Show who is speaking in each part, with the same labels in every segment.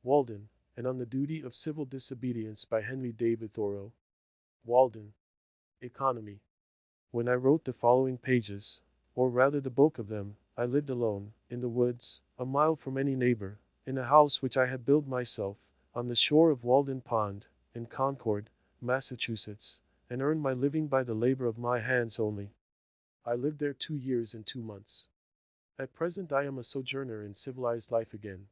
Speaker 1: Walden, and On the Duty of Civil Disobedience by Henry David Thoreau. Walden. Economy. When I wrote the following pages, or rather the bulk of them, I lived alone, in the woods, a mile from any neighbor, in a house which I had built myself, on the shore of Walden Pond, in Concord, Massachusetts, and earned my living by the labor of my hands only. I lived there 2 years and 2 months. At present I am a sojourner in civilized life again.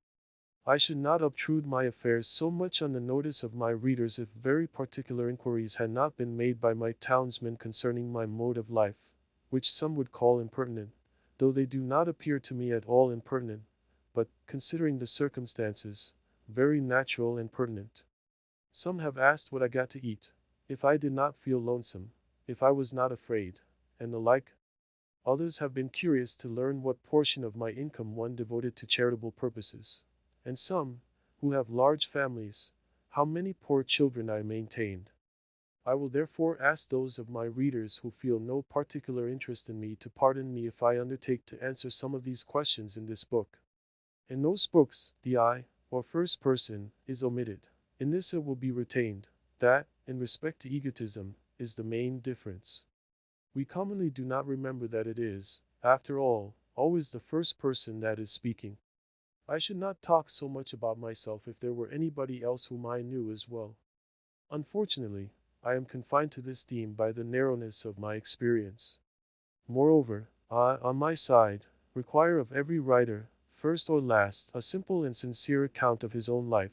Speaker 1: I should not obtrude my affairs so much on the notice of my readers if very particular inquiries had not been made by my townsmen concerning my mode of life, which some would call impertinent, though they do not appear to me at all impertinent, but, considering the circumstances, very natural and pertinent. Some have asked what I got to eat, if I did not feel lonesome, if I was not afraid, and the like. Others have been curious to learn what portion of my income one devoted to charitable purposes, and some, who have large families, how many poor children I maintained. I will therefore ask those of my readers who feel no particular interest in me to pardon me if I undertake to answer some of these questions in this book. In most books, the I, or first person, is omitted. In this it will be retained. That, in respect to egotism, is the main difference. We commonly do not remember that it is, after all, always the first person that is speaking. I should not talk so much about myself if there were anybody else whom I knew as well. Unfortunately, I am confined to this theme by the narrowness of my experience. Moreover, I, on my side, require of every writer, first or last, a simple and sincere account of his own life,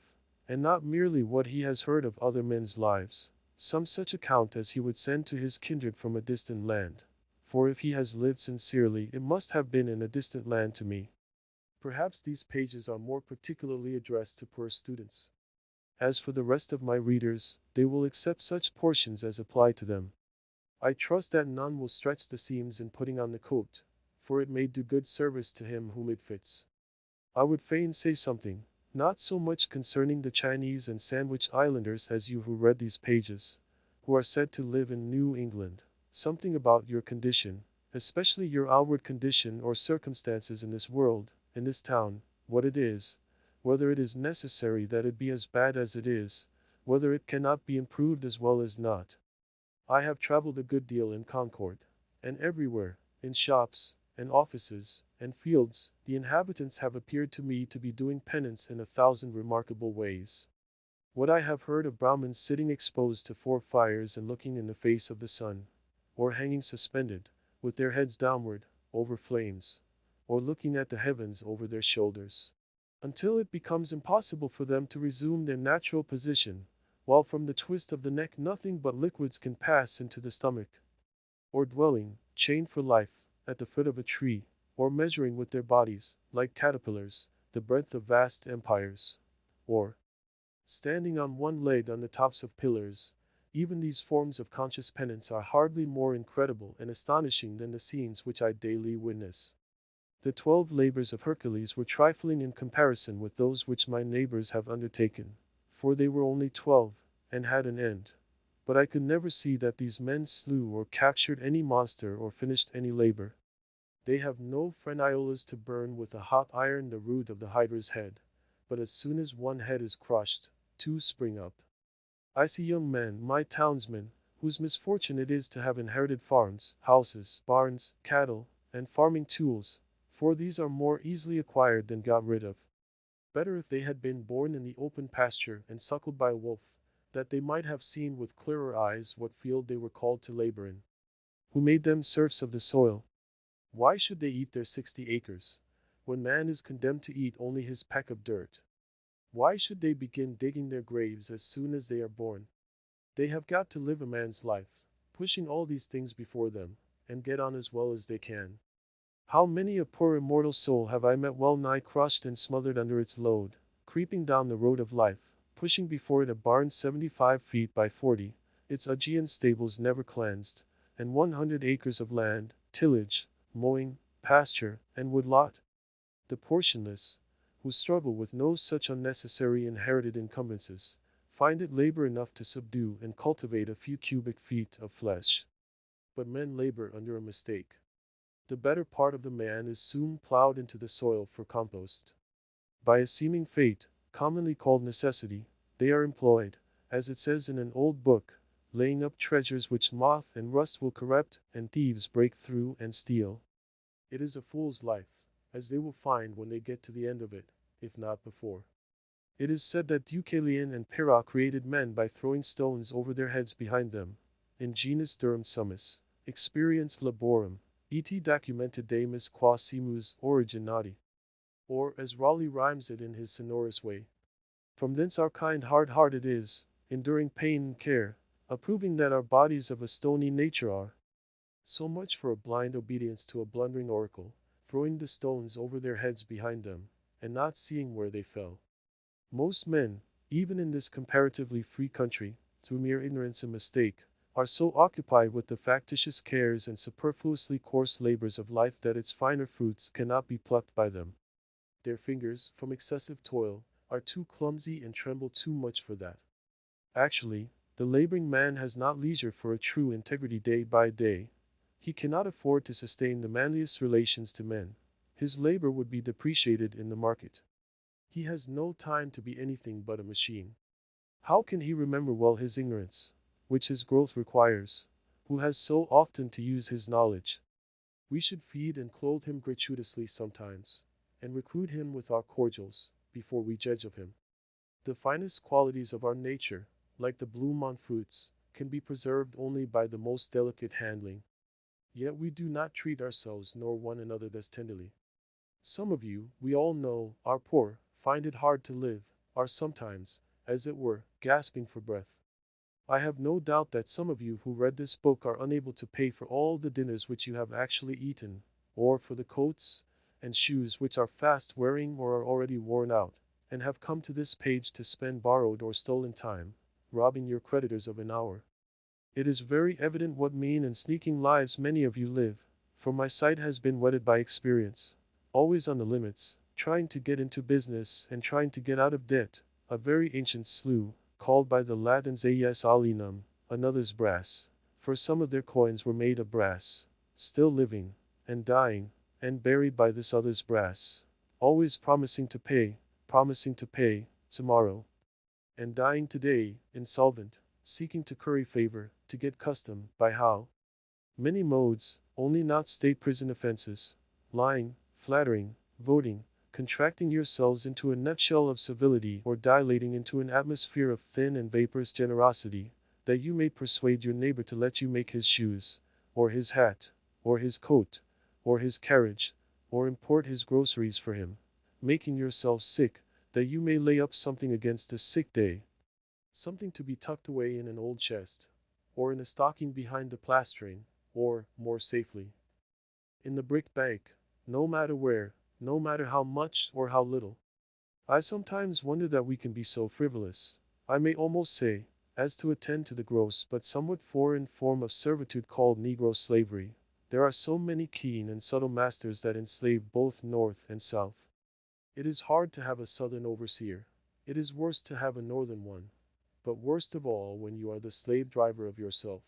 Speaker 1: and not merely what he has heard of other men's lives, some such account as he would send to his kindred from a distant land. For if he has lived sincerely, it must have been in a distant land to me. Perhaps these pages are more particularly addressed to poor students. As for the rest of my readers, they will accept such portions as apply to them. I trust that none will stretch the seams in putting on the coat, for it may do good service to him whom it fits. I would fain say something, not so much concerning the Chinese and Sandwich Islanders as you who read these pages, who are said to live in New England, something about your condition, especially your outward condition or circumstances in this world, in this town, what it is, whether it is necessary that it be as bad as it is, whether it cannot be improved as well as not. I have traveled a good deal in Concord, and everywhere, in shops, and offices, and fields, the inhabitants have appeared to me to be doing penance in 1,000 remarkable ways. What I have heard of Brahmins sitting exposed to 4 fires and looking in the face of the sun, or hanging suspended, with their heads downward, over flames, or looking at the heavens over their shoulders, until it becomes impossible for them to resume their natural position, while from the twist of the neck nothing but liquids can pass into the stomach. Or dwelling, chained for life, at the foot of a tree, or measuring with their bodies, like caterpillars, the breadth of vast empires. Or standing on one leg on the tops of pillars. Even these forms of conscious penance are hardly more incredible and astonishing than the scenes which I daily witness. The 12 labors of Hercules were trifling in comparison with those which my neighbors have undertaken, for they were only 12, and had an end. But I could never see that these men slew or captured any monster or finished any labor. They have no freniolas to burn with a hot iron the root of the hydra's head, but as soon as one head is crushed, 2 spring up. I see young men, my townsmen, whose misfortune it is to have inherited farms, houses, barns, cattle, and farming tools, for these are more easily acquired than got rid of. Better if they had been born in the open pasture and suckled by a wolf, that they might have seen with clearer eyes what field they were called to labor in. Who made them serfs of the soil? Why should they eat their 60 acres, when man is condemned to eat only his peck of dirt? Why should they begin digging their graves as soon as they are born? They have got to live a man's life, pushing all these things before them, and get on as well as they can. How many a poor immortal soul have I met well nigh crushed and smothered under its load, creeping down the road of life, pushing before it a barn 75 feet by 40, its Augean stables never cleansed, and 100 acres of land, tillage, mowing, pasture, and woodlot? The portionless, who struggle with no such unnecessary inherited encumbrances, find it labor enough to subdue and cultivate a few cubic feet of flesh. But men labor under a mistake. The better part of the man is soon plowed into the soil for compost. By a seeming fate, commonly called necessity, they are employed, as it says in an old book, laying up treasures which moth and rust will corrupt, and thieves break through and steal. It is a fool's life, as they will find when they get to the end of it, if not before. It is said that Deucalion and Pyrrha created men by throwing stones over their heads behind them. In genus Durum summus, experience laborum, et documentedimus quasimus originati. Or, as Raleigh rhymes it in his sonorous way, from thence our kind hard-hearted is, enduring pain and care, approving that our bodies of a stony nature are. So much for a blind obedience to a blundering oracle, throwing the stones over their heads behind them, and not seeing where they fell. Most men, even in this comparatively free country, through mere ignorance and mistake, are so occupied with the factitious cares and superfluously coarse labors of life that its finer fruits cannot be plucked by them. Their fingers, from excessive toil, are too clumsy and tremble too much for that. Actually, the laboring man has not leisure for a true integrity day by day. He cannot afford to sustain the manliest relations to men. His labor would be depreciated in the market. He has no time to be anything but a machine. How can he remember well his ignorance, which his growth requires, who has so often to use his knowledge? We should feed and clothe him gratuitously sometimes, and recruit him with our cordials, before we judge of him. The finest qualities of our nature, like the bloom on fruits, can be preserved only by the most delicate handling. Yet we do not treat ourselves nor one another thus tenderly. Some of you, we all know, are poor, find it hard to live, are sometimes, as it were, gasping for breath. I have no doubt that some of you who read this book are unable to pay for all the dinners which you have actually eaten, or for the coats and shoes which are fast wearing or are already worn out, and have come to this page to spend borrowed or stolen time, robbing your creditors of an hour. It is very evident what mean and sneaking lives many of you live, for my sight has been whetted by experience. Always on the limits, trying to get into business and trying to get out of debt, a very ancient slough, called by the Latins aes alinum, another's brass, for some of their coins were made of brass, still living, and dying, and buried by this other's brass, always promising to pay, tomorrow, and dying today, insolvent, seeking to curry favor, to get custom, by how many modes, only not state prison offenses, lying, flattering, voting, contracting yourselves into a nutshell of civility or dilating into an atmosphere of thin and vaporous generosity, that you may persuade your neighbor to let you make his shoes, or his hat, or his coat, or his carriage, or import his groceries for him, making yourselves sick, that you may lay up something against a sick day, something to be tucked away in an old chest, or in a stocking behind the plastering, or, more safely, in the brick bank, no matter where, no matter how much or how little. I sometimes wonder that we can be so frivolous, I may almost say, as to attend to the gross but somewhat foreign form of servitude called Negro slavery. There are so many keen and subtle masters that enslave both North and South. It is hard to have a Southern overseer. It is worse to have a Northern one. But worst of all when you are the slave driver of yourself.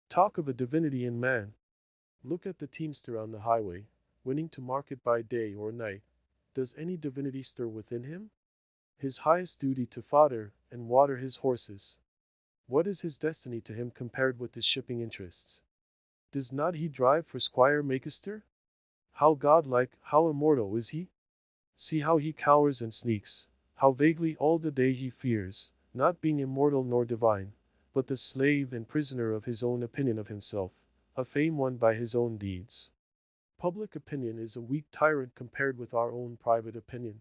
Speaker 1: Talk of a divinity in man. Look at the teamster on the highway, winning to market by day or night. Does any divinity stir within him? His highest duty to fodder and water his horses. What is his destiny to him compared with his shipping interests? Does not he drive for Squire Makester? How godlike, how immortal is he? See how he cowers and sneaks, how vaguely all the day he fears, not being immortal nor divine, but the slave and prisoner of his own opinion of himself, a fame won by his own deeds. Public opinion is a weak tyrant compared with our own private opinion.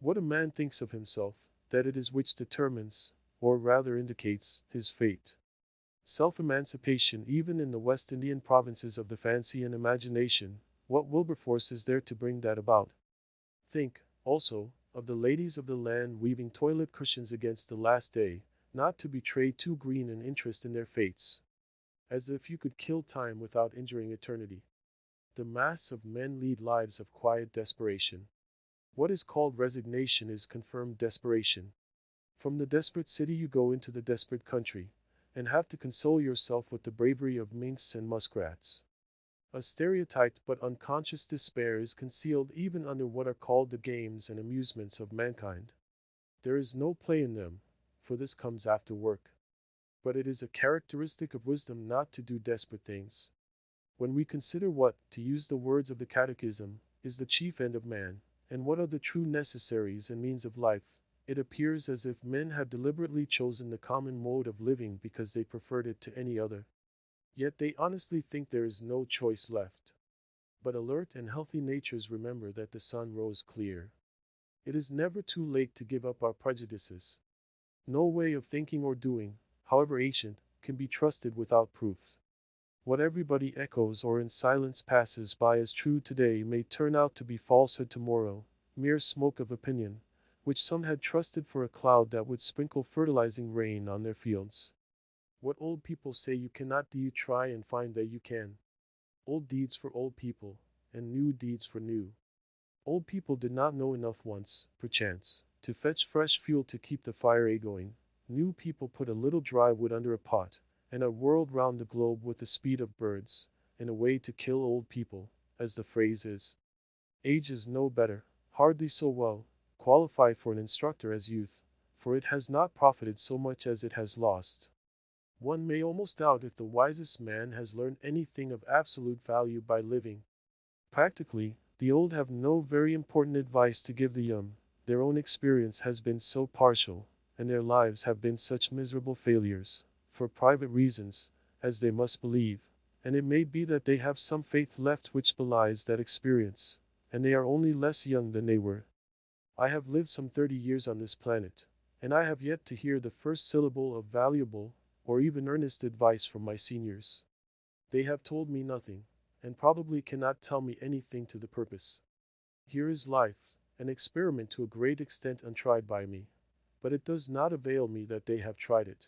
Speaker 1: What a man thinks of himself, that it is which determines, or rather indicates, his fate. Self-emancipation even in the West Indian provinces of the fancy and imagination, what Wilberforce is there to bring that about? Think, also, of the ladies of the land weaving toilet cushions against the last day, not to betray too green an interest in their fates. As if you could kill time without injuring eternity. The mass of men lead lives of quiet desperation. What is called resignation is confirmed desperation. From the desperate city you go into the desperate country, and have to console yourself with the bravery of minks and muskrats. A stereotyped but unconscious despair is concealed even under what are called the games and amusements of mankind. There is no play in them, for this comes after work. But it is a characteristic of wisdom not to do desperate things. When we consider what, to use the words of the Catechism, is the chief end of man, and what are the true necessaries and means of life, it appears as if men had deliberately chosen the common mode of living because they preferred it to any other. Yet they honestly think there is no choice left. But alert and healthy natures remember that the sun rose clear. It is never too late to give up our prejudices. No way of thinking or doing, however ancient, can be trusted without proof. What everybody echoes or in silence passes by as true today may turn out to be falsehood tomorrow, mere smoke of opinion, which some had trusted for a cloud that would sprinkle fertilizing rain on their fields. What old people say you cannot do, you try and find that you can. Old deeds for old people, and new deeds for new. Old people did not know enough once, perchance, to fetch fresh fuel to keep the fire a-going. New people put a little dry wood under a pot, and are whirled round the globe with the speed of birds, in a way to kill old people, as the phrase is. Age is no better, hardly so well, qualified for an instructor as youth, for it has not profited so much as it has lost. One may almost doubt if the wisest man has learned anything of absolute value by living. Practically, the old have no very important advice to give the young. Their own experience has been so partial, and their lives have been such miserable failures, for private reasons, as they must believe, and it may be that they have some faith left which belies that experience, and they are only less young than they were. I have lived some 30 years on this planet, and I have yet to hear the first syllable of valuable, or even earnest advice from my seniors. They have told me nothing, and probably cannot tell me anything to the purpose. Here is life, an experiment to a great extent untried by me, but it does not avail me that they have tried it.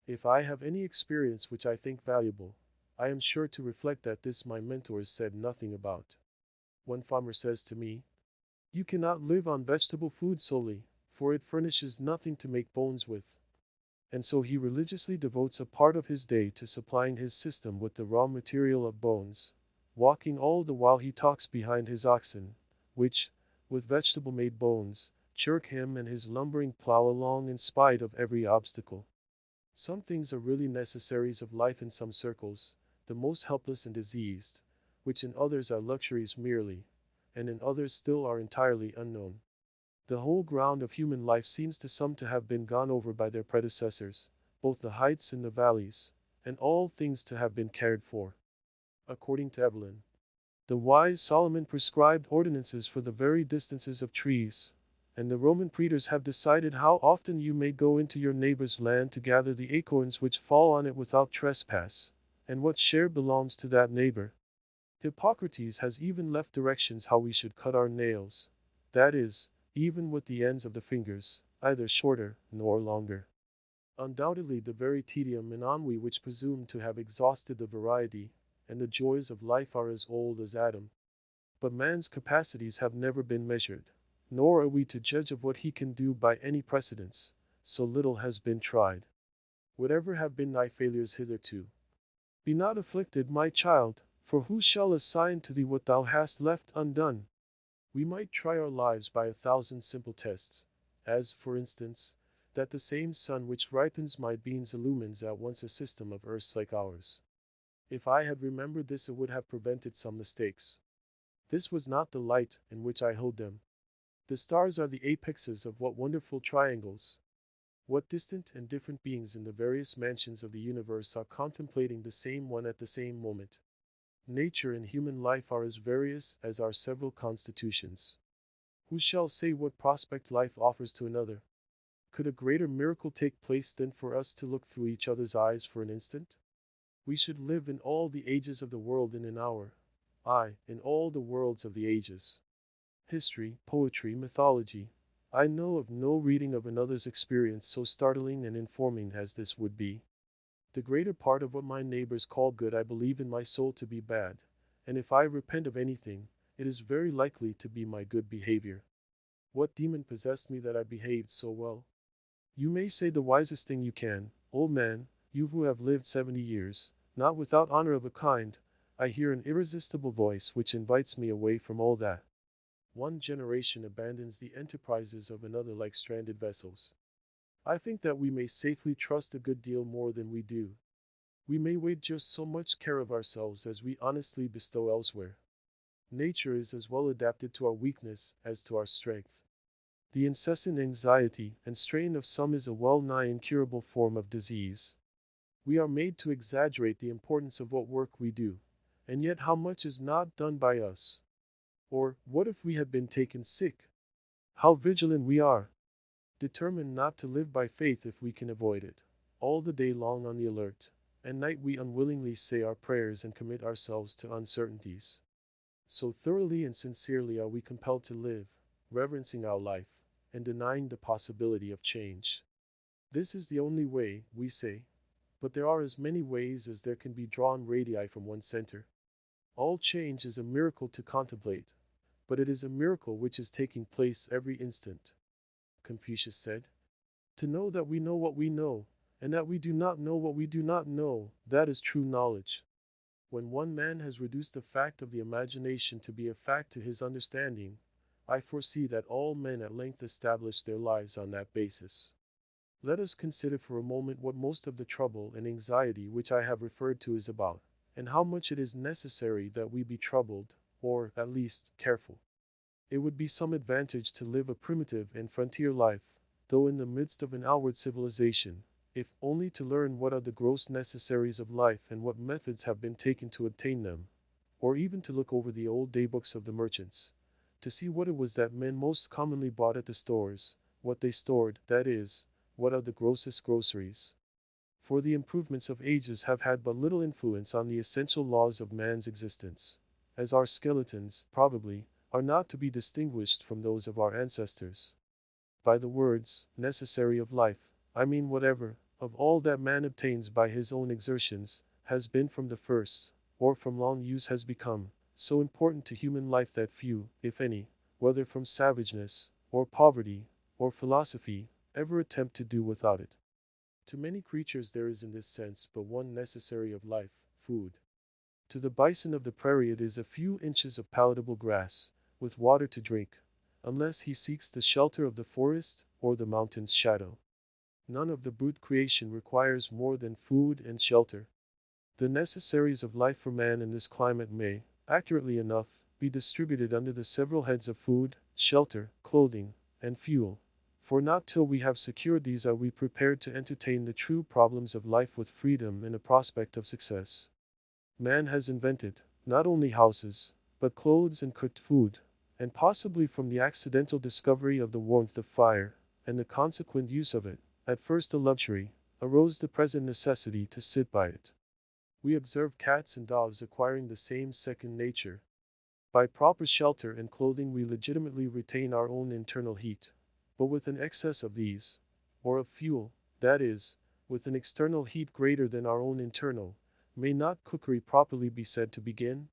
Speaker 1: If I have any experience which I think valuable, I am sure to reflect that this my mentors said nothing about. One farmer says to me, "You cannot live on vegetable food solely, for it furnishes nothing to make bones with." And so he religiously devotes a part of his day to supplying his system with the raw material of bones, walking all the while he talks behind his oxen, which, with vegetable-made bones, jerk him and his lumbering plow along in spite of every obstacle. Some things are really necessaries of life in some circles, the most helpless and diseased, which in others are luxuries merely, and in others still are entirely unknown. The whole ground of human life seems to some to have been gone over by their predecessors, both the heights and the valleys, and all things to have been cared for. According to Evelyn, the wise Solomon prescribed ordinances for the very distances of trees, and the Roman praetors have decided how often you may go into your neighbor's land to gather the acorns which fall on it without trespass, and what share belongs to that neighbor. Hippocrates has even left directions how we should cut our nails, that is, even with the ends of the fingers, either shorter nor longer. Undoubtedly the very tedium and ennui which presume to have exhausted the variety and the joys of life are as old as Adam. But man's capacities have never been measured, nor are we to judge of what he can do by any precedents, so little has been tried. Whatever have been thy failures hitherto, be not afflicted, my child, for who shall assign to thee what thou hast left undone? We might try our lives by 1,000 simple tests, as, for instance, that the same sun which ripens my beans illumines at once a system of earths like ours. If I had remembered this, it would have prevented some mistakes. This was not the light in which I hold them. The stars are the apexes of what wonderful triangles! What distant and different beings in the various mansions of the universe are contemplating the same one at the same moment. Nature and human life are as various as our several constitutions. Who shall say what prospect life offers to another? Could a greater miracle take place than for us to look through each other's eyes for an instant? We should live in all the ages of the world in an hour, aye, in all the worlds of the ages. History, poetry, mythology. I know of no reading of another's experience so startling and informing as this would be. The greater part of what my neighbors call good I believe in my soul to be bad, and if I repent of anything, it is very likely to be my good behavior. What demon possessed me that I behaved so well? You may say the wisest thing you can, old man, you who have lived 70 years, not without honor of a kind. I hear an irresistible voice which invites me away from all that. One generation abandons the enterprises of another like stranded vessels. I think that we may safely trust a good deal more than we do. We may wait just so much care of ourselves as we honestly bestow elsewhere. Nature is as well adapted to our weakness as to our strength. The incessant anxiety and strain of some is a well-nigh incurable form of disease. We are made to exaggerate the importance of what work we do, and yet how much is not done by us? Or, what if we had been taken sick? How vigilant we are! Determined not to live by faith if we can avoid it. All the day long on the alert, and night we unwillingly say our prayers and commit ourselves to uncertainties. So thoroughly and sincerely are we compelled to live, reverencing our life, and denying the possibility of change. This is the only way, we say, but there are as many ways as there can be drawn radii from one center. All change is a miracle to contemplate, but it is a miracle which is taking place every instant. Confucius said, "To know that we know what we know, and that we do not know what we do not know, that is true knowledge." When one man has reduced the fact of the imagination to be a fact to his understanding, I foresee that all men at length establish their lives on that basis. Let us consider for a moment what most of the trouble and anxiety which I have referred to is about, and how much it is necessary that we be troubled, or, at least, careful. It would be some advantage to live a primitive and frontier life, though in the midst of an outward civilization, if only to learn what are the gross necessaries of life and what methods have been taken to obtain them, or even to look over the old daybooks of the merchants, to see what it was that men most commonly bought at the stores, what they stored, that is, what are the grossest groceries. For the improvements of ages have had but little influence on the essential laws of man's existence, as our skeletons, probably, are not to be distinguished from those of our ancestors. By the words, necessary of life, I mean whatever, of all that man obtains by his own exertions, has been from the first, or from long use has become, so important to human life that few, if any, whether from savageness, or poverty, or philosophy, ever attempt to do without it. To many creatures there is in this sense but one necessary of life, food. To the bison of the prairie it is a few inches of palatable grass, with water to drink, unless he seeks the shelter of the forest or the mountain's shadow. None of the brute creation requires more than food and shelter. The necessaries of life for man in this climate may, accurately enough, be distributed under the several heads of food, shelter, clothing, and fuel. For not till we have secured these are we prepared to entertain the true problems of life with freedom and a prospect of success. Man has invented, not only houses, but clothes and cooked food, and possibly from the accidental discovery of the warmth of fire, and the consequent use of it, at first a luxury, arose the present necessity to sit by it. We observe cats and dogs acquiring the same second nature. By proper shelter and clothing we legitimately retain our own internal heat, but with an excess of these, or of fuel, that is, with an external heat greater than our own internal, may not cookery properly be said to begin?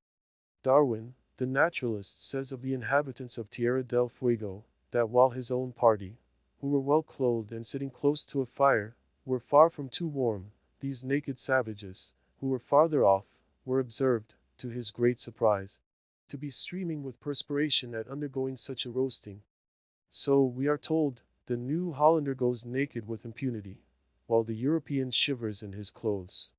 Speaker 1: Darwin, the naturalist, says of the inhabitants of Tierra del Fuego, that while his own party, who were well clothed and sitting close to a fire, were far from too warm, these naked savages, who were farther off, were observed, to his great surprise, to be streaming with perspiration at undergoing such a roasting. So, we are told, the New Hollander goes naked with impunity, while the European shivers in his clothes.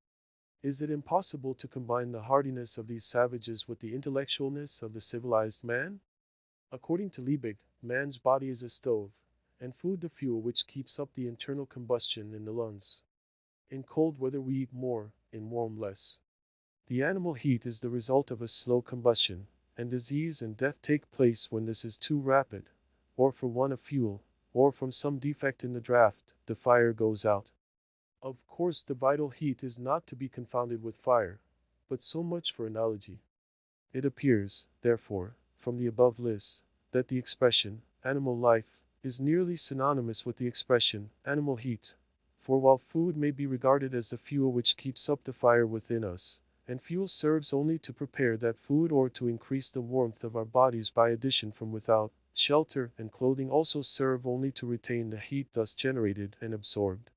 Speaker 1: Is it impossible to combine the hardiness of these savages with the intellectualness of the civilized man? According to Liebig, man's body is a stove, and food the fuel which keeps up the internal combustion in the lungs. In cold weather we eat more, in warm less. The animal heat is the result of a slow combustion, and disease and death take place when this is too rapid, or for want of fuel, or from some defect in the draught, the fire goes out. Of course the vital heat is not to be confounded with fire, but so much for analogy. It appears, therefore, from the above list, that the expression, animal life, is nearly synonymous with the expression, animal heat. For while food may be regarded as the fuel which keeps up the fire within us, and fuel serves only to prepare that food or to increase the warmth of our bodies by addition from without, shelter and clothing also serve only to retain the heat thus generated and absorbed.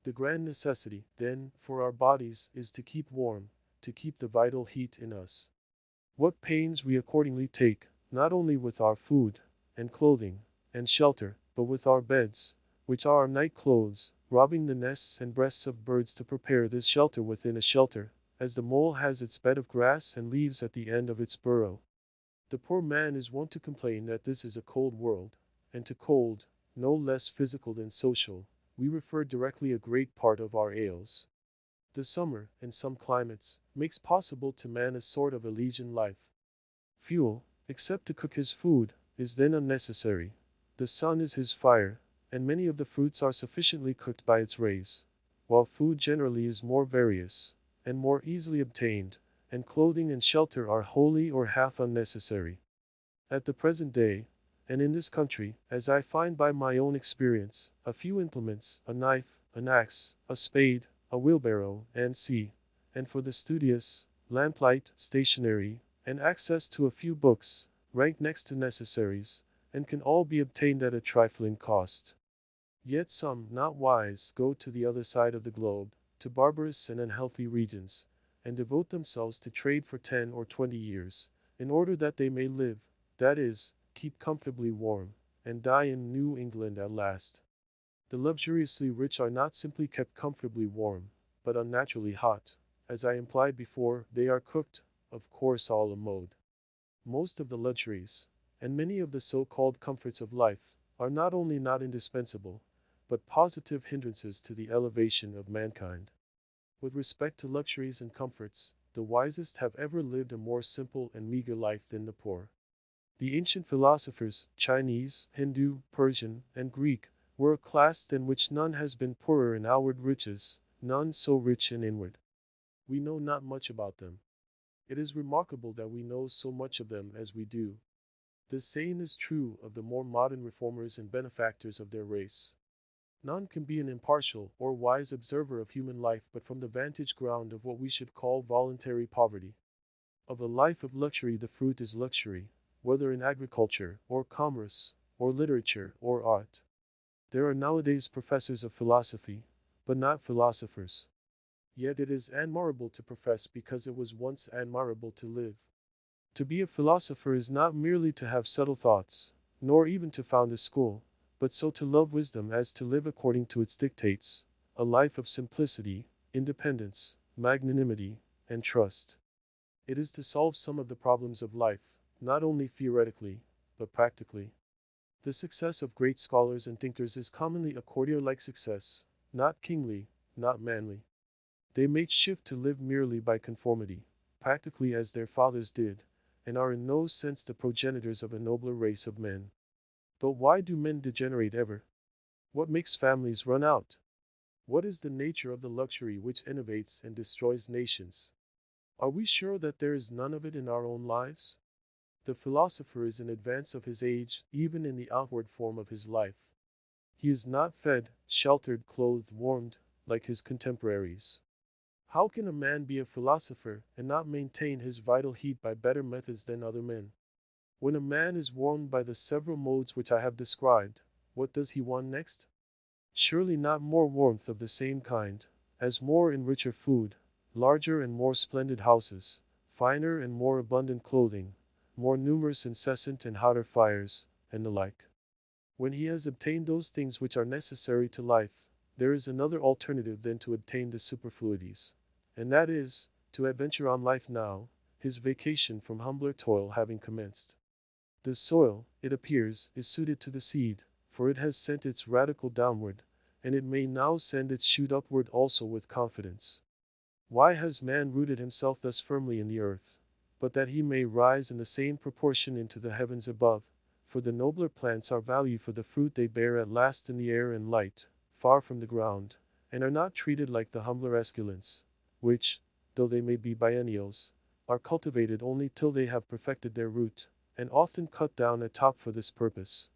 Speaker 1: The grand necessity, then, for our bodies is to keep warm, to keep the vital heat in us. What pains we accordingly take, not only with our food, and clothing, and shelter, but with our beds, which are our night clothes, robbing the nests and breasts of birds to prepare this shelter within a shelter, as the mole has its bed of grass and leaves at the end of its burrow. The poor man is wont to complain that this is a cold world, and to cold, no less physical than social, we refer directly a great part of our ails. The summer, in some climates, makes possible to man a sort of Elysian life. Fuel, except to cook his food, is then unnecessary. The sun is his fire, and many of the fruits are sufficiently cooked by its rays, while food generally is more various, and more easily obtained, and clothing and shelter are wholly or half unnecessary. At the present day, and in this country, as I find by my own experience, a few implements, a knife, an axe, a spade, a wheelbarrow, and for the studious, lamplight, stationery, and access to a few books, rank next to necessaries, and can all be obtained at a trifling cost. Yet some, not wise, go to the other side of the globe, to barbarous and unhealthy regions, and devote themselves to trade for 10 or 20 years, in order that they may live, that is, keep comfortably warm, and die in New England at last. The luxuriously rich are not simply kept comfortably warm, but unnaturally hot. As I implied before, they are cooked, of course a la mode. Most of the luxuries, and many of the so-called comforts of life, are not only not indispensable, but positive hindrances to the elevation of mankind. With respect to luxuries and comforts, the wisest have ever lived a more simple and meager life than the poor. The ancient philosophers, Chinese, Hindu, Persian, and Greek, were a class than which none has been poorer in outward riches, none so rich in inward. We know not much about them. It is remarkable that we know so much of them as we do. The same is true of the more modern reformers and benefactors of their race. None can be an impartial or wise observer of human life but from the vantage ground of what we should call voluntary poverty. Of a life of luxury the fruit is luxury, whether in agriculture, or commerce, or literature, or art. There are nowadays professors of philosophy, but not philosophers. Yet it is admirable to profess because it was once admirable to live. To be a philosopher is not merely to have subtle thoughts, nor even to found a school, but so to love wisdom as to live according to its dictates, a life of simplicity, independence, magnanimity, and trust. It is to solve some of the problems of life, not only theoretically, but practically. The success of great scholars and thinkers is commonly a courtier-like success, not kingly, not manly. They make shift to live merely by conformity, practically as their fathers did, and are in no sense the progenitors of a nobler race of men. But why do men degenerate ever? What makes families run out? What is the nature of the luxury which innovates and destroys nations? Are we sure that there is none of it in our own lives? The philosopher is in advance of his age, even in the outward form of his life. He is not fed, sheltered, clothed, warmed, like his contemporaries. How can a man be a philosopher and not maintain his vital heat by better methods than other men? When a man is warmed by the several modes which I have described, what does he want next? Surely not more warmth of the same kind, as more and richer food, larger and more splendid houses, finer and more abundant clothing, more numerous incessant and hotter fires, and the like. When he has obtained those things which are necessary to life, there is another alternative than to obtain the superfluities, and that is, to adventure on life now, his vacation from humbler toil having commenced. The soil, it appears, is suited to the seed, for it has sent its radicle downward, and it may now send its shoot upward also with confidence. Why has man rooted himself thus firmly in the earth? But that he may rise in the same proportion into the heavens above, for the nobler plants are valued for the fruit they bear at last in the air and light, far from the ground, and are not treated like the humbler esculents, which, though they may be biennials, are cultivated only till they have perfected their root, and often cut down at top for this purpose,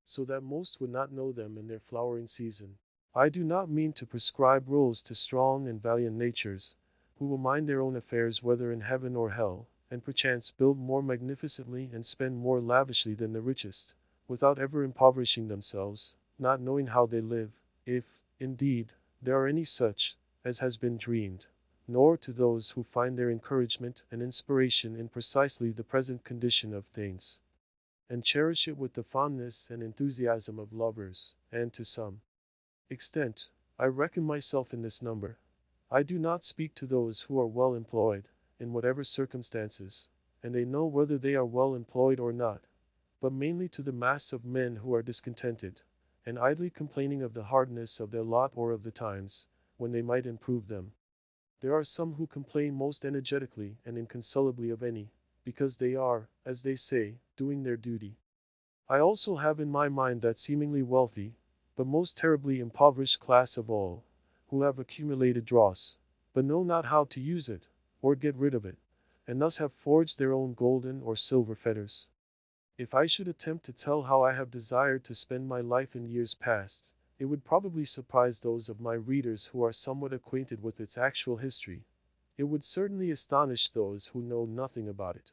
Speaker 1: so that most would not know them in their flowering season. I do not mean to prescribe rules to strong and valiant natures, who will mind their own affairs whether in heaven or hell, and perchance build more magnificently and spend more lavishly than the richest, without ever impoverishing themselves, not knowing how they live, if, indeed, there are any such, as has been dreamed, nor to those who find their encouragement and inspiration in precisely the present condition of things, and cherish it with the fondness and enthusiasm of lovers, and to some extent, I reckon myself in this number. I do not speak to those who are well employed, in whatever circumstances, and they know whether they are well employed or not, but mainly to the mass of men who are discontented, and idly complaining of the hardness of their lot or of the times, when they might improve them. There are some who complain most energetically and inconsolably of any, because they are, as they say, doing their duty. I also have in my mind that seemingly wealthy, but most terribly impoverished class of all, who have accumulated dross, but know not how to use it, or get rid of it, and thus have forged their own golden or silver fetters. If I should attempt to tell how I have desired to spend my life in years past, it would probably surprise those of my readers who are somewhat acquainted with its actual history. It would certainly astonish those who know nothing about it.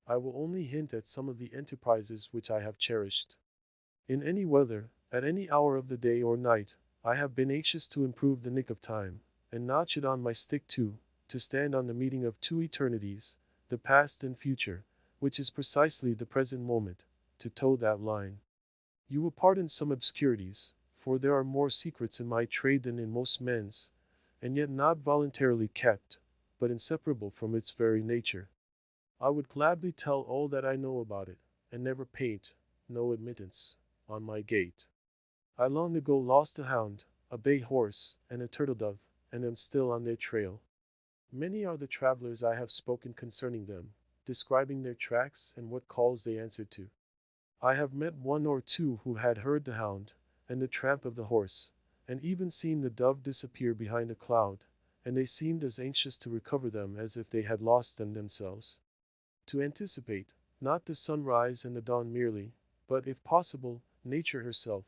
Speaker 1: I will only hint at some of the enterprises which I have cherished. In any weather, at any hour of the day or night, I have been anxious to improve the nick of time, and notch it on my stick too, to stand on the meeting of two eternities, the past and future, which is precisely the present moment, to toe that line. You will pardon some obscurities, for there are more secrets in my trade than in most men's, and yet not voluntarily kept, but inseparable from its very nature. I would gladly tell all that I know about it, and never paid, no admittance, on my gate. I long ago lost a hound, a bay horse, and a turtle dove, and am still on their trail. Many are the travelers I have spoken concerning them, describing their tracks and what calls they answered to. I have met one or two who had heard the hound, and the tramp of the horse, and even seen the dove disappear behind a cloud, and they seemed as anxious to recover them as if they had lost them themselves. To anticipate, not the sunrise and the dawn merely, but, if possible, nature herself.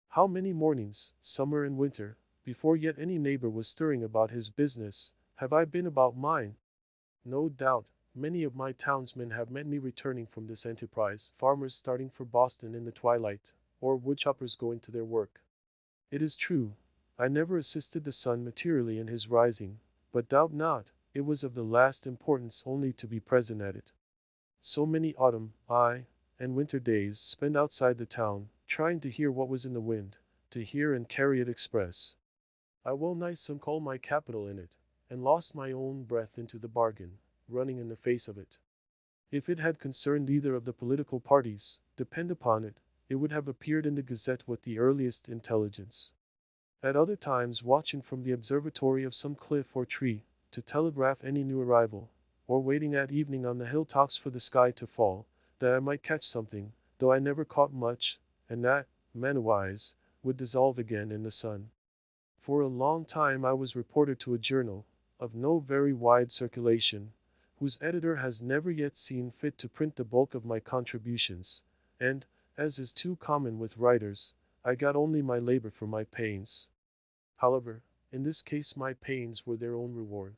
Speaker 1: How many mornings, summer and winter, before yet any neighbor was stirring about his business, have I been about mine? No doubt, many of my townsmen have met me returning from this enterprise, farmers starting for Boston in the twilight, or woodchoppers going to their work. It is true, I never assisted the sun materially in his rising, but doubt not, it was of the last importance only to be present at it. So many autumn, ay, and winter days spent outside the town, trying to hear what was in the wind, to hear and carry it express. I well nigh sunk all my capital in it, and lost my own breath into the bargain, running in the face of it. If it had concerned either of the political parties, depend upon it, it would have appeared in the Gazette with the earliest intelligence. At other times watching from the observatory of some cliff or tree, to telegraph any new arrival, or waiting at evening on the hilltops for the sky to fall, that I might catch something, though I never caught much, and that, manawise, would dissolve again in the sun. For a long time I was reporter to a journal, of no very wide circulation, whose editor has never yet seen fit to print the bulk of my contributions, and, as is too common with writers, I got only my labor for my pains. However, in this case my pains were their own reward.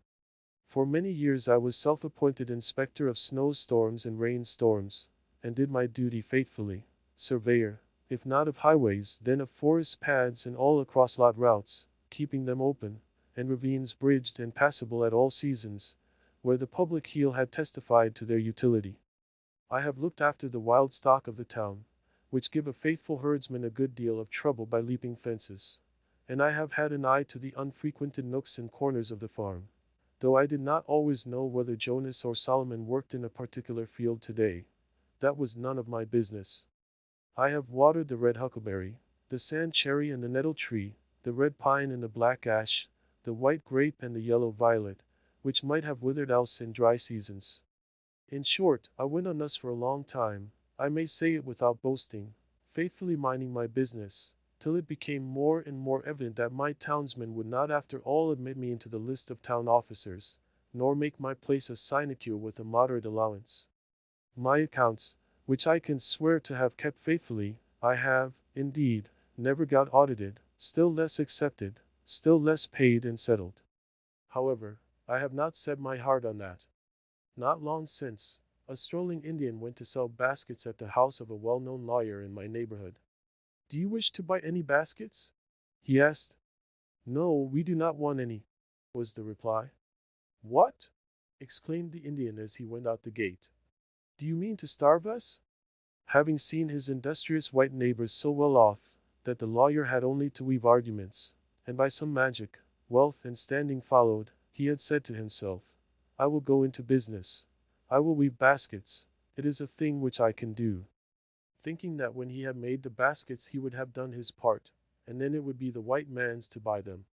Speaker 1: For many years I was self-appointed inspector of snowstorms and rainstorms, and did my duty faithfully, surveyor, if not of highways, then of forest paths and all across lot routes, keeping them open, and ravines bridged and passable at all seasons, where the public heel had testified to their utility. I have looked after the wild stock of the town, which give a faithful herdsman a good deal of trouble by leaping fences, and I have had an eye to the unfrequented nooks and corners of the farm, though I did not always know whether Jonas or Solomon worked in a particular field today. That was none of my business. I have watered the red huckleberry, the sand cherry and the nettle tree, the red pine and the black ash, the white grape and the yellow violet, which might have withered else in dry seasons. In short, I went on thus for a long time, I may say it without boasting, faithfully minding my business, till it became more and more evident that my townsmen would not after all admit me into the list of town officers, nor make my place a sinecure with a moderate allowance. My accounts, which I can swear to have kept faithfully, I have, indeed, never got audited, still less accepted, still less paid and settled. However, I have not set my heart on that. Not long since, a strolling Indian went to sell baskets at the house of a well-known lawyer in my neighborhood. "Do you wish to buy any baskets?" he asked. "No, we do not want any," was the reply. "What?" exclaimed the Indian as he went out the gate. "Do you mean to starve us?" Having seen his industrious white neighbors so well off, that the lawyer had only to weave arguments, and by some magic, wealth and standing followed, he had said to himself, I will go into business. I will weave baskets. It is a thing which I can do. Thinking that when he had made the baskets he would have done his part, and then it would be the white man's to buy them.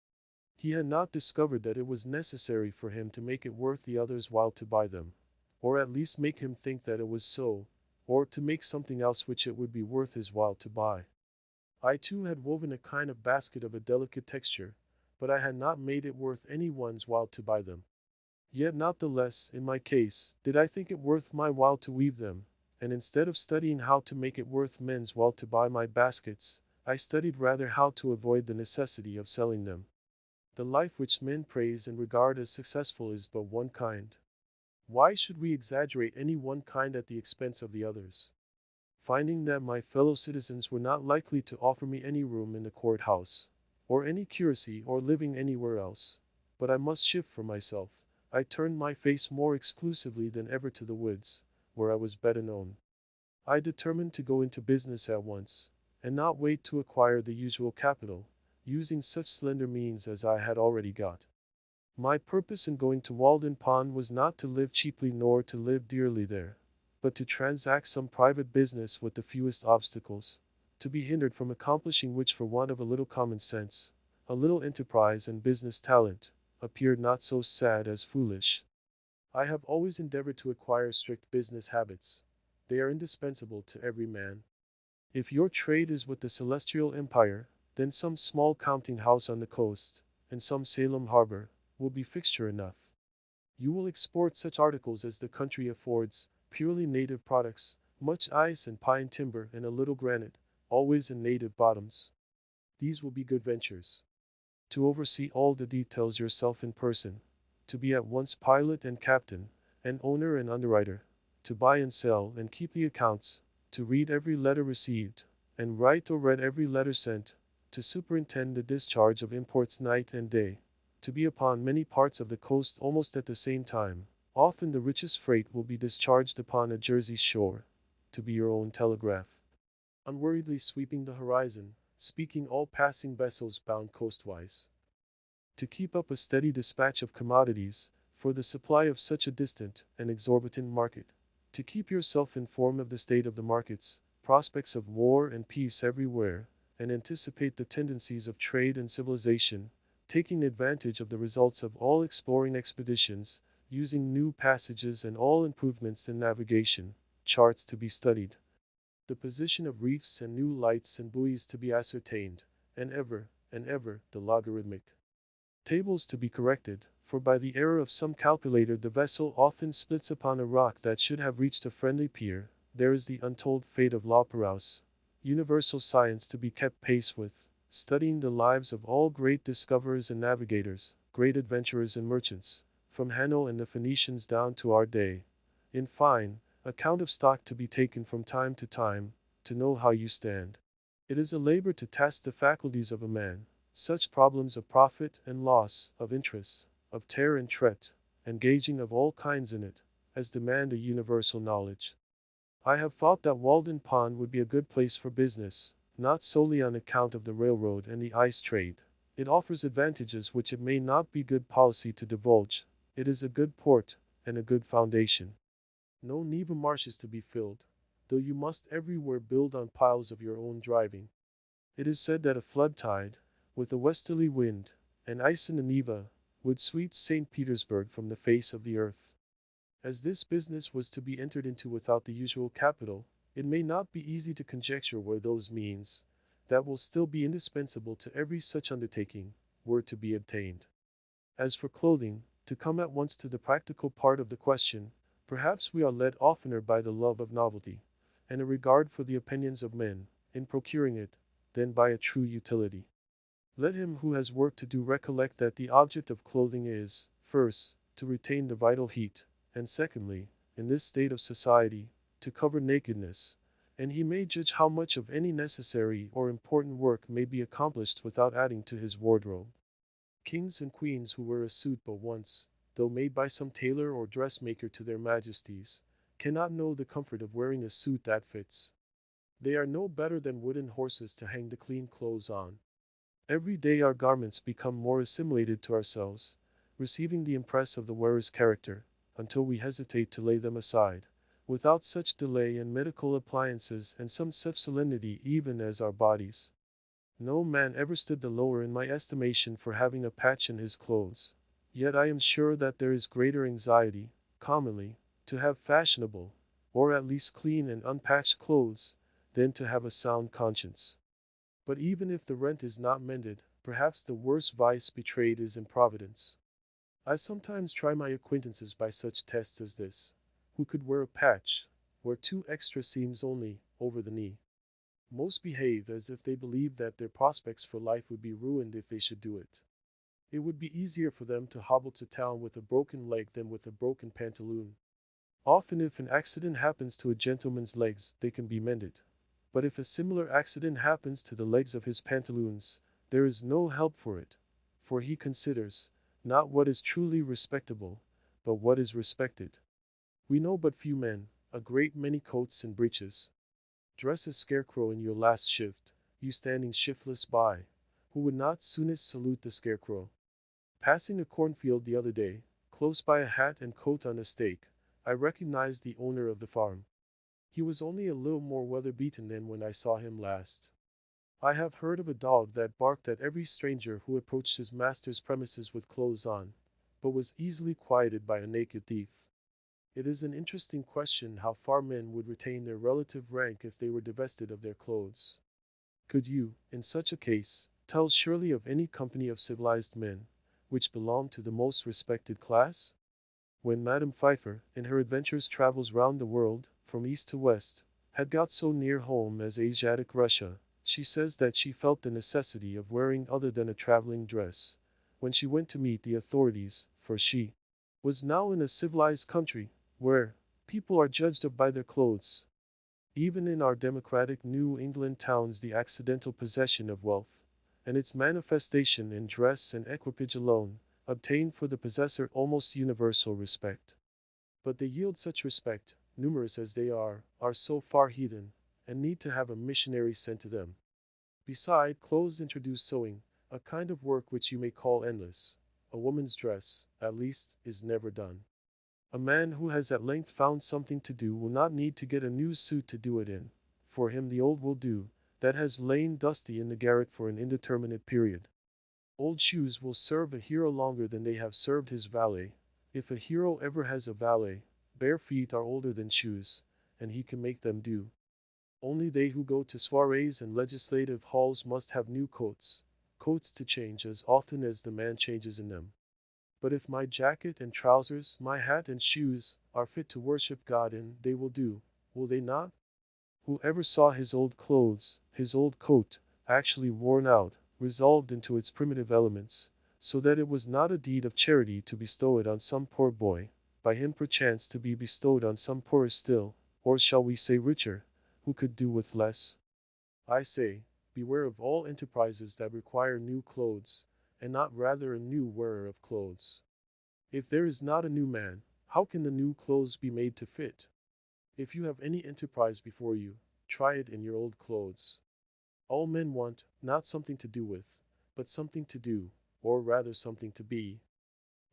Speaker 1: He had not discovered that it was necessary for him to make it worth the other's while to buy them, or at least make him think that it was so, or to make something else which it would be worth his while to buy. I too had woven a kind of basket of a delicate texture, but I had not made it worth any one's while to buy them. Yet not the less, in my case, did I think it worth my while to weave them, and instead of studying how to make it worth men's while to buy my baskets, I studied rather how to avoid the necessity of selling them. The life which men praise and regard as successful is but one kind. Why should we exaggerate any one kind at the expense of the others? Finding that my fellow citizens were not likely to offer me any room in the courthouse, or any curacy, or living anywhere else, but I must shift for myself, I turned my face more exclusively than ever to the woods, where I was better known. I determined to go into business at once, and not wait to acquire the usual capital, using such slender means as I had already got. My purpose in going to Walden Pond was not to live cheaply nor to live dearly there, but to transact some private business with the fewest obstacles, to be hindered from accomplishing which for want of a little common sense, a little enterprise and business talent, appeared not so sad as foolish. I have always endeavored to acquire strict business habits. They are indispensable to every man. If your trade is with the celestial empire, then some small counting house on the coast, and some Salem harbor, will be fixture enough. You will export such articles as the country affords, purely native products, much ice and pine timber and a little granite, always in native bottoms. These will be good ventures. To oversee all the details yourself in person, to be at once pilot and captain, and owner and underwriter, to buy and sell and keep the accounts, to read every letter received, and write or read every letter sent, to superintend the discharge of imports night and day, to be upon many parts of the coast almost at the same time. Often the richest freight will be discharged upon a Jersey shore, to be your own telegraph, unworriedly sweeping the horizon, speaking all passing vessels bound coastwise. To keep up a steady dispatch of commodities, for the supply of such a distant and exorbitant market. To keep yourself informed of the state of the markets, prospects of war and peace everywhere, and anticipate the tendencies of trade and civilization, taking advantage of the results of all exploring expeditions, using new passages and all improvements in navigation, charts to be studied, the position of reefs and new lights and buoys to be ascertained, and ever, the logarithmic tables to be corrected, for by the error of some calculator the vessel often splits upon a rock that should have reached a friendly pier. There is the untold fate of Laperouse, universal science to be kept pace with, studying the lives of all great discoverers and navigators, great adventurers and merchants, from Hanno and the Phoenicians down to our day. In fine, account of stock to be taken from time to time, to know how you stand. It is a labor to task the faculties of a man, such problems of profit and loss, of interest, of tear and tret, engaging of all kinds in it, as demand a universal knowledge. I have thought that Walden Pond would be a good place for business, not solely on account of the railroad and the ice trade. It offers advantages which it may not be good policy to divulge. It is a good port, and a good foundation. No Neva marshes to be filled, though you must everywhere build on piles of your own driving. It is said that a flood tide, with a westerly wind, and ice in the Neva, would sweep St. Petersburg from the face of the earth. As this business was to be entered into without the usual capital, it may not be easy to conjecture where those means, that will still be indispensable to every such undertaking, were to be obtained. As for clothing, to come at once to the practical part of the question, perhaps we are led oftener by the love of novelty, and a regard for the opinions of men, in procuring it, than by a true utility. Let him who has work to do recollect that the object of clothing is, first, to retain the vital heat, and secondly, in this state of society, to cover nakedness, and he may judge how much of any necessary or important work may be accomplished without adding to his wardrobe. Kings and queens who wear a suit but once, though made by some tailor or dressmaker to their majesties, cannot know the comfort of wearing a suit that fits. They are no better than wooden horses to hang the clean clothes on. Every day our garments become more assimilated to ourselves, receiving the impress of the wearer's character, until we hesitate to lay them aside, without such delay and medical appliances and some such solemnity even as our bodies. No man ever stood the lower in my estimation for having a patch in his clothes. Yet I am sure that there is greater anxiety, commonly, to have fashionable, or at least clean and unpatched clothes, than to have a sound conscience. But even if the rent is not mended, perhaps the worst vice betrayed is improvidence. I sometimes try my acquaintances by such tests as this. Who could wear a patch, wear two extra seams only, over the knee? Most behave as if they believed that their prospects for life would be ruined if they should do it. It would be easier for them to hobble to town with a broken leg than with a broken pantaloon. Often if an accident happens to a gentleman's legs, they can be mended. But if a similar accident happens to the legs of his pantaloons, there is no help for it, for he considers, not what is truly respectable, but what is respected. We know but few men, a great many coats and breeches. Dress a scarecrow in your last shift, you standing shiftless by, who would not soonest salute the scarecrow. Passing a cornfield the other day, close by a hat and coat on a stake, I recognized the owner of the farm. He was only a little more weather-beaten than when I saw him last. I have heard of a dog that barked at every stranger who approached his master's premises with clothes on, but was easily quieted by a naked thief. It is an interesting question how far men would retain their relative rank if they were divested of their clothes. Could you, in such a case, tell surely of any company of civilized men, which belonged to the most respected class? When Madame Pfeiffer, in her adventurous travels round the world, from east to west, had got so near home as Asiatic Russia, she says that she felt the necessity of wearing other than a traveling dress, when she went to meet the authorities, for she was now in a civilized country, where people are judged of by their clothes. Even in our democratic New England towns the accidental possession of wealth, and its manifestation in dress and equipage alone, obtain for the possessor almost universal respect. But they yield such respect, numerous as they are so far heathen, and need to have a missionary sent to them. Beside, clothes introduce sewing, a kind of work which you may call endless. A woman's dress, at least, is never done. A man who has at length found something to do will not need to get a new suit to do it in. For him the old will do, that has lain dusty in the garret for an indeterminate period. Old shoes will serve a hero longer than they have served his valet. If a hero ever has a valet, bare feet are older than shoes, and he can make them do. Only they who go to soirees and legislative halls must have new coats, coats to change as often as the man changes in them. But if my jacket and trousers, my hat and shoes, are fit to worship God in, they will do, will they not? Who ever saw his old clothes, his old coat, actually worn out, resolved into its primitive elements, so that it was not a deed of charity to bestow it on some poor boy, by him perchance to be bestowed on some poorer still, or shall we say richer, who could do with less? I say, beware of all enterprises that require new clothes, and not rather a new wearer of clothes. If there is not a new man, how can the new clothes be made to fit? If you have any enterprise before you, try it in your old clothes. All men want, not something to do with, but something to do, or rather something to be.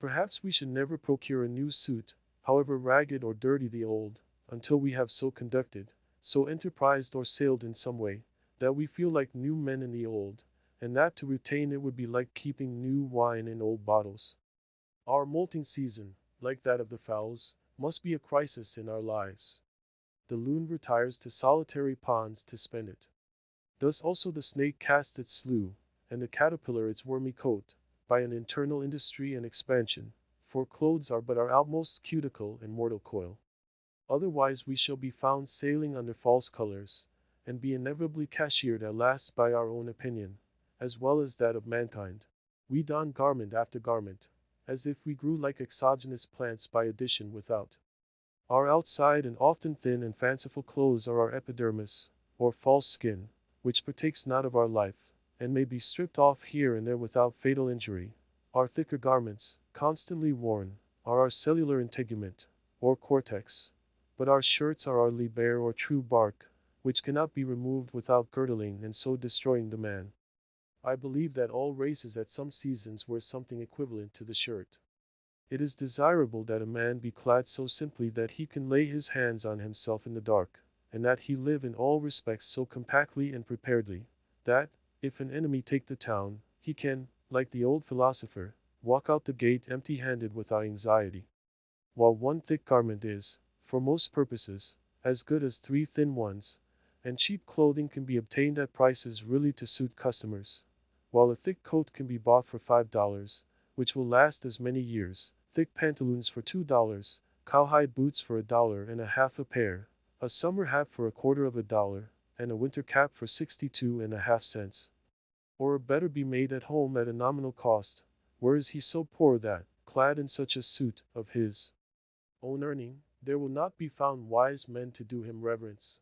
Speaker 1: Perhaps we should never procure a new suit, however ragged or dirty the old, until we have so conducted, so enterprised or sailed in some way, that we feel like new men in the old, and that to retain it would be like keeping new wine in old bottles. Our molting season, like that of the fowls, must be a crisis in our lives. The loon retires to solitary ponds to spend it. Thus also the snake casts its slough, and the caterpillar its wormy coat, by an internal industry and expansion, for clothes are but our outmost cuticle and mortal coil. Otherwise we shall be found sailing under false colors, and be inevitably cashiered at last by our own opinion, as well as that of mankind. We don garment after garment, as if we grew like exogenous plants by addition without. Our outside and often thin and fanciful clothes are our epidermis, or false skin, which partakes not of our life, and may be stripped off here and there without fatal injury. Our thicker garments, constantly worn, are our cellular integument, or cortex, but our shirts are our liber or true bark, which cannot be removed without girdling and so destroying the man. I believe that all races at some seasons wear something equivalent to the shirt. It is desirable that a man be clad so simply that he can lay his hands on himself in the dark, and that he live in all respects so compactly and preparedly, that, if an enemy take the town, he can, like the old philosopher, walk out the gate empty-handed without anxiety. While one thick garment is, for most purposes, as good as three thin ones, and cheap clothing can be obtained at prices really to suit customers, while a thick coat can be bought for $5, which will last as many years, thick pantaloons for $2, cowhide boots for $1.50 a pair, a summer hat for $0.25, and a winter cap for 62.5 cents. Or better be made at home at a nominal cost, where is he so poor that, clad in such a suit of his own earning, there will not be found wise men to do him reverence.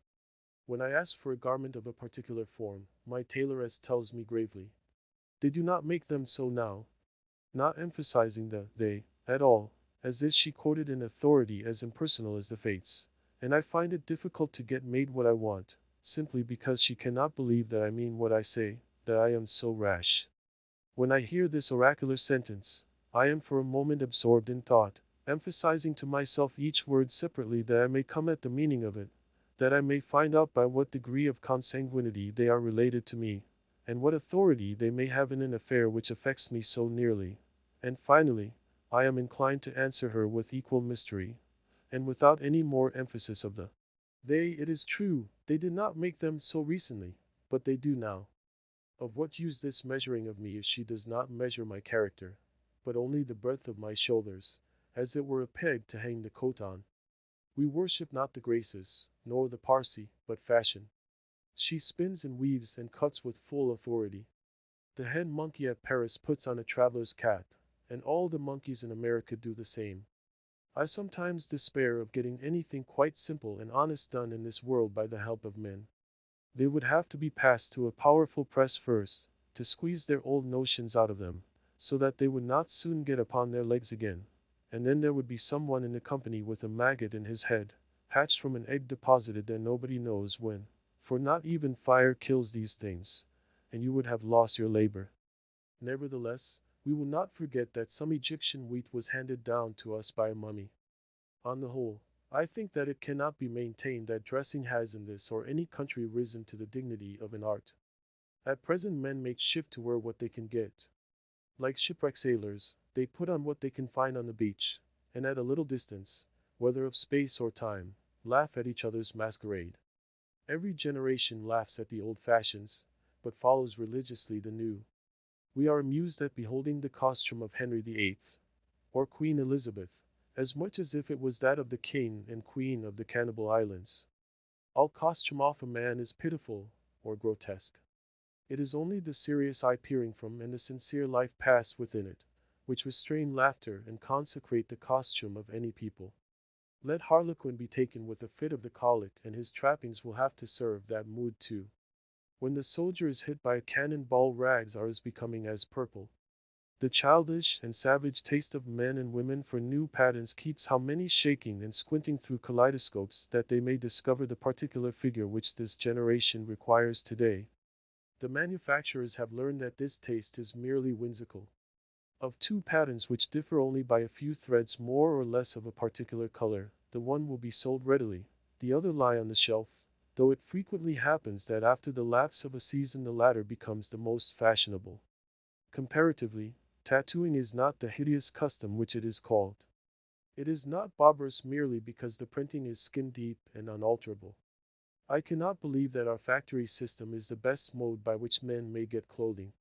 Speaker 1: When I ask for a garment of a particular form, my tailoress tells me gravely, "They do not make them so now," not emphasizing the "they" at all, as if she quoted an authority as impersonal as the fates, and I find it difficult to get made what I want, simply because she cannot believe that I mean what I say, that I am so rash. When I hear this oracular sentence, I am for a moment absorbed in thought, emphasizing to myself each word separately that I may come at the meaning of it, that I may find out by what degree of consanguinity they are related to me, and what authority they may have in an affair which affects me so nearly. And finally, I am inclined to answer her with equal mystery, and without any more emphasis of the they. It is true, they did not make them so recently, but they do now. Of what use this measuring of me if she does not measure my character, but only the breadth of my shoulders, as it were a peg to hang the coat on? We worship not the Graces, nor the Parsi, but fashion. She spins and weaves and cuts with full authority. The head monkey at Paris puts on a traveler's cap, and all the monkeys in America do the same. I sometimes despair of getting anything quite simple and honest done in this world by the help of men. They would have to be passed through a powerful press first, to squeeze their old notions out of them, so that they would not soon get upon their legs again, and then there would be someone in the company with a maggot in his head, hatched from an egg deposited there nobody knows when, for not even fire kills these things, and you would have lost your labor. Nevertheless, we will not forget that some Egyptian wheat was handed down to us by a mummy. On the whole, I think that it cannot be maintained that dressing has in this or any country risen to the dignity of an art. At present men make shift to wear what they can get. Like shipwreck sailors, they put on what they can find on the beach, and at a little distance, whether of space or time, laugh at each other's masquerade. Every generation laughs at the old fashions, but follows religiously the new. We are amused at beholding the costume of Henry VIII, or Queen Elizabeth, as much as if it was that of the king and queen of the Cannibal Islands. All costume off a man is pitiful, or grotesque. It is only the serious eye peering from and the sincere life passed within it, which restrain laughter and consecrate the costume of any people. Let Harlequin be taken with a fit of the colic and his trappings will have to serve that mood too. When the soldier is hit by a cannon ball, rags are as becoming as purple. The childish and savage taste of men and women for new patterns keeps how many shaking and squinting through kaleidoscopes that they may discover the particular figure which this generation requires today. The manufacturers have learned that this taste is merely whimsical. Of two patterns which differ only by a few threads more or less of a particular color, the one will be sold readily, the other lie on the shelf, though it frequently happens that after the lapse of a season the latter becomes the most fashionable. Comparatively, tattooing is not the hideous custom which it is called. It is not barbarous merely because the printing is skin deep and unalterable. I cannot believe that our factory system is the best mode by which men may get clothing.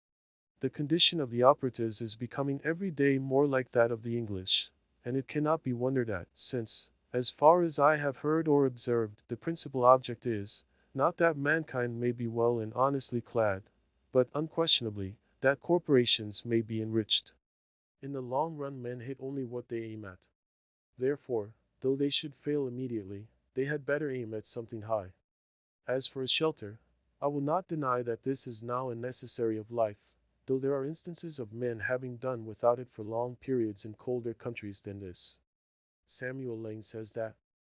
Speaker 1: The condition of the operatives is becoming every day more like that of the English, and it cannot be wondered at, since, as far as I have heard or observed, the principal object is, not that mankind may be well and honestly clad, but, unquestionably, that corporations may be enriched. In the long run men hit only what they aim at. Therefore, though they should fail immediately, they had better aim at something high. As for a shelter, I will not deny that this is now a necessary of life, though there are instances of men having done without it for long periods in colder countries than this. Samuel Lane says that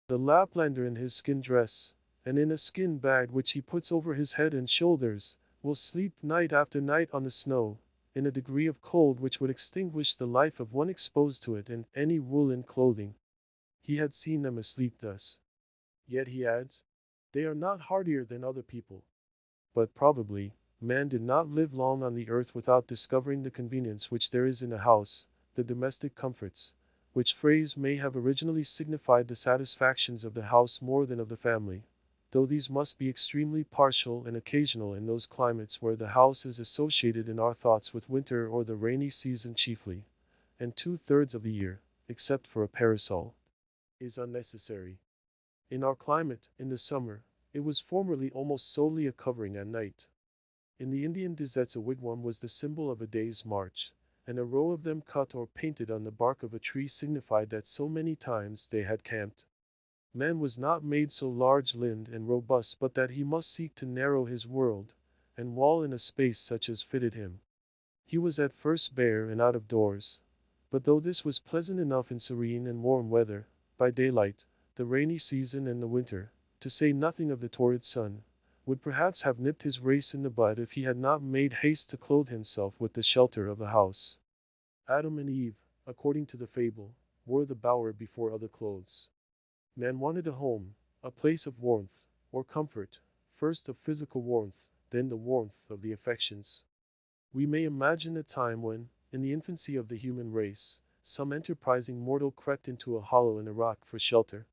Speaker 1: the Laplander in his skin dress, and in a skin bag which he puts over his head and shoulders, will sleep night after night on the snow, in a degree of cold which would extinguish the life of one exposed to it in any woolen clothing. He had seen them asleep thus. Yet he adds, they are not hardier than other people. But probably, man did not live long on the earth without discovering the convenience which there is in a house, the domestic comforts, which phrase may have originally signified the satisfactions of the house more than of the family, though these must be extremely partial and occasional in those climates where the house is associated in our thoughts with winter or the rainy season chiefly, and 2/3 of the year, except for a parasol, is unnecessary. In our climate, in the summer, it was formerly almost solely a covering at night. In the Indian deserts a wigwam was the symbol of a day's march, and a row of them cut or painted on the bark of a tree signified that so many times they had camped. Man was not made so large-limbed and robust but that he must seek to narrow his world, and wall in a space such as fitted him. He was at first bare and out of doors, but though this was pleasant enough in serene and warm weather, by daylight, the rainy season and the winter, to say nothing of the torrid sun, would perhaps have nipped his race in the bud if he had not made haste to clothe himself with the shelter of a house. Adam and Eve, according to the fable, wore the bower before other clothes. Man wanted a home, a place of warmth, or comfort, first of physical warmth, then the warmth of the affections. We may imagine a time when, in the infancy of the human race, some enterprising mortal crept into a hollow in a rock for shelter.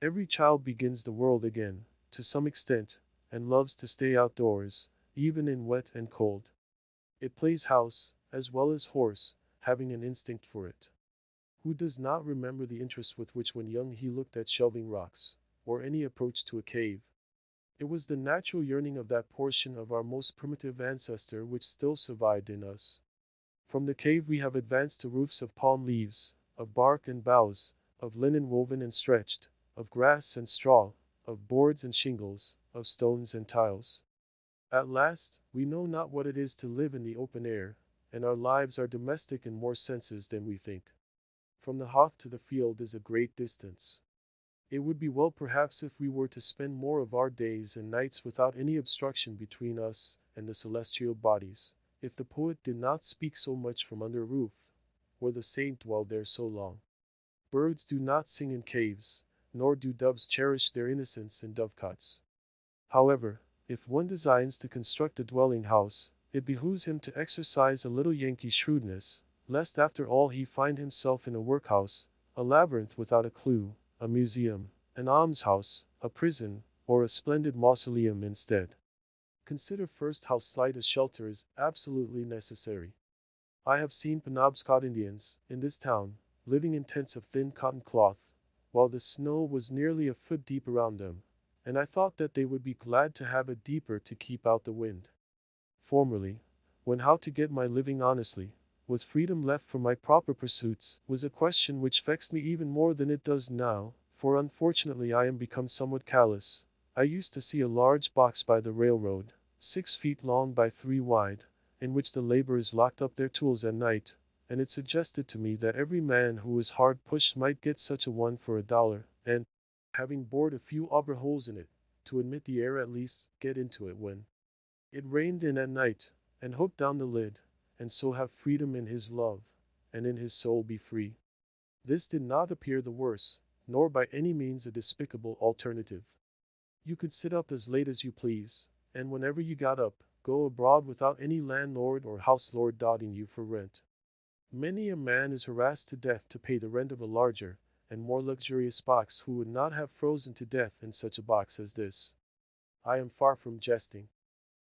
Speaker 1: Every child begins the world again, to some extent, and loves to stay outdoors, even in wet and cold. It plays house, as well as horse, having an instinct for it. Who does not remember the interest with which when young he looked at shelving rocks, or any approach to a cave? It was the natural yearning of that portion of our most primitive ancestor which still survived in us. From the cave we have advanced to roofs of palm leaves, of bark and boughs, of linen woven and stretched, of grass and straw, of boards and shingles, of stones and tiles. At last, we know not what it is to live in the open air, and our lives are domestic in more senses than we think. From the hearth to the field is a great distance. It would be well perhaps if we were to spend more of our days and nights without any obstruction between us and the celestial bodies, if the poet did not speak so much from under a roof, or the saint dwelled there so long. Birds do not sing in caves, nor do doves cherish their innocence in dovecots. However, if one designs to construct a dwelling house, it behooves him to exercise a little Yankee shrewdness, lest after all he find himself in a workhouse, a labyrinth without a clue, a museum, an almshouse, a prison, or a splendid mausoleum instead. Consider first how slight a shelter is absolutely necessary. I have seen Penobscot Indians, in this town, living in tents of thin cotton cloth, while the snow was nearly a foot deep around them, and I thought that they would be glad to have it deeper to keep out the wind. Formerly, when how to get my living honestly, with freedom left for my proper pursuits, was a question which vexed me even more than it does now, for unfortunately I am become somewhat callous. I used to see a large box by the railroad, 6 feet long by 3 wide, in which the laborers locked up their tools at night, and it suggested to me that every man who was hard pushed might get such a one for $1, and, having bored a few auger holes in it, to admit the air at least, get into it when it rained in at night, and hook down the lid, and so have freedom in his love, and in his soul be free. This did not appear the worse, nor by any means a despicable alternative. You could sit up as late as you please, and whenever you got up, go abroad without any landlord or house lord dogging you for rent. Many a man is harassed to death to pay the rent of a larger and more luxurious box who would not have frozen to death in such a box as this. I am far from jesting.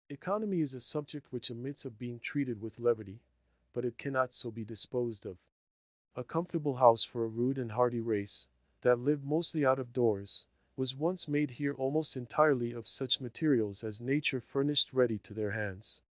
Speaker 1: Economy is a subject which admits of being treated with levity, but it cannot so be disposed of. A comfortable house for a rude and hardy race, that lived mostly out of doors, was once made here almost entirely of such materials as nature furnished ready to their hands.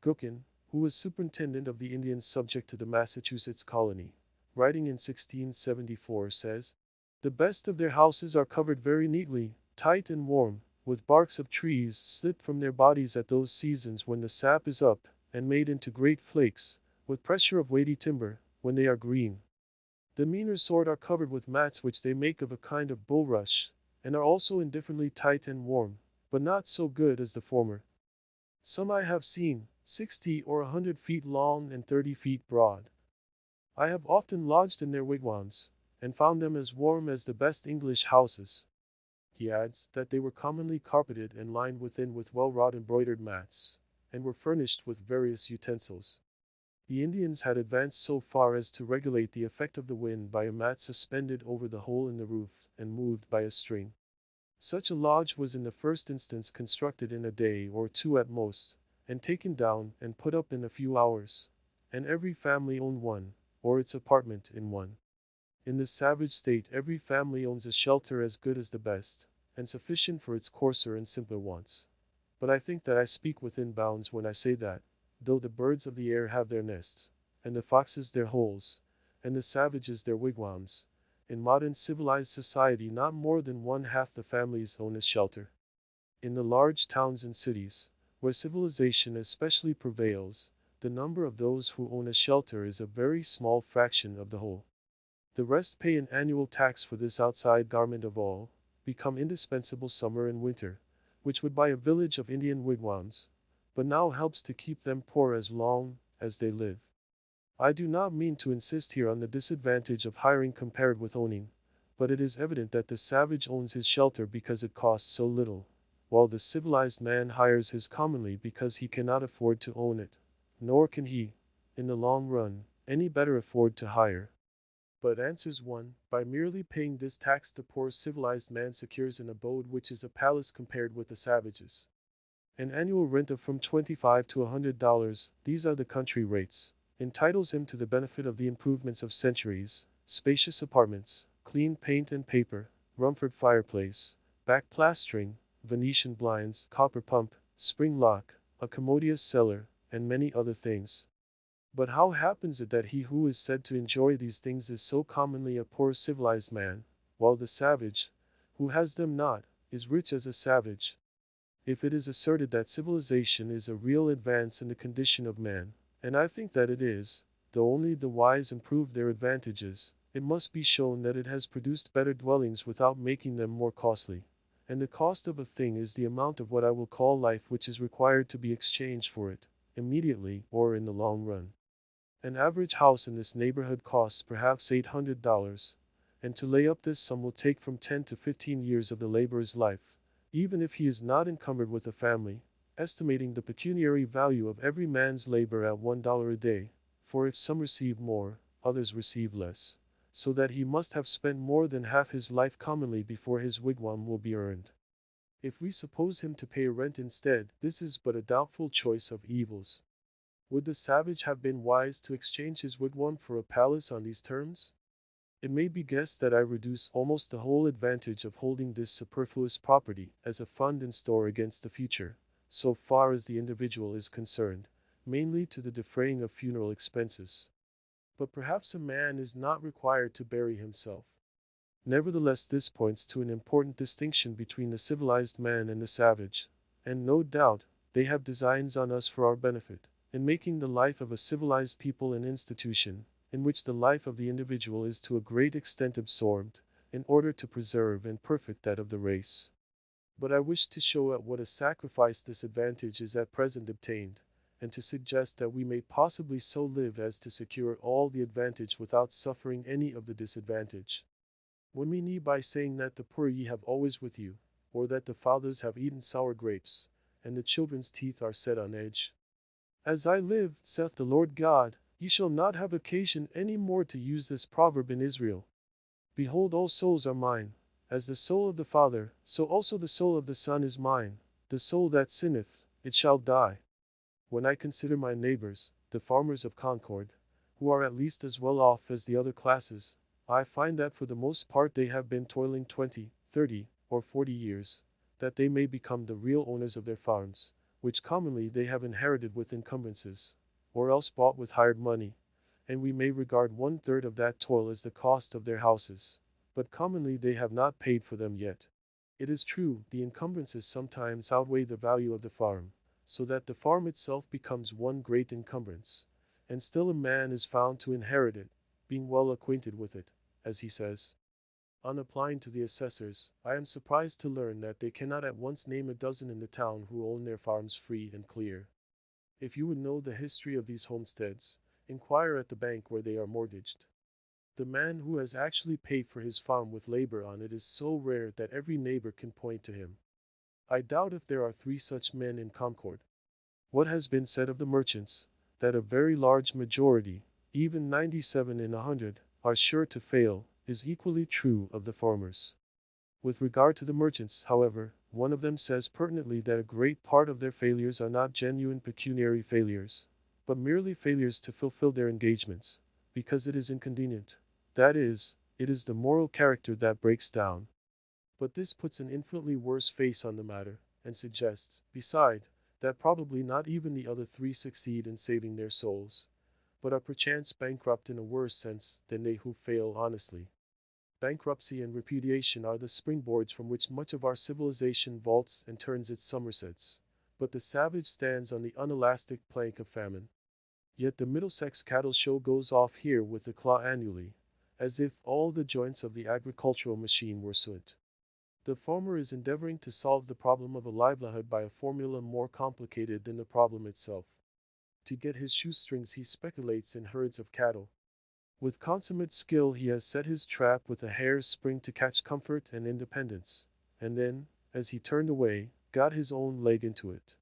Speaker 1: Gookin, who was superintendent of the Indians subject to the Massachusetts colony, writing in 1674, says, "The best of their houses are covered very neatly, tight and warm, with barks of trees slipped from their bodies at those seasons when the sap is up, and made into great flakes, with pressure of weighty timber, when they are green. The meaner sort are covered with mats which they make of a kind of bulrush, and are also indifferently tight and warm, but not so good as the former. Some I have seen, 60 or 100 feet long and 30 feet broad. I have often lodged in their wigwams, and found them as warm as the best English houses. He adds that they were commonly carpeted and lined within with well-wrought embroidered mats, and were furnished with various utensils. The Indians had advanced so far as to regulate the effect of the wind by a mat suspended over the hole in the roof and moved by a string. Such a lodge was in the first instance constructed in a day or two at most, and taken down and put up in a few hours, and every family owned one, or its apartment in one. In this savage state every family owns a shelter as good as the best, and sufficient for its coarser and simpler wants. But I think that I speak within bounds when I say that, though the birds of the air have their nests, and the foxes their holes, and the savages their wigwams, in modern civilized society not more than one half the families own a shelter. In the large towns and cities, where civilization especially prevails, the number of those who own a shelter is a very small fraction of the whole. The rest pay an annual tax for this outside garment of all, become indispensable summer and winter, which would buy a village of Indian wigwams, but now helps to keep them poor as long as they live. I do not mean to insist here on the disadvantage of hiring compared with owning, but it is evident that the savage owns his shelter because it costs so little, while the civilized man hires his commonly because he cannot afford to own it, nor can he, in the long run, any better afford to hire. But answers one, by merely paying this tax the poor civilized man secures an abode which is a palace compared with the savage's. An annual rent of from $25 to $100, these are the country rates, entitles him to the benefit of the improvements of centuries, spacious apartments, clean paint and paper, Rumford fireplace, back plastering, Venetian blinds, copper pump, spring lock, a commodious cellar, and many other things. But how happens it that he who is said to enjoy these things is so commonly a poor civilized man, while the savage, who has them not, is rich as a savage? If it is asserted that civilization is a real advance in the condition of man, and I think that it is, though only the wise improve their advantages, it must be shown that it has produced better dwellings without making them more costly. And the cost of a thing is the amount of what I will call life which is required to be exchanged for it, immediately or in the long run. An average house in this neighborhood costs perhaps $800, and to lay up this sum will take from 10 to 15 years of the laborer's life, even if he is not encumbered with a family, estimating the pecuniary value of every man's labor at $1 a day, for if some receive more, others receive less, so that he must have spent more than half his life commonly before his wigwam will be earned. If we suppose him to pay rent instead, this is but a doubtful choice of evils. Would the savage have been wise to exchange his wigwam for a palace on these terms? It may be guessed that I reduce almost the whole advantage of holding this superfluous property as a fund in store against the future, so far as the individual is concerned, mainly to the defraying of funeral expenses. But perhaps a man is not required to bury himself. Nevertheless, this points to an important distinction between the civilized man and the savage, and no doubt they have designs on us for our benefit, in making the life of a civilized people an institution, in which the life of the individual is to a great extent absorbed, in order to preserve and perfect that of the race. But I wish to show at what a sacrifice this advantage is at present obtained, and to suggest that we may possibly so live as to secure all the advantage without suffering any of the disadvantage. When we need by saying that the poor ye have always with you, or that the fathers have eaten sour grapes, and the children's teeth are set on edge. As I live, saith the Lord God, ye shall not have occasion any more to use this proverb in Israel. Behold, all souls are mine. As the soul of the Father, so also the soul of the Son is mine. The soul that sinneth, it shall die. When I consider my neighbors, the farmers of Concord, who are at least as well off as the other classes, I find that for the most part they have been toiling 20, 30, or 40 years, that they may become the real owners of their farms, which commonly they have inherited with encumbrances, or else bought with hired money, and we may regard 1/3 of that toil as the cost of their houses, but commonly they have not paid for them yet. It is true, the encumbrances sometimes outweigh the value of the farm, so that the farm itself becomes one great encumbrance, and still a man is found to inherit it, being well acquainted with it, as he says. On applying to the assessors, I am surprised to learn that they cannot at once name a dozen in the town who own their farms free and clear. If you would know the history of these homesteads, inquire at the bank where they are mortgaged. The man who has actually paid for his farm with labor on it is so rare that every neighbor can point to him. I doubt if there are three such men in Concord. What has been said of the merchants, that a very large majority, even 97 in 100, are sure to fail, is equally true of the farmers. With regard to the merchants, however, one of them says pertinently that a great part of their failures are not genuine pecuniary failures, but merely failures to fulfill their engagements, because it is inconvenient. That is, it is the moral character that breaks down. But this puts an infinitely worse face on the matter, and suggests, beside, that probably not even the other three succeed in saving their souls, but are perchance bankrupt in a worse sense than they who fail honestly. Bankruptcy and repudiation are the springboards from which much of our civilization vaults and turns its somersets, but the savage stands on the unelastic plank of famine. Yet the Middlesex cattle show goes off here with a claw annually, as if all the joints of the agricultural machine were soot. The farmer is endeavoring to solve the problem of a livelihood by a formula more complicated than the problem itself. To get his shoestrings he speculates in herds of cattle. With consummate skill he has set his trap with a hare's spring to catch comfort and independence, and then, as he turned away, got his own leg into it.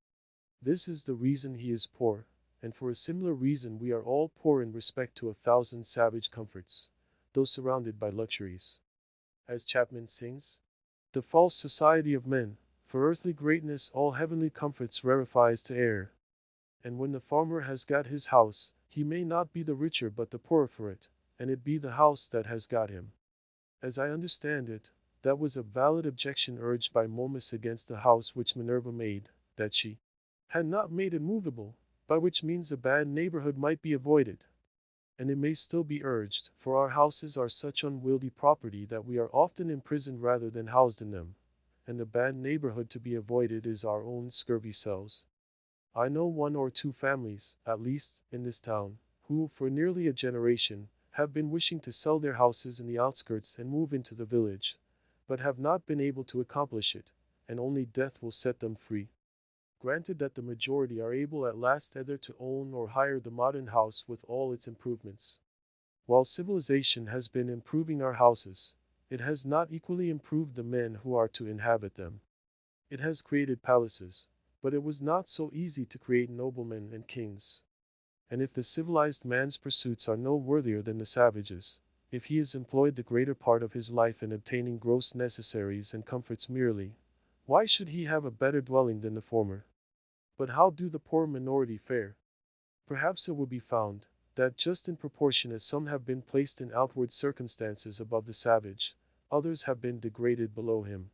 Speaker 1: This is the reason he is poor, and for a similar reason we are all poor in respect to 1,000 savage comforts, though surrounded by luxuries. As Chapman sings, the false society of men, for earthly greatness all heavenly comforts rarefies to air. And when the farmer has got his house, he may not be the richer but the poorer for it, and it be the house that has got him. As I understand it, that was a valid objection urged by Momus against the house which Minerva made, that she had not made it movable, by which means a bad neighborhood might be avoided. And it may still be urged, for our houses are such unwieldy property that we are often imprisoned rather than housed in them, and the bad neighborhood to be avoided is our own scurvy selves. I know one or two families, at least, in this town, who, for nearly a generation, have been wishing to sell their houses in the outskirts and move into the village, but have not been able to accomplish it, and only death will set them free. Granted that the majority are able at last either to own or hire the modern house with all its improvements. While civilization has been improving our houses, it has not equally improved the men who are to inhabit them. It has created palaces, but it was not so easy to create noblemen and kings. And if the civilized man's pursuits are no worthier than the savage's, if he has employed the greater part of his life in obtaining gross necessaries and comforts merely, why should he have a better dwelling than the former? But how do the poor minority fare? Perhaps it will be found, that just in proportion as some have been placed in outward circumstances above the savage, others have been degraded below him.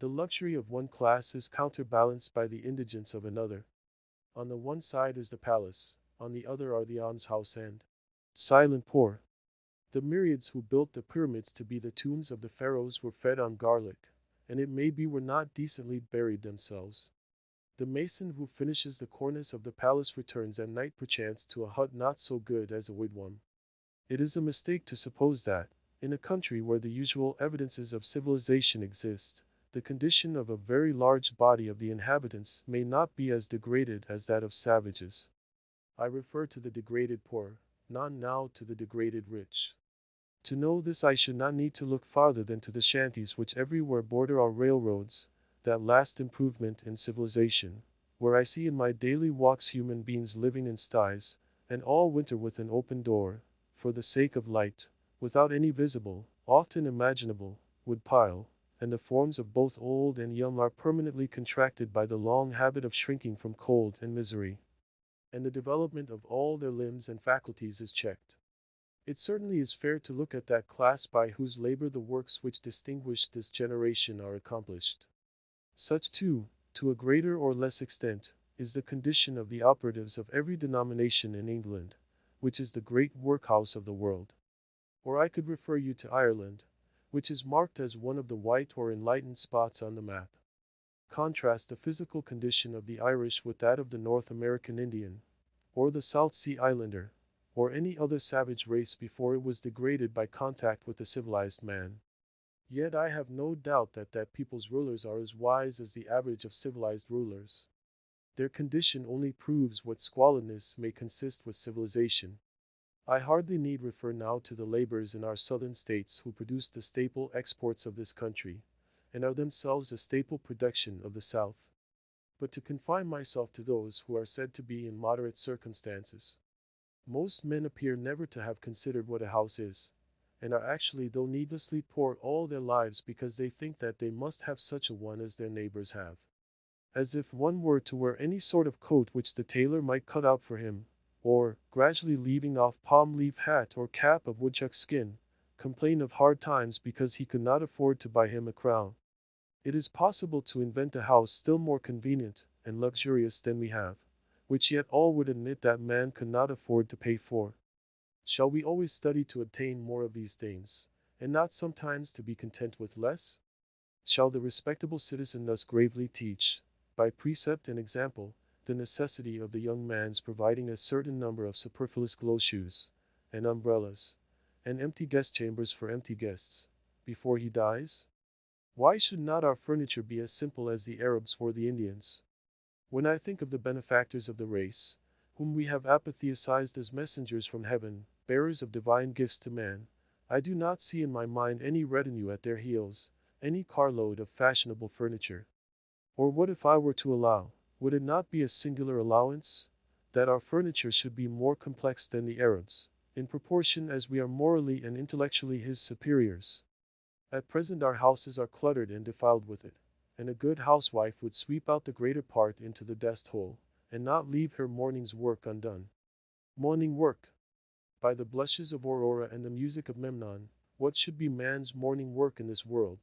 Speaker 1: The luxury of one class is counterbalanced by the indigence of another. On the one side is the palace, on the other are the almshouse and silent poor. The myriads who built the pyramids to be the tombs of the pharaohs were fed on garlic, and it may be were not decently buried themselves. The mason who finishes the cornice of the palace returns at night perchance to a hut not so good as a wigwam. It is a mistake to suppose that, in a country where the usual evidences of civilization exist, the condition of a very large body of the inhabitants may not be as degraded as that of savages. I refer to the degraded poor, not now to the degraded rich. To know this I should not need to look farther than to the shanties which everywhere border our railroads, that last improvement in civilization, where I see in my daily walks human beings living in sties, and all winter with an open door, for the sake of light, without any visible, often imaginable, wood pile, and the forms of both old and young are permanently contracted by the long habit of shrinking from cold and misery, and the development of all their limbs and faculties is checked. It certainly is fair to look at that class by whose labor the works which distinguish this generation are accomplished. Such, too, to a greater or less extent, is the condition of the operatives of every denomination in England, which is the great workhouse of the world. Or I could refer you to Ireland, which is marked as one of the white or enlightened spots on the map. Contrast the physical condition of the Irish with that of the North American Indian, or the South Sea Islander, or any other savage race before it was degraded by contact with the civilized man. Yet I have no doubt that people's rulers are as wise as the average of civilized rulers. Their condition only proves what squalidness may consist with civilization. I hardly need refer now to the laborers in our southern states who produce the staple exports of this country, and are themselves a staple production of the South, but to confine myself to those who are said to be in moderate circumstances. Most men appear never to have considered what a house is, and are actually, though needlessly poor all their lives, because they think that they must have such a one as their neighbors have. As if one were to wear any sort of coat which the tailor might cut out for him, or, gradually leaving off palm-leaf hat or cap of woodchuck skin, complain of hard times because he could not afford to buy him a crown. It is possible to invent a house still more convenient and luxurious than we have, which yet all would admit that man could not afford to pay for. Shall we always study to obtain more of these things, and not sometimes to be content with less? Shall the respectable citizen thus gravely teach, by precept and example, the necessity of the young man's providing a certain number of superfluous shoes, and umbrellas, and empty guest chambers for empty guests, before he dies? Why should not our furniture be as simple as the Arabs or the Indians? When I think of the benefactors of the race, whom we have apotheosized as messengers from heaven, bearers of divine gifts to man, I do not see in my mind any retinue at their heels, any carload of fashionable furniture. Or what if I were to allow, would it not be a singular allowance, that our furniture should be more complex than the Arabs, in proportion as we are morally and intellectually his superiors? At present our houses are cluttered and defiled with it, and a good housewife would sweep out the greater part into the dust hole, and not leave her morning's work undone. Morning work! By the blushes of Aurora and the music of Memnon, what should be man's morning work in this world?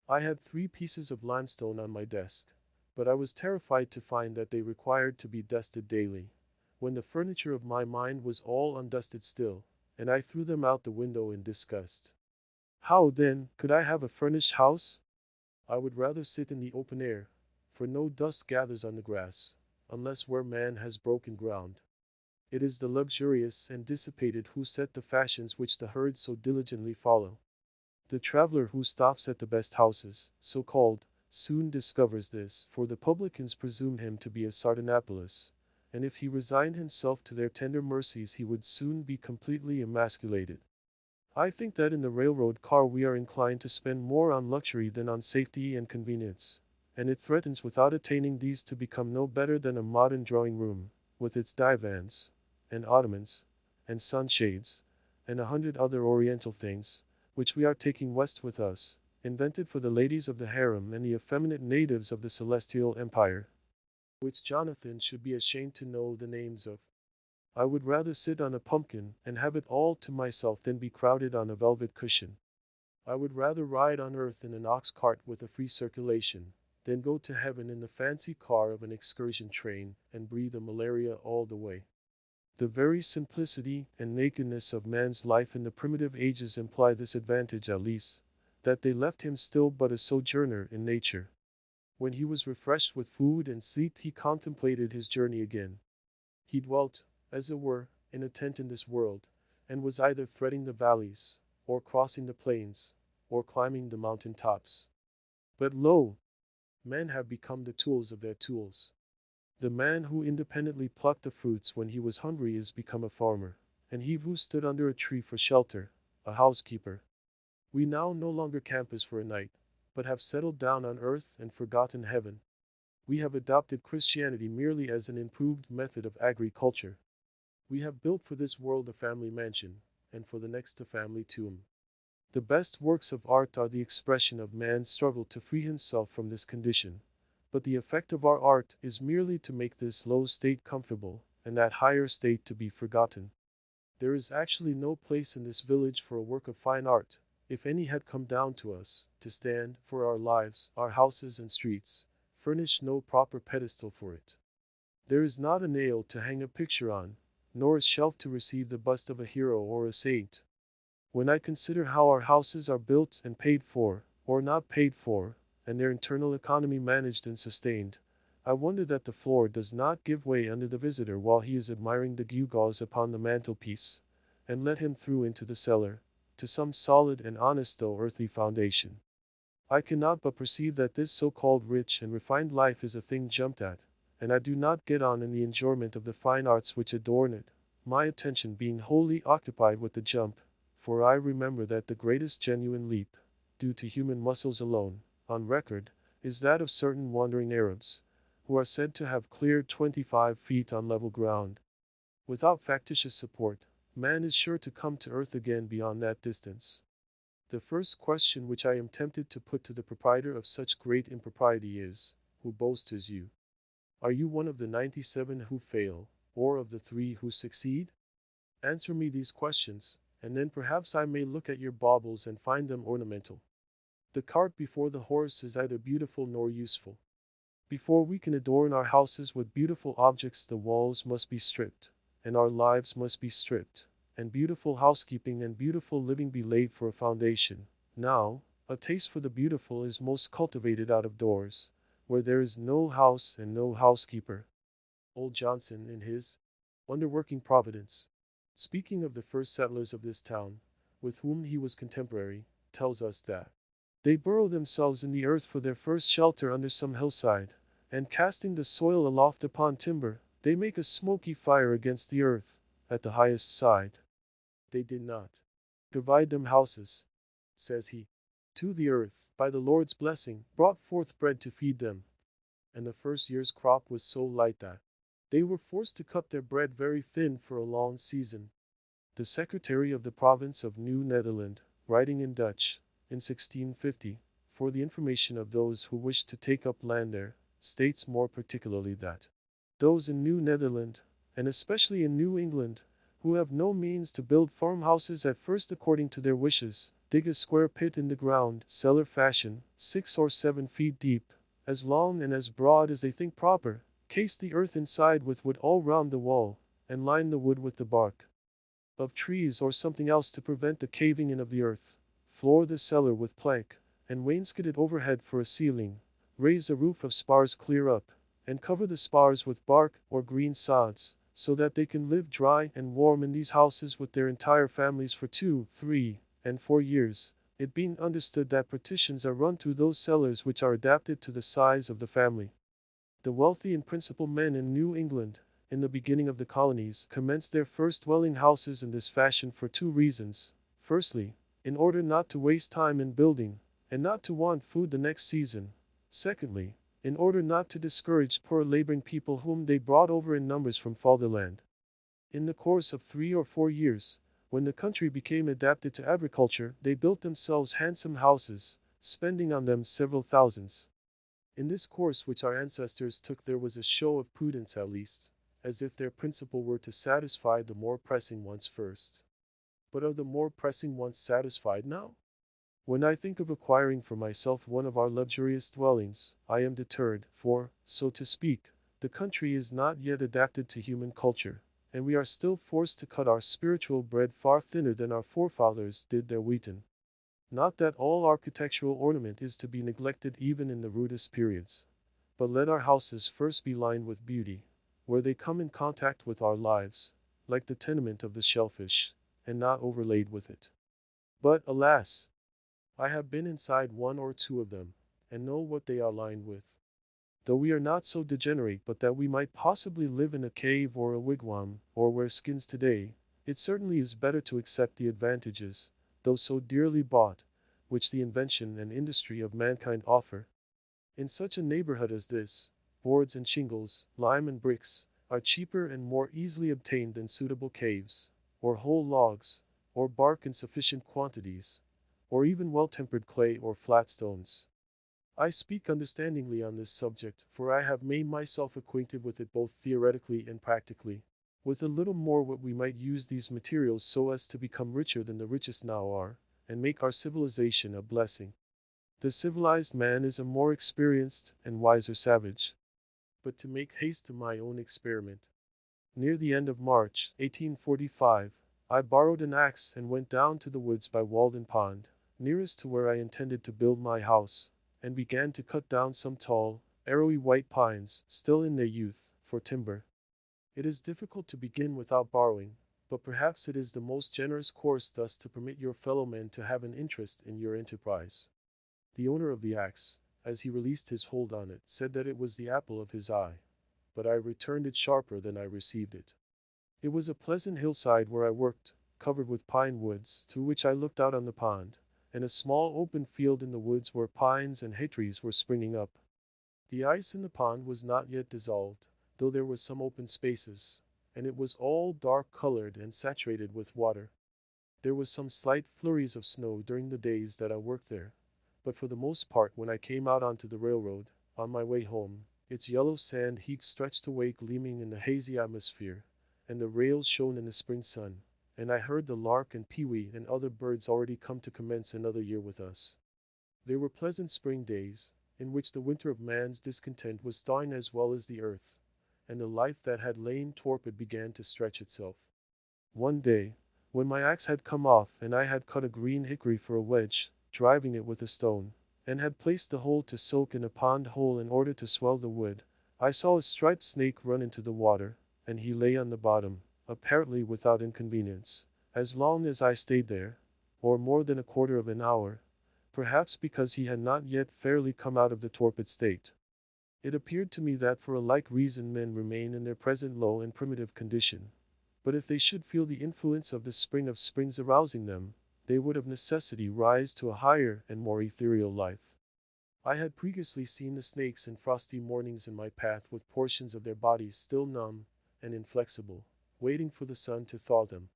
Speaker 1: I had 3 pieces of limestone on my desk, but I was terrified to find that they required to be dusted daily, when the furniture of my mind was all undusted still, and I threw them out the window in disgust. How, then, could I have a furnished house? I would rather sit in the open air, for no dust gathers on the grass, unless where man has broken ground. It is the luxurious and dissipated who set the fashions which the herd so diligently follow. The traveler who stops at the best houses, so called, soon discovers this, for the publicans presume him to be a Sardanapalus, and if he resigned himself to their tender mercies he would soon be completely emasculated. I think that in the railroad car we are inclined to spend more on luxury than on safety and convenience, and it threatens without attaining these to become no better than a modern drawing room, with its divans, and ottomans, and sunshades, and 100 other oriental things, which we are taking west with us, invented for the ladies of the harem and the effeminate natives of the celestial empire, which Jonathan should be ashamed to know the names of. I would rather sit on a pumpkin and have it all to myself than be crowded on a velvet cushion. I would rather ride on earth in an ox cart with a free circulation, than go to heaven in the fancy car of an excursion train and breathe a malaria all the way. The very simplicity and nakedness of man's life in the primitive ages imply this advantage at least, that they left him still but a sojourner in nature. When he was refreshed with food and sleep he contemplated his journey again. He dwelt, as it were, in a tent in this world, and was either threading the valleys, or crossing the plains, or climbing the mountain tops. But lo! Men have become the tools of their tools. The man who independently plucked the fruits when he was hungry is become a farmer, and he who stood under a tree for shelter, a housekeeper. We now no longer campus for a night, but have settled down on earth and forgotten heaven. We have adopted Christianity merely as an improved method of agriculture. We have built for this world a family mansion, and for the next a family tomb. The best works of art are the expression of man's struggle to free himself from this condition, but the effect of our art is merely to make this low state comfortable, and that higher state to be forgotten. There is actually no place in this village for a work of fine art, if any had come down to us, to stand, for our lives, our houses and streets, furnish no proper pedestal for it. There is not a nail to hang a picture on, nor a shelf to receive the bust of a hero or a saint. When I consider how our houses are built and paid for, or not paid for, and their internal economy managed and sustained, I wonder that the floor does not give way under the visitor while he is admiring the gewgaws upon the mantelpiece, and let him through into the cellar, to some solid and honest though earthly foundation. I cannot but perceive that this so-called rich and refined life is a thing jumped at, and I do not get on in the enjoyment of the fine arts which adorn it, my attention being wholly occupied with the jump, for I remember that the greatest genuine leap, due to human muscles alone, on record, is that of certain wandering Arabs, who are said to have cleared 25 feet on level ground. Without factitious support, man is sure to come to earth again beyond that distance. The first question which I am tempted to put to the proprietor of such great impropriety is, who boasts you? Are you one of the 97 who fail, or of the 3 who succeed? Answer me these questions, and then perhaps I may look at your baubles and find them ornamental. The cart before the horse is either beautiful nor useful. Before we can adorn our houses with beautiful objects, the walls must be stripped, and our lives must be stripped, and beautiful housekeeping and beautiful living be laid for a foundation. Now, a taste for the beautiful is most cultivated out of doors, where there is no house and no housekeeper. Old Johnson, in his Wonder-working Providence, speaking of the first settlers of this town, with whom he was contemporary, tells us that they burrow themselves in the earth for their first shelter under some hillside, and casting the soil aloft upon timber, they make a smoky fire against the earth, at the highest side. They did not divide them houses, says he. To the earth, by the Lord's blessing, brought forth bread to feed them. And the first year's crop was so light that they were forced to cut their bread very thin for a long season. The secretary of the province of New Netherland, writing in Dutch, in 1650, for the information of those who wished to take up land there, states more particularly that those in New Netherland, and especially in New England, who have no means to build farmhouses at first according to their wishes, dig a square pit in the ground, cellar fashion, 6 or 7 feet deep, as long and as broad as they think proper, case the earth inside with wood all round the wall, and line the wood with the bark of trees or something else to prevent the caving in of the earth, floor the cellar with plank, and wainscot it overhead for a ceiling, raise a roof of spars clear up, and cover the spars with bark or green sods, so that they can live dry and warm in these houses with their entire families for 2, 3, and 4 years, it being understood that partitions are run through those cellars which are adapted to the size of the family. The wealthy and principal men in New England, in the beginning of the colonies, commenced their first dwelling houses in this fashion for 2 reasons. Firstly, in order not to waste time in building, and not to want food the next season. Secondly, in order not to discourage poor laboring people whom they brought over in numbers from fatherland. In the course of 3 or 4 years, when the country became adapted to agriculture, they built themselves handsome houses, spending on them several thousands. In this course which our ancestors took there was a show of prudence at least, as if their principle were to satisfy the more pressing wants first. But are the more pressing wants satisfied now? When I think of acquiring for myself one of our luxurious dwellings, I am deterred, for, so to speak, the country is not yet adapted to human culture, and we are still forced to cut our spiritual bread far thinner than our forefathers did their wheaten. Not that all architectural ornament is to be neglected even in the rudest periods, but let our houses first be lined with beauty, where they come in contact with our lives, like the tenement of the shellfish, and not overlaid with it. But, alas! I have been inside 1 or 2 of them, and know what they are lined with. Though we are not so degenerate but that we might possibly live in a cave or a wigwam, or wear skins today, it certainly is better to accept the advantages, though so dearly bought, which the invention and industry of mankind offer. In such a neighborhood as this, boards and shingles, lime and bricks, are cheaper and more easily obtained than suitable caves, or whole logs, or bark in sufficient quantities, or even well-tempered clay or flat stones. I speak understandingly on this subject, for I have made myself acquainted with it both theoretically and practically. With a little more wit we might use these materials so as to become richer than the richest now are, and make our civilization a blessing. The civilized man is a more experienced and wiser savage. But to make haste to my own experiment. Near the end of March, 1845, I borrowed an axe and went down to the woods by Walden Pond, nearest to where I intended to build my house, and began to cut down some tall, arrowy white pines, still in their youth, for timber. It is difficult to begin without borrowing, but perhaps it is the most generous course thus to permit your fellow men to have an interest in your enterprise. The owner of the axe, as he released his hold on it, said that it was the apple of his eye, but I returned it sharper than I received it. It was a pleasant hillside where I worked, covered with pine woods, through which I looked out on the pond, and a small open field in the woods where pines and hay trees were springing up. The ice in the pond was not yet dissolved, though there were some open spaces, and it was all dark-colored and saturated with water. There was some slight flurries of snow during the days that I worked there, but for the most part when I came out onto the railroad, on my way home, its yellow sand heaps stretched away gleaming in the hazy atmosphere, and the rails shone in the spring sun, and I heard the lark and pewee and other birds already come to commence another year with us. They were pleasant spring days, in which the winter of man's discontent was thawing as well as the earth, and the life that had lain torpid began to stretch itself. One day, when my axe had come off and I had cut a green hickory for a wedge, driving it with a stone, and had placed the hole to soak in a pond hole in order to swell the wood, I saw a striped snake run into the water, and he lay on the bottom, apparently without inconvenience, as long as I stayed there, or more than a quarter of an hour, perhaps because he had not yet fairly come out of the torpid state. It appeared to me that for a like reason men remain in their present low and primitive condition, but if they should feel the influence of the spring of springs arousing them, they would of necessity rise to a higher and more ethereal life. I had previously seen the snakes in frosty mornings in my path with portions of their bodies still numb and inflexible, waiting for the sun to thaw them.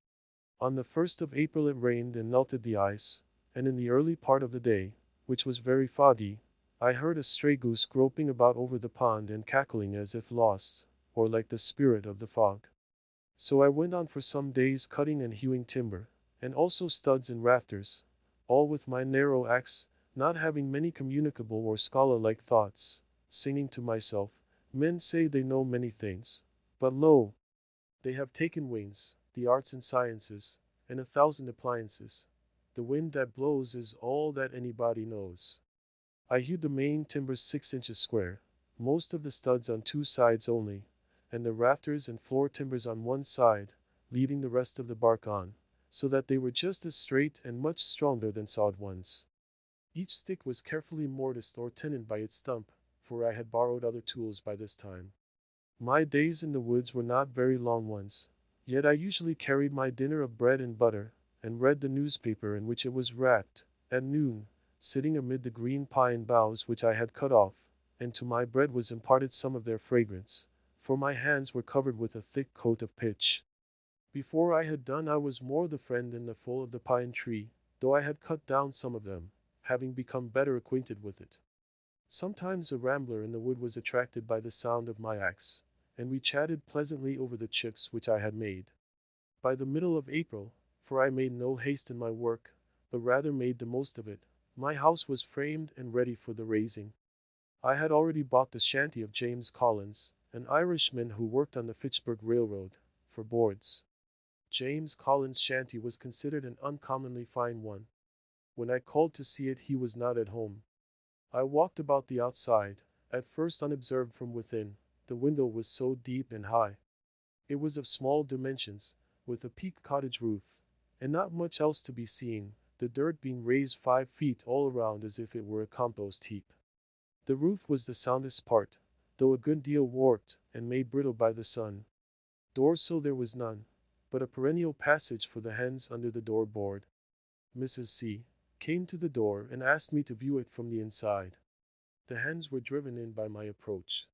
Speaker 1: On the 1st of April it rained and melted the ice, and in the early part of the day, which was very foggy, I heard a stray goose groping about over the pond and cackling as if lost, or like the spirit of the fog. So I went on for some days cutting and hewing timber, and also studs and rafters, all with my narrow axe, not having many communicable or scholar-like thoughts, singing to myself, men say they know many things, but lo! they have taken wings, the arts and sciences, and 1,000 appliances. The wind that blows is all that anybody knows. I hewed the main timbers 6 inches square, most of the studs on 2 sides only, and the rafters and floor timbers on 1 side, leaving the rest of the bark on, so that they were just as straight and much stronger than sawed ones. Each stick was carefully mortised or tenoned by its stump, for I had borrowed other tools by this time. My days in the woods were not very long ones, yet I usually carried my dinner of bread and butter, and read the newspaper in which it was wrapped, at noon, sitting amid the green pine boughs which I had cut off, and to my bread was imparted some of their fragrance, for my hands were covered with a thick coat of pitch. Before I had done I was more the friend than the foe of the pine tree, though I had cut down some of them, having become better acquainted with it. Sometimes a rambler in the wood was attracted by the sound of my axe, and we chatted pleasantly over the chips which I had made. By the middle of April, for I made no haste in my work, but rather made the most of it, my house was framed and ready for the raising. I had already bought the shanty of James Collins, an Irishman who worked on the Fitchburg Railroad, for boards. James Collins' shanty was considered an uncommonly fine one. When I called to see it he was not at home. I walked about the outside, at first unobserved from within, the window was so deep and high. It was of small dimensions, with a peaked cottage roof, and not much else to be seen, the dirt being raised 5 feet all around as if it were a compost heap. The roof was the soundest part, though a good deal warped and made brittle by the sun. Doors so there was none, but a perennial passage for the hens under the door board. Mrs. C. came to the door and asked me to view it from the inside. The hens were driven in by my approach.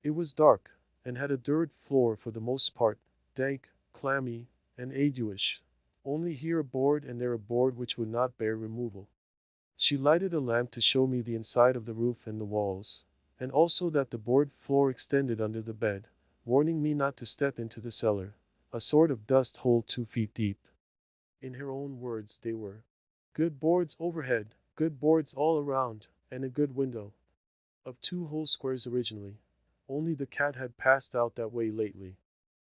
Speaker 1: It was dark, and had a dirt floor for the most part, dank, clammy, and aguish, only here a board and there a board which would not bear removal. She lighted a lamp to show me the inside of the roof and the walls, and also that the board floor extended under the bed, warning me not to step into the cellar, a sort of dust hole 2 feet deep. In her own words they were, "Good boards overhead, good boards all around, and a good window." Of 2 whole squares originally, only the cat had passed out that way lately.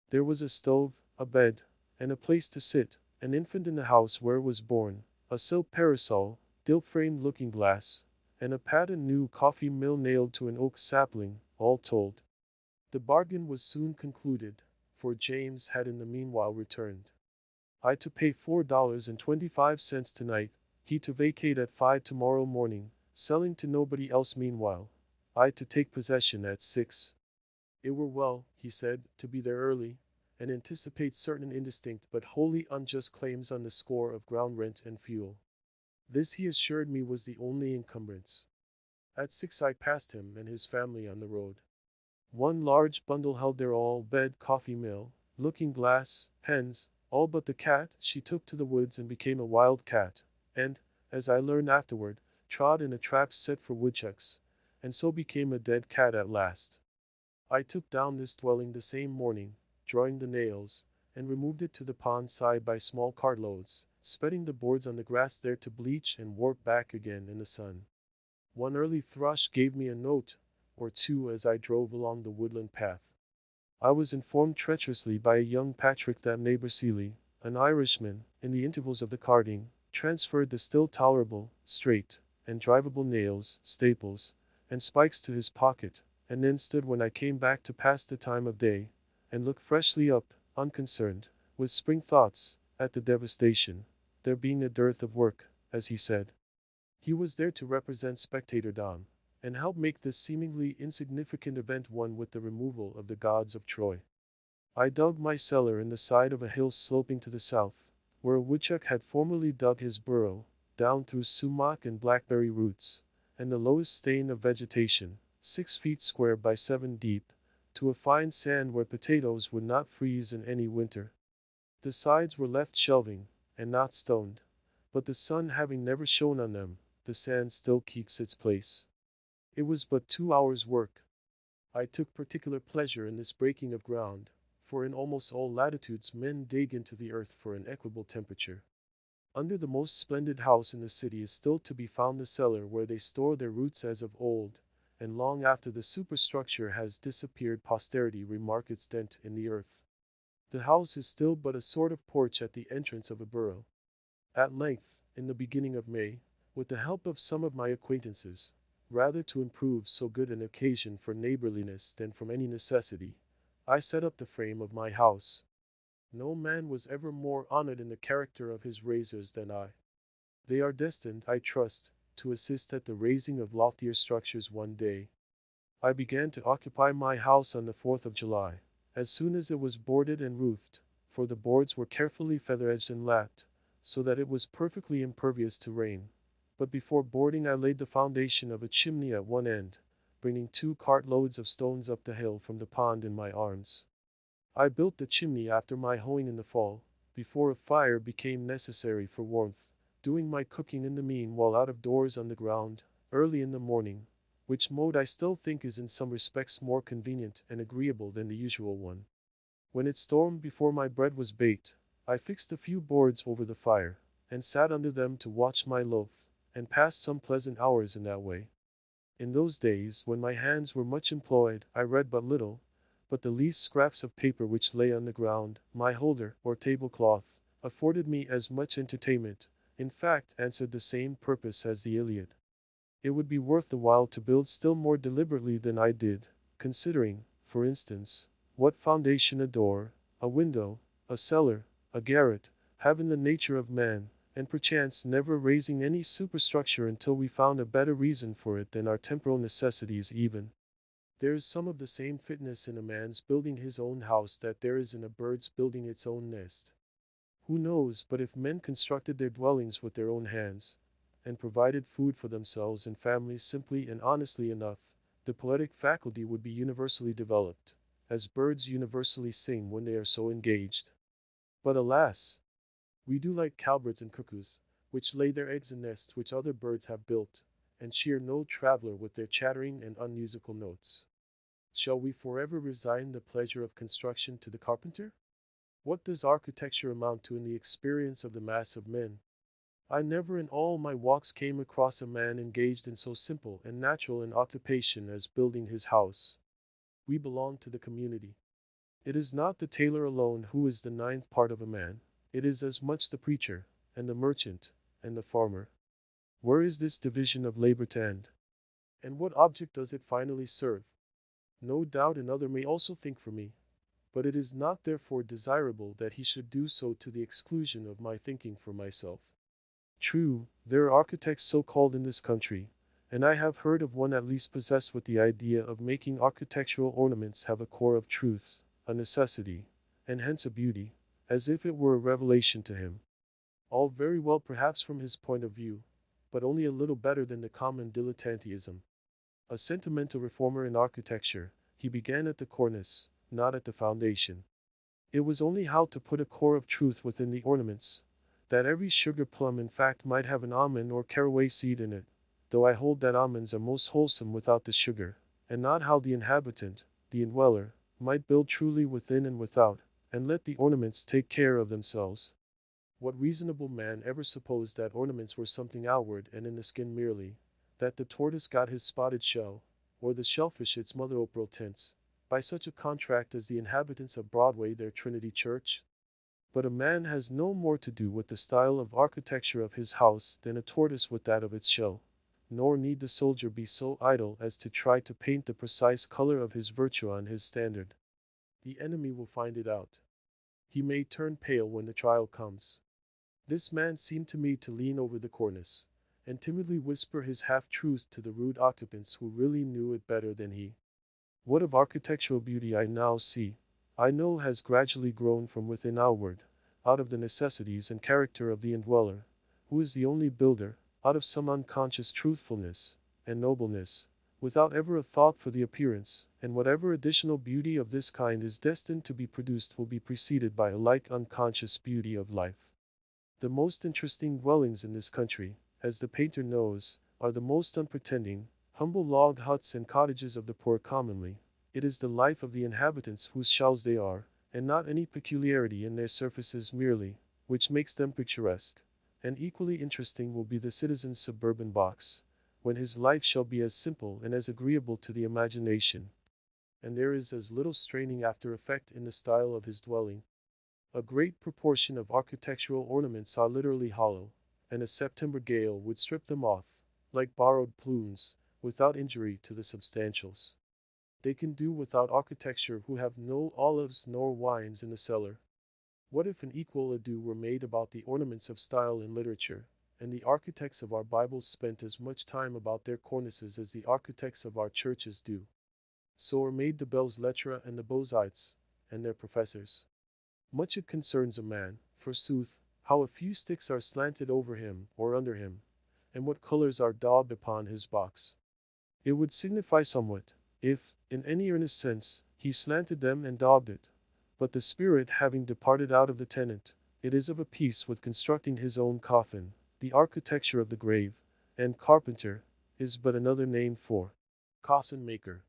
Speaker 1: There was a stove, a bed, and a place to sit, an infant in the house where it was born, a silk parasol, gilt-framed looking-glass, and a patent new coffee mill nailed to an oak sapling, all told. The bargain was soon concluded, for James had in the meanwhile returned. I to pay $4.25 tonight, he to vacate at 5 tomorrow morning, selling to nobody else meanwhile. I to take possession at 6. It were well, he said, to be there early, and anticipate certain indistinct but wholly unjust claims on the score of ground rent and fuel. This he assured me was the only encumbrance. At 6 I passed him and his family on the road. One large bundle held their all bed coffee mill, looking glass, hens, all but the cat. She took to the woods and became a wild cat, and, as I learned afterward, trod in a trap set for woodchucks, and so became a dead cat at last. I took down this dwelling the same morning, drawing the nails, and removed it to the pond side by small cartloads, spreading the boards on the grass there to bleach and warp back again in the sun. One early thrush gave me a note or two as I drove along the woodland path. I was informed treacherously by a young Patrick that neighbor Seeley, an Irishman, in the intervals of the carting, transferred the still tolerable, straight, and drivable nails, staples, and spikes to his pocket, and then stood when I came back to pass the time of day, and looked freshly up, unconcerned, with spring thoughts, at the devastation, there being a dearth of work, as he said. He was there to represent spectator Don, and help make this seemingly insignificant event one with the removal of the gods of Troy. I dug my cellar in the side of a hill sloping to the south, where a woodchuck had formerly dug his burrow, down through sumac and blackberry roots, and the lowest stain of vegetation, 6 feet square by 7 deep, to a fine sand where potatoes would not freeze in any winter. The sides were left shelving, and not stoned, but the sun having never shone on them, the sand still keeps its place. It was but 2 hours' work. I took particular pleasure in this breaking of ground, for in almost all latitudes men dig into the earth for an equable temperature. Under the most splendid house in the city is still to be found the cellar where they store their roots as of old, and long after the superstructure has disappeared posterity remark its dent in the earth. The house is still but a sort of porch at the entrance of a burrow. At length, in the beginning of May, with the help of some of my acquaintances, rather to improve so good an occasion for neighborliness than from any necessity, I set up the frame of my house. No man was ever more honored in the character of his raisers than I. They are destined, I trust, to assist at the raising of loftier structures one day. I began to occupy my house on the 4th of July, as soon as it was boarded and roofed, for the boards were carefully feather-edged and lapped, so that it was perfectly impervious to rain. But before boarding I laid the foundation of a chimney at one end, bringing 2 cartloads of stones up the hill from the pond in my arms. I built the chimney after my hoeing in the fall, before a fire became necessary for warmth, doing my cooking in the meanwhile out of doors on the ground, early in the morning, which mode I still think is in some respects more convenient and agreeable than the usual one. When it stormed before my bread was baked, I fixed a few boards over the fire, and sat under them to watch my loaf, and passed some pleasant hours in that way. In those days, when my hands were much employed, I read but little, but the least scraps of paper which lay on the ground, my holder, or tablecloth, afforded me as much entertainment, in fact, answered the same purpose as the Iliad. It would be worth the while to build still more deliberately than I did, considering, for instance, what foundation a door, a window, a cellar, a garret, have in the nature of man, and perchance never raising any superstructure until we found a better reason for it than our temporal necessities even. There is some of the same fitness in a man's building his own house that there is in a bird's building its own nest. Who knows but if men constructed their dwellings with their own hands, and provided food for themselves and families simply and honestly enough, the poetic faculty would be universally developed, as birds universally sing when they are so engaged. But alas! We do like cowbirds and cuckoos, which lay their eggs in nests which other birds have built, and cheer no traveler with their chattering and unmusical notes. Shall we forever resign the pleasure of construction to the carpenter? What does architecture amount to in the experience of the mass of men? I never in all my walks came across a man engaged in so simple and natural an occupation as building his house. We belong to the community. It is not the tailor alone who is the 9th part of a man. It is as much the preacher, and the merchant, and the farmer. Where is this division of labor to end? And what object does it finally serve? No doubt another may also think for me, but it is not therefore desirable that he should do so to the exclusion of my thinking for myself. True, there are architects so called in this country, and I have heard of one at least possessed with the idea of making architectural ornaments have a core of truth, a necessity, and hence a beauty, as if it were a revelation to him. All very well perhaps from his point of view, but only a little better than the common dilettantism. A sentimental reformer in architecture, he began at the cornice, not at the foundation. It was only how to put a core of truth within the ornaments, that every sugar plum in fact might have an almond or caraway seed in it, though I hold that almonds are most wholesome without the sugar, and not how the inhabitant, the indweller, might build truly within and without, and let the ornaments take care of themselves. What reasonable man ever supposed that ornaments were something outward and in the skin merely, that the tortoise got his spotted shell, or the shellfish its mother o' pearl tints, by such a contract as the inhabitants of Broadway their Trinity Church? But a man has no more to do with the style of architecture of his house than a tortoise with that of its shell, nor need the soldier be so idle as to try to paint the precise color of his virtue on his standard. The enemy will find it out. He may turn pale when the trial comes. This man seemed to me to lean over the cornice, and timidly whisper his half-truths to the rude occupants who really knew it better than he. What of architectural beauty I now see, I know has gradually grown from within outward, out of the necessities and character of the indweller, who is the only builder, out of some unconscious truthfulness and nobleness, without ever a thought for the appearance, and whatever additional beauty of this kind is destined to be produced will be preceded by a like unconscious beauty of life. The most interesting dwellings in this country, as the painter knows, are the most unpretending, humble log huts and cottages of the poor commonly. It is the life of the inhabitants whose shells they are, and not any peculiarity in their surfaces merely, which makes them picturesque. And equally interesting will be the citizen's suburban box, when his life shall be as simple and as agreeable to the imagination, and there is as little straining after effect in the style of his dwelling. A great proportion of architectural ornaments are literally hollow, and a September gale would strip them off, like borrowed plumes, without injury to the substantials. They can do without architecture who have no olives nor wines in the cellar. What if an equal ado were made about the ornaments of style in literature, and the architects of our Bibles spent as much time about their cornices as the architects of our churches do? So are made the belles lettres and the beaux-arts, and their professors. Much it concerns a man, forsooth, how a few sticks are slanted over him or under him, and what colors are daubed upon his box. It would signify somewhat, if, in any earnest sense, he slanted them and daubed it. But the spirit having departed out of the tenant, it is of a piece with constructing his own coffin. The architecture of the grave, and carpenter, is but another name for coffin maker.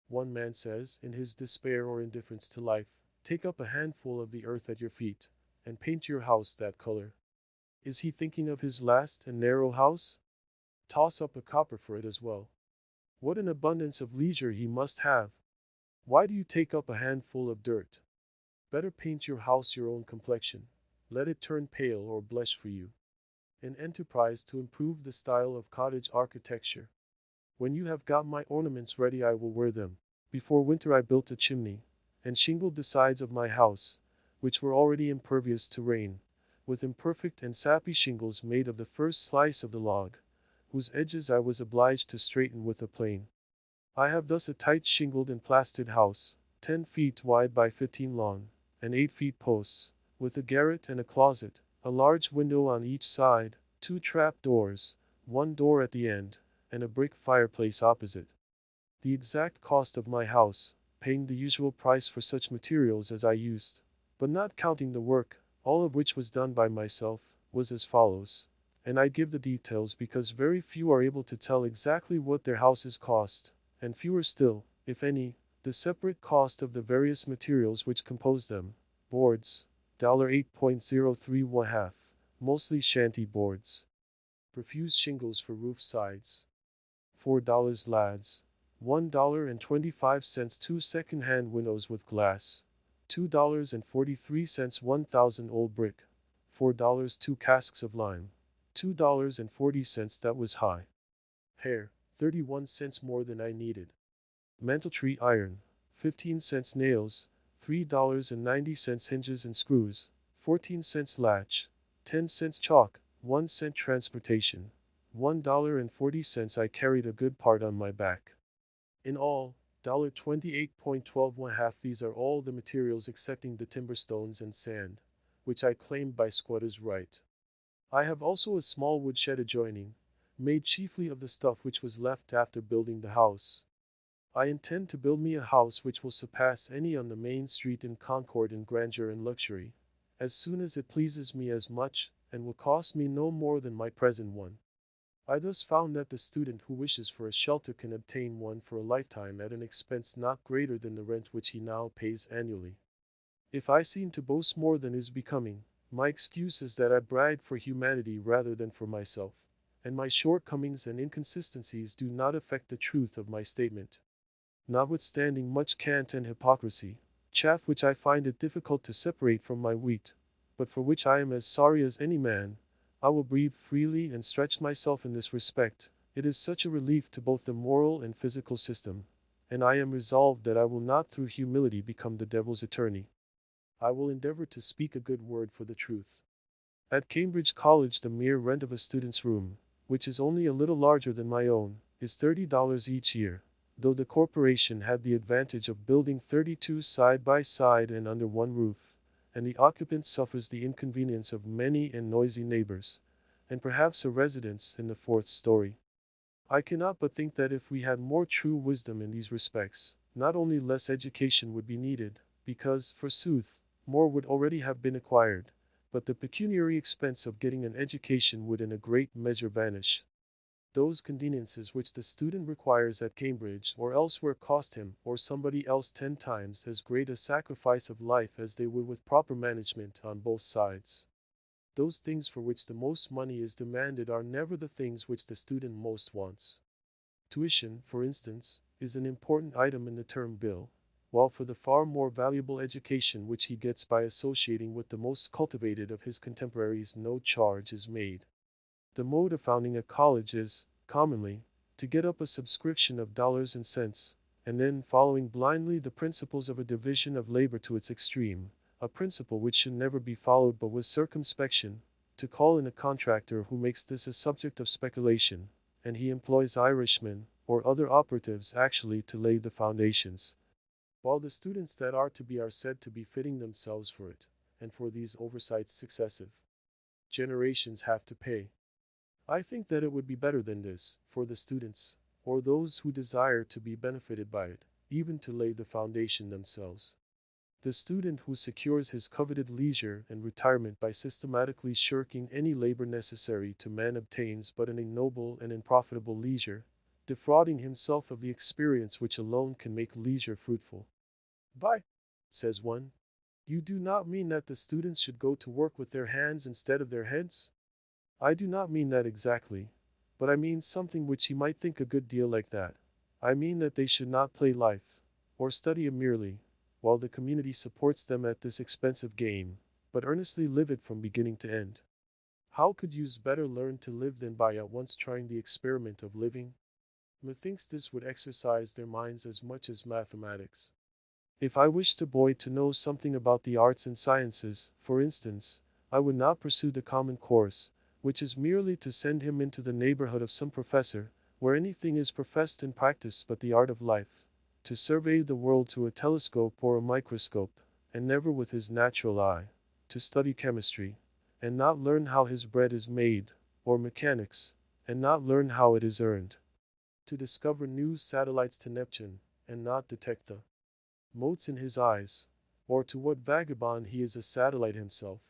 Speaker 1: One man says, in his despair or indifference to life, take up a handful of the earth at your feet, and paint your house that color. Is he thinking of his last and narrow house? Toss up a copper for it as well. What an abundance of leisure he must have! Why do you take up a handful of dirt? Better paint your house your own complexion. Let it turn pale or blush for you. An enterprise to improve the style of cottage architecture. When you have got my ornaments ready I will wear them. Before winter I built a chimney, and shingled the sides of my house, which were already impervious to rain, with imperfect and sappy shingles made of the first slice of the log, whose edges I was obliged to straighten with a plane. I have thus a tight shingled and plastered house, 10 feet wide by 15 long, and 8 feet posts, with a garret and a closet, a large window on each side, 2 trap doors, 1 door at the end, and a brick fireplace opposite. The exact cost of my house, paying the usual price for such materials as I used, but not counting the work, all of which was done by myself, was as follows, and I give the details because very few are able to tell exactly what their houses cost, and fewer still, if any, the separate cost of the various materials which compose them. Boards, $8.03 mostly shanty boards. Profuse shingles for roof sides, $4 lads. $1.25 2 second-hand windows with glass, $2.43 1,000 old brick, $4 2 casks of lime, $2.40 that was high. Hair, 31 cents more than I needed. Manteltree iron, 15 cents nails, $3.90 hinges and screws, 14 cents latch, 10 cents chalk, 1 cent transportation, $1.40 I carried a good part on my back. In all, $28.12 these are all the materials excepting the timber stones and sand, which I claimed by squatter's right. I have also a small woodshed adjoining, made chiefly of the stuff which was left after building the house. I intend to build me a house which will surpass any on the main street in Concord in grandeur and luxury, as soon as it pleases me as much, and will cost me no more than my present one. I thus found that the student who wishes for a shelter can obtain one for a lifetime at an expense not greater than the rent which he now pays annually. If I seem to boast more than is becoming, my excuse is that I brag for humanity rather than for myself, and my shortcomings and inconsistencies do not affect the truth of my statement. Notwithstanding much cant and hypocrisy, chaff which I find it difficult to separate from my wheat, but for which I am as sorry as any man, I will breathe freely and stretch myself in this respect. It is such a relief to both the moral and physical system, and I am resolved that I will not through humility become the devil's attorney. I will endeavor to speak a good word for the truth. At Cambridge College the mere rent of a student's room, which is only a little larger than my own, is $30 each year, though the corporation had the advantage of building 32 side by side and under one roof, and the occupant suffers the inconvenience of many and noisy neighbors, and perhaps a residence in the fourth story. I cannot but think that if we had more true wisdom in these respects, not only less education would be needed, because, forsooth, more would already have been acquired, but the pecuniary expense of getting an education would in a great measure vanish. Those conveniences which the student requires at Cambridge or elsewhere cost him or somebody else 10 times as great a sacrifice of life as they would with proper management on both sides. Those things for which the most money is demanded are never the things which the student most wants. Tuition, for instance, is an important item in the term bill, while for the far more valuable education which he gets by associating with the most cultivated of his contemporaries no charge is made. The mode of founding a college is, commonly, to get up a subscription of dollars and cents, and then, following blindly the principles of a division of labor to its extreme, a principle which should never be followed but with circumspection, to call in a contractor who makes this a subject of speculation, and he employs Irishmen or other operatives actually to lay the foundations, while the students that are to be are said to be fitting themselves for it, and for these oversights successive generations have to pay. I think that it would be better than this, for the students, or those who desire to be benefited by it, even to lay the foundation themselves. The student who secures his coveted leisure and retirement by systematically shirking any labor necessary to man obtains but an ignoble and unprofitable leisure, defrauding himself of the experience which alone can make leisure fruitful. By, says one, you do not mean that the students should go to work with their hands instead of their heads? I do not mean that exactly, but I mean something which he might think a good deal like that. I mean that they should not play life, or study it merely, while the community supports them at this expensive game, but earnestly live it from beginning to end. How could youths better learn to live than by at once trying the experiment of living? Methinks this would exercise their minds as much as mathematics. If I wished a boy to know something about the arts and sciences, for instance, I would not pursue the common course, which is merely to send him into the neighborhood of some professor, where anything is professed and practiced but the art of life, to survey the world through a telescope or a microscope, and never with his natural eye, to study chemistry, and not learn how his bread is made, or mechanics, and not learn how it is earned, to discover new satellites to Neptune, and not detect the motes in his eyes, or to what vagabond he is a satellite himself,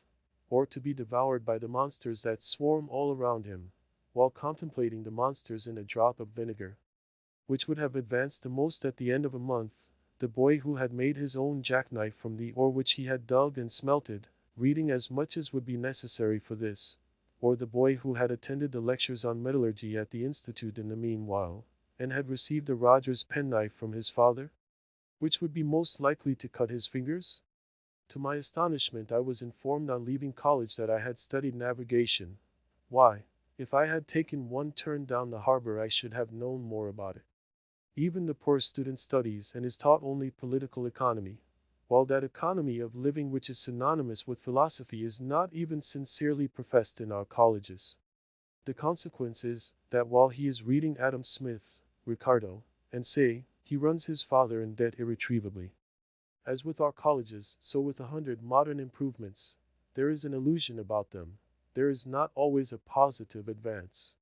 Speaker 1: or to be devoured by the monsters that swarm all around him, while contemplating the monsters in a drop of vinegar, which would have advanced the most at the end of a month, the boy who had made his own jackknife from the ore which he had dug and smelted, reading as much as would be necessary for this, or the boy who had attended the lectures on metallurgy at the Institute in the meanwhile, and had received a Rogers penknife from his father? Which would be most likely to cut his fingers? To my astonishment I was informed on leaving college that I had studied navigation. Why, if I had taken one turn down the harbor I should have known more about it. Even the poor student studies and is taught only political economy, while that economy of living which is synonymous with philosophy is not even sincerely professed in our colleges. The consequence is, that while he is reading Adam Smith, Ricardo, and Say, he runs his father in debt irretrievably. As with our colleges, so with 100 modern improvements, there is an illusion about them. There is not always a positive advance.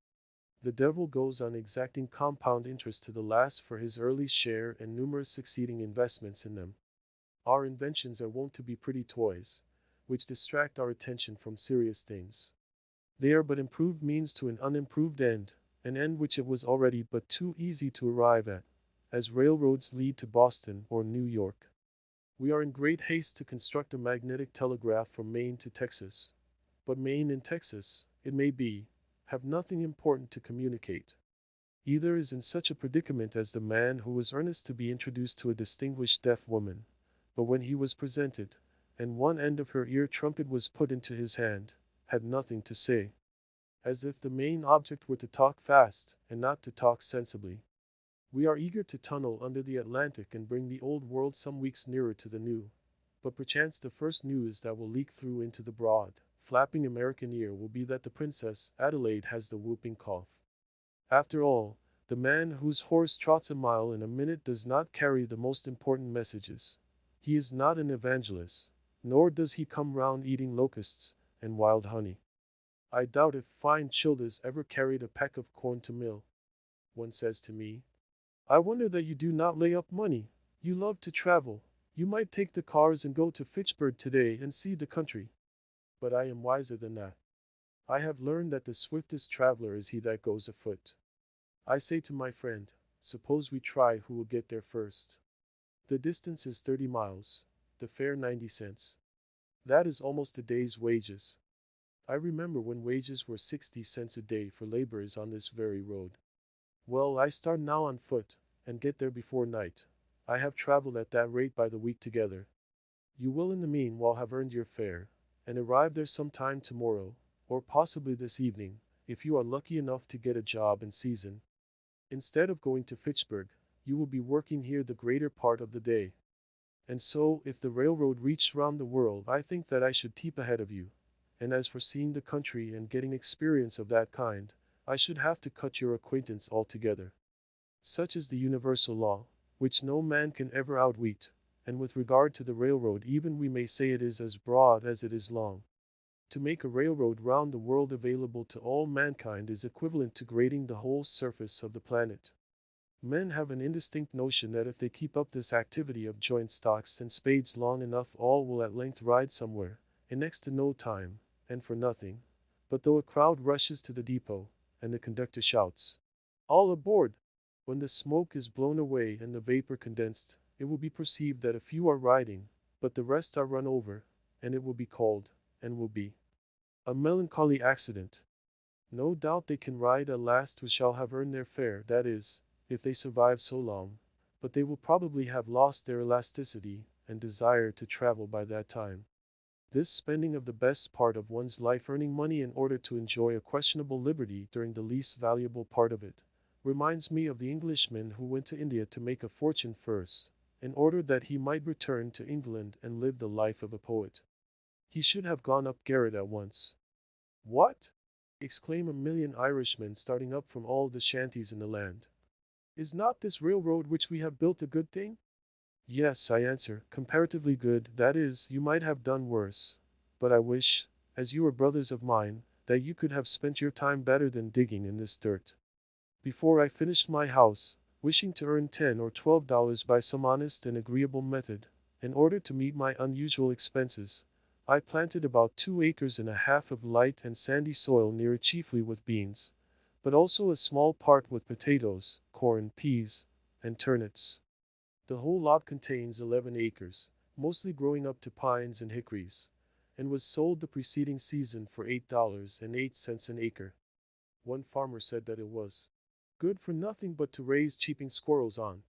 Speaker 1: The devil goes on exacting compound interest to the last for his early share and numerous succeeding investments in them. Our inventions are wont to be pretty toys, which distract our attention from serious things. They are but improved means to an unimproved end, an end which it was already but too easy to arrive at, as railroads lead to Boston or New York. We are in great haste to construct a magnetic telegraph from Maine to Texas. But Maine and Texas, it may be, have nothing important to communicate. Either is in such a predicament as the man who was earnest to be introduced to a distinguished deaf woman, but when he was presented, and one end of her ear trumpet was put into his hand, had nothing to say. As if the main object were to talk fast, and not to talk sensibly. We are eager to tunnel under the Atlantic and bring the old world some weeks nearer to the new. But perchance the first news that will leak through into the broad, flapping American ear will be that the Princess Adelaide has the whooping cough. After all, the man whose horse trots a mile in a minute does not carry the most important messages. He is not an evangelist, nor does he come round eating locusts and wild honey. I doubt if fine Childas ever carried a peck of corn to mill. One says to me, I wonder that you do not lay up money. You love to travel. You might take the cars and go to Fitchburg today and see the country. But I am wiser than that. I have learned that the swiftest traveler is he that goes afoot. I say to my friend, suppose we try who will get there first. The distance is 30 miles, the fare 90 cents. That is almost a day's wages. I remember when wages were 60 cents a day for laborers on this very road. Well, I start now on foot, and get there before night. I have traveled at that rate by the week together. You will in the meanwhile have earned your fare, and arrive there some time tomorrow, or possibly this evening, if you are lucky enough to get a job in season. Instead of going to Fitchburg, you will be working here the greater part of the day. And so, if the railroad reached round the world, I think that I should keep ahead of you. And as for seeing the country and getting experience of that kind, I should have to cut your acquaintance altogether. Such is the universal law, which no man can ever outwit, and with regard to the railroad even we may say it is as broad as it is long. To make a railroad round the world available to all mankind is equivalent to grading the whole surface of the planet. Men have an indistinct notion that if they keep up this activity of joint stocks and spades long enough all will at length ride somewhere, in next to no time, and for nothing. But though a crowd rushes to the depot, and the conductor shouts, all aboard! When the smoke is blown away and the vapor condensed, it will be perceived that a few are riding, but the rest are run over, and it will be called, and will be, a melancholy accident. No doubt they can ride at last who shall have earned their fare, that is, if they survive so long, but they will probably have lost their elasticity and desire to travel by that time. This spending of the best part of one's life earning money in order to enjoy a questionable liberty during the least valuable part of it, reminds me of the Englishman who went to India to make a fortune first, in order that he might return to England and live the life of a poet. He should have gone up garret at once. What? Exclaim a million Irishmen starting up from all the shanties in the land. Is not this railroad which we have built a good thing? Yes, I answer, comparatively good, that is, you might have done worse. But I wish, as you are brothers of mine, that you could have spent your time better than digging in this dirt. Before I finished my house, wishing to earn $10 or $12 by some honest and agreeable method, in order to meet my unusual expenses, I planted about 2 acres and a half of light and sandy soil near it, chiefly with beans, but also a small part with potatoes, corn, peas, and turnips. The whole lot contains 11 acres, mostly growing up to pines and hickories, and was sold the preceding season for $8.08 an acre. One farmer said that it was good for nothing but to raise cheeping squirrels on.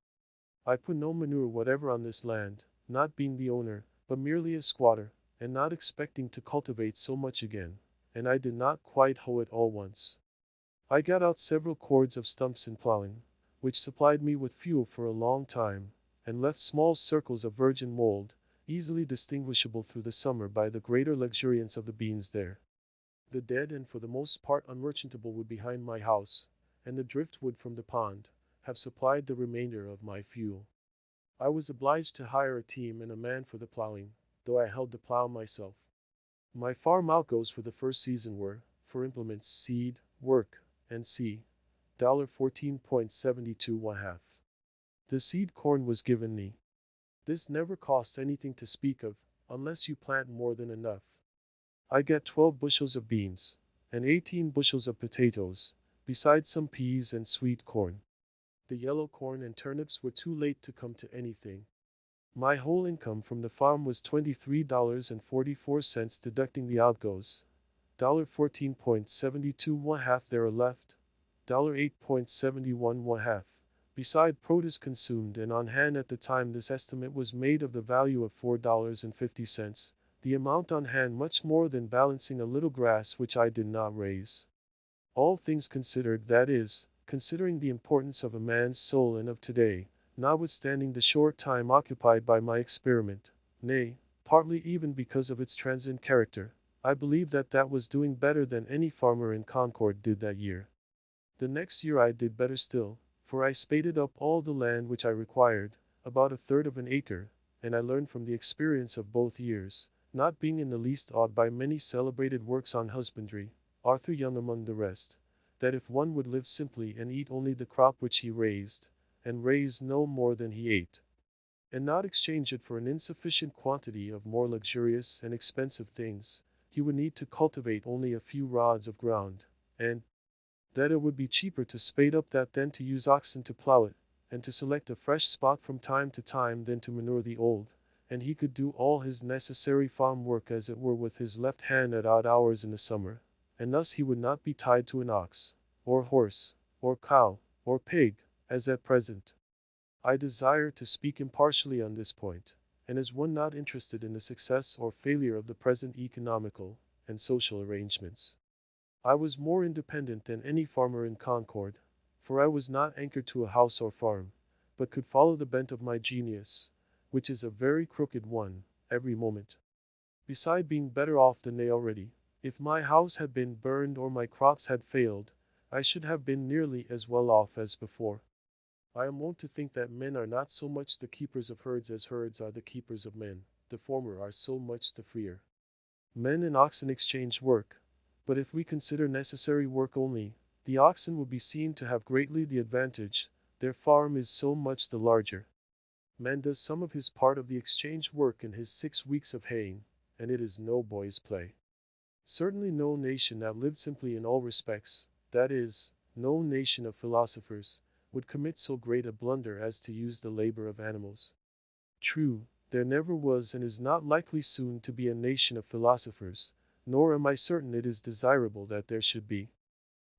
Speaker 1: I put no manure whatever on this land, not being the owner, but merely a squatter, and not expecting to cultivate so much again, and I did not quite hoe it all once. I got out several cords of stumps in plowing, which supplied me with fuel for a long time, and left small circles of virgin mold, easily distinguishable through the summer by the greater luxuriance of the beans there. The dead and for the most part unmerchantable wood behind my house, and the driftwood from the pond, have supplied the remainder of my fuel. I was obliged to hire a team and a man for the plowing, though I held the plow myself. My farm outgoes for the first season were, for implements, seed, work, and c. $14.72 1/2. The seed corn was given me. This never costs anything to speak of, unless you plant more than enough. I get 12 bushels of beans, and 18 bushels of potatoes, besides some peas and sweet corn. The yellow corn and turnips were too late to come to anything. My whole income from the farm was $23.44 deducting the outgoes. $14.72 1/2 there are left. $8.71 1/2. Beside produce consumed and on hand at the time this estimate was made of the value of $4.50, the amount on hand much more than balancing a little grass which I did not raise. All things considered, that is, considering the importance of a man's soul and of today, notwithstanding the short time occupied by my experiment, nay, partly even because of its transient character, I believe that was doing better than any farmer in Concord did that year. The next year I did better still, for I spaded up all the land which I required, about 1/3 of an acre, and I learned from the experience of both years, not being in the least awed by many celebrated works on husbandry, Arthur Young among the rest, that if one would live simply and eat only the crop which he raised, and raise no more than he ate, and not exchange it for an insufficient quantity of more luxurious and expensive things, he would need to cultivate only a few rods of ground, and that it would be cheaper to spade up that than to use oxen to plow it, and to select a fresh spot from time to time than to manure the old, and he could do all his necessary farm work as it were with his left hand at odd hours in the summer, and thus he would not be tied to an ox, or horse, or cow, or pig, as at present. I desire to speak impartially on this point, and as one not interested in the success or failure of the present economical and social arrangements. I was more independent than any farmer in Concord, for I was not anchored to a house or farm, but could follow the bent of my genius, which is a very crooked one, every moment. Beside being better off than they already, if my house had been burned or my crops had failed, I should have been nearly as well off as before. I am wont to think that men are not so much the keepers of herds as herds are the keepers of men, the former are so much the freer. Men and oxen exchange work, but if we consider necessary work only, the oxen will be seen to have greatly the advantage, their farm is so much the larger. Man does some of his part of the exchange work in his 6 weeks of haying, and it is no boy's play. Certainly no nation that lived simply in all respects, that is, no nation of philosophers, would commit so great a blunder as to use the labor of animals. True, there never was and is not likely soon to be a nation of philosophers, nor am I certain it is desirable that there should be.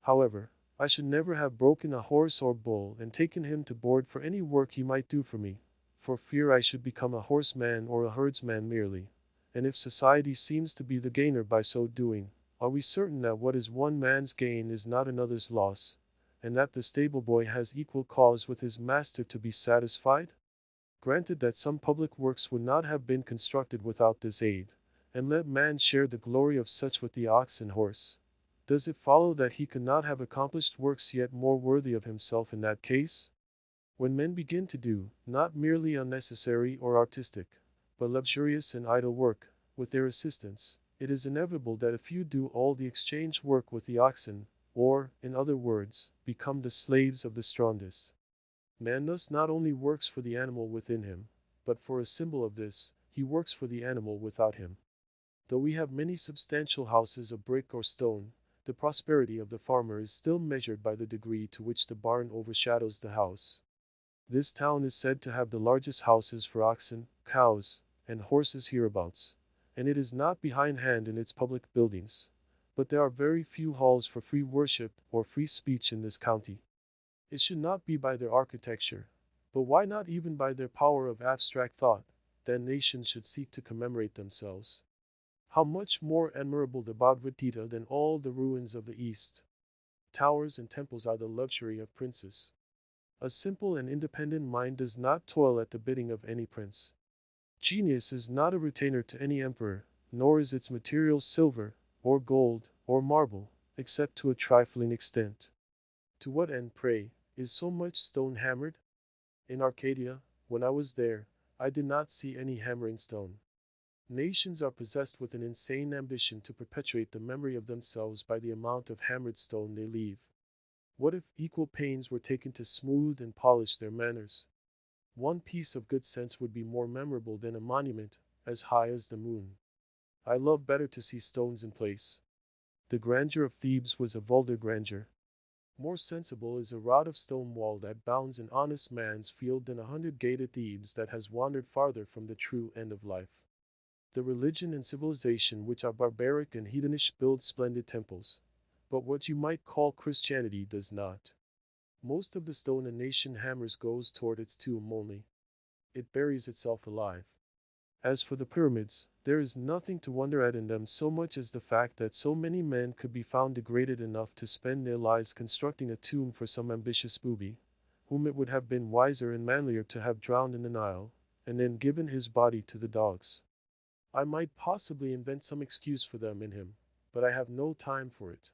Speaker 1: However, I should never have broken a horse or bull and taken him to board for any work he might do for me, for fear I should become a horseman or a herdsman merely, and if society seems to be the gainer by so doing, are we certain that what is one man's gain is not another's loss, and that the stable boy has equal cause with his master to be satisfied? Granted that some public works would not have been constructed without this aid, and let man share the glory of such with the ox and horse, does it follow that he could not have accomplished works yet more worthy of himself in that case? When men begin to do, not merely unnecessary or artistic, but luxurious and idle work, with their assistants, it is inevitable that a few do all the exchange work with the oxen, or, in other words, become the slaves of the strongest. Man thus not only works for the animal within him, but for a symbol of this, he works for the animal without him. Though we have many substantial houses of brick or stone, the prosperity of the farmer is still measured by the degree to which the barn overshadows the house. This town is said to have the largest houses for oxen, cows, and horses hereabouts, and it is not behindhand in its public buildings, but there are very few halls for free worship or free speech in this county. It should not be by their architecture, but why not even by their power of abstract thought, that nations should seek to commemorate themselves. How much more admirable the Bhagavad Gita than all the ruins of the East. Towers and temples are the luxury of princes. A simple and independent mind does not toil at the bidding of any prince. Genius is not a retainer to any emperor, nor is its material silver, or gold, or marble, except to a trifling extent. To what end, pray, is so much stone hammered? In Arcadia, when I was there, I did not see any hammering stone. Nations are possessed with an insane ambition to perpetuate the memory of themselves by the amount of hammered stone they leave. What if equal pains were taken to smooth and polish their manners? One piece of good sense would be more memorable than a monument as high as the moon. I love better to see stones in place. The grandeur of Thebes was a vulgar grandeur. More sensible is a rod of stone wall that bounds an honest man's field than 100 gated Thebes that has wandered farther from the true end of life. The religion and civilization which are barbaric and heathenish build splendid temples, but what you might call Christianity does not. Most of the stone a nation hammers goes toward its tomb only. It buries itself alive. As for the pyramids, there is nothing to wonder at in them so much as the fact that so many men could be found degraded enough to spend their lives constructing a tomb for some ambitious booby, whom it would have been wiser and manlier to have drowned in the Nile, and then given his body to the dogs. I might possibly invent some excuse for them in him, but I have no time for it.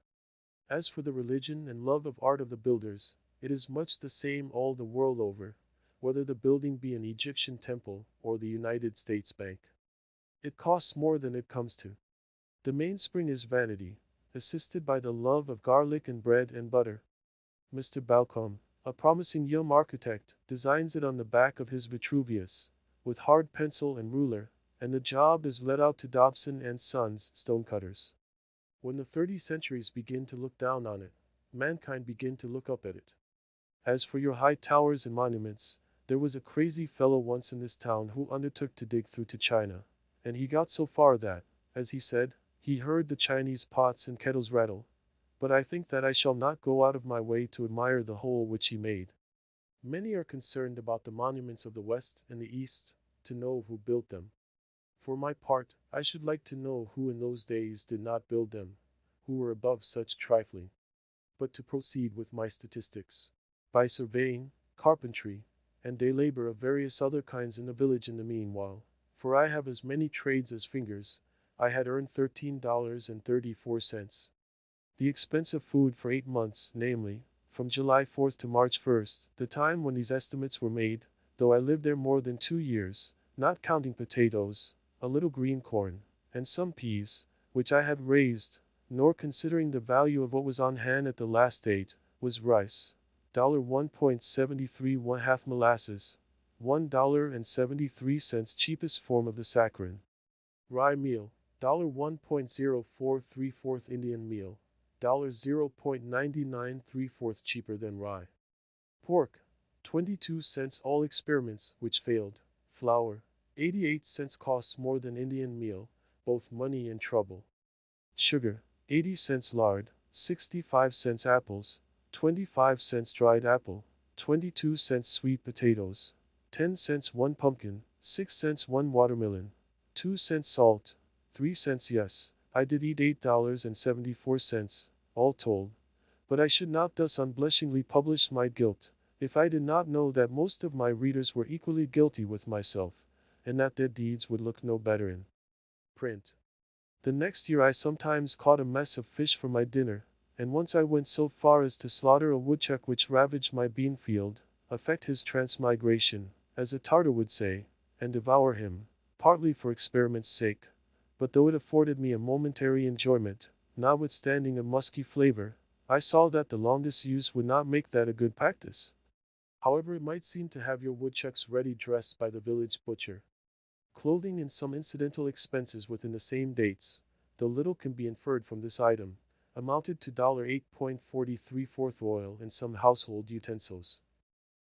Speaker 1: As for the religion and love of art of the builders, it is much the same all the world over, whether the building be an Egyptian temple or the United States Bank. It costs more than it comes to. The mainspring is vanity, assisted by the love of garlic and bread and butter. Mr. Balcom, a promising young architect, designs it on the back of his Vitruvius, with hard pencil and ruler, and the job is let out to Dobson and Sons, stonecutters. When the 30 centuries begin to look down on it, mankind begin to look up at it. As for your high towers and monuments, there was a crazy fellow once in this town who undertook to dig through to China, and he got so far that, as he said, he heard the Chinese pots and kettles rattle. But I think that I shall not go out of my way to admire the hole which he made. Many are concerned about the monuments of the West and the East, to know who built them. For my part, I should like to know who in those days did not build them, who were above such trifling. But to proceed with my statistics. By surveying, carpentry, and day labor of various other kinds in the village in the meanwhile, for I have as many trades as fingers, I had earned $13.34. The expense of food for 8 months, namely, from July 4th to March 1st, the time when these estimates were made, though I lived there more than 2 years, not counting potatoes, a little green corn, and some peas, which I had raised, nor considering the value of what was on hand at the last date, was rice, $1.73 1/2 molasses, $1.73 cheapest form of the saccharin. Rye meal, $1.04 Indian meal, $0.99 cheaper than rye. Pork, 22 cents all experiments which failed. Flour, 88 cents costs more than Indian meal, both money and trouble. Sugar, 80 cents lard, 65 cents apples, 25 cents dried apple, 22 cents sweet potatoes, 10 cents one pumpkin, 6 cents one watermelon, 2 cents salt, 3 cents yes, I did eat $8.74, all told. But I should not thus unblushingly publish my guilt, if I did not know that most of my readers were equally guilty with myself, and that their deeds would look no better in print. The next year I sometimes caught a mess of fish for my dinner, and once I went so far as to slaughter a woodchuck which ravaged my bean field, effect his transmigration, as a Tartar would say, and devour him, partly for experiment's sake, but though it afforded me a momentary enjoyment, notwithstanding a musky flavor, I saw that the longest use would not make that a good practice. However, it might seem to have your woodchucks ready dressed by the village butcher. Clothing and some incidental expenses within the same dates, though little can be inferred from this item, amounted to $8.43 oil and some household utensils.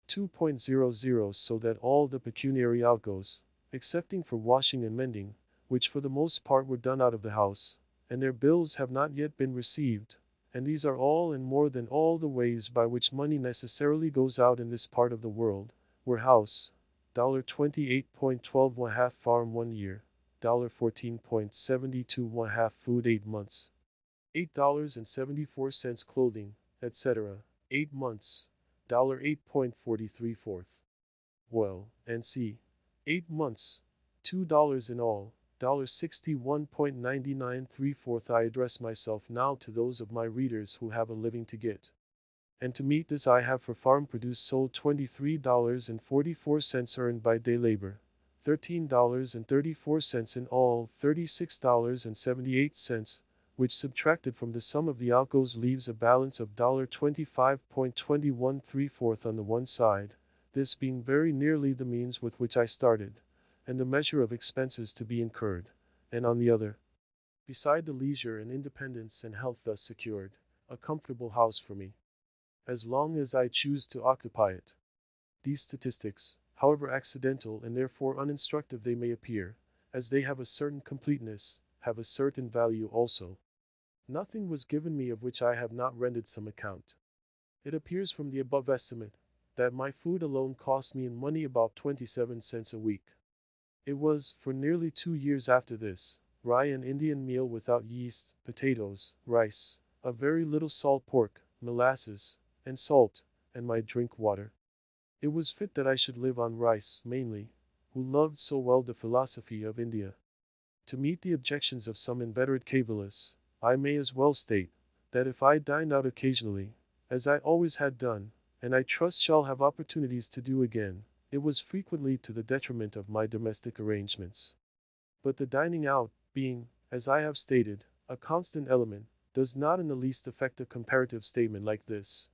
Speaker 1: 2.00 so that all the pecuniary outgoes, excepting for washing and mending, which for the most part were done out of the house, and their bills have not yet been received, and these are all and more than all the ways by which money necessarily goes out in this part of the world, were house, $28.12 1/2 farm 1 year, $14.72 1/2 food 8 months, $8.74 clothing, etc., 8 months, $8.43. Well, and see, 8 months, $2 in all, $61.9934. I address myself now to those of my readers who have a living to get. And to meet this I have for farm produce sold $23.44 earned by day labor, $13.34 in all, $36.78, which subtracted from the sum of the outgoes leaves a balance of $25.2134 on the one side, this being very nearly the means with which I started, and the measure of expenses to be incurred, and on the other, beside the leisure and independence and health thus secured, a comfortable house for me, as long as I choose to occupy it. These statistics, however accidental and therefore uninstructive they may appear, as they have a certain completeness, have a certain value also. Nothing was given me of which I have not rendered some account. It appears from the above estimate, that my food alone cost me in money about 27 cents a week. It was, for nearly 2 years after this, rye and Indian meal without yeast, potatoes, rice, a very little salt pork, molasses, and salt, and my drink water. It was fit that I should live on rice, mainly, who loved so well the philosophy of India. To meet the objections of some inveterate cavillers, I may as well state, that if I dined out occasionally, as I always had done, and I trust shall have opportunities to do again, it was frequently to the detriment of my domestic arrangements. But the dining out, being, as I have stated, a constant element, does not in the least affect a comparative statement like this.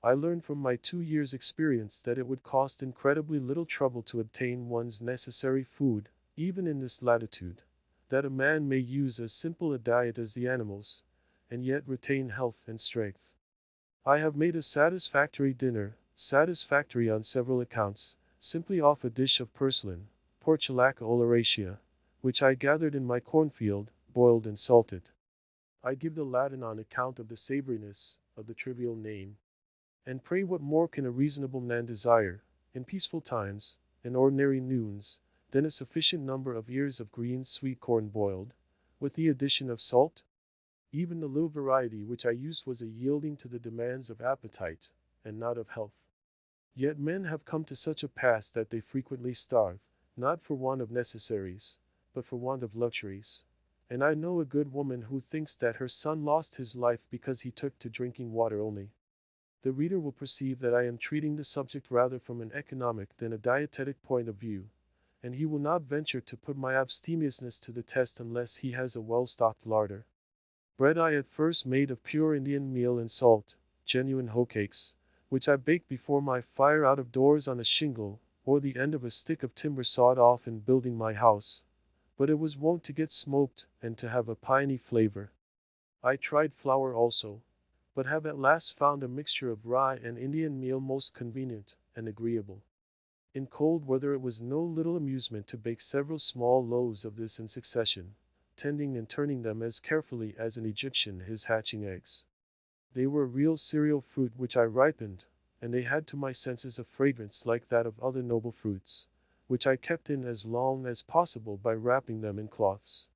Speaker 1: I learned from my 2 years' experience that it would cost incredibly little trouble to obtain one's necessary food, even in this latitude, that a man may use as simple a diet as the animals, and yet retain health and strength. I have made a satisfactory dinner, satisfactory on several accounts, simply off a dish of purslane, Portulaca oleracea, which I gathered in my cornfield, boiled and salted. I give the Latin on account of the savoriness of the trivial name. And pray what more can a reasonable man desire, in peaceful times, in ordinary noons, than a sufficient number of ears of green sweet corn boiled, with the addition of salt? Even the little variety which I used was a yielding to the demands of appetite, and not of health. Yet men have come to such a pass that they frequently starve, not for want of necessaries, but for want of luxuries. And I know a good woman who thinks that her son lost his life because he took to drinking water only. The reader will perceive that I am treating the subject rather from an economic than a dietetic point of view, and he will not venture to put my abstemiousness to the test unless he has a well-stocked larder. Bread I at first made of pure Indian meal and salt, genuine hoe cakes, which I baked before my fire out of doors on a shingle, or the end of a stick of timber sawed off in building my house, but it was wont to get smoked and to have a piney flavor. I tried flour also, but have at last found a mixture of rye and Indian meal most convenient and agreeable. In cold weather it was no little amusement to bake several small loaves of this in succession, tending and turning them as carefully as an Egyptian his hatching eggs. They were real cereal fruit which I ripened, and they had to my senses a fragrance like that of other noble fruits, which I kept in as long as possible by wrapping them in cloths.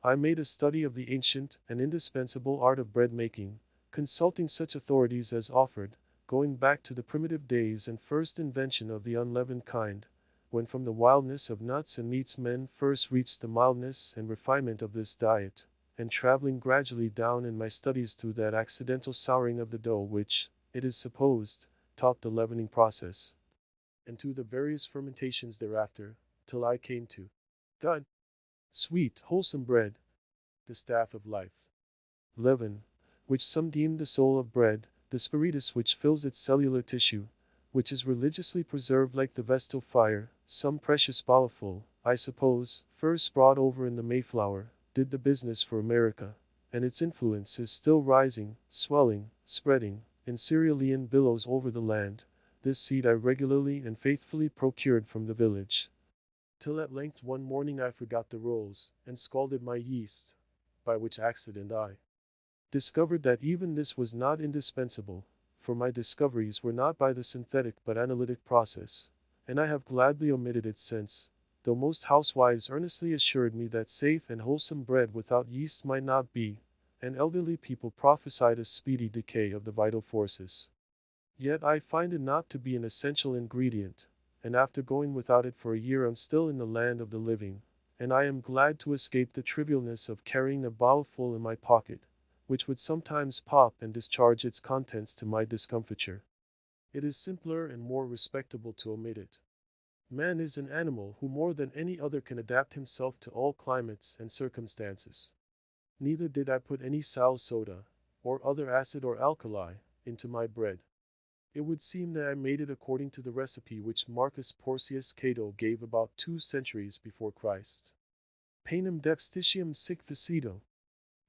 Speaker 1: I made a study of the ancient and indispensable art of bread making, consulting such authorities as offered, going back to the primitive days and first invention of the unleavened kind, when from the wildness of nuts and meats men first reached the mildness and refinement of this diet, and traveling gradually down in my studies through that accidental souring of the dough which, it is supposed, taught the leavening process, and to the various fermentations thereafter, till I came to the sweet, wholesome bread, the staff of life. Leaven, which some deem the soul of bread, the spiritus which fills its cellular tissue, which is religiously preserved like the vestal fire, some precious bottleful, I suppose, first brought over in the Mayflower, did the business for America, and its influence is still rising, swelling, spreading, in cerealian billows over the land. This seed I regularly and faithfully procured from the village, till at length one morning I forgot the rolls, and scalded my yeast, by which accident I discovered that even this was not indispensable, for my discoveries were not by the synthetic but analytic process, and I have gladly omitted it since, though most housewives earnestly assured me that safe and wholesome bread without yeast might not be, and elderly people prophesied a speedy decay of the vital forces. Yet I find it not to be an essential ingredient, and after going without it for a year I'm still in the land of the living, and I am glad to escape the trivialness of carrying a bottleful in my pocket, which would sometimes pop and discharge its contents to my discomfiture. It is simpler and more respectable to omit it. Man is an animal who more than any other can adapt himself to all climates and circumstances. Neither did I put any sal soda, or other acid or alkali, into my bread. It would seem that I made it according to the recipe which Marcus Porcius Cato gave about 2 centuries before Christ. Panem depstitium sic facido,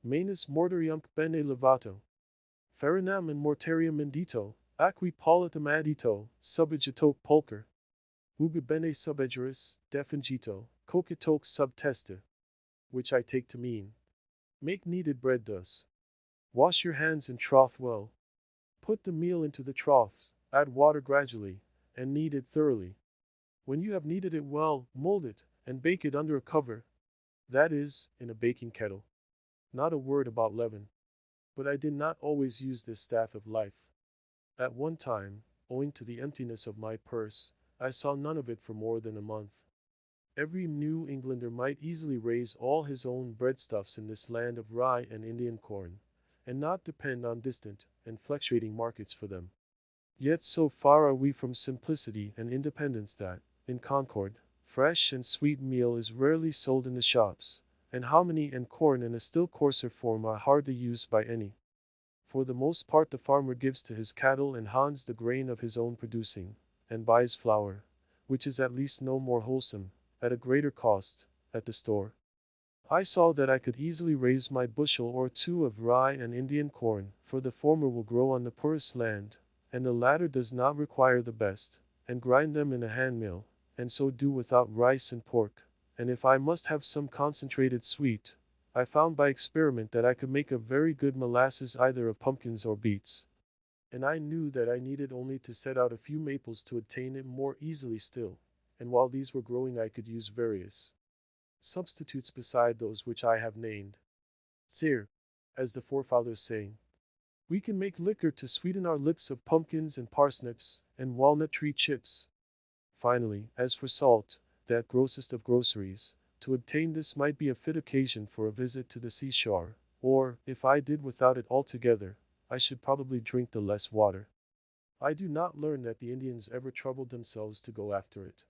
Speaker 1: manus mortariumque bene levato, farinam in mortarium indito, aqui politum addito, subigitoque pulcher, ubi bene subegeris, defingito, cocitoque sub testa, which I take to mean, make kneaded bread thus. Wash your hands in trough well. Put the meal into the trough, add water gradually, and knead it thoroughly. When you have kneaded it well, mold it, and bake it under a cover, that is, in a baking kettle. Not a word about leaven. But I did not always use this staff of life. At one time, owing to the emptiness of my purse, I saw none of it for more than a month. Every New Englander might easily raise all his own breadstuffs in this land of rye and Indian corn, and not depend on distant and fluctuating markets for them. Yet so far are we from simplicity and independence that, in Concord, fresh and sweet meal is rarely sold in the shops, and hominy and corn in a still coarser form are hardly used by any. For the most part the farmer gives to his cattle and hounds the grain of his own producing, and buys flour, which is at least no more wholesome, at a greater cost, at the store. I saw that I could easily raise my bushel or two of rye and Indian corn, for the former will grow on the poorest land, and the latter does not require the best, and grind them in a hand mill, and so do without rice and pork. And if I must have some concentrated sweet, I found by experiment that I could make a very good molasses either of pumpkins or beets. And I knew that I needed only to set out a few maples to obtain it more easily still, and while these were growing I could use various substitutes beside those which I have named. Sire, as the forefathers say, we can make liquor to sweeten our lips of pumpkins and parsnips, and walnut tree chips. Finally, as for salt, that grossest of groceries, to obtain this might be a fit occasion for a visit to the seashore, or, if I did without it altogether, I should probably drink the less water. I do not learn that the Indians ever troubled themselves to go after it.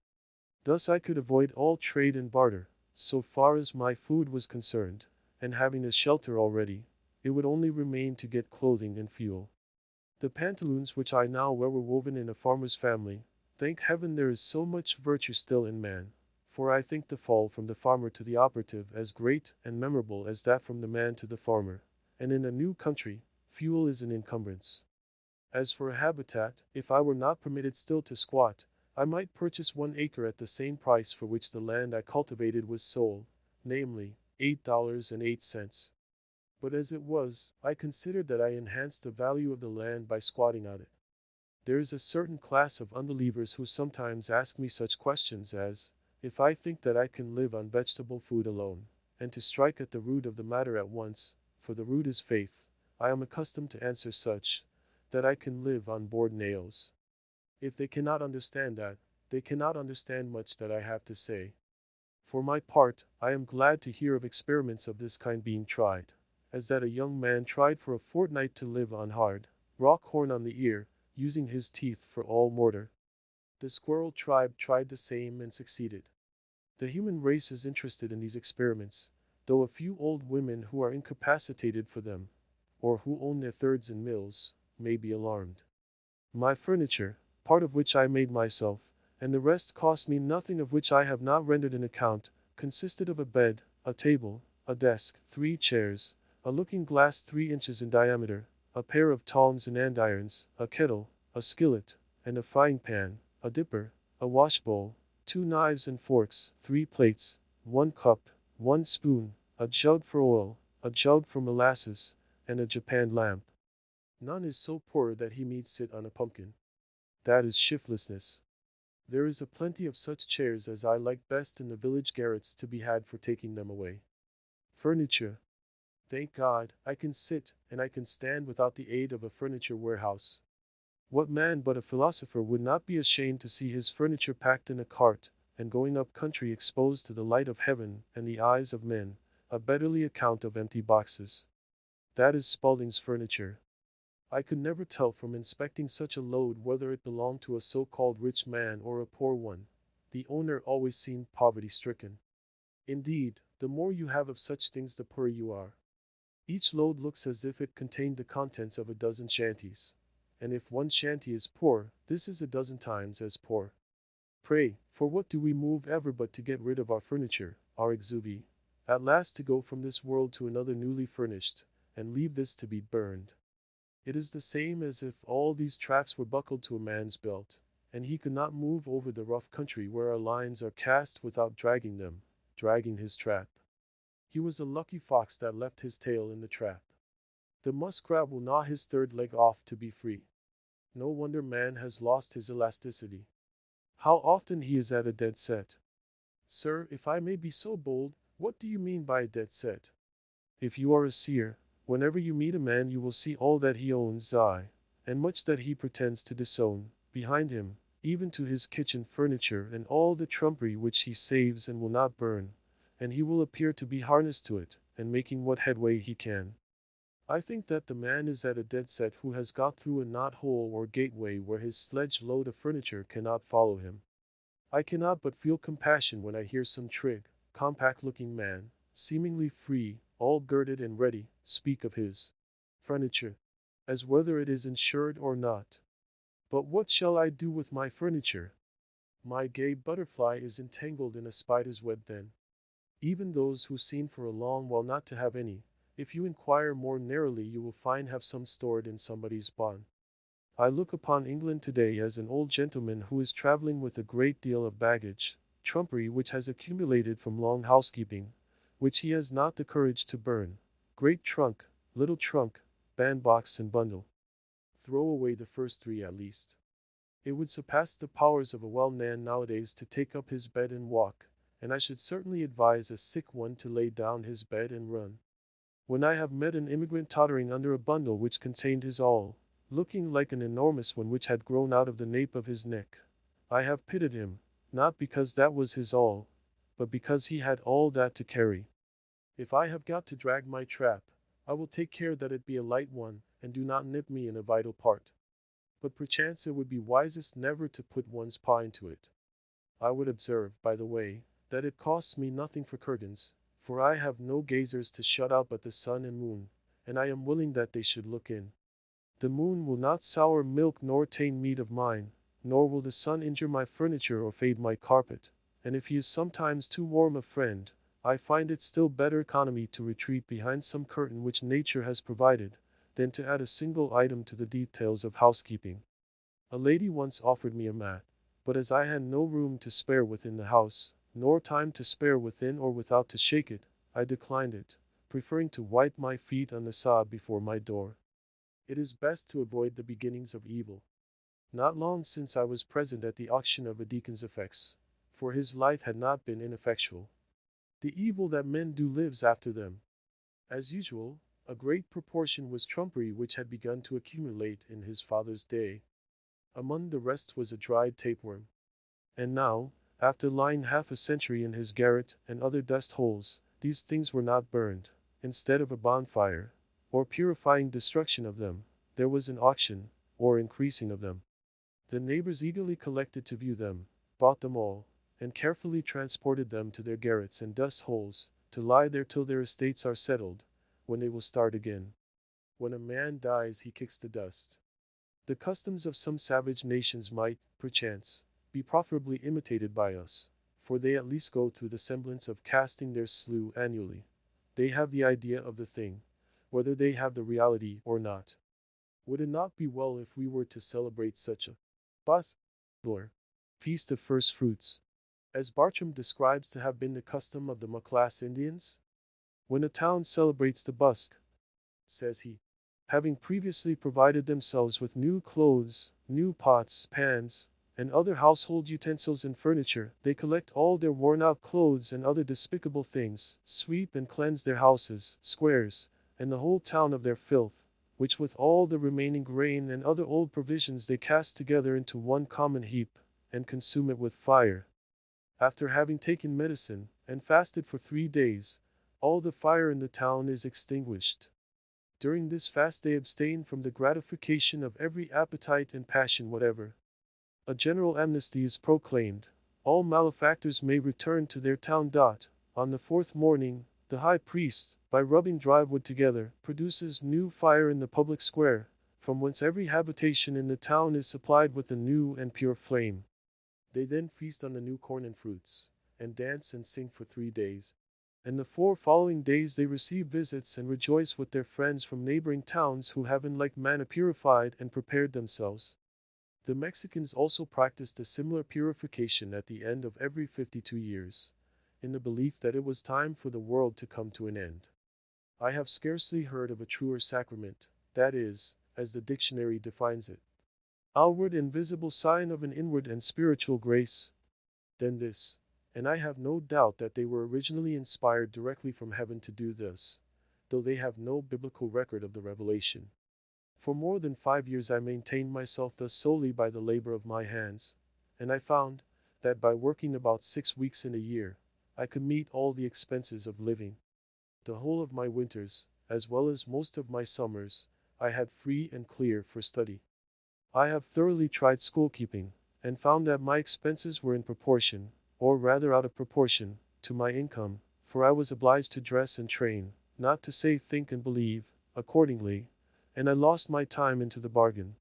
Speaker 1: Thus I could avoid all trade and barter, so far as my food was concerned, and having a shelter already, it would only remain to get clothing and fuel. The pantaloons which I now wear were woven in a farmer's family. Thank heaven there is so much virtue still in man, for I think the fall from the farmer to the operative as great and memorable as that from the man to the farmer, and in a new country, fuel is an encumbrance. As for a habitat, if I were not permitted still to squat, I might purchase 1 acre at the same price for which the land I cultivated was sold, namely, $8.08. But as it was, I considered that I enhanced the value of the land by squatting on it. There is a certain class of unbelievers who sometimes ask me such questions as, if I think that I can live on vegetable food alone, and to strike at the root of the matter at once, for the root is faith, I am accustomed to answer such, that I can live on board nails. If they cannot understand that, they cannot understand much that I have to say. For my part, I am glad to hear of experiments of this kind being tried, as that a young man tried for a fortnight to live on hard, raw corn on the ear, using his teeth for all mortar. The squirrel tribe tried the same and succeeded. The human race is interested in these experiments, though a few old women who are incapacitated for them, or who own their thirds in mills, may be alarmed. My furniture, part of which I made myself, and the rest cost me nothing of which I have not rendered an account, consisted of a bed, a table, a desk, 3 chairs, a looking glass 3 inches in diameter, a pair of tongs and andirons, a kettle, a skillet, and a frying pan, a dipper, a wash bowl, 2 knives and forks, 3 plates, 1 cup, 1 spoon, a jug for oil, a jug for molasses, and a japanned lamp. None is so poor that he need sit on a pumpkin. That is shiftlessness. There is a plenty of such chairs as I like best in the village garrets to be had for taking them away. Furniture. Thank God, I can sit, and I can stand without the aid of a furniture warehouse. What man but a philosopher would not be ashamed to see his furniture packed in a cart, and going up country exposed to the light of heaven and the eyes of men, a betterly account of empty boxes? That is Spaulding's furniture. I could never tell from inspecting such a load whether it belonged to a so-called rich man or a poor one. The owner always seemed poverty-stricken. Indeed, the more you have of such things the poorer you are. Each load looks as if it contained the contents of a dozen shanties. And if one shanty is poor, this is a dozen times as poor. Pray, for what do we move ever but to get rid of our furniture, our exuvi, at last to go from this world to another newly furnished, and leave this to be burned? It is the same as if all these traps were buckled to a man's belt, and he could not move over the rough country where our lines are cast without dragging them, dragging his trap. He was a lucky fox that left his tail in the trap. The muskrat will gnaw his third leg off to be free. No wonder man has lost his elasticity. How often he is at a dead set. Sir, if I may be so bold, what do you mean by a dead set? If you are a seer, whenever you meet a man you will see all that he owns, and much that he pretends to disown, behind him, even to his kitchen furniture and all the trumpery which he saves and will not burn, and he will appear to be harnessed to it, and making what headway he can. I think that the man is at a dead set who has got through a knot-hole or gateway where his sledge-load of furniture cannot follow him. I cannot but feel compassion when I hear some trig, compact-looking man, seemingly free, all girded and ready, speak of his furniture, as whether it is insured or not. But what shall I do with my furniture? My gay butterfly is entangled in a spider's web then. Even those who seem for a long while not to have any, if you inquire more narrowly you will find have some stored in somebody's barn. I look upon England today as an old gentleman who is traveling with a great deal of baggage, trumpery which has accumulated from long housekeeping, which he has not the courage to burn. Great trunk, little trunk, bandbox and bundle. Throw away the first three at least. It would surpass the powers of a well man nowadays to take up his bed and walk, and I should certainly advise a sick one to lay down his bed and run. When I have met an immigrant tottering under a bundle which contained his all, looking like an enormous one which had grown out of the nape of his neck, I have pitied him, not because that was his all, but because he had all that to carry. If I have got to drag my trap, I will take care that it be a light one, and do not nip me in a vital part. But perchance it would be wisest never to put one's paw into it. I would observe, by the way, that it costs me nothing for curtains, for I have no gazers to shut out but the sun and moon, and I am willing that they should look in. The moon will not sour milk nor taint meat of mine, nor will the sun injure my furniture or fade my carpet, and if he is sometimes too warm a friend, I find it still better economy to retreat behind some curtain which nature has provided, than to add a single item to the details of housekeeping. A lady once offered me a mat, but as I had no room to spare within the house, nor time to spare within or without to shake it, I declined it, preferring to wipe my feet on the sod before my door. It is best to avoid the beginnings of evil. Not long since I was present at the auction of a deacon's effects, for his life had not been ineffectual. The evil that men do lives after them. As usual, a great proportion was trumpery which had begun to accumulate in his father's day. Among the rest was a dried tapeworm. And now, after lying half a century in his garret and other dust holes, these things were not burned. Instead of a bonfire, or purifying destruction of them, there was an auction, or increasing of them. The neighbors eagerly collected to view them, bought them all, and carefully transported them to their garrets and dust holes, to lie there till their estates are settled, when they will start again. When a man dies he kicks the dust. The customs of some savage nations might, perchance, be profitably imitated by us, for they at least go through the semblance of casting their slough annually. They have the idea of the thing, whether they have the reality or not. Would it not be well if we were to celebrate such a bus or feast of first fruits, as Bartram describes to have been the custom of the Maclass Indians? When a town celebrates the busk, says he, having previously provided themselves with new clothes, new pots, pans, and other household utensils and furniture, they collect all their worn-out clothes and other despicable things, sweep and cleanse their houses, squares, and the whole town of their filth, which with all the remaining grain and other old provisions they cast together into one common heap, and consume it with fire. After having taken medicine, and fasted for 3 days, all the fire in the town is extinguished. During this fast they abstain from the gratification of every appetite and passion whatever. A general amnesty is proclaimed. All malefactors may return to their town. On the fourth morning, the high priest, by rubbing dry wood together, produces new fire in the public square, from whence every habitation in the town is supplied with a new and pure flame. They then feast on the new corn and fruits, and dance and sing for 3 days. And the 4 following days they receive visits and rejoice with their friends from neighboring towns who have in like manner purified and prepared themselves. The Mexicans also practiced a similar purification at the end of every 52 years, in the belief that it was time for the world to come to an end. I have scarcely heard of a truer sacrament, that is, as the dictionary defines it, outward and visible sign of an inward and spiritual grace, than this, and I have no doubt that they were originally inspired directly from heaven to do this, though they have no biblical record of the revelation. For more than 5 years I maintained myself thus solely by the labor of my hands, and I found that by working about 6 weeks in a year, I could meet all the expenses of living. The whole of my winters, as well as most of my summers, I had free and clear for study. I have thoroughly tried schoolkeeping, and found that my expenses were in proportion, or rather out of proportion, to my income, for I was obliged to dress and train, not to say think and believe, accordingly, and I lost my time into the bargain.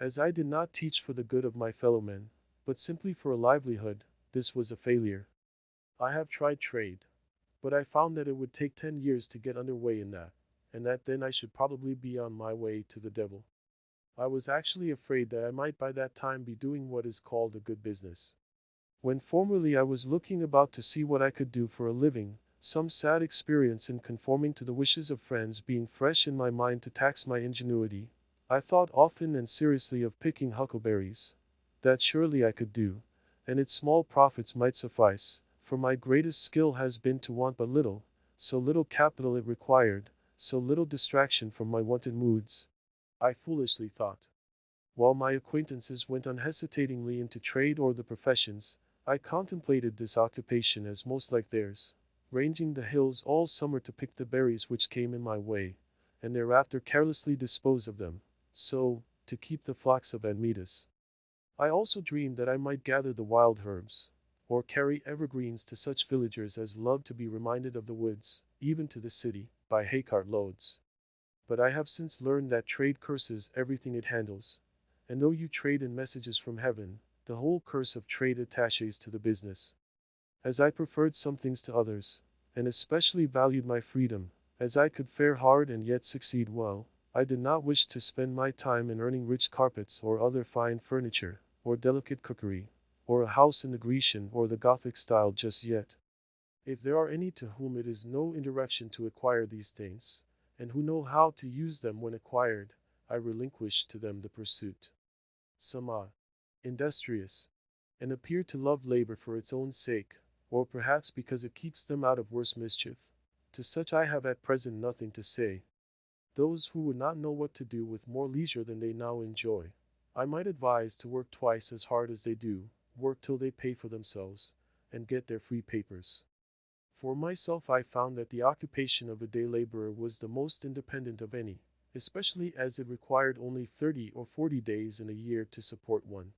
Speaker 1: As I did not teach for the good of my fellow-men, but simply for a livelihood, this was a failure. I have tried trade, but I found that it would take 10 years to get under way in that, and that then I should probably be on my way to the devil. I was actually afraid that I might by that time be doing what is called a good business. When formerly I was looking about to see what I could do for a living, some sad experience in conforming to the wishes of friends being fresh in my mind to tax my ingenuity, I thought often and seriously of picking huckleberries. That surely I could do, and its small profits might suffice, for my greatest skill has been to want but little, so little capital it required, so little distraction from my wonted moods. I foolishly thought. While my acquaintances went unhesitatingly into trade or the professions, I contemplated this occupation as most like theirs, ranging the hills all summer to pick the berries which came in my way, and thereafter carelessly dispose of them, so, to keep the flocks of Admetus. I also dreamed that I might gather the wild herbs, or carry evergreens to such villagers as loved to be reminded of the woods, even to the city, by haycart loads. But I have since learned that trade curses everything it handles, and though you trade in messages from heaven, the whole curse of trade attaches to the business. As I preferred some things to others, and especially valued my freedom, as I could fare hard and yet succeed well, I did not wish to spend my time in earning rich carpets or other fine furniture, or delicate cookery, or a house in the Grecian or the Gothic style just yet. If there are any to whom it is no indirection to acquire these things, and who know how to use them when acquired, I relinquish to them the pursuit. Some are industrious, and appear to love labor for its own sake, or perhaps because it keeps them out of worse mischief. To such I have at present nothing to say. Those who would not know what to do with more leisure than they now enjoy, I might advise to work twice as hard as they do, work till they pay for themselves, and get their free papers. For myself I found that the occupation of a day laborer was the most independent of any, especially as it required only 30 or 40 days in a year to support one.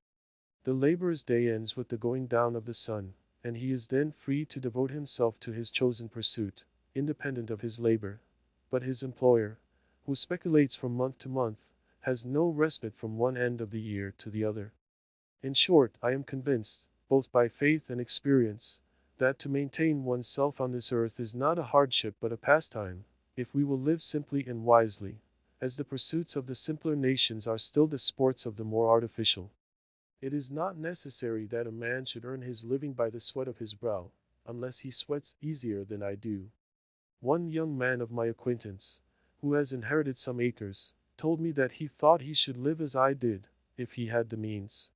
Speaker 1: The laborer's day ends with the going down of the sun, and he is then free to devote himself to his chosen pursuit, independent of his labor. But his employer, who speculates from month to month, has no respite from one end of the year to the other. In short, I am convinced, both by faith and experience, that to maintain oneself on this earth is not a hardship but a pastime, if we will live simply and wisely, as the pursuits of the simpler nations are still the sports of the more artificial. It is not necessary that a man should earn his living by the sweat of his brow, unless he sweats easier than I do. One young man of my acquaintance, who has inherited some acres, told me that he thought he should live as I did, if he had the means.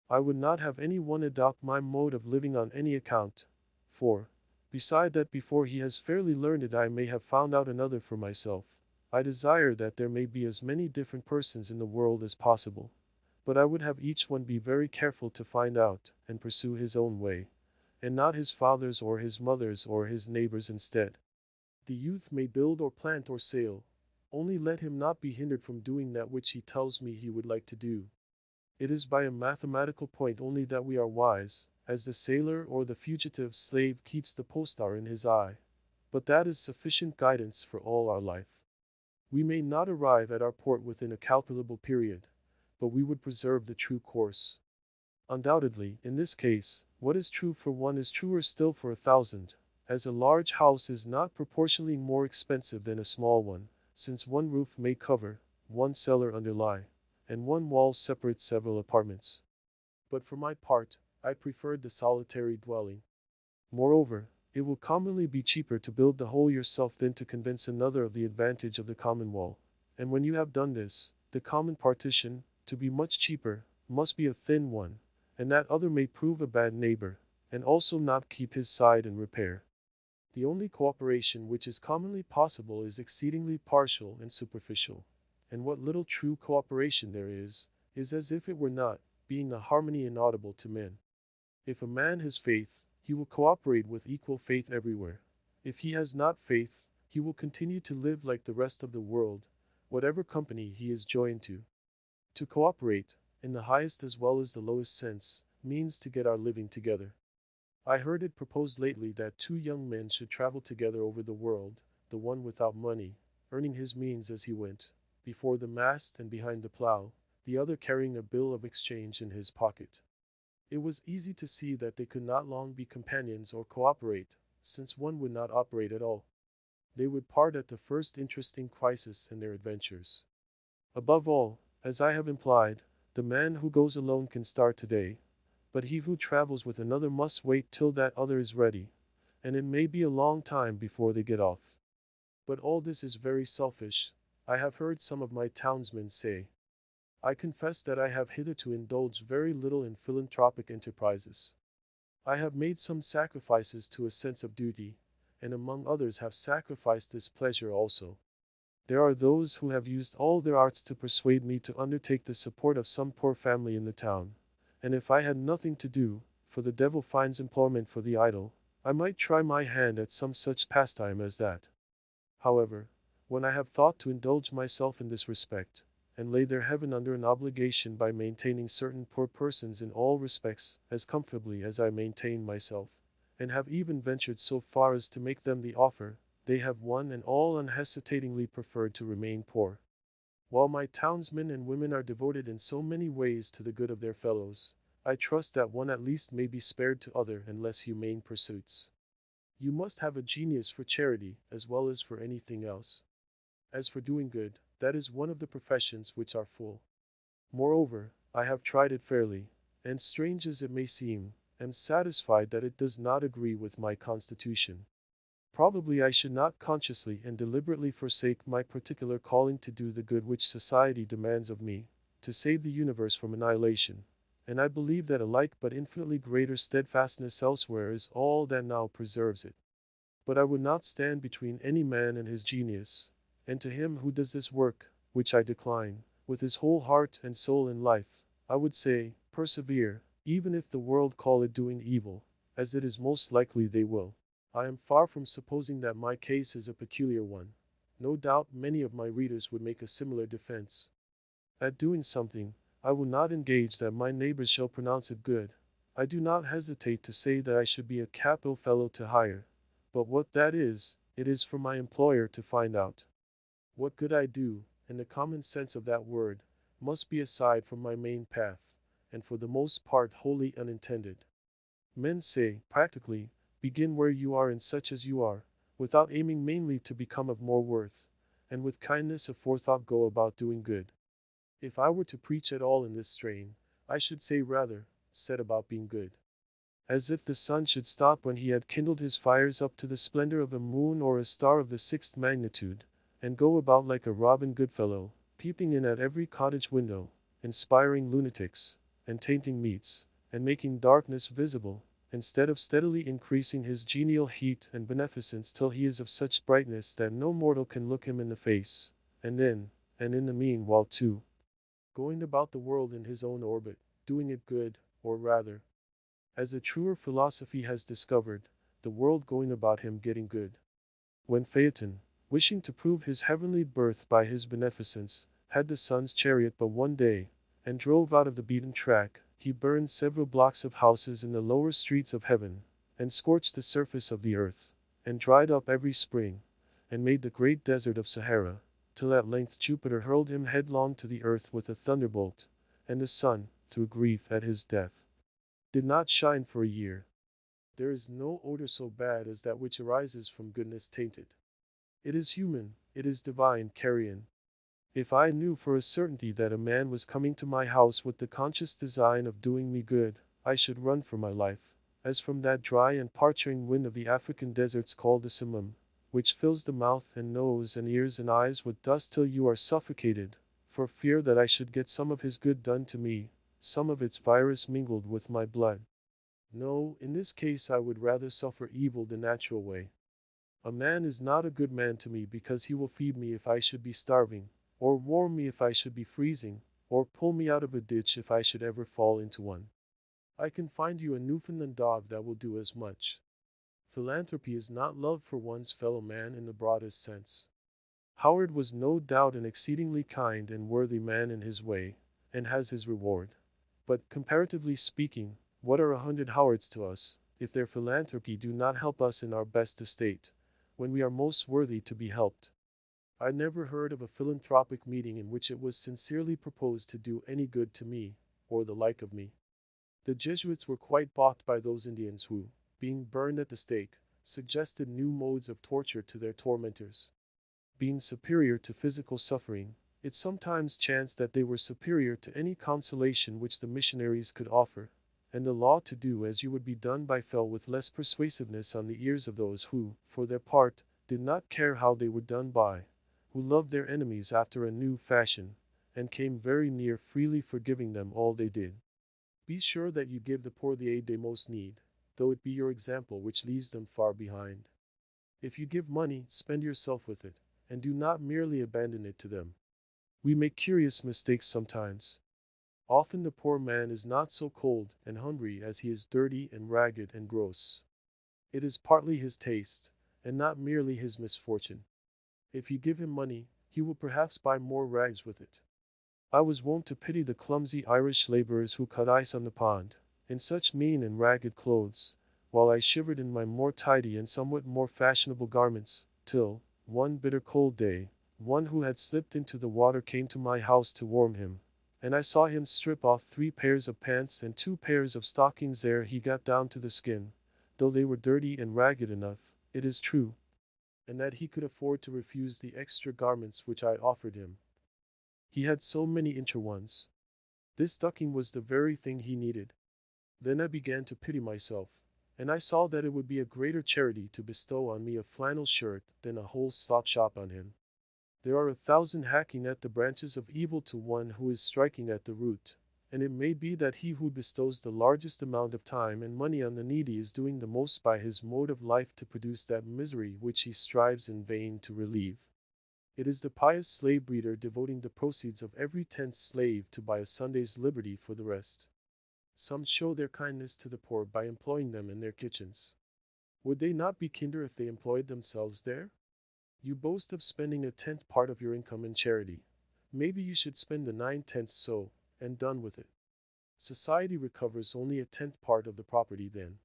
Speaker 1: I would not have any one adopt my mode of living on any account, for, beside that before he has fairly learned it I may have found out another for myself, I desire that there may be as many different persons in the world as possible, but I would have each one be very careful to find out and pursue his own way, and not his father's or his mother's or his neighbor's instead. The youth may build or plant or sail, only let him not be hindered from doing that which he tells me he would like to do. It is by a mathematical point only that we are wise, as the sailor or the fugitive slave keeps the pole-star in his eye, but that is sufficient guidance for all our life. We may not arrive at our port within a calculable period, but we would preserve the true course. Undoubtedly, in this case, what is true for one is truer still for 1,000, as a large house is not proportionally more expensive than a small one, since one roof may cover, one cellar underlie, and one wall separate several apartments. But for my part, I preferred the solitary dwelling. Moreover, it will commonly be cheaper to build the whole yourself than to convince another of the advantage of the common wall, and when you have done this, the common partition, to be much cheaper, must be a thin one, and that other may prove a bad neighbor, and also not keep his side in repair. The only cooperation which is commonly possible is exceedingly partial and superficial, and what little true cooperation there is as if it were not, being a harmony inaudible to men. If a man has faith, he will cooperate with equal faith everywhere. If he has not faith, he will continue to live like the rest of the world, whatever company he is joined to. To cooperate, in the highest as well as the lowest sense, means to get our living together. I heard it proposed lately that two young men should travel together over the world, the one without money, earning his means as he went, before the mast and behind the plow, the other carrying a bill of exchange in his pocket. It was easy to see that they could not long be companions or cooperate, since one would not operate at all. They would part at the first interesting crisis in their adventures. Above all, as I have implied, the man who goes alone can start today, but he who travels with another must wait till that other is ready, and it may be a long time before they get off. But all this is very selfish, I have heard some of my townsmen say. I confess that I have hitherto indulged very little in philanthropic enterprises. I have made some sacrifices to a sense of duty, and among others have sacrificed this pleasure also. There are those who have used all their arts to persuade me to undertake the support of some poor family in the town, and if I had nothing to do, for the devil finds employment for the idle, I might try my hand at some such pastime as that. However, when I have thought to indulge myself in this respect, and lay their heaven under an obligation by maintaining certain poor persons in all respects as comfortably as I maintain myself, and have even ventured so far as to make them the offer, they have one and all unhesitatingly preferred to remain poor. While my townsmen and women are devoted in so many ways to the good of their fellows, I trust that one at least may be spared to other and less humane pursuits. You must have a genius for charity as well as for anything else. As for doing good, that is one of the professions which are full. Moreover, I have tried it fairly, and strange as it may seem, am satisfied that it does not agree with my constitution. Probably I should not consciously and deliberately forsake my particular calling to do the good which society demands of me, to save the universe from annihilation, and I believe that a like but infinitely greater steadfastness elsewhere is all that now preserves it. But I would not stand between any man and his genius, and to him who does this work, which I decline, with his whole heart and soul in life, I would say, persevere, even if the world call it doing evil, as it is most likely they will. I am far from supposing that my case is a peculiar one. No doubt many of my readers would make a similar defense. At doing something, I will not engage that my neighbors shall pronounce it good. I do not hesitate to say that I should be a capital fellow to hire, but what that is, it is for my employer to find out. What good I do, in the common sense of that word, must be aside from my main path, and for the most part wholly unintended. Men say, practically, begin where you are and such as you are, without aiming mainly to become of more worth, and with kindness aforethought go about doing good. If I were to preach at all in this strain, I should say rather, set about being good. As if the sun should stop when he had kindled his fires up to the splendor of a moon or a star of the sixth magnitude, and go about like a Robin Goodfellow, peeping in at every cottage window, inspiring lunatics, and tainting meats, and making darkness visible, instead of steadily increasing his genial heat and beneficence till he is of such brightness that no mortal can look him in the face, and then, and in the meanwhile too, going about the world in his own orbit, doing it good, or rather, as the truer philosophy has discovered, the world going about him getting good. When Phaeton, wishing to prove his heavenly birth by his beneficence, had the sun's chariot but one day, and drove out of the beaten track, he burned several blocks of houses in the lower streets of heaven, and scorched the surface of the earth, and dried up every spring, and made the great desert of Sahara, till at length Jupiter hurled him headlong to the earth with a thunderbolt, and the sun, through grief at his death, did not shine for a year. There is no odor so bad as that which arises from goodness tainted. It is human, it is divine carrion. If I knew for a certainty that a man was coming to my house with the conscious design of doing me good, I should run for my life, as from that dry and parching wind of the African deserts called the simum, which fills the mouth and nose and ears and eyes with dust till you are suffocated, for fear that I should get some of his good done to me, some of its virus mingled with my blood. No, in this case I would rather suffer evil the natural way. A man is not a good man to me because he will feed me if I should be starving, or warm me if I should be freezing, or pull me out of a ditch if I should ever fall into one. I can find you a Newfoundland dog that will do as much. Philanthropy is not love for one's fellow man in the broadest sense. Howard was no doubt an exceedingly kind and worthy man in his way, and has his reward. But, comparatively speaking, what are 100 Howards to us, if their philanthropy do not help us in our best estate, when we are most worthy to be helped? I never heard of a philanthropic meeting in which it was sincerely proposed to do any good to me, or the like of me. The Jesuits were quite balked by those Indians who, being burned at the stake, suggested new modes of torture to their tormentors. Being superior to physical suffering, it sometimes chanced that they were superior to any consolation which the missionaries could offer, and the law to do as you would be done by fell with less persuasiveness on the ears of those who, for their part, did not care how they were done by, who loved their enemies after a new fashion, and came very near freely forgiving them all they did. Be sure that you give the poor the aid they most need, though it be your example which leaves them far behind. If you give money, spend yourself with it, and do not merely abandon it to them. We make curious mistakes sometimes. Often the poor man is not so cold and hungry as he is dirty and ragged and gross. It is partly his taste, and not merely his misfortune. If you give him money, he will perhaps buy more rags with it. I was wont to pity the clumsy Irish labourers who cut ice on the pond, in such mean and ragged clothes, while I shivered in my more tidy and somewhat more fashionable garments, till, one bitter cold day, one who had slipped into the water came to my house to warm him, and I saw him strip off 3 pairs of pants and 2 pairs of stockings ere he got down to the skin, though they were dirty and ragged enough, it is true, and that he could afford to refuse the extra garments which I offered him. He had so many incher ones. This ducking was the very thing he needed. Then I began to pity myself, and I saw that it would be a greater charity to bestow on me a flannel shirt than a whole stock shop on him. There are 1,000 hacking at the branches of evil to one who is striking at the root, and it may be that he who bestows the largest amount of time and money on the needy is doing the most by his mode of life to produce that misery which he strives in vain to relieve. It is the pious slave breeder devoting the proceeds of every 10th slave to buy a Sunday's liberty for the rest. Some show their kindness to the poor by employing them in their kitchens. Would they not be kinder if they employed themselves there? You boast of spending a 10th part of your income in charity. Maybe you should spend the 9/10 so, and done with it. Society recovers only a 10th part of the property then.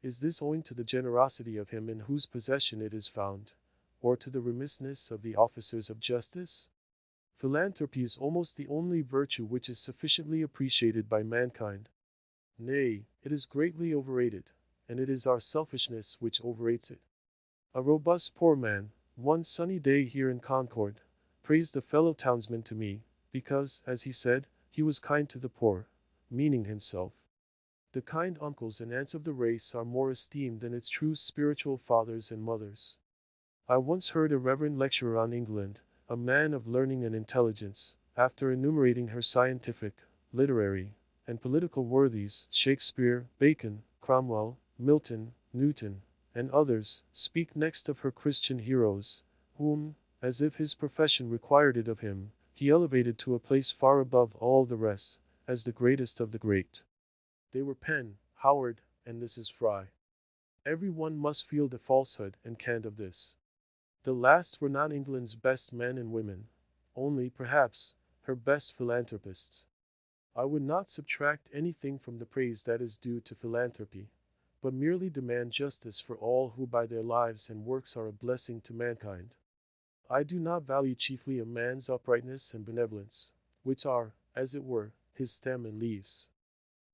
Speaker 1: Is this owing to the generosity of him in whose possession it is found, or to the remissness of the officers of justice? Philanthropy is almost the only virtue which is sufficiently appreciated by mankind. Nay, it is greatly overrated, and it is our selfishness which overrates it. A robust poor man, one sunny day here in Concord, praised a fellow townsman to me, because, as he said, he was kind to the poor, meaning himself. The kind uncles and aunts of the race are more esteemed than its true spiritual fathers and mothers. I once heard a reverend lecturer on England, a man of learning and intelligence, after enumerating her scientific, literary, and political worthies, Shakespeare, Bacon, Cromwell, Milton, Newton, and others, speak next of her Christian heroes, whom, as if his profession required it of him, he elevated to a place far above all the rest, as the greatest of the great. They were Penn, Howard, and Mrs. Fry. Every one must feel the falsehood and cant of this. The last were not England's best men and women, only, perhaps, her best philanthropists. I would not subtract anything from the praise that is due to philanthropy, but merely demand justice for all who by their lives and works are a blessing to mankind. I do not value chiefly a man's uprightness and benevolence, which are, as it were, his stem and leaves.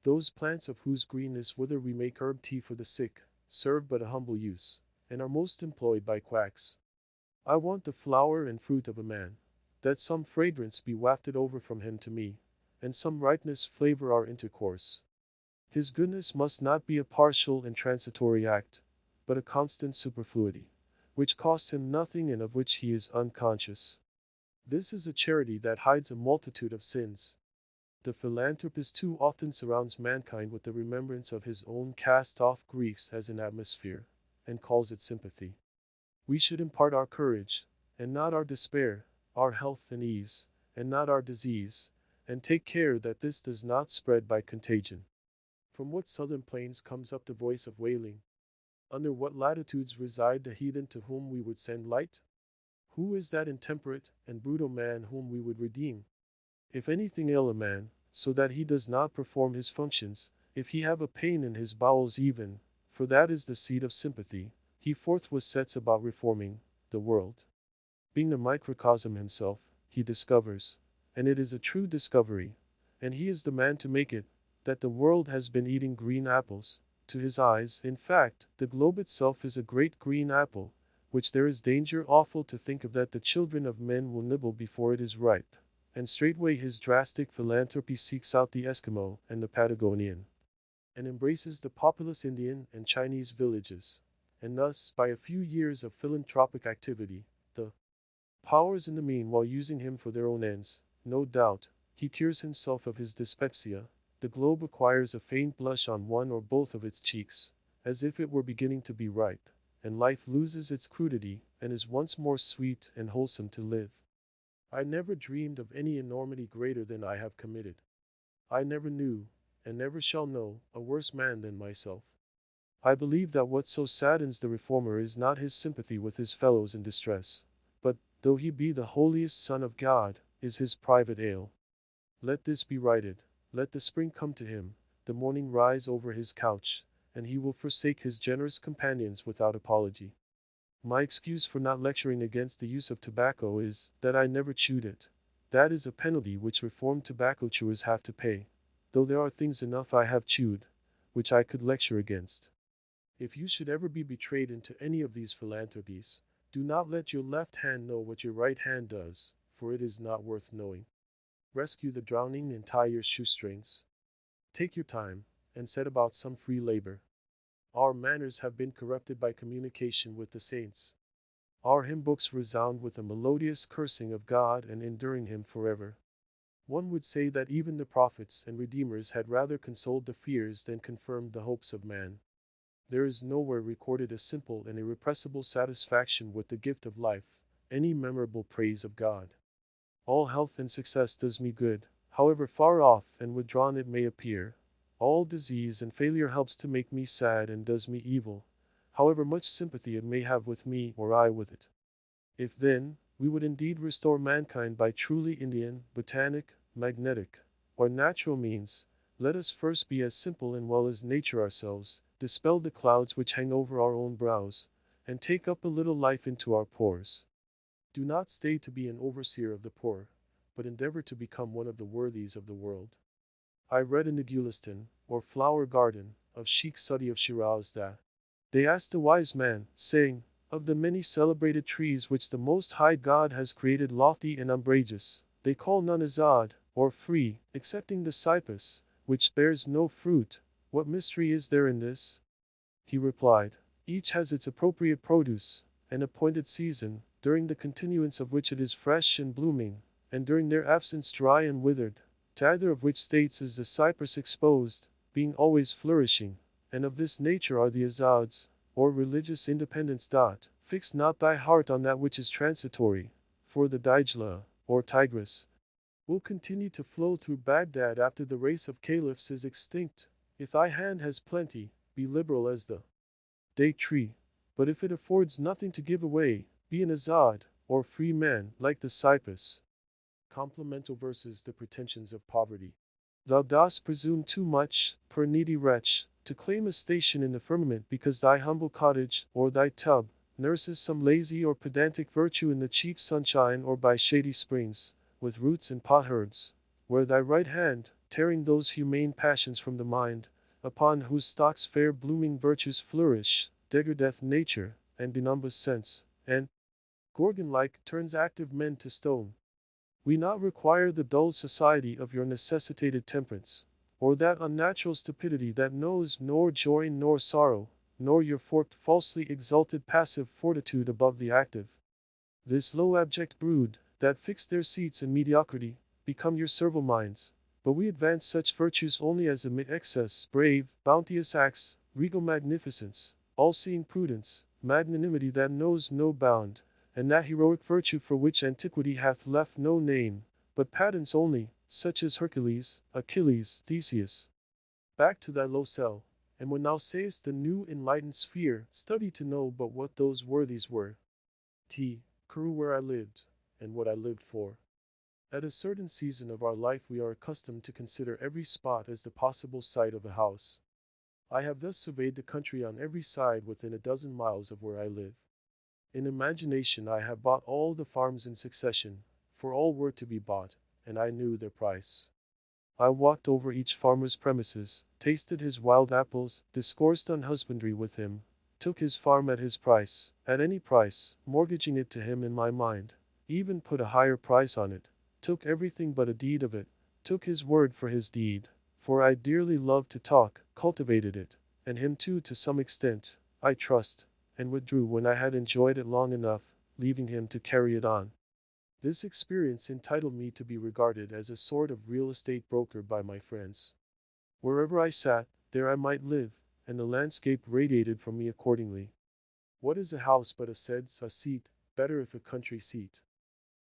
Speaker 1: Those plants of whose greenness wither we make herb tea for the sick, serve but a humble use, and are most employed by quacks. I want the flower and fruit of a man, that some fragrance be wafted over from him to me, and some ripeness flavor our intercourse. His goodness must not be a partial and transitory act, but a constant superfluity, which costs him nothing and of which he is unconscious. This is a charity that hides a multitude of sins. The philanthropist too often surrounds mankind with the remembrance of his own cast-off griefs as an atmosphere, and calls it sympathy. We should impart our courage, and not our despair, our health and ease, and not our disease, and take care that this does not spread by contagion. From what southern plains comes up the voice of wailing? Under what latitudes reside the heathen to whom we would send light? Who is that intemperate and brutal man whom we would redeem? If anything ail a man, so that he does not perform his functions, if he have a pain in his bowels even, for that is the seat of sympathy, he forthwith sets about reforming the world. Being a microcosm himself, he discovers, and it is a true discovery, and he is the man to make it, that the world has been eating green apples. To his eyes, in fact, the globe itself is a great green apple, which there is danger awful to think of that the children of men will nibble before it is ripe. And straightway his drastic philanthropy seeks out the Eskimo and the Patagonian, and embraces the populous Indian and Chinese villages. And thus, by a few years of philanthropic activity, the powers in the meanwhile using him for their own ends, no doubt, he cures himself of his dyspepsia. The globe acquires a faint blush on one or both of its cheeks, as if it were beginning to be ripe, and life loses its crudity, and is once more sweet and wholesome to live. I never dreamed of any enormity greater than I have committed. I never knew, and never shall know, a worse man than myself. I believe that what so saddens the reformer is not his sympathy with his fellows in distress, but, though he be the holiest Son of God, is his private ail. Let this be righted. Let the spring come to him, the morning rise over his couch, and he will forsake his generous companions without apology. My excuse for not lecturing against the use of tobacco is, that I never chewed it. That is a penalty which reformed tobacco chewers have to pay, though there are things enough I have chewed, which I could lecture against. If you should ever be betrayed into any of these philanthropies, do not let your left hand know what your right hand does, for it is not worth knowing. Rescue the drowning and tie your shoestrings. Take your time, and set about some free labor. Our manners have been corrupted by communication with the saints. Our hymn books resound with a melodious cursing of God and enduring him forever. One would say that even the prophets and redeemers had rather consoled the fears than confirmed the hopes of man. There is nowhere recorded a simple and irrepressible satisfaction with the gift of life, any memorable praise of God. All health and success does me good, however far off and withdrawn it may appear. All disease and failure helps to make me sad and does me evil, however much sympathy it may have with me or I with it. If then, we would indeed restore mankind by truly Indian, botanic, magnetic, or natural means, let us first be as simple and well as nature ourselves, dispel the clouds which hang over our own brows, and take up a little life into our pores. Do not stay to be an overseer of the poor, but endeavor to become one of the worthies of the world. I read in the Gulistan, or flower garden, of Sheikh Sudi of Shiraz that they asked a wise man, saying, of the many celebrated trees which the Most High God has created lofty and umbrageous, they call none azad, or free, excepting the cypress, which bears no fruit. What mystery is there in this? He replied, each has its appropriate produce, an appointed season, during the continuance of which it is fresh and blooming, and during their absence dry and withered. To either of which states is the cypress exposed, being always flourishing, and of this nature are the azads, or religious independence. Fix not thy heart on that which is transitory, for the Dijla, or Tigris, will continue to flow through Baghdad after the race of caliphs is extinct. If thy hand has plenty, be liberal as the date tree. But if it affords nothing to give away, be an Azad, or free man, like the cypress. Complemental verses: the pretensions of poverty. Thou dost presume too much, poor needy wretch, to claim a station in the firmament because thy humble cottage, or thy tub, nurses some lazy or pedantic virtue in the cheap sunshine or by shady springs, with roots and potherbs, where thy right hand, tearing those humane passions from the mind, upon whose stocks fair blooming virtues flourish, degradeth nature, and benumbs sense, and, Gorgon-like, turns active men to stone. We not require the dull society of your necessitated temperance, or that unnatural stupidity that knows nor joy nor sorrow, nor your forked falsely exalted passive fortitude above the active. This low abject brood, that fix their seats in mediocrity, become your servile minds. But we advance such virtues only as amid excess, brave, bounteous acts, regal magnificence, all-seeing prudence, magnanimity that knows no bound, and that heroic virtue for which antiquity hath left no name, but patents only, such as Hercules, Achilles, Theseus. Back to thy low cell, and when thou sayest the new enlightened sphere, study to know but what those worthies were. Kuru, where I lived, and what I lived for. At a certain season of our life we are accustomed to consider every spot as the possible site of a house. I have thus surveyed the country on every side within a dozen miles of where I live. In imagination I have bought all the farms in succession, for all were to be bought, and I knew their price. I walked over each farmer's premises, tasted his wild apples, discoursed on husbandry with him, took his farm at his price, at any price, mortgaging it to him in my mind, even put a higher price on it, took everything but a deed of it, took his word for his deed, for I dearly loved to talk, cultivated it, and him too to some extent, I trust, and withdrew when I had enjoyed it long enough, leaving him to carry it on. This experience entitled me to be regarded as a sort of real estate broker by my friends. Wherever I sat, there I might live, and the landscape radiated from me accordingly. What is a house but a seat, better if a country seat?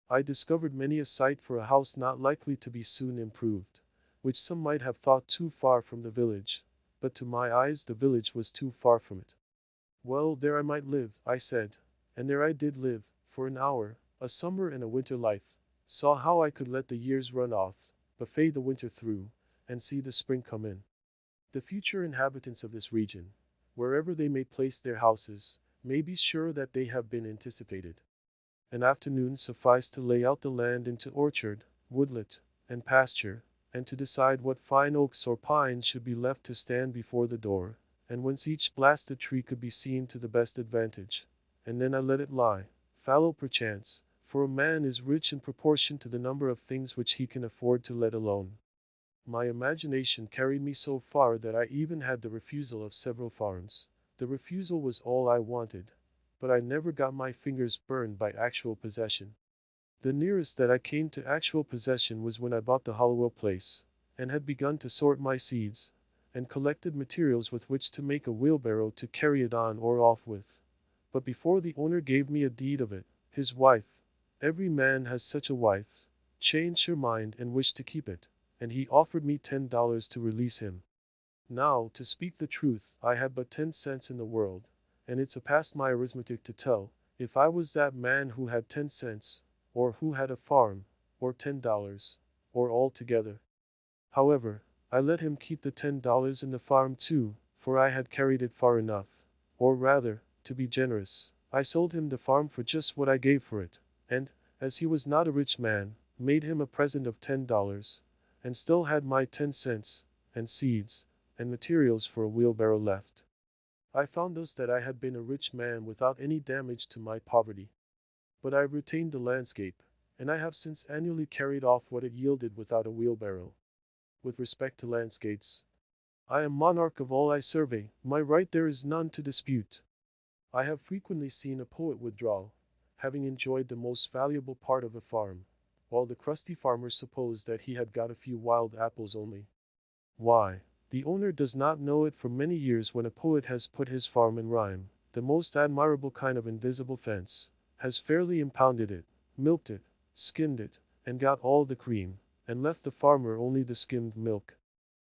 Speaker 1: I discovered many a site for a house not likely to be soon improved, which some might have thought too far from the village, but to my eyes the village was too far from it. Well, there I might live, I said, and there I did live, for an hour, a summer and a winter life, saw how I could let the years run off, buffet the winter through, and see the spring come in. The future inhabitants of this region, wherever they may place their houses, may be sure that they have been anticipated. An afternoon sufficed to lay out the land into orchard, woodlet, and pasture, and to decide what fine oaks or pines should be left to stand before the door, and whence each blasted tree could be seen to the best advantage, and then I let it lie, fallow perchance, for a man is rich in proportion to the number of things which he can afford to let alone. My imagination carried me so far that I even had the refusal of several farms. The refusal was all I wanted, but I never got my fingers burned by actual possession. The nearest that I came to actual possession was when I bought the Hollowell place, and had begun to sort my seeds, and collected materials with which to make a wheelbarrow to carry it on or off with. But before the owner gave me a deed of it, his wife, every man has such a wife, changed her mind and wished to keep it, and he offered me $10 to release him. Now, to speak the truth, I had but 10 cents in the world, and it's past my arithmetic to tell, if I was that man who had 10 cents, or who had a farm, or $10, or all together. However, I let him keep the $10 and the farm too, for I had carried it far enough, or rather, to be generous, I sold him the farm for just what I gave for it, and, as he was not a rich man, made him a present of $10, and still had my 10 cents, and seeds, and materials for a wheelbarrow left. I found thus that I had been a rich man without any damage to my poverty. But I retained the landscape, and I have since annually carried off what it yielded without a wheelbarrow. With respect to landscapes, I am monarch of all I survey, my right there is none to dispute. I have frequently seen a poet withdraw, having enjoyed the most valuable part of a farm, while the crusty farmer supposed that he had got a few wild apples only. Why, the owner does not know it for many years when a poet has put his farm in rhyme, the most admirable kind of invisible fence, has fairly impounded it, milked it, skinned it, and got all the cream, and left the farmer only the skimmed milk.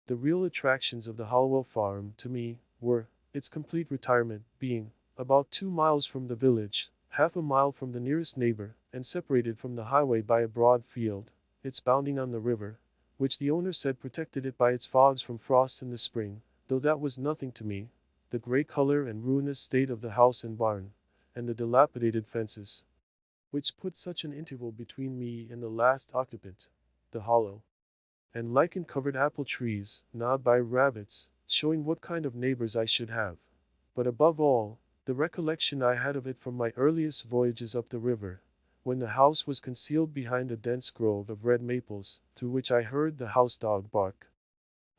Speaker 1: The real attractions of the Hollowell farm, to me, were its complete retirement, being about 2 miles from the village, half a mile from the nearest neighbor, and separated from the highway by a broad field, its bounding on the river, which the owner said protected it by its fogs from frosts in the spring, though that was nothing to me. The gray color and ruinous state of the house and barn, and the dilapidated fences, which put such an interval between me and the last occupant, the hollow, and lichen-covered apple trees, gnawed by rabbits, showing what kind of neighbors I should have. But above all, the recollection I had of it from my earliest voyages up the river, when the house was concealed behind a dense grove of red maples, through which I heard the house dog bark.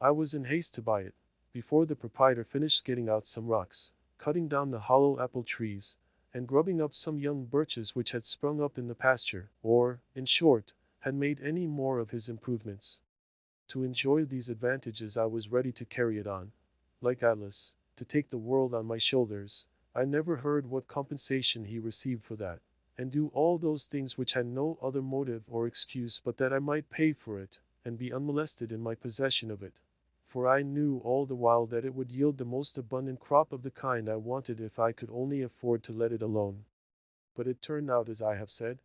Speaker 1: I was in haste to buy it, before the proprietor finished getting out some rocks, cutting down the hollow apple trees, and grubbing up some young birches which had sprung up in the pasture, or, in short, had made any more of his improvements. To enjoy these advantages I was ready to carry it on, like Atlas, to take the world on my shoulders. I never heard what compensation he received for that, and do all those things which had no other motive or excuse but that I might pay for it, and be unmolested in my possession of it. For I knew all the while that it would yield the most abundant crop of the kind I wanted if I could only afford to let it alone. But it turned out as I have said.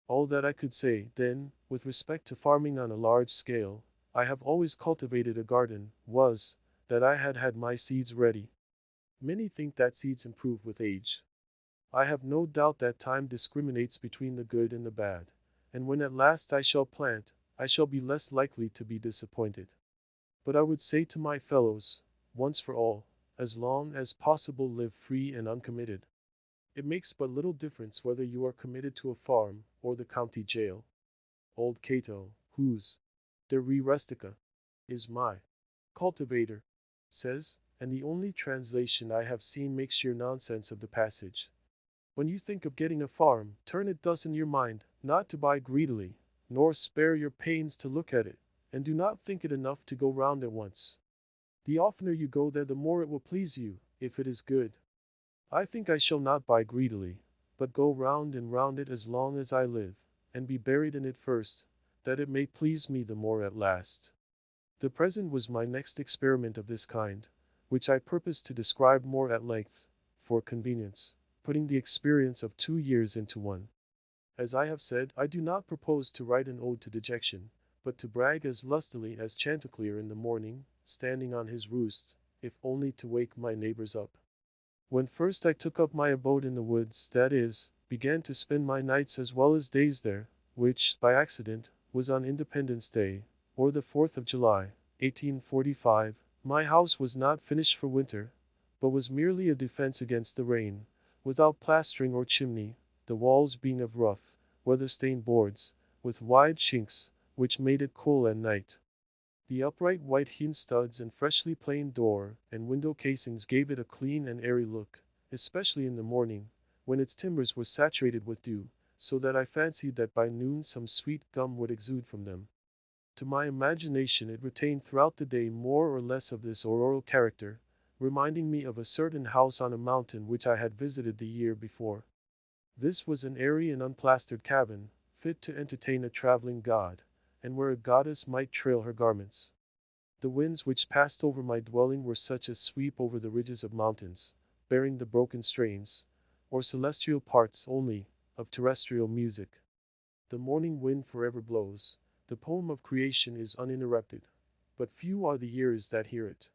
Speaker 1: All that I could say, then, with respect to farming on a large scale, I have always cultivated a garden, was, that I had had my seeds ready. Many think that seeds improve with age. I have no doubt that time discriminates between the good and the bad, and when at last I shall plant, I shall be less likely to be disappointed. But I would say to my fellows, once for all, as long as possible live free and uncommitted. It makes but little difference whether you are committed to a farm or the county jail. Old Cato, whose De Re Rustica is my cultivator, says, and the only translation I have seen makes sheer nonsense of the passage. When you think of getting a farm, turn it thus in your mind, not to buy greedily, nor spare your pains to look at it, and do not think it enough to go round it once. The oftener you go there the more it will please you, if it is good. I think I shall not buy greedily, but go round and round it as long as I live, and be buried in it first, that it may please me the more at last. The present was my next experiment of this kind, which I purpose to describe more at length, for convenience, putting the experience of 2 years into one. As I have said, I do not propose to write an ode to dejection, but to brag as lustily as Chanticleer in the morning, standing on his roost, if only to wake my neighbors up. When first I took up my abode in the woods, that is, began to spend my nights as well as days there, which, by accident, was on Independence Day, or the 4th of July, 1845, my house was not finished for winter, but was merely a defense against the rain, without plastering or chimney, the walls being of rough, weather-stained boards, with wide chinks, which made it cool at night. The upright white hewn studs and freshly planed door and window casings gave it a clean and airy look, especially in the morning, when its timbers were saturated with dew, so that I fancied that by noon some sweet gum would exude from them. To my imagination it retained throughout the day more or less of this auroral character, reminding me of a certain house on a mountain which I had visited the year before. This was an airy and unplastered cabin, fit to entertain a traveling god, and where a goddess might trail her garments. The winds which passed over my dwelling were such as sweep over the ridges of mountains, bearing the broken strains, or celestial parts only, of terrestrial music. The morning wind forever blows, the poem of creation is uninterrupted, but few are the ears that hear it.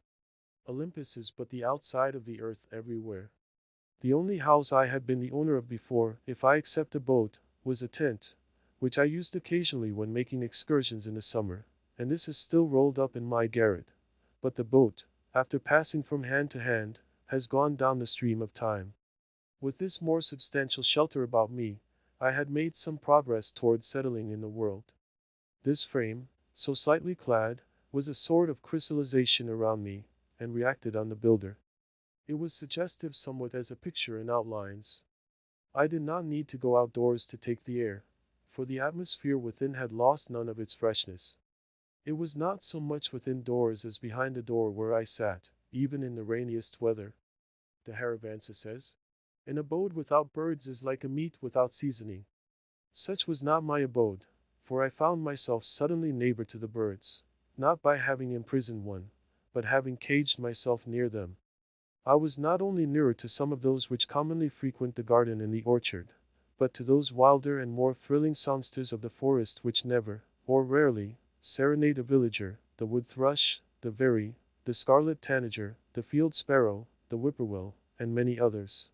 Speaker 1: Olympus is but the outside of the earth everywhere. The only house I had been the owner of before, if I except a boat, was a tent, which I used occasionally when making excursions in the summer, and this is still rolled up in my garret. But the boat, after passing from hand to hand, has gone down the stream of time. With this more substantial shelter about me, I had made some progress toward settling in the world. This frame, so slightly clad, was a sort of crystallization around me, and reacted on the builder. It was suggestive somewhat as a picture in outlines. I did not need to go outdoors to take the air, for the atmosphere within had lost none of its freshness. It was not so much within doors as behind the door where I sat, even in the rainiest weather. The Haravansa says, an abode without birds is like a meat without seasoning. Such was not my abode, for I found myself suddenly neighbor to the birds, not by having imprisoned one, but having caged myself near them. I was not only nearer to some of those which commonly frequent the garden and the orchard, but to those wilder and more thrilling songsters of the forest which never, or rarely, serenade a villager, the wood thrush, the veery, the scarlet tanager, the field sparrow, the whippoorwill, and many others.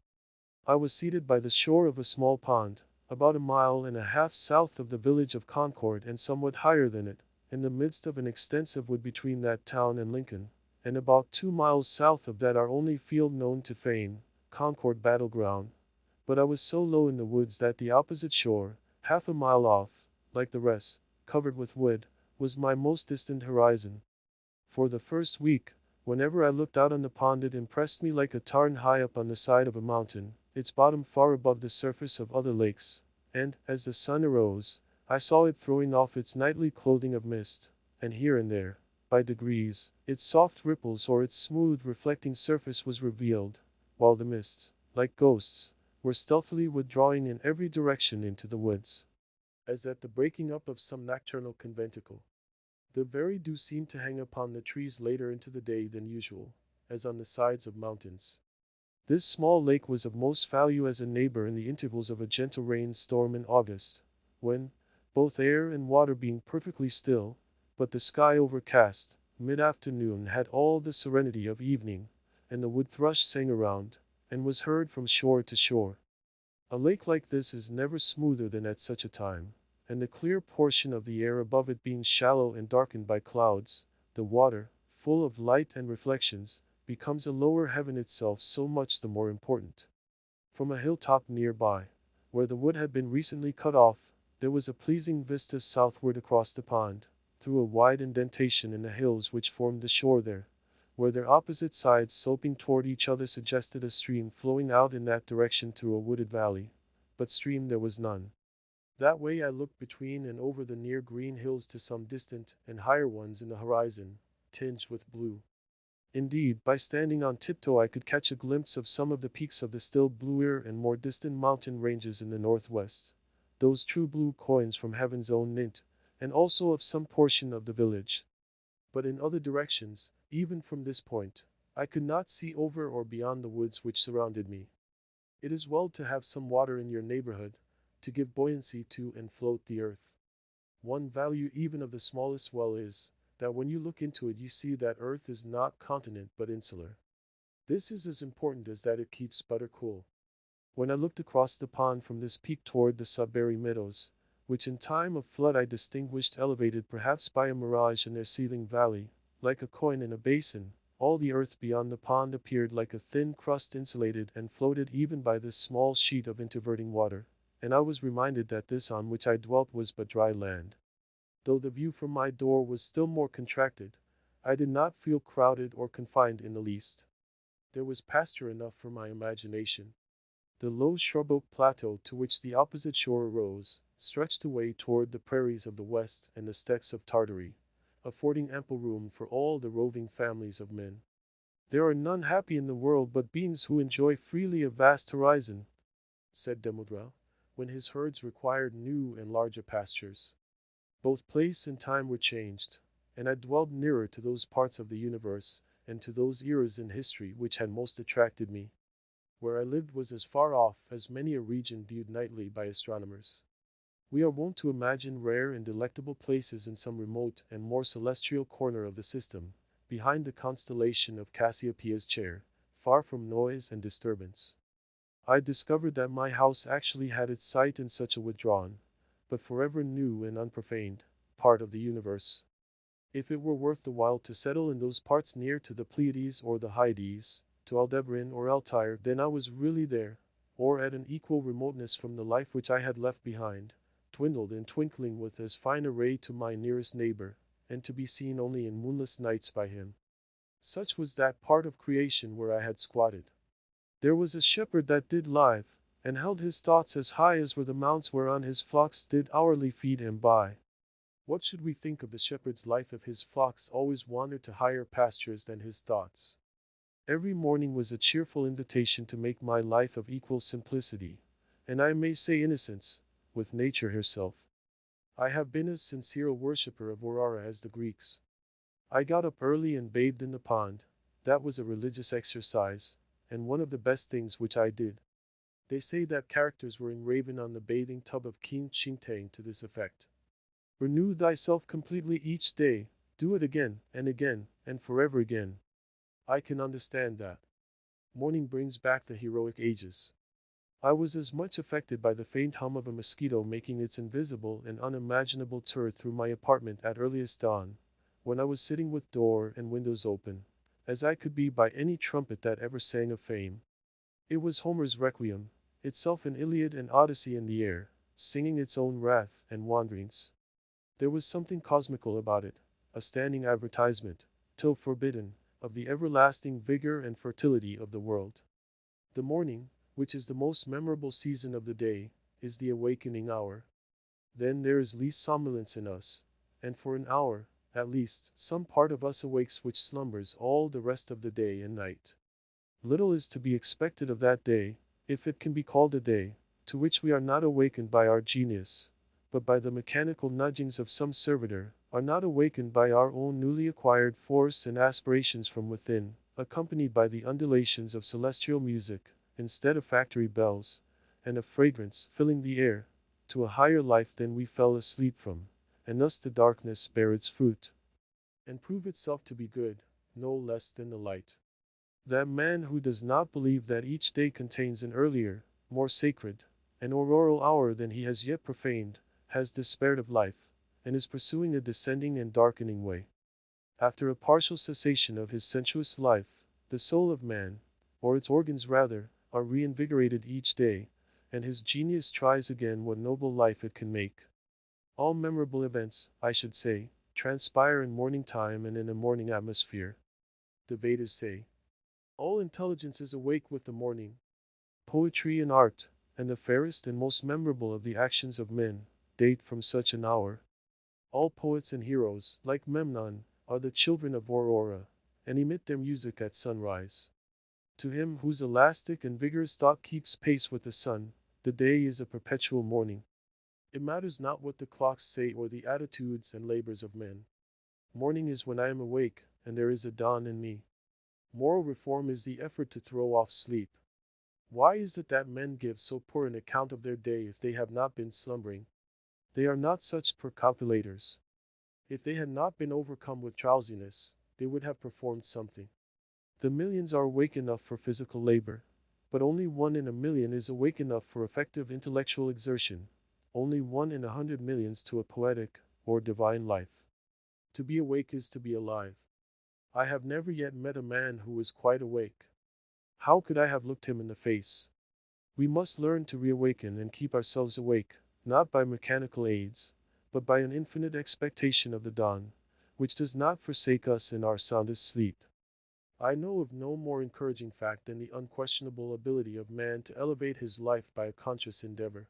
Speaker 1: I was seated by the shore of a small pond, about a mile and a half south of the village of Concord and somewhat higher than it, in the midst of an extensive wood between that town and Lincoln, and about 2 miles south of that our only field known to fame, Concord Battleground. But I was so low in the woods that the opposite shore, half a mile off, like the rest, covered with wood, was my most distant horizon. For the first week, whenever I looked out on the pond it impressed me like a tarn high up on the side of a mountain, its bottom far above the surface of other lakes, and, as the sun arose, I saw it throwing off its nightly clothing of mist, and here and there, by degrees, its soft ripples or its smooth reflecting surface was revealed, while the mists, like ghosts, were stealthily withdrawing in every direction into the woods, as at the breaking up of some nocturnal conventicle. The very dew seemed to hang upon the trees later into the day than usual, as on the sides of mountains. This small lake was of most value as a neighbor in the intervals of a gentle rain storm in August, when, both air and water being perfectly still, but the sky overcast, mid-afternoon had all the serenity of evening, and the wood thrush sang around, and was heard from shore to shore. A lake like this is never smoother than at such a time, and the clear portion of the air above it being shallow and darkened by clouds, the water, full of light and reflections, becomes a lower heaven itself so much the more important. From a hilltop near by, where the wood had been recently cut off, there was a pleasing vista southward across the pond, through a wide indentation in the hills which formed the shore there, where their opposite sides sloping toward each other suggested a stream flowing out in that direction through a wooded valley, but stream there was none. That way I looked between and over the near green hills to some distant and higher ones in the horizon, tinged with blue. Indeed, by standing on tiptoe I could catch a glimpse of some of the peaks of the still bluer and more distant mountain ranges in the northwest, those true blue coins from heaven's own mint, and also of some portion of the village. But in other directions, even from this point, I could not see over or beyond the woods which surrounded me. It is well to have some water in your neighborhood, to give buoyancy to and float the earth. One value even of the smallest well is, that when you look into it you see that earth is not continent but insular. This is as important as that it keeps butter cool. When I looked across the pond from this peak toward the Sudbury Meadows, which in time of flood I distinguished elevated perhaps by a mirage in their seething valley, like a coin in a basin, all the earth beyond the pond appeared like a thin crust insulated and floated even by this small sheet of interverting water, and I was reminded that this on which I dwelt was but dry land. Though the view from my door was still more contracted, I did not feel crowded or confined in the least. There was pasture enough for my imagination. The low shrub oak plateau to which the opposite shore arose, stretched away toward the prairies of the west and the steppes of Tartary, affording ample room for all the roving families of men. There are none happy in the world but beings who enjoy freely a vast horizon, said Demodra, when his herds required new and larger pastures. Both place and time were changed, and I dwelled nearer to those parts of the universe, and to those eras in history which had most attracted me. Where I lived was as far off as many a region viewed nightly by astronomers. We are wont to imagine rare and delectable places in some remote and more celestial corner of the system, behind the constellation of Cassiopeia's chair, far from noise and disturbance. I discovered that my house actually had its site in such a withdrawn, but forever new and unprofaned, part of the universe. If it were worth the while to settle in those parts near to the Pleiades or the Hyades, to Aldebaran or Altair, then I was really there, or at an equal remoteness from the life which I had left behind, dwindled and twinkling with as fine a ray to my nearest neighbor, and to be seen only in moonless nights by him. Such was that part of creation where I had squatted. There was a shepherd that did live, and held his thoughts as high as were the mounts whereon his flocks did hourly feed him by. What should we think of the shepherd's life if his flocks always wandered to higher pastures than his thoughts? Every morning was a cheerful invitation to make my life of equal simplicity, and I may say innocence, with nature herself. I have been as sincere a worshipper of Aurora as the Greeks. I got up early and bathed in the pond. That was a religious exercise, and one of the best things which I did. They say that characters were engraven on the bathing tub of King Chingtang to this effect. Renew thyself completely each day, do it again, and forever again. I can understand that. Morning brings back the heroic ages. I was as much affected by the faint hum of a mosquito making its invisible and unimaginable tour through my apartment at earliest dawn, when I was sitting with door and windows open, as I could be by any trumpet that ever sang of fame. It was Homer's Requiem, itself an Iliad and Odyssey in the air, singing its own wrath and wanderings. There was something cosmical about it, a standing advertisement, till forbidden, of the everlasting vigor and fertility of the world. The morning, which is the most memorable season of the day, is the awakening hour. Then there is least somnolence in us, and for an hour, at least, some part of us awakes which slumbers all the rest of the day and night. Little is to be expected of that day, if it can be called a day, to which we are not awakened by our genius, but by the mechanical nudgings of some servitor, are not awakened by our own newly acquired force and aspirations from within, accompanied by the undulations of celestial music, instead of factory bells, and of fragrance filling the air, to a higher life than we fell asleep from, and thus the darkness bear its fruit, and prove itself to be good, no less than the light. That man who does not believe that each day contains an earlier, more sacred, and auroral hour than he has yet profaned, has despaired of life, and is pursuing a descending and darkening way. After a partial cessation of his sensuous life, the soul of man, or its organs rather, are reinvigorated each day, and his genius tries again what noble life it can make. All memorable events, I should say, transpire in morning time and in a morning atmosphere. The Vedas say, all intelligence is awake with the morning. Poetry and art, and the fairest and most memorable of the actions of men, date from such an hour. All poets and heroes, like Memnon, are the children of Aurora, and emit their music at sunrise. To him whose elastic and vigorous thought keeps pace with the sun, the day is a perpetual morning. It matters not what the clocks say or the attitudes and labors of men. Morning is when I am awake, and there is a dawn in me. Moral reform is the effort to throw off sleep. Why is it that men give so poor an account of their day if they have not been slumbering? They are not such poor calculators. If they had not been overcome with drowsiness, they would have performed something. The millions are awake enough for physical labor, but only 1 in a million is awake enough for effective intellectual exertion, only 1 in 100 millions to a poetic or divine life. To be awake is to be alive. I have never yet met a man who was quite awake. How could I have looked him in the face? We must learn to reawaken and keep ourselves awake, not by mechanical aids, but by an infinite expectation of the dawn, which does not forsake us in our soundest sleep. I know of no more encouraging fact than the unquestionable ability of man to elevate his life by a conscious endeavor.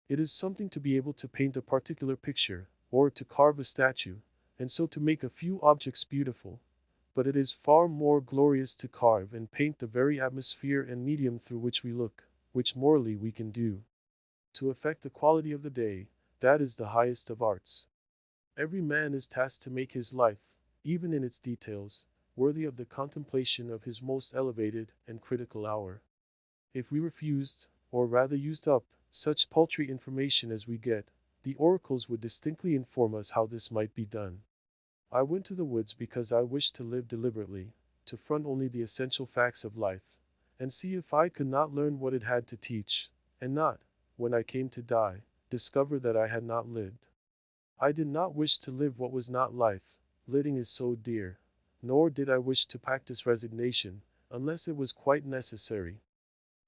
Speaker 1: It is something to be able to paint a particular picture, or to carve a statue, and so to make a few objects beautiful, but it is far more glorious to carve and paint the very atmosphere and medium through which we look, which morally we can do. To affect the quality of the day, that is the highest of arts. Every man is tasked to make his life, even in its details, worthy of the contemplation of his most elevated and critical hour. If we refused, or rather used up, such paltry information as we get, the oracles would distinctly inform us how this might be done. I went to the woods because I wished to live deliberately, to front only the essential facts of life, and see if I could not learn what it had to teach, and not, when I came to die, discover that I had not lived. I did not wish to live what was not life, living is so dear, nor did I wish to practice resignation, unless it was quite necessary.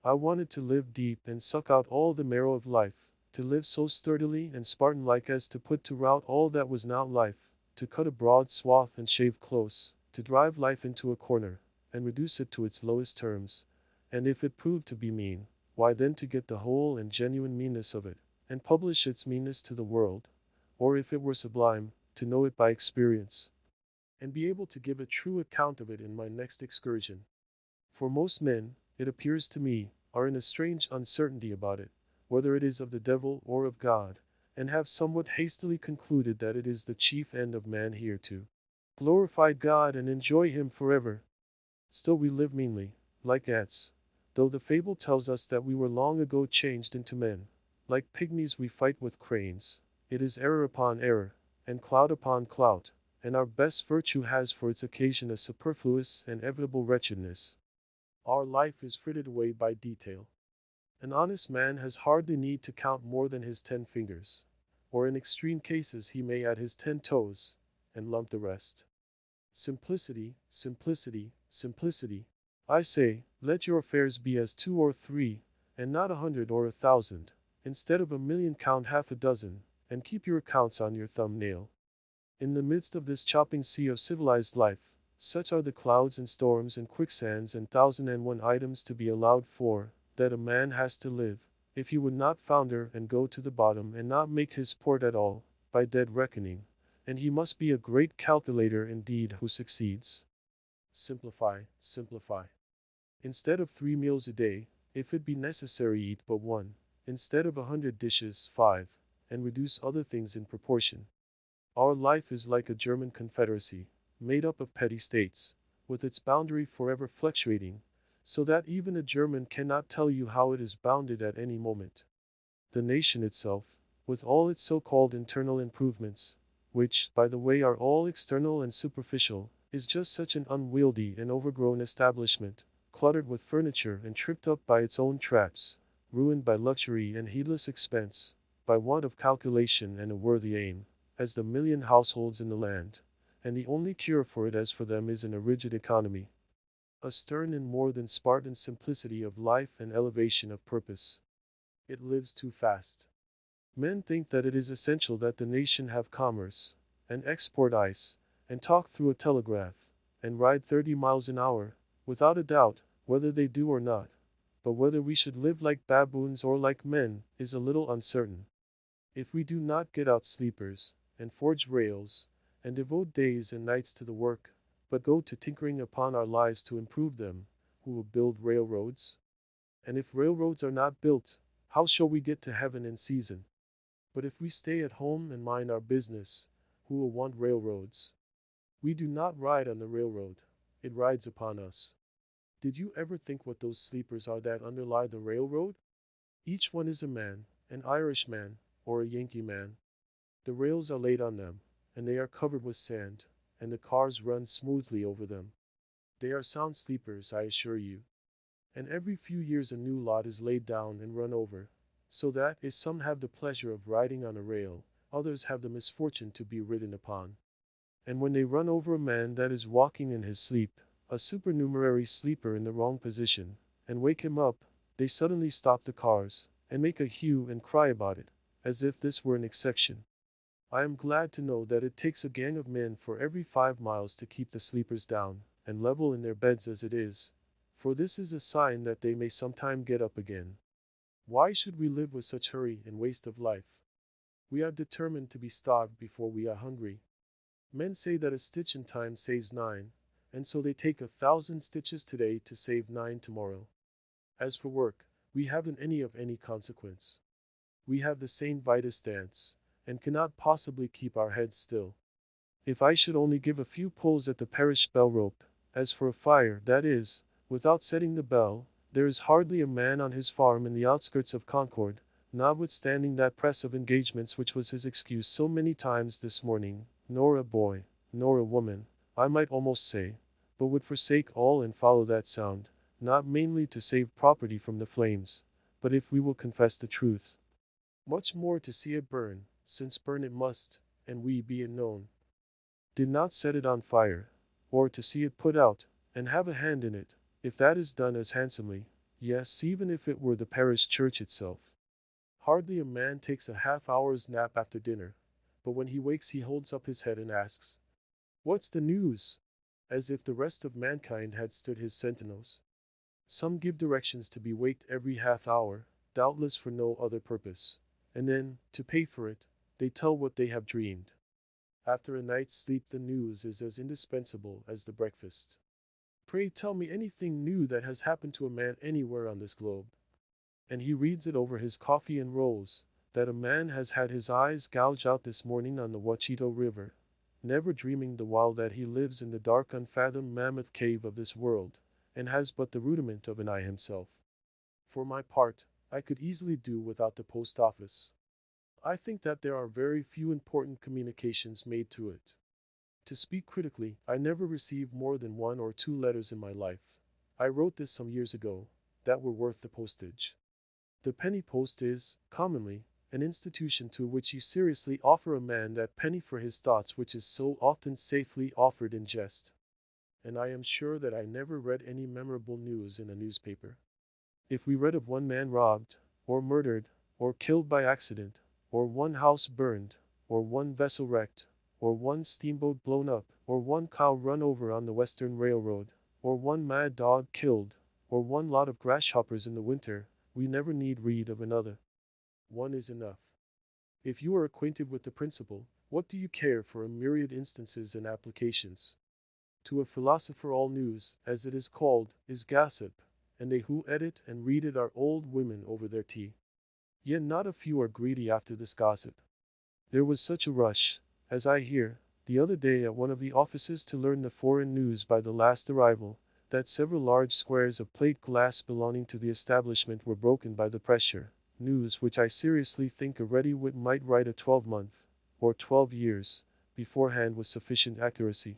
Speaker 1: I wanted to live deep and suck out all the marrow of life, to live so sturdily and Spartan-like as to put to rout all that was not life, to cut a broad swath and shave close, to drive life into a corner, and reduce it to its lowest terms, and if it proved to be mean, why then to get the whole and genuine meanness of it, and publish its meanness to the world, or if it were sublime, to know it by experience, and be able to give a true account of it in my next excursion. For most men, it appears to me, are in a strange uncertainty about it, whether it is of the devil or of God, and have somewhat hastily concluded that it is the chief end of man here to glorify God and enjoy Him forever. Still we live meanly, like ants, though the fable tells us that we were long ago changed into men. Like pygmies we fight with cranes. It is error upon error, and cloud upon cloud, and our best virtue has for its occasion a superfluous and inevitable wretchedness. Our life is frittered away by detail. An honest man has hardly need to count more than his 10 fingers, or in extreme cases he may add his 10 toes, and lump the rest. Simplicity, simplicity, simplicity. I say, let your affairs be as 2 or 3, and not 100 or 1,000. Instead of 1,000,000 count half a dozen, and keep your accounts on your thumbnail. In the midst of this chopping sea of civilized life, such are the clouds and storms and quicksands and 1,001 items to be allowed for, that a man has to live, if he would not founder and go to the bottom and not make his port at all, by dead reckoning, and he must be a great calculator indeed who succeeds. Simplify, simplify. Instead of 3 meals a day, if it be necessary eat but one, instead of 100 dishes, 5, and reduce other things in proportion. Our life is like a German confederacy, made up of petty states, with its boundary forever fluctuating, so that even a German cannot tell you how it is bounded at any moment. The nation itself, with all its so-called internal improvements, which, by the way, are all external and superficial, is just such an unwieldy and overgrown establishment, cluttered with furniture and tripped up by its own traps, ruined by luxury and heedless expense, by want of calculation and a worthy aim, as the 1,000,000 households in the land, and the only cure for it as for them is in a rigid economy. A stern and more than Spartan simplicity of life and elevation of purpose. It lives too fast. Men think that it is essential that the nation have commerce, and export ice, and talk through a telegraph, and ride 30 miles an hour, without a doubt, whether they do or not. But whether we should live like baboons or like men, is a little uncertain. If we do not get out sleepers, and forge rails, and devote days and nights to the work, but go to tinkering upon our lives to improve them, who will build railroads? And if railroads are not built, how shall we get to heaven in season? But if we stay at home and mind our business, who will want railroads? We do not ride on the railroad, it rides upon us. Did you ever think what those sleepers are that underlie the railroad? Each one is a man, an Irishman, or a Yankee man. The rails are laid on them, and they are covered with sand, and the cars run smoothly over them. They are sound sleepers, I assure you. And every few years a new lot is laid down and run over, so that, if some have the pleasure of riding on a rail, others have the misfortune to be ridden upon. And when they run over a man that is walking in his sleep, a supernumerary sleeper in the wrong position, and wake him up, they suddenly stop the cars, and make a hue and cry about it, as if this were an exception. I am glad to know that it takes a gang of men for every 5 miles to keep the sleepers down, and level in their beds as it is, for this is a sign that they may sometime get up again. Why should we live with such hurry and waste of life? We are determined to be starved before we are hungry. Men say that a stitch in time saves 9, and so they take 1,000 stitches today to save 9 tomorrow. As for work, we haven't any of any consequence. We have the St. Vitus dance, and cannot possibly keep our heads still. If I should only give a few pulls at the parish bell rope, as for a fire, that is, without setting the bell, there is hardly a man on his farm in the outskirts of Concord, notwithstanding that press of engagements which was his excuse so many times this morning, nor a boy, nor a woman, I might almost say, but would forsake all and follow that sound, not mainly to save property from the flames, but if we will confess the truth, much more to see it burn, since burn it must, and we be it known. Did not set it on fire, or to see it put out, and have a hand in it, if that is done as handsomely, yes, even if it were the parish church itself. Hardly a man takes a half-hour's nap after dinner, but when he wakes he holds up his head and asks, "What's the news?" as if the rest of mankind had stood his sentinels. Some give directions to be waked every half-hour, doubtless for no other purpose, and then, to pay for it, they tell what they have dreamed. After a night's sleep the news is as indispensable as the breakfast. Pray tell me anything new that has happened to a man anywhere on this globe. and he reads it over his coffee and rolls, that a man has had his eyes gouged out this morning on the Wachito River, never dreaming the while that he lives in the dark unfathomed mammoth cave of this world, and has but the rudiment of an eye himself. For my part, I could easily do without the post office. I think that there are very few important communications made to it. To speak critically, I never received more than 1 or 2 letters in my life. I wrote this some years ago, that were worth the postage. The penny post is, commonly, an institution to which you seriously offer a man that penny for his thoughts which is so often safely offered in jest. And I am sure that I never read any memorable news in a newspaper. If we read of one man robbed, or murdered, or killed by accident, or one house burned, or one vessel wrecked, or one steamboat blown up, or one cow run over on the Western Railroad, or one mad dog killed, or one lot of grasshoppers in the winter, we never need read of another. One is enough. If you are acquainted with the principle, what do you care for a myriad instances and applications? To a philosopher all news, as it is called, is gossip, and they who edit and read it are old women over their tea. Yet not a few are greedy after this gossip. There was such a rush, as I hear, the other day at one of the offices to learn the foreign news by the last arrival, that several large squares of plate glass belonging to the establishment were broken by the pressure, news which I seriously think a ready wit might write a 12-month, or 12 years, beforehand with sufficient accuracy.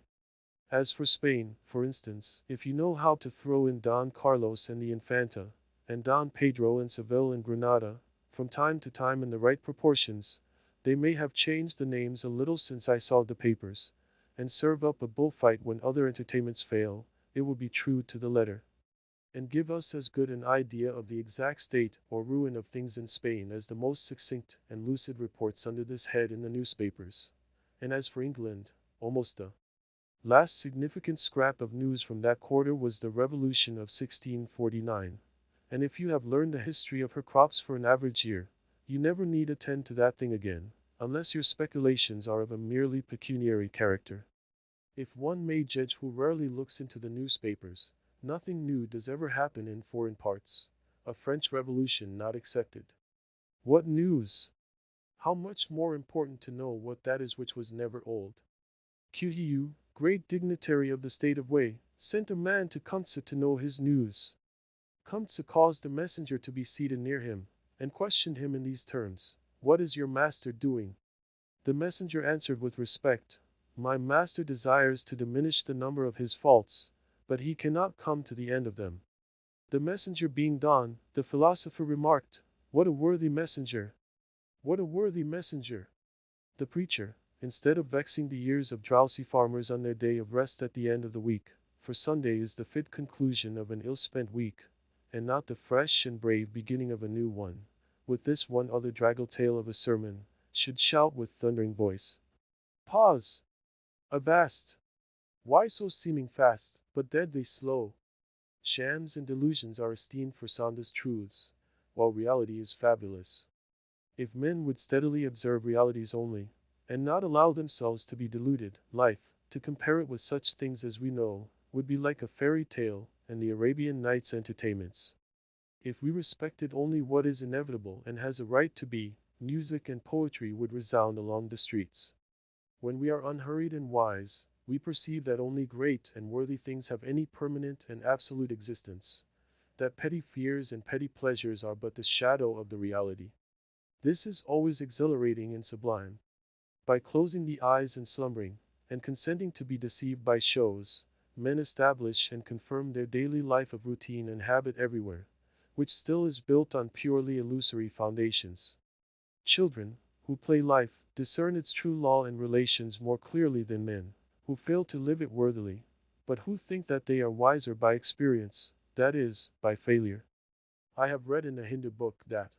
Speaker 1: As for Spain, for instance, if you know how to throw in Don Carlos and the Infanta, and Don Pedro and Seville and Granada, from time to time in the right proportions, they may have changed the names a little since I saw the papers, and serve up a bullfight when other entertainments fail, it will be true to the letter, and give us as good an idea of the exact state or ruin of things in Spain as the most succinct and lucid reports under this head in the newspapers. And as for England, almost the last significant scrap of news from that quarter was the Revolution of 1649, and if you have learned the history of her crops for an average year, you never need attend to that thing again, unless your speculations are of a merely pecuniary character. If one may judge who rarely looks into the newspapers, nothing new does ever happen in foreign parts, a French Revolution not excepted. What news! How much more important to know what that is which was never old. Qiu, great dignitary of the state of Wei, sent a man to Kunze to know his news. Kunze caused a messenger to be seated near him, and questioned him in these terms: "What is your master doing?" The messenger answered with respect: "My master desires to diminish the number of his faults, but he cannot come to the end of them." The messenger being Don, the philosopher remarked: "What a worthy messenger! What a worthy messenger!" The preacher, instead of vexing the ears of drowsy farmers on their day of rest at the end of the week, for Sunday is the fit conclusion of an ill-spent week, and not the fresh and brave beginning of a new one, with this one other draggle-tail of a sermon, should shout with thundering voice: "Pause! Avast! Why so seeming fast, but deadly slow? Shams and delusions are esteemed for soundest truths, while reality is fabulous. If men would steadily observe realities only, and not allow themselves to be deluded, life, to compare it with such things as we know, would be like a fairy tale and the Arabian Nights entertainments. If we respected only what is inevitable and has a right to be, music and poetry would resound along the streets. When we are unhurried and wise, we perceive that only great and worthy things have any permanent and absolute existence, that petty fears and petty pleasures are but the shadow of the reality. This is always exhilarating and sublime. By closing the eyes and slumbering, and consenting to be deceived by shows, men establish and confirm their daily life of routine and habit everywhere, which still is built on purely illusory foundations. Children, who play life, discern its true law and relations more clearly than men, who fail to live it worthily, but who think that they are wiser by experience, that is, by failure. I have read in a Hindu book that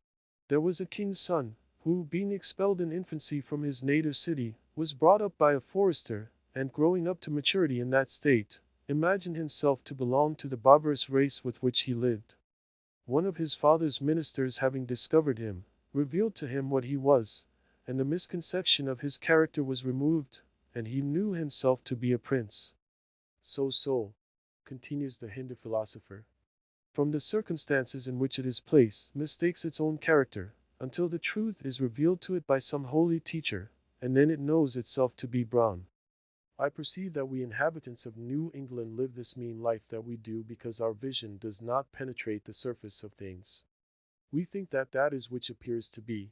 Speaker 1: there was a king's son, who, being expelled in infancy from his native city, was brought up by a forester, and growing up to maturity in that state, imagined himself to belong to the barbarous race with which he lived. One of his father's ministers having discovered him, revealed to him what he was, and the misconception of his character was removed, and he knew himself to be a prince. So, continues the Hindu philosopher, from the circumstances in which it is placed, mistakes its own character, until the truth is revealed to it by some holy teacher, and then it knows itself to be brown. I perceive that we inhabitants of New England live this mean life that we do because our vision does not penetrate the surface of things. We think that that is which appears to be.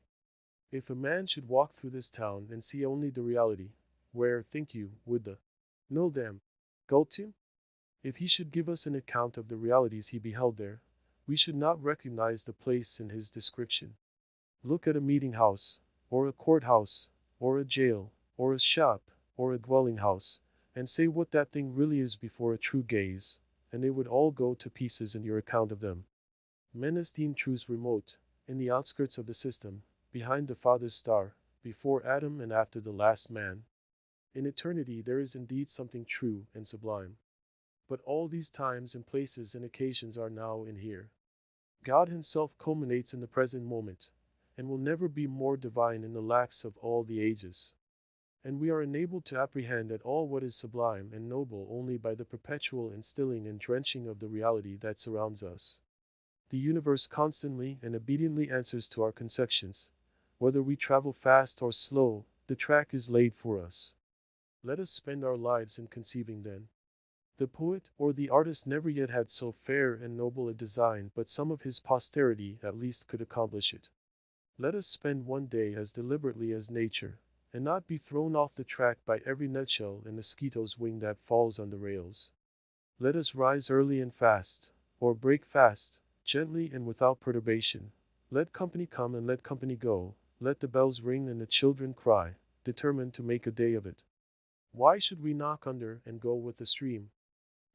Speaker 1: If a man should walk through this town and see only the reality, where, think you, would the no damn go to? If he should give us an account of the realities he beheld there, we should not recognize the place in his description. Look at a meeting house, or a courthouse, or a jail, or a shop, or a dwelling house, and say what that thing really is before a true gaze, and they would all go to pieces in your account of them. Men esteem truths remote, in the outskirts of the system, behind the farthest star, before Adam and after the last man. In eternity there is indeed something true and sublime. But all these times and places and occasions are now and here. God himself culminates in the present moment, and will never be more divine in the lapse of all the ages. And we are enabled to apprehend at all what is sublime and noble only by the perpetual instilling and drenching of the reality that surrounds us. The universe constantly and obediently answers to our conceptions. Whether we travel fast or slow, the track is laid for us. Let us spend our lives in conceiving then. The poet or the artist never yet had so fair and noble a design, but some of his posterity at least could accomplish it. Let us spend one day as deliberately as nature, and not be thrown off the track by every nutshell and mosquito's wing that falls on the rails. Let us rise early and fast, or break fast, gently and without perturbation. Let company come and let company go, let the bells ring and the children cry, determined to make a day of it. Why should we knock under and go with the stream?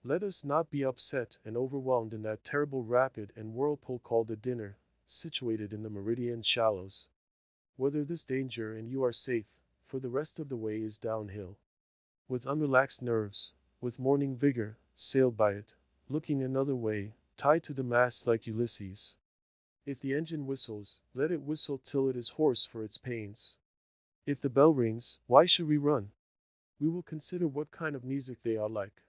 Speaker 1: Let us not be upset and overwhelmed in that terrible rapid and whirlpool called a dinner, situated in the meridian shallows. Weather this danger and you are safe, for the rest of the way is downhill. With unrelaxed nerves, with morning vigor, sail by it, looking another way, tied to the mast like Ulysses. If the engine whistles, let it whistle till it is hoarse for its pains. If the bell rings, why should we run? We will consider what kind of music they are like.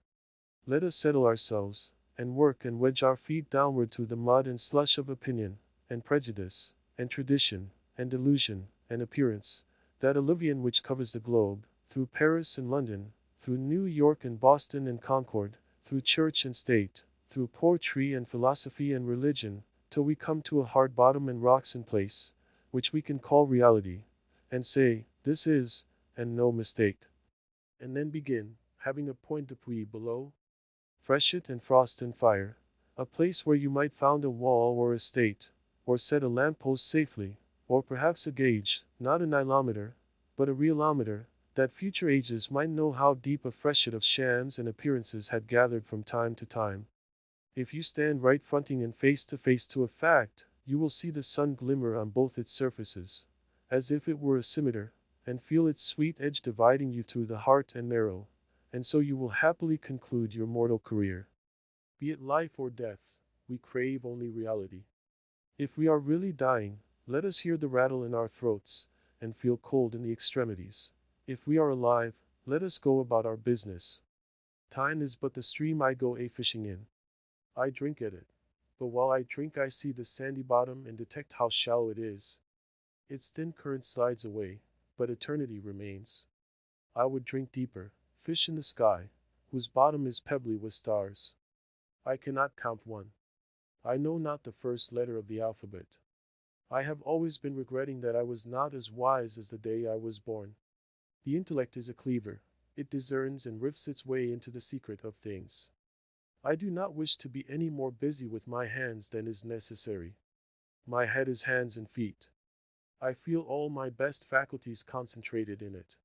Speaker 1: Let us settle ourselves, and work and wedge our feet downward through the mud and slush of opinion, and prejudice, and tradition, and delusion, and appearance, that alluvion which covers the globe, through Paris and London, through New York and Boston and Concord, through church and state, through poetry and philosophy and religion, till we come to a hard bottom and rocks in place, which we can call reality, and say, this is, and no mistake. And then begin, having a point d'appui below, freshet and frost and fire, a place where you might found a wall or a state, or set a lamp-post safely, or perhaps a gauge, not a nilometer, but a realometer, that future ages might know how deep a freshet of shams and appearances had gathered from time to time. If you stand right fronting and face to face to a fact, you will see the sun glimmer on both its surfaces, as if it were a scimitar, and feel its sweet edge dividing you through the heart and marrow, and so you will happily conclude your mortal career. Be it life or death, we crave only reality. If we are really dying, let us hear the rattle in our throats, and feel cold in the extremities. If we are alive, let us go about our business. Time is but the stream I go a-fishing in. I drink at it. But while I drink I see the sandy bottom and detect how shallow it is. Its thin current slides away, but eternity remains. I would drink deeper, fish in the sky, whose bottom is pebbly with stars. I cannot count one. I know not the first letter of the alphabet. I have always been regretting that I was not as wise as the day I was born. The intellect is a cleaver. It discerns and rifts its way into the secret of things. I do not wish to be any more busy with my hands than is necessary. My head is hands and feet. I feel all my best faculties concentrated in it.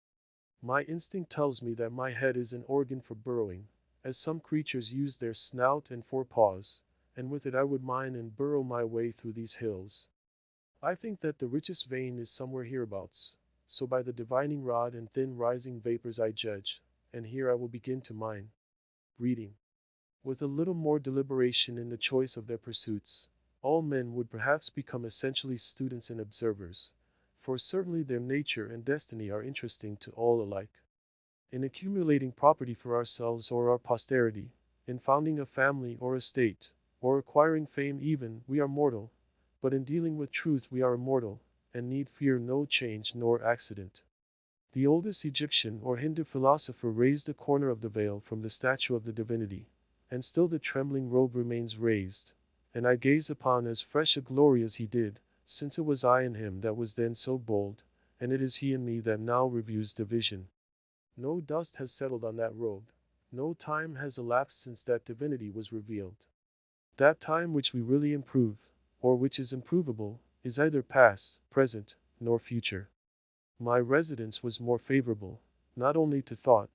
Speaker 1: My instinct tells me that my head is an organ for burrowing, as some creatures use their snout and forepaws, and with it I would mine and burrow my way through these hills. I think that the richest vein is somewhere hereabouts, so by the divining rod and thin rising vapors I judge, and here I will begin to mine. Reading. With a little more deliberation in the choice of their pursuits, all men would perhaps become essentially students and observers, for certainly their nature and destiny are interesting to all alike. In accumulating property for ourselves or our posterity, in founding a family or a state, or acquiring fame even, we are mortal, but in dealing with truth we are immortal, and need fear no change nor accident. The oldest Egyptian or Hindu philosopher raised a corner of the veil from the statue of the divinity, and still the trembling robe remains raised, and I gaze upon as fresh a glory as he did, since it was I in him that was then so bold, and it is he in me that now reviews the vision. No dust has settled on that robe, no time has elapsed since that divinity was revealed. That time which we really improve, or which is improvable, is either past, present, nor future. My residence was more favorable, not only to thought,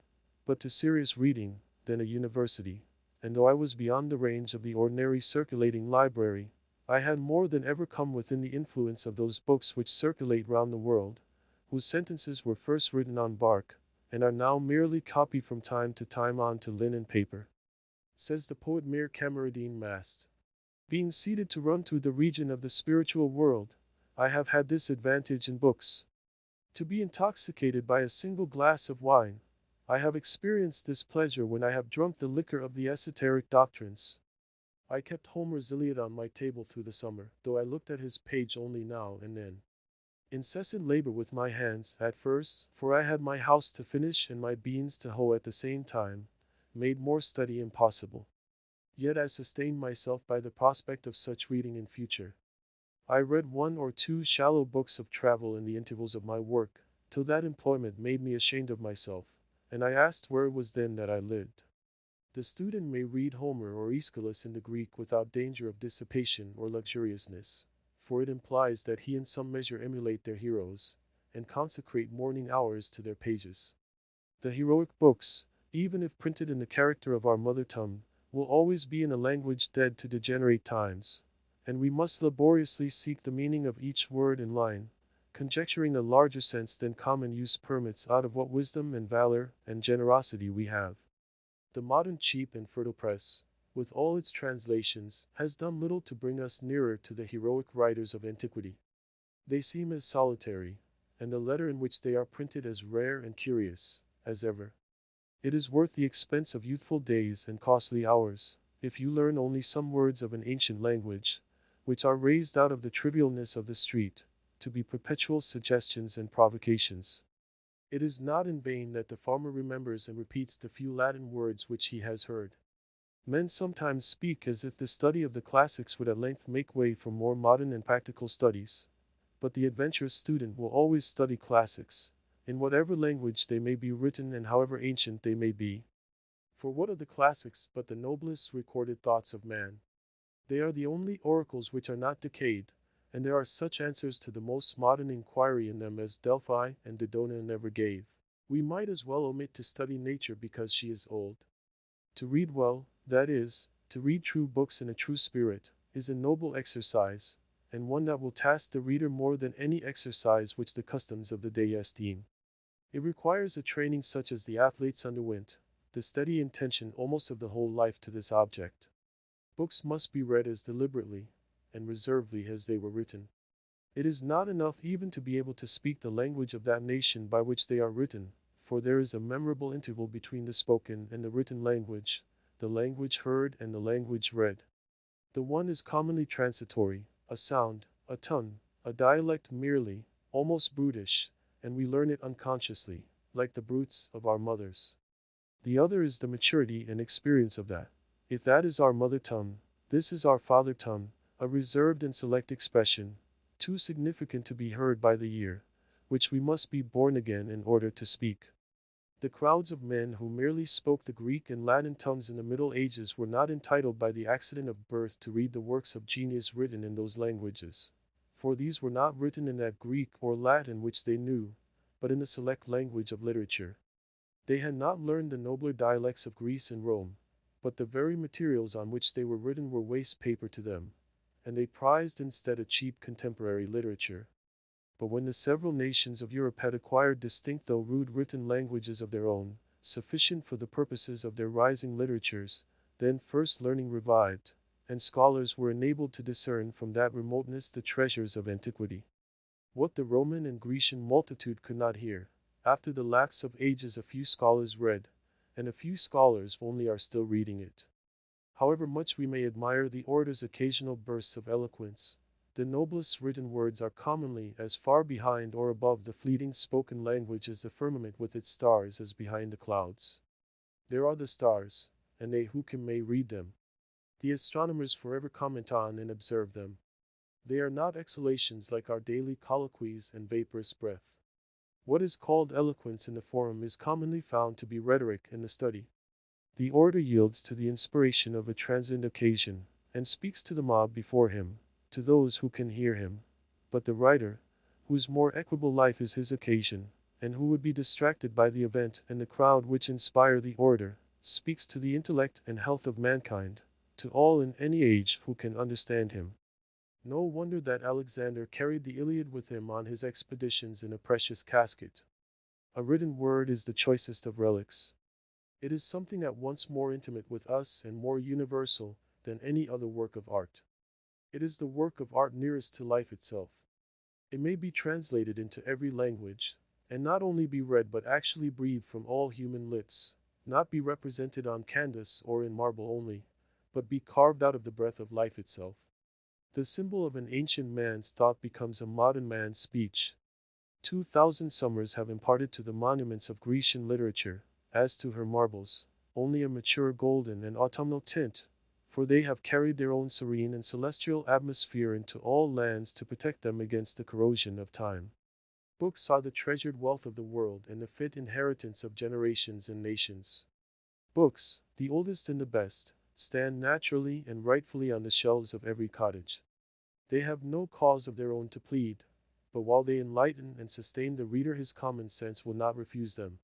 Speaker 1: but to serious reading, than a university, and though I was beyond the range of the ordinary circulating library, I had more than ever come within the influence of those books which circulate round the world, whose sentences were first written on bark, and are now merely copied from time to time on to linen paper. Says the poet Mir Kamaruddin Mast. Being seated to run through the region of the spiritual world, I have had this advantage in books. To be intoxicated by a single glass of wine, I have experienced this pleasure when I have drunk the liquor of the esoteric doctrines. I kept Homer's Iliad on my table through the summer, though I looked at his page only now and then. Incessant labor with my hands, at first, for I had my house to finish and my beans to hoe at the same time, made more study impossible. Yet I sustained myself by the prospect of such reading in future. I read one or two shallow books of travel in the intervals of my work, till that employment made me ashamed of myself, and I asked where it was then that I lived. The student may read Homer or Aeschylus in the Greek without danger of dissipation or luxuriousness, for it implies that he in some measure emulate their heroes, and consecrate morning hours to their pages. The heroic books, even if printed in the character of our mother tongue, will always be in a language dead to degenerate times, and we must laboriously seek the meaning of each word and line, conjecturing a larger sense than common use permits out of what wisdom and valor and generosity we have. The modern cheap and fertile press, with all its translations, has done little to bring us nearer to the heroic writers of antiquity. They seem as solitary, and the letter in which they are printed as rare and curious, as ever. It is worth the expense of youthful days and costly hours, if you learn only some words of an ancient language, which are raised out of the trivialness of the street, to be perpetual suggestions and provocations. It is not in vain that the farmer remembers and repeats the few Latin words which he has heard. Men sometimes speak as if the study of the classics would at length make way for more modern and practical studies, but the adventurous student will always study classics, in whatever language they may be written and however ancient they may be. For what are the classics but the noblest recorded thoughts of man? They are the only oracles which are not decayed, and there are such answers to the most modern inquiry in them as Delphi and Dodona never gave. We might as well omit to study nature because she is old. To read well, that is, to read true books in a true spirit, is a noble exercise, and one that will task the reader more than any exercise which the customs of the day esteem. It requires a training such as the athletes underwent, the steady intention almost of the whole life to this object. Books must be read as deliberately and reservedly as they were written. It is not enough even to be able to speak the language of that nation by which they are written, for there is a memorable interval between the spoken and the written language, the language heard and the language read. The one is commonly transitory, a sound, a tongue, a dialect merely, almost brutish, and we learn it unconsciously, like the brutes of our mothers. The other is the maturity and experience of that. If that is our mother tongue, this is our father tongue, a reserved and select expression, too significant to be heard by the ear, which we must be born again in order to speak. The crowds of men who merely spoke the Greek and Latin tongues in the Middle Ages were not entitled by the accident of birth to read the works of genius written in those languages, for these were not written in that Greek or Latin which they knew, but in the select language of literature. They had not learned the nobler dialects of Greece and Rome, but the very materials on which they were written were waste paper to them, and they prized instead a cheap contemporary literature. But when the several nations of Europe had acquired distinct though rude written languages of their own, sufficient for the purposes of their rising literatures, then first learning revived, and scholars were enabled to discern from that remoteness the treasures of antiquity. What the Roman and Grecian multitude could not hear, after the lapse of ages a few scholars read, and a few scholars only are still reading it. However much we may admire the orator's occasional bursts of eloquence, the noblest written words are commonly as far behind or above the fleeting spoken language as the firmament with its stars is behind the clouds. There are the stars, and they who can may read them. The astronomers forever comment on and observe them. They are not exhalations like our daily colloquies and vaporous breath. What is called eloquence in the forum is commonly found to be rhetoric in the study. The orator yields to the inspiration of a transient occasion, and speaks to the mob before him, to those who can hear him. But the writer, whose more equable life is his occasion, and who would be distracted by the event and the crowd which inspire the orator, speaks to the intellect and health of mankind, to all in any age who can understand him. No wonder that Alexander carried the Iliad with him on his expeditions in a precious casket. A written word is the choicest of relics. It is something at once more intimate with us and more universal than any other work of art. It is the work of art nearest to life itself. It may be translated into every language, and not only be read but actually breathe from all human lips, not be represented on canvas or in marble only, but be carved out of the breath of life itself. The symbol of an ancient man's thought becomes a modern man's speech. 2,000 summers have imparted to the monuments of Grecian literature, as to her marbles, only a mature golden and autumnal tint, for they have carried their own serene and celestial atmosphere into all lands to protect them against the corrosion of time. Books are the treasured wealth of the world and the fit inheritance of generations and nations. Books, the oldest and the best, stand naturally and rightfully on the shelves of every cottage. They have no cause of their own to plead, but while they enlighten and sustain the reader his common sense will not refuse them.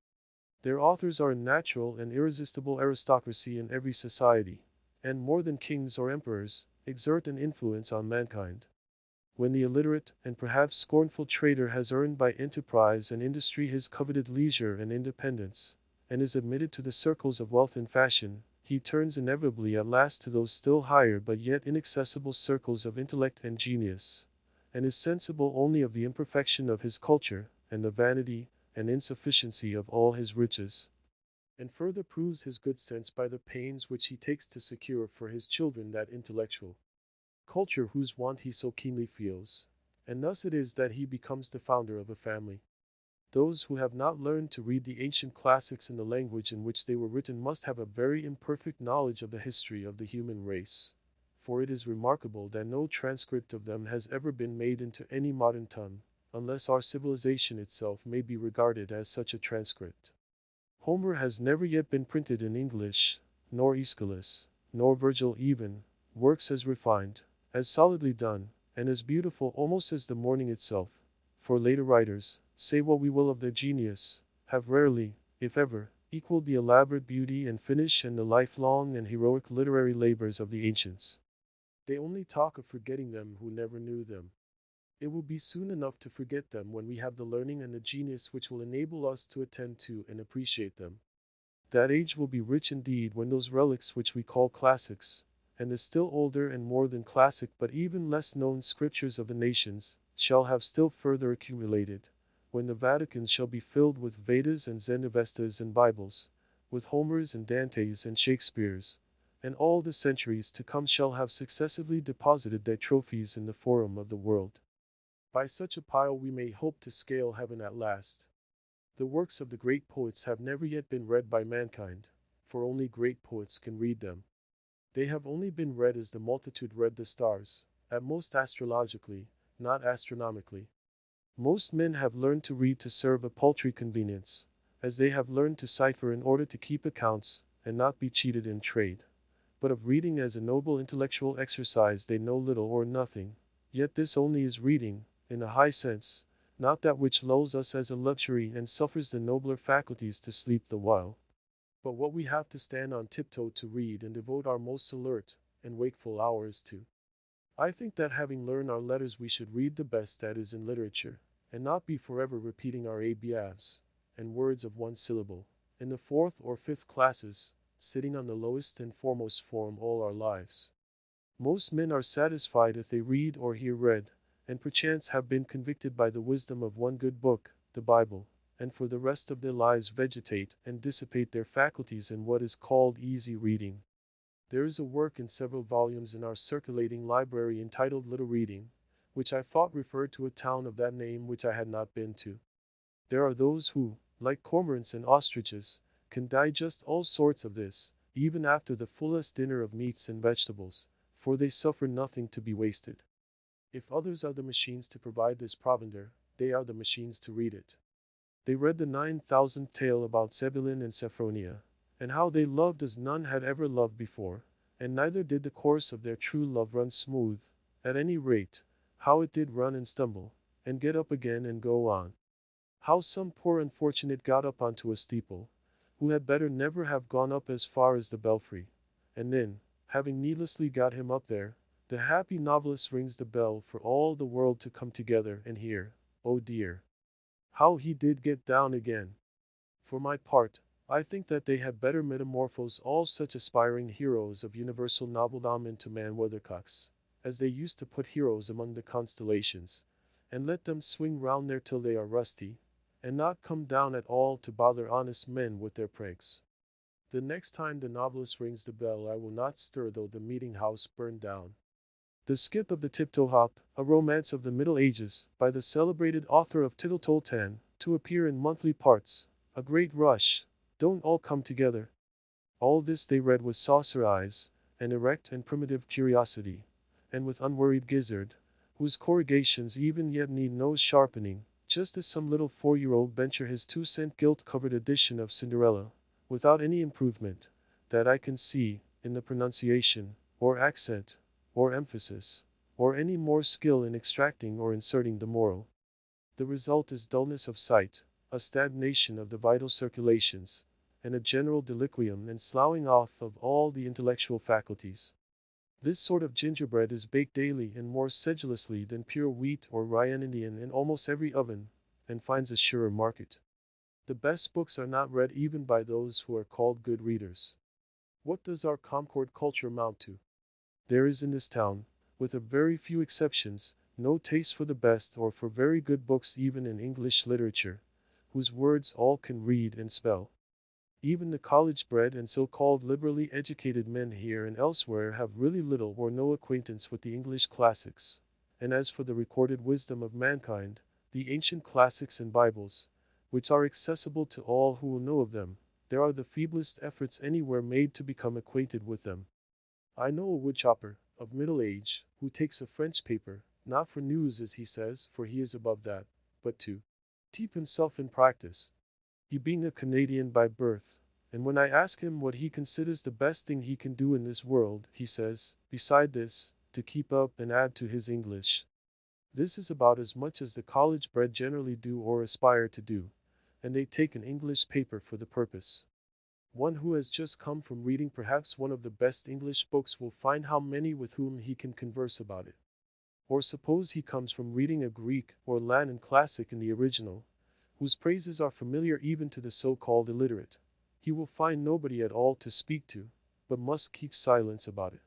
Speaker 1: Their authors are a natural and irresistible aristocracy in every society, and more than kings or emperors, exert an influence on mankind. When the illiterate and perhaps scornful trader has earned by enterprise and industry his coveted leisure and independence, and is admitted to the circles of wealth and fashion, he turns inevitably at last to those still higher but yet inaccessible circles of intellect and genius, and is sensible only of the imperfection of his culture, and the vanity and insufficiency of all his riches, and further proves his good sense by the pains which he takes to secure for his children that intellectual culture whose want he so keenly feels, and thus it is that he becomes the founder of a family. Those who have not learned to read the ancient classics in the language in which they were written must have a very imperfect knowledge of the history of the human race, for it is remarkable that no transcript of them has ever been made into any modern tongue, unless our civilization itself may be regarded as such a transcript. Homer has never yet been printed in English, nor Aeschylus, nor Virgil even, works as refined, as solidly done, and as beautiful almost as the morning itself, for later writers, say what we will of their genius, have rarely, if ever, equaled the elaborate beauty and finish and the lifelong and heroic literary labors of the ancients. They only talk of forgetting them who never knew them. It will be soon enough to forget them when we have the learning and the genius which will enable us to attend to and appreciate them. That age will be rich indeed when those relics which we call classics, and the still older and more than classic but even less known scriptures of the nations, shall have still further accumulated, when the Vaticans shall be filled with Vedas and Zenavestas and Bibles, with Homers and Dantes and Shakespeares, and all the centuries to come shall have successively deposited their trophies in the forum of the world. By such a pile we may hope to scale heaven at last. The works of the great poets have never yet been read by mankind, for only great poets can read them. They have only been read as the multitude read the stars, at most astrologically, not astronomically. Most men have learned to read to serve a paltry convenience, as they have learned to cipher in order to keep accounts, and not be cheated in trade. But of reading as a noble intellectual exercise they know little or nothing, yet this only is reading, in a high sense, not that which lulls us as a luxury and suffers the nobler faculties to sleep the while, but what we have to stand on tiptoe to read and devote our most alert and wakeful hours to. I think that having learned our letters we should read the best that is in literature, and not be forever repeating our abiavs, and words of one syllable, in the fourth or fifth classes, sitting on the lowest and foremost form all our lives. Most men are satisfied if they read or hear read, and perchance have been convicted by the wisdom of one good book, the Bible, and for the rest of their lives vegetate and dissipate their faculties in what is called easy reading. There is a work in several volumes in our circulating library entitled Little Reading, which I thought referred to a town of that name which I had not been to. There are those who, like cormorants and ostriches, can digest all sorts of this, even after the fullest dinner of meats and vegetables, for they suffer nothing to be wasted. If others are the machines to provide this provender, they are the machines to read it. They read the 9,000th tale about Zebulun and Sophronia, and how they loved as none had ever loved before, and neither did the course of their true love run smooth, at any rate, how it did run and stumble, and get up again and go on. How some poor unfortunate got up onto a steeple, who had better never have gone up as far as the belfry, and then, having needlessly got him up there, the happy novelist rings the bell for all the world to come together and hear. Oh dear! How he did get down again! For my part, I think that they had better metamorphose all such aspiring heroes of universal noveldom into man weathercocks, as they used to put heroes among the constellations, and let them swing round there till they are rusty, and not come down at all to bother honest men with their pranks. The next time the novelist rings the bell I will not stir though the meeting-house burn down. The Skip of the Tiptoe Hop, a romance of the Middle Ages, by the celebrated author of Tittle Toltan, to appear in monthly parts, a great rush, don't all come together. All this they read with saucer eyes, and erect and primitive curiosity, and with unworried gizzard, whose corrugations even yet need no sharpening, just as some little 4-year-old venture his 2-cent gilt-covered edition of Cinderella, without any improvement, that I can see, in the pronunciation, or accent, or emphasis, or any more skill in extracting or inserting the moral. The result is dullness of sight, a stagnation of the vital circulations, and a general deliquium and sloughing off of all the intellectual faculties. This sort of gingerbread is baked daily and more sedulously than pure wheat or rye Indian in almost every oven, and finds a surer market. The best books are not read even by those who are called good readers. What does our Concord culture amount to? There is in this town, with a very few exceptions, no taste for the best or for very good books even in English literature, whose words all can read and spell. Even the college-bred and so-called liberally educated men here and elsewhere have really little or no acquaintance with the English classics, and as for the recorded wisdom of mankind, the ancient classics and Bibles, which are accessible to all who will know of them, there are the feeblest efforts anywhere made to become acquainted with them. I know a woodchopper, of middle age, who takes a French paper, not for news as he says, for he is above that, but to keep himself in practice. He being a Canadian by birth, and when I ask him what he considers the best thing he can do in this world, he says, beside this, to keep up and add to his English. This is about as much as the college-bred generally do or aspire to do, and they take an English paper for the purpose. One who has just come from reading perhaps one of the best English books will find how many with whom he can converse about it. Or suppose he comes from reading a Greek or Latin classic in the original, whose praises are familiar even to the so-called illiterate. He will find nobody at all to speak to, but must keep silence about it.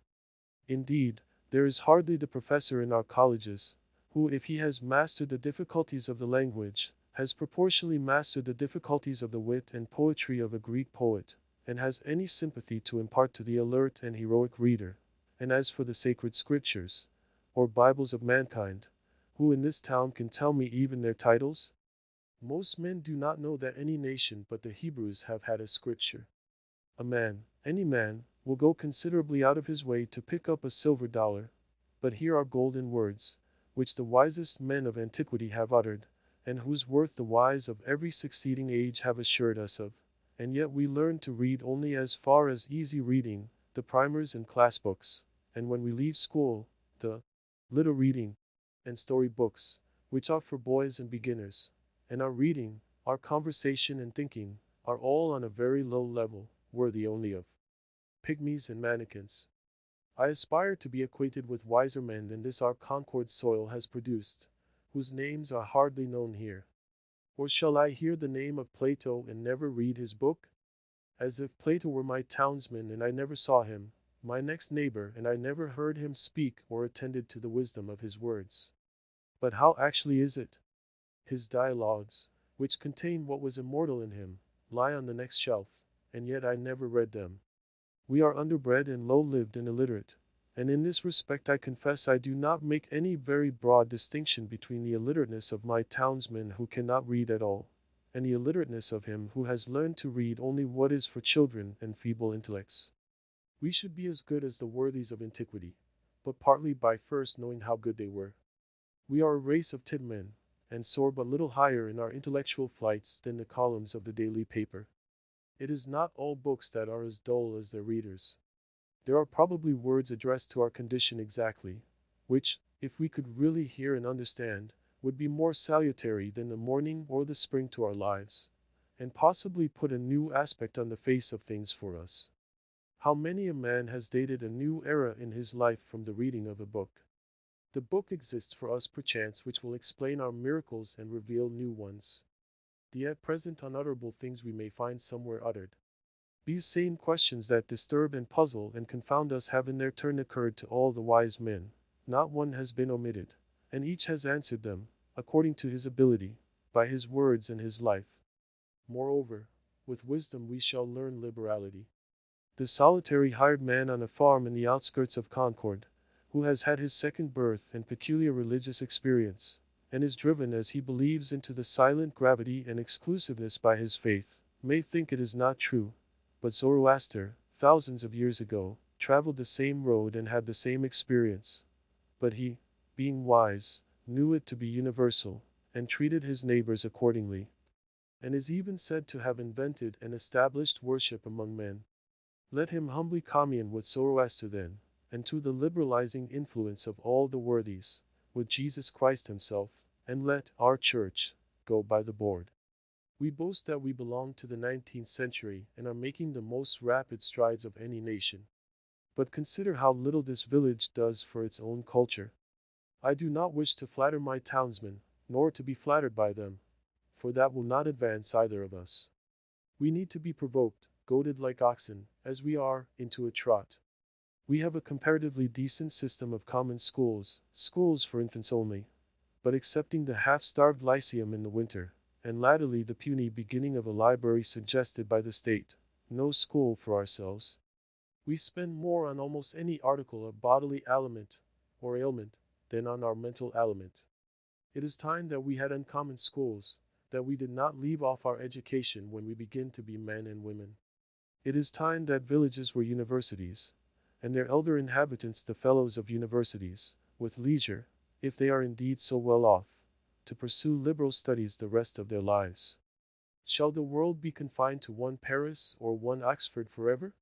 Speaker 1: Indeed, there is hardly the professor in our colleges, who, if he has mastered the difficulties of the language, has proportionally mastered the difficulties of the wit and poetry of a Greek poet, and has any sympathy to impart to the alert and heroic reader. And as for the sacred scriptures, or Bibles of mankind, who in this town can tell me even their titles? Most men do not know that any nation but the Hebrews have had a scripture. A man, any man, will go considerably out of his way to pick up a silver dollar, but here are golden words, which the wisest men of antiquity have uttered, and whose worth the wise of every succeeding age have assured us of, and yet we learn to read only as far as easy reading, the primers and class books, and when we leave school, the little reading and story books, which are for boys and beginners, and our reading, our conversation and thinking, are all on a very low level, worthy only of pygmies and mannikins. I aspire to be acquainted with wiser men than this our Concord soil has produced, whose names are hardly known here. Or shall I hear the name of Plato and never read his book? As if Plato were my townsman and I never saw him, my next neighbor and I never heard him speak or attended to the wisdom of his words. But how actually is it? His dialogues, which contain what was immortal in him, lie on the next shelf, and yet I never read them. We are underbred and low-lived and illiterate. And in this respect I confess I do not make any very broad distinction between the illiterateness of my townsman who cannot read at all, and the illiterateness of him who has learned to read only what is for children and feeble intellects. We should be as good as the worthies of antiquity, but partly by first knowing how good they were. We are a race of tid men, and soar but little higher in our intellectual flights than the columns of the daily paper. It is not all books that are as dull as their readers. There are probably words addressed to our condition exactly, which, if we could really hear and understand, would be more salutary than the morning or the spring to our lives, and possibly put a new aspect on the face of things for us. How many a man has dated a new era in his life from the reading of a book. The book exists for us perchance which will explain our miracles and reveal new ones. The at present unutterable things we may find somewhere uttered. These same questions that disturb and puzzle and confound us have in their turn occurred to all the wise men. Not one has been omitted, and each has answered them, according to his ability, by his words and his life. Moreover, with wisdom we shall learn liberality. The solitary hired man on a farm in the outskirts of Concord, who has had his second birth and peculiar religious experience, and is driven as he believes into the silent gravity and exclusiveness by his faith, may think it is not true, but Zoroaster, thousands of years ago, traveled the same road and had the same experience. But he, being wise, knew it to be universal, and treated his neighbors accordingly, and is even said to have invented and established worship among men. Let him humbly commune with Zoroaster then, and to the liberalizing influence of all the worthies, with Jesus Christ himself, and let our church go by the board. We boast that we belong to the 19th century and are making the most rapid strides of any nation. But consider how little this village does for its own culture. I do not wish to flatter my townsmen, nor to be flattered by them, for that will not advance either of us. We need to be provoked, goaded like oxen, as we are, into a trot. We have a comparatively decent system of common schools, schools for infants only, but excepting the half-starved lyceum in the winter, and latterly the puny beginning of a library suggested by the state, no school for ourselves. We spend more on almost any article of bodily aliment, or ailment, than on our mental aliment. It is time that we had uncommon schools, that we did not leave off our education when we begin to be men and women. It is time that villages were universities, and their elder inhabitants the fellows of universities, with leisure, if they are indeed so well off, to pursue liberal studies the rest of their lives. Shall the world be confined to one Paris or one Oxford forever?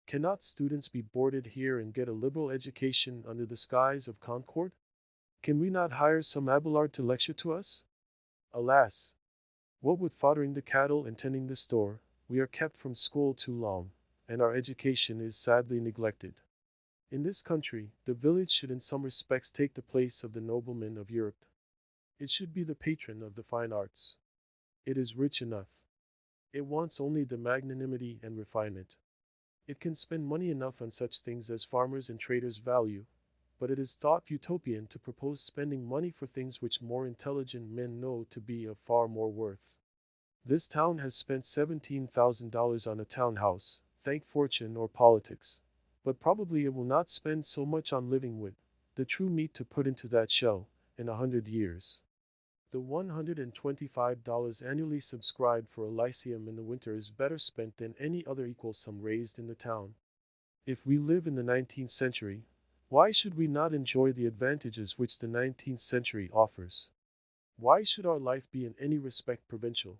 Speaker 1: Cannot students be boarded here and get a liberal education under the skies of Concord? Can we not hire some Abelard to lecture to us? Alas! What with foddering the cattle and tending the store, we are kept from school too long, and our education is sadly neglected. In this country, the village should in some respects take the place of the nobleman of Europe. It should be the patron of the fine arts. It is rich enough. It wants only the magnanimity and refinement. It can spend money enough on such things as farmers and traders value, but it is thought utopian to propose spending money for things which more intelligent men know to be of far more worth. This town has spent $17,000 on a townhouse, thank fortune or politics, but probably it will not spend so much on living with the true meat to put into that shell in 100 years. The $125 annually subscribed for a lyceum in the winter is better spent than any other equal sum raised in the town. If we live in the 19th century, why should we not enjoy the advantages which the 19th century offers? Why should our life be in any respect provincial?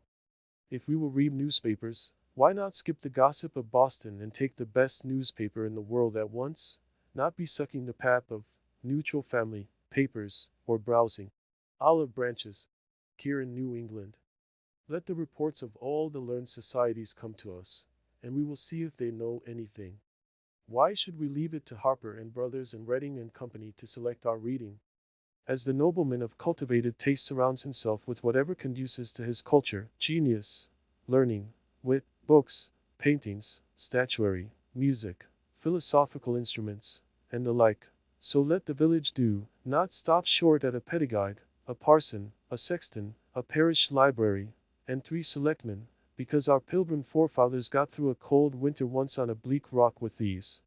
Speaker 1: If we will read newspapers, why not skip the gossip of Boston and take the best newspaper in the world at once, not be sucking the pap of neutral family papers or browsing olive branches here in New England? Let the reports of all the learned societies come to us, and we will see if they know anything. Why should we leave it to Harper and Brothers and Reading and Company to select our reading? As the nobleman of cultivated taste surrounds himself with whatever conduces to his culture, genius, learning, wit, books, paintings, statuary, music, philosophical instruments, and the like, so let the village do, not stop short at a pedagogue, a parson, a sexton, a parish library, and 3 selectmen, because our pilgrim forefathers got through a cold winter once on a bleak rock with these.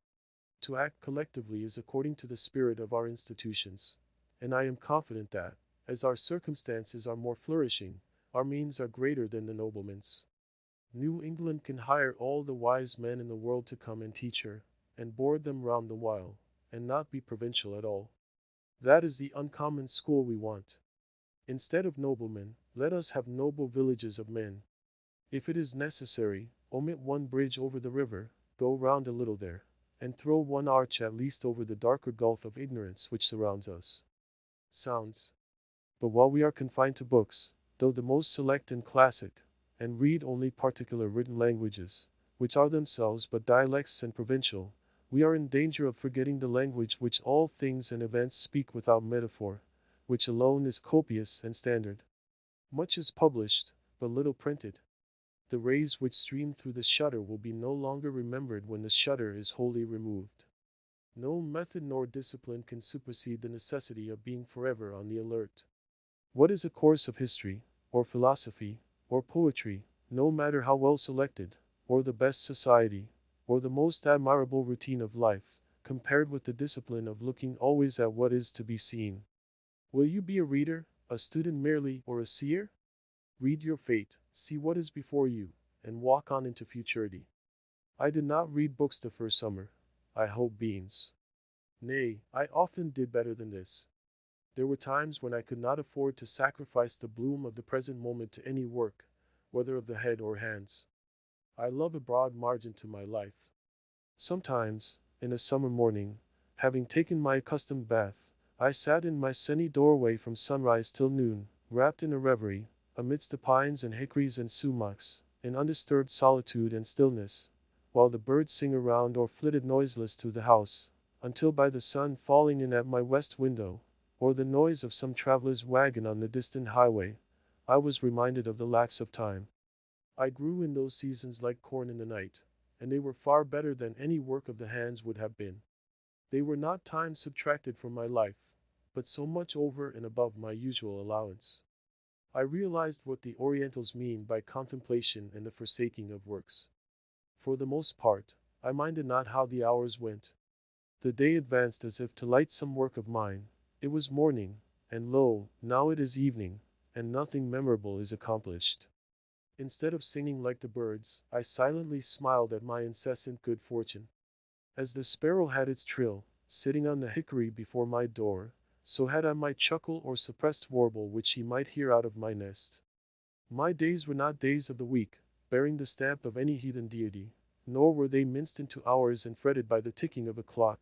Speaker 1: To act collectively is according to the spirit of our institutions, and I am confident that, as our circumstances are more flourishing, our means are greater than the nobleman's. New England can hire all the wise men in the world to come and teach her, and board them round the while, and not be provincial at all. That is the uncommon school we want. Instead of noblemen, let us have noble villages of men. If it is necessary, omit one bridge over the river, go round a little there, and throw one arch at least over the darker gulf of ignorance which surrounds us. Sounds. But while we are confined to books, though the most select and classic, and read only particular written languages, which are themselves but dialects and provincial, we are in danger of forgetting the language which all things and events speak without metaphor, which alone is copious and standard. Much is published, but little printed. The rays which stream through the shutter will be no longer remembered when the shutter is wholly removed. No method nor discipline can supersede the necessity of being forever on the alert. What is a course of history, or philosophy, or poetry, no matter how well selected, or the best society, or the most admirable routine of life, compared with the discipline of looking always at what is to be seen? Will you be a reader, a student merely, or a seer? Read your fate, see what is before you, and walk on into futurity. I did not read books the first summer. I hope beans. Nay, I often did better than this. There were times when I could not afford to sacrifice the bloom of the present moment to any work, whether of the head or hands. I love a broad margin to my life. Sometimes, in a summer morning, having taken my accustomed bath, I sat in my sunny doorway from sunrise till noon, wrapped in a reverie, amidst the pines and hickories and sumacs, in undisturbed solitude and stillness, while the birds sing around or flitted noiseless through the house, until by the sun falling in at my west window, or the noise of some traveler's wagon on the distant highway, I was reminded of the lapse of time. I grew in those seasons like corn in the night, and they were far better than any work of the hands would have been. They were not time subtracted from my life, but so much over and above my usual allowance. I realized what the Orientals mean by contemplation and the forsaking of works. For the most part, I minded not how the hours went. The day advanced as if to light some work of mine. It was morning, and lo, now it is evening, and nothing memorable is accomplished. Instead of singing like the birds, I silently smiled at my incessant good fortune. As the sparrow had its trill, sitting on the hickory before my door, so had I my chuckle or suppressed warble which he might hear out of my nest. My days were not days of the week, bearing the stamp of any heathen deity, nor were they minced into hours and fretted by the ticking of a clock,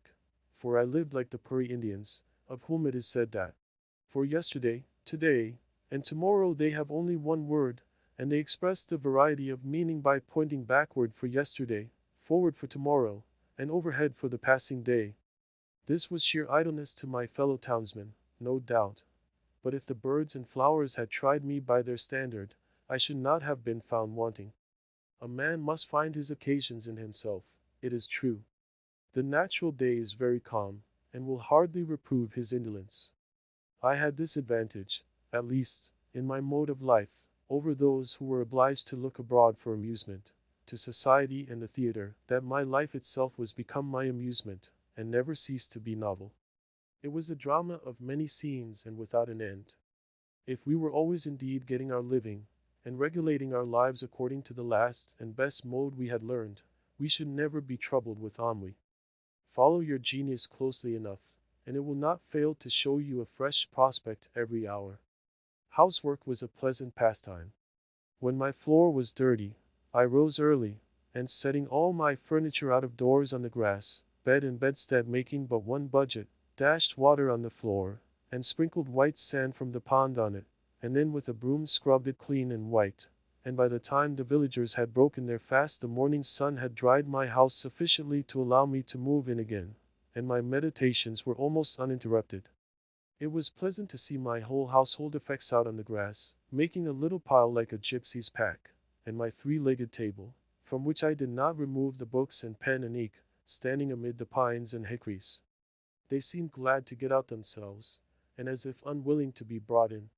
Speaker 1: for I lived like the Puri Indians, of whom it is said that, for yesterday, today, and tomorrow they have only one word, and they express the variety of meaning by pointing backward for yesterday, forward for tomorrow, and overhead for the passing day. This was sheer idleness to my fellow townsmen, no doubt. But if the birds and flowers had tried me by their standard, I should not have been found wanting. A man must find his occasions in himself, it is true. The natural day is very calm, and will hardly reprove his indolence. I had this advantage, at least, in my mode of life, over those who were obliged to look abroad for amusement, to society and the theatre, that my life itself was become my amusement, and never ceased to be novel. It was a drama of many scenes and without an end. If we were always indeed getting our living, and regulating our lives according to the last and best mode we had learned, we should never be troubled with ennui. Follow your genius closely enough, and it will not fail to show you a fresh prospect every hour. Housework was a pleasant pastime. When my floor was dirty, I rose early, and setting all my furniture out of doors on the grass, bed and bedstead making but one budget, dashed water on the floor, and sprinkled white sand from the pond on it, and then with a broom scrubbed it clean and white, and by the time the villagers had broken their fast the morning sun had dried my house sufficiently to allow me to move in again, and my meditations were almost uninterrupted. It was pleasant to see my whole household effects out on the grass, making a little pile like a gypsy's pack, and my three-legged table, from which I did not remove the books and pen and ink, standing amid the pines and hickories. They seemed glad to get out themselves, and as if unwilling to be brought in.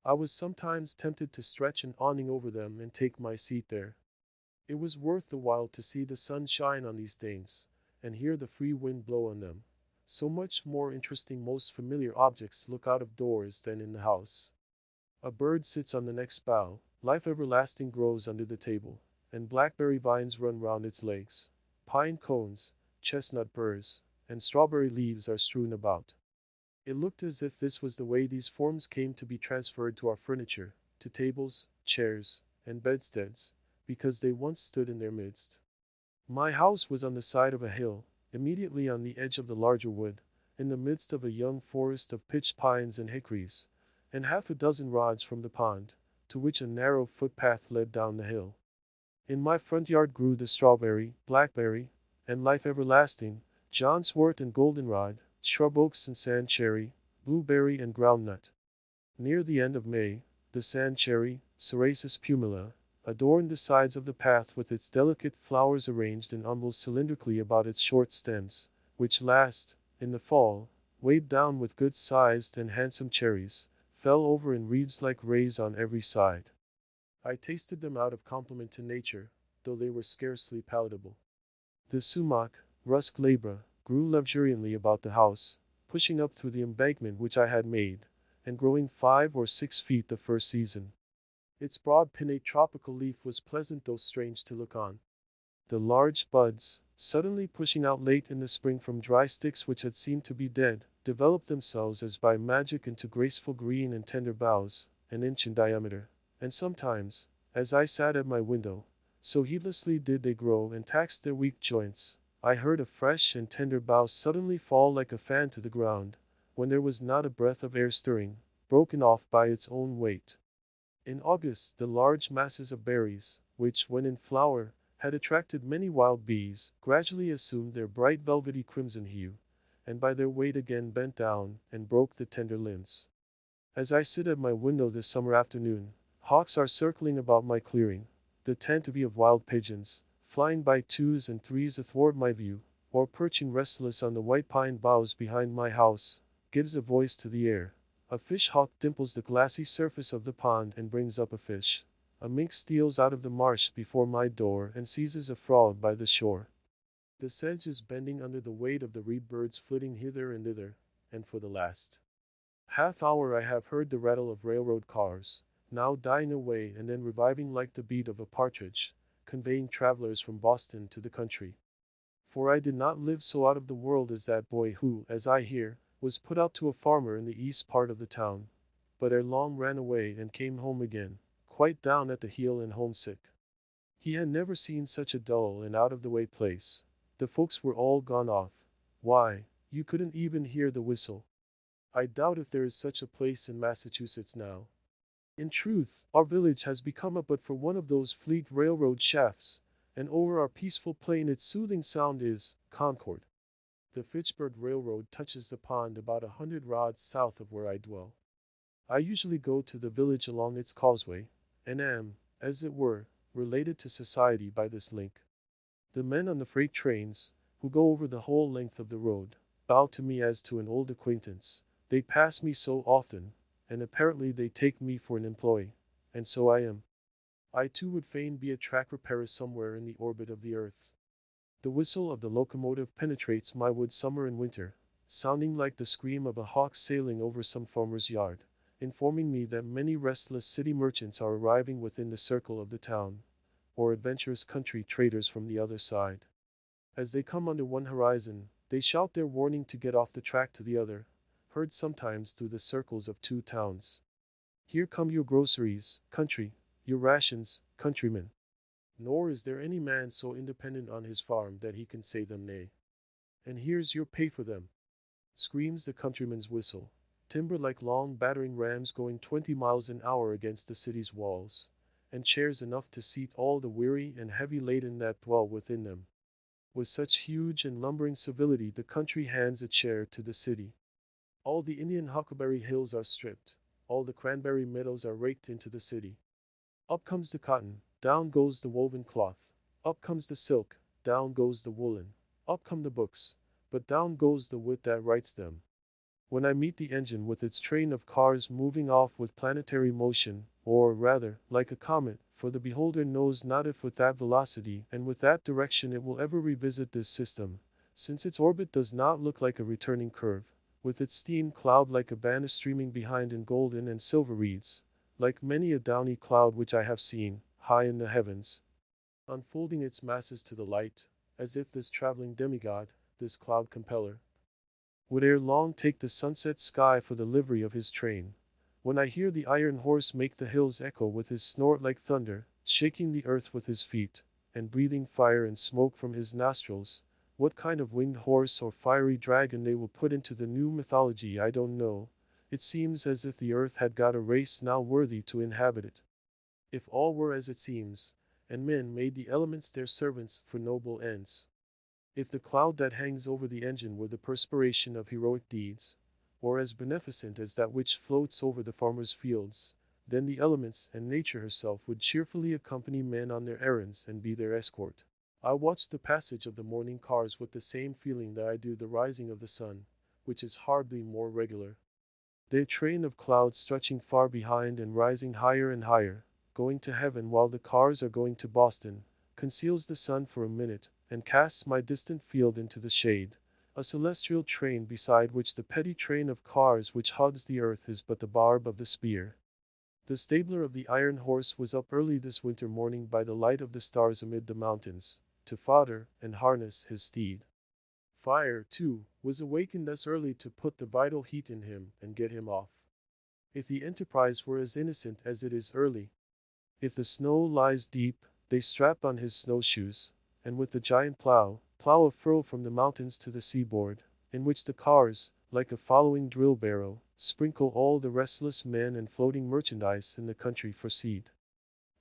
Speaker 1: I was sometimes tempted to stretch an awning over them and take my seat there. It was worth the while to see the sun shine on these things, and hear the free wind blow on them. So much more interesting most familiar objects look out of doors than in the house. A bird sits on the next bough, life everlasting grows under the table, and blackberry vines run round its legs. Pine cones, chestnut burrs, and strawberry leaves are strewn about. It looked as if this was the way these forms came to be transferred to our furniture, to tables, chairs, and bedsteads, because they once stood in their midst. My house was on the side of a hill, immediately on the edge of the larger wood, in the midst of a young forest of pitch pines and hickories, and half a dozen rods from the pond, to which a narrow footpath led down the hill. In my front yard grew the strawberry, blackberry, and life everlasting, johnswort and goldenrod, shrub oaks and sand cherry, blueberry and groundnut. Near the end of May, the sand cherry, Cerasus pumila, adorned the sides of the path with its delicate flowers arranged in umbels cylindrically about its short stems, which last, in the fall, weighed down with good-sized and handsome cherries, fell over in wreaths like rays on every side. I tasted them out of compliment to nature, though they were scarcely palatable. The sumac, rusk labra, grew luxuriantly about the house, pushing up through the embankment which I had made, and growing 5 or 6 feet the first season. Its broad pinnate tropical leaf was pleasant though strange to look on. The large buds, suddenly pushing out late in the spring from dry sticks which had seemed to be dead, developed themselves as by magic into graceful green and tender boughs, an inch in diameter, and sometimes, as I sat at my window, so heedlessly did they grow and taxed their weak joints, I heard a fresh and tender bough suddenly fall like a fan to the ground, when there was not a breath of air stirring, broken off by its own weight. In August, the large masses of berries, which, when in flower, had attracted many wild bees, gradually assumed their bright velvety crimson hue, and by their weight again bent down and broke the tender limbs. As I sit at my window this summer afternoon, hawks are circling about my clearing, the tentative of wild pigeons, flying by 2s and 3s athwart my view, or perching restless on the white pine boughs behind my house, gives a voice to the air. A fish hawk dimples the glassy surface of the pond and brings up a fish. A mink steals out of the marsh before my door and seizes a frog by the shore. The sedge is bending under the weight of the reed birds flitting hither and thither, and for the last half hour I have heard the rattle of railroad cars, now dying away and then reviving like the beat of a partridge, conveying travelers from Boston to the country. For I did not live so out of the world as that boy who, as I hear, was put out to a farmer in the east part of the town, but ere long ran away and came home again, quite down at the heel and homesick. He had never seen such a dull and out-of-the-way place. The folks were all gone off. Why, you couldn't even hear the whistle. I doubt if there is such a place in Massachusetts now. In truth, our village has become but for one of those fleet railroad shafts, and over our peaceful plain its soothing sound is Concord. The Fitchburg Railroad touches the pond about 100 rods south of where I dwell. I usually go to the village along its causeway, and am, as it were, related to society by this link. The men on the freight trains, who go over the whole length of the road, bow to me as to an old acquaintance. They pass me so often, and apparently they take me for an employee, and so I am. I too would fain be a track repairer somewhere in the orbit of the earth. The whistle of the locomotive penetrates my wood summer and winter, sounding like the scream of a hawk sailing over some farmer's yard, informing me that many restless city merchants are arriving within the circle of the town, or adventurous country traders from the other side. As they come under one horizon, they shout their warning to get off the track to the other, heard sometimes through the circles of 2 towns. Here come your groceries, country, your rations, countrymen. Nor is there any man so independent on his farm that he can say them nay. And here's your pay for them, screams the countryman's whistle. Timber like long battering rams going 20 miles an hour against the city's walls, and chairs enough to seat all the weary and heavy laden that dwell within them. With such huge and lumbering civility the country hands a chair to the city. All the Indian huckleberry hills are stripped, all the cranberry meadows are raked into the city. Up comes the cotton, down goes the woven cloth, up comes the silk, down goes the woolen, up come the books, but down goes the wit that writes them. When I meet the engine with its train of cars moving off with planetary motion, or rather, like a comet, for the beholder knows not if with that velocity and with that direction it will ever revisit this system, since its orbit does not look like a returning curve, with its steam cloud like a banner streaming behind in golden and silver reeds, like many a downy cloud which I have seen, high in the heavens, unfolding its masses to the light, as if this traveling demigod, this cloud compeller, would ere long take the sunset sky for the livery of his train. When I hear the iron horse make the hills echo with his snort like thunder, shaking the earth with his feet, and breathing fire and smoke from his nostrils, what kind of winged horse or fiery dragon they will put into the new mythology I don't know. It seems as if the earth had got a race now worthy to inhabit it. If all were as it seems, and men made the elements their servants for noble ends. If the cloud that hangs over the engine were the perspiration of heroic deeds, or as beneficent as that which floats over the farmer's fields, then the elements and nature herself would cheerfully accompany men on their errands and be their escort. I watch the passage of the morning cars with the same feeling that I do the rising of the sun, which is hardly more regular. Their train of clouds stretching far behind and rising higher and higher, going to heaven while the cars are going to Boston, conceals the sun for a minute, and casts my distant field into the shade, a celestial train beside which the petty train of cars which hugs the earth is but the barb of the spear. The stabler of the iron horse was up early this winter morning by the light of the stars amid the mountains, to fodder and harness his steed. Fire, too, was awakened thus early to put the vital heat in him and get him off. If the enterprise were as innocent as it is early, if the snow lies deep, they strap on his snowshoes, and with the giant plow a furrow from the mountains to the seaboard, in which the cars, like a following drill barrow, sprinkle all the restless men and floating merchandise in the country for seed.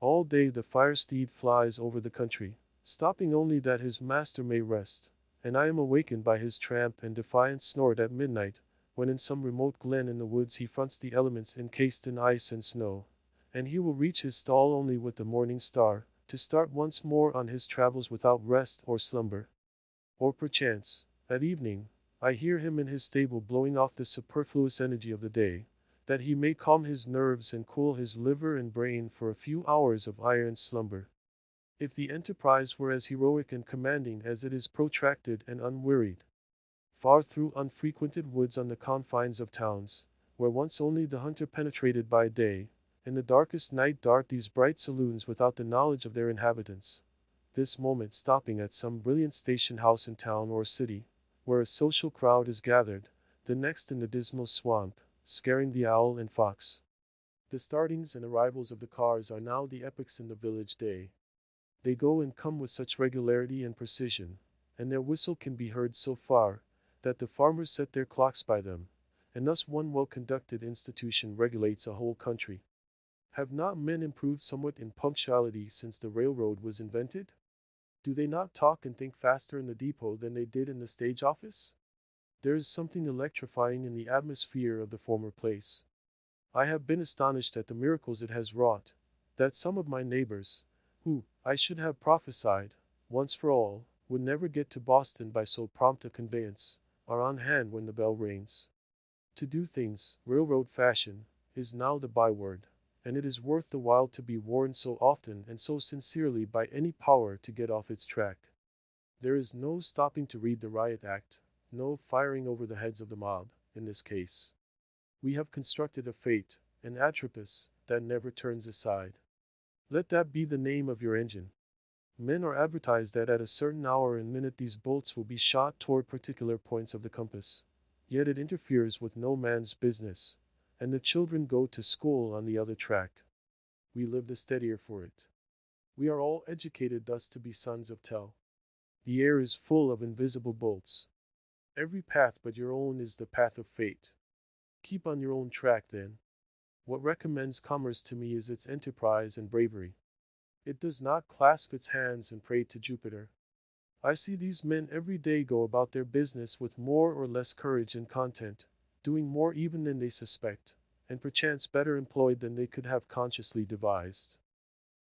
Speaker 1: All day the fire steed flies over the country, stopping only that his master may rest, and I am awakened by his tramp and defiant snort at midnight, when in some remote glen in the woods he fronts the elements encased in ice and snow, and he will reach his stall only with the morning star, to start once more on his travels without rest or slumber. Or perchance, at evening, I hear him in his stable blowing off the superfluous energy of the day, that he may calm his nerves and cool his liver and brain for a few hours of iron slumber. If the enterprise were as heroic and commanding as it is protracted and unwearied, far through unfrequented woods on the confines of towns, where once only the hunter penetrated by day, in the darkest night dart these bright saloons without the knowledge of their inhabitants, this moment stopping at some brilliant station house in town or city, where a social crowd is gathered, the next in the dismal swamp, scaring the owl and fox. The startings and arrivals of the cars are now the epochs in the village day. They go and come with such regularity and precision, and their whistle can be heard so far, that the farmers set their clocks by them, and thus one well-conducted institution regulates a whole country. Have not men improved somewhat in punctuality since the railroad was invented? Do they not talk and think faster in the depot than they did in the stage office? There is something electrifying in the atmosphere of the former place. I have been astonished at the miracles it has wrought, that some of my neighbors, who, I should have prophesied, once for all, would never get to Boston by so prompt a conveyance, are on hand when the bell rings. To do things, railroad fashion, is now the byword, and it is worth the while to be warned so often and so sincerely by any power to get off its track. There is no stopping to read the riot act, no firing over the heads of the mob, in this case. We have constructed a fate, an Atropos, that never turns aside. Let that be the name of your engine. Men are advertised that at a certain hour and minute these bolts will be shot toward particular points of the compass. Yet it interferes with no man's business, and the children go to school on the other track. We live the steadier for it. We are all educated thus to be sons of Tel. The air is full of invisible bolts. Every path but your own is the path of fate. Keep on your own track then. What recommends commerce to me is its enterprise and bravery. It does not clasp its hands and pray to Jupiter. I see these men every day go about their business with more or less courage and content, doing more even than they suspect, and perchance better employed than they could have consciously devised.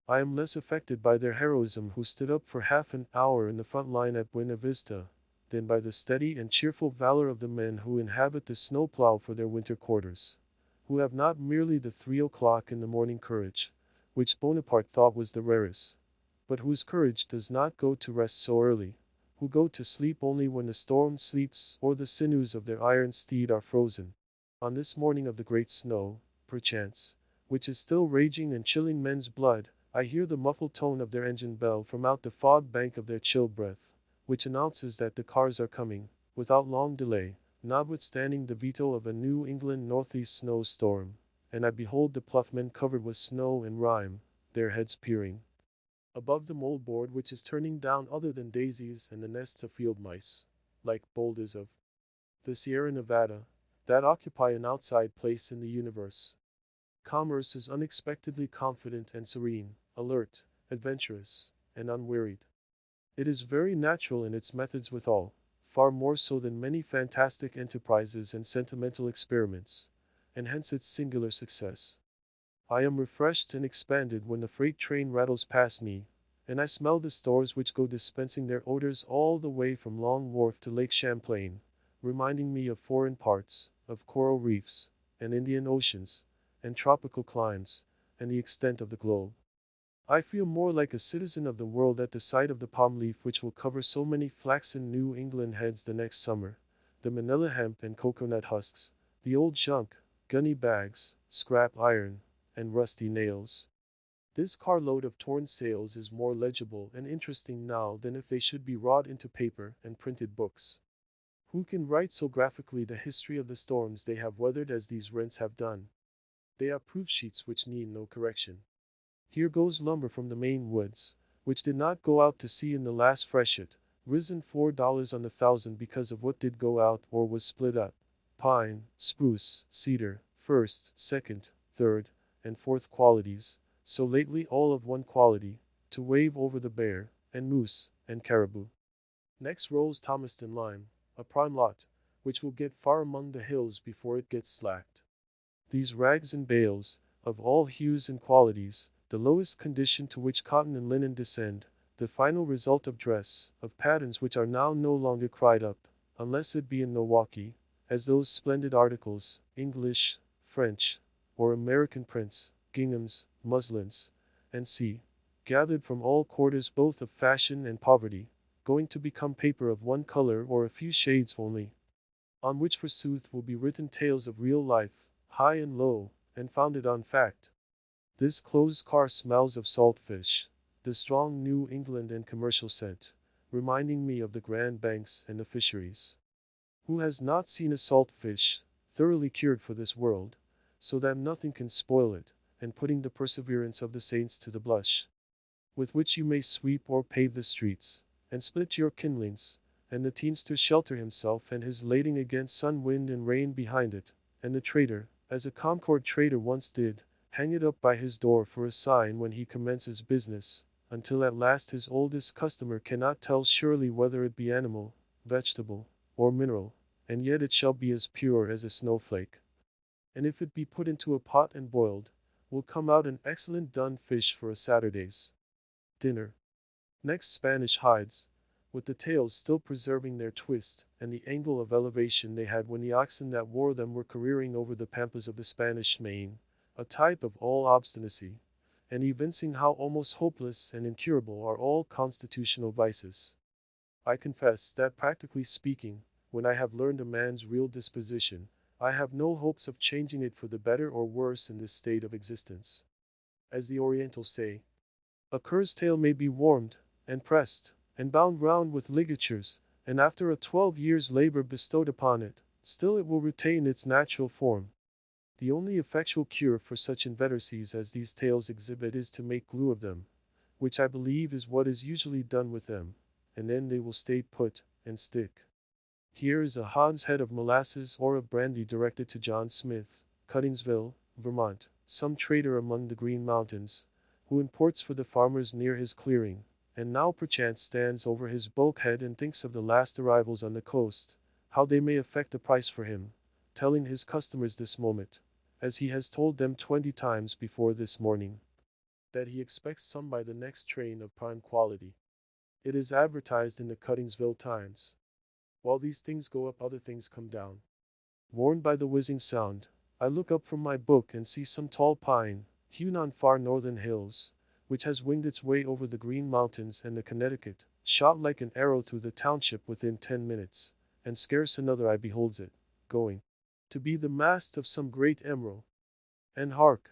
Speaker 1: I am less affected by their heroism who stood up for half an hour in the front line at Buena Vista, than by the steady and cheerful valor of the men who inhabit the snowplow for their winter quarters, who have not merely the 3 o'clock in the morning courage, which Bonaparte thought was the rarest, but whose courage does not go to rest so early, who go to sleep only when the storm sleeps or the sinews of their iron steed are frozen. On this morning of the great snow, perchance, which is still raging and chilling men's blood, I hear the muffled tone of their engine bell from out the fog bank of their chill breath, which announces that the cars are coming, without long delay, notwithstanding the veto of a New England northeast snow storm, and I behold the ploughmen covered with snow and rime, their heads peering above the moldboard which is turning down other than daisies and the nests of field mice, like boulders of the Sierra Nevada, that occupy an outside place in the universe. Commerce is unexpectedly confident and serene, alert, adventurous, and unwearied. It is very natural in its methods withal, far more so than many fantastic enterprises and sentimental experiments, and hence its singular success. I am refreshed and expanded when the freight train rattles past me, and I smell the stores which go dispensing their odors all the way from Long Wharf to Lake Champlain, reminding me of foreign parts, of coral reefs, and Indian oceans, and tropical climes, and the extent of the globe. I feel more like a citizen of the world at the sight of the palm leaf which will cover so many flaxen New England heads the next summer, the manila hemp and coconut husks, the old junk, gunny bags, scrap iron, and rusty nails. This carload of torn sails is more legible and interesting now than if they should be wrought into paper and printed books. Who can write so graphically the history of the storms they have weathered as these rents have done? They are proof sheets which need no correction. Here goes lumber from the Maine woods, which did not go out to sea in the last freshet, risen $4 on the thousand because of what did go out or was split up. Pine, spruce, cedar, first, second, third, and fourth qualities, so lately all of one quality, to wave over the bear, and moose, and caribou. Next rolls Thomaston lime, a prime lot, which will get far among the hills before it gets slacked. These rags and bales, of all hues and qualities, the lowest condition to which cotton and linen descend, the final result of dress, of patterns which are now no longer cried up, unless it be in Milwaukee, as those splendid articles, English, French, or American prints, ginghams, muslins, and gathered from all quarters both of fashion and poverty, going to become paper of one color or a few shades only, on which forsooth will be written tales of real life, high and low, and founded on fact. This closed car smells of salt fish, the strong New England and commercial scent, reminding me of the Grand Banks and the fisheries. Who has not seen a salt fish, thoroughly cured for this world, so that nothing can spoil it, and putting the perseverance of the saints to the blush, with which you may sweep or pave the streets, and split your kindlings, and the teamster shelter himself and his lading against sun, wind, and rain behind it, and the trader, as a Concord trader once did, hang it up by his door for a sign when he commences business, until at last his oldest customer cannot tell surely whether it be animal, vegetable, or mineral, and yet it shall be as pure as a snowflake. And if it be put into a pot and boiled, will come out an excellent done fish for a Saturday's dinner. Next Spanish hides, with the tails still preserving their twist, and the angle of elevation they had when the oxen that wore them were careering over the pampas of the Spanish Main, a type of all obstinacy, and evincing how almost hopeless and incurable are all constitutional vices. I confess that practically speaking, when I have learned a man's real disposition, I have no hopes of changing it for the better or worse in this state of existence. As the Orientals say, a cur's tail may be warmed, and pressed, and bound round with ligatures, and after a 12 years' labor bestowed upon it, still it will retain its natural form. The only effectual cure for such inveteracies as these tails exhibit is to make glue of them, which I believe is what is usually done with them, and then they will stay put, and stick. Here is a hogshead of molasses or of brandy directed to John Smith, Cuttingsville, Vermont, some trader among the Green Mountains, who imports for the farmers near his clearing, and now perchance stands over his bulkhead and thinks of the last arrivals on the coast, how they may affect the price for him, telling his customers this moment, as he has told them 20 times before this morning, that he expects some by the next train of prime quality. It is advertised in the Cuttingsville Times. While these things go up, other things come down. Warned by the whizzing sound, I look up from my book and see some tall pine, hewn on far northern hills, which has winged its way over the Green Mountains and the Connecticut, shot like an arrow through the township within 10 minutes, and scarce another eye beholds it, going to be the mast of some great emerald. And hark!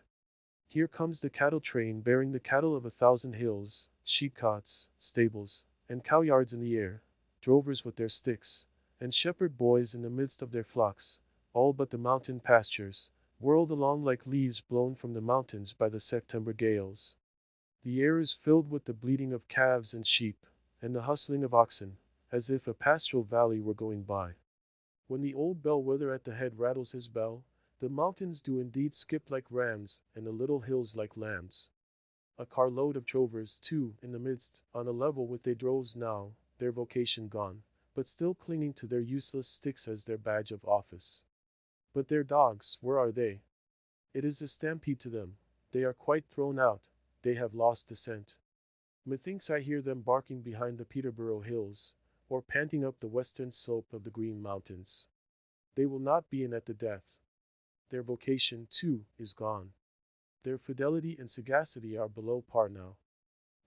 Speaker 1: Here comes the cattle train bearing the cattle of 1,000 hills, sheepcots, stables, and cowyards in the air, drovers with their sticks, and shepherd boys in the midst of their flocks, all but the mountain pastures, whirled along like leaves blown from the mountains by the September gales. The air is filled with the bleating of calves and sheep, and the hustling of oxen, as if a pastoral valley were going by. When the old bellwether at the head rattles his bell, the mountains do indeed skip like rams, and the little hills like lambs. A carload of drovers, too, in the midst, on a level with their droves now, their vocation gone, but still clinging to their useless sticks as their badge of office. But their dogs, where are they? It is a stampede to them. They are quite thrown out. They have lost the scent. Methinks I hear them barking behind the Peterborough hills, or panting up the western slope of the Green Mountains. They will not be in at the death. Their vocation, too, is gone. Their fidelity and sagacity are below par now.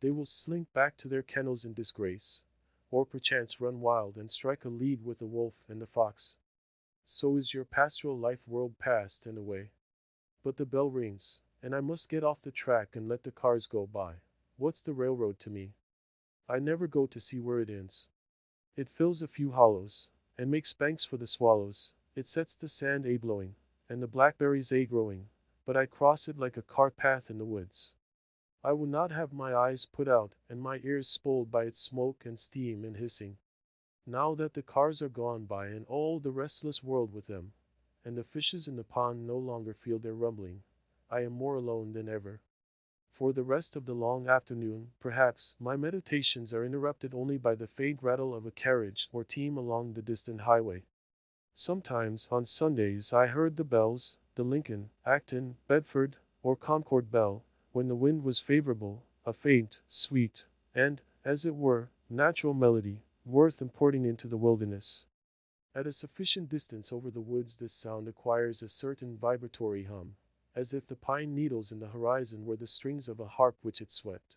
Speaker 1: They will slink back to their kennels in disgrace, or perchance run wild and strike a lead with the wolf and the fox. So is your pastoral life whirled past and away. But the bell rings, and I must get off the track and let the cars go by. What's the railroad to me? I never go to see where it ends. It fills a few hollows, and makes banks for the swallows. It sets the sand a-blowing, and the blackberries a-growing, but I cross it like a cart path in the woods. I will not have my eyes put out and my ears spoiled by its smoke and steam and hissing. Now that the cars are gone by and all the restless world with them, and the fishes in the pond no longer feel their rumbling, I am more alone than ever. For the rest of the long afternoon, perhaps, my meditations are interrupted only by the faint rattle of a carriage or team along the distant highway. Sometimes, on Sundays, I heard the bells, the Lincoln, Acton, Bedford, or Concord bell, when the wind was favorable, a faint, sweet, and, as it were, natural melody, worth importing into the wilderness. At a sufficient distance over the woods this sound acquires a certain vibratory hum, as if the pine needles in the horizon were the strings of a harp which it swept.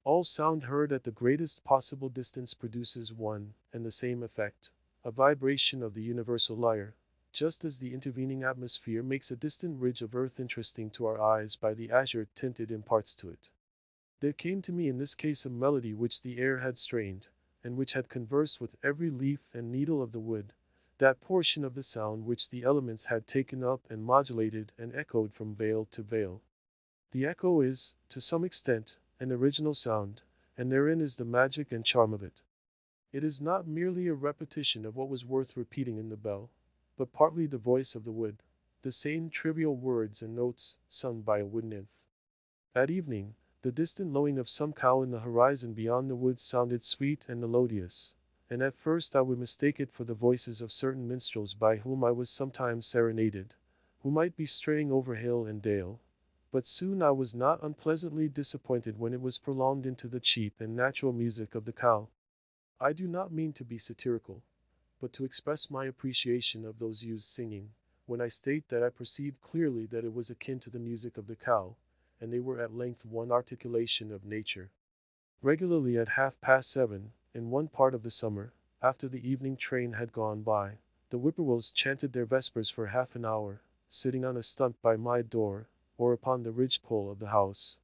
Speaker 1: All sound heard at the greatest possible distance produces one and the same effect, a vibration of the universal lyre, just as the intervening atmosphere makes a distant ridge of earth interesting to our eyes by the azure tint it imparts to it. There came to me in this case a melody which the air had strained, and which had conversed with every leaf and needle of the wood, that portion of the sound which the elements had taken up and modulated and echoed from vale to vale. The echo is, to some extent, an original sound, and therein is the magic and charm of it. It is not merely a repetition of what was worth repeating in the bell, but partly the voice of the wood, the same trivial words and notes sung by a wood nymph. At evening, the distant lowing of some cow in the horizon beyond the woods sounded sweet and melodious, and at first I would mistake it for the voices of certain minstrels by whom I was sometimes serenaded, who might be straying over hill and dale. But soon I was not unpleasantly disappointed when it was prolonged into the cheap and natural music of the cow. I do not mean to be satirical, but to express my appreciation of those used singing, when I state that I perceived clearly that it was akin to the music of the cow, and they were at length one articulation of nature. Regularly at 7:30, in one part of the summer, after the evening train had gone by, the whippoorwills chanted their vespers for half an hour, sitting on a stump by my door, or upon the ridge-pole of the house.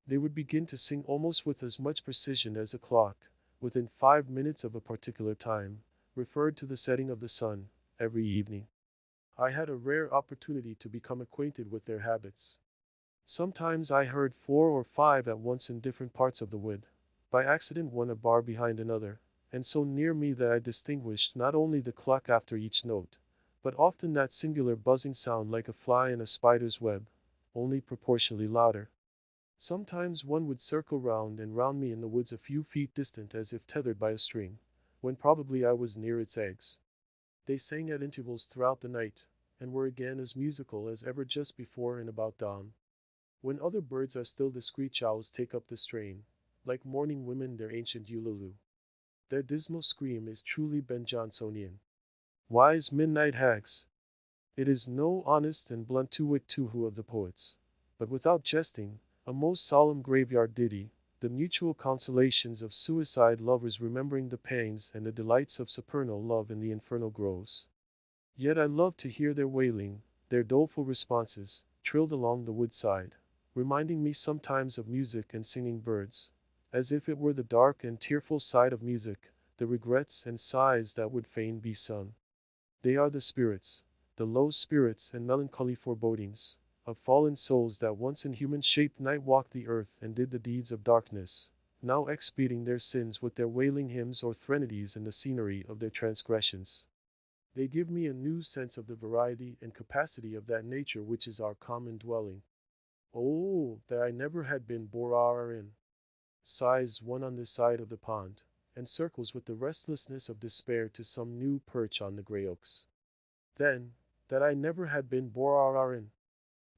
Speaker 1: They would begin to sing almost with as much precision as a clock, within 5 minutes of a particular time, referred to the setting of the sun, every evening. I had a rare opportunity to become acquainted with their habits. Sometimes I heard 4 or 5 at once in different parts of the wood, by accident one a bar behind another, and so near me that I distinguished not only the cluck after each note, but often that singular buzzing sound like a fly in a spider's web, only proportionally louder. Sometimes one would circle round and round me in the woods a few feet distant as if tethered by a string, when probably I was near its eggs. They sang at intervals throughout the night, and were again as musical as ever just before and about dawn. When other birds are still the screech owls take up the strain, like mourning women their ancient ululu. Their dismal scream is truly Ben Jonsonian. Wise midnight hags. It is no honest and blunt tuwik-tuhu of the poets, but without jesting, a most solemn graveyard ditty, the mutual consolations of suicide lovers remembering the pangs and the delights of supernal love in the infernal groves. Yet I love to hear their wailing, their doleful responses, trilled along the woodside, reminding me sometimes of music and singing birds, as if it were the dark and tearful side of music, the regrets and sighs that would fain be sung. They are the spirits, the low spirits and melancholy forebodings, of fallen souls that once in human-shaped night walked the earth and did the deeds of darkness, now expiating their sins with their wailing hymns or threnodies in the scenery of their transgressions. They give me a new sense of the variety and capacity of that nature which is our common dwelling. Oh, that I never had been Borarin, sighs one on this side of the pond, and circles with the restlessness of despair to some new perch on the grey oaks. Then, that I never had been Borarin,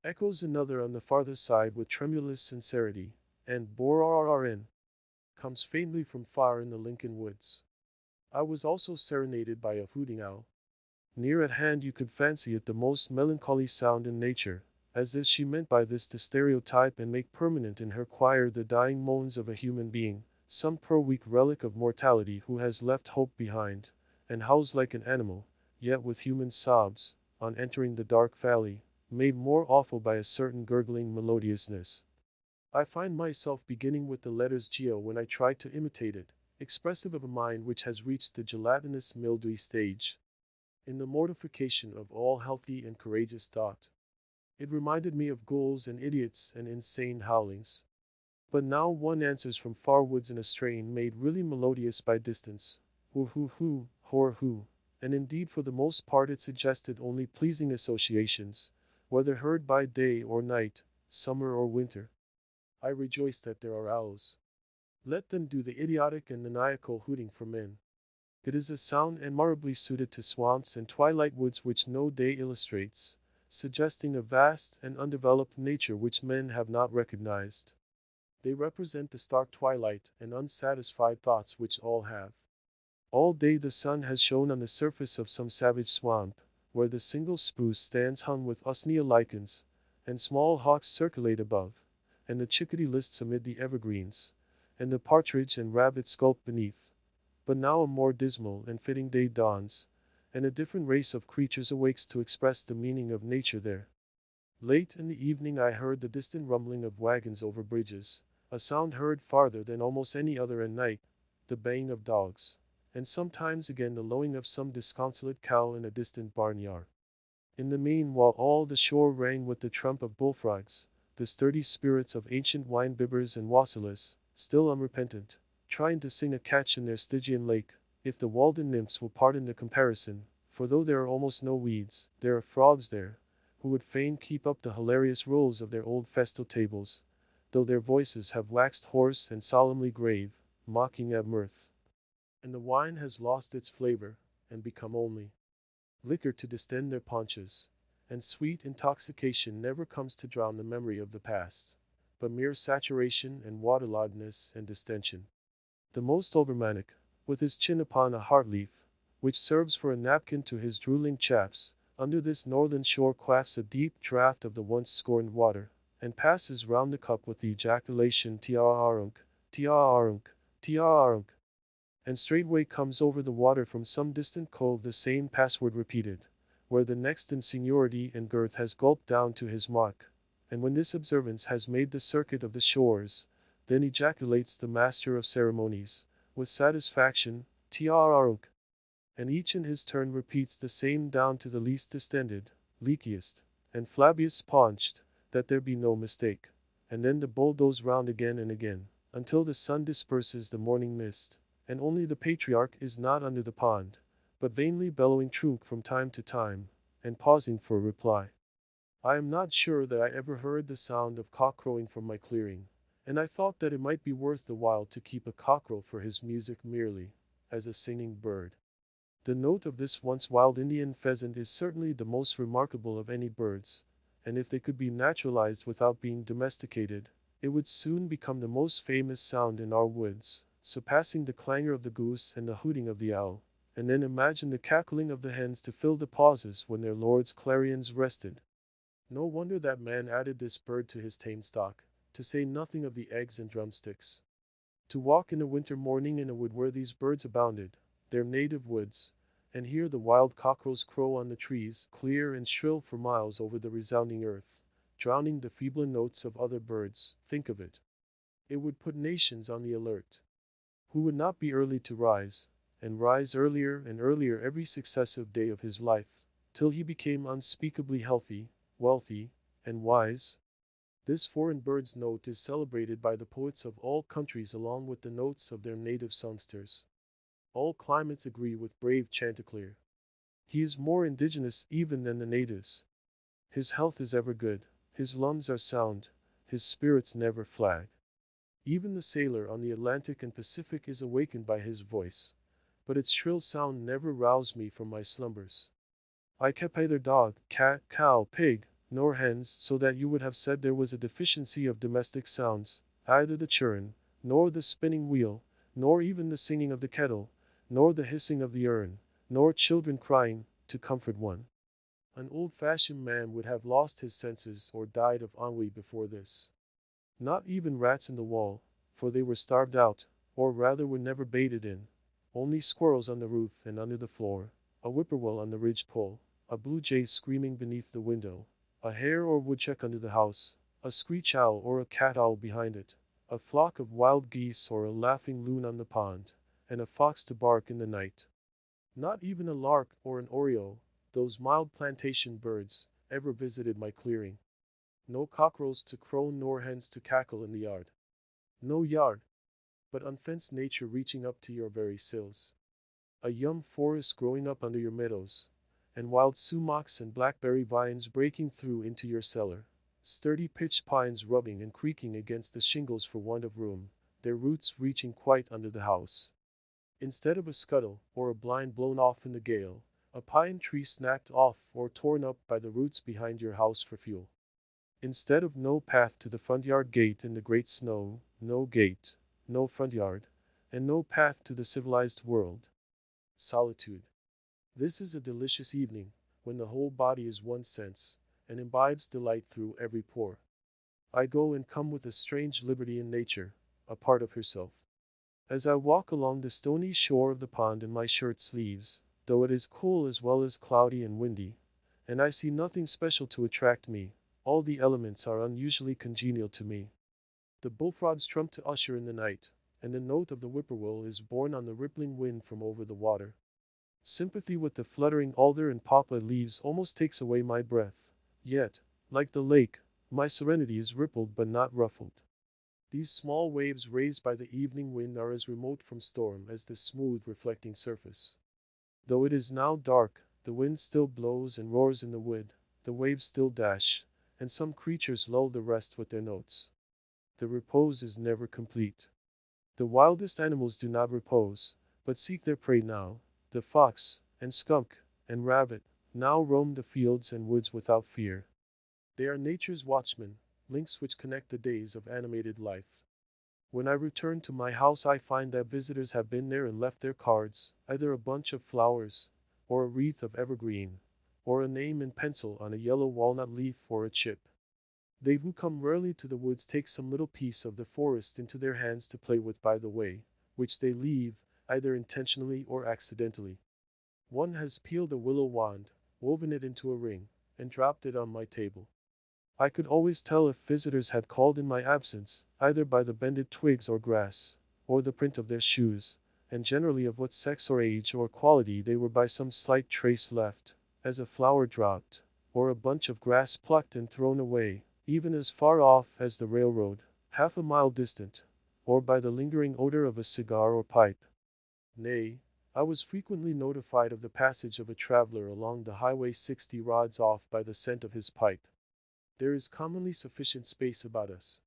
Speaker 1: echoes another on the farther side with tremulous sincerity, and Borarin comes faintly from far in the Lincoln woods. I was also serenaded by a hooting owl. Near at hand you could fancy it the most melancholy sound in nature, as if she meant by this to stereotype and make permanent in her choir the dying moans of a human being, some poor weak relic of mortality who has left hope behind, and howls like an animal, yet with human sobs, on entering the dark valley, made more awful by a certain gurgling melodiousness. I find myself beginning with the letters Geo when I try to imitate it, expressive of a mind which has reached the gelatinous mildewy stage. In the mortification of all healthy and courageous thought. It reminded me of ghouls and idiots and insane howlings. But now one answers from far woods in a strain made really melodious by distance, hoo, hor hoo, and indeed for the most part it suggested only pleasing associations, whether heard by day or night, summer or winter. I rejoice that there are owls. Let them do the idiotic and maniacal hooting for men. It is a sound admirably suited to swamps and twilight woods which no day illustrates, suggesting a vast and undeveloped nature which men have not recognized. They represent the stark twilight and unsatisfied thoughts which all have. All day the sun has shone on the surface of some savage swamp, where the single spruce stands hung with usnea lichens, and small hawks circulate above, and the chickadee lists amid the evergreens, and the partridge and rabbit skulk beneath. But now a more dismal and fitting day dawns, and a different race of creatures awakes to express the meaning of nature there. Late in the evening I heard the distant rumbling of wagons over bridges, a sound heard farther than almost any other at night, the baying of dogs, and sometimes again the lowing of some disconsolate cow in a distant barnyard. In the meanwhile all the shore rang with the trump of bullfrogs, the sturdy spirits of ancient wine-bibbers and wassillers, still unrepentant, trying to sing a catch in their Stygian lake, if the Walden nymphs will pardon the comparison, for though there are almost no weeds, there are frogs there, who would fain keep up the hilarious rolls of their old festal tables, though their voices have waxed hoarse and solemnly grave, mocking at mirth. And the wine has lost its flavor, and become only liquor to distend their paunches, and sweet intoxication never comes to drown the memory of the past, but mere saturation and waterloggedness and distension. The most overmanic, with his chin upon a heart-leaf, which serves for a napkin to his drooling chaps, under this northern shore quaffs a deep draught of the once scorned water, and passes round the cup with the ejaculation Tiarunk, Tiarunk, Tiarunk, and straightway comes over the water from some distant cove the same password repeated, where the next in seniority and girth has gulped down to his mark, and when this observance has made the circuit of the shores, then ejaculates the master of ceremonies, with satisfaction, Tiarunk, and each in his turn repeats the same down to the least distended, leakiest, and flabbiest paunched, that there be no mistake, and then the bowl goes round again and again, until the sun disperses the morning mist, and only the patriarch is not under the pond, but vainly bellowing trunk from time to time, and pausing for a reply. I am not sure that I ever heard the sound of cock crowing from my clearing, and I thought that it might be worth the while to keep a cockerel for his music merely, as a singing bird. The note of this once wild Indian pheasant is certainly the most remarkable of any birds, and if they could be naturalized without being domesticated, it would soon become the most famous sound in our woods, surpassing the clangor of the goose and the hooting of the owl, and then imagine the cackling of the hens to fill the pauses when their lords' clarions rested. No wonder that man added this bird to his tame stock, to say nothing of the eggs and drumsticks. To walk in a winter morning in a wood where these birds abounded, their native woods, and hear the wild cockerels crow on the trees, clear and shrill for miles over the resounding earth, drowning the feebler notes of other birds, think of it. It would put nations on the alert. Who would not be early to rise, and rise earlier and earlier every successive day of his life, till he became unspeakably healthy, wealthy, and wise? This foreign bird's note is celebrated by the poets of all countries along with the notes of their native songsters. All climates agree with brave Chanticleer. He is more indigenous even than the natives. His health is ever good, his lungs are sound, his spirits never flag. Even the sailor on the Atlantic and Pacific is awakened by his voice, but its shrill sound never roused me from my slumbers. I kept either dog, cat, cow, pig, nor hens, so that you would have said there was a deficiency of domestic sounds, either the churn, nor the spinning wheel, nor even the singing of the kettle, nor the hissing of the urn, nor children crying, to comfort one. An old-fashioned man would have lost his senses or died of ennui before this. Not even rats in the wall, for they were starved out, or rather were never baited in. Only squirrels on the roof and under the floor, a whippoorwill on the ridge-pole, a blue jay screaming beneath the window, a hare or woodchuck under the house, a screech owl or a cat owl behind it, a flock of wild geese or a laughing loon on the pond, and a fox to bark in the night. Not even a lark or an oriole, those mild plantation birds, ever visited my clearing. No cockerels to crow nor hens to cackle in the yard. No yard, but unfenced nature reaching up to your very sills. A young forest growing up under your meadows, and wild sumacs and blackberry vines breaking through into your cellar. Sturdy pitch pines rubbing and creaking against the shingles for want of room, their roots reaching quite under the house. Instead of a scuttle, or a blind blown off in the gale, a pine tree snapped off or torn up by the roots behind your house for fuel. Instead of no path to the front yard gate in the great snow, no gate, no front yard, and no path to the civilized world. Solitude. This is a delicious evening, when the whole body is one sense, and imbibes delight through every pore. I go and come with a strange liberty in nature, a part of herself. As I walk along the stony shore of the pond in my shirt sleeves, though it is cool as well as cloudy and windy, and I see nothing special to attract me, all the elements are unusually congenial to me. The bullfrogs trump to usher in the night, and the note of the whippoorwill is borne on the rippling wind from over the water. Sympathy with the fluttering alder and poplar leaves almost takes away my breath, yet, like the lake, my serenity is rippled but not ruffled. These small waves raised by the evening wind are as remote from storm as the smooth reflecting surface. Though it is now dark, the wind still blows and roars in the wood, the waves still dash, and some creatures lull the rest with their notes. The repose is never complete. The wildest animals do not repose, but seek their prey now. The fox, and skunk, and rabbit, now roam the fields and woods without fear. They are nature's watchmen, links which connect the days of animated life. When I return to my house I find that visitors have been there and left their cards, either a bunch of flowers, or a wreath of evergreen, or a name in pencil on a yellow walnut leaf or a chip. They who come rarely to the woods take some little piece of the forest into their hands to play with by the way, which they leave, either intentionally or accidentally. One has peeled a willow wand, woven it into a ring, and dropped it on my table. I could always tell if visitors had called in my absence, either by the bended twigs or grass, or the print of their shoes, and generally of what sex or age or quality they were by some slight trace left, as a flower dropped, or a bunch of grass plucked and thrown away, even as far off as the railroad, half a mile distant, or by the lingering odor of a cigar or pipe. Nay, I was frequently notified of the passage of a traveler along the highway 60 rods off by the scent of his pipe. There is commonly sufficient space about us.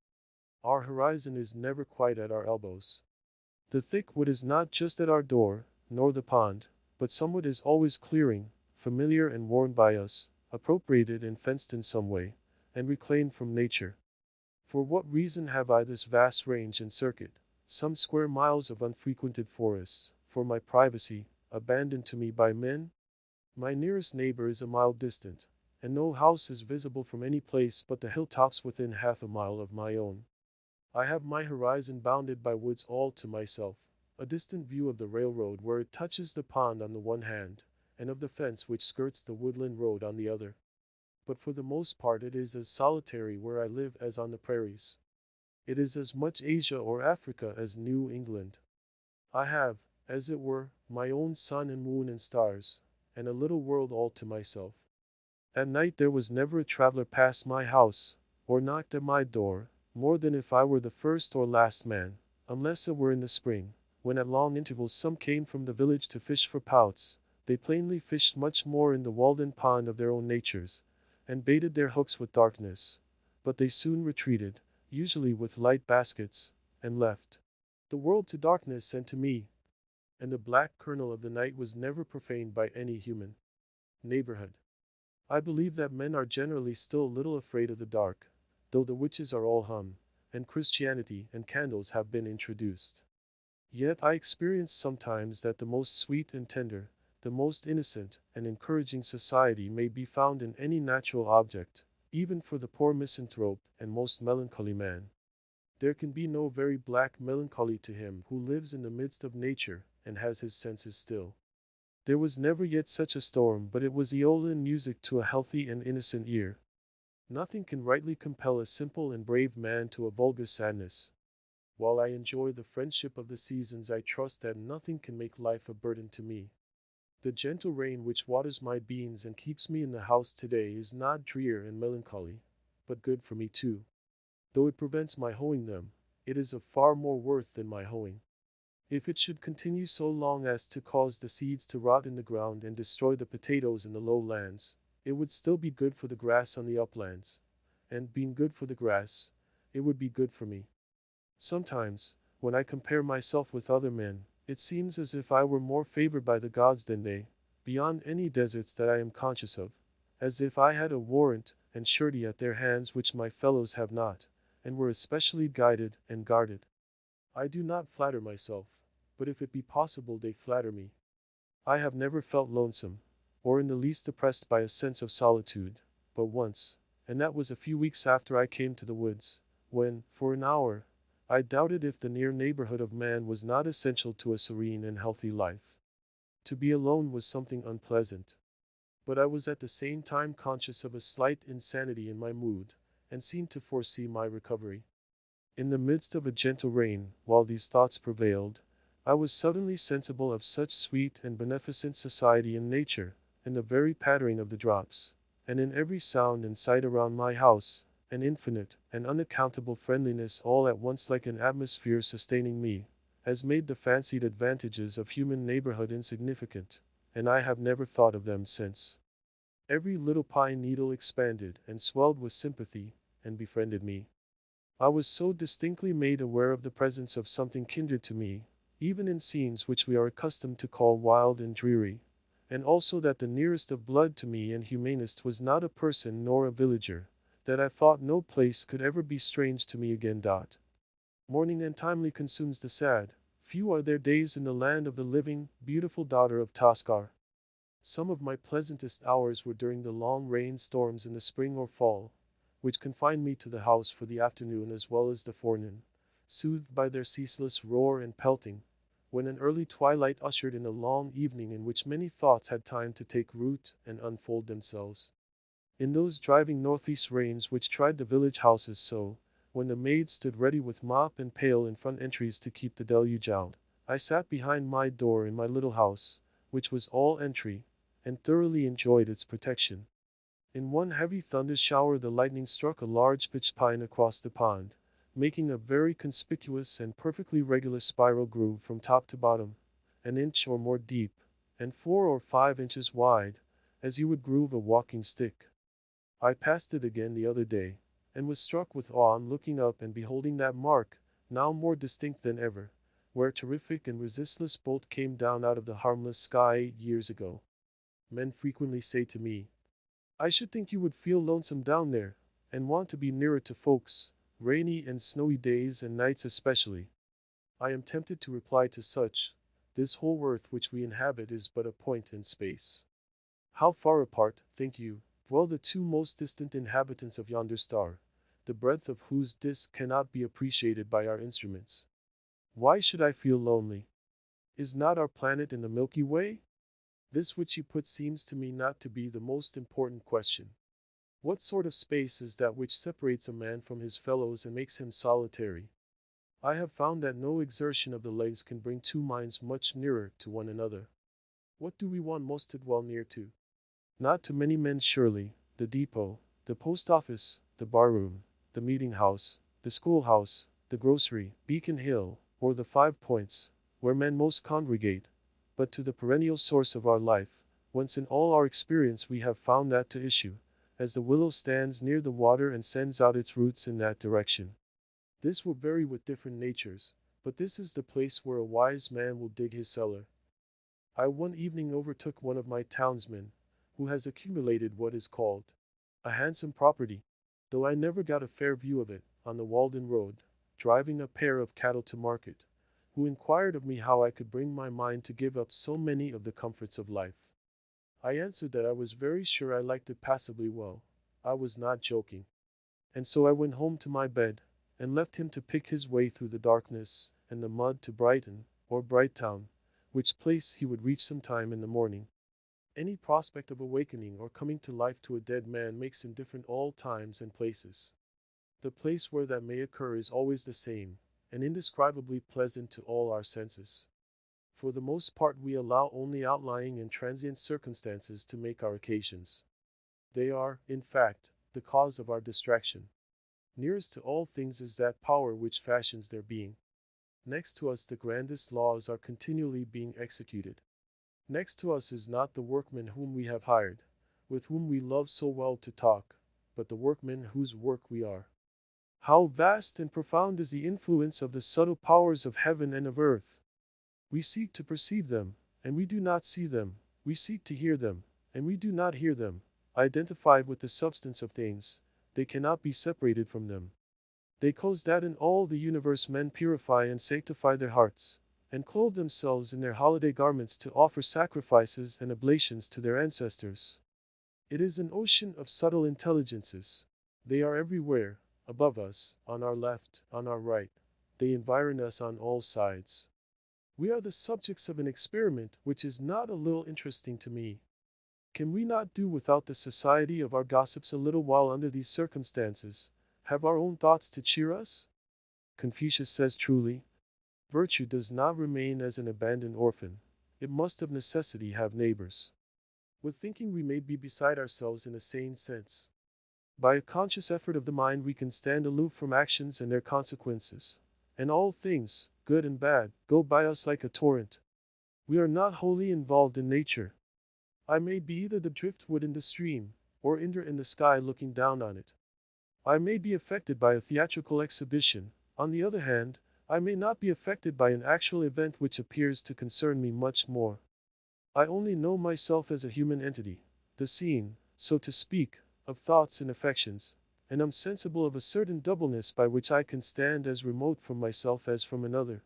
Speaker 1: Our horizon is never quite at our elbows. The thick wood is not just at our door, nor the pond, but somewhat is always clearing, familiar and worn by us, appropriated and fenced in some way, and reclaimed from nature. For what reason have I this vast range and circuit, some square miles of unfrequented forests, for my privacy, abandoned to me by men? My nearest neighbor is a mile distant, and no house is visible from any place but the hilltops within half a mile of my own. I have my horizon bounded by woods all to myself, a distant view of the railroad where it touches the pond on the one hand, and of the fence which skirts the woodland road on the other. But for the most part it is as solitary where I live as on the prairies. It is as much Asia or Africa as New England. I have, as it were, my own sun and moon and stars, and a little world all to myself. At night there was never a traveler passed my house, or knocked at my door, more than if I were the first or last man, unless it were in the spring, when at long intervals some came from the village to fish for pouts. They plainly fished much more in the Walden pond of their own natures, and baited their hooks with darkness. But they soon retreated, usually with light baskets, and left the world to darkness and to me, and the black kernel of the night was never profaned by any human neighborhood. I believe that men are generally still a little afraid of the dark, though the witches are all hum, and Christianity and candles have been introduced. Yet I experience sometimes that the most sweet and tender, the most innocent and encouraging society may be found in any natural object, even for the poor misanthrope and most melancholy man. There can be no very black melancholy to him who lives in the midst of nature and has his senses still. There was never yet such a storm, but it was Aeolian music to a healthy and innocent ear. Nothing can rightly compel a simple and brave man to a vulgar sadness. While I enjoy the friendship of the seasons, I trust that nothing can make life a burden to me. The gentle rain which waters my beans and keeps me in the house today is not drear and melancholy, but good for me too. Though it prevents my hoeing them, it is of far more worth than my hoeing. If it should continue so long as to cause the seeds to rot in the ground and destroy the potatoes in the lowlands, it would still be good for the grass on the uplands, and being good for the grass, it would be good for me. Sometimes, when I compare myself with other men, it seems as if I were more favored by the gods than they, beyond any deserts that I am conscious of, as if I had a warrant and surety at their hands which my fellows have not, and were especially guided and guarded. I do not flatter myself, but if it be possible they flatter me. I have never felt lonesome, or in the least oppressed by a sense of solitude, but once, and that was a few weeks after I came to the woods, when, for an hour, I doubted if the near neighborhood of man was not essential to a serene and healthy life. To be alone was something unpleasant. But I was at the same time conscious of a slight insanity in my mood, and seemed to foresee my recovery. In the midst of a gentle rain, while these thoughts prevailed, I was suddenly sensible of such sweet and beneficent society in nature, in the very pattering of the drops, and in every sound and sight around my house, an infinite and unaccountable friendliness all at once like an atmosphere sustaining me, has made the fancied advantages of human neighborhood insignificant, and I have never thought of them since. Every little pine needle expanded and swelled with sympathy, and befriended me. I was so distinctly made aware of the presence of something kindred to me, even in scenes which we are accustomed to call wild and dreary, and also that the nearest of blood to me and humanest was not a person nor a villager, that I thought no place could ever be strange to me again. Mourning untimely consumes the sad. Few are there days in the land of the living, beautiful daughter of Taskar. Some of my pleasantest hours were during the long rain storms in the spring or fall, which confined me to the house for the afternoon as well as the forenoon, soothed by their ceaseless roar and pelting, when an early twilight ushered in a long evening in which many thoughts had time to take root and unfold themselves. In those driving northeast rains which tried the village houses so, when the maids stood ready with mop and pail in front entries to keep the deluge out, I sat behind my door in my little house, which was all entry, and thoroughly enjoyed its protection. In one heavy thunder shower the lightning struck a large pitch pine across the pond, making a very conspicuous and perfectly regular spiral groove from top to bottom, an inch or more deep, and 4 or 5 inches wide, as you would groove a walking stick. I passed it again the other day, and was struck with awe on looking up and beholding that mark, now more distinct than ever, where a terrific and resistless bolt came down out of the harmless sky 8 years ago. Men frequently say to me, "I should think you would feel lonesome down there, and want to be nearer to folks, rainy and snowy days and nights especially." I am tempted to reply to such, this whole earth which we inhabit is but a point in space. How far apart, think you, dwell the two most distant inhabitants of yonder star, the breadth of whose disk cannot be appreciated by our instruments? Why should I feel lonely? Is not our planet in the Milky Way? This which you put seems to me not to be the most important question. What sort of space is that which separates a man from his fellows and makes him solitary? I have found that no exertion of the legs can bring two minds much nearer to one another. What do we want most to dwell near to? Not to many men surely, the depot, the post office, the barroom, the meeting house, the schoolhouse, the grocery, Beacon Hill, or the 5 Points, where men most congregate, but to the perennial source of our life, whence in all our experience we have found that to issue, as the willow stands near the water and sends out its roots in that direction. This will vary with different natures, but this is the place where a wise man will dig his cellar. I one evening overtook one of my townsmen, who has accumulated what is called a handsome property, though I never got a fair view of it, on the Walden road, driving a pair of cattle to market, who inquired of me how I could bring my mind to give up so many of the comforts of life. I answered that I was very sure I liked it passably well. I was not joking. And so I went home to my bed, and left him to pick his way through the darkness and the mud to Brighton, or Brighttown, which place he would reach some time in the morning. Any prospect of awakening or coming to life to a dead man makes indifferent all times and places. The place where that may occur is always the same, and indescribably pleasant to all our senses. For the most part we allow only outlying and transient circumstances to make our occasions. They are, in fact, the cause of our distraction. Nearest to all things is that power which fashions their being. Next to us the grandest laws are continually being executed. Next to us is not the workman whom we have hired, with whom we love so well to talk, but the workman whose work we are. How vast and profound is the influence of the subtle powers of heaven and of earth! We seek to perceive them, and we do not see them. We seek to hear them, and we do not hear them. Identified with the substance of things, they cannot be separated from them. They cause that in all the universe men purify and sanctify their hearts, and clothe themselves in their holiday garments to offer sacrifices and oblations to their ancestors. It is an ocean of subtle intelligences. They are everywhere, above us, on our left, on our right. They environ us on all sides. We are the subjects of an experiment which is not a little interesting to me. Can we not do without the society of our gossips a little while under these circumstances, have our own thoughts to cheer us? Confucius says truly, virtue does not remain as an abandoned orphan. It must of necessity have neighbors. With thinking we may be beside ourselves in a sane sense. By a conscious effort of the mind we can stand aloof from actions and their consequences. And all things, good and bad, go by us like a torrent. We are not wholly involved in nature. I may be either the driftwood in the stream, or Indra in the sky looking down on it. I may be affected by a theatrical exhibition. On the other hand, I may not be affected by an actual event which appears to concern me much more. I only know myself as a human entity, the scene, so to speak, of thoughts and affections, and am sensible of a certain doubleness by which I can stand as remote from myself as from another.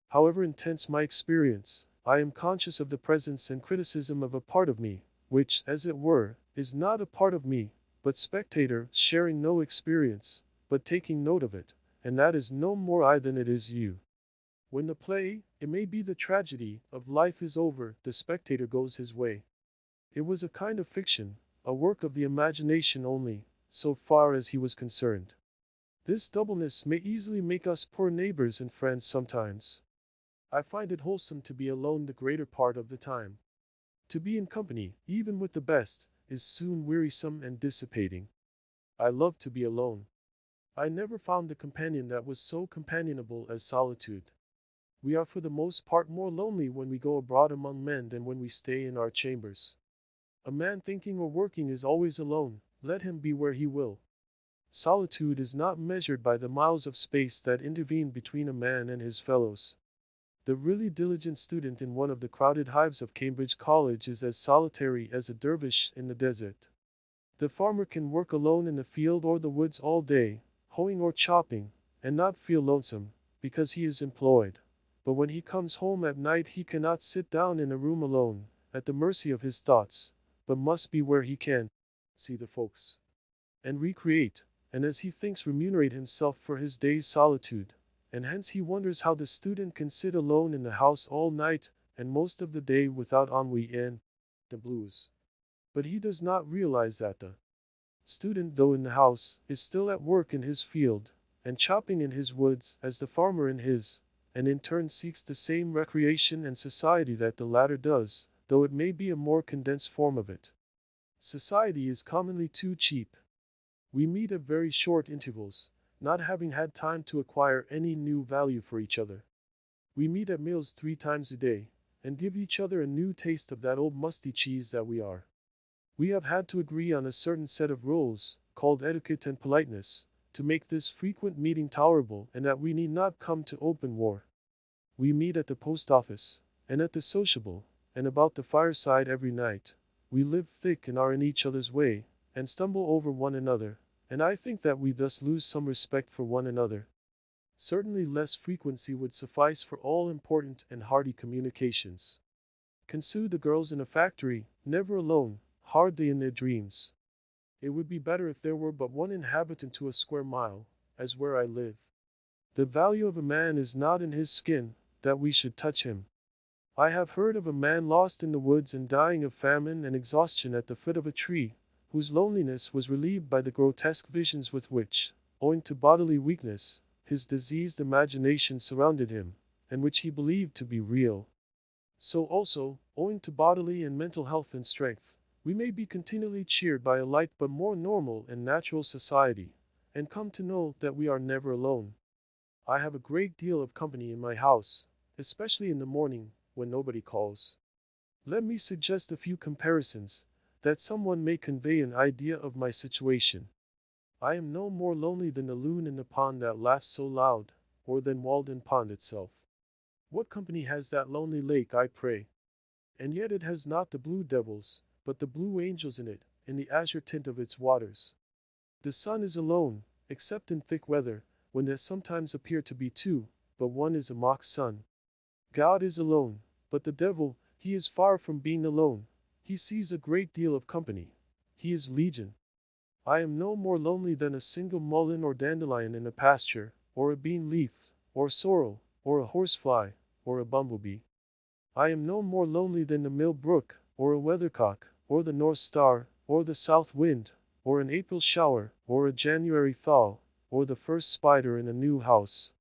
Speaker 1: However intense my experience, I am conscious of the presence and criticism of a part of me, which, as it were, is not a part of me, but spectator, sharing no experience, but taking note of it, and that is no more I than it is you. When the play, it may be the tragedy, of life is over, the spectator goes his way. It was a kind of fiction, a work of the imagination only, so far as he was concerned. This doubleness may easily make us poor neighbors and friends sometimes. I find it wholesome to be alone the greater part of the time. To be in company, even with the best, is soon wearisome and dissipating. I love to be alone. I never found a companion that was so companionable as solitude. We are for the most part more lonely when we go abroad among men than when we stay in our chambers. A man thinking or working is always alone, let him be where he will. Solitude is not measured by the miles of space that intervene between a man and his fellows. The really diligent student in one of the crowded hives of Cambridge College is as solitary as a dervish in the desert. The farmer can work alone in the field or the woods all day, hoeing or chopping, and not feel lonesome, because he is employed. But when he comes home at night he cannot sit down in a room alone, at the mercy of his thoughts, but must be where he can see the folks, and recreate, and as he thinks remunerate himself for his day's solitude. And hence he wonders how the student can sit alone in the house all night, and most of the day without ennui and the blues. But he does not realize that the student, though in the house, is still at work in his field, and chopping in his woods, as the farmer in his, and in turn seeks the same recreation and society that the latter does, though it may be a more condensed form of it. Society is commonly too cheap. We meet at very short intervals, not having had time to acquire any new value for each other. We meet at meals 3 times a day, and give each other a new taste of that old musty cheese that we are. We have had to agree on a certain set of rules, called etiquette and politeness, to make this frequent meeting tolerable, and that we need not come to open war. We meet at the post office, and at the sociable, and about the fireside every night. We live thick and are in each other's way, and stumble over one another, and I think that we thus lose some respect for one another. Certainly less frequency would suffice for all important and hearty communications. Consider the girls in a factory, never alone, hardly in their dreams. It would be better if there were but one inhabitant to a square mile, as where I live. The value of a man is not in his skin, that we should touch him. I have heard of a man lost in the woods and dying of famine and exhaustion at the foot of a tree, whose loneliness was relieved by the grotesque visions with which, owing to bodily weakness, his diseased imagination surrounded him, and which he believed to be real. So also, owing to bodily and mental health and strength, we may be continually cheered by a light but more normal and natural society, and come to know that we are never alone. I have a great deal of company in my house, especially in the morning, when nobody calls. Let me suggest a few comparisons, that someone may convey an idea of my situation. I am no more lonely than the loon in the pond that laughs so loud, or than Walden Pond itself. What company has that lonely lake, I pray? And yet it has not the blue devils, but the blue angels in it, in the azure tint of its waters. The sun is alone, except in thick weather, when there sometimes appear to be two, but one is a mock sun. God is alone, but the devil, he is far from being alone. He sees a great deal of company. He is legion. I am no more lonely than a single mullein or dandelion in a pasture, or a bean leaf, or sorrel, or a horsefly, or a bumblebee. I am no more lonely than the mill brook, or a weathercock, or the north star, or the south wind, or an April shower, or a January thaw, or the first spider in a new house.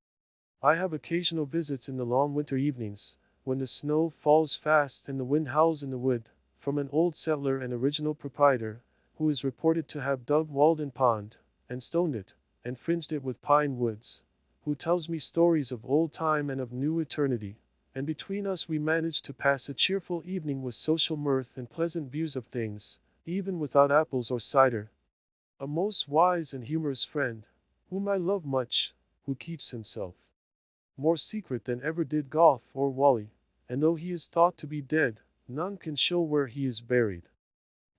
Speaker 1: I have occasional visits in the long winter evenings, when the snow falls fast and the wind howls in the wood, from an old settler and original proprietor, who is reported to have dug Walden Pond, and stoned it, and fringed it with pine woods, who tells me stories of old time and of new eternity, and between us we manage to pass a cheerful evening with social mirth and pleasant views of things, even without apples or cider. A most wise and humorous friend, whom I love much, who keeps himself more secret than ever did Goethe or Wally, and though he is thought to be dead, none can show where he is buried.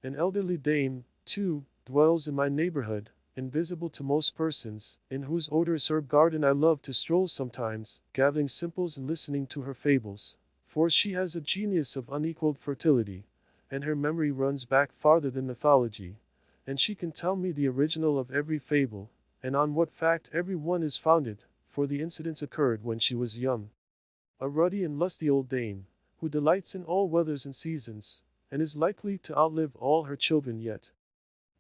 Speaker 1: An elderly dame, too, dwells in my neighborhood, invisible to most persons, in whose odorous herb garden I love to stroll sometimes, gathering simples and listening to her fables, for she has a genius of unequaled fertility, and her memory runs back farther than mythology, and she can tell me the original of every fable, and on what fact every one is founded, for the incidents occurred when she was young. A ruddy and lusty old dame, who delights in all weathers and seasons, and is likely to outlive all her children yet.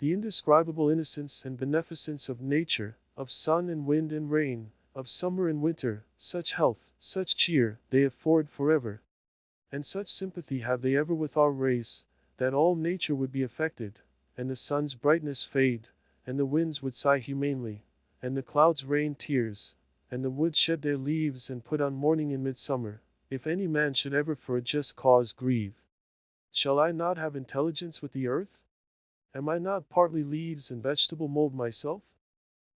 Speaker 1: The indescribable innocence and beneficence of nature, of sun and wind and rain, of summer and winter, such health, such cheer, they afford forever. And such sympathy have they ever with our race, that all nature would be affected, and the sun's brightness fade, and the winds would sigh humanely, and the clouds rain tears, and the woods shed their leaves and put on mourning in midsummer, if any man should ever for a just cause grieve. Shall I not have intelligence with the earth? Am I not partly leaves and vegetable mold myself?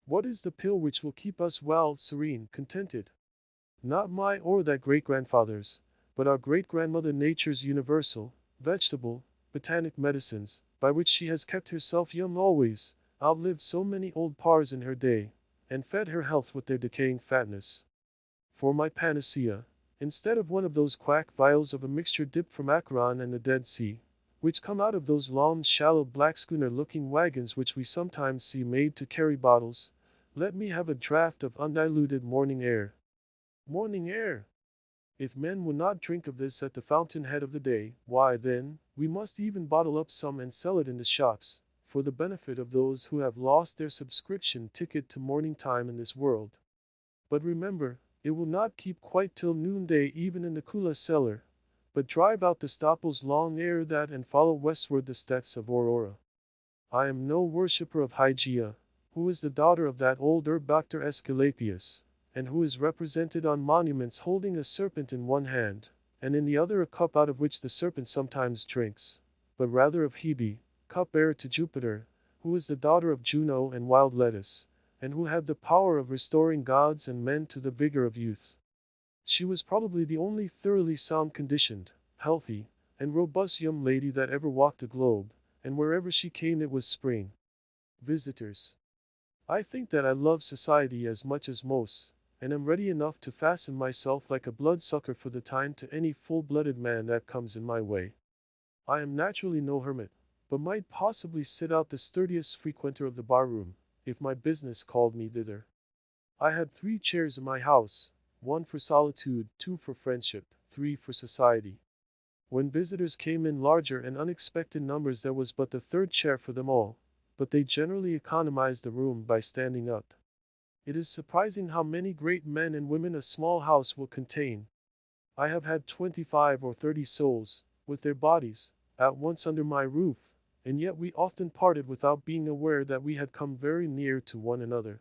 Speaker 1: What is the pill which will keep us well, serene, contented? Not my or that great-grandfather's, but our great-grandmother Nature's universal, vegetable, botanic medicines, by which she has kept herself young always, outlived so many old pars in her day, and fed her health with their decaying fatness. for my panacea, instead of one of those quack vials of a mixture dipped from Acheron and the Dead Sea, which come out of those long, shallow, black schooner-looking wagons which we sometimes see made to carry bottles, let me have a draught of undiluted morning air. Morning air! If men will not drink of this at the fountain-head of the day, why then, we must even bottle up some and sell it in the shops, for the benefit of those who have lost their subscription ticket to morning time in this world. But remember, it will not keep quite till noonday even in the Kula cellar, but drive out the Stopples long ere that and follow westward the steps of Aurora. I am no worshipper of Hygeia, who is the daughter of that old herb Dr. Aesculapius, and who is represented on monuments holding a serpent in one hand, and in the other a cup out of which the serpent sometimes drinks, but rather of Hebe, cup-bearer to Jupiter, who is the daughter of Juno and wild lettuce, and who had the power of restoring gods and men to the vigor of youth. She was probably the only thoroughly sound-conditioned, healthy, and robust young lady that ever walked the globe, and wherever she came it was spring. Visitors. I think that I love society as much as most, and am ready enough to fasten myself like a bloodsucker for the time to any full-blooded man that comes in my way. I am naturally no hermit, but might possibly sit out the sturdiest frequenter of the bar-room, if my business called me thither. I had 3 chairs in my house, 1 for solitude, 2 for friendship, 3 for society. When visitors came in larger and unexpected numbers there was but the 3rd chair for them all, but they generally economized the room by standing up. It is surprising how many great men and women a small house will contain. I have had 25 or 30 souls, with their bodies, at once under my roof, and yet we often parted without being aware that we had come very near to one another.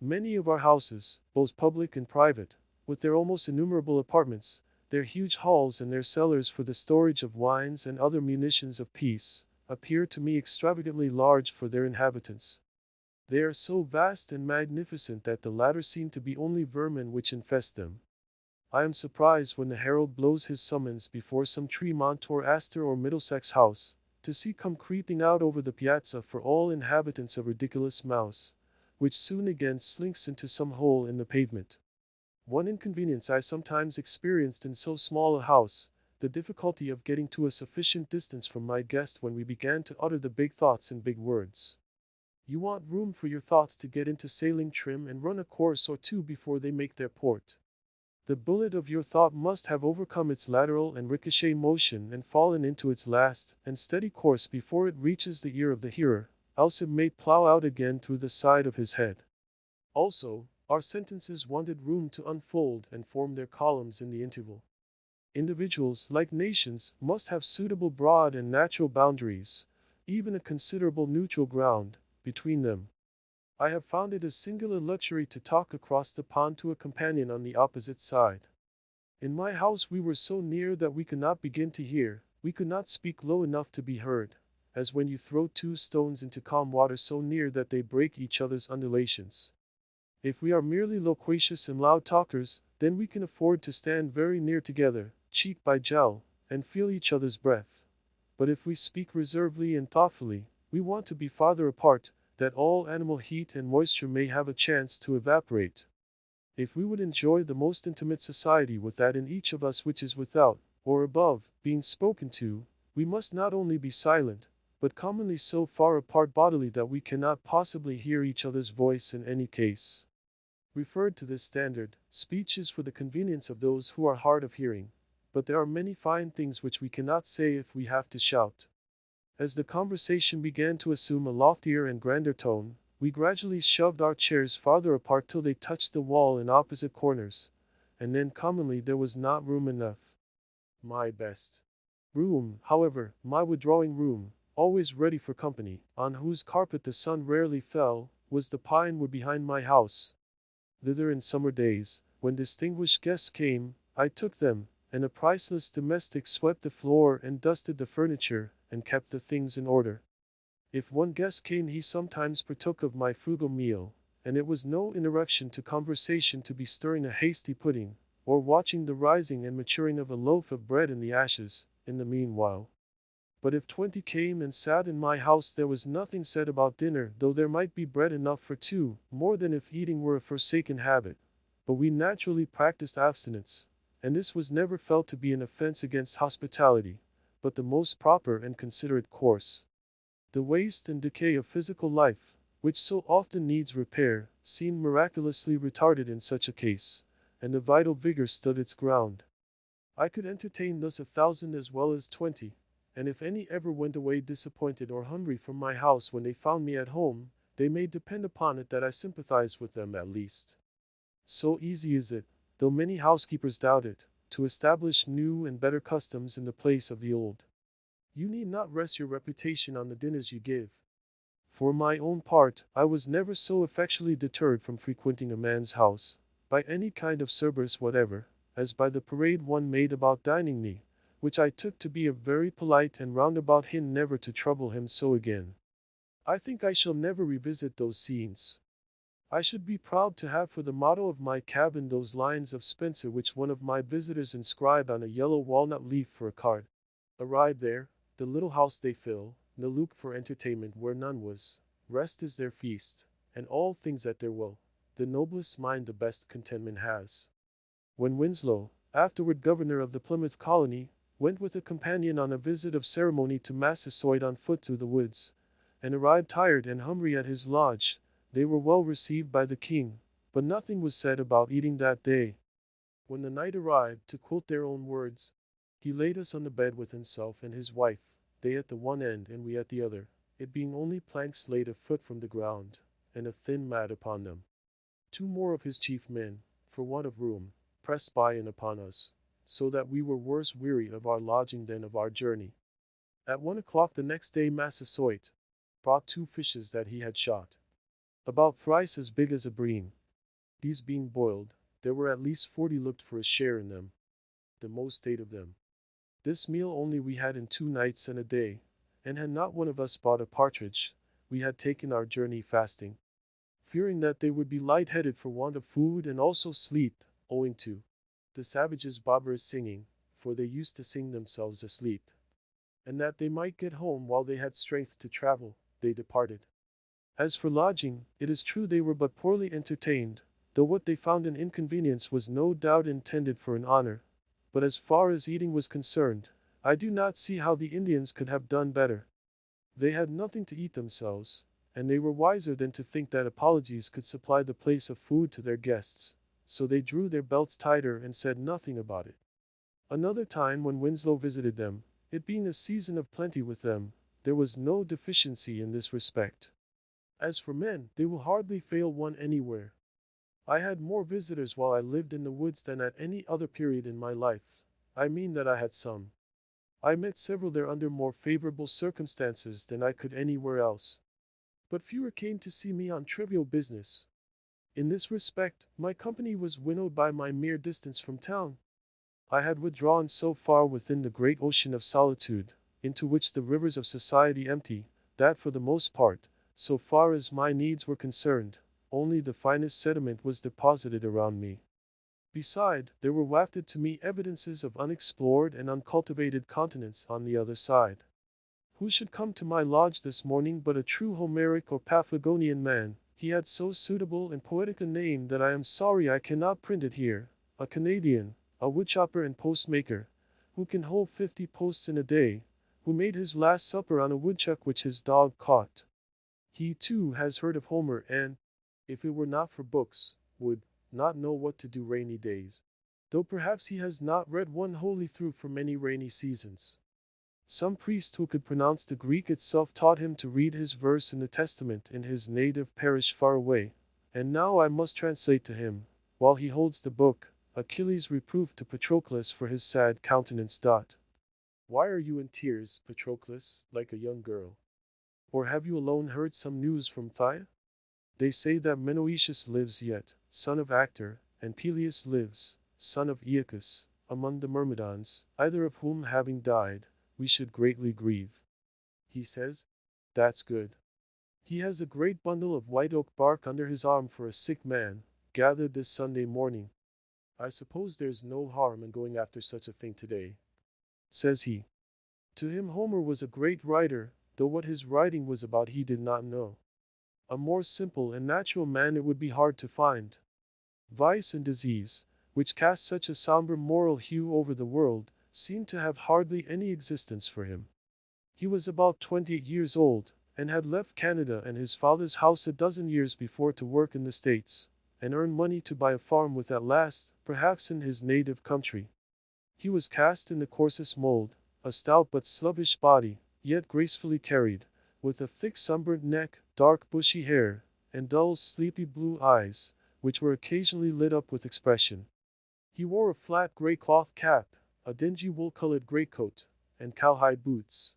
Speaker 1: Many of our houses, both public and private, with their almost innumerable apartments, their huge halls and their cellars for the storage of wines and other munitions of peace, appear to me extravagantly large for their inhabitants. They are so vast and magnificent that the latter seem to be only vermin which infest them. I am surprised when the herald blows his summons before some Tremont or Astor or Middlesex house, to see come creeping out over the piazza for all inhabitants a ridiculous mouse, which soon again slinks into some hole in the pavement. One inconvenience I sometimes experienced in so small a house, the difficulty of getting to a sufficient distance from my guest when we began to utter the big thoughts in big words. You want room for your thoughts to get into sailing trim and run a course or 2 before they make their port. The bullet of your thought must have overcome its lateral and ricochet motion and fallen into its last and steady course before it reaches the ear of the hearer, else it may plow out again through the side of his head. Also, our sentences wanted room to unfold and form their columns in the interval. Individuals, like nations, must have suitable broad and natural boundaries, even a considerable neutral ground, between them. I have found it a singular luxury to talk across the pond to a companion on the opposite side. In my house we were so near that we could not begin to hear, we could not speak low enough to be heard, as when you throw 2 stones into calm water so near that they break each other's undulations. If we are merely loquacious and loud talkers, then we can afford to stand very near together, cheek by jowl, and feel each other's breath. But if we speak reservedly and thoughtfully, we want to be farther apart, that all animal heat and moisture may have a chance to evaporate. If we would enjoy the most intimate society with that in each of us which is without, or above, being spoken to, we must not only be silent, but commonly so far apart bodily that we cannot possibly hear each other's voice in any case. Referred to this standard, speech is for the convenience of those who are hard of hearing, but there are many fine things which we cannot say if we have to shout. As the conversation began to assume a loftier and grander tone, we gradually shoved our chairs farther apart till they touched the wall in opposite corners, and then commonly there was not room enough. My best room, however, my withdrawing room, always ready for company, on whose carpet the sun rarely fell, was the pine wood behind my house. Thither in summer days, when distinguished guests came, I took them, and a priceless domestic swept the floor and dusted the furniture, and kept the things in order. If one guest came he sometimes partook of my frugal meal, and it was no interruption to conversation to be stirring a hasty pudding, or watching the rising and maturing of a loaf of bread in the ashes, in the meanwhile. But if 20 came and sat in my house there was nothing said about dinner, though there might be bread enough for 2, more than if eating were a forsaken habit, but we naturally practiced abstinence, and this was never felt to be an offense against hospitality, but the most proper and considerate course. The waste and decay of physical life, which so often needs repair, seemed miraculously retarded in such a case, and the vital vigor stood its ground. I could entertain thus 1,000 as well as 20, and if any ever went away disappointed or hungry from my house when they found me at home, they may depend upon it that I sympathized with them at least. So easy is it, though many housekeepers doubt it, to establish new and better customs in the place of the old. You need not rest your reputation on the dinners you give. For my own part, I was never so effectually deterred from frequenting a man's house, by any kind of Cerberus whatever, as by the parade one made about dining me, which I took to be a very polite and roundabout hint never to trouble him so again. I think I shall never revisit those scenes. I should be proud to have for the motto of my cabin those lines of Spenser which one of my visitors inscribed on a yellow walnut leaf for a card. Arrived there, the little house they fill, no look for entertainment where none was, rest is their feast, and all things at their will, the noblest mind the best contentment has. When Winslow, afterward governor of the Plymouth colony, went with a companion on a visit of ceremony to Massasoit on foot through the woods, and arrived tired and hungry at his lodge, they were well received by the king, but nothing was said about eating that day. When the night arrived, to quote their own words, he laid us on the bed with himself and his wife, they at the one end and we at the other, it being only planks laid a foot from the ground, and a thin mat upon them. Two more of his chief men, for want of room, pressed by in upon us, so that we were worse weary of our lodging than of our journey. At 1 o'clock the next day Massasoit brought 2 fishes that he had shot, about thrice as big as a bream. These being boiled, there were at least 40 looked for a share in them. The most ate of them. This meal only we had in 2 nights and a day, and had not one of us bought a partridge, we had taken our journey fasting, fearing that they would be light-headed for want of food and also sleep, owing to the savages' barbarous singing, for they used to sing themselves asleep, and that they might get home while they had strength to travel, they departed. As for lodging, it is true they were but poorly entertained, though what they found an inconvenience was no doubt intended for an honor, but as far as eating was concerned, I do not see how the Indians could have done better. They had nothing to eat themselves, and they were wiser than to think that apologies could supply the place of food to their guests, so they drew their belts tighter and said nothing about it. Another time when Winslow visited them, it being a season of plenty with them, there was no deficiency in this respect. As for men, they will hardly fail one anywhere. I had more visitors while I lived in the woods than at any other period in my life. I mean that I had some. I met several there under more favorable circumstances than I could anywhere else. But fewer came to see me on trivial business. In this respect, my company was winnowed by my mere distance from town. I had withdrawn so far within the great ocean of solitude, into which the rivers of society empty, that for the most part, so far as my needs were concerned, only the finest sediment was deposited around me. Beside, there were wafted to me evidences of unexplored and uncultivated continents on the other side. Who should come to my lodge this morning but a true Homeric or Paphlagonian man? He had so suitable and poetic a name that I am sorry I cannot print it here, a Canadian, a woodchopper and postmaker, who can hold 50 posts in a day, who made his last supper on a woodchuck which his dog caught. He too has heard of Homer and, if it were not for books, would not know what to do rainy days, though perhaps he has not read one wholly through for many rainy seasons. Some priest who could pronounce the Greek itself taught him to read his verse in the Testament in his native parish far away, and now I must translate to him, while he holds the book, Achilles' reproof to Patroclus for his sad countenance. Why are you in tears, Patroclus, like a young girl? Or have you alone heard some news from Phthia? They say that Menoetius lives yet, son of Actor, and Peleus lives, son of Aeacus, among the Myrmidons, either of whom having died, we should greatly grieve. He says, that's good. He has a great bundle of white oak bark under his arm for a sick man, gathered this Sunday morning. I suppose there's no harm in going after such a thing today, says he. To him Homer was a great writer, though what his writing was about he did not know. A more simple and natural man it would be hard to find. Vice and disease, which cast such a somber moral hue over the world, seemed to have hardly any existence for him. He was about 28 years old, and had left Canada and his father's house a dozen years before to work in the States, and earn money to buy a farm with at last, perhaps in his native country. He was cast in the coarsest mold, a stout but sluggish body, yet gracefully carried, with a thick sunburnt neck, dark bushy hair, and dull sleepy blue eyes, which were occasionally lit up with expression. He wore a flat gray cloth cap, a dingy wool-colored greatcoat, and cowhide boots.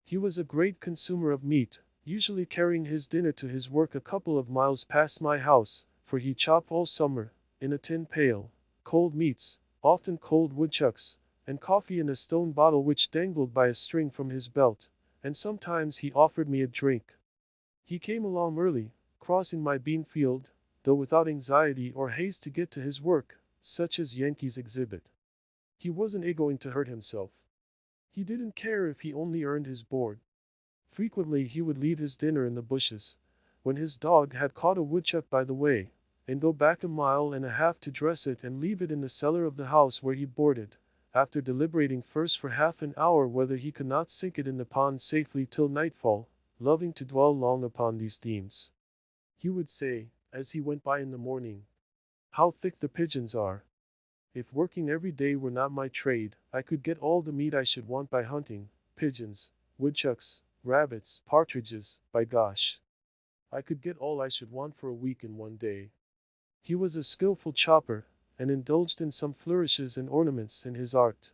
Speaker 1: He was a great consumer of meat, usually carrying his dinner to his work a couple of miles past my house, for he chopped all summer, in a tin pail, cold meats, often cold woodchucks, and coffee in a stone bottle which dangled by a string from his belt, and sometimes he offered me a drink. He came along early, crossing my bean field, though without anxiety or haste to get to his work, such as Yankees exhibit. He wasn't going to hurt himself. He didn't care if he only earned his board. Frequently he would leave his dinner in the bushes, when his dog had caught a woodchuck by the way, and go back a mile and a half to dress it and leave it in the cellar of the house where he boarded, after deliberating first for half an hour whether he could not sink it in the pond safely till nightfall, loving to dwell long upon these themes. He would say, as he went by in the morning, "How thick the pigeons are! If working every day were not my trade, I could get all the meat I should want by hunting, pigeons, woodchucks, rabbits, partridges, by gosh. I could get all I should want for a week in one day." He was a skillful chopper, and indulged in some flourishes and ornaments in his art.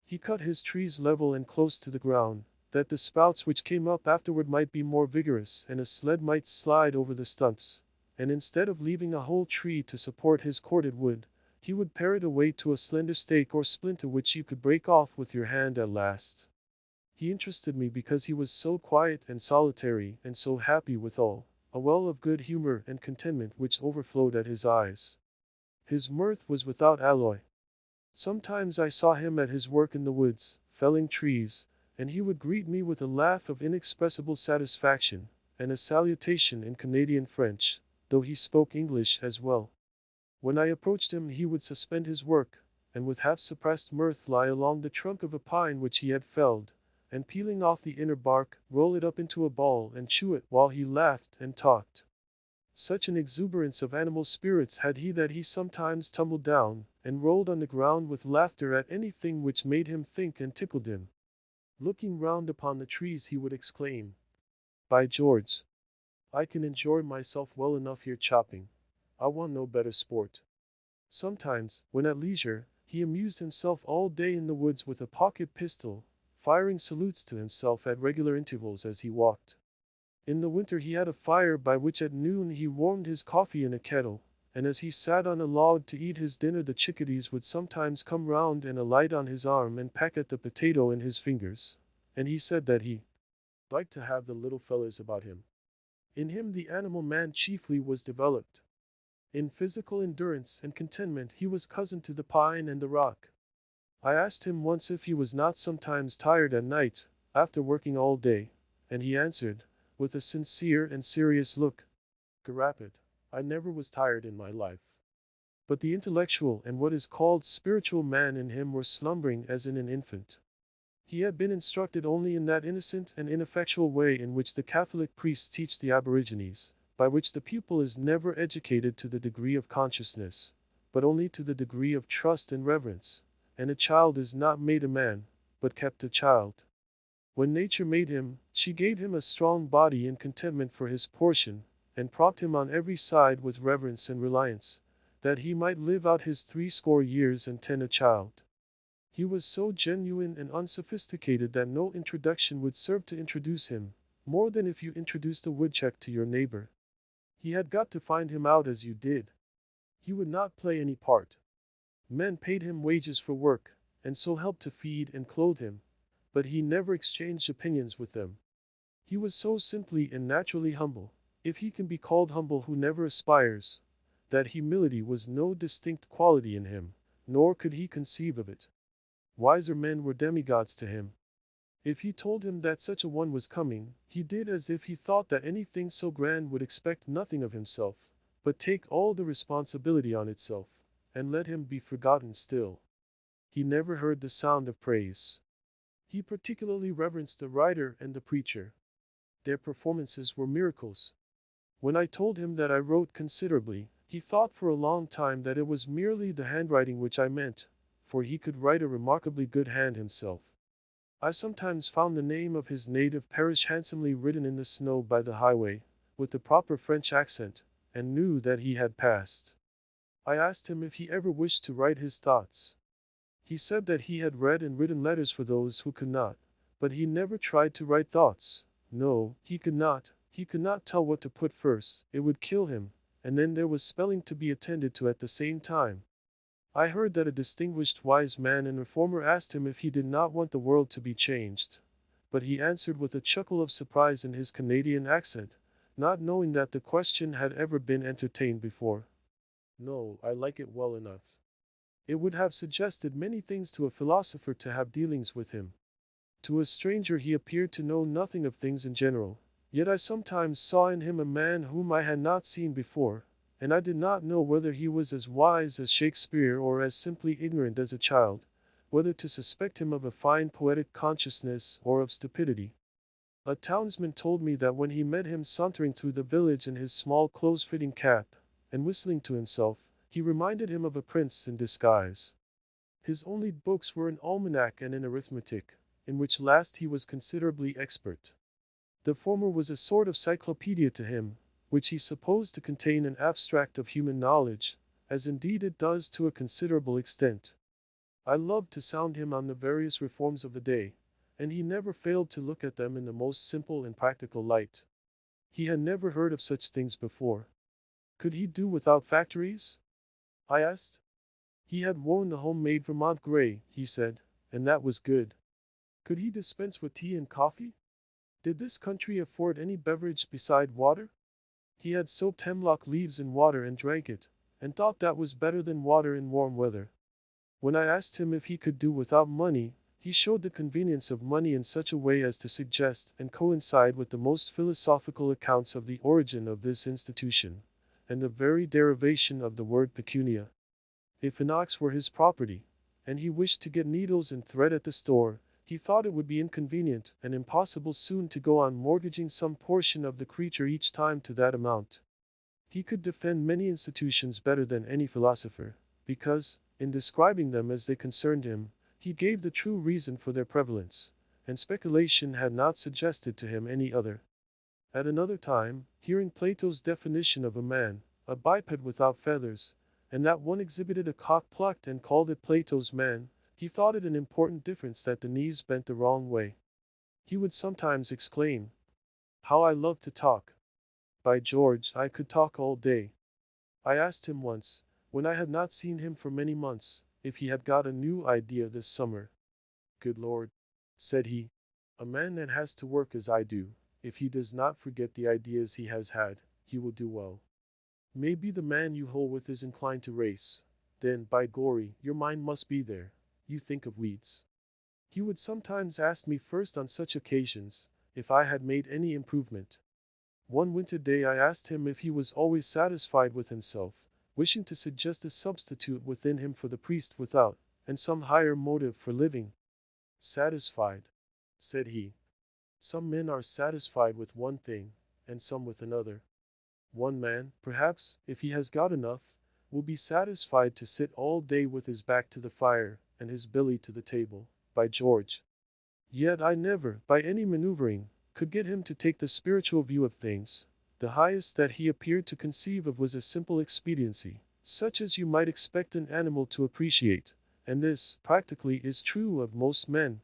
Speaker 1: He cut his trees level and close to the ground, that the spouts which came up afterward might be more vigorous and a sled might slide over the stumps, and instead of leaving a whole tree to support his corded wood, he would pare it away to a slender stake or splinter which you could break off with your hand at last. He interested me because he was so quiet and solitary and so happy withal, a well of good humor and contentment which overflowed at his eyes. His mirth was without alloy. Sometimes I saw him at his work in the woods, felling trees, and he would greet me with a laugh of inexpressible satisfaction, and a salutation in Canadian French, though he spoke English as well. When I approached him he would suspend his work, and with half-suppressed mirth lie along the trunk of a pine which he had felled, and peeling off the inner bark, roll it up into a ball and chew it while he laughed and talked. Such an exuberance of animal spirits had he that he sometimes tumbled down, and rolled on the ground with laughter at anything which made him think and tickled him. Looking round upon the trees he would exclaim, "By George! I can enjoy myself well enough here chopping. I want no better sport." Sometimes, when at leisure, he amused himself all day in the woods with a pocket pistol, firing salutes to himself at regular intervals as he walked. In the winter he had a fire by which at noon he warmed his coffee in a kettle, and as he sat on a log to eat his dinner the chickadees would sometimes come round and alight on his arm and peck at the potato in his fingers, and he said that he liked to have the little fellows about him. In him the animal man chiefly was developed. In physical endurance and contentment he was cousin to the pine and the rock. I asked him once if he was not sometimes tired at night, after working all day, and he answered, with a sincere and serious look, "Garapit, I never was tired in my life." But the intellectual and what is called spiritual man in him were slumbering as in an infant. He had been instructed only in that innocent and ineffectual way in which the Catholic priests teach the aborigines, by which the pupil is never educated to the degree of consciousness, but only to the degree of trust and reverence, and a child is not made a man, but kept a child. When nature made him, she gave him a strong body and contentment for his portion, and propped him on every side with reverence and reliance, that he might live out his 60 years and 10 a child. He was so genuine and unsophisticated that no introduction would serve to introduce him, more than if you introduced a woodchuck to your neighbor. He had got to find him out as you did. He would not play any part. Men paid him wages for work, and so helped to feed and clothe him, but he never exchanged opinions with them. He was so simply and naturally humble, if he can be called humble who never aspires, that humility was no distinct quality in him, nor could he conceive of it. Wiser men were demigods to him. If you told him that such a one was coming, he did as if he thought that anything so grand would expect nothing of himself, but take all the responsibility on itself, and let him be forgotten still. He never heard the sound of praise. He particularly reverenced the writer and the preacher. Their performances were miracles. When I told him that I wrote considerably, he thought for a long time that it was merely the handwriting which I meant, for he could write a remarkably good hand himself. I sometimes found the name of his native parish handsomely written in the snow by the highway, with the proper French accent, and knew that he had passed. I asked him if he ever wished to write his thoughts. He said that he had read and written letters for those who could not, but he never tried to write thoughts. No, he could not. He could not tell what to put first, it would kill him, and then there was spelling to be attended to at the same time. I heard that a distinguished wise man and reformer asked him if he did not want the world to be changed, but he answered with a chuckle of surprise in his Canadian accent, not knowing that the question had ever been entertained before. No, I like it well enough. It would have suggested many things to a philosopher to have dealings with him. To a stranger he appeared to know nothing of things in general, yet I sometimes saw in him a man whom I had not seen before, and I did not know whether he was as wise as Shakespeare or as simply ignorant as a child, whether to suspect him of a fine poetic consciousness or of stupidity. A townsman told me that when he met him sauntering through the village in his small close-fitting cap, and whistling to himself, he reminded him of a prince in disguise. His only books were an almanac and an arithmetic, in which last he was considerably expert. The former was a sort of cyclopedia to him, which he supposed to contain an abstract of human knowledge, as indeed it does to a considerable extent. I loved to sound him on the various reforms of the day, and he never failed to look at them in the most simple and practical light. He had never heard of such things before. Could he do without factories? I asked. He had worn the homemade Vermont gray, he said, and that was good. Could he dispense with tea and coffee? Did this country afford any beverage beside water? He had soaked hemlock leaves in water and drank it, and thought that was better than water in warm weather. When I asked him if he could do without money, he showed the convenience of money in such a way as to suggest and coincide with the most philosophical accounts of the origin of this institution, and the very derivation of the word pecunia. If an ox were his property, and he wished to get needles and thread at the store, he thought it would be inconvenient and impossible soon to go on mortgaging some portion of the creature each time to that amount. He could defend many institutions better than any philosopher, because, in describing them as they concerned him, he gave the true reason for their prevalence, and speculation had not suggested to him any other. At another time, hearing Plato's definition of a man, a biped without feathers, and that one exhibited a cock plucked and called it Plato's man, he thought it an important difference that the knees bent the wrong way. He would sometimes exclaim, "How I love to talk! By George, I could talk all day." I asked him once, when I had not seen him for many months, if he had got a new idea this summer. "Good Lord," said he, "a man that has to work as I do, if he does not forget the ideas he has had, he will do well. Maybe the man you hold with is inclined to race. Then, by glory, your mind must be there. You think of weeds." He would sometimes ask me first on such occasions, if I had made any improvement. One winter day I asked him if he was always satisfied with himself, wishing to suggest a substitute within him for the priest without, and some higher motive for living. "Satisfied," said he. "Some men are satisfied with one thing, and some with another. One man, perhaps, if he has got enough, will be satisfied to sit all day with his back to the fire, and his belly to the table, by George. Yet I never, by any maneuvering, could get him to take the spiritual view of things. The highest that he appeared to conceive of was a simple expediency, such as you might expect an animal to appreciate, and this, practically, is true of most men.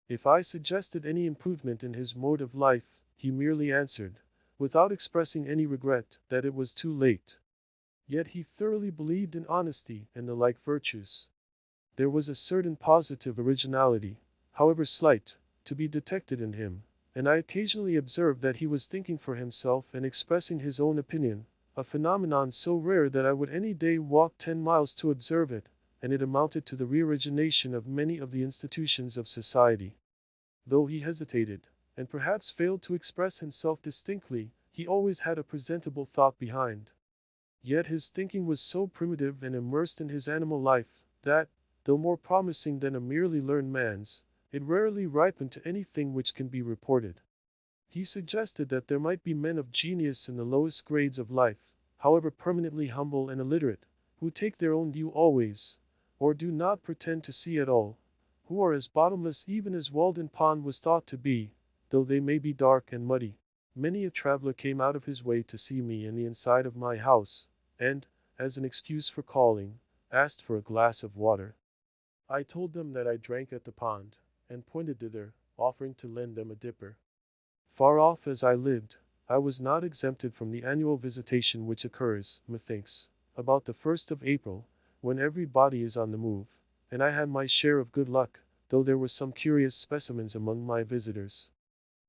Speaker 1: If I suggested any improvement in his mode of life, he merely answered, without expressing any regret, that it was too late. Yet he thoroughly believed in honesty and the like virtues. There was a certain positive originality, however slight, to be detected in him, and I occasionally observed that he was thinking for himself and expressing his own opinion, a phenomenon so rare that I would any day walk 10 miles to observe it, and it amounted to the reorigination of many of the institutions of society. Though he hesitated, and perhaps failed to express himself distinctly, he always had a presentable thought behind. Yet his thinking was so primitive and immersed in his animal life, that, though more promising than a merely learned man's, it rarely ripened to anything which can be reported. He suggested that there might be men of genius in the lowest grades of life, however permanently humble and illiterate, who take their own view always, or do not pretend to see at all, who are as bottomless even as Walden Pond was thought to be, though they may be dark and muddy. Many a traveler came out of his way to see me in the inside of my house, and, as an excuse for calling, asked for a glass of water. I told them that I drank at the pond, and pointed thither, offering to lend them a dipper. Far off as I lived, I was not exempted from the annual visitation which occurs, methinks, about the 1st of April, when every body is on the move, and I had my share of good luck, though there were some curious specimens among my visitors.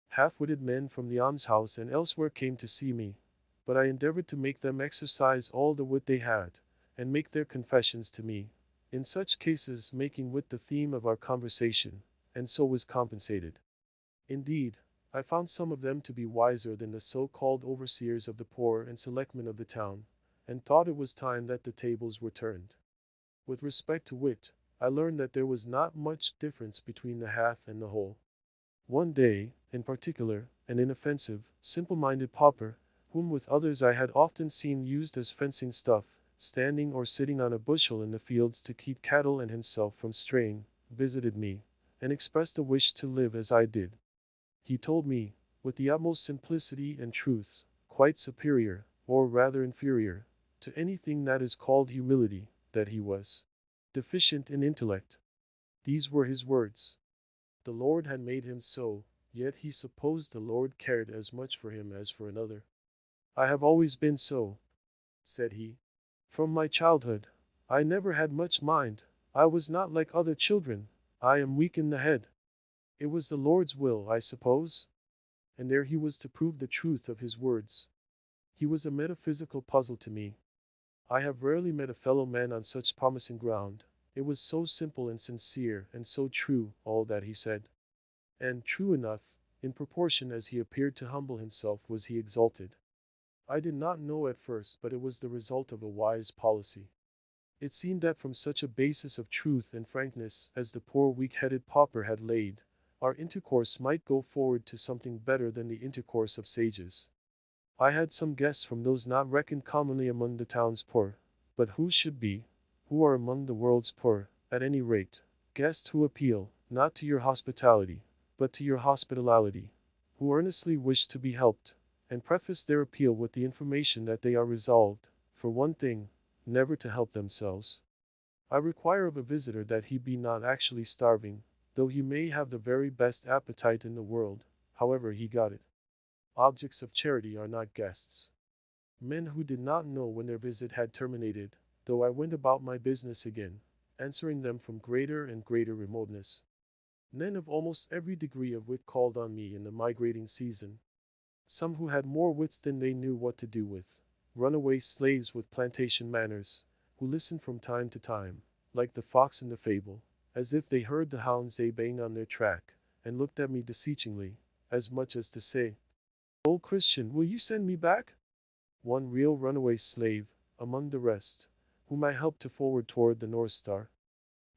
Speaker 1: Half-witted men from the almshouse and elsewhere came to see me, but I endeavored to make them exercise all the wit they had, and make their confessions to me, in such cases making wit the theme of our conversation, and so was compensated. Indeed, I found some of them to be wiser than the so-called overseers of the poor and selectmen of the town, and thought it was time that the tables were turned. With respect to wit, I learned that there was not much difference between the half and the whole. One day, in particular, an inoffensive, simple-minded pauper, whom with others I had often seen used as fencing stuff, standing or sitting on a bushel in the fields to keep cattle and himself from straying, visited me, and expressed a wish to live as I did. He told me, with the utmost simplicity and truth, quite superior, or rather inferior, to anything that is called humility, that he was deficient in intellect. These were his words. The Lord had made him so, yet he supposed the Lord cared as much for him as for another. I have always been so, said he. From my childhood, I never had much mind. I was not like other children. I am weak in the head. It was the Lord's will, I suppose. And there he was to prove the truth of his words. He was a metaphysical puzzle to me. I have rarely met a fellow man on such promising ground. It was so simple and sincere, and so true, all that he said. And true enough, in proportion as he appeared to humble himself was he exalted. I did not know at first, but it was the result of a wise policy. It seemed that from such a basis of truth and frankness as the poor weak-headed pauper had laid, our intercourse might go forward to something better than the intercourse of sages. I had some guests from those not reckoned commonly among the town's poor, but who should be, who are among the world's poor, at any rate, guests who appeal, not to your hospitality, but to your hospitality, who earnestly wish to be helped, and preface their appeal with the information that they are resolved, for one thing, never to help themselves. I require of a visitor that he be not actually starving, though he may have the very best appetite in the world, however he got it. Objects of charity are not guests. Men who did not know when their visit had terminated, though I went about my business again, answering them from greater and greater remoteness. Men of almost every degree of wit called on me in the migrating season. Some who had more wits than they knew what to do with, runaway slaves with plantation manners, who listened from time to time, like the fox in the fable, as if they heard the hounds baying on their track, and looked at me beseechingly, as much as to say, "Old Christian, will you send me back?" One real runaway slave, among the rest, whom I helped to forward toward the North Star.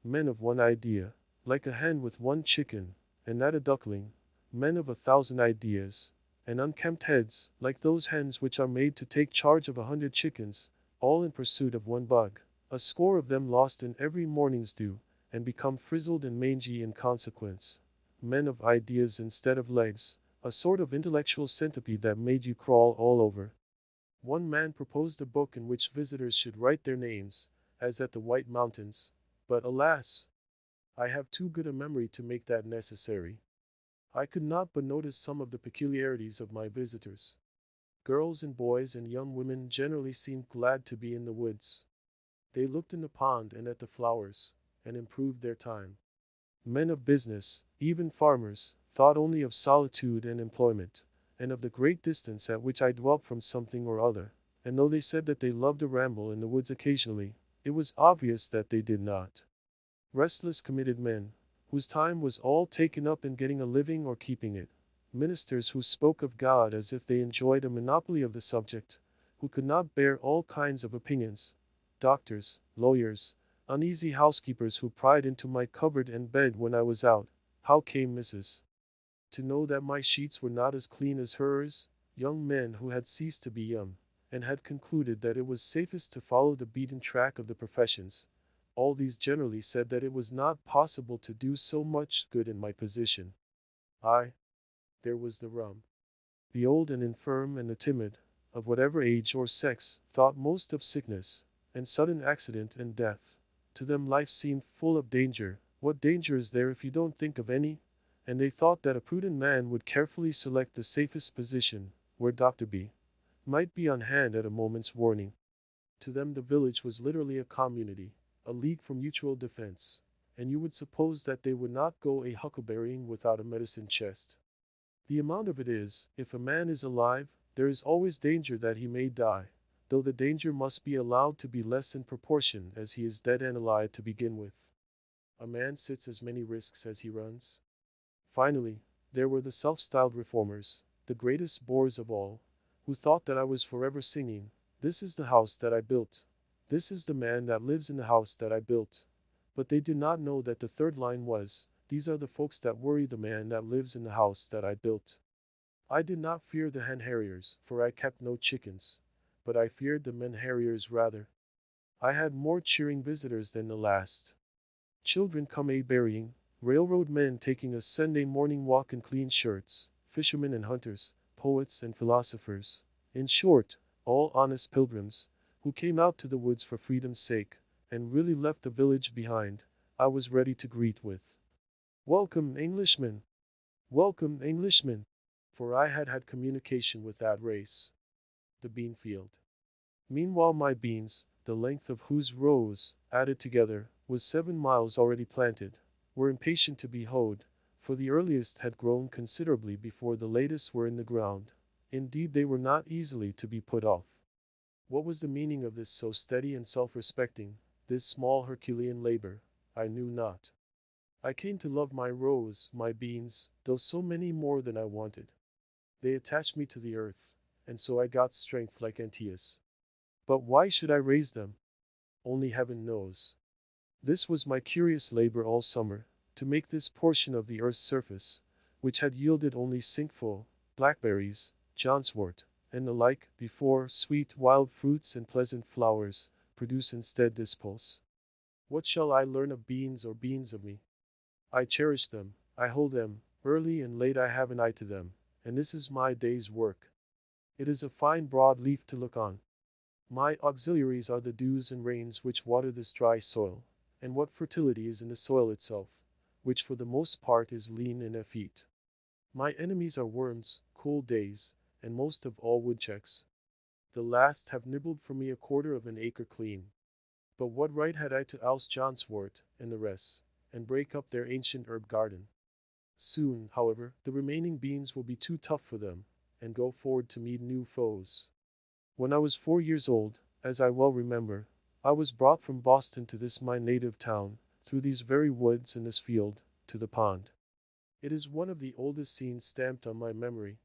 Speaker 1: Men of one idea, like a hen with one chicken, and that a duckling, men of 1,000 ideas, and unkempt heads, like those hens which are made to take charge of 100 chickens, all in pursuit of one bug, a score of them lost in every morning's dew, and become frizzled and mangy in consequence. Men of ideas instead of legs, a sort of intellectual centipede that made you crawl all over. One man proposed a book in which visitors should write their names, as at the White Mountains, but alas! I have too good a memory to make that necessary. I could not but notice some of the peculiarities of my visitors. Girls and boys and young women generally seemed glad to be in the woods. They looked in the pond and at the flowers, and improved their time. Men of business, even farmers, thought only of solitude and employment, and of the great distance at which I dwelt from something or other, and though they said that they loved a ramble in the woods occasionally, it was obvious that they did not. Restless committed men, whose time was all taken up in getting a living or keeping it, ministers who spoke of God as if they enjoyed a monopoly of the subject, who could not bear all kinds of opinions, doctors, lawyers, uneasy housekeepers who pried into my cupboard and bed when I was out. How came Mrs. to know that my sheets were not as clean as hers? Young men who had ceased to be young, and had concluded that it was safest to follow the beaten track of the professions. All these generally said that it was not possible to do so much good in my position. There was the rum. The old and infirm and the timid, of whatever age or sex, thought most of sickness, and sudden accident and death. To them life seemed full of danger. What danger is there if you don't think of any? And they thought that a prudent man would carefully select the safest position, where Dr. B might be on hand at a moment's warning. To them the village was literally a community, a league for mutual defense, and you would suppose that they would not go a huckleberrying without a medicine chest. The amount of it is, if a man is alive, there is always danger that he may die, though the danger must be allowed to be less in proportion as he is dead and alive to begin with. A man sits as many risks as he runs. Finally, there were the self-styled reformers, the greatest bores of all, who thought that I was forever singing, "This is the house that I built. This is the man that lives in the house that I built." But they did not know that the third line was, "These are the folks that worry the man that lives in the house that I built." I did not fear the hen harriers, for I kept no chickens, but I feared the men harriers rather. I had more cheering visitors than the last. Children come a-berrying, railroad men taking a Sunday morning walk in clean shirts, fishermen and hunters, poets and philosophers, in short, all honest pilgrims, who came out to the woods for freedom's sake, and really left the village behind. I was ready to greet with, "Welcome, Englishmen! Welcome, Englishmen!" For I had had communication with that race. The bean field. Meanwhile my beans, the length of whose rows, added together, was 7 miles already planted, were impatient to be hoed, for the earliest had grown considerably before the latest were in the ground. Indeed they were not easily to be put off. What was the meaning of this so steady and self-respecting, this small Herculean labor? I knew not. I came to love my rows, my beans, though so many more than I wanted. They attached me to the earth, and so I got strength like Antaeus. But why should I raise them? Only heaven knows. This was my curious labor all summer, to make this portion of the earth's surface, which had yielded only sinkful, blackberries, johnswort, and the like, before, sweet wild fruits and pleasant flowers, produce instead this pulse. What shall I learn of beans or beans of me? I cherish them, I hold them, early and late I have an eye to them, and this is my day's work. It is a fine broad leaf to look on. My auxiliaries are the dews and rains which water this dry soil, and what fertility is in the soil itself, which for the most part is lean and effete. My enemies are worms, cold days, and most of all woodchucks. The last have nibbled from me 1/4 of an acre clean. But what right had I to oust johnswort and the rest, and break up their ancient herb garden? Soon, however, the remaining beans will be too tough for them, and go forward to meet new foes. When I was 4 years old, as I well remember, I was brought from Boston to this my native town, through these very woods and this field, to the pond. It is one of the oldest scenes stamped on my memory.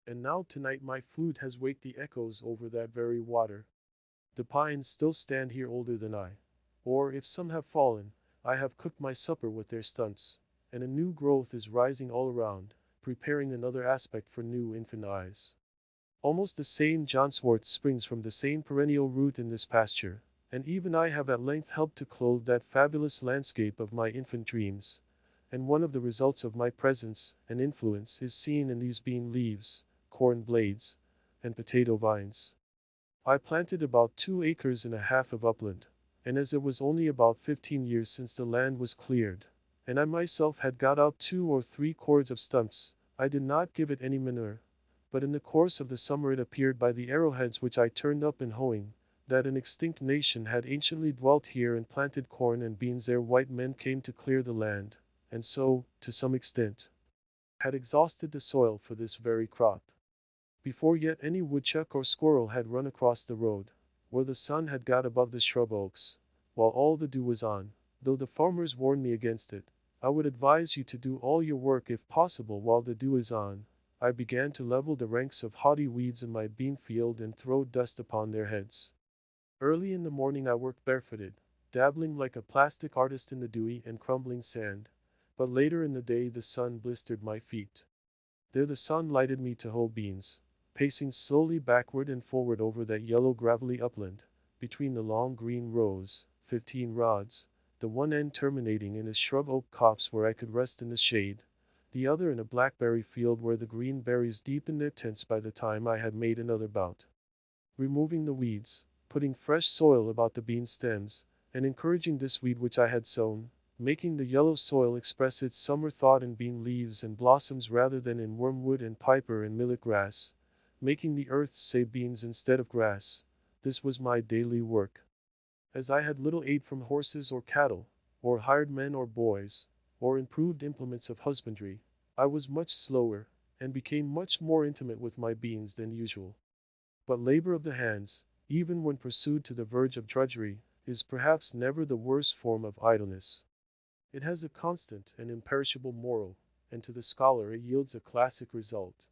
Speaker 1: And now tonight my flute has waked the echoes over that very water. The pines still stand here older than I, or if some have fallen, I have cooked my supper with their stumps, and a new growth is rising all around, preparing another aspect for new infant eyes. Almost the same johnswort springs from the same perennial root in this pasture, and even I have at length helped to clothe that fabulous landscape of my infant dreams, and one of the results of my presence and influence is seen in these bean leaves, corn blades, and potato vines. I planted about 2 acres and a half of upland, and as it was only about 15 years since the land was cleared, and I myself had got out 2 or 3 cords of stumps, I did not give it any manure. But in the course of the summer it appeared by the arrowheads which I turned up in hoeing, that an extinct nation had anciently dwelt here and planted corn and beans ere white men came to clear the land, and so, to some extent, had exhausted the soil for this very crop. Before yet any woodchuck or squirrel had run across the road, where the sun had got above the shrub oaks, while all the dew was on, though the farmers warned me against it. I would advise you to do all your work if possible while the dew is on, I began to level the ranks of haughty weeds in my bean field and throw dust upon their heads. Early in the morning I worked barefooted, dabbling like a plastic artist in the dewy and crumbling sand, but later in the day the sun blistered my feet. There the sun lighted me to hoe beans, pacing slowly backward and forward over that yellow gravelly upland, between the long green rows, 15 rods, the one end terminating in a shrub oak copse where I could rest in the shade, the other in a blackberry field where the green berries deepened their tints by the time I had made another bout. Removing the weeds, putting fresh soil about the bean stems, and encouraging this weed which I had sown, making the yellow soil express its summer thought in bean leaves and blossoms rather than in wormwood and piper and millet grass, making the earth say beans instead of grass. This was my daily work. As I had little aid from horses or cattle, or hired men or boys, or improved implements of husbandry, I was much slower, and became much more intimate with my beans than usual. But labor of the hands, even when pursued to the verge of drudgery, is perhaps never the worst form of idleness. It has a constant and imperishable moral, and to the scholar it yields a classic result.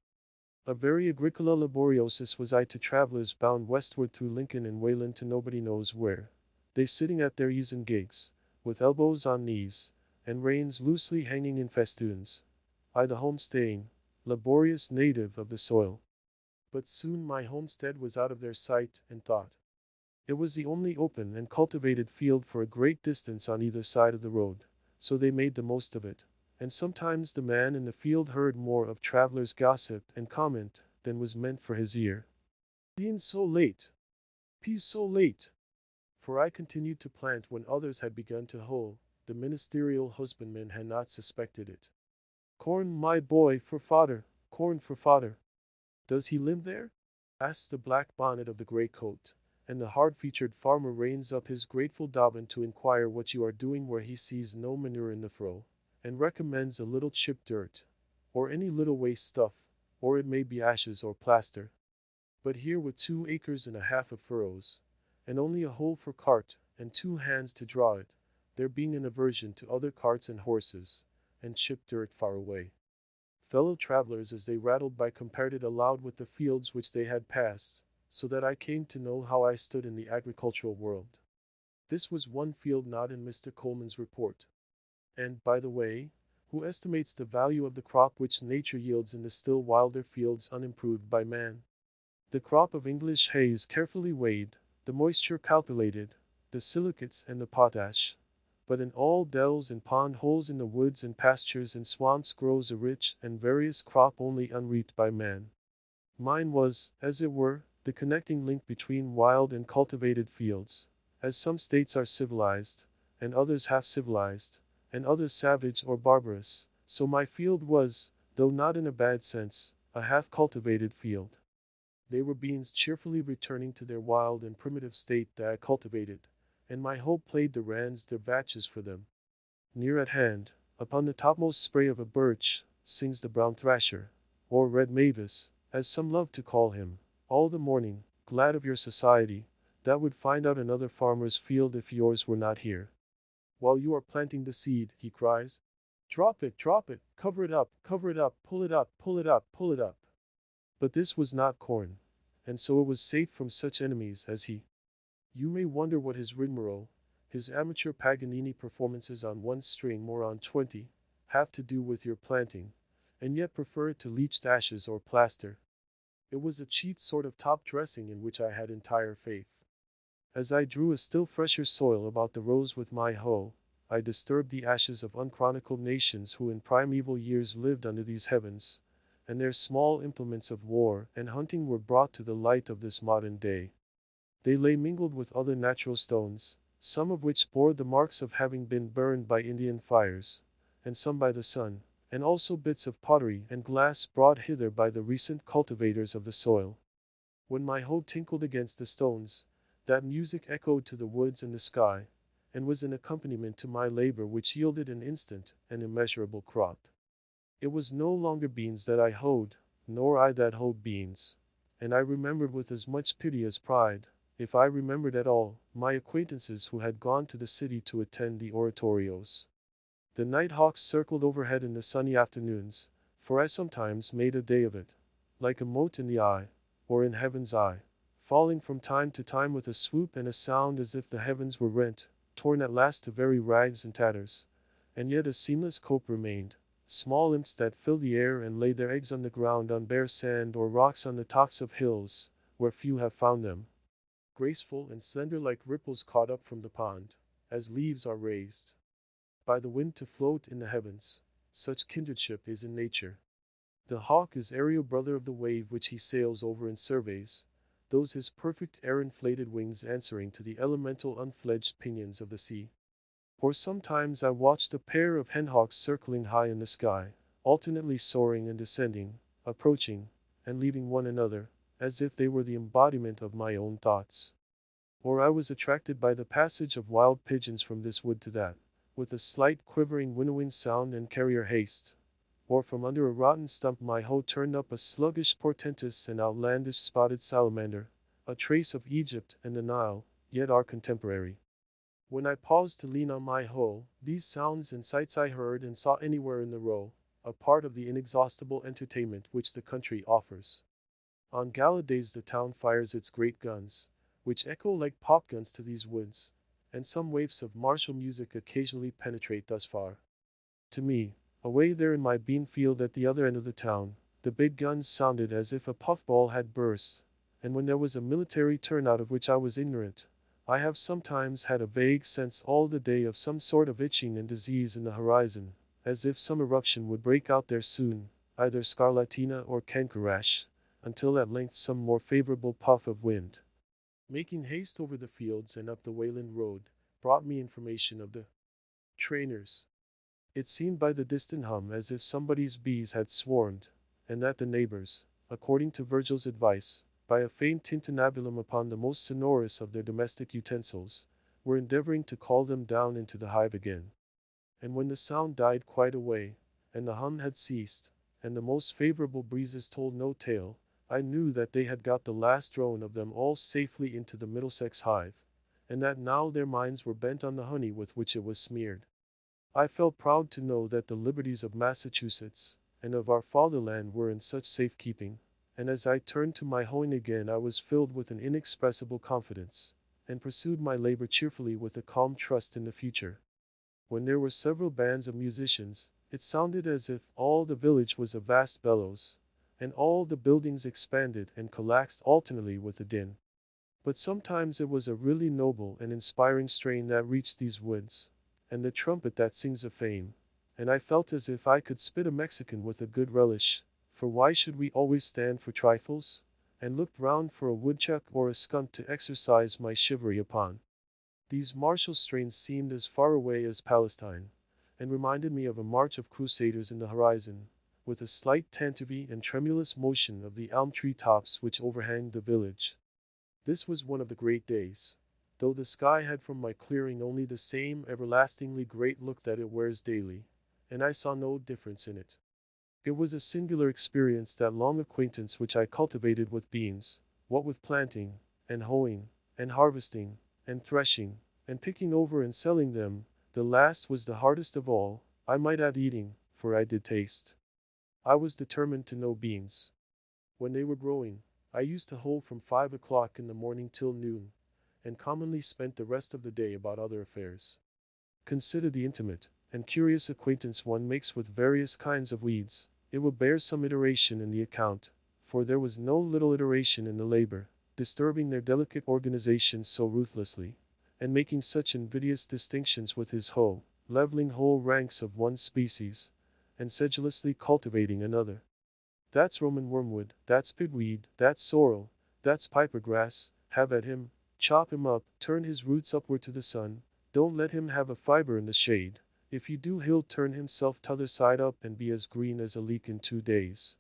Speaker 1: A very agricola laboriosus was I to travelers bound westward through Lincoln and Wayland to nobody knows where, they sitting at their ease in gigs, with elbows on knees, and reins loosely hanging in festoons. I the home-staying, laborious native of the soil. But soon my homestead was out of their sight and thought. It was the only open and cultivated field for a great distance on either side of the road, so they made the most of it, and sometimes the man in the field heard more of travelers' gossip and comment than was meant for his ear. Being so late, peas so late, for I continued to plant when others had begun to hoe, the ministerial husbandman had not suspected it. Corn, my boy, for fodder, corn for fodder. Does he live there? Asks the black bonnet of the grey coat, and the hard-featured farmer reins up his grateful Dobbin to inquire what you are doing where he sees no manure in the furrow, and recommends a little chipped dirt, or any little waste stuff, or it may be ashes or plaster. But here with 2 acres and a half of furrows, and only a hole for cart, and 2 hands to draw it, there being an aversion to other carts and horses, and chipped dirt far away. Fellow travelers as they rattled by compared it aloud with the fields which they had passed, so that I came to know how I stood in the agricultural world. This was one field not in Mr. Coleman's report. And, by the way, who estimates the value of the crop which nature yields in the still wilder fields unimproved by man? The crop of English hay is carefully weighed, the moisture calculated, the silicates and the potash. But in all dells and pond holes in the woods and pastures and swamps grows a rich and various crop only unreaped by man. Mine was, as it were, the connecting link between wild and cultivated fields, as some states are civilized, and others half civilized, and others savage or barbarous, so my field was, though not in a bad sense, a half-cultivated field. They were beings cheerfully returning to their wild and primitive state that I cultivated, and my hope played the rands their vatches for them. Near at hand, upon the topmost spray of a birch, sings the brown thrasher, or red mavis, as some love to call him, all the morning, glad of your society, that would find out another farmer's field if yours were not here. While you are planting the seed, he cries, drop it, cover it up, pull it up, pull it up, pull it up. But this was not corn, and so it was safe from such enemies as he. You may wonder what his rigmarole, his amateur Paganini performances on 1 string or on 20, have to do with your planting, and yet prefer it to leached ashes or plaster. It was a cheap sort of top dressing in which I had entire faith. As I drew a still fresher soil about the rows with my hoe, I disturbed the ashes of unchronicled nations who in primeval years lived under these heavens, and their small implements of war and hunting were brought to the light of this modern day. They lay mingled with other natural stones, some of which bore the marks of having been burned by Indian fires, and some by the sun, and also bits of pottery and glass brought hither by the recent cultivators of the soil. When my hoe tinkled against the stones, that music echoed to the woods and the sky, and was an accompaniment to my labor which yielded an instant and immeasurable crop. It was no longer beans that I hoed, nor I that hoed beans, and I remembered with as much pity as pride, if I remembered at all, my acquaintances who had gone to the city to attend the oratorios. The night hawks circled overhead in the sunny afternoons, for I sometimes made a day of it, like a mote in the eye, or in heaven's eye, falling from time to time with a swoop and a sound as if the heavens were rent, torn at last to very rags and tatters, and yet a seamless cope remained, small imps that fill the air and lay their eggs on the ground on bare sand or rocks on the tops of hills, where few have found them, graceful and slender like ripples caught up from the pond, as leaves are raised by the wind to float in the heavens. Such kindredship is in nature. The hawk is aerial brother of the wave which he sails over and surveys, those his perfect air-inflated wings answering to the elemental unfledged pinions of the sea. Or sometimes I watched a pair of henhawks circling high in the sky, alternately soaring and descending, approaching, and leaving one another, as if they were the embodiment of my own thoughts. Or I was attracted by the passage of wild pigeons from this wood to that, with a slight quivering winnowing sound and carrier haste. Or from under a rotten stump my hoe turned up a sluggish portentous and outlandish spotted salamander, a trace of Egypt and the Nile, yet our contemporary. When I paused to lean on my hoe, these sounds and sights I heard and saw anywhere in the row, a part of the inexhaustible entertainment which the country offers. On gala days the town fires its great guns, which echo like pop guns to these woods, and some waves of martial music occasionally penetrate thus far. To me, away there in my bean field at the other end of the town, the big guns sounded as if a puffball had burst, and when there was a military turnout of which I was ignorant, I have sometimes had a vague sense all the day of some sort of itching and disease in the horizon, as if some eruption would break out there soon, either scarlatina or cankerash, until at length some more favorable puff of wind, making haste over the fields and up the Wayland road, brought me information of the trainers. It seemed by the distant hum as if somebody's bees had swarmed, and that the neighbors, according to Virgil's advice, by a faint tintinnabulum upon the most sonorous of their domestic utensils, were endeavoring to call them down into the hive again. And when the sound died quite away, and the hum had ceased, and the most favorable breezes told no tale, I knew that they had got the last drone of them all safely into the Middlesex hive, and that now their minds were bent on the honey with which it was smeared. I felt proud to know that the liberties of Massachusetts and of our fatherland were in such safekeeping, and as I turned to my hoeing again I was filled with an inexpressible confidence, and pursued my labor cheerfully with a calm trust in the future. When there were several bands of musicians, it sounded as if all the village was a vast bellows, and all the buildings expanded and collapsed alternately with the din. But sometimes it was a really noble and inspiring strain that reached these woods, and the trumpet that sings of fame, and I felt as if I could spit a Mexican with a good relish, for why should we always stand for trifles? And looked round for a woodchuck or a skunk to exercise my chivalry upon. These martial strains seemed as far away as Palestine, and reminded me of a march of crusaders in the horizon, with a slight tentative and tremulous motion of the elm tree tops which overhang the village. This was one of the great days, though the sky had from my clearing only the same everlastingly great look that it wears daily, and I saw no difference in it. It was a singular experience, that long acquaintance which I cultivated with beans, what with planting, and hoeing, and harvesting, and threshing, and picking over and selling them. The last was the hardest of all, I might add eating, for I did taste. I was determined to know beans. When they were growing, I used to hoe from 5 o'clock in the morning till noon, and commonly spent the rest of the day about other affairs. Consider the intimate and curious acquaintance one makes with various kinds of weeds. It will bear some iteration in the account, for there was no little iteration in the labor, disturbing their delicate organization so ruthlessly, and making such invidious distinctions with his hoe, leveling whole ranks of one species, and sedulously cultivating another. That's Roman wormwood, that's pigweed, that's sorrel, that's piper grass, have at him, chop him up, turn his roots upward to the sun, don't let him have a fiber in the shade. If you do he'll turn himself t'other side up and be as green as a leek in 2 days.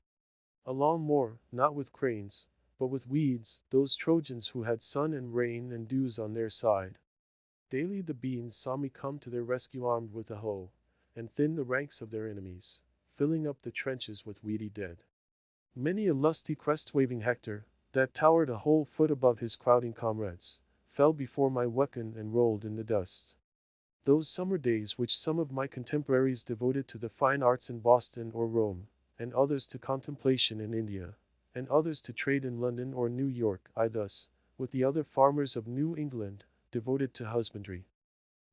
Speaker 1: Along more, not with cranes, but with weeds, those Trojans who had sun and rain and dews on their side. Daily the beans saw me come to their rescue armed with a hoe, and thin the ranks of their enemies, filling up the trenches with weedy dead. Many a lusty crest-waving Hector, that towered a whole foot above his crowding comrades, fell before my weapon and rolled in the dust. Those summer days which some of my contemporaries devoted to the fine arts in Boston or Rome, and others to contemplation in India, and others to trade in London or New York. I thus, with the other farmers of New England, devoted to husbandry.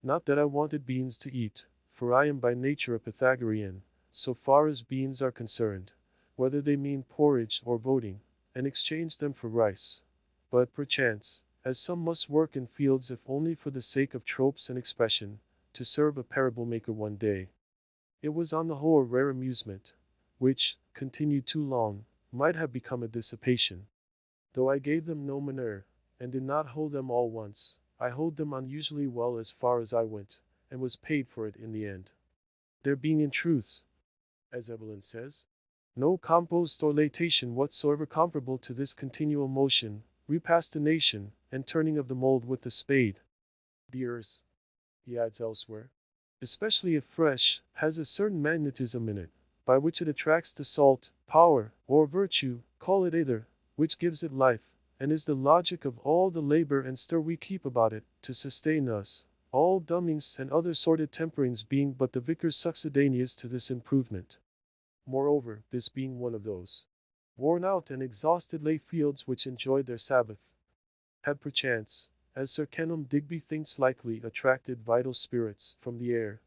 Speaker 1: Not that I wanted beans to eat, for I am by nature a Pythagorean, so far as beans are concerned, whether they mean porridge or voting, and exchange them for rice. But perchance, as some must work in fields if only for the sake of tropes and expression, to serve a parable maker one day. It was on the whole a rare amusement, which, continued too long, might have become a dissipation. Though I gave them no manure, and did not hold them all once, I hold them unusually well as far as I went, and was paid for it in the end. There being in truth, as Evelyn says, no compost or lactation whatsoever comparable to this continual motion, repastination, and turning of the mold with the spade. The earth, he adds elsewhere, especially if fresh, has a certain magnetism in it, by which it attracts the salt, power, or virtue, call it either, which gives it life, and is the logic of all the labor and stir we keep about it, to sustain us, all dummings and other sordid temperings being but the vicars succedaneous to this improvement. Moreover, this being one of those worn out and exhausted lay fields which enjoyed their Sabbath, had perchance, as Sir Kenelm Digby thinks likely, attracted vital spirits from the air.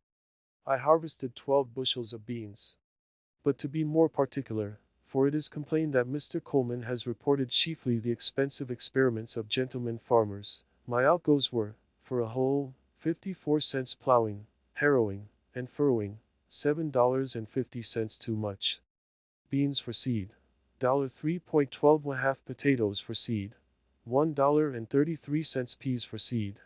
Speaker 1: I harvested 12 bushels of beans. But to be more particular, for it is complained that Mr. Coleman has reported chiefly the expensive experiments of gentlemen farmers, my outgoes were, for a whole, 54 cents plowing, harrowing, and furrowing, $7.50 too much. Beans for seed, $3.12 potatoes for seed, $1.33 peas for seed,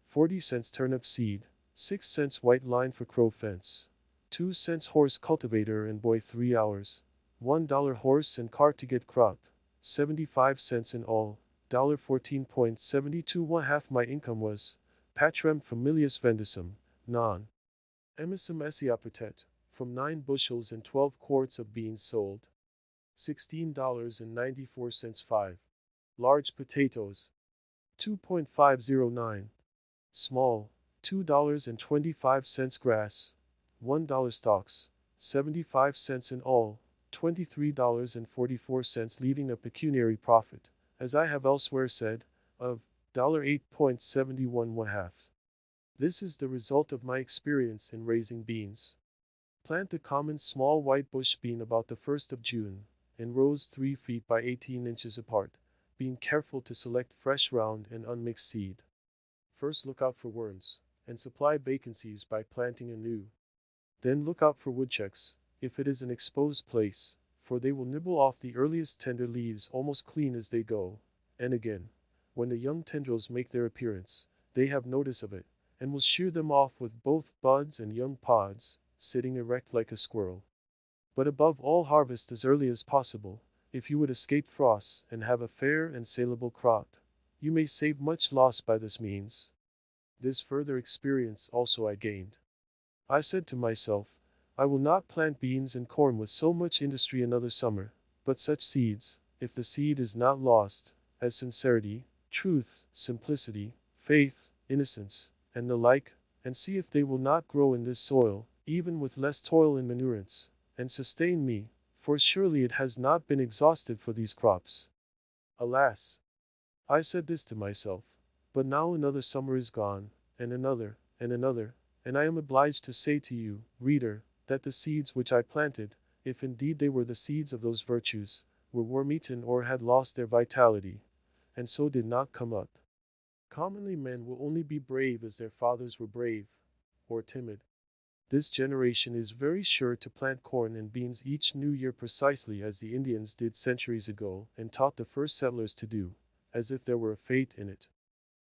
Speaker 1: 40 cents turnip seed, 6 cents white line for crow fence, 2 cents horse cultivator and boy 3 hours, $1 horse and cart to get crop, 75 cents in all, $14.72 1/2 my income was, patrem familias vendicem, non. Emissum essiapetet, from 9 bushels and 12 quarts of beans sold. $16.94 5. Large potatoes. 2.509. Small, $2.25 grass. $1 stalks, 75 cents in all, $23.44 leaving a pecuniary profit, as I have elsewhere said, of $8.71 1/2. This is the result of my experience in raising beans. Plant the common small white bush bean about the 1st of June, in rows 3 feet by 18 inches apart, being careful to select fresh round and unmixed seed. First look out for worms, and supply vacancies by planting anew. Then look out for woodchucks, if it is an exposed place, for they will nibble off the earliest tender leaves almost clean as they go, and again, when the young tendrils make their appearance, they have notice of it, and will shear them off with both buds and young pods, sitting erect like a squirrel. But above all harvest as early as possible, if you would escape frosts and have a fair and saleable crop. You may save much loss by this means. This further experience also I gained. I said to myself, I will not plant beans and corn with so much industry another summer, but such seeds, if the seed is not lost, as sincerity, truth, simplicity, faith, innocence, and the like, and see if they will not grow in this soil, even with less toil and manurance, and sustain me, for surely it has not been exhausted for these crops. Alas! I said this to myself, but now another summer is gone, and another, and I am obliged to say to you, reader, that the seeds which I planted, if indeed they were the seeds of those virtues, were worm-eaten or had lost their vitality, and so did not come up. Commonly men will only be brave as their fathers were brave, or timid. This generation is very sure to plant corn and beans each new year precisely as the Indians did centuries ago and taught the first settlers to do, as if there were a fate in it.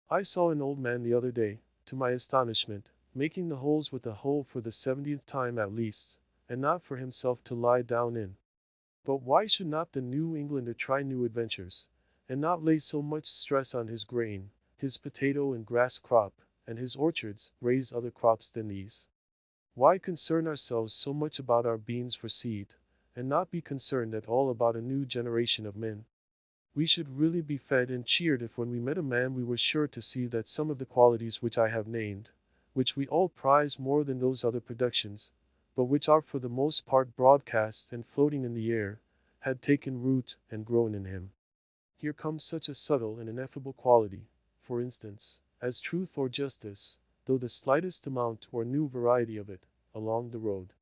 Speaker 1: I saw an old man the other day, to my astonishment, making the holes with a hoe for the 70th time at least, and not for himself to lie down in. But why should not the New Englander try new adventures, and not lay so much stress on his grain, his potato and grass crop, and his orchards, raise other crops than these? Why concern ourselves so much about our beans for seed, and not be concerned at all about a new generation of men? We should really be fed and cheered if when we met a man we were sure to see that some of the qualities which I have named, which we all prize more than those other productions, but which are for the most part broadcast and floating in the air, had taken root and grown in him. Here comes such a subtle and ineffable quality, for instance, as truth or justice, though the slightest amount or new variety of it, along the road.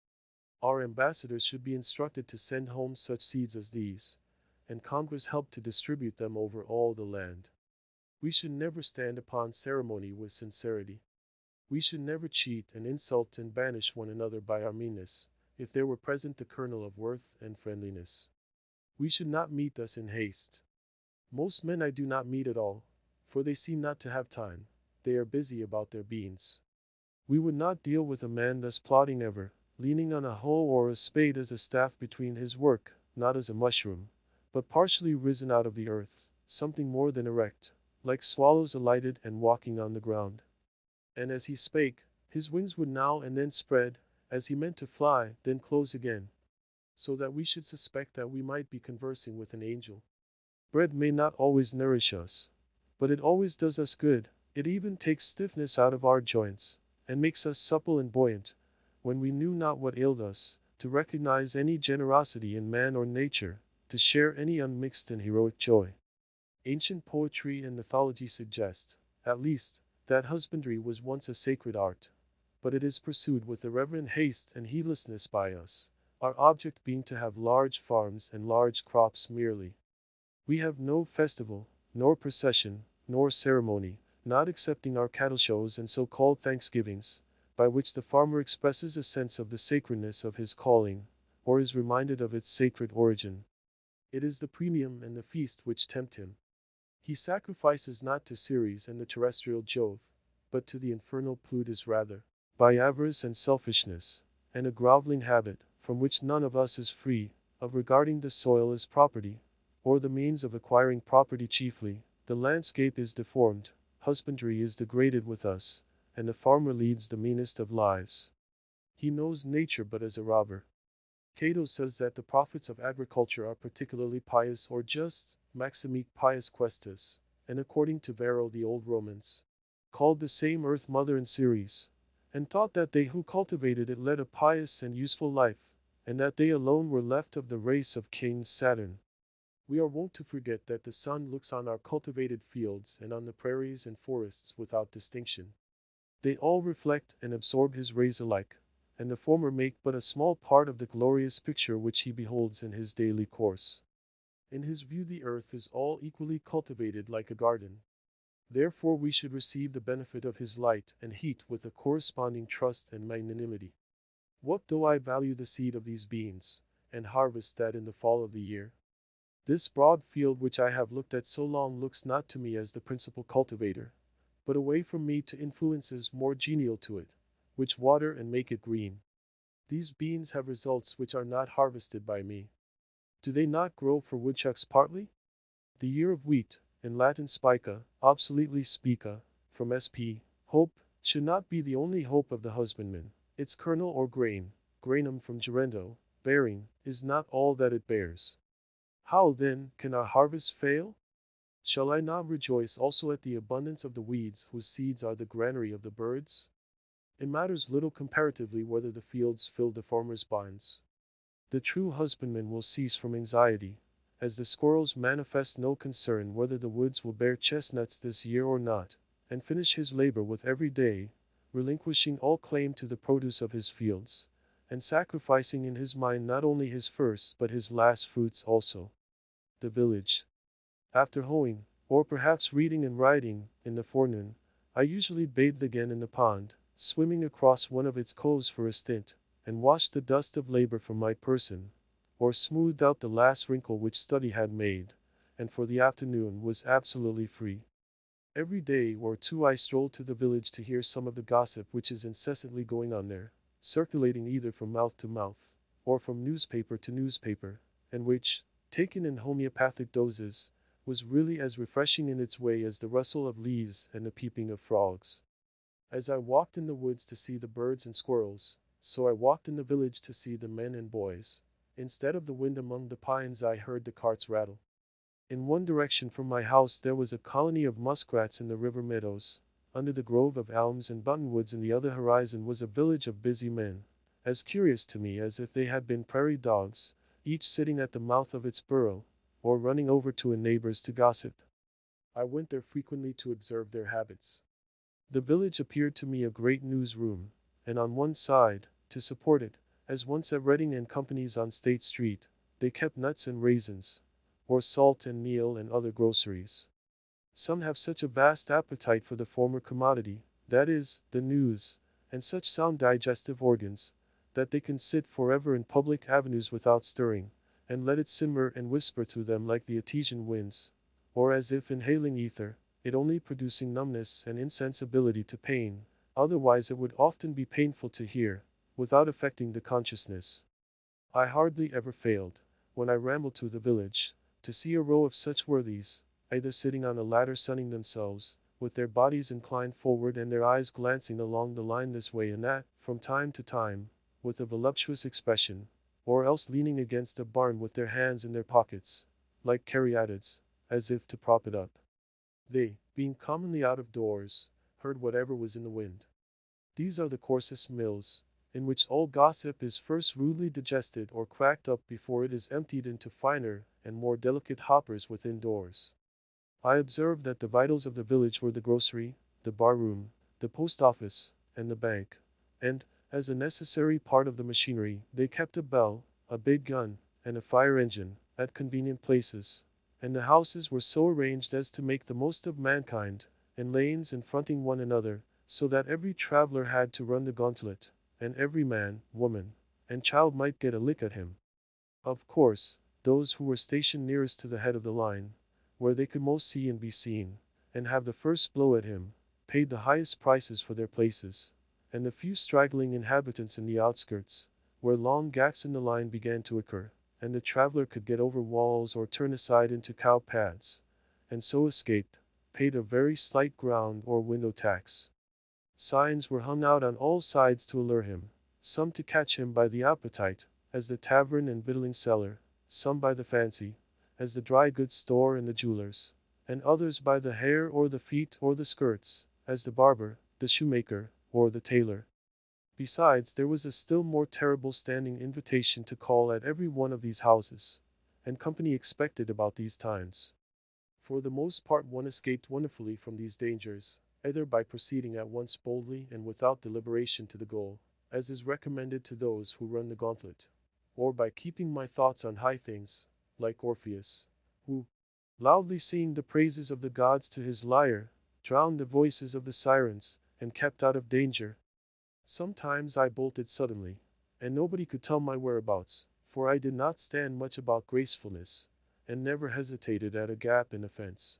Speaker 1: Our ambassadors should be instructed to send home such seeds as these, and Congress help to distribute them over all the land. We should never stand upon ceremony with sincerity. We should never cheat and insult and banish one another by our meanness, if there were present the kernel of worth and friendliness. We should not meet thus in haste. Most men I do not meet at all, for they seem not to have time, they are busy about their beans. We would not deal with a man thus plodding ever, leaning on a hoe or a spade as a staff between his work, not as a mushroom, but partially risen out of the earth, something more than erect, like swallows alighted and walking on the ground. And as he spake, his wings would now and then spread, as he meant to fly, then close again, so that we should suspect that we might be conversing with an angel. Bread may not always nourish us, but it always does us good. It even takes stiffness out of our joints, and makes us supple and buoyant, when we knew not what ailed us, to recognize any generosity in man or nature, to share any unmixed and heroic joy. Ancient poetry and mythology suggest, at least, that husbandry was once a sacred art, but it is pursued with irreverent haste and heedlessness by us, our object being to have large farms and large crops merely. We have no festival, nor procession, nor ceremony, not excepting our cattle shows and so-called thanksgivings, by which the farmer expresses a sense of the sacredness of his calling, or is reminded of its sacred origin. It is the premium and the feast which tempt him. He sacrifices not to Ceres and the terrestrial Jove, but to the infernal Plutus rather, by avarice and selfishness, and a groveling habit, from which none of us is free, of regarding the soil as property, or the means of acquiring property chiefly. The landscape is deformed, husbandry is degraded with us, and the farmer leads the meanest of lives. He knows nature but as a robber. Cato says that the prophets of agriculture are particularly pious or just, maximique pius questus, and according to Varro the old Romans, called the same earth mother and Ceres, and thought that they who cultivated it led a pious and useful life, and that they alone were left of the race of King Saturn. We are wont to forget that the sun looks on our cultivated fields and on the prairies and forests without distinction. They all reflect and absorb his rays alike, and the former make but a small part of the glorious picture which he beholds in his daily course. In his view the earth is all equally cultivated like a garden. Therefore we should receive the benefit of his light and heat with a corresponding trust and magnanimity. What though I value the seed of these beans, and harvest that in the fall of the year? This broad field which I have looked at so long looks not to me as the principal cultivator, but away from me to influences more genial to it, which water and make it green. These beans have results which are not harvested by me. Do they not grow for woodchucks partly? The year of wheat, in Latin spica, obsoletely spica, from sp, hope, should not be the only hope of the husbandman. Its kernel or grain, granum from gerendo, bearing, is not all that it bears. How, then, can our harvest fail? Shall I not rejoice also at the abundance of the weeds whose seeds are the granary of the birds? It matters little comparatively whether the fields fill the farmer's barns. The true husbandman will cease from anxiety, as the squirrels manifest no concern whether the woods will bear chestnuts this year or not, and finish his labor with every day, relinquishing all claim to the produce of his fields, and sacrificing in his mind not only his first but his last fruits also. The village. After hoeing, or perhaps reading and writing, in the forenoon, I usually bathed again in the pond, swimming across one of its coves for a stint, and washed the dust of labor from my person, or smoothed out the last wrinkle which study had made, and for the afternoon was absolutely free. Every day or two I strolled to the village to hear some of the gossip which is incessantly going on there, circulating either from mouth to mouth, or from newspaper to newspaper, and which, taken in homeopathic doses, was really as refreshing in its way as the rustle of leaves and the peeping of frogs. As I walked in the woods to see the birds and squirrels, so I walked in the village to see the men and boys. Instead of the wind among the pines I heard the carts rattle. In one direction from my house there was a colony of muskrats in the river meadows. Under the grove of elms and buttonwoods in the other horizon was a village of busy men, as curious to me as if they had been prairie dogs, each sitting at the mouth of its burrow, or running over to a neighbor's to gossip. I went there frequently to observe their habits. The village appeared to me a great newsroom, and on one side, to support it, as once at Redding and Company's on State Street, they kept nuts and raisins, or salt and meal and other groceries. Some have such a vast appetite for the former commodity, that is, the news, and such sound digestive organs, that they can sit forever in public avenues without stirring, and let it simmer and whisper through them like the Etesian winds, or as if inhaling ether, it only producing numbness and insensibility to pain, otherwise it would often be painful to hear, without affecting the consciousness. I hardly ever failed, when I rambled through the village, to see a row of such worthies, either sitting on a ladder sunning themselves, with their bodies inclined forward and their eyes glancing along the line this way and that, from time to time, with a voluptuous expression, or else leaning against a barn with their hands in their pockets, like caryatids, as if to prop it up. They, being commonly out of doors, heard whatever was in the wind. These are the coarsest mills, in which all gossip is first rudely digested or cracked up before it is emptied into finer and more delicate hoppers within doors. I observed that the vitals of the village were the grocery, the bar-room, the post office, and the bank, and, as a necessary part of the machinery, they kept a bell, a big gun, and a fire engine, at convenient places, and the houses were so arranged as to make the most of mankind, in lanes and fronting one another, so that every traveler had to run the gauntlet, and every man, woman, and child might get a lick at him. Of course, those who were stationed nearest to the head of the line, where they could most see and be seen, and have the first blow at him, paid the highest prices for their places, and the few straggling inhabitants in the outskirts, where long gaps in the line began to occur, and the traveler could get over walls or turn aside into cow paths, and so escape, paid a very slight ground or window tax. Signs were hung out on all sides to allure him, some to catch him by the appetite, as the tavern and victualling cellar, some by the fancy, as the dry goods store and the jewelers, and others by the hair or the feet or the skirts, as the barber, the shoemaker, or the tailor. Besides, there was a still more terrible standing invitation to call at every one of these houses, and company expected about these times. For the most part one escaped wonderfully from these dangers, either by proceeding at once boldly and without deliberation to the goal, as is recommended to those who run the gauntlet, or by keeping my thoughts on high things, like Orpheus, who, loudly singing the praises of the gods to his lyre, drowned the voices of the sirens, and kept out of danger. Sometimes I bolted suddenly, and nobody could tell my whereabouts, for I did not stand much about gracefulness, and never hesitated at a gap in a fence.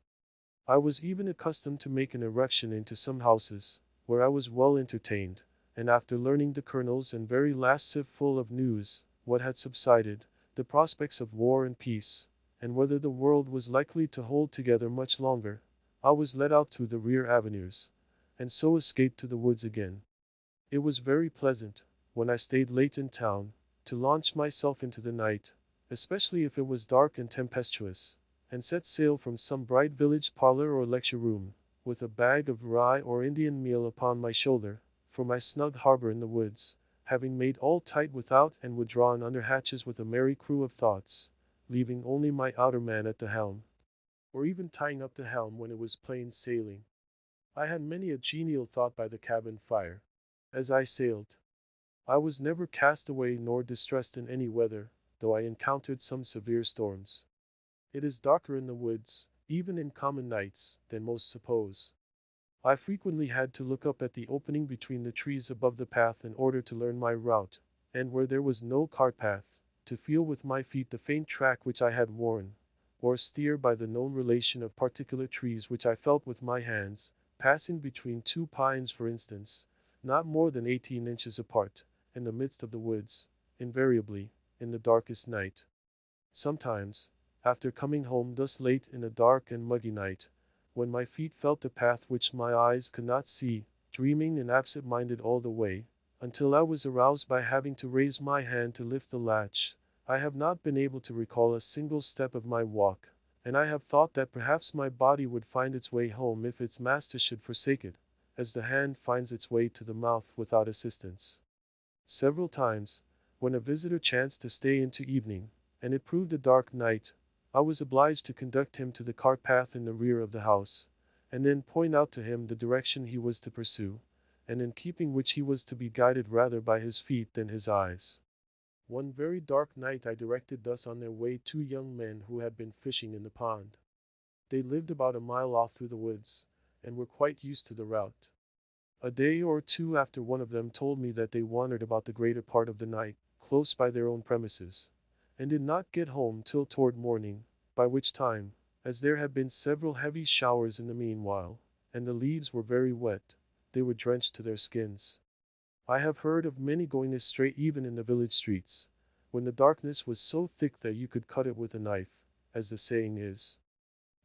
Speaker 1: I was even accustomed to make an irruption into some houses, where I was well entertained, and after learning the colonel's and very last sieve-full of news, what had subsided, the prospects of war and peace, and whether the world was likely to hold together much longer, I was let out through the rear avenues, and so escaped to the woods again. It was very pleasant, when I stayed late in town, to launch myself into the night, especially if it was dark and tempestuous, and set sail from some bright village parlor or lecture room, with a bag of rye or Indian meal upon my shoulder, for my snug harbor in the woods, having made all tight without and withdrawn under hatches with a merry crew of thoughts, leaving only my outer man at the helm, or even tying up the helm when it was plain sailing. I had many a genial thought by the cabin fire, as I sailed. I was never cast away nor distressed in any weather, though I encountered some severe storms. It is darker in the woods, even in common nights, than most suppose. I frequently had to look up at the opening between the trees above the path in order to learn my route, and where there was no cart path, to feel with my feet the faint track which I had worn, or steer by the known relation of particular trees which I felt with my hands, passing between two pines for instance, not more than 18 inches apart, in the midst of the woods, invariably, in the darkest night. Sometimes, after coming home thus late in a dark and muggy night, when my feet felt the path which my eyes could not see, dreaming and absent-minded all the way, until I was aroused by having to raise my hand to lift the latch, I have not been able to recall a single step of my walk, and I have thought that perhaps my body would find its way home if its master should forsake it, as the hand finds its way to the mouth without assistance. Several times, when a visitor chanced to stay into evening, and it proved a dark night, I was obliged to conduct him to the cart path in the rear of the house, and then point out to him the direction he was to pursue, and in keeping which he was to be guided rather by his feet than his eyes. One very dark night I directed thus on their way two young men who had been fishing in the pond. They lived about a mile off through the woods, and were quite used to the route. A day or two after one of them told me that they wandered about the greater part of the night, close by their own premises, and did not get home till toward morning, by which time, as there had been several heavy showers in the meanwhile, and the leaves were very wet, they were drenched to their skins. I have heard of many going astray even in the village streets, when the darkness was so thick that you could cut it with a knife, as the saying is.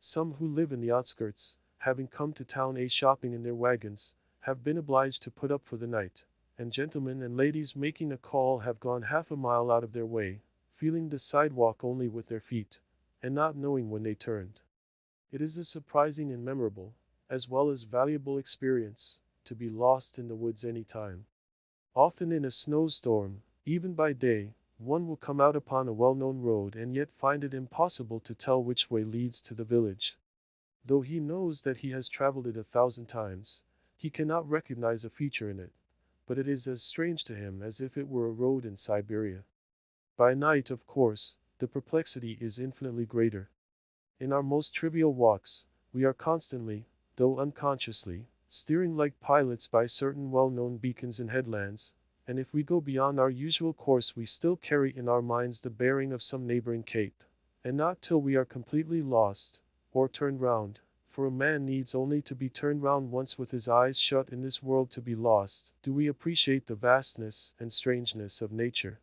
Speaker 1: Some who live in the outskirts, having come to town shopping in their wagons, have been obliged to put up for the night, and gentlemen and ladies making a call have gone half a mile out of their way, feeling the sidewalk only with their feet, and not knowing when they turned. It is a surprising and memorable, as well as valuable experience, to be lost in the woods any time. Often in a snowstorm, even by day, one will come out upon a well-known road and yet find it impossible to tell which way leads to the village. Though he knows that he has traveled it 1,000 times, he cannot recognize a feature in it, but it is as strange to him as if it were a road in Siberia. By night, of course, the perplexity is infinitely greater. In our most trivial walks, we are constantly, though unconsciously, steering like pilots by certain well-known beacons and headlands, and if we go beyond our usual course we still carry in our minds the bearing of some neighboring cape, and not till we are completely lost, or turned round, for a man needs only to be turned round once with his eyes shut in this world to be lost, do we appreciate the vastness and strangeness of nature.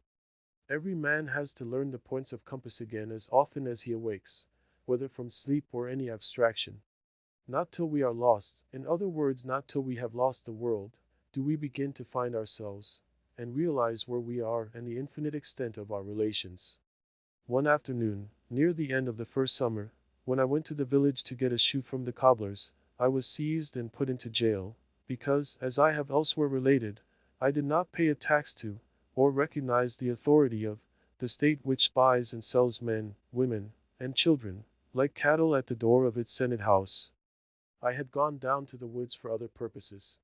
Speaker 1: Every man has to learn the points of compass again as often as he awakes, whether from sleep or any abstraction. Not till we are lost, in other words not till we have lost the world, do we begin to find ourselves, and realize where we are and the infinite extent of our relations. One afternoon, near the end of the first summer, when I went to the village to get a shoe from the cobbler's, I was seized and put into jail, because, as I have elsewhere related, I did not pay a tax to, or recognize the authority of, the state which buys and sells men, women, and children, like cattle at the door of its Senate house. I had gone down to the woods for other purposes.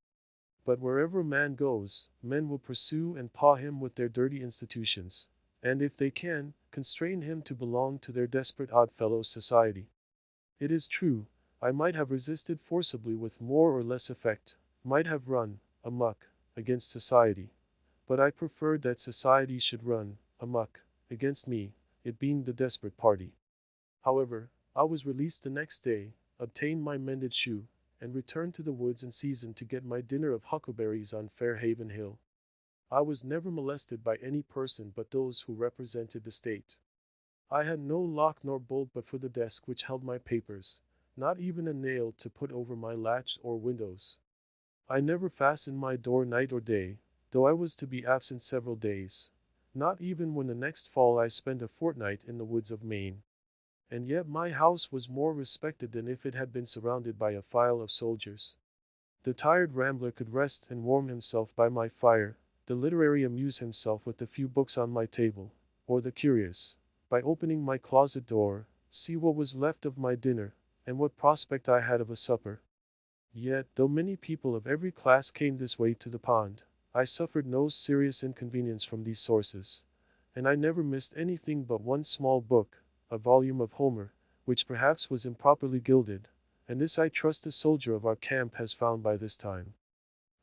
Speaker 1: But wherever a man goes, men will pursue and paw him with their dirty institutions, and if they can, constrain him to belong to their desperate oddfellow society. It is true, I might have resisted forcibly with more or less effect, might have run amok against society, but I preferred that society should run amok against me, it being the desperate party. However, I was released the next day, obtained my mended shoe, and returned to the woods in season to get my dinner of huckleberries on Fairhaven Hill. I was never molested by any person but those who represented the state. I had no lock nor bolt but for the desk which held my papers, not even a nail to put over my latch or windows. I never fastened my door night or day, though I was to be absent several days, not even when the next fall I spent a fortnight in the woods of Maine. And yet my house was more respected than if it had been surrounded by a file of soldiers. The tired rambler could rest and warm himself by my fire, the literary amuse himself with the few books on my table, or the curious, by opening my closet door, see what was left of my dinner, and what prospect I had of a supper. Yet, though many people of every class came this way to the pond, I suffered no serious inconvenience from these sources, and I never missed anything but one small book, a volume of Homer, which perhaps was improperly gilded, and this I trust the soldier of our camp has found by this time.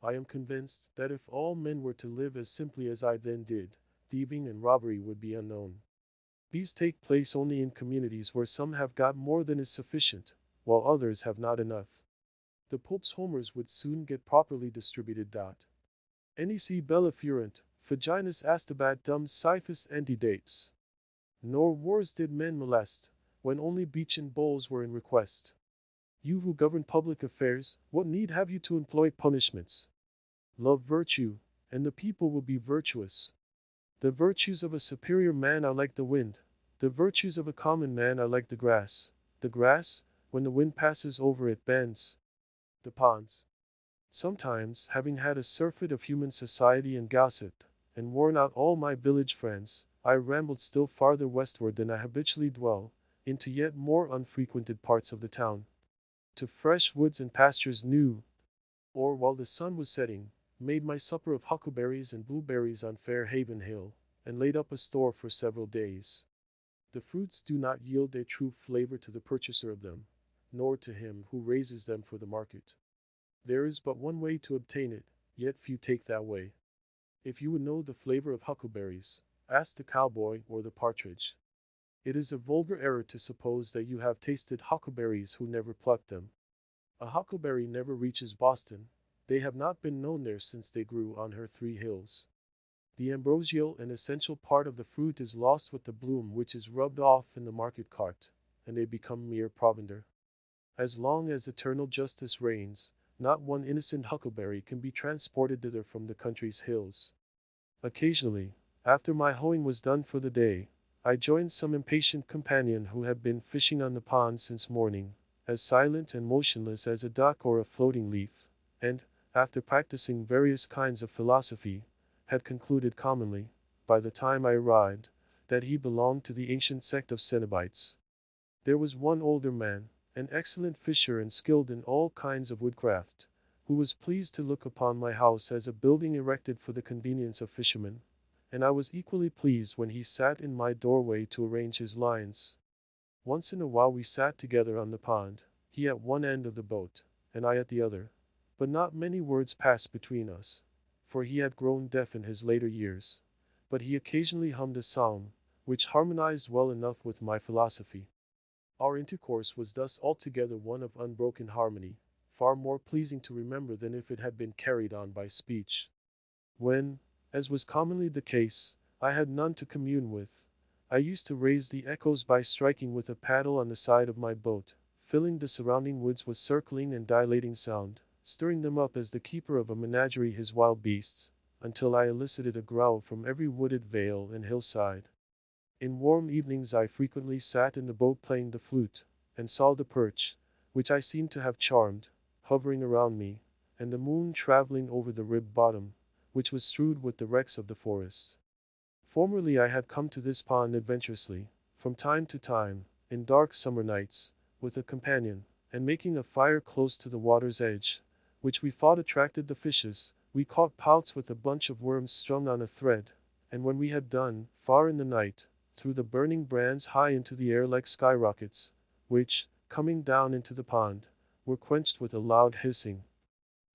Speaker 1: I am convinced that if all men were to live as simply as I then did, thieving and robbery would be unknown. These take place only in communities where some have got more than is sufficient, while others have not enough. The Pope's Homers would soon get properly distributed. Nec bella furunt, vaginas astabat dum cyphus antidates. Nor wars did men molest, when only beechen bowls were in request. You who govern public affairs, what need have you to employ punishments? Love virtue, and the people will be virtuous. The virtues of a superior man are like the wind, the virtues of a common man are like the grass. The grass, when the wind passes over it, bends. The ponds. Sometimes, having had a surfeit of human society and gossip, and worn out all my village friends, I rambled still farther westward than I habitually dwell, into yet more unfrequented parts of the town, to fresh woods and pastures new, or while the sun was setting, made my supper of huckleberries and blueberries on Fair Haven Hill, and laid up a store for several days. The fruits do not yield their true flavor to the purchaser of them, nor to him who raises them for the market. There is but one way to obtain it, yet few take that way. If you would know the flavor of huckleberries, ask the cowboy or the partridge. It is a vulgar error to suppose that you have tasted huckleberries who never plucked them. A huckleberry never reaches Boston. They have not been known there since they grew on her 3 hills. The ambrosial and essential part of the fruit is lost with the bloom, which is rubbed off in the market cart, and they become mere provender. As long as eternal justice reigns, not one innocent huckleberry can be transported thither from the country's hills. Occasionally, after my hoeing was done for the day, I joined some impatient companion who had been fishing on the pond since morning, as silent and motionless as a duck or a floating leaf, and, after practicing various kinds of philosophy, had concluded commonly, by the time I arrived, that he belonged to the ancient sect of Cenobites. There was one older man, an excellent fisher and skilled in all kinds of woodcraft, who was pleased to look upon my house as a building erected for the convenience of fishermen, and I was equally pleased when he sat in my doorway to arrange his lines. Once in a while we sat together on the pond, he at one end of the boat, and I at the other, but not many words passed between us, for he had grown deaf in his later years, but he occasionally hummed a psalm, which harmonized well enough with my philosophy. Our intercourse was thus altogether one of unbroken harmony, far more pleasing to remember than if it had been carried on by speech. When, as was commonly the case, I had none to commune with, I used to raise the echoes by striking with a paddle on the side of my boat, filling the surrounding woods with circling and dilating sound, stirring them up as the keeper of a menagerie his wild beasts, until I elicited a growl from every wooded vale and hillside. In warm evenings I frequently sat in the boat playing the flute, and saw the perch, which I seemed to have charmed, hovering around me, and the moon traveling over the ribbed bottom, which was strewed with the wrecks of the forest. Formerly I had come to this pond adventurously, from time to time, in dark summer nights, with a companion, and making a fire close to the water's edge, which we thought attracted the fishes, we caught pouts with a bunch of worms strung on a thread, and when we had done, far in the night, threw the burning brands high into the air like skyrockets, which, coming down into the pond, were quenched with a loud hissing,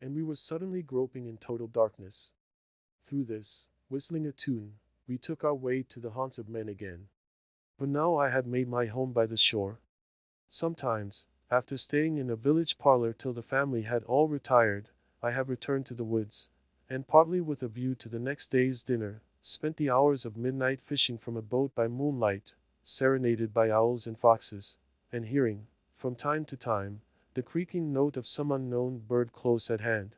Speaker 1: and we were suddenly groping in total darkness. Through this, whistling a tune, we took our way to the haunts of men again. But now I had made my home by the shore. Sometimes, after staying in a village parlor till the family had all retired, I have returned to the woods, and partly with a view to the next day's dinner, spent the hours of midnight fishing from a boat by moonlight, serenaded by owls and foxes, and hearing, from time to time, the creaking note of some unknown bird close at hand.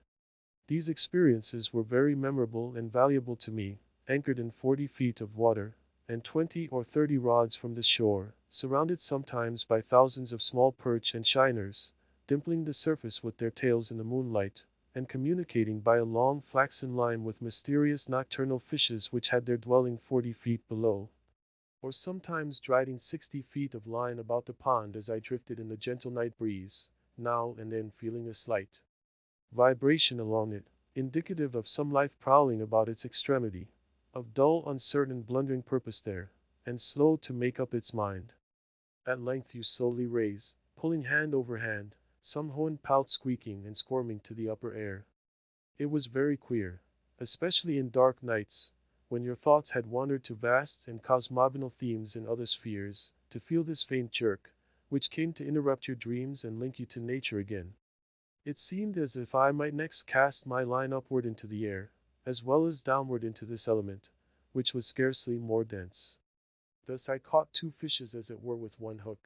Speaker 1: These experiences were very memorable and valuable to me, anchored in 40 feet of water, and 20 or 30 rods from the shore, surrounded sometimes by thousands of small perch and shiners, dimpling the surface with their tails in the moonlight, and communicating by a long flaxen line with mysterious nocturnal fishes which had their dwelling 40 feet below, or sometimes driving 60 feet of line about the pond as I drifted in the gentle night breeze, now and then feeling a slight vibration along it, indicative of some life prowling about its extremity, of dull, uncertain, blundering purpose there, and slow to make up its mind. At length you slowly raise, pulling hand over hand, some horned pout squeaking and squirming to the upper air. It was very queer, especially in dark nights, when your thoughts had wandered to vast and cosmogonal themes in other spheres, to feel this faint jerk, which came to interrupt your dreams and link you to nature again. It seemed as if I might next cast my line upward into the air, as well as downward into this element, which was scarcely more dense. Thus I caught 2 fishes as it were with one hook.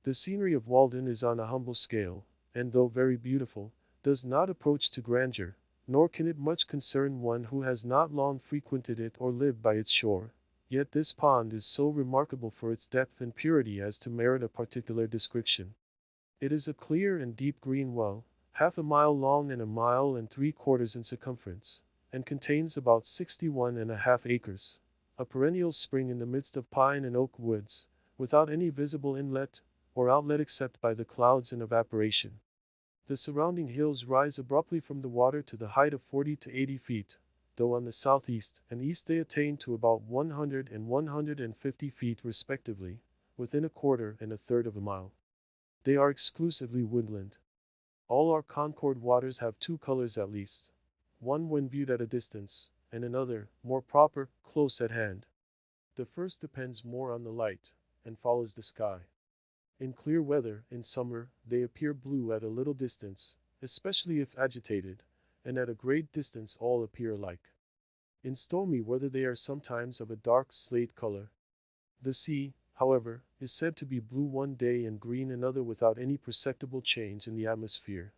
Speaker 1: The scenery of Walden is on a humble scale, and though very beautiful, does not approach to grandeur, nor can it much concern one who has not long frequented it or lived by its shore. Yet this pond is so remarkable for its depth and purity as to merit a particular description. It is a clear and deep green well, half a mile long and a mile and 3/4 in circumference, and contains about 61.5 acres, a perennial spring in the midst of pine and oak woods, without any visible inlet or outlet except by the clouds and evaporation. The surrounding hills rise abruptly from the water to the height of 40 to 80 feet, though on the southeast and east they attain to about 100 and 150 feet respectively, within a quarter and a third of a mile. They are exclusively woodland. All our Concord waters have two colors at least, one when viewed at a distance, and another, more proper, close at hand. The first depends more on the light, and follows the sky. In clear weather, in summer, they appear blue at a little distance, especially if agitated, and at a great distance all appear alike. In stormy weather they are sometimes of a dark slate color. The sea, however, is said to be blue one day and green another without any perceptible change in the atmosphere.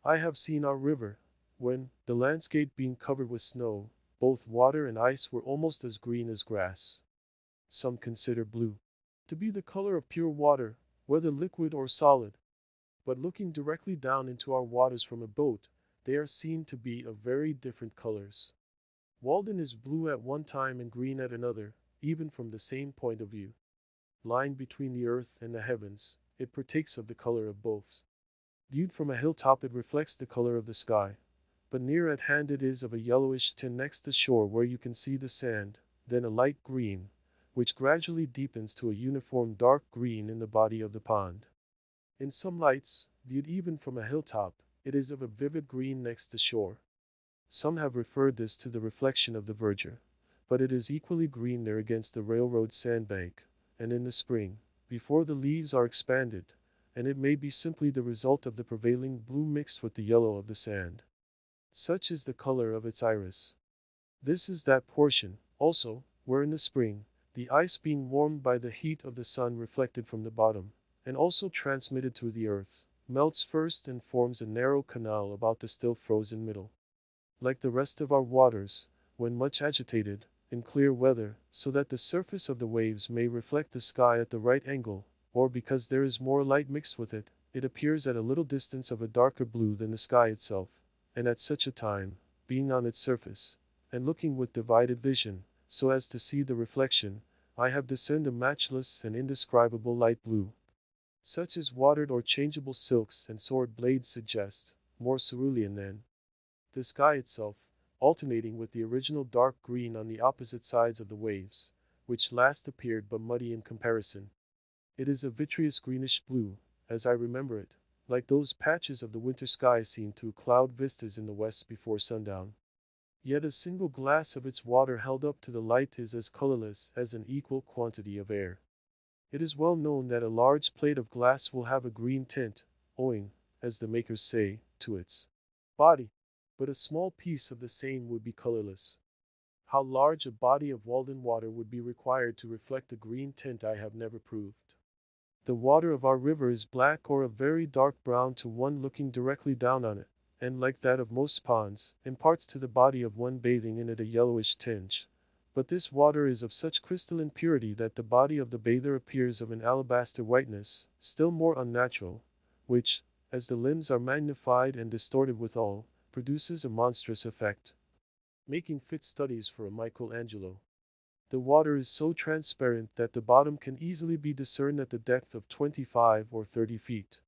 Speaker 1: I have seen our river, when, the landscape being covered with snow, both water and ice were almost as green as grass. Some consider blue to be the color of pure water, whether liquid or solid. But looking directly down into our waters from a boat, they are seen to be of very different colors. Walden is blue at one time and green at another, even from the same point of view. Lying between the earth and the heavens, it partakes of the color of both. Viewed from a hilltop it reflects the color of the sky, but near at hand it is of a yellowish tint next the shore where you can see the sand, then a light green, which gradually deepens to a uniform dark green in the body of the pond. In some lights, viewed even from a hilltop, it is of a vivid green next the shore. Some have referred this to the reflection of the verdure, but it is equally green there against the railroad sandbank, and in the spring, before the leaves are expanded, and it may be simply the result of the prevailing blue mixed with the yellow of the sand. Such is the color of its iris. This is that portion, also, where in the spring, the ice being warmed by the heat of the sun reflected from the bottom, and also transmitted to the earth, melts first and forms a narrow canal about the still frozen middle. Like the rest of our waters, when much agitated, in clear weather, so that the surface of the waves may reflect the sky at the right angle, or because there is more light mixed with it, it appears at a little distance of a darker blue than the sky itself, and at such a time, being on its surface, and looking with divided vision, so as to see the reflection, I have discerned a matchless and indescribable light blue, such as watered or changeable silks and sword blades suggest, more cerulean than the sky itself, alternating with the original dark green on the opposite sides of the waves, which last appeared but muddy in comparison. It is a vitreous greenish blue, as I remember it, like those patches of the winter sky seen through cloud vistas in the west before sundown. Yet a single glass of its water held up to the light is as colorless as an equal quantity of air. It is well known that a large plate of glass will have a green tint, owing, as the makers say, to its body, but a small piece of the same would be colorless. How large a body of Walden water would be required to reflect the green tint I have never proved. The water of our river is black or a very dark brown to one looking directly down on it, and like that of most ponds, imparts to the body of one bathing in it a yellowish tinge. But this water is of such crystalline purity that the body of the bather appears of an alabaster whiteness, still more unnatural, which, as the limbs are magnified and distorted withal, produces a monstrous effect, making fit studies for a Michelangelo. The water is so transparent that the bottom can easily be discerned at the depth of 25 or 30 feet.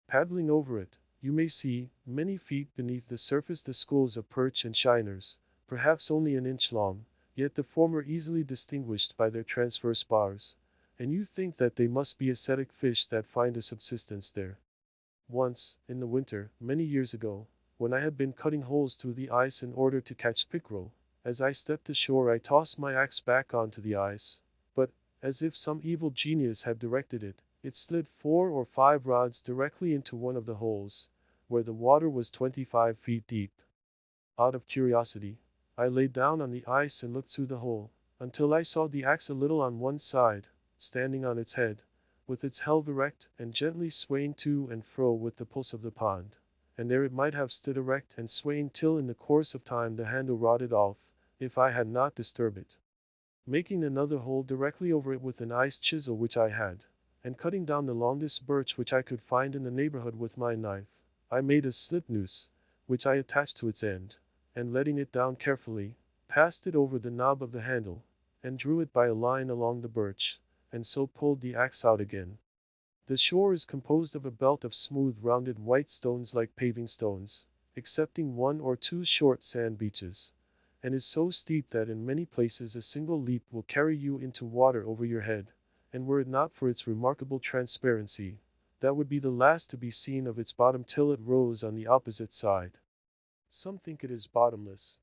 Speaker 1: Paddling over it, you may see, many feet beneath the surface the schools of perch and shiners, perhaps only an inch long, yet the former easily distinguished by their transverse bars, and you think that they must be ascetic fish that find a subsistence there. Once, in the winter, many years ago, when I had been cutting holes through the ice in order to catch pickerel, as I stepped ashore I tossed my axe back onto the ice, but, as if some evil genius had directed it, it slid 4 or 5 rods directly into one of the holes, where the water was 25 feet deep. Out of curiosity, I lay down on the ice and looked through the hole, until I saw the axe a little on one side, standing on its head, with its helve erect and gently swaying to and fro with the pulse of the pond, and there it might have stood erect and swaying till in the course of time the handle rotted off, if I had not disturbed it. Making another hole directly over it with an ice chisel which I had, and cutting down the longest birch which I could find in the neighborhood with my knife, I made a slip noose, which I attached to its end, and letting it down carefully, passed it over the knob of the handle, and drew it by a line along the birch, and so pulled the axe out again. The shore is composed of a belt of smooth rounded white stones like paving stones, excepting one or two short sand beaches, and is so steep that in many places a single leap will carry you into water over your head, and were it not for its remarkable transparency, that would be the last to be seen of its bottom till it rose on the opposite side. Some think it is bottomless.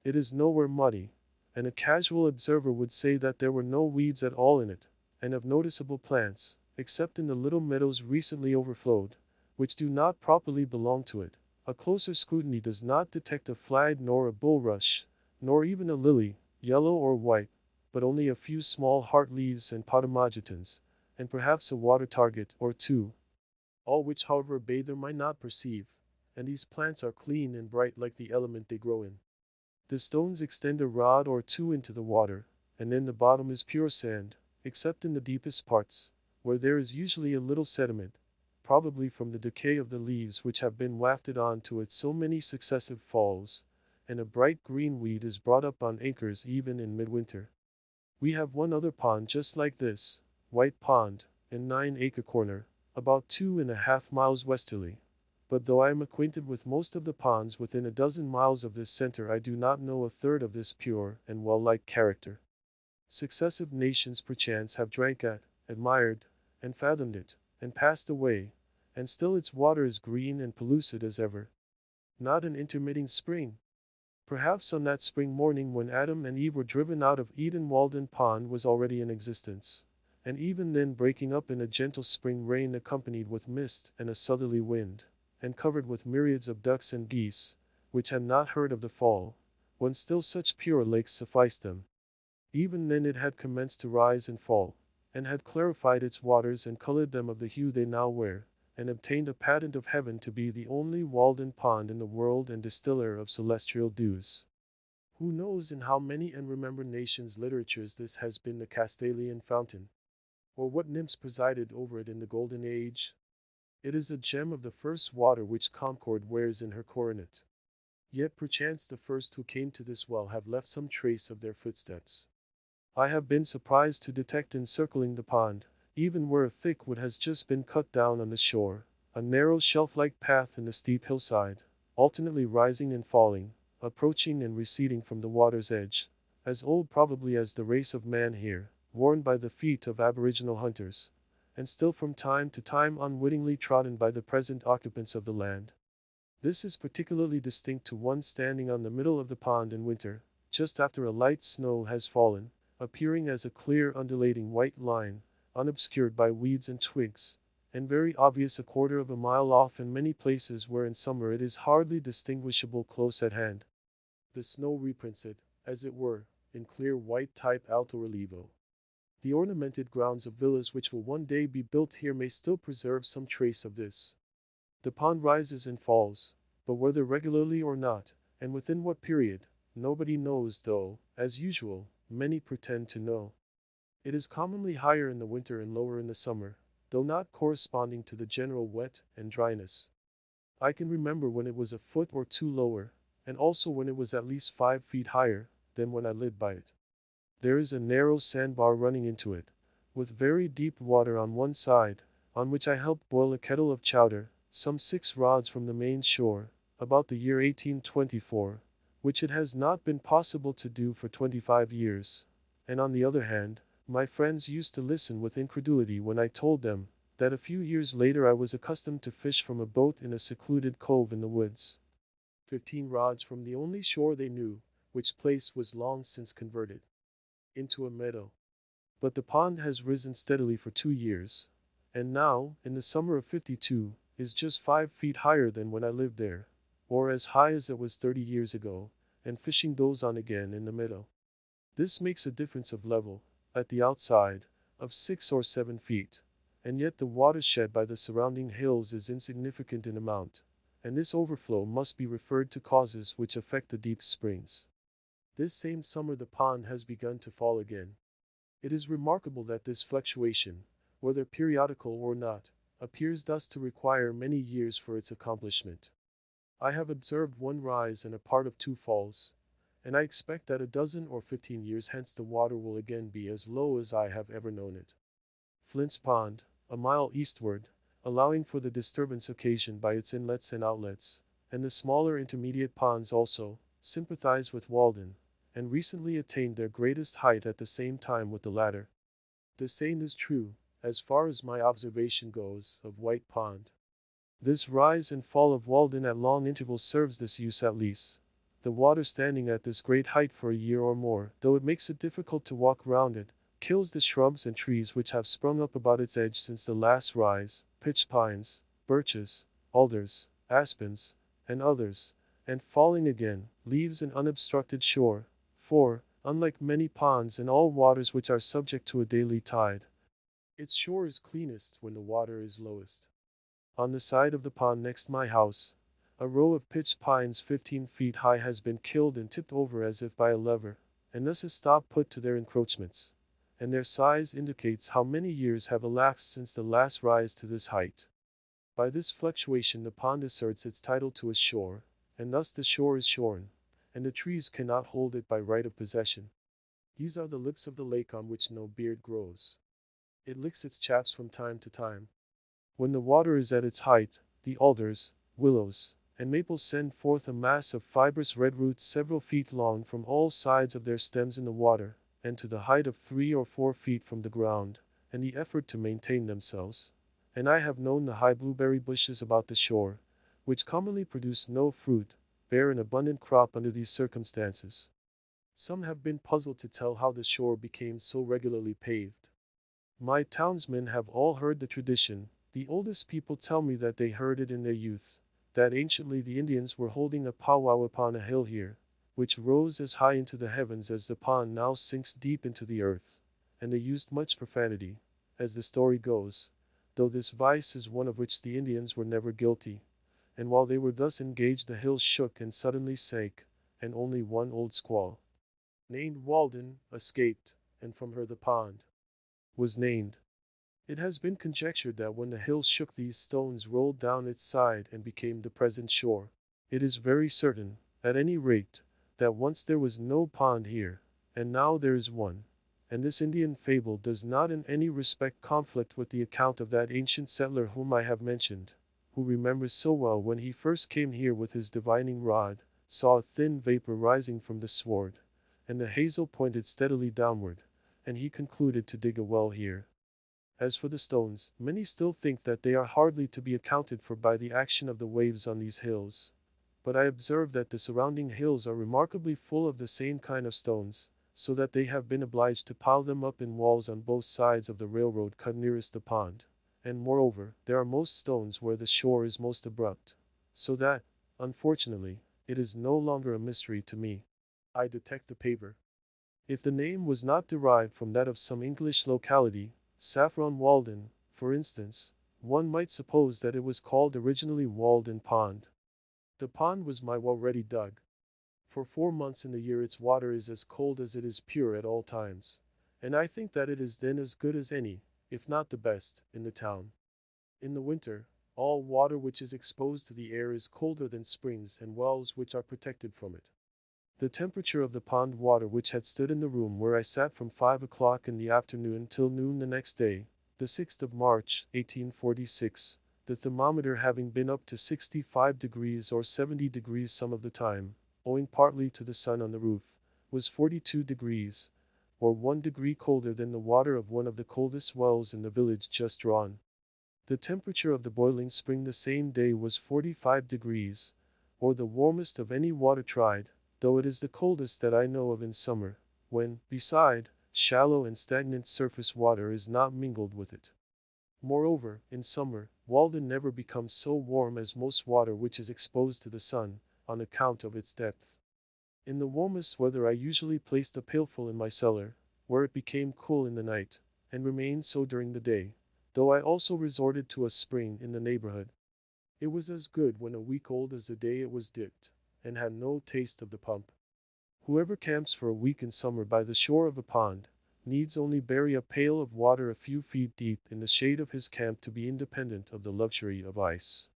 Speaker 1: It is nowhere muddy, and a casual observer would say that there were no weeds at all in it, and of noticeable plants, except in the little meadows recently overflowed, which do not properly belong to it. A closer scrutiny does not detect a flag nor a bulrush, nor even a lily, yellow or white, but only a few small heart leaves and potamogetons, and perhaps a water target or two, all which however a bather might not perceive, and these plants are clean and bright like the element they grow in. The stones extend a rod or two into the water, and then the bottom is pure sand, except in the deepest parts, where there is usually a little sediment, probably from the decay of the leaves which have been wafted on to it so many successive falls, and a bright green weed is brought up on acres even in midwinter. We have one other pond just like this, White Pond, in 9-acre corner, about 2.5 miles westerly. But though I am acquainted with most of the ponds within a dozen miles of this center, I do not know a third of this pure and well-liked character. Successive nations perchance have drank at, admired, and fathomed it, and passed away, and still its water is green and pellucid as ever. Not an intermitting spring. Perhaps on that spring morning when Adam and Eve were driven out of Eden, Walden Pond was already in existence, and even then breaking up in a gentle spring rain accompanied with mist and a southerly wind, and covered with myriads of ducks and geese, which had not heard of the fall, when still such pure lakes sufficed them. Even then it had commenced to rise and fall, and had clarified its waters and colored them of the hue they now wear, and obtained a patent of heaven to be the only Walden Pond in the world and distiller of celestial dews. Who knows in how many unremembered nations' literatures this has been the Castalian fountain, or what nymphs presided over it in the Golden Age? It is a gem of the first water which Concord wears in her coronet. Yet perchance the first who came to this well have left some trace of their footsteps. I have been surprised to detect encircling the pond, even where a thick wood has just been cut down on the shore, a narrow shelf-like path in the steep hillside, alternately rising and falling, approaching and receding from the water's edge, as old probably as the race of man here, worn by the feet of aboriginal hunters, and still from time to time unwittingly trodden by the present occupants of the land. This is particularly distinct to one standing on the middle of the pond in winter, just after a light snow has fallen, appearing as a clear undulating white line, unobscured by weeds and twigs, and very obvious a quarter of a mile off in many places where in summer it is hardly distinguishable close at hand. The snow reprints it, as it were, in clear white type alto relievo. The ornamented grounds of villas which will one day be built here may still preserve some trace of this. The pond rises and falls, but whether regularly or not, and within what period, nobody knows, though, as usual, many pretend to know. It is commonly higher in the winter and lower in the summer, though not corresponding to the general wet and dryness. I can remember when it was a foot or two lower, and also when it was at least 5 feet higher, than when I lived by it. There is a narrow sandbar running into it, with very deep water on one side, on which I helped boil a kettle of chowder, some 6 rods from the main shore, about the year 1824, which it has not been possible to do for 25 years. And on the other hand, my friends used to listen with incredulity when I told them that a few years later I was accustomed to fish from a boat in a secluded cove in the woods, 15 rods from the only shore they knew, which place was long since converted into a meadow. But the pond has risen steadily for 2 years, and now, in the summer of '52, is just 5 feet higher than when I lived there, or as high as it was 30 years ago, and fishing goes on again in the meadow. This makes a difference of level, at the outside, of 6 or 7 feet, and yet the water shed by the surrounding hills is insignificant in amount, and this overflow must be referred to causes which affect the deep springs. This same summer the pond has begun to fall again. It is remarkable that this fluctuation, whether periodical or not, appears thus to require many years for its accomplishment. I have observed one rise and a part of two falls, and I expect that a dozen or 15 years hence the water will again be as low as I have ever known it. Flint's Pond, a mile eastward, allowing for the disturbance occasioned by its inlets and outlets, and the smaller intermediate ponds also, sympathize with Walden, and recently attained their greatest height at the same time with the latter. The same is true, as far as my observation goes, of White Pond. This rise and fall of Walden at long intervals serves this use at least. The water standing at this great height for a year or more, though it makes it difficult to walk round it, kills the shrubs and trees which have sprung up about its edge since the last rise, pitch pines, birches, alders, aspens, and others, and falling again, leaves an unobstructed shore, for, unlike many ponds and all waters which are subject to a daily tide, its shore is cleanest when the water is lowest. On the side of the pond next my house, a row of pitch pines 15 feet high has been killed and tipped over as if by a lever, and thus a stop put to their encroachments, and their size indicates how many years have elapsed since the last rise to this height. By this fluctuation the pond asserts its title to its shore, and thus the shore is shorn, and the trees cannot hold it by right of possession. These are the lips of the lake on which no beard grows. It licks its chaps from time to time. When the water is at its height, the alders, willows, and maples send forth a mass of fibrous red roots several feet long from all sides of their stems in the water, and to the height of 3 or 4 feet from the ground, and the effort to maintain themselves. And I have known the high blueberry bushes about the shore, which commonly produce no fruit, bear an abundant crop under these circumstances. Some have been puzzled to tell how the shore became so regularly paved. My townsmen have all heard the tradition. The oldest people tell me that they heard it in their youth, that anciently the Indians were holding a powwow upon a hill here, which rose as high into the heavens as the pond now sinks deep into the earth, and they used much profanity, as the story goes, though this vice is one of which the Indians were never guilty, and while they were thus engaged the hill shook and suddenly sank, and only one old squaw, named Walden, escaped, and from her the pond was named. It has been conjectured that when the hill shook these stones rolled down its side and became the present shore. It is very certain, at any rate, that once there was no pond here, and now there is one, and this Indian fable does not in any respect conflict with the account of that ancient settler whom I have mentioned, who remembers so well when he first came here with his divining rod, saw a thin vapor rising from the sward, and the hazel pointed steadily downward, and he concluded to dig a well here. As for the stones, many still think that they are hardly to be accounted for by the action of the waves on these hills. But I observe that the surrounding hills are remarkably full of the same kind of stones, so that they have been obliged to pile them up in walls on both sides of the railroad cut nearest the pond. And moreover, there are most stones where the shore is most abrupt, so that, unfortunately, it is no longer a mystery to me. I detect the paver. If the name was not derived from that of some English locality, Saffron Walden, for instance, one might suppose that it was called originally Walden Pond. The pond was my well ready dug. For 4 months in the year its water is as cold as it is pure at all times, and I think that it is then as good as any, if not the best, in the town. In the winter, all water which is exposed to the air is colder than springs and wells which are protected from it. The temperature of the pond water which had stood in the room where I sat from 5 o'clock in the afternoon till noon the next day, the 6th of March, 1846, the thermometer having been up to 65 degrees or 70 degrees some of the time, owing partly to the sun on the roof, was 42 degrees, or 1 degree colder than the water of one of the coldest wells in the village just drawn. The temperature of the boiling spring the same day was 45 degrees, or the warmest of any water tried, though it is the coldest that I know of in summer, when, beside, shallow and stagnant surface water is not mingled with it. Moreover, in summer, Walden never becomes so warm as most water which is exposed to the sun, on account of its depth. In the warmest weather I usually placed a pailful in my cellar, where it became cool in the night, and remained so during the day, though I also resorted to a spring in the neighborhood. It was as good when a week old as the day it was dipped, and had no taste of the pump. Whoever camps for a week in summer by the shore of a pond, needs only bury a pail of water a few feet deep in the shade of his camp to be independent of the luxury of ice.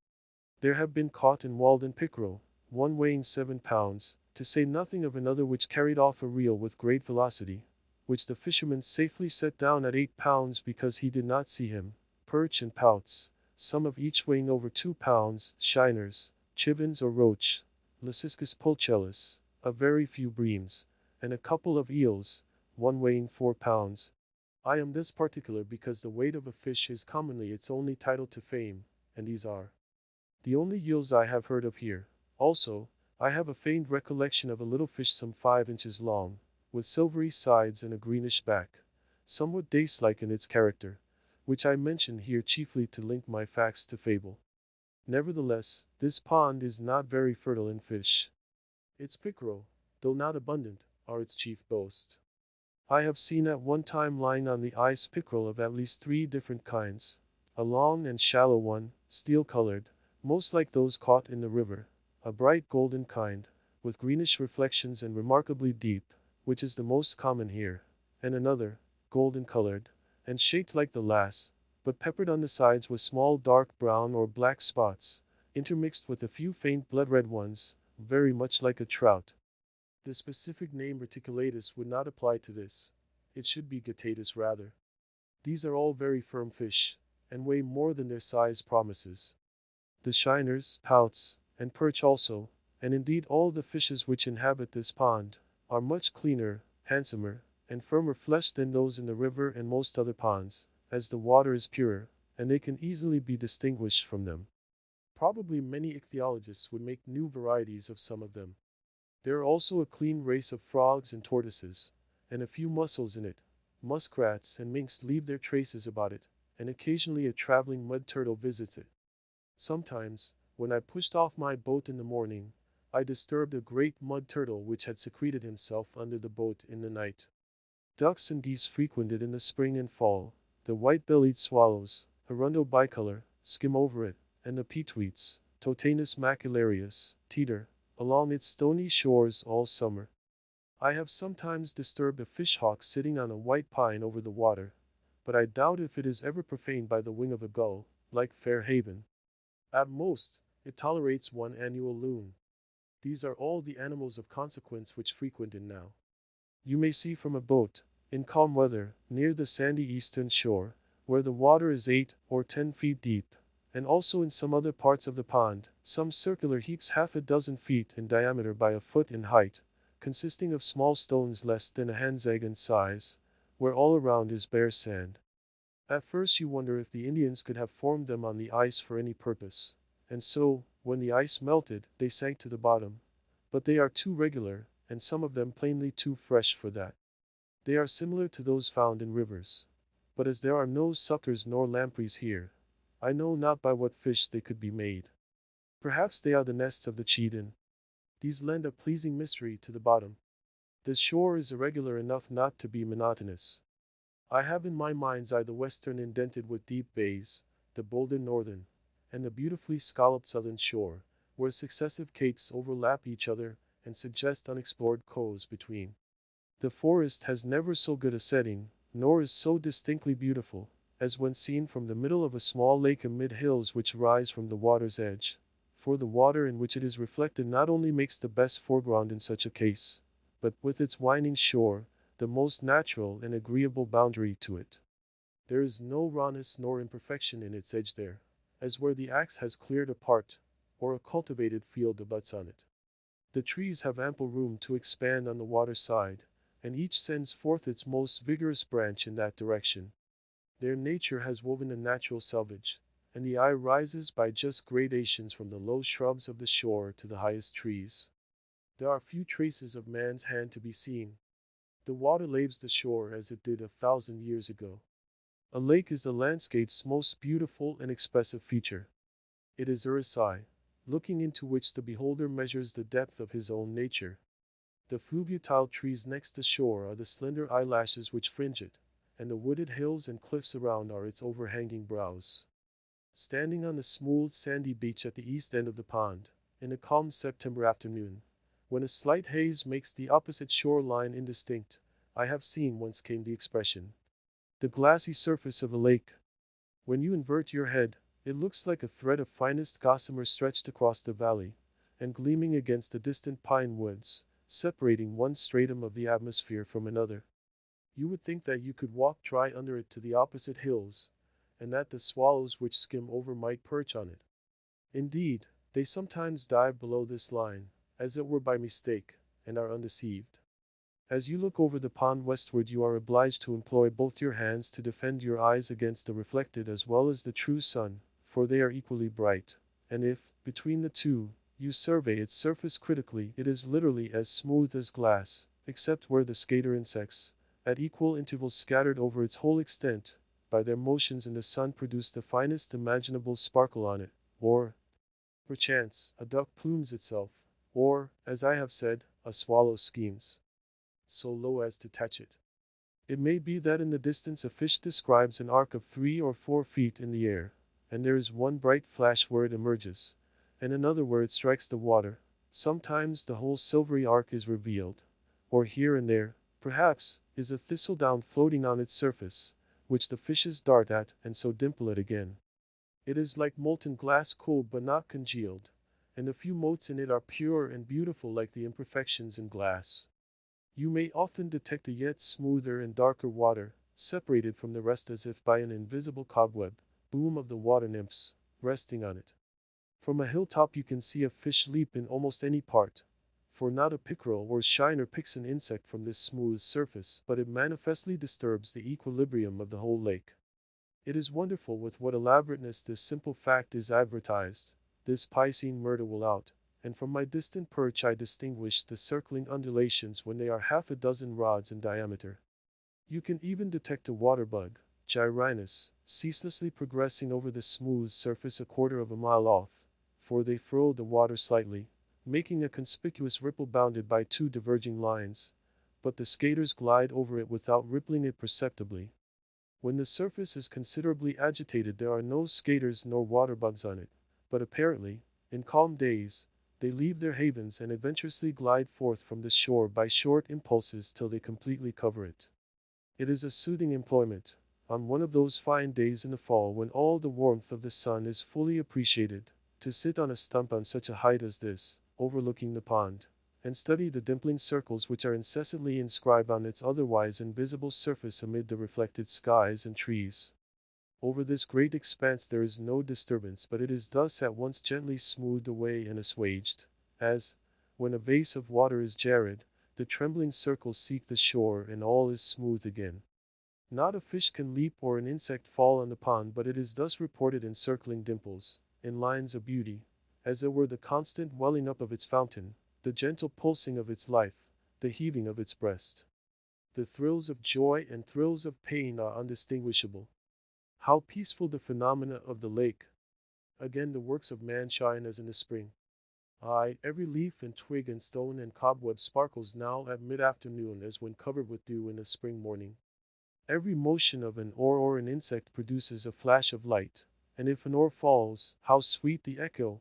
Speaker 1: There have been caught in Walden pickerel, one weighing 7 pounds, to say nothing of another which carried off a reel with great velocity, which the fisherman safely set down at 8 pounds because he did not see him, perch and pouts, some of each weighing over 2 pounds, shiners, chivins or roach, Leuciscus pulchellus, a very few breams, and a couple of eels, one weighing 4 pounds. I am this particular because the weight of a fish is commonly its only title to fame, and these are the only eels I have heard of here. Also, I have a faint recollection of a little fish some 5 inches long, with silvery sides and a greenish back, somewhat dace-like in its character, which I mention here chiefly to link my facts to fable. Nevertheless, this pond is not very fertile in fish. Its pickerel, though not abundant, are its chief boast. I have seen at one time lying on the ice pickerel of at least 3 different kinds, a long and shallow one, steel-colored, most like those caught in the river, a bright golden kind, with greenish reflections and remarkably deep, which is the most common here, and another, golden-colored, and shaped like the last, but peppered on the sides with small dark brown or black spots, intermixed with a few faint blood-red ones, very much like a trout. The specific name reticulatus would not apply to this. It should be guttatus rather. These are all very firm fish, and weigh more than their size promises. The shiners, pouts, and perch also, and indeed all the fishes which inhabit this pond, are much cleaner, handsomer, and firmer fleshed than those in the river and most other ponds, as the water is purer, and they can easily be distinguished from them. Probably many ichthyologists would make new varieties of some of them. There are also a clean race of frogs and tortoises, and a few mussels in it. Muskrats and minks leave their traces about it, and occasionally a traveling mud turtle visits it. Sometimes, when I pushed off my boat in the morning, I disturbed a great mud turtle which had secreted himself under the boat in the night. Ducks and geese frequent it in the spring and fall. The white-bellied swallows, hirundo bicolor, skim over it, and the peetweets, Totanus macularius, teeter along its stony shores all summer. I have sometimes disturbed a fishhawk sitting on a white pine over the water, but I doubt if it is ever profaned by the wing of a gull, like Fairhaven. At most, it tolerates one annual loon. These are all the animals of consequence which frequent it now. You may see from a boat, in calm weather, near the sandy eastern shore, where the water is 8 or 10 feet deep, and also in some other parts of the pond, some circular heaps half a dozen feet in diameter by a foot in height, consisting of small stones less than a hand's egg in size, where all around is bare sand. At first you wonder if the Indians could have formed them on the ice for any purpose, and so, when the ice melted, they sank to the bottom. But they are too regular, and some of them plainly too fresh for that. They are similar to those found in rivers. But as there are no suckers nor lampreys here, I know not by what fish they could be made. Perhaps they are the nests of the cheetah. These lend a pleasing mystery to the bottom. The shore is irregular enough not to be monotonous. I have in my mind's eye the western indented with deep bays, the bolder northern, and the beautifully scalloped southern shore, where successive capes overlap each other and suggest unexplored coves between. The forest has never so good a setting, nor is so distinctly beautiful, as when seen from the middle of a small lake amid hills which rise from the water's edge, for the water in which it is reflected not only makes the best foreground in such a case, but, with its winding shore, the most natural and agreeable boundary to it. There is no rawness nor imperfection in its edge there, as where the axe has cleared a part, or a cultivated field abuts on it. The trees have ample room to expand on the water side, and each sends forth its most vigorous branch in that direction. Their nature has woven a natural selvage, and the eye rises by just gradations from the low shrubs of the shore to the highest trees. There are few traces of man's hand to be seen. The water laves the shore as it did 1,000 years ago. A lake is the landscape's most beautiful and expressive feature. It is Earth's eye, looking into which the beholder measures the depth of his own nature. The fluviatile trees next the shore are the slender eyelashes which fringe it, and the wooded hills and cliffs around are its overhanging brows. Standing on the smooth sandy beach at the east end of the pond, in a calm September afternoon, when a slight haze makes the opposite shore line indistinct, I have seen whence came the expression, the glassy surface of a lake. When you invert your head, It looks like a thread of finest gossamer stretched across the valley, and gleaming against the distant pine woods, separating one stratum of the atmosphere from another. You would think that you could walk dry under it to the opposite hills, and that the swallows which skim over might perch on it. Indeed, they sometimes dive below this line, as it were by mistake, and are undeceived. As you look over the pond westward, you are obliged to employ both your hands to defend your eyes against the reflected as well as the true sun, for they are equally bright, and if, between the two, you survey its surface critically, it is literally as smooth as glass, except where the skater insects, at equal intervals scattered over its whole extent, by their motions in the sun produce the finest imaginable sparkle on it, or, perchance, a duck plumes itself, or, as I have said, a swallow schemes so low as to touch it. It may be that in the distance a fish describes an arc of 3 or 4 feet in the air, and there is one bright flash where it emerges, and another where it strikes the water. Sometimes the whole silvery arc is revealed, or here and there, perhaps, is a thistledown floating on its surface, which the fishes dart at and so dimple it again. It is like molten glass cooled but not congealed, and the few motes in it are pure and beautiful like the imperfections in glass. You may often detect a yet smoother and darker water, separated from the rest as if by an invisible cobweb, boom of the water nymphs, resting on it. From a hilltop you can see a fish leap in almost any part, for not a pickerel or shiner picks an insect from this smooth surface, but it manifestly disturbs the equilibrium of the whole lake. It is wonderful with what elaborateness this simple fact is advertised. This piscine murder will out, and from my distant perch I distinguish the circling undulations when they are half a dozen rods in diameter. You can even detect a water bug, Gyrinus, ceaselessly progressing over the smooth surface a quarter of a mile off, for they furrow the water slightly, making a conspicuous ripple bounded by 2 diverging lines, but the skaters glide over it without rippling it perceptibly. When the surface is considerably agitated there are no skaters nor water bugs on it, but apparently, in calm days, they leave their havens and adventurously glide forth from the shore by short impulses till they completely cover it. It is a soothing employment, on one of those fine days in the fall when all the warmth of the sun is fully appreciated, to sit on a stump on such a height as this, overlooking the pond, and study the dimpling circles which are incessantly inscribed on its otherwise invisible surface amid the reflected skies and trees. Over this great expanse there is no disturbance, but it is thus at once gently smoothed away and assuaged, as, when a vase of water is jarred, the trembling circles seek the shore and all is smooth again. Not a fish can leap or an insect fall on the pond, but it is thus reported in circling dimples, in lines of beauty, as it were the constant welling up of its fountain, the gentle pulsing of its life, the heaving of its breast. The thrills of joy and thrills of pain are undistinguishable. How peaceful the phenomena of the lake! Again the works of man shine as in the spring. Aye, every leaf and twig and stone and cobweb sparkles now at mid-afternoon as when covered with dew in a spring morning. Every motion of an oar or an insect produces a flash of light, and if an oar falls, how sweet the echo!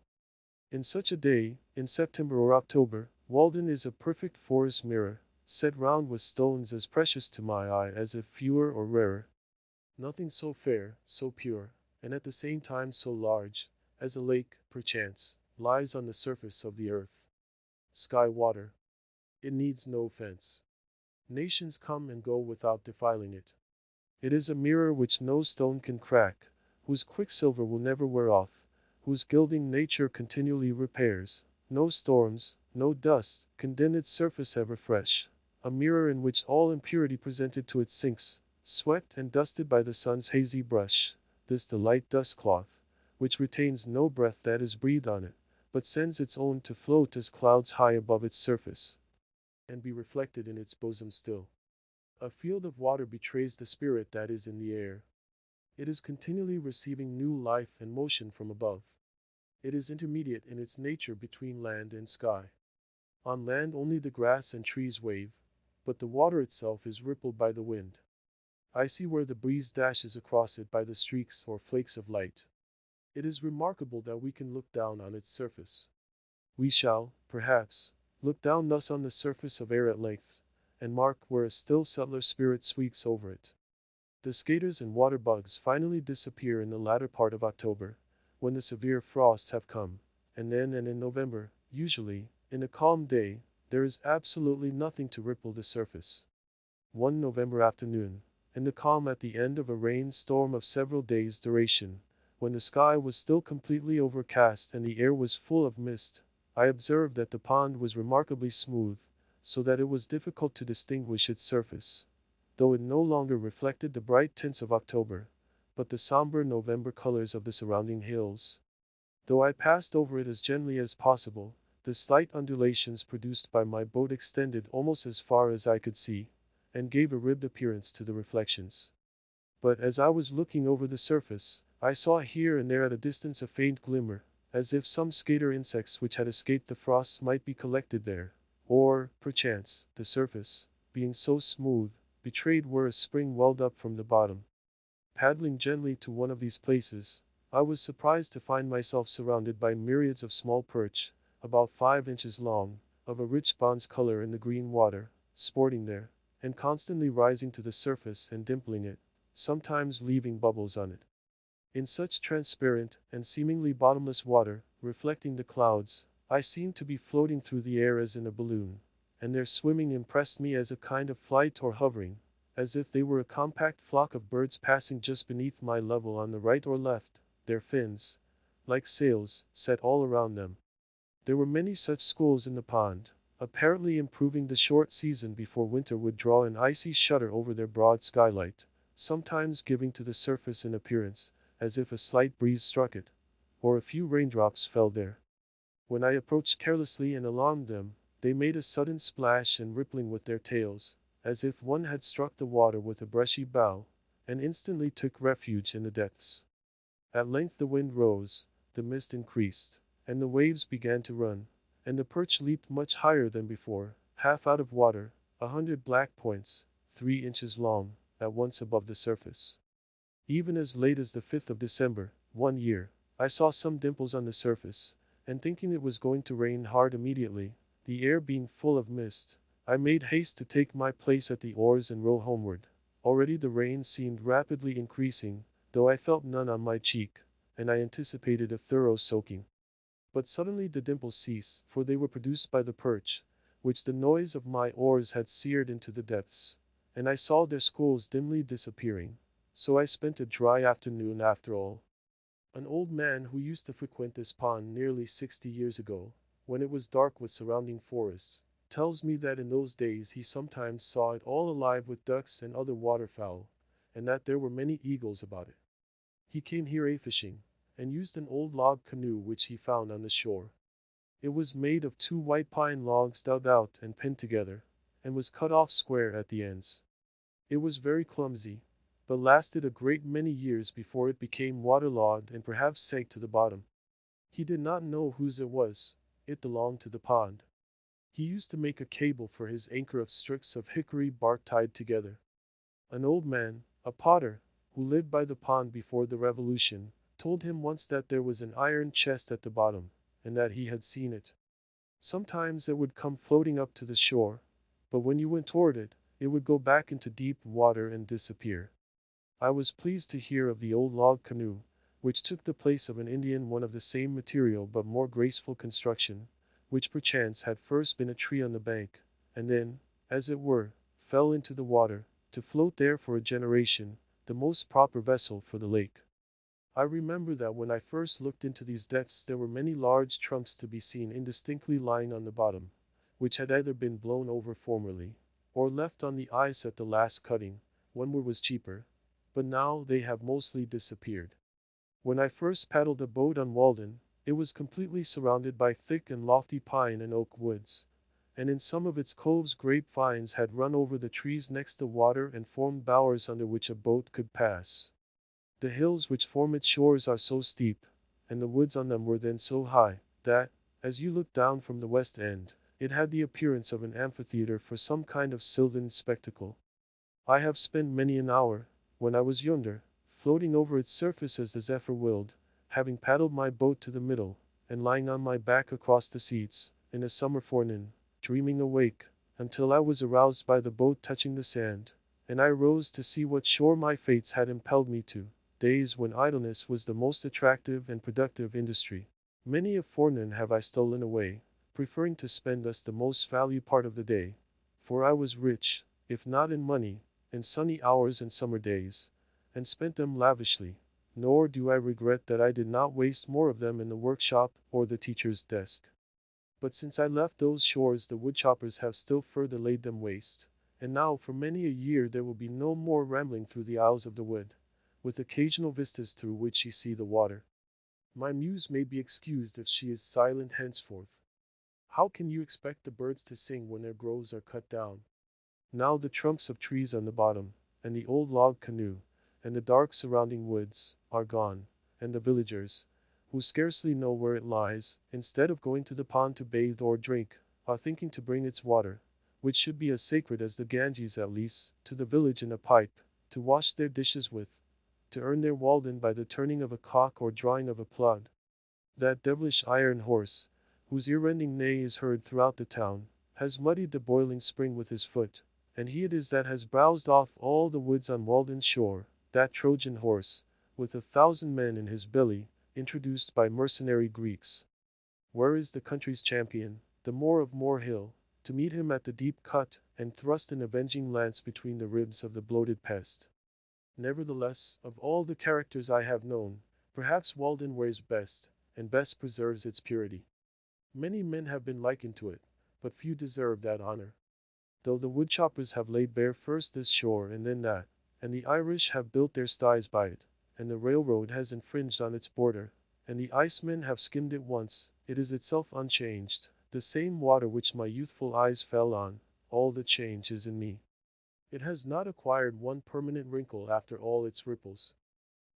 Speaker 1: In such a day, in September or October, Walden is a perfect forest mirror, set round with stones as precious to my eye as if fewer or rarer. Nothing so fair, so pure, and at the same time so large, as a lake, perchance, lies on the surface of the earth. Sky water. It needs no fence. Nations come and go without defiling it. It is a mirror which no stone can crack, whose quicksilver will never wear off, whose gilding nature continually repairs. No storms, no dust, can dim its surface ever fresh. A mirror in which all impurity presented to it sinks, swept and dusted by the sun's hazy brush. This the light dust cloth, which retains no breath that is breathed on it, but sends its own to float as clouds high above its surface, and be reflected in its bosom still. A field of water betrays the spirit that is in the air. It is continually receiving new life and motion from above. It is intermediate in its nature between land and sky. On land only the grass and trees wave, but the water itself is rippled by the wind. I see where the breeze dashes across it by the streaks or flakes of light. It is remarkable that we can look down on its surface. We shall, perhaps, look down thus on the surface of air at length, and mark where a still subtler spirit sweeps over it. The skaters and water bugs finally disappear in the latter part of October, when the severe frosts have come, and in November, usually, in a calm day, there is absolutely nothing to ripple the surface. One November afternoon, in the calm at the end of a rainstorm of several days' duration, when the sky was still completely overcast and the air was full of mist, I observed that the pond was remarkably smooth, so that it was difficult to distinguish its surface, though it no longer reflected the bright tints of October, but the somber November colors of the surrounding hills. Though I passed over it as gently as possible, the slight undulations produced by my boat extended almost as far as I could see, and gave a ribbed appearance to the reflections. But as I was looking over the surface, I saw here and there at a distance a faint glimmer, as if some skater insects which had escaped the frosts might be collected there, or, perchance, the surface, being so smooth, betrayed where a spring welled up from the bottom. Paddling gently to one of these places, I was surprised to find myself surrounded by myriads of small perch, about 5 inches long, of a rich bronze color in the green water, sporting there, and constantly rising to the surface and dimpling it, sometimes leaving bubbles on it. In such transparent and seemingly bottomless water, reflecting the clouds, I seemed to be floating through the air as in a balloon, and their swimming impressed me as a kind of flight or hovering, as if they were a compact flock of birds passing just beneath my level on the right or left, their fins, like sails, set all around them. There were many such schools in the pond, apparently improving the short season before winter would draw an icy shutter over their broad skylight, sometimes giving to the surface an appearance, as if a slight breeze struck it, or a few raindrops fell there. When I approached carelessly and alarmed them, they made a sudden splash and rippling with their tails, as if one had struck the water with a brushy bough, and instantly took refuge in the depths. At length the wind rose, the mist increased, and the waves began to run, and the perch leaped much higher than before, half out of water, 100 black points, 3 inches long, at once above the surface. Even as late as the 5th of December, one year, I saw some dimples on the surface, and thinking it was going to rain hard immediately, the air being full of mist, I made haste to take my place at the oars and row homeward. Already the rain seemed rapidly increasing, though I felt none on my cheek, and I anticipated a thorough soaking. But suddenly the dimples ceased, for they were produced by the perch, which the noise of my oars had seared into the depths, and I saw their schools dimly disappearing. So I spent a dry afternoon after all. An old man who used to frequent this pond nearly 60 years ago, when it was dark with surrounding forests, tells me that in those days he sometimes saw it all alive with ducks and other waterfowl, and that there were many eagles about it. He came here a-fishing, and used an old log canoe which he found on the shore. It was made of 2 white pine logs dug out and pinned together, and was cut off square at the ends. It was very clumsy, but lasted a great many years before it became waterlogged and perhaps sank to the bottom. He did not know whose it was, it belonged to the pond. He used to make a cable for his anchor of strips of hickory bark tied together. An old man, a potter, who lived by the pond before the Revolution, told him once that there was an iron chest at the bottom, and that he had seen it. Sometimes it would come floating up to the shore, but when you went toward it, it would go back into deep water and disappear. I was pleased to hear of the old log canoe, which took the place of an Indian one of the same material but more graceful construction, which perchance had first been a tree on the bank, and then, as it were, fell into the water, to float there for a generation, the most proper vessel for the lake. I remember that when I first looked into these depths there were many large trunks to be seen indistinctly lying on the bottom, which had either been blown over formerly, or left on the ice at the last cutting, when wood was cheaper, but now they have mostly disappeared. When I first paddled a boat on Walden, it was completely surrounded by thick and lofty pine and oak woods, and in some of its coves grapevines had run over the trees next the water and formed bowers under which a boat could pass. The hills which form its shores are so steep, and the woods on them were then so high, that, as you looked down from the west end, it had the appearance of an amphitheater for some kind of sylvan spectacle. I have spent many an hour, when I was younger, floating over its surface as the zephyr willed, having paddled my boat to the middle, and lying on my back across the seats, in a summer forenoon, dreaming awake, until I was aroused by the boat touching the sand, and I rose to see what shore my fates had impelled me to. days when idleness was the most attractive and productive industry. Many a forenoon have I stolen away, preferring to spend thus the most valued part of the day, for I was rich, if not in money, in sunny hours and summer days, and spent them lavishly, nor do I regret that I did not waste more of them in the workshop or the teacher's desk. But since I left those shores the woodchoppers have still further laid them waste, and now for many a year there will be no more rambling through the aisles of the wood, with occasional vistas through which you see the water. My muse may be excused if she is silent henceforth. How can you expect the birds to sing when their groves are cut down? Now the trunks of trees on the bottom, and the old log canoe, and the dark surrounding woods, are gone, and the villagers, who scarcely know where it lies, instead of going to the pond to bathe or drink, are thinking to bring its water, which should be as sacred as the Ganges at least, to the village in a pipe, to wash their dishes with, to earn their Walden by the turning of a cock or drawing of a plod. That devilish iron horse, whose ear-rending neigh is heard throughout the town, has muddied the boiling spring with his foot, and he it is that has browsed off all the woods on Walden's shore, that Trojan horse, with 1,000 men in his belly, introduced by mercenary Greeks. Where is the country's champion, the Moor of Moor Hill, to meet him at the deep cut, and thrust an avenging lance between the ribs of the bloated pest? Nevertheless, of all the characters I have known, perhaps Walden wears best, and best preserves its purity. Many men have been likened to it, but few deserve that honor. Though the woodchoppers have laid bare first this shore and then that, and the Irish have built their sties by it, and the railroad has infringed on its border, and the icemen have skimmed it once, it is itself unchanged, the same water which my youthful eyes fell on. All the change is in me. It has not acquired one permanent wrinkle after all its ripples.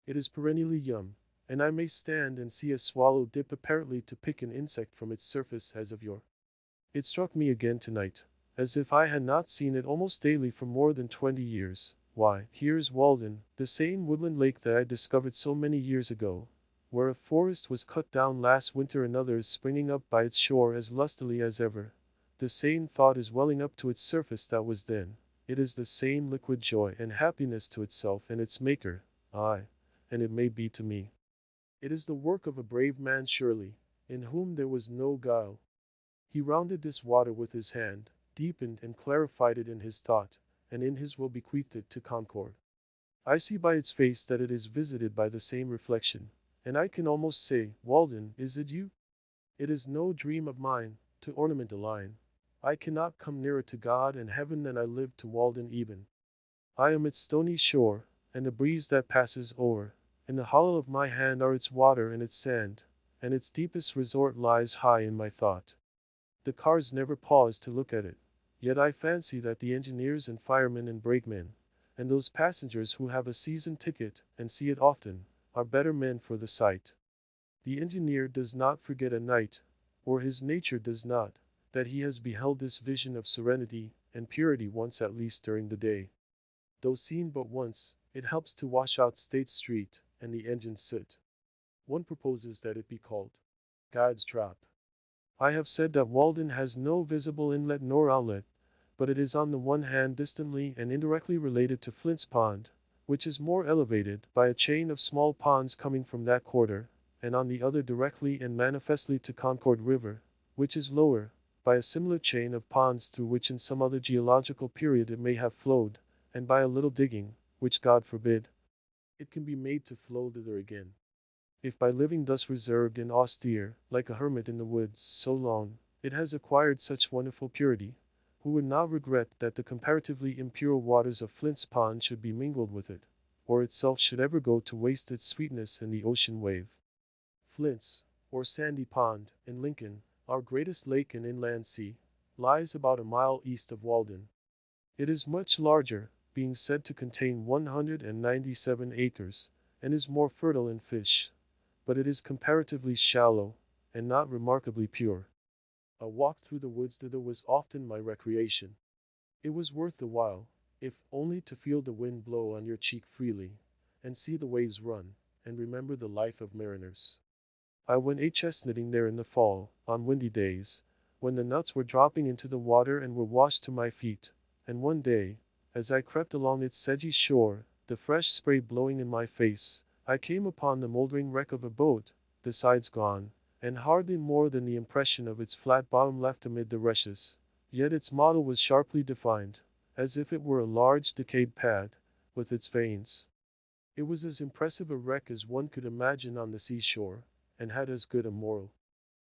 Speaker 1: It is perennially young, and I may stand and see a swallow dip apparently to pick an insect from its surface as of yore. It struck me again tonight, as if I had not seen it almost daily for more than 20 years. Why, here's Walden, the same woodland lake that I discovered so many years ago. Where a forest was cut down last winter another is springing up by its shore as lustily as ever. The same thought is welling up to its surface that was then. It is the same liquid joy and happiness to itself and its maker, aye, and it may be to me. It is the work of a brave man surely, in whom there was no guile. He rounded this water with his hand, deepened and clarified it in his thought, and in his will bequeathed it to Concord. I see by its face that it is visited by the same reflection, and I can almost say, Walden, is it you? It is no dream of mine, to ornament a line. I cannot come nearer to God and heaven than I live to Walden even. I am its stony shore, and the breeze that passes o'er. In the hollow of my hand are its water and its sand, and its deepest resort lies high in my thought. The cars never pause to look at it, yet I fancy that the engineers and firemen and brakemen, and those passengers who have a season ticket and see it often, are better men for the sight. The engineer does not forget a night, or his nature does not, that he has beheld this vision of serenity and purity once at least during the day. Though seen but once, it helps to wash out State Street and the engine soot. One proposes that it be called God's Drop. I have said that Walden has no visible inlet nor outlet, but it is on the one hand distantly and indirectly related to Flint's Pond, which is more elevated by a chain of small ponds coming from that quarter, and on the other directly and manifestly to Concord River, which is lower, by a similar chain of ponds through which in some other geological period it may have flowed, and by a little digging, which God forbid, it can be made to flow thither again. If by living thus reserved and austere, like a hermit in the woods, so long, it has acquired such wonderful purity, who would not regret that the comparatively impure waters of Flint's Pond should be mingled with it, or itself should ever go to waste its sweetness in the ocean wave? Flint's, or Sandy Pond, in Lincoln, our greatest lake and inland sea, lies about a mile east of Walden. It is much larger, being said to contain 197 acres, and is more fertile in fish, but it is comparatively shallow, and not remarkably pure. A walk through the woods thither was often my recreation. It was worth the while, if only to feel the wind blow on your cheek freely, and see the waves run, and remember the life of mariners. I went chestnutting there in the fall, on windy days, when the nuts were dropping into the water and were washed to my feet, and one day, as I crept along its sedgy shore, the fresh spray blowing in my face, I came upon the moldering wreck of a boat, the sides gone, and hardly more than the impression of its flat bottom left amid the rushes. Yet its model was sharply defined, as if it were a large decayed pad, with its veins. It was as impressive a wreck as one could imagine on the seashore, and had as good a moral.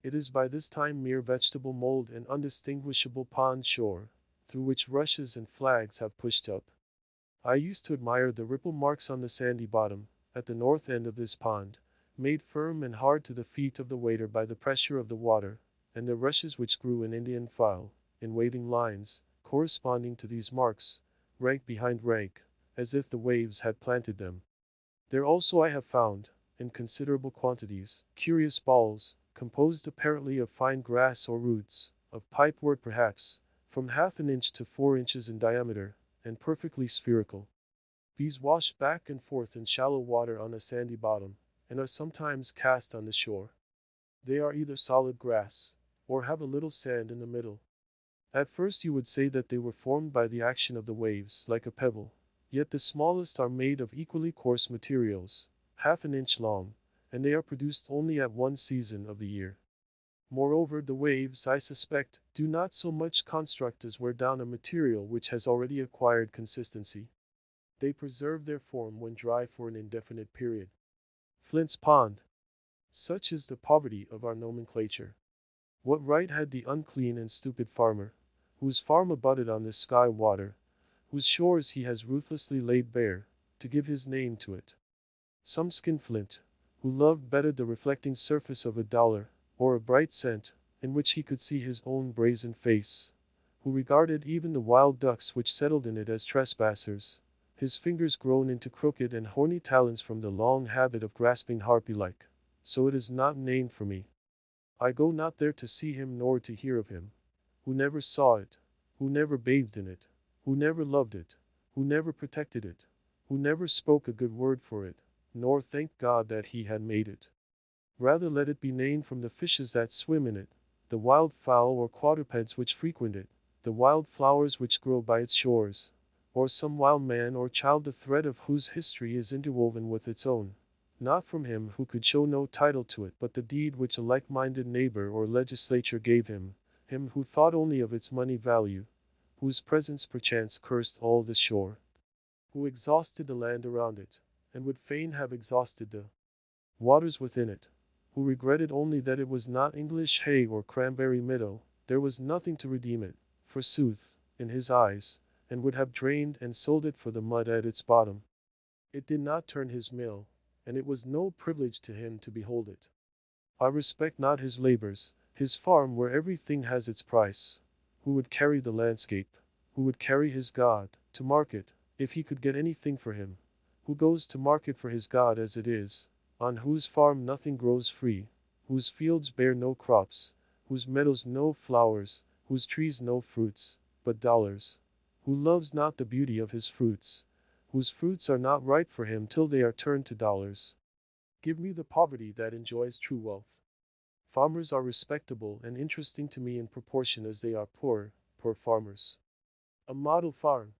Speaker 1: It is by this time mere vegetable mold and undistinguishable pond shore, through which rushes and flags have pushed up. I used to admire the ripple marks on the sandy bottom, at the north end of this pond, made firm and hard to the feet of the wader by the pressure of the water, and the rushes which grew in Indian file, in waving lines, corresponding to these marks, rank behind rank, as if the waves had planted them. There also I have found, in considerable quantities, curious balls, composed apparently of fine grass or roots, of pipewort perhaps, from half an inch to 4 inches in diameter, and perfectly spherical. These wash back and forth in shallow water on a sandy bottom, and are sometimes cast on the shore. They are either solid grass, or have a little sand in the middle. At first you would say that they were formed by the action of the waves, like a pebble, yet the smallest are made of equally coarse materials, half an inch long, and they are produced only at one season of the year. Moreover, the waves, I suspect, do not so much construct as wear down a material which has already acquired consistency. They preserve their form when dry for an indefinite period. Flint's Pond. Such is the poverty of our nomenclature. What right had the unclean and stupid farmer, whose farm abutted on this sky water, whose shores he has ruthlessly laid bare, to give his name to it? Some skinflint, who loved better the reflecting surface of a dollar, or a bright cent, in which he could see his own brazen face, who regarded even the wild ducks which settled in it as trespassers, his fingers grown into crooked and horny talons from the long habit of grasping harpy-like. So it is not named for me. I go not there to see him nor to hear of him, who never saw it, who never bathed in it, who never loved it, who never protected it, who never spoke a good word for it, nor thanked God that he had made it. Rather let it be named from the fishes that swim in it, the wild fowl or quadrupeds which frequent it, the wild flowers which grow by its shores, or some wild man or child the thread of whose history is interwoven with its own, not from him who could show no title to it, but the deed which a like-minded neighbor or legislature gave him, him who thought only of its money value, whose presence perchance cursed all the shore, who exhausted the land around it, and would fain have exhausted the waters within it, who regretted only that it was not English hay or cranberry meadow. There was nothing to redeem it, forsooth, in his eyes, and would have drained and sold it for the mud at its bottom. It did not turn his mill, and it was no privilege to him to behold it. I respect not his labors, his farm where everything has its price. Who would carry the landscape, who would carry his God, to market, if he could get anything for him? Who goes to market for his God as it is, on whose farm nothing grows free, whose fields bear no crops, whose meadows no flowers, whose trees no fruits, but dollars? Who loves not the beauty of his fruits, whose fruits are not ripe for him till they are turned to dollars? Give me the poverty that enjoys true wealth. Farmers are respectable and interesting to me in proportion as they are poor farmers. A model farm,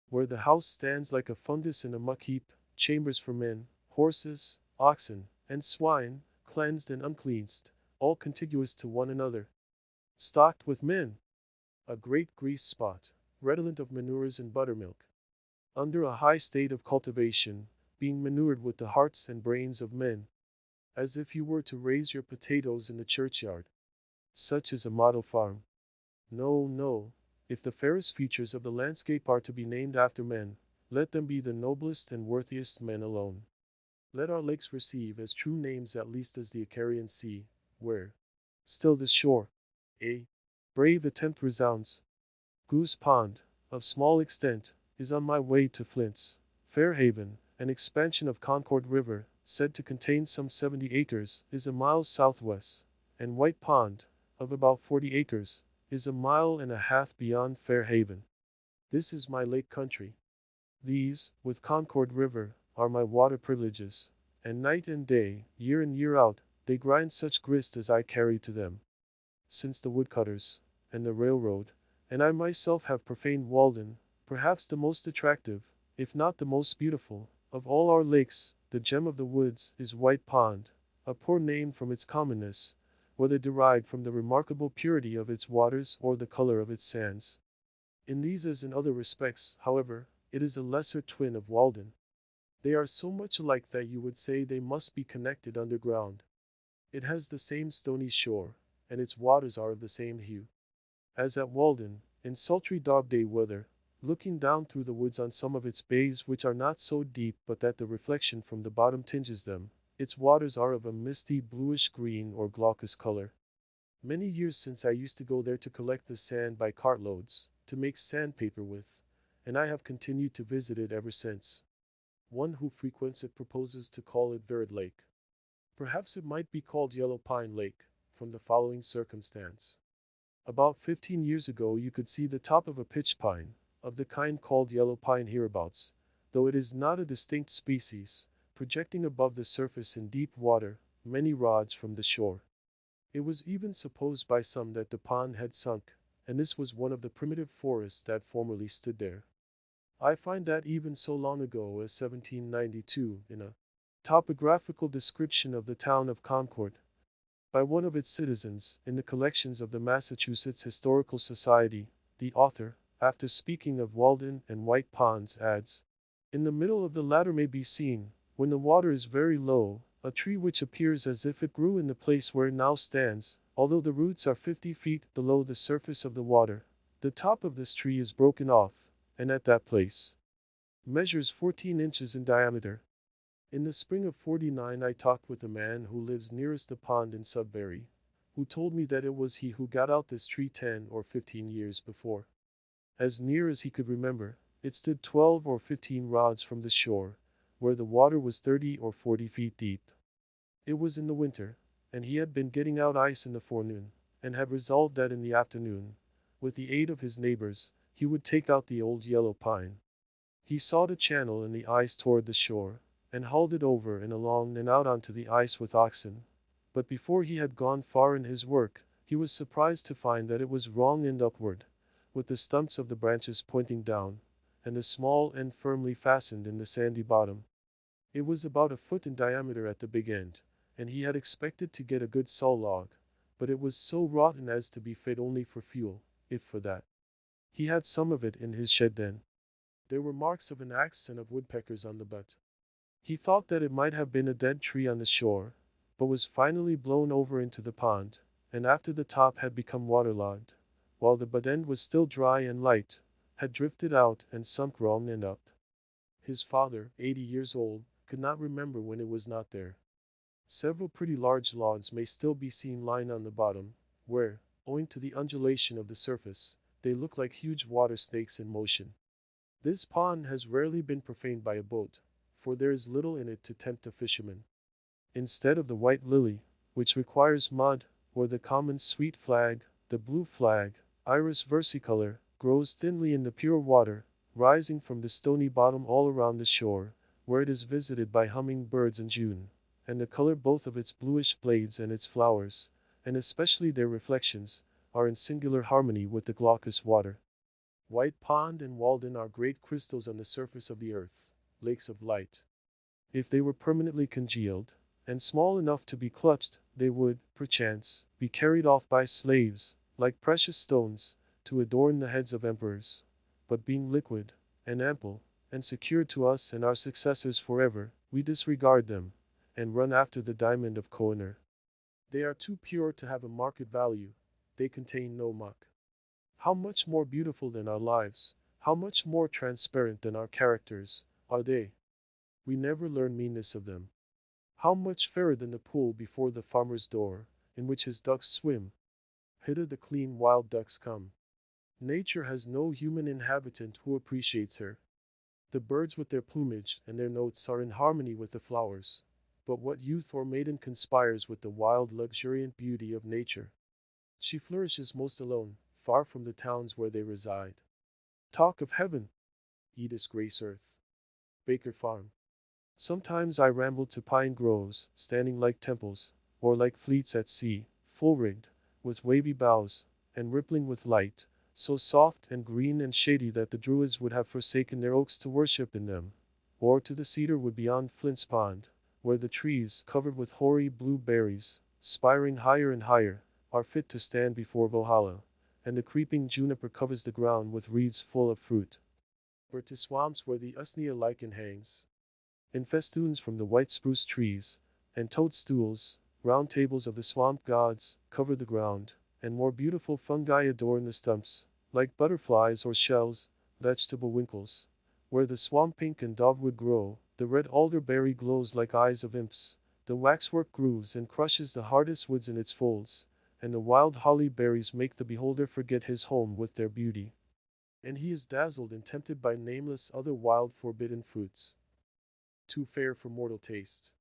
Speaker 1: where the house stands like a fungus in a muck heap, chambers for men, horses, oxen, and swine, cleansed and uncleansed, all contiguous to one another, stocked with men. A great grease spot, redolent of manures and buttermilk, under a high state of cultivation, being manured with the hearts and brains of men, as if you were to raise your potatoes in the churchyard. Such is a model farm. No, no, if the fairest features of the landscape are to be named after men, let them be the noblest and worthiest men alone. Let our lakes receive as true names at least as the Icarian Sea, where still the shore, a brave attempt resounds. Goose Pond, of small extent, is on my way to Flint's Fairhaven, an expansion of Concord River, said to contain some 70 acres, is a mile southwest, and White Pond, of about 40 acres, is a mile and a half beyond Fairhaven. This is my lake country. These, with Concord River, are my water privileges, and night and day, year in year out, they grind such grist as I carry to them. Since the woodcutters, and the railroad, and I myself have profaned Walden, perhaps the most attractive, if not the most beautiful, of all our lakes, the gem of the woods, is White Pond, a poor name from its commonness, whether derived from the remarkable purity of its waters or the color of its sands. In these as in other respects, however, it is a lesser twin of Walden. They are so much alike that you would say they must be connected underground. It has the same stony shore, and its waters are of the same hue. As at Walden, in sultry Dobday weather, looking down through the woods on some of its bays which are not so deep but that the reflection from the bottom tinges them, its waters are of a misty bluish-green or glaucous color. Many years since I used to go there to collect the sand by cartloads, to make sandpaper with, and I have continued to visit it ever since. One who frequents it proposes to call it Virid Lake. Perhaps it might be called Yellow Pine Lake, from the following circumstance. About 15 years ago you could see the top of a pitch pine, of the kind called yellow pine hereabouts, though it is not a distinct species, projecting above the surface in deep water, many rods from the shore. It was even supposed by some that the pond had sunk, and this was one of the primitive forests that formerly stood there. I find that even so long ago as 1792, in a topographical description of the town of Concord, by one of its citizens, in the collections of the Massachusetts Historical Society, the author, after speaking of Walden and White Ponds, adds, "In the middle of the latter may be seen, when the water is very low, a tree which appears as if it grew in the place where it now stands, although the roots are 50 feet below the surface of the water. The top of this tree is broken off, and at that place measures 14 inches in diameter." In the spring of '49 I talked with a man who lives nearest the pond in Sudbury, who told me that it was he who got out this tree 10 or 15 years before. As near as he could remember, it stood 12 or 15 rods from the shore, where the water was 30 or 40 feet deep. It was in the winter, and he had been getting out ice in the forenoon, and had resolved that in the afternoon, with the aid of his neighbors, he would take out the old yellow pine. He sawed a channel in the ice toward the shore, and hauled it over and along and out onto the ice with oxen. But before he had gone far in his work, he was surprised to find that it was wrong end upward, with the stumps of the branches pointing down, and the small end firmly fastened in the sandy bottom. It was about a foot in diameter at the big end, and he had expected to get a good saw log, but it was so rotten as to be fit only for fuel, if for that. He had some of it in his shed then. There were marks of an axe and of woodpeckers on the butt. He thought that it might have been a dead tree on the shore, but was finally blown over into the pond, and after the top had become waterlogged, while the butt end was still dry and light, had drifted out and sunk wrong end up. His father, 80 years old, could not remember when it was not there. Several pretty large logs may still be seen lying on the bottom, where, owing to the undulation of the surface, they look like huge water snakes in motion. This pond has rarely been profaned by a boat, for there is little in it to tempt a fisherman. Instead of the white lily, which requires mud, or the common sweet flag, the blue flag, Iris versicolor, grows thinly in the pure water, rising from the stony bottom all around the shore, where it is visited by humming birds in June, and the color both of its bluish blades and its flowers, and especially their reflections, are in singular harmony with the glaucous water. White Pond and Walden are great crystals on the surface of the earth, lakes of light. If they were permanently congealed, and small enough to be clutched, they would, perchance, be carried off by slaves, like precious stones, to adorn the heads of emperors. But being liquid, and ample, and secure to us and our successors forever, we disregard them, and run after the diamond of Kohinoor. They are too pure to have a market value. They contain no muck. How much more beautiful than our lives, how much more transparent than our characters, are they? We never learn meanness of them. How much fairer than the pool before the farmer's door, in which his ducks swim. Hither the clean wild ducks come. Nature has no human inhabitant who appreciates her. The birds with their plumage and their notes are in harmony with the flowers. But what youth or maiden conspires with the wild luxuriant beauty of nature? She flourishes most alone, far from the towns where they reside. Talk of heaven! Edith's Grace Earth. Baker Farm. Sometimes I ramble to pine groves, standing like temples, or like fleets at sea, full-rigged, with wavy boughs, and rippling with light, so soft and green and shady that the Druids would have forsaken their oaks to worship in them, or to the cedar wood beyond Flint's Pond, where the trees, covered with hoary blue berries, spiring higher and higher, are fit to stand before Valhalla, and the creeping juniper covers the ground with reeds full of fruit. Or to swamps where the usnea lichen hangs in festoons from the white spruce trees, and toadstools, round tables of the swamp gods, cover the ground, and more beautiful fungi adorn the stumps, like butterflies or shells, vegetable winkles. Where the swamp pink and dogwood grow, the red alderberry glows like eyes of imps, the waxwork grooves and crushes the hardest woods in its folds, and the wild holly berries make the beholder forget his home with their beauty. And he is dazzled and tempted by nameless other wild forbidden fruits, too fair for mortal taste.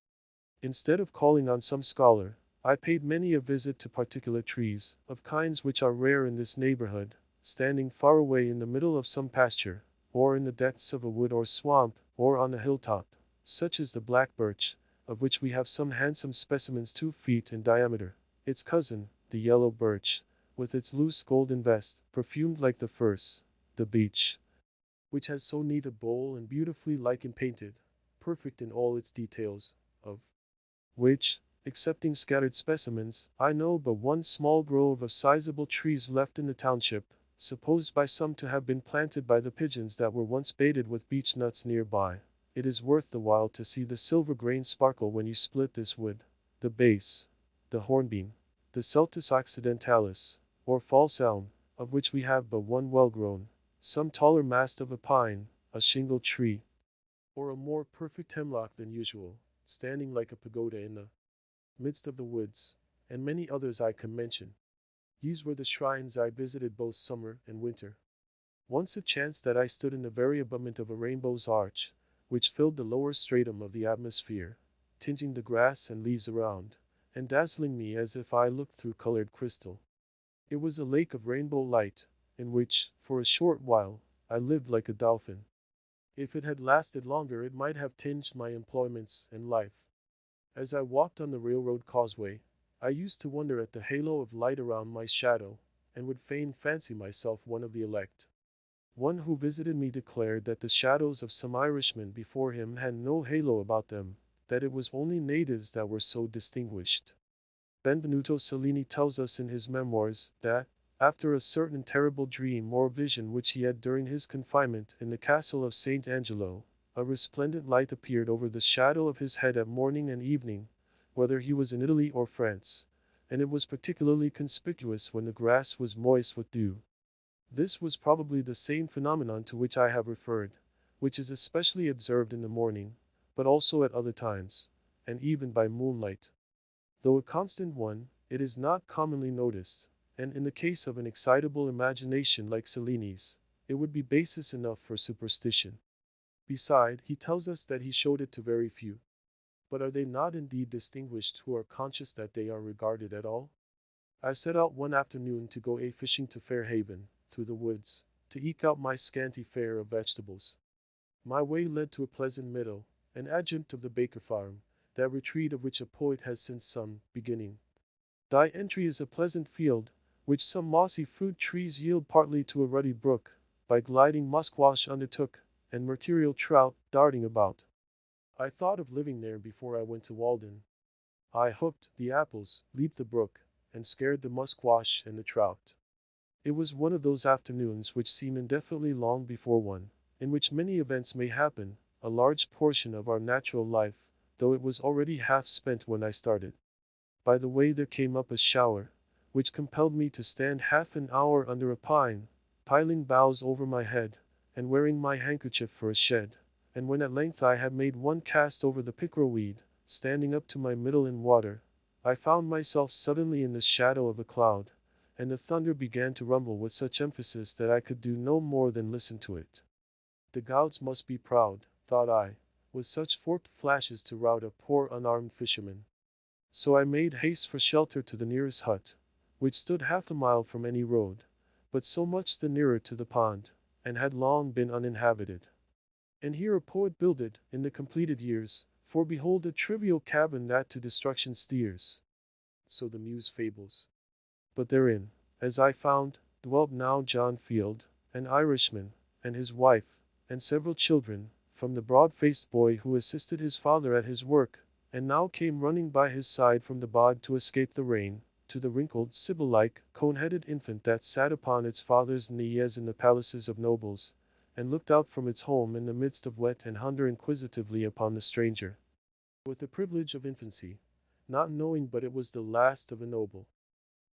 Speaker 1: Instead of calling on some scholar, I paid many a visit to particular trees, of kinds which are rare in this neighborhood, standing far away in the middle of some pasture, or in the depths of a wood or swamp, or on a hilltop, such as the black birch, of which we have some handsome specimens 2 feet in diameter, its cousin, the yellow birch, with its loose golden vest, perfumed like the firs, the beech, which has so neat a bole and beautifully lichen painted, perfect in all its details, of which, excepting scattered specimens, I know but one small grove of sizable trees left in the township, supposed by some to have been planted by the pigeons that were once baited with beech nuts nearby. It is worth the while to see the silver grain sparkle when you split this wood. The base, the hornbeam, the Celtis occidentalis, or false elm, of which we have but one well-grown, some taller mast of a pine, a shingle tree, or a more perfect hemlock than usual, standing like a pagoda in the midst of the woods, and many others I can mention. These were the shrines I visited both summer and winter. Once it chanced that I stood in the very abutment of a rainbow's arch, which filled the lower stratum of the atmosphere, tinging the grass and leaves around, and dazzling me as if I looked through colored crystal. It was a lake of rainbow light, in which, for a short while, I lived like a dolphin. If it had lasted longer it might have tinged my employments and life. As I walked on the railroad causeway, I used to wonder at the halo of light around my shadow, and would fain fancy myself one of the elect. One who visited me declared that the shadows of some Irishmen before him had no halo about them, that it was only natives that were so distinguished. Benvenuto Cellini tells us in his memoirs that, after a certain terrible dream or vision which he had during his confinement in the castle of St. Angelo, a resplendent light appeared over the shadow of his head at morning and evening, whether he was in Italy or France, and it was particularly conspicuous when the grass was moist with dew. This was probably the same phenomenon to which I have referred, which is especially observed in the morning, but also at other times, and even by moonlight. Though a constant one, it is not commonly noticed, and in the case of an excitable imagination like Cellini's, it would be basis enough for superstition. Beside, he tells us that he showed it to very few. But are they not indeed distinguished who are conscious that they are regarded at all? I set out one afternoon to go a-fishing to Fairhaven, through the woods, to eke out my scanty fare of vegetables. My way led to a pleasant meadow, an adjunct of the Baker farm, that retreat of which a poet has since sung, beginning, "Thy entry is a pleasant field, which some mossy fruit trees yield partly to a ruddy brook, by gliding musquash undertook, and mercurial trout, darting about." I thought of living there before I went to Walden. I hooked the apples, leaped the brook, and scared the musquash and the trout. It was one of those afternoons which seem indefinitely long before one, in which many events may happen, a large portion of our natural life, though it was already half spent when I started. By the way there came up a shower, which compelled me to stand half an hour under a pine, piling boughs over my head, and wearing my handkerchief for a shed, and when at length I had made one cast over the pickerelweed, standing up to my middle in water, I found myself suddenly in the shadow of a cloud, and the thunder began to rumble with such emphasis that I could do no more than listen to it. The gods must be proud, thought I, with such forked flashes to rout a poor unarmed fisherman. So I made haste for shelter to the nearest hut, which stood half a mile from any road, but so much the nearer to the pond, and had long been uninhabited. And here a poet builded, in the completed years, for behold a trivial cabin that to destruction steers. So the muse fables. But therein, as I found, dwelt now John Field, an Irishman, and his wife, and several children, from the broad-faced boy who assisted his father at his work, and now came running by his side from the bog to escape the rain, to the wrinkled, Sibyl-like, cone-headed infant that sat upon its father's knee as in the palaces of nobles, and looked out from its home in the midst of wet and hunger inquisitively upon the stranger. With the privilege of infancy, not knowing but it was the last of a noble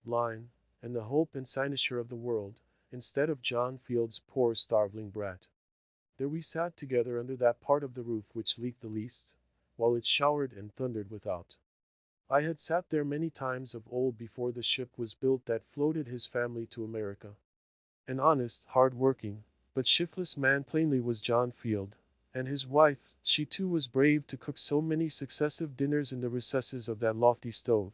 Speaker 1: line, and the hope and cynosure of the world, instead of John Field's poor starveling brat. There we sat together under that part of the roof which leaked the least, while it showered and thundered without. I had sat there many times of old before the ship was built that floated his family to America. An honest, hard-working, but shiftless man plainly was John Field, and his wife, she too was brave to cook so many successive dinners in the recesses of that lofty stove,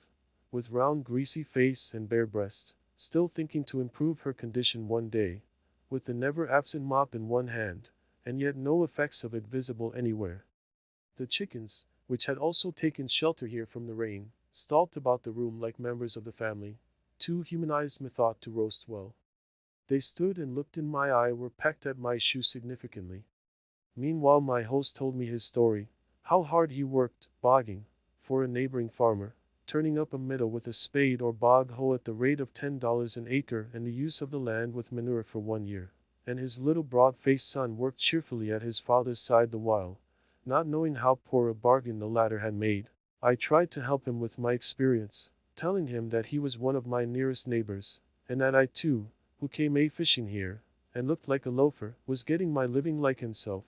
Speaker 1: with round greasy face and bare breast, still thinking to improve her condition one day, with the never-absent mop in one hand, and yet no effects of it visible anywhere. The chickens, which had also taken shelter here from the rain, stalked about the room like members of the family, too humanized methought to roast well. They stood and looked in my eye or pecked at my shoe significantly. Meanwhile my host told me his story, how hard he worked, bogging, for a neighboring farmer, turning up a meadow with a spade or bog hoe at the rate of $10 an acre and the use of the land with manure for 1 year, and his little broad-faced son worked cheerfully at his father's side the while, not knowing how poor a bargain the latter had made. I tried to help him with my experience, telling him that he was one of my nearest neighbors, and that I too, who came fishing here, and looked like a loafer, was getting my living like himself,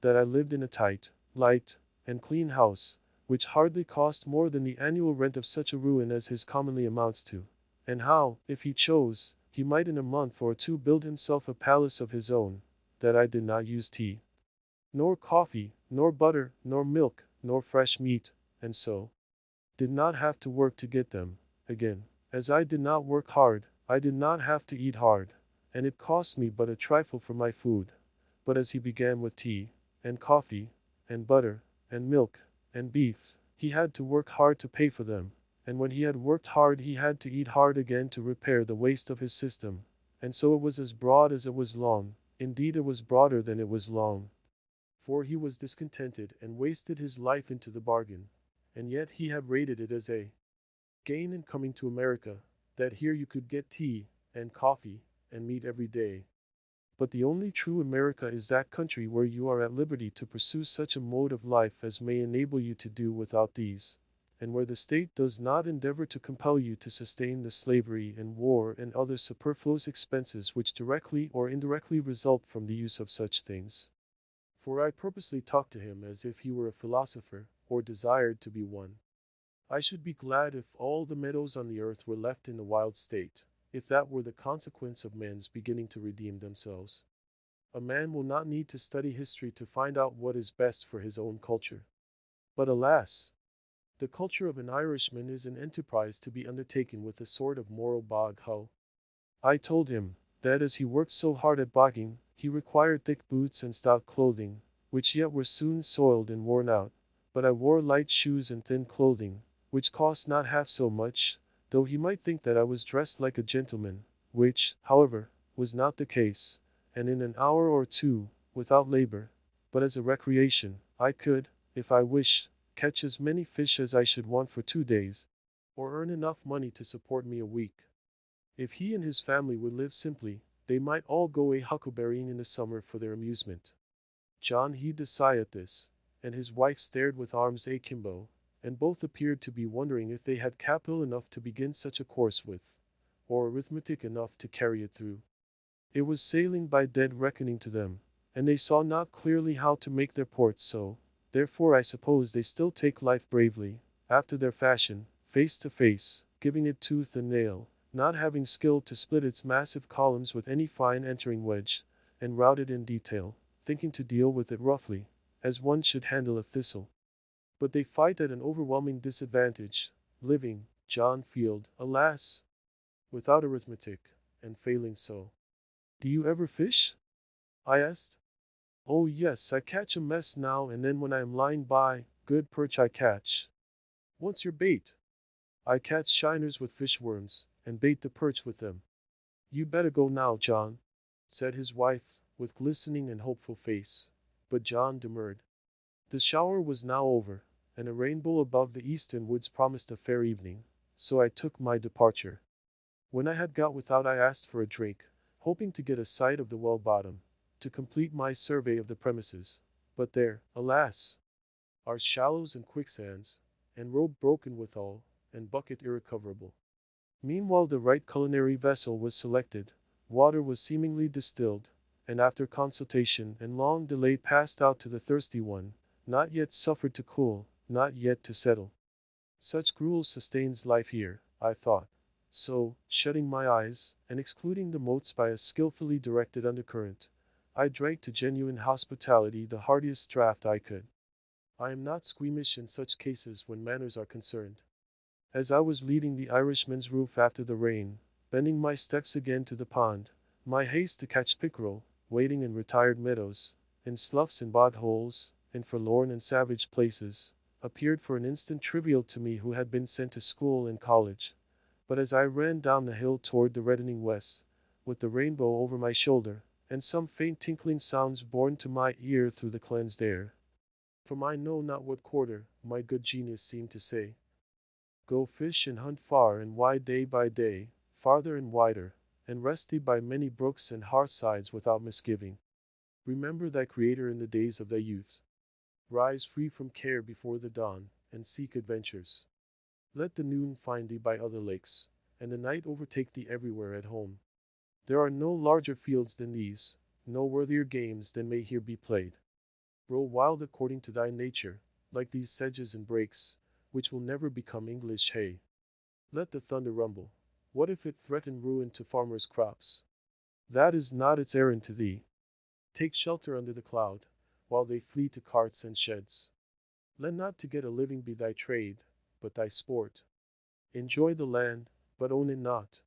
Speaker 1: that I lived in a tight, light, and clean house, which hardly cost more than the annual rent of such a ruin as his commonly amounts to, and how, if he chose, he might in a month or two build himself a palace of his own, that I did not use tea, nor coffee, nor butter, nor milk, nor fresh meat, and so did not have to work to get them. Again, as I did not work hard, I did not have to eat hard, and it cost me but a trifle for my food. But as he began with tea, and coffee, and butter, and milk, and beef, he had to work hard to pay for them, and when he had worked hard he had to eat hard again to repair the waste of his system, and so it was as broad as it was long, indeed it was broader than it was long. For he was discontented and wasted his life into the bargain, and yet he had rated it as a gain in coming to America, that here you could get tea, and coffee, and meat every day. But the only true America is that country where you are at liberty to pursue such a mode of life as may enable you to do without these, and where the state does not endeavor to compel you to sustain the slavery and war and other superfluous expenses which directly or indirectly result from the use of such things. For I purposely talked to him as if he were a philosopher, or desired to be one. I should be glad if all the meadows on the earth were left in a wild state, if that were the consequence of men's beginning to redeem themselves. A man will not need to study history to find out what is best for his own culture. But alas! The culture of an Irishman is an enterprise to be undertaken with a sort of moral bog hoe. I told him that as he worked so hard at bogging, he required thick boots and stout clothing, which yet were soon soiled and worn out, but I wore light shoes and thin clothing, which cost not half so much, though he might think that I was dressed like a gentleman, which, however, was not the case, and in an hour or two, without labor, but as a recreation, I could, if I wished, catch as many fish as I should want for 2 days, or earn enough money to support me a week. If he and his family would live simply, they might all go huckleberrying in the summer for their amusement. John heaved a sigh at this, and his wife stared with arms akimbo, and both appeared to be wondering if they had capital enough to begin such a course with, or arithmetic enough to carry it through. It was sailing by dead reckoning to them, and they saw not clearly how to make their port so, therefore I suppose they still take life bravely, after their fashion, face to face, giving it tooth and nail, not having skill to split its massive columns with any fine entering wedge, and route it in detail, thinking to deal with it roughly, as one should handle a thistle. But they fight at an overwhelming disadvantage, living, John Field, alas, without arithmetic, and failing so. Do you ever fish? I asked. Oh yes, I catch a mess now and then when I am lying by, good perch I catch. What's your bait? I catch shiners with fishworms, and bait the perch with them. You better go now, John, said his wife, with glistening and hopeful face. but John demurred. The shower was now over, and a rainbow above the eastern woods promised a fair evening, so I took my departure. When I had got without I asked for a drink, hoping to get a sight of the well bottom, to complete my survey of the premises. But there, alas! are shallows and quicksands, and rope broken withal, and bucket irrecoverable. Meanwhile the right culinary vessel was selected, water was seemingly distilled, and after consultation and long delay passed out to the thirsty one, not yet suffered to cool, not yet to settle. Such gruel sustains life here, I thought. So, shutting my eyes, and excluding the motes by a skillfully directed undercurrent, I drank to genuine hospitality the heartiest draught I could. I am not squeamish in such cases when manners are concerned. As I was leaving the Irishman's roof after the rain, bending my steps again to the pond, my haste to catch pickerel, wading in retired meadows, in sloughs and bog holes, in forlorn and savage places, appeared for an instant trivial to me who had been sent to school and college. But as I ran down the hill toward the reddening west, with the rainbow over my shoulder, and some faint tinkling sounds borne to my ear through the cleansed air, from I know not what quarter, my good genius seemed to say, "Go fish and hunt far and wide day by day, farther and wider, and rest thee by many brooks and hearthsides without misgiving. Remember thy Creator in the days of thy youth. Rise free from care before the dawn, and seek adventures. Let the noon find thee by other lakes, and the night overtake thee everywhere at home. There are no larger fields than these, no worthier games than may here be played. Grow wild according to thy nature, like these sedges and brakes, which will never become English hay. Let the thunder rumble. What if it threaten ruin to farmers' crops? That is not its errand to thee. Take shelter under the cloud, while they flee to carts and sheds. Let not to get a living be thy trade, but thy sport. Enjoy the land, but own it not.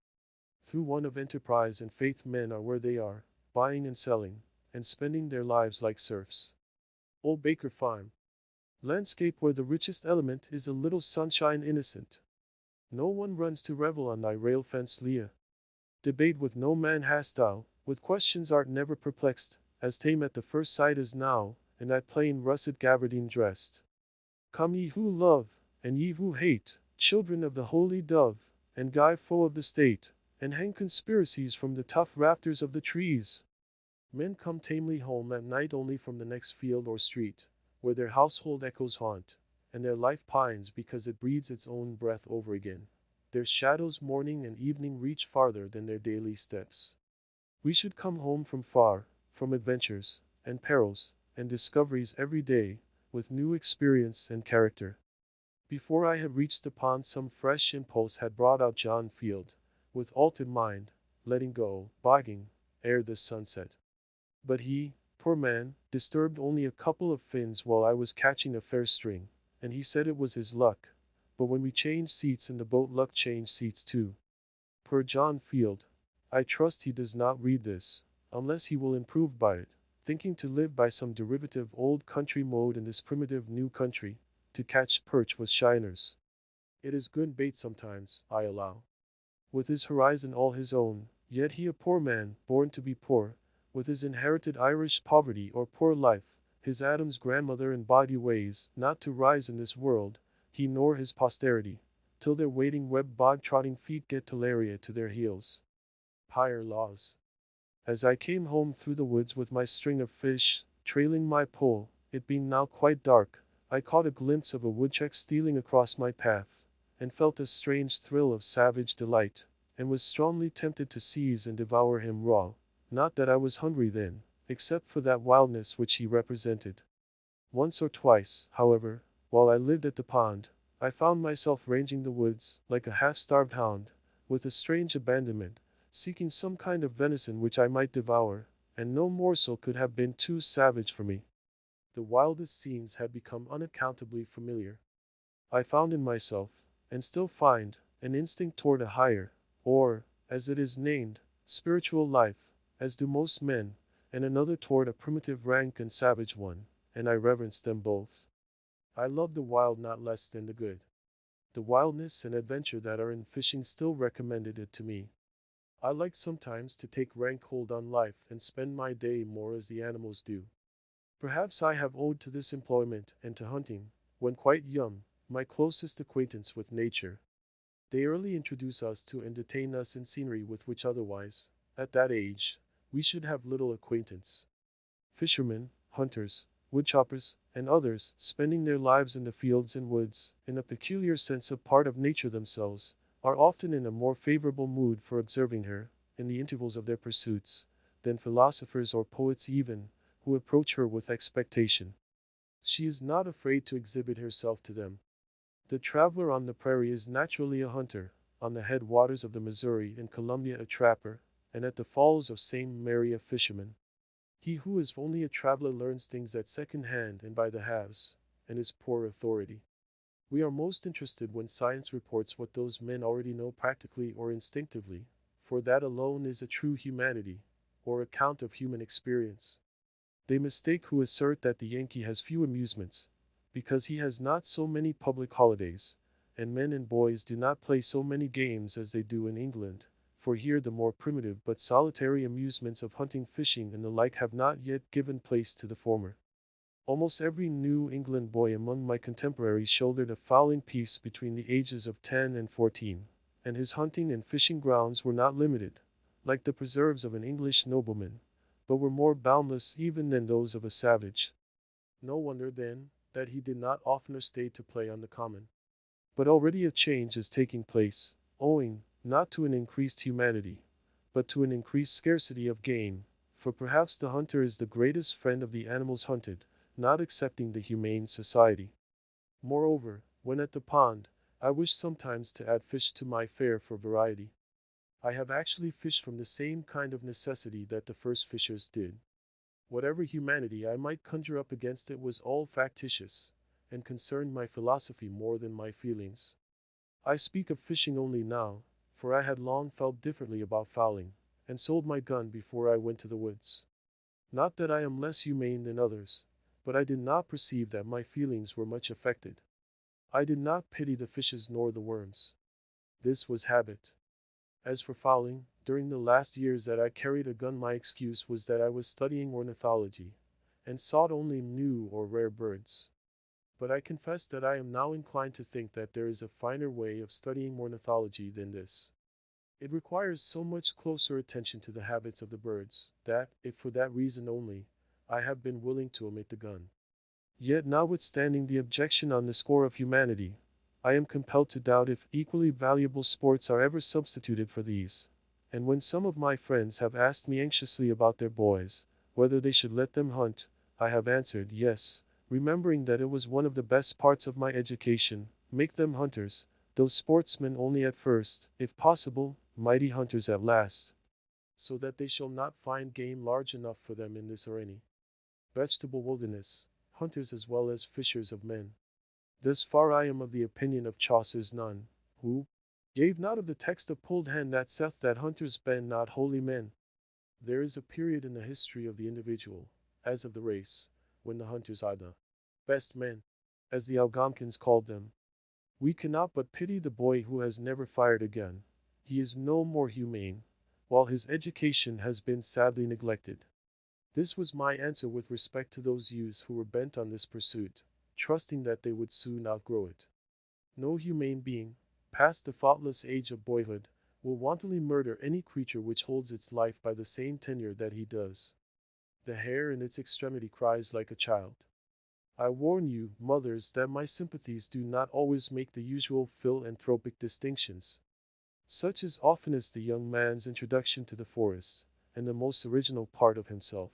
Speaker 1: Through want of enterprise and faith men are where they are, buying and selling, and spending their lives like serfs. Old Baker Farm. Landscape where the richest element is a little sunshine innocent. No one runs to revel on thy rail fence Leah. Debate with no man hast thou, with questions art never perplexed, as tame at the first sight as now, in that plain russet gabardine dressed. Come ye who love, and ye who hate, children of the holy dove, and Guy foe of the state, and hang conspiracies from the tough rafters of the trees. Men come tamely home at night only from the next field or street, where their household echoes haunt, and their life pines because it breathes its own breath over again. Their shadows morning and evening reach farther than their daily steps. We should come home from far, from adventures, and perils, and discoveries every day, with new experience and character. Before I had reached the pond some fresh impulse had brought out John Field, with altered mind, letting go, bogging, ere the sunset. But he, poor man, disturbed only a couple of fins while I was catching a fair string, and he said it was his luck. But when we changed seats in the boat luck changed seats too. Poor John Field. I trust he does not read this, unless he will improve by it, thinking to live by some derivative old country mode in this primitive new country, to catch perch with shiners. It is good bait sometimes, I allow. With his horizon all his own, yet he a poor man, born to be poor, with his inherited Irish poverty or poor life, his Adam's grandmother and body ways, not to rise in this world, he nor his posterity, till their wading web bog-trotting feet get malaria to their heels. Higher laws. As I came home through the woods with my string of fish, trailing my pole, it being now quite dark, I caught a glimpse of a woodchuck stealing across my path, and felt a strange thrill of savage delight, and was strongly tempted to seize and devour him raw. Not that I was hungry then, except for that wildness which he represented. Once or twice, however, while I lived at the pond, I found myself ranging the woods, like a half-starved hound, with a strange abandonment, seeking some kind of venison which I might devour, and no morsel could have been too savage for me. The wildest scenes had become unaccountably familiar. I found in myself, and still find, an instinct toward a higher, or, as it is named, spiritual life, as do most men, and another toward a primitive rank and savage one, and I reverence them both. I love the wild not less than the good. The wildness and adventure that are in fishing still recommended it to me. I like sometimes to take rank hold on life and spend my day more as the animals do. Perhaps I have owed to this employment and to hunting, when quite young, my closest acquaintance with nature. They early introduce us to and detain us in scenery with which otherwise, at that age, we should have little acquaintance. Fishermen, hunters, woodchoppers, and others, spending their lives in the fields and woods, in a peculiar sense a part of nature themselves, are often in a more favorable mood for observing her, in the intervals of their pursuits, than philosophers or poets even, who approach her with expectation. She is not afraid to exhibit herself to them. The traveler on the prairie is naturally a hunter, on the head waters of the Missouri and Columbia a trapper, and at the falls of St. Mary a fisherman. He who is only a traveler learns things at second hand and by the halves, and is poor authority. We are most interested when science reports what those men already know practically or instinctively, for that alone is a true humanity, or account of human experience. They mistake who assert that the Yankee has few amusements, because he has not so many public holidays, and men and boys do not play so many games as they do in England, for here the more primitive but solitary amusements of hunting, fishing, and the like have not yet given place to the former. Almost every New England boy among my contemporaries shouldered a fowling piece between the ages of 10 and 14, and his hunting and fishing grounds were not limited, like the preserves of an English nobleman, but were more boundless even than those of a savage. No wonder, then, that he did not oftener stay to play on the common. But already a change is taking place, owing, not to an increased humanity, but to an increased scarcity of game, for perhaps the hunter is the greatest friend of the animals hunted, not excepting the Humane Society. Moreover, when at the pond, I wish sometimes to add fish to my fare for variety. I have actually fished from the same kind of necessity that the first fishers did. Whatever humanity I might conjure up against it was all factitious, and concerned my philosophy more than my feelings. I speak of fishing only now, for I had long felt differently about fowling, and sold my gun before I went to the woods. Not that I am less humane than others, but I did not perceive that my feelings were much affected. I did not pity the fishes nor the worms. This was habit. As for fowling, during the last years that I carried a gun my excuse was that I was studying ornithology, and sought only new or rare birds. But I confess that I am now inclined to think that there is a finer way of studying ornithology than this. It requires so much closer attention to the habits of the birds, that, if for that reason only, I have been willing to omit the gun. Yet notwithstanding the objection on the score of humanity, I am compelled to doubt if equally valuable sports are ever substituted for these. And when some of my friends have asked me anxiously about their boys, whether they should let them hunt, I have answered yes, remembering that it was one of the best parts of my education, make them hunters, though sportsmen only at first, if possible, mighty hunters at last, so that they shall not find game large enough for them in this or any vegetable wilderness, hunters as well as fishers of men. Thus far I am of the opinion of Chaucer's nun, who gave not of the text a pulled hen that saith that hunters ben not holy men. There is a period in the history of the individual, as of the race, when the hunters are the best men, as the Algonquins called them. We cannot but pity the boy who has never fired a gun. He is no more humane, while his education has been sadly neglected. This was my answer with respect to those youths who were bent on this pursuit, trusting that they would soon outgrow it. No humane being, past the thoughtless age of boyhood, will wantonly murder any creature which holds its life by the same tenure that he does. The hare in its extremity cries like a child. I warn you, mothers, that my sympathies do not always make the usual philanthropic distinctions. Such is oftenest the young man's introduction to the forest, and the most original part of himself.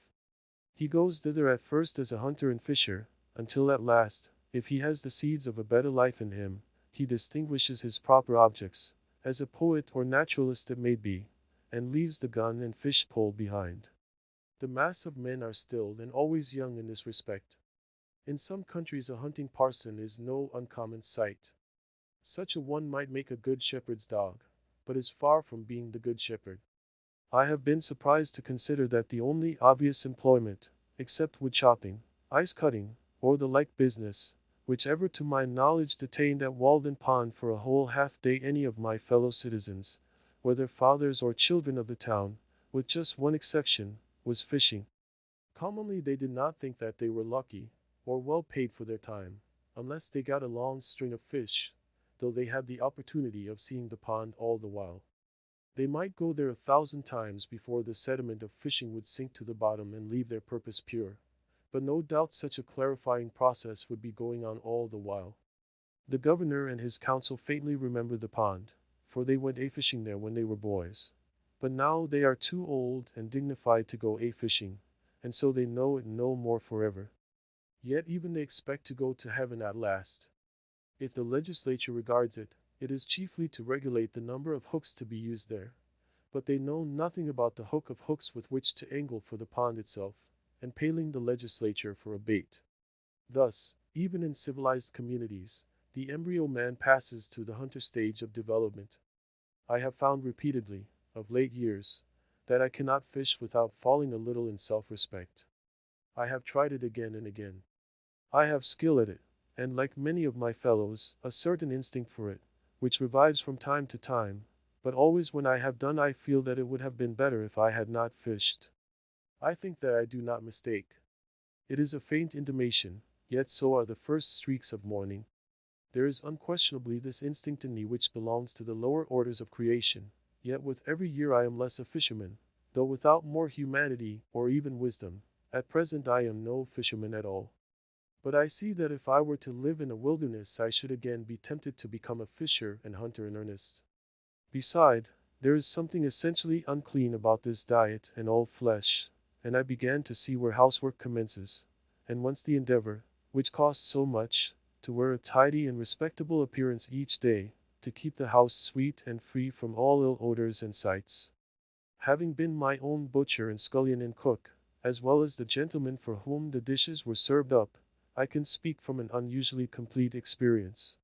Speaker 1: He goes thither at first as a hunter and fisher, until at last, if he has the seeds of a better life in him, he distinguishes his proper objects, as a poet or naturalist it may be, and leaves the gun and fish pole behind. The mass of men are still and always young in this respect. In some countries a hunting parson is no uncommon sight. Such a one might make a good shepherd's dog, but is far from being the good shepherd. I have been surprised to consider that the only obvious employment, except wood chopping, ice cutting, or the like business, which ever to my knowledge detained at Walden Pond for a whole half-day any of my fellow citizens, whether fathers or children of the town, with just one exception, was fishing. Commonly they did not think that they were lucky, or well paid for their time, unless they got a long string of fish, though they had the opportunity of seeing the pond all the while. They might go there 1,000 times before the sediment of fishing would sink to the bottom and leave their purpose pure, but no doubt such a clarifying process would be going on all the while. The governor and his council faintly remember the pond, for they went a-fishing there when they were boys. But now they are too old and dignified to go a-fishing, and so they know it no more forever. Yet even they expect to go to heaven at last. If the legislature regards it, it is chiefly to regulate the number of hooks to be used there. But they know nothing about the hook of hooks with which to angle for the pond itself, and paling the legislature for a bait. Thus, even in civilized communities, the embryo man passes to the hunter stage of development. I have found repeatedly, of late years, that I cannot fish without falling a little in self-respect. I have tried it again and again. I have skill at it, and like many of my fellows, a certain instinct for it, which revives from time to time, but always when I have done I feel that it would have been better if I had not fished. I think that I do not mistake. It is a faint intimation, yet so are the first streaks of morning. There is unquestionably this instinct in me which belongs to the lower orders of creation, yet with every year I am less a fisherman, though without more humanity or even wisdom. At present I am no fisherman at all. But I see that if I were to live in a wilderness I should again be tempted to become a fisher and hunter in earnest. Beside, there is something essentially unclean about this diet and all flesh, and I began to see where housework commences, and once the endeavor, which costs so much, to wear a tidy and respectable appearance each day, to keep the house sweet and free from all ill odors and sights. Having been my own butcher and scullion and cook, as well as the gentleman for whom the dishes were served up, I can speak from an unusually complete experience.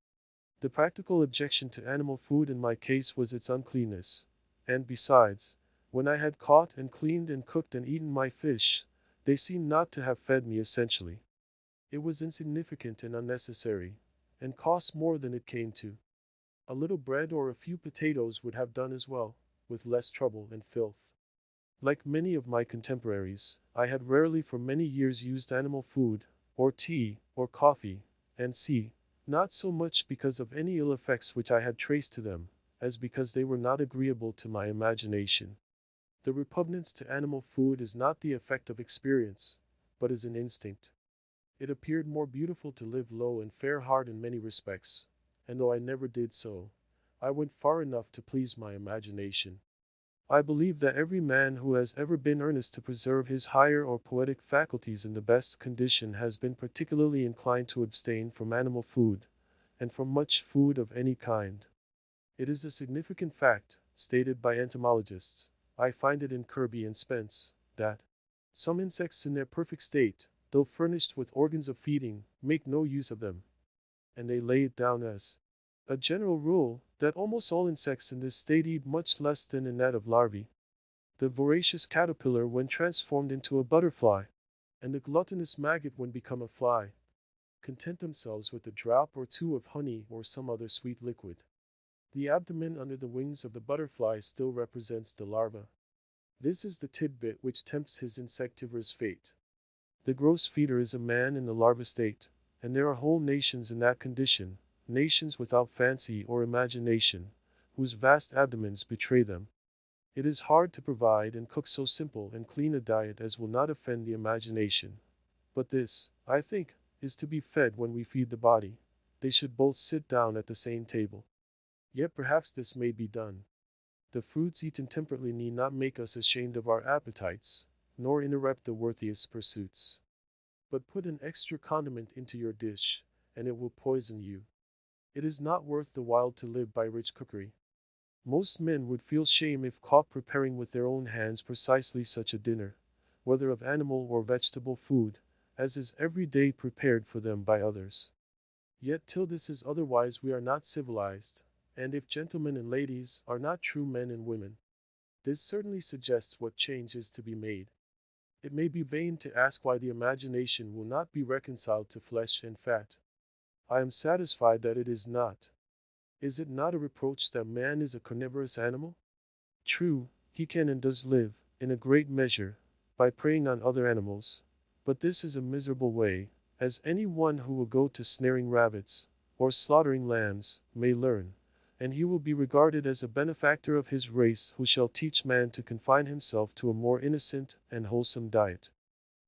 Speaker 1: The practical objection to animal food in my case was its uncleanness, and besides, when I had caught and cleaned and cooked and eaten my fish, they seemed not to have fed me essentially. It was insignificant and unnecessary, and cost more than it came to. A little bread or a few potatoes would have done as well, with less trouble and filth. Like many of my contemporaries, I had rarely for many years used animal food, or tea, or coffee, and see, not so much because of any ill effects which I had traced to them, as because they were not agreeable to my imagination. The repugnance to animal food is not the effect of experience, but is an instinct. It appeared more beautiful to live low and fare hard in many respects, and though I never did so, I went far enough to please my imagination. I believe that every man who has ever been earnest to preserve his higher or poetic faculties in the best condition has been particularly inclined to abstain from animal food, and from much food of any kind. It is a significant fact, stated by entomologists, I find it in Kirby and Spence, that some insects in their perfect state, though furnished with organs of feeding, make no use of them. And they lay it down as a general rule, that almost all insects in this state eat much less than in that of larvae. The voracious caterpillar when transformed into a butterfly, and the gluttonous maggot when become a fly, content themselves with a drop or two of honey or some other sweet liquid. The abdomen under the wings of the butterfly still represents the larva. This is the tidbit which tempts his insectivorous fate. The gross feeder is a man in the larva state, and there are whole nations in that condition, nations without fancy or imagination, whose vast abdomens betray them. It is hard to provide and cook so simple and clean a diet as will not offend the imagination. But this, I think, is to be fed when we feed the body. They should both sit down at the same table. Yet perhaps this may be done. The fruits eaten temperately need not make us ashamed of our appetites, nor interrupt the worthiest pursuits. But put an extra condiment into your dish, and it will poison you. It is not worth the while to live by rich cookery. Most men would feel shame if caught preparing with their own hands precisely such a dinner, whether of animal or vegetable food, as is every day prepared for them by others. Yet till this is otherwise we are not civilized, and if gentlemen and ladies are not true men and women, this certainly suggests what change is to be made. It may be vain to ask why the imagination will not be reconciled to flesh and fat. I am satisfied that it is not. Is it not a reproach that man is a carnivorous animal? True, he can and does live, in a great measure, by preying on other animals, But this is a miserable way, as any one who will go to snaring rabbits, or slaughtering lambs, may learn, and he will be regarded as a benefactor of his race who shall teach man to confine himself to a more innocent and wholesome diet.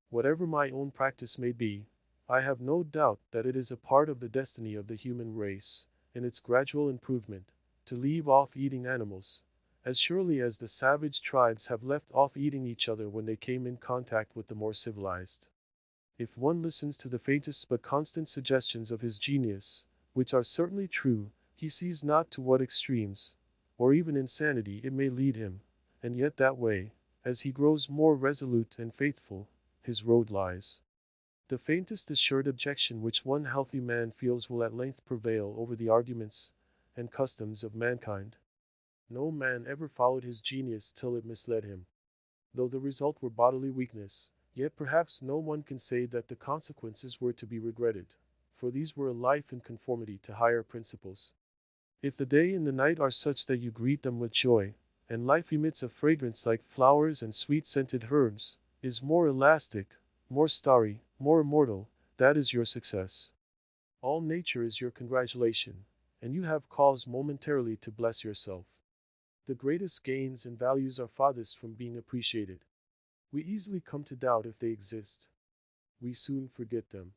Speaker 1: Whatever my own practice may be, I have no doubt that it is a part of the destiny of the human race, in its gradual improvement, to leave off eating animals, as surely as the savage tribes have left off eating each other when they came in contact with the more civilized. If one listens to the faintest but constant suggestions of his genius, which are certainly true, he sees not to what extremes, or even insanity, it may lead him, and yet that way, as he grows more resolute and faithful, his road lies. The faintest assured objection which one healthy man feels will at length prevail over the arguments and customs of mankind. No man ever followed his genius till it misled him. Though the result were bodily weakness, yet perhaps no one can say that the consequences were to be regretted, for these were a life in conformity to higher principles. If the day and the night are such that you greet them with joy, and life emits a fragrance like flowers and sweet-scented herbs, is more elastic, more starry, more immortal, that is your success. All nature is your congratulation, and you have cause momentarily to bless yourself. The greatest gains and values are farthest from being appreciated. We easily come to doubt if they exist. We soon forget them.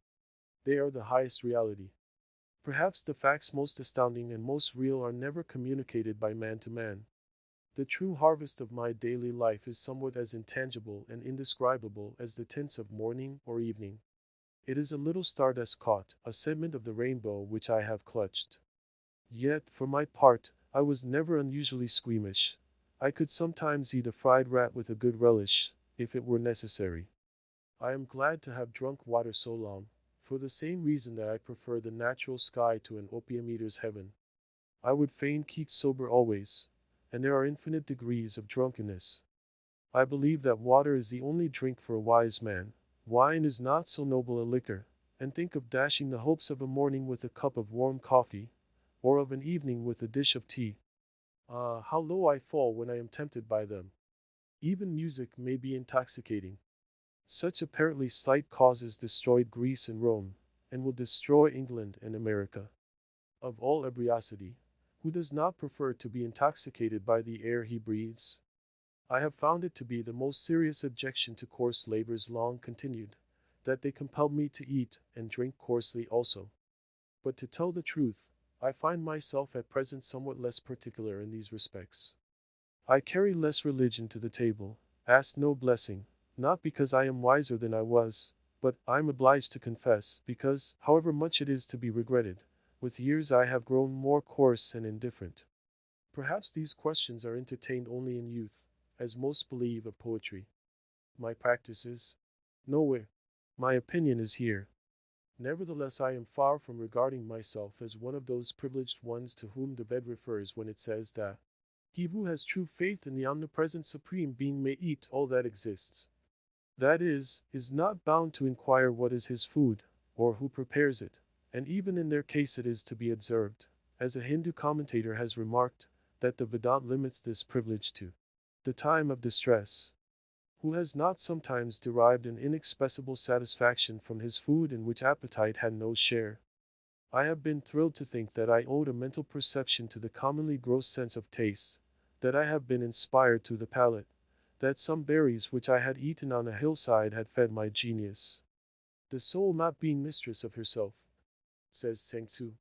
Speaker 1: They are the highest reality. Perhaps the facts most astounding and most real are never communicated by man to man. The true harvest of my daily life is somewhat as intangible and indescribable as the tints of morning or evening. It is a little stardust caught, a segment of the rainbow which I have clutched. Yet, for my part, I was never unusually squeamish. I could sometimes eat a fried rat with a good relish, if it were necessary. I am glad to have drunk water so long, for the same reason that I prefer the natural sky to an opium eater's heaven. I would fain keep sober always, and there are infinite degrees of drunkenness. I believe that water is the only drink for a wise man. Wine is not so noble a liquor, and think of dashing the hopes of a morning with a cup of warm coffee, or of an evening with a dish of tea. Ah, how low I fall when I am tempted by them. Even music may be intoxicating. Such apparently slight causes destroyed Greece and Rome, and will destroy England and America. Of all ebriosity, who does not prefer to be intoxicated by the air he breathes? I have found it to be the most serious objection to coarse labors long continued, that they compelled me to eat and drink coarsely also. But to tell the truth, I find myself at present somewhat less particular in these respects. I carry less religion to the table, ask no blessing, not because I am wiser than I was, but, I am obliged to confess, because, however much it is to be regretted, with years I have grown more coarse and indifferent. Perhaps these questions are entertained only in youth, as most believe of poetry. My practice is nowhere. My opinion is here. Nevertheless, I am far from regarding myself as one of those privileged ones to whom the Ved refers when it says that he who has true faith in the omnipresent Supreme Being may eat all that exists. That is not bound to inquire what is his food, or who prepares it, and even in their case it is to be observed, as a Hindu commentator has remarked, that the Vedant limits this privilege to the time of distress. Who has not sometimes derived an inexpressible satisfaction from his food in which appetite had no share? I have been thrilled to think that I owed a mental perception to the commonly gross sense of taste, that I have been inspired to the palate, that some berries which I had eaten on a hillside had fed my genius. The soul not being mistress of herself, says Tsang Tzu.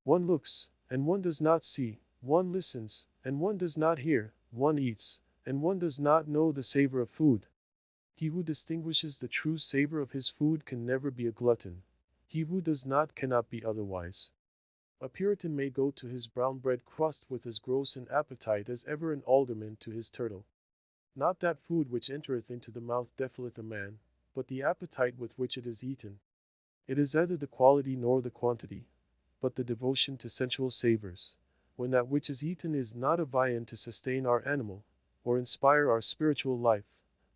Speaker 1: One looks, and one does not see, one listens, and one does not hear, one eats, and one does not know the savor of food. He who distinguishes the true savor of his food can never be a glutton. He who does not cannot be otherwise. A Puritan may go to his brown bread crust with as gross an appetite as ever an alderman to his turtle. Not that food which entereth into the mouth defileth a man, but the appetite with which it is eaten. It is neither the quality nor the quantity, but the devotion to sensual savors, when that which is eaten is not a viand to sustain our animal, or inspire our spiritual life,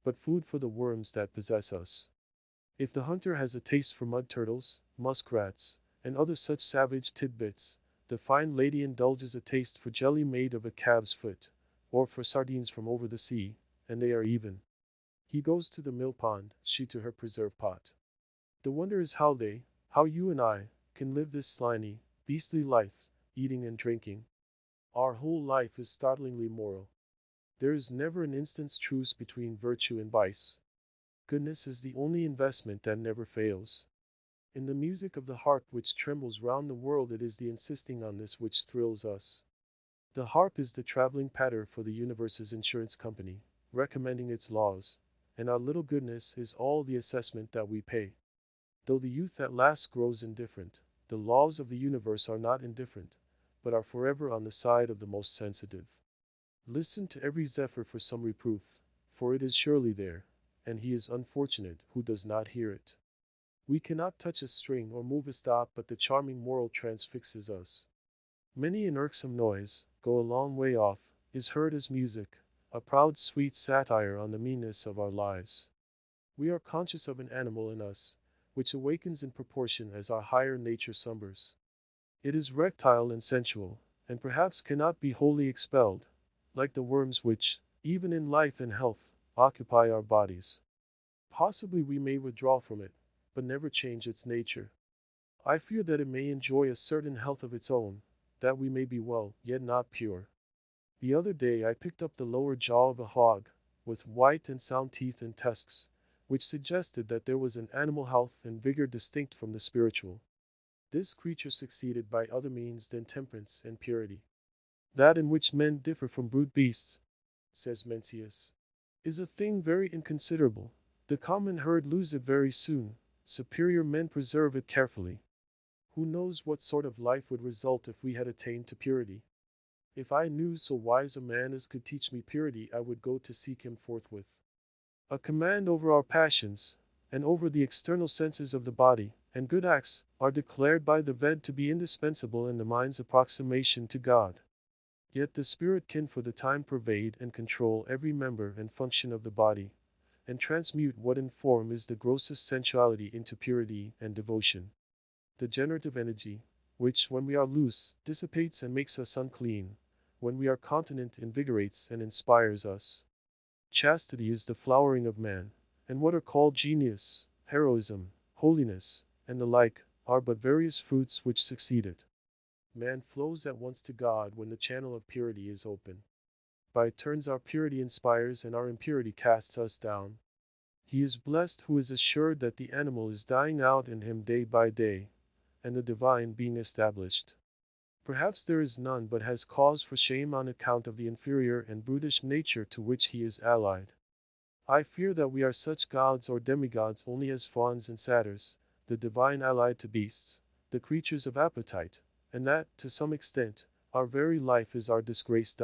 Speaker 1: but food for the worms that possess us. If the hunter has a taste for mud turtles, muskrats, and other such savage tidbits, the fine lady indulges a taste for jelly made of a calf's foot, or for sardines from over the sea, and they are even. He goes to the mill pond, she to her preserve pot. The wonder is how you and I, can live this slimy, beastly life, eating and drinking. Our whole life is startlingly moral. There is never an instant's truce between virtue and vice. Goodness is the only investment that never fails. In the music of the harp which trembles round the world, it is the insisting on this which thrills us. The harp is the traveling patter for the universe's insurance company, recommending its laws, and our little goodness is all the assessment that we pay. Though the youth at last grows indifferent, the laws of the universe are not indifferent, but are forever on the side of the most sensitive. Listen to every zephyr for some reproof, for it is surely there, and he is unfortunate who does not hear it. We cannot touch a string or move a stop, but the charming moral transfixes us. Many an irksome noise, go a long way off, is heard as music, a proud sweet satire on the meanness of our lives. We are conscious of an animal in us, which awakens in proportion as our higher nature slumbers. It is rectile and sensual, and perhaps cannot be wholly expelled, like the worms which, even in life and health, occupy our bodies. Possibly we may withdraw from it, but never change its nature. I fear that it may enjoy a certain health of its own, that we may be well, yet not pure. The other day I picked up the lower jaw of a hog, with white and sound teeth and tusks, which suggested that there was an animal health and vigor distinct from the spiritual. This creature succeeded by other means than temperance and purity. That in which men differ from brute beasts, says Mencius, is a thing very inconsiderable. The common herd lose it very soon, superior men preserve it carefully. Who knows what sort of life would result if we had attained to purity? If I knew so wise a man as could teach me purity, I would go to seek him forthwith. A command over our passions, and over the external senses of the body, and good acts, are declared by the Ved to be indispensable in the mind's approximation to God. Yet the spirit can for the time pervade and control every member and function of the body, and transmute what in form is the grossest sensuality into purity and devotion. The generative energy, which, when we are loose, dissipates and makes us unclean, when we are continent invigorates and inspires us. Chastity is the flowering of man, and what are called genius, heroism, holiness, and the like, are but various fruits which succeed it. Man flows at once to God when the channel of purity is open. By turns our purity inspires and our impurity casts us down. He is blessed who is assured that the animal is dying out in him day by day, and the divine being established. Perhaps there is none but has cause for shame on account of the inferior and brutish nature to which he is allied. I fear that we are such gods or demigods only as fawns and satyrs, the divine allied to beasts, the creatures of appetite, and that, to some extent, our very life is our disgrace.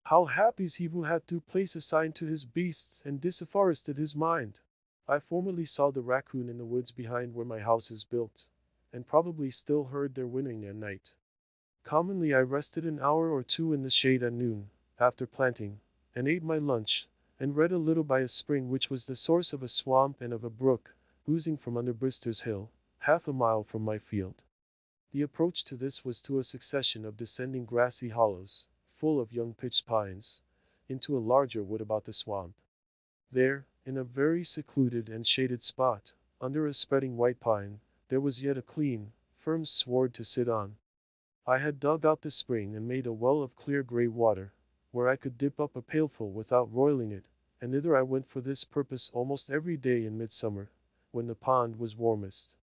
Speaker 1: How happy is he who hath due place assigned to his beasts and disafforested his mind! I formerly saw the raccoon in the woods behind where my house is built, and probably still heard their whinnying at night. Commonly I rested an hour or two in the shade at noon, after planting, and ate my lunch, and read a little by a spring which was the source of a swamp and of a brook, oozing from under Brister's Hill, half a mile from my field. The approach to this was to a succession of descending grassy hollows, full of young pitch pines, into a larger wood about the swamp. There, in a very secluded and shaded spot, under a spreading white pine, there was yet a clean, firm sward to sit on. I had dug out the spring and made a well of clear grey water, where I could dip up a pailful without roiling it, and thither I went for this purpose almost every day in midsummer, when the pond was warmest.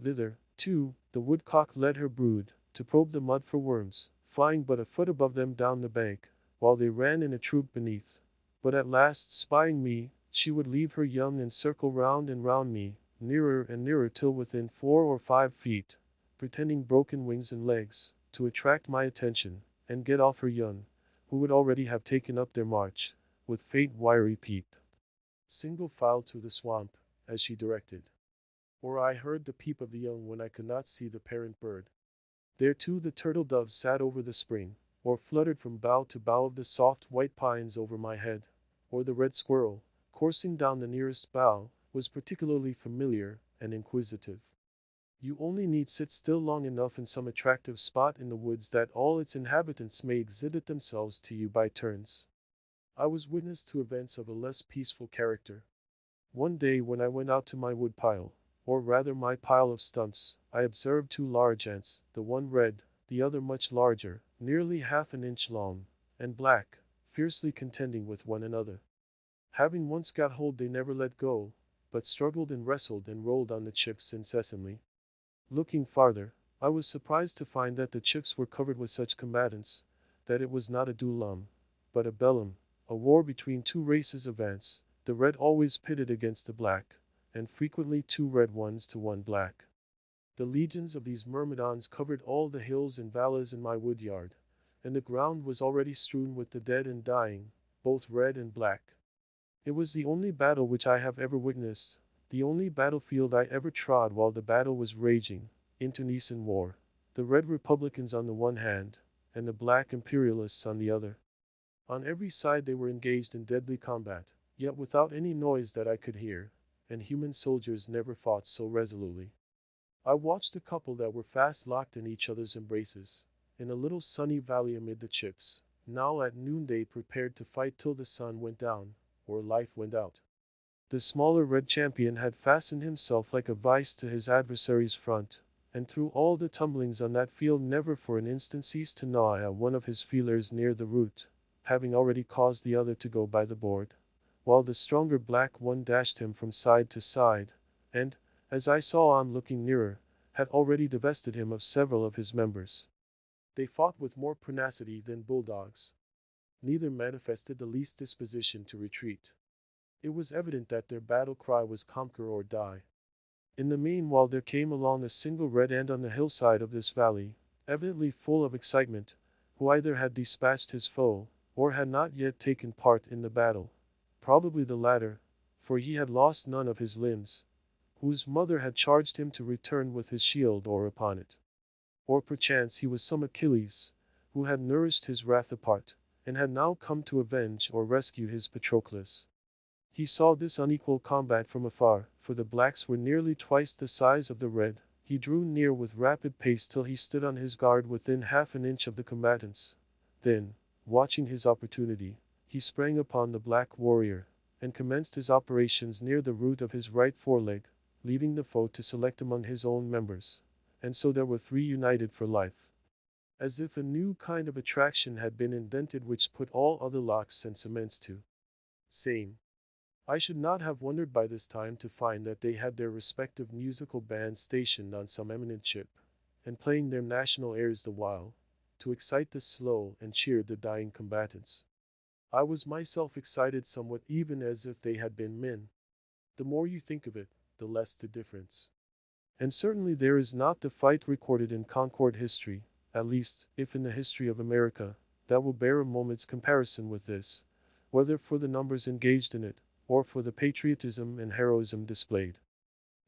Speaker 1: Thither, too, the woodcock led her brood, to probe the mud for worms, flying but a foot above them down the bank, while they ran in a troop beneath. But at last, spying me, she would leave her young and circle round and round me, nearer and nearer till within 4 or 5 feet, pretending broken wings and legs, to attract my attention, and get off her young, who would already have taken up their march, with faint wiry peep. Single file through the swamp, as she directed. Or I heard the peep of the young when I could not see the parent bird. There too the turtle dove sat over the spring, or fluttered from bough to bough of the soft white pines over my head, or the red squirrel, coursing down the nearest bough, was particularly familiar and inquisitive. You only need sit still long enough in some attractive spot in the woods that all its inhabitants may exhibit themselves to you by turns. I was witness to events of a less peaceful character. One day when I went out to my wood pile, or rather my pile of stumps, I observed two large ants, the one red, the other much larger, nearly half an inch long, and black, fiercely contending with one another. Having once got hold they never let go, but struggled and wrestled and rolled on the chips incessantly. Looking farther, I was surprised to find that the chips were covered with such combatants, that it was not a duel, but a bellum, a war between two races of ants, the red always pitted against the black, and frequently two red ones to one black. The legions of these myrmidons covered all the hills and valleys in my wood yard, and the ground was already strewn with the dead and dying, both red and black. It was the only battle which I have ever witnessed, the only battlefield I ever trod while the battle was raging, internecine war, the red republicans on the one hand, and the black imperialists on the other. On every side they were engaged in deadly combat, yet without any noise that I could hear, and human soldiers never fought so resolutely. I watched a couple that were fast locked in each other's embraces, in a little sunny valley amid the chips, now at noonday prepared to fight till the sun went down, or life went out. The smaller red champion had fastened himself like a vice to his adversary's front, and through all the tumblings on that field never for an instant ceased to gnaw at one of his feelers near the root, having already caused the other to go by the board, while the stronger black one dashed him from side to side, and, as I saw on looking nearer, had already divested him of several of his members. They fought with more pertinacity than bulldogs. Neither manifested the least disposition to retreat. It was evident that their battle cry was conquer or die. In the meanwhile there came along a single red ant on the hillside of this valley, evidently full of excitement, who either had dispatched his foe, or had not yet taken part in the battle. Probably the latter, for he had lost none of his limbs, whose mother had charged him to return with his shield or upon it. Or perchance he was some Achilles, who had nourished his wrath apart, and had now come to avenge or rescue his Patroclus. He saw this unequal combat from afar, for the blacks were nearly twice the size of the red. He drew near with rapid pace till he stood on his guard within half an inch of the combatants. Then, watching his opportunity, he sprang upon the black warrior, and commenced his operations near the root of his right foreleg, leaving the foe to select among his own members. And so there were three united for life. As if a new kind of attraction had been invented which put all other locks and cements to shame. I should not have wondered by this time to find that they had their respective musical bands stationed on some eminent chip, and playing their national airs the while, to excite the slow and cheer the dying combatants. I was myself excited somewhat even as if they had been men. The more you think of it, the less the difference. And certainly there is not the fight recorded in Concord history, at least, if in the history of America, that will bear a moment's comparison with this, whether for the numbers engaged in it, or for the patriotism and heroism displayed.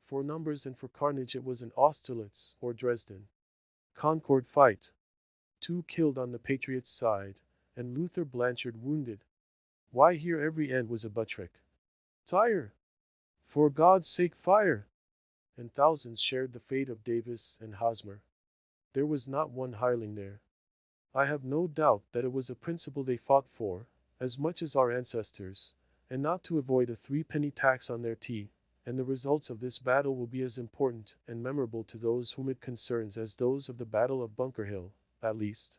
Speaker 1: For numbers and for carnage it was an Austerlitz or Dresden. Concord fight. 2 killed on the patriots' side, and Luther Blanchard wounded. Why here every end was a buttrick. Tire! For God's sake fire! And thousands shared the fate of Davis and Hosmer. There was not one hireling there. I have no doubt that it was a principle they fought for, as much as our ancestors, and not to avoid a 3-penny tax on their tea, and the results of this battle will be as important and memorable to those whom it concerns as those of the Battle of Bunker Hill, at least.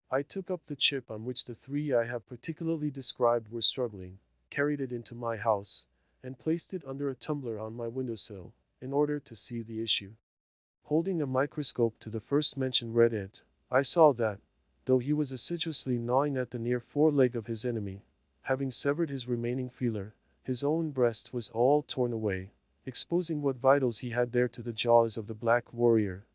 Speaker 1: I took up the chip on which the three I have particularly described were struggling, carried it into my house, and placed it under a tumbler on my windowsill, in order to see the issue. Holding a microscope to the first-mentioned red ant, I saw that, though he was assiduously gnawing at the near foreleg of his enemy, having severed his remaining feeler, his own breast was all torn away, exposing what vitals he had there to the jaws of the black warrior,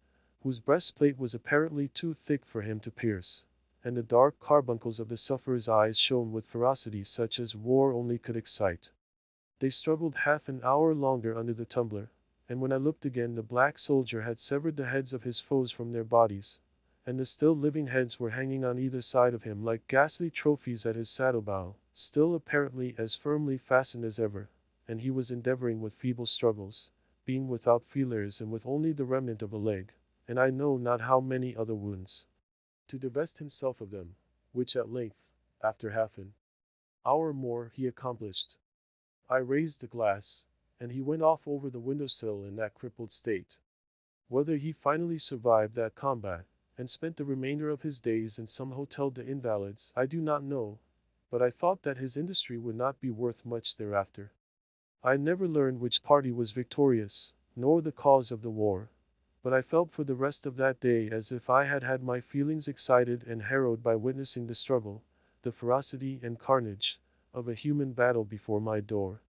Speaker 1: whose breastplate was apparently too thick for him to pierce, and the dark carbuncles of the sufferer's eyes shone with ferocity such as war only could excite. They struggled half an hour longer under the tumbler, and when I looked again the black soldier had severed the heads of his foes from their bodies, and the still living heads were hanging on either side of him like ghastly trophies at his saddle-bow, still apparently as firmly fastened as ever, and he was endeavoring with feeble struggles, being without feelers and with only the remnant of a leg, and I know not how many other wounds, to divest himself of them, which at length, after half an hour more he accomplished. I raised the glass, and he went off over the windowsill in that crippled state. Whether he finally survived that combat, and spent the remainder of his days in some hotel de invalids, I do not know, but I thought that his industry would not be worth much thereafter. I never learned which party was victorious, nor the cause of the war, but I felt for the rest of that day as if I had had my feelings excited and harrowed by witnessing the struggle, the ferocity and carnage, of a human battle before my door.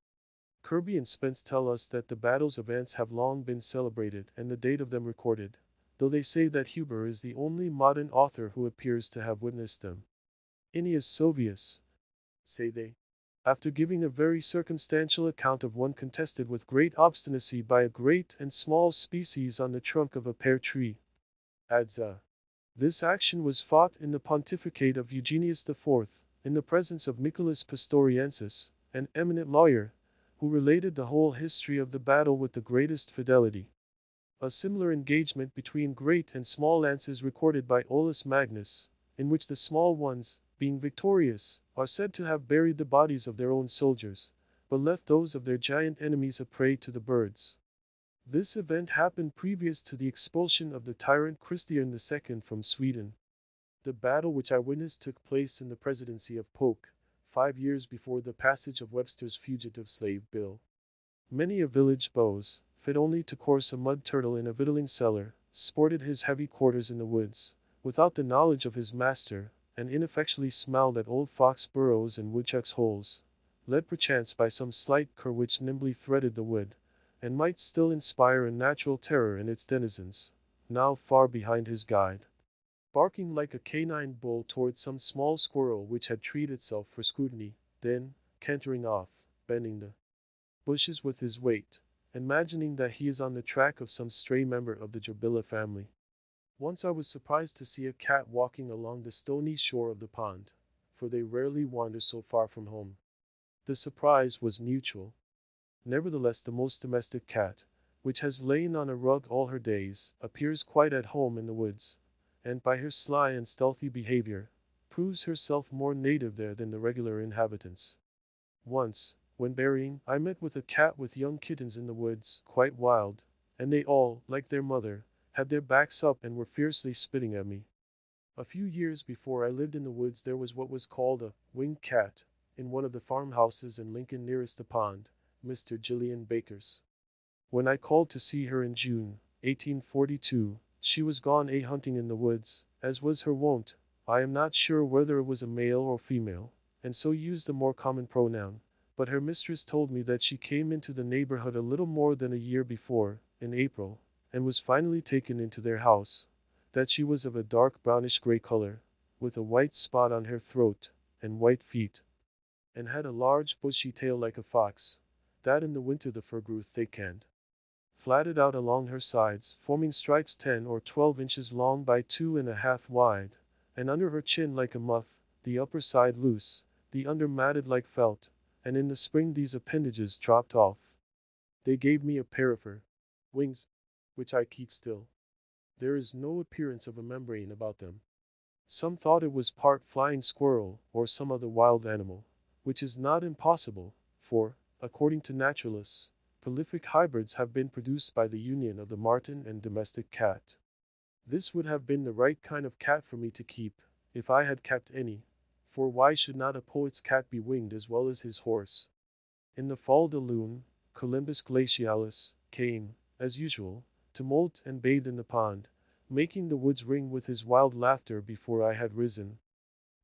Speaker 1: Kirby and Spence tell us that the battles of ants have long been celebrated and the date of them recorded, though they say that Huber is the only modern author who appears to have witnessed them. Ennius Sylvius, say they, after giving a very circumstantial account of one contested with great obstinacy by a great and small species on the trunk of a pear tree, adds this action was fought in the pontificate of Eugenius IV, in the presence of Nicholas Pastoriensis, an eminent lawyer, who related the whole history of the battle with the greatest fidelity. A similar engagement between great and small ants is recorded by Olaus Magnus, in which the small ones, being victorious, are said to have buried the bodies of their own soldiers, but left those of their giant enemies a prey to the birds. This event happened previous to the expulsion of the tyrant Christian II from Sweden. The battle which I witnessed took place in the presidency of Polk, 5 years before the passage of Webster's Fugitive Slave Bill. Many a village beau, fit only to course a mud turtle in a victualling cellar, sported his heavy quarters in the woods, without the knowledge of his master, and ineffectually smiled at old fox burrows and woodchuck's holes, led perchance by some slight cur which nimbly threaded the wood, and might still inspire a natural terror in its denizens, now far behind his guide. Barking like a canine bull towards some small squirrel which had treed itself for scrutiny, then, cantering off, bending the bushes with his weight, imagining that he is on the track of some stray member of the Jabilla family. Once I was surprised to see a cat walking along the stony shore of the pond, for they rarely wander so far from home. The surprise was mutual. Nevertheless, the most domestic cat, which has lain on a rug all her days, appears quite at home in the woods, and by her sly and stealthy behavior, proves herself more native there than the regular inhabitants. Once, when berrying, I met with a cat with young kittens in the woods, quite wild, and they all, like their mother, had their backs up and were fiercely spitting at me. A few years before I lived in the woods there was what was called a winged cat, in one of the farmhouses in Lincoln nearest the pond, Mr. Gillian Baker's. When I called to see her in June, 1842, she was gone hunting in the woods, as was her wont. I am not sure whether it was a male or female, and so used a more common pronoun, but her mistress told me that she came into the neighborhood a little more than a year before, in April, and was finally taken into their house, that she was of a dark brownish-gray color, with a white spot on her throat, and white feet, and had a large bushy tail like a fox, that in the winter the fur grew thick and flatted out along her sides, forming stripes 10 or 12 inches long by 2.5 wide, and under her chin like a muff, the upper side loose, the under matted like felt, and in the spring these appendages dropped off. They gave me a pair of her wings, which I keep still. There is no appearance of a membrane about them. Some thought it was part flying squirrel, or some other wild animal, which is not impossible, for, according to naturalists, prolific hybrids have been produced by the union of the marten and domestic cat. This would have been the right kind of cat for me to keep, if I had kept any, for why should not a poet's cat be winged as well as his horse? In the fall de lune, Columbus glacialis came, as usual, to molt and bathe in the pond, making the woods ring with his wild laughter before I had risen.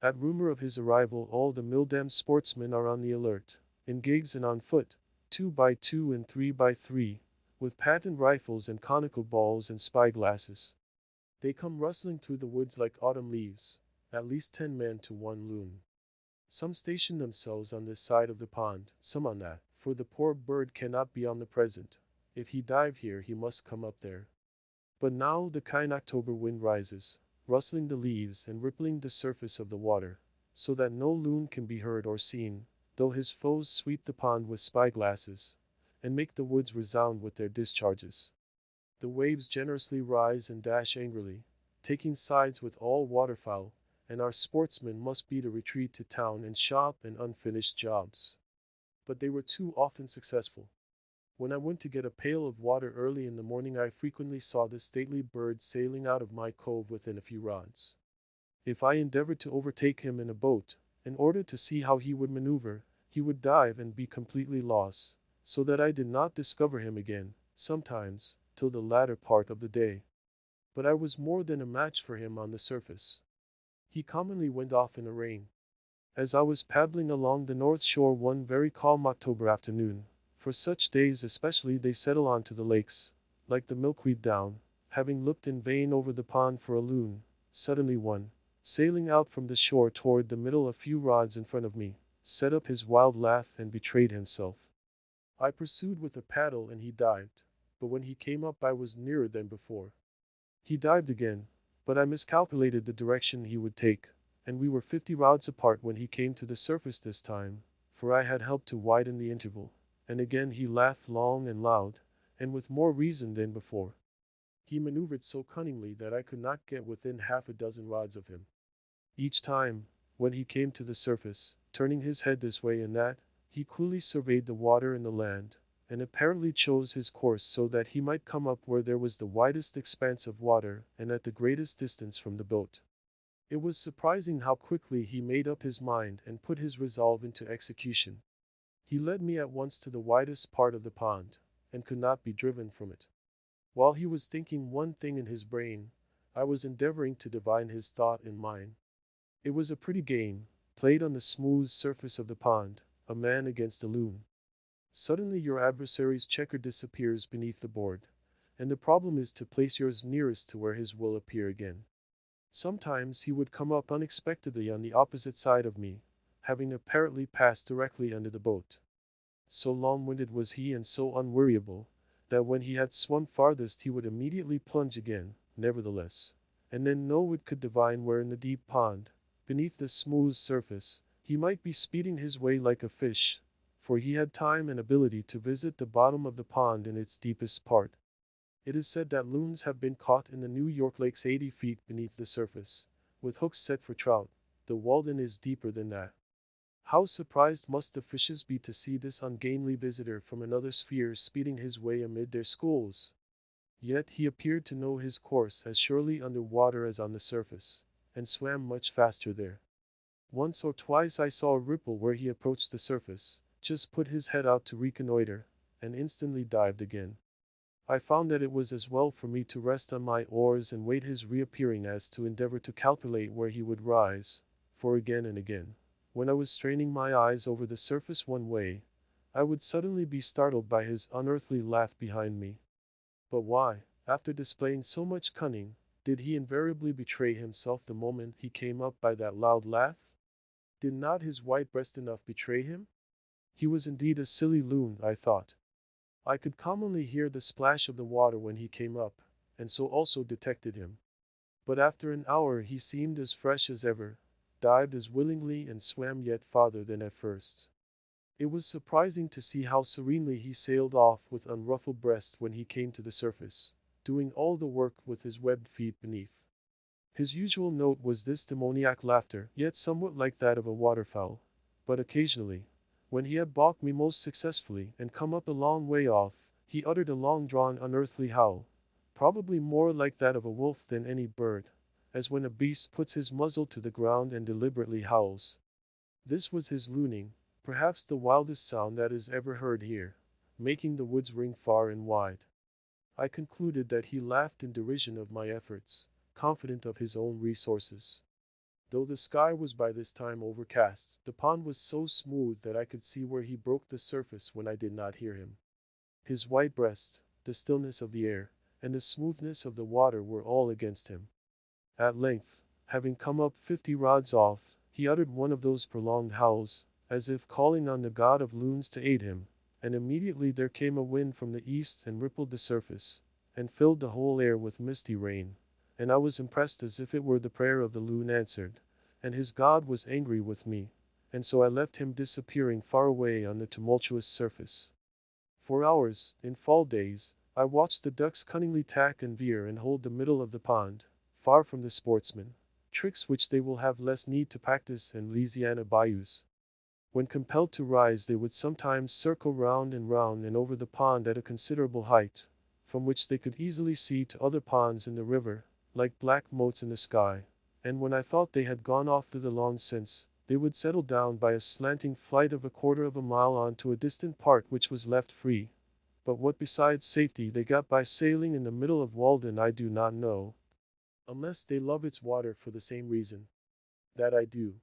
Speaker 1: At rumor of his arrival all the Mildam sportsmen are on the alert, in gigs and on foot, 2 by 2 and 3 by 3, with patent rifles and conical balls and spyglasses. They come rustling through the woods like autumn leaves, at least 10 men to one loon. Some station themselves on this side of the pond, some on that, for the poor bird cannot be omnipresent. If he dive here he must come up there. But now the keen October wind rises, rustling the leaves and rippling the surface of the water, so that no loon can be heard or seen, though his foes sweep the pond with spyglasses, and make the woods resound with their discharges. The waves generously rise and dash angrily, taking sides with all waterfowl, and our sportsmen must beat a retreat to town and shop and unfinished jobs. But they were too often successful. When I went to get a pail of water early in the morning, I frequently saw this stately bird sailing out of my cove within a few rods. If I endeavored to overtake him in a boat, in order to see how he would maneuver, he would dive and be completely lost, so that I did not discover him again, sometimes, till the latter part of the day. But I was more than a match for him on the surface. He commonly went off in a rain. As I was paddling along the north shore one very calm October afternoon, for such days especially they settle on to the lakes, like the milkweed down, having looked in vain over the pond for a loon, suddenly one, sailing out from the shore toward the middle a few rods in front of me, set up his wild laugh and betrayed himself. I pursued with a paddle and he dived, but when he came up I was nearer than before. He dived again, but I miscalculated the direction he would take, and we were 50 rods apart when he came to the surface this time, for I had helped to widen the interval, and again he laughed long and loud, and with more reason than before. He maneuvered so cunningly that I could not get within half a dozen rods of him. Each time, when he came to the surface, turning his head this way and that, he coolly surveyed the water and the land, and apparently chose his course so that he might come up where there was the widest expanse of water and at the greatest distance from the boat. It was surprising how quickly he made up his mind and put his resolve into execution. He led me at once to the widest part of the pond, and could not be driven from it. While he was thinking one thing in his brain, I was endeavoring to divine his thought in mine. It was a pretty game, played on the smooth surface of the pond, a man against a loon. Suddenly your adversary's checker disappears beneath the board, and the problem is to place yours nearest to where his will appear again. Sometimes he would come up unexpectedly on the opposite side of me, having apparently passed directly under the boat. So long-winded was he and so unweariable, that when he had swum farthest he would immediately plunge again, nevertheless, and then no one could divine where in the deep pond, beneath the smooth surface, he might be speeding his way like a fish, for he had time and ability to visit the bottom of the pond in its deepest part. It is said that loons have been caught in the New York lakes 80 feet beneath the surface, with hooks set for trout. The Walden is deeper than that. How surprised must the fishes be to see this ungainly visitor from another sphere speeding his way amid their schools? Yet he appeared to know his course as surely under water as on the surface, and swam much faster there. Once or twice I saw a ripple where he approached the surface, just put his head out to reconnoiter, and instantly dived again. I found that it was as well for me to rest on my oars and wait his reappearing as to endeavor to calculate where he would rise, for again and again, when I was straining my eyes over the surface one way, I would suddenly be startled by his unearthly laugh behind me. But why, after displaying so much cunning, did he invariably betray himself the moment he came up by that loud laugh? Did not his white breast enough betray him? He was indeed a silly loon, I thought. I could commonly hear the splash of the water when he came up, and so also detected him. But after an hour he seemed as fresh as ever, dived as willingly and swam yet farther than at first. It was surprising to see how serenely he sailed off with unruffled breast when he came to the surface, doing all the work with his webbed feet beneath. His usual note was this demoniac laughter, yet somewhat like that of a waterfowl, but occasionally, when he had balked me most successfully and come up a long way off, he uttered a long-drawn unearthly howl, probably more like that of a wolf than any bird, as when a beast puts his muzzle to the ground and deliberately howls. This was his looning, perhaps the wildest sound that is ever heard here, making the woods ring far and wide. I concluded that he laughed in derision of my efforts, confident of his own resources. Though the sky was by this time overcast, the pond was so smooth that I could see where he broke the surface when I did not hear him. His white breast, the stillness of the air, and the smoothness of the water were all against him. At length, having come up 50 rods off, he uttered one of those prolonged howls, as if calling on the god of loons to aid him, and immediately there came a wind from the east and rippled the surface, and filled the whole air with misty rain, and I was impressed as if it were the prayer of the loon answered, and his God was angry with me, and so I left him disappearing far away on the tumultuous surface. For hours, in fall days, I watched the ducks cunningly tack and veer and hold the middle of the pond, far from the sportsmen, tricks which they will have less need to practice in Louisiana bayous. When compelled to rise, they would sometimes circle round and over the pond at a considerable height, from which they could easily see to other ponds in the river, like black motes in the sky, and when I thought they had gone off to the long since, they would settle down by a slanting flight of a quarter of a mile on to a distant part which was left free. But what besides safety they got by sailing in the middle of Walden I do not know, unless they love its water for the same reason. That I do.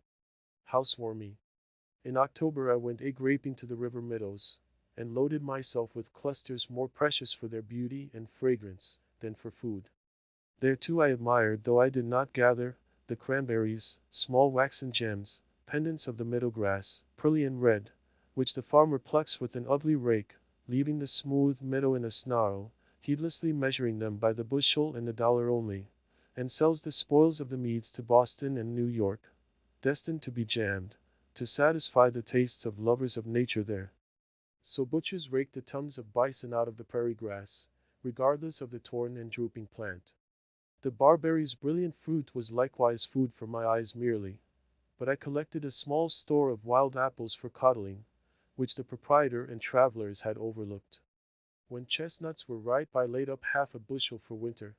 Speaker 1: Housewarming. In October I went egg raping to the river meadows, and loaded myself with clusters more precious for their beauty and fragrance than for food. There too I admired, though I did not gather, the cranberries, small waxen gems, pendants of the meadow grass, pearly and red, which the farmer plucks with an ugly rake, leaving the smooth meadow in a snarl, heedlessly measuring them by the bushel and the dollar only, and sells the spoils of the meads to Boston and New York, destined to be jammed, to satisfy the tastes of lovers of nature there. So butchers rake the tongues of bison out of the prairie grass, regardless of the torn and drooping plant. The barberry's brilliant fruit was likewise food for my eyes merely, but I collected a small store of wild apples for coddling, which the proprietor and travelers had overlooked. When chestnuts were ripe I laid up half a bushel for winter.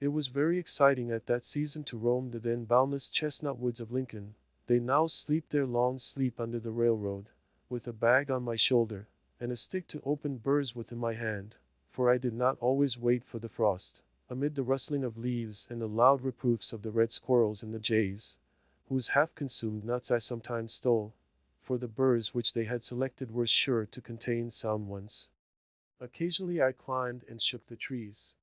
Speaker 1: It was very exciting at that season to roam the then boundless chestnut woods of Lincoln. They now sleep their long sleep under the railroad, with a bag on my shoulder, and a stick to open burrs with in my hand, for I did not always wait for the frost, amid the rustling of leaves and the loud reproofs of the red squirrels and the jays, whose half-consumed nuts I sometimes stole, for the burrs which they had selected were sure to contain sound ones. Occasionally I climbed and shook the trees.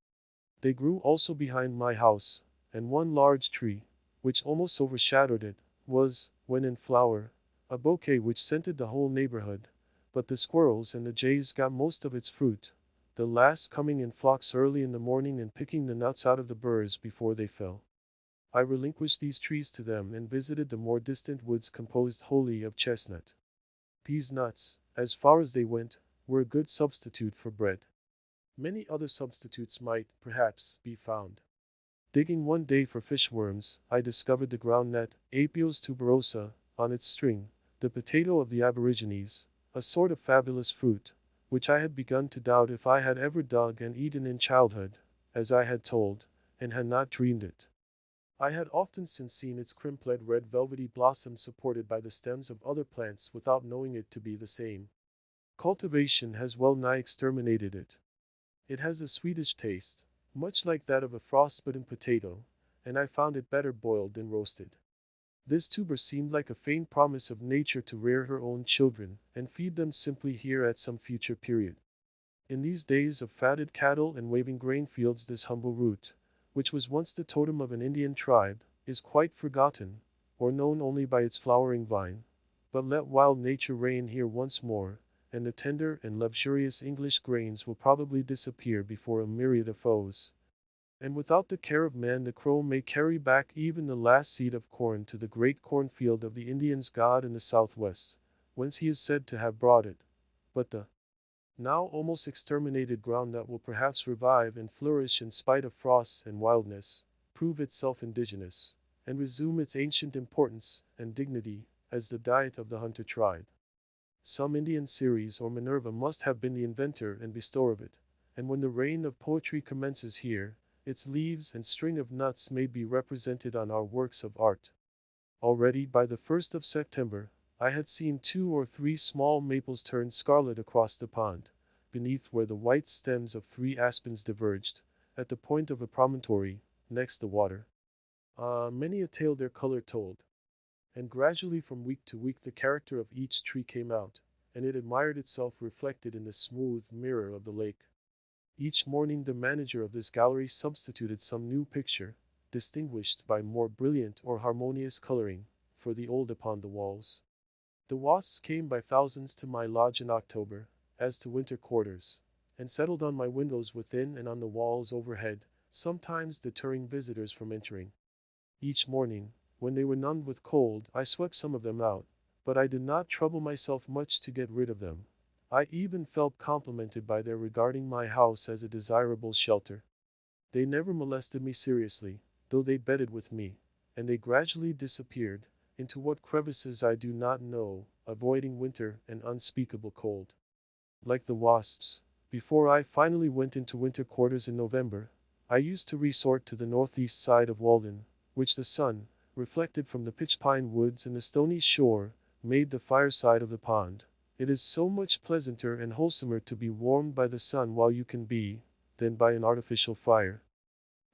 Speaker 1: They grew also behind my house, and one large tree, which almost overshadowed it, was, when in flower, a bouquet which scented the whole neighborhood, but the squirrels and the jays got most of its fruit, the last coming in flocks early in the morning and picking the nuts out of the burrs before they fell. I relinquished these trees to them and visited the more distant woods composed wholly of chestnut. These nuts, as far as they went, were a good substitute for bread. Many other substitutes might, perhaps, be found. Digging one day for fishworms, I discovered the groundnut, Apios tuberosa, on its string, the potato of the aborigines, a sort of fabulous fruit, which I had begun to doubt if I had ever dug and eaten in childhood, as I had told, and had not dreamed it. I had often since seen its crimped red velvety blossom supported by the stems of other plants without knowing it to be the same. Cultivation has well nigh exterminated it. It has a sweetish taste, much like that of a frostbitten potato, and I found it better boiled than roasted. This tuber seemed like a faint promise of nature to rear her own children, and feed them simply here at some future period. In these days of fatted cattle and waving grain fields this humble root, which was once the totem of an Indian tribe, is quite forgotten, or known only by its flowering vine. But let wild nature reign here once more, and the tender and luxurious English grains will probably disappear before a myriad of foes. And without the care of man the crow may carry back even the last seed of corn to the great cornfield of the Indian's God in the southwest, whence he is said to have brought it. But the now almost exterminated groundnut will perhaps revive and flourish in spite of frosts and wildness, prove itself indigenous, and resume its ancient importance and dignity as the diet of the hunter tribe. Some Indian Ceres or Minerva must have been the inventor and bestower of it, and when the reign of poetry commences here, its leaves and string of nuts may be represented on our works of art. Already by the 1st of September, I had seen 2 or 3 small maples turn scarlet across the pond, beneath where the white stems of 3 aspens diverged, at the point of a promontory, next the water. Many a tale their color told. And gradually from week to week the character of each tree came out, and it admired itself reflected in the smooth mirror of the lake. Each morning the manager of this gallery substituted some new picture, distinguished by more brilliant or harmonious coloring, for the old upon the walls. The wasps came by thousands to my lodge in October, as to winter quarters, and settled on my windows within and on the walls overhead, sometimes deterring visitors from entering. Each morning, when they were numbed with cold, I swept some of them out, but I did not trouble myself much to get rid of them. I even felt complimented by their regarding my house as a desirable shelter. They never molested me seriously, though they bedded with me, and they gradually disappeared, into what crevices I do not know, avoiding winter and unspeakable cold. Like the wasps, before I finally went into winter quarters in November, I used to resort to the northeast side of Walden, which the sun, reflected from the pitch pine woods and the stony shore, made the fireside of the pond. It is so much pleasanter and wholesomer to be warmed by the sun while you can be, than by an artificial fire.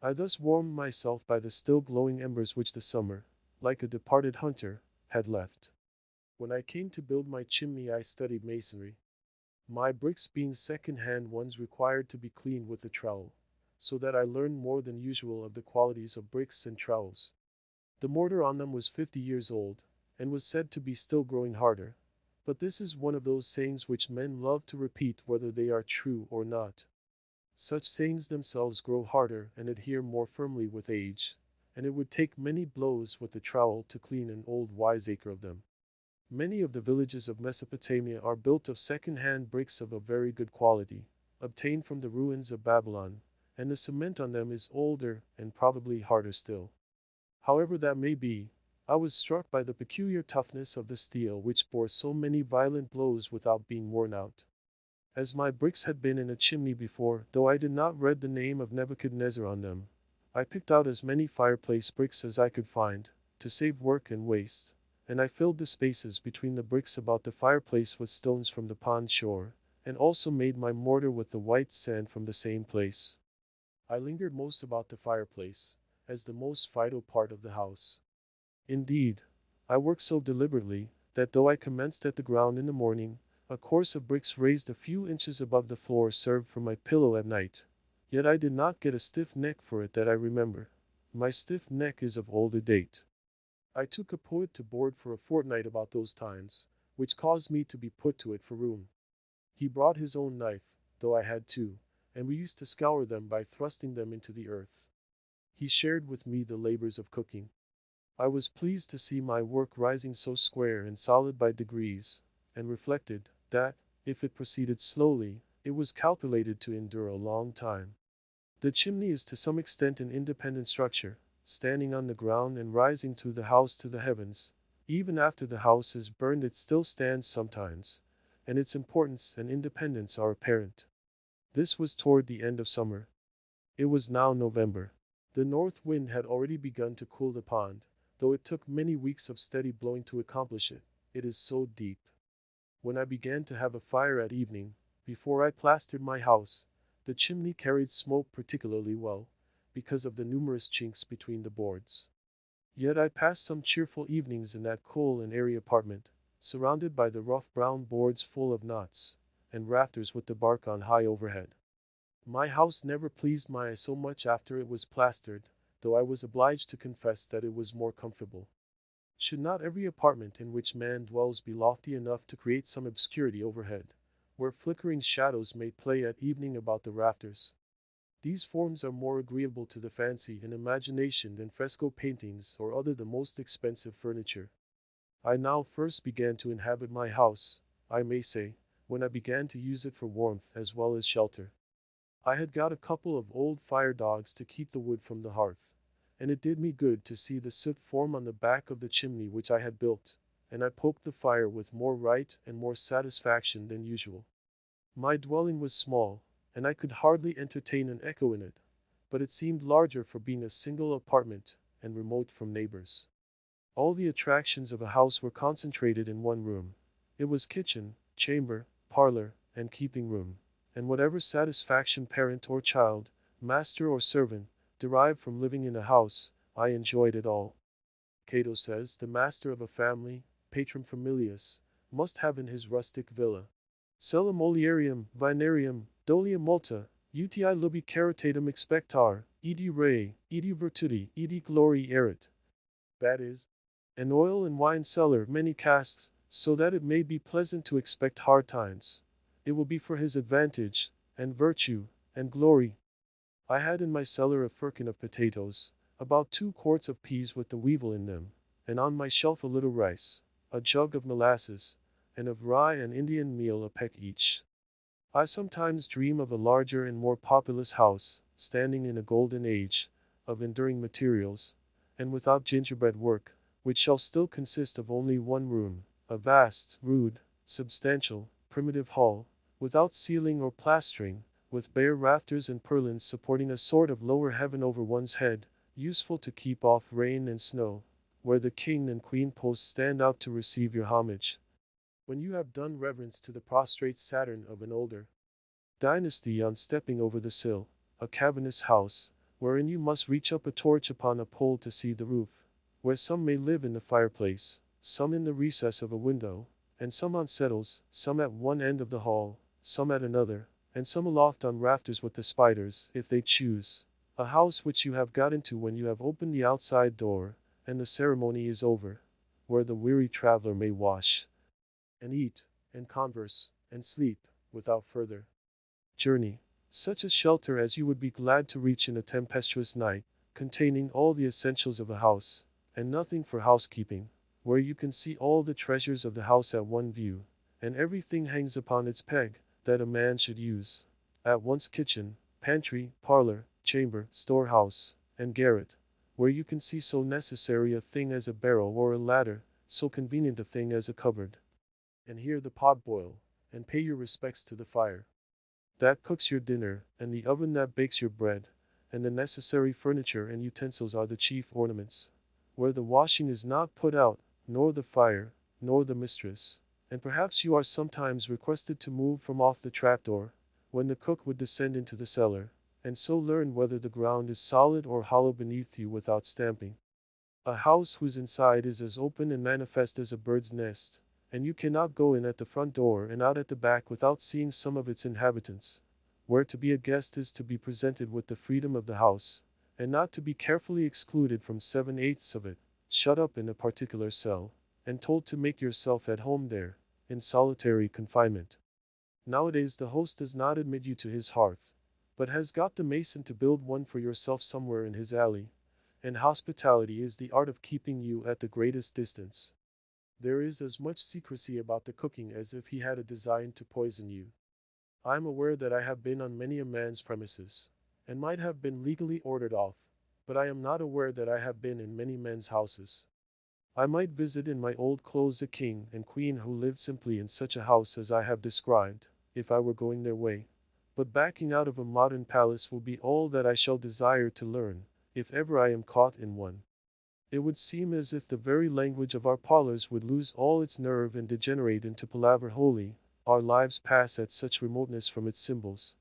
Speaker 1: I thus warmed myself by the still glowing embers which the summer, like a departed hunter, had left. When I came to build my chimney I studied masonry. My bricks being second-hand ones required to be cleaned with a trowel, so that I learned more than usual of the qualities of bricks and trowels. The mortar on them was 50 years old, and was said to be still growing harder, but this is one of those sayings which men love to repeat whether they are true or not. Such sayings themselves grow harder and adhere more firmly with age, and it would take many blows with the trowel to clean an old wiseacre of them. Many of the villages of Mesopotamia are built of second-hand bricks of a very good quality, obtained from the ruins of Babylon, and the cement on them is older and probably harder still. However that may be, I was struck by the peculiar toughness of the steel which bore so many violent blows without being worn out. As my bricks had been in a chimney before, though I did not read the name of Nebuchadnezzar on them, I picked out as many fireplace bricks as I could find, to save work and waste, and I filled the spaces between the bricks about the fireplace with stones from the pond shore, and also made my mortar with the white sand from the same place. I lingered most about the fireplace, as the most vital part of the house. Indeed, I worked so deliberately, that though I commenced at the ground in the morning, a course of bricks raised a few inches above the floor served for my pillow at night. Yet I did not get a stiff neck for it that I remember. My stiff neck is of older date. I took a poet to board for a fortnight about those times, which caused me to be put to it for room. He brought his own knife, though I had two, and we used to scour them by thrusting them into the earth. He shared with me the labors of cooking. I was pleased to see my work rising so square and solid by degrees, and reflected, that, if it proceeded slowly, it was calculated to endure a long time. The chimney is to some extent an independent structure, standing on the ground and rising through the house to the heavens. Even after the house is burned it still stands sometimes, and its importance and independence are apparent. This was toward the end of summer. It was now November. The north wind had already begun to cool the pond, though it took many weeks of steady blowing to accomplish it. It is so deep. When I began to have a fire at evening, before I plastered my house, the chimney carried smoke particularly well, because of the numerous chinks between the boards. Yet I passed some cheerful evenings in that cool and airy apartment, surrounded by the rough brown boards full of knots, and rafters with the bark on high overhead. My house never pleased my eye so much after it was plastered, though I was obliged to confess that it was more comfortable. Should not every apartment in which man dwells be lofty enough to create some obscurity overhead, where flickering shadows may play at evening about the rafters? These forms are more agreeable to the fancy and imagination than fresco paintings or other the most expensive furniture. I now first began to inhabit my house, I may say, when I began to use it for warmth as well as shelter. I had got a couple of old fire dogs to keep the wood from the hearth, and it did me good to see the soot form on the back of the chimney which I had built, and I poked the fire with more right and more satisfaction than usual. My dwelling was small, and I could hardly entertain an echo in it, but it seemed larger for being a single apartment, and remote from neighbors. All the attractions of a house were concentrated in one room. It was kitchen, chamber, parlor, and keeping room, and whatever satisfaction parent or child, master or servant, derived from living in a house, I enjoyed it all. Cato says the master of a family, patrum familias, must have in his rustic villa cella moliarium, vinarium, dolia multa, uti lubi caritatum expectar, idi re, idi virtudi, idi glory erit. That is, an oil and wine cellar, many casks, so that it may be pleasant to expect hard times. It will be for his advantage, and virtue, and glory. I had in my cellar a firkin of potatoes, about 2 quarts of peas with the weevil in them, and on my shelf a little rice, a jug of molasses, and of rye and Indian meal a peck each. I sometimes dream of a larger and more populous house, standing in a golden age, of enduring materials, and without gingerbread work, which shall still consist of only one room, a vast, rude, substantial, primitive hall, without ceiling or plastering, with bare rafters and purlins supporting a sort of lower heaven over one's head, useful to keep off rain and snow, where the king and queen posts stand out to receive your homage. When you have done reverence to the prostrate Saturn of an older dynasty on stepping over the sill, a cavernous house, wherein you must reach up a torch upon a pole to see the roof, where some may live in the fireplace, some in the recess of a window, and some on settles, some at one end of the hall, some at another, and some aloft on rafters with the spiders, if they choose. A house which you have got into when you have opened the outside door, and the ceremony is over, where the weary traveler may wash, and eat, and converse, and sleep, without further journey. Such a shelter as you would be glad to reach in a tempestuous night, containing all the essentials of a house, and nothing for housekeeping, where you can see all the treasures of the house at one view, and everything hangs upon its peg, that a man should use, at once kitchen, pantry, parlor, chamber, storehouse, and garret, where you can see so necessary a thing as a barrel or a ladder, so convenient a thing as a cupboard, and hear the pot boil, and pay your respects to the fire that cooks your dinner, and the oven that bakes your bread, and the necessary furniture and utensils are the chief ornaments, where the washing is not put out, nor the fire, nor the mistress, and perhaps you are sometimes requested to move from off the trapdoor, when the cook would descend into the cellar, and so learn whether the ground is solid or hollow beneath you without stamping. A house whose inside is as open and manifest as a bird's nest, and you cannot go in at the front door and out at the back without seeing some of its inhabitants, where to be a guest is to be presented with the freedom of the house, and not to be carefully excluded from 7/8 of it, shut up in a particular cell, and told to make yourself at home there, in solitary confinement. Nowadays the host does not admit you to his hearth, but has got the mason to build one for yourself somewhere in his alley, and hospitality is the art of keeping you at the greatest distance. There is as much secrecy about the cooking as if he had a design to poison you. I am aware that I have been on many a man's premises, and might have been legally ordered off, but I am not aware that I have been in many men's houses. I might visit in my old clothes a king and queen who lived simply in such a house as I have described, if I were going their way, but backing out of a modern palace will be all that I shall desire to learn, if ever I am caught in one. It would seem as if the very language of our parlors would lose all its nerve and degenerate into palaver wholly, our lives pass at such remoteness from its symbols,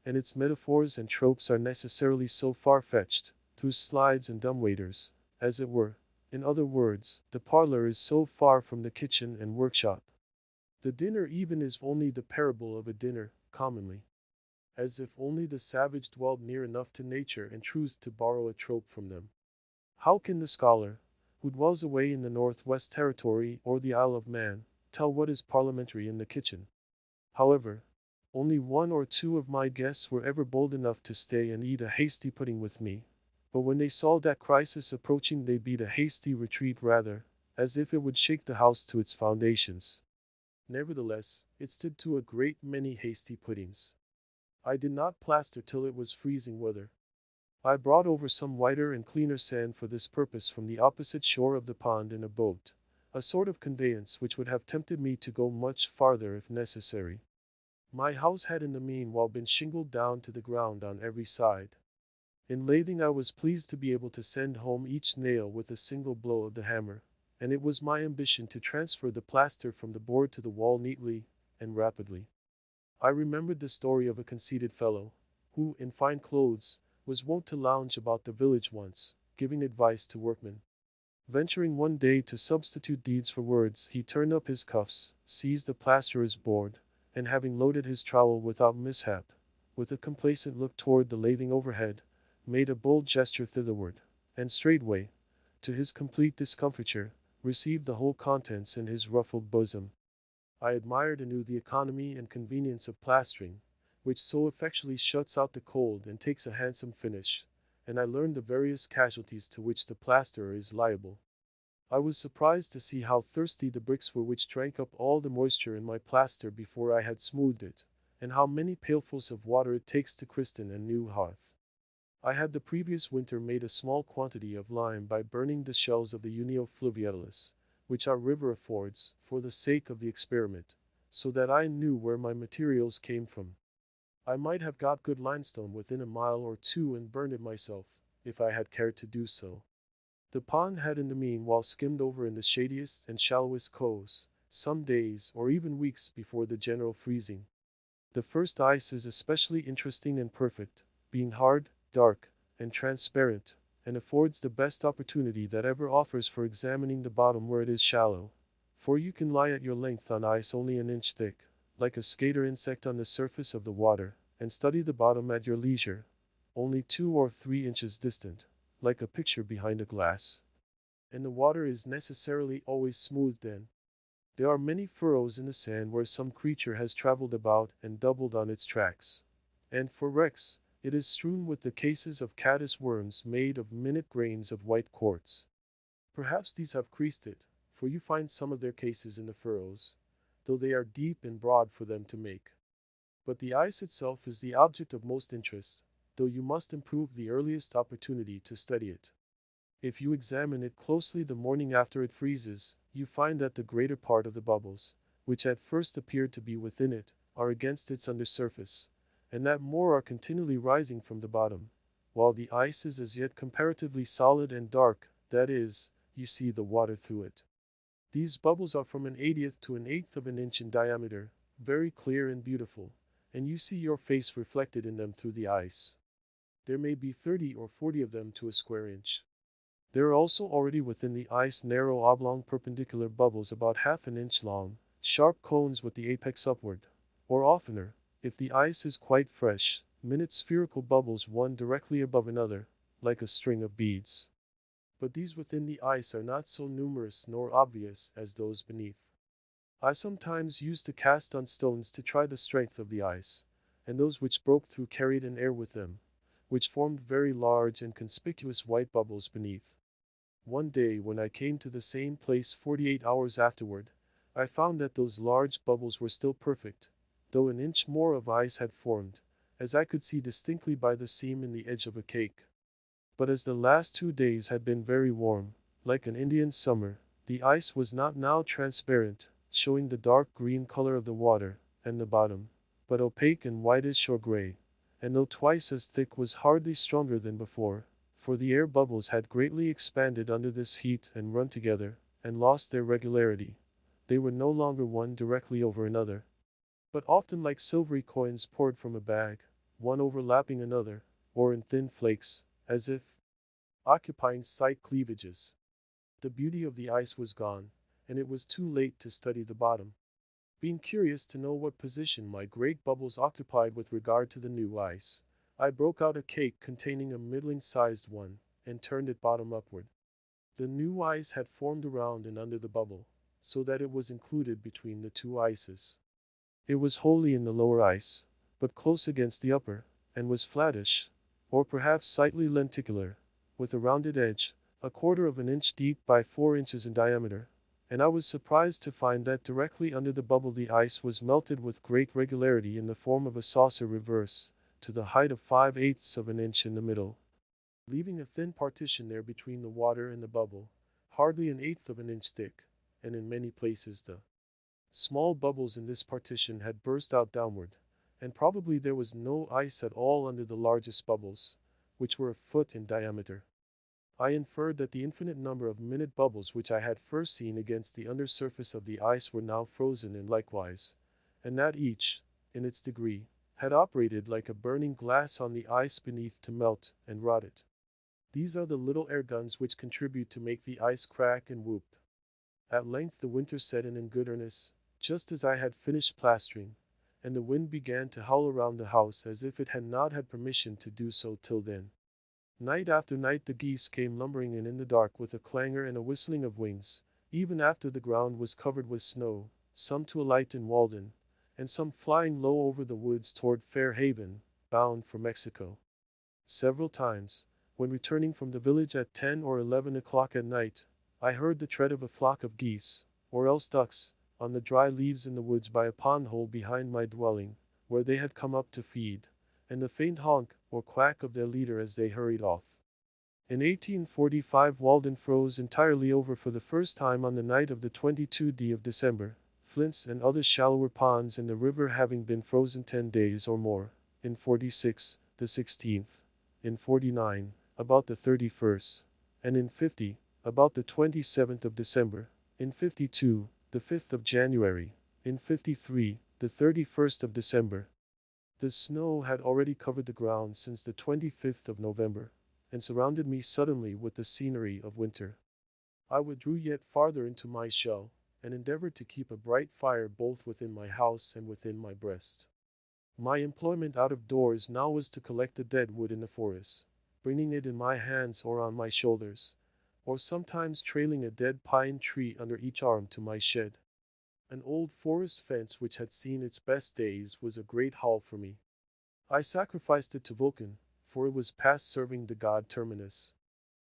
Speaker 1: and its metaphors and tropes are necessarily so far-fetched, through slides and dumbwaiters, as it were. In other words, the parlor is so far from the kitchen and workshop. The dinner even is only the parable of a dinner, commonly. As if only the savage dwelled near enough to nature and truth to borrow a trope from them. How can the scholar, who dwells away in the Northwest Territory or the Isle of Man, tell what is parliamentary in the kitchen? However, only one or two of my guests were ever bold enough to stay and eat a hasty pudding with me, but when they saw that crisis approaching they beat a hasty retreat rather, as if it would shake the house to its foundations. Nevertheless, it stood to a great many hasty puddings. I did not plaster till it was freezing weather. I brought over some whiter and cleaner sand for this purpose from the opposite shore of the pond in a boat, a sort of conveyance which would have tempted me to go much farther if necessary. My house had in the meanwhile been shingled down to the ground on every side. In lathing I was pleased to be able to send home each nail with a single blow of the hammer, and it was my ambition to transfer the plaster from the board to the wall neatly and rapidly. I remembered the story of a conceited fellow, who, in fine clothes, was wont to lounge about the village once, giving advice to workmen. Venturing one day to substitute deeds for words, he turned up his cuffs, seized the plasterer's board, and having loaded his trowel without mishap, with a complacent look toward the lathing overhead, made a bold gesture thitherward, and straightway, to his complete discomfiture, received the whole contents in his ruffled bosom. I admired anew the economy and convenience of plastering, which so effectually shuts out the cold and takes a handsome finish, and I learned the various casualties to which the plasterer is liable. I was surprised to see how thirsty the bricks were which drank up all the moisture in my plaster before I had smoothed it, and how many pailfuls of water it takes to christen a new hearth. I had the previous winter made a small quantity of lime by burning the shells of the Unio fluviatilis, which our river affords, for the sake of the experiment, so that I knew where my materials came from. I might have got good limestone within a mile or two and burned it myself, if I had cared to do so. The pond had in the meanwhile skimmed over in the shadiest and shallowest coves, some days or even weeks before the general freezing. The first ice is especially interesting and perfect, being hard, dark, and transparent, and affords the best opportunity that ever offers for examining the bottom where it is shallow. For you can lie at your length on ice only an inch thick, like a skater insect on the surface of the water, and study the bottom at your leisure, only 2 or 3 inches distant, like a picture behind a glass. And the water is necessarily always smooth then. There are many furrows in the sand where some creature has traveled about and doubled on its tracks. And for wrecks, it is strewn with the cases of caddis worms made of minute grains of white quartz. Perhaps these have creased it, for you find some of their cases in the furrows, though they are deep and broad for them to make. But the ice itself is the object of most interest, though you must improve the earliest opportunity to study it. If you examine it closely the morning after it freezes, you find that the greater part of the bubbles, which at first appeared to be within it, are against its under surface, and that more are continually rising from the bottom, while the ice is as yet comparatively solid and dark, that is, you see the water through it. These bubbles are from 1/80th to 1/8th of an inch in diameter, very clear and beautiful, and you see your face reflected in them through the ice. There may be 30 or 40 of them to a square inch. There are also already within the ice narrow oblong perpendicular bubbles about half an inch long, sharp cones with the apex upward, or oftener, if the ice is quite fresh, minute spherical bubbles one directly above another, like a string of beads. But these within the ice are not so numerous nor obvious as those beneath. I sometimes used to cast on stones to try the strength of the ice, and those which broke through carried an air with them, which formed very large and conspicuous white bubbles beneath. One day when I came to the same place 48 hours afterward, I found that those large bubbles were still perfect, though an inch more of ice had formed, as I could see distinctly by the seam in the edge of a cake. But as the last 2 days had been very warm, like an Indian summer, the ice was not now transparent, showing the dark green color of the water and the bottom, but opaque and whitish or gray, and though twice as thick was hardly stronger than before, for the air bubbles had greatly expanded under this heat and run together, and lost their regularity. They were no longer one directly over another, but often like silvery coins poured from a bag, one overlapping another, or in thin flakes, as if occupying slight cleavages. The beauty of the ice was gone, and it was too late to study the bottom. Being curious to know what position my great bubbles occupied with regard to the new ice, I broke out a cake containing a middling-sized one, and turned it bottom upward. The new ice had formed around and under the bubble, so that it was included between the two ices. It was wholly in the lower ice, but close against the upper, and was flattish, or perhaps slightly lenticular, with a rounded edge, 1/4 of an inch deep by 4 inches in diameter, and I was surprised to find that directly under the bubble the ice was melted with great regularity in the form of a saucer reverse, to the height of 5/8ths of an inch in the middle, leaving a thin partition there between the water and the bubble, hardly 1/8th of an inch thick, and in many places the small bubbles in this partition had burst out downward, and probably there was no ice at all under the largest bubbles, which were a foot in diameter. I inferred that the infinite number of minute bubbles which I had first seen against the under surface of the ice were now frozen in likewise, and that each, in its degree, had operated like a burning glass on the ice beneath to melt and rot it. These are the little air guns which contribute to make the ice crack and whoop. At length the winter set in good earnest, just as I had finished plastering, and the wind began to howl around the house as if it had not had permission to do so till then. Night after night the geese came lumbering in the dark with a clangor and a whistling of wings, even after the ground was covered with snow, some to alight in Walden, and some flying low over the woods toward Fair Haven, bound for Mexico. Several times, when returning from the village at 10 or 11 o'clock at night, I heard the tread of a flock of geese, or else ducks, on the dry leaves in the woods by a pond hole behind my dwelling, where they had come up to feed, and the faint honk or quack of their leader as they hurried off. In 1845 Walden froze entirely over for the first time on the night of the 22nd of December, Flint's and other shallower ponds in the river having been frozen 10 days or more. In 46, the 16th. In 49, about the 31st. And in 50, about the 27th of December. In 52, the 5th of January. In 53, the 31st of December. The snow had already covered the ground since the 25th of November, and surrounded me suddenly with the scenery of winter. I withdrew yet farther into my shell, and endeavored to keep a bright fire both within my house and within my breast. My employment out of doors now was to collect the dead wood in the forest, bringing it in my hands or on my shoulders, or sometimes trailing a dead pine tree under each arm to my shed. An old forest fence which had seen its best days was a great haul for me. I sacrificed it to Vulcan, for it was past serving the god Terminus.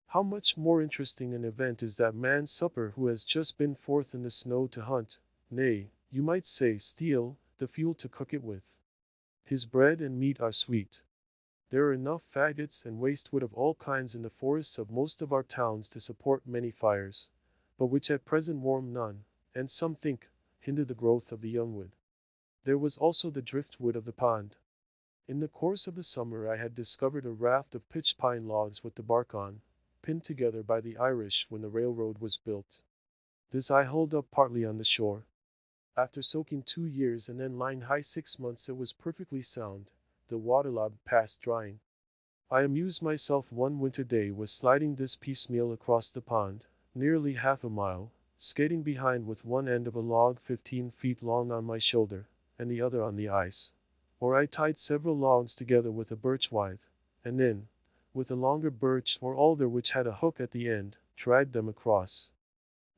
Speaker 1: How much more interesting an event is that man's supper who has just been forth in the snow to hunt, nay, you might say steal, the fuel to cook it with. His bread and meat are sweet. There are enough faggots and waste wood of all kinds in the forests of most of our towns to support many fires, but which at present warm none, and some think, hinder the growth of the young wood. There was also the driftwood of the pond. In the course of the summer I had discovered a raft of pitch pine logs with the bark on, pinned together by the Irish when the railroad was built. This I hauled up partly on the shore. After soaking 2 years and then lying high 6 months it was perfectly sound, the waterlogged past drying. I amused myself one winter day with sliding this piecemeal across the pond, nearly half a mile, skating behind with one end of a log 15 feet long on my shoulder, and the other on the ice. Or I tied several logs together with a birch withe, and then, with a longer birch or alder which had a hook at the end, dragged them across.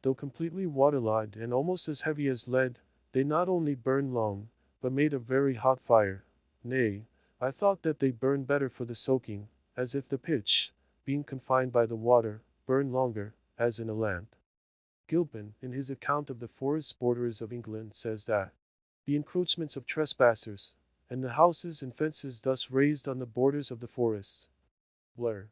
Speaker 1: Though completely waterlogged and almost as heavy as lead, they not only burned long, but made a very hot fire. Nay, I thought that they burned better for the soaking, as if the pitch, being confined by the water, burned longer, as in a lamp. Gilpin, in his account of the forest borders of England, says that the encroachments of trespassers, and the houses and fences thus raised on the borders of the forest, were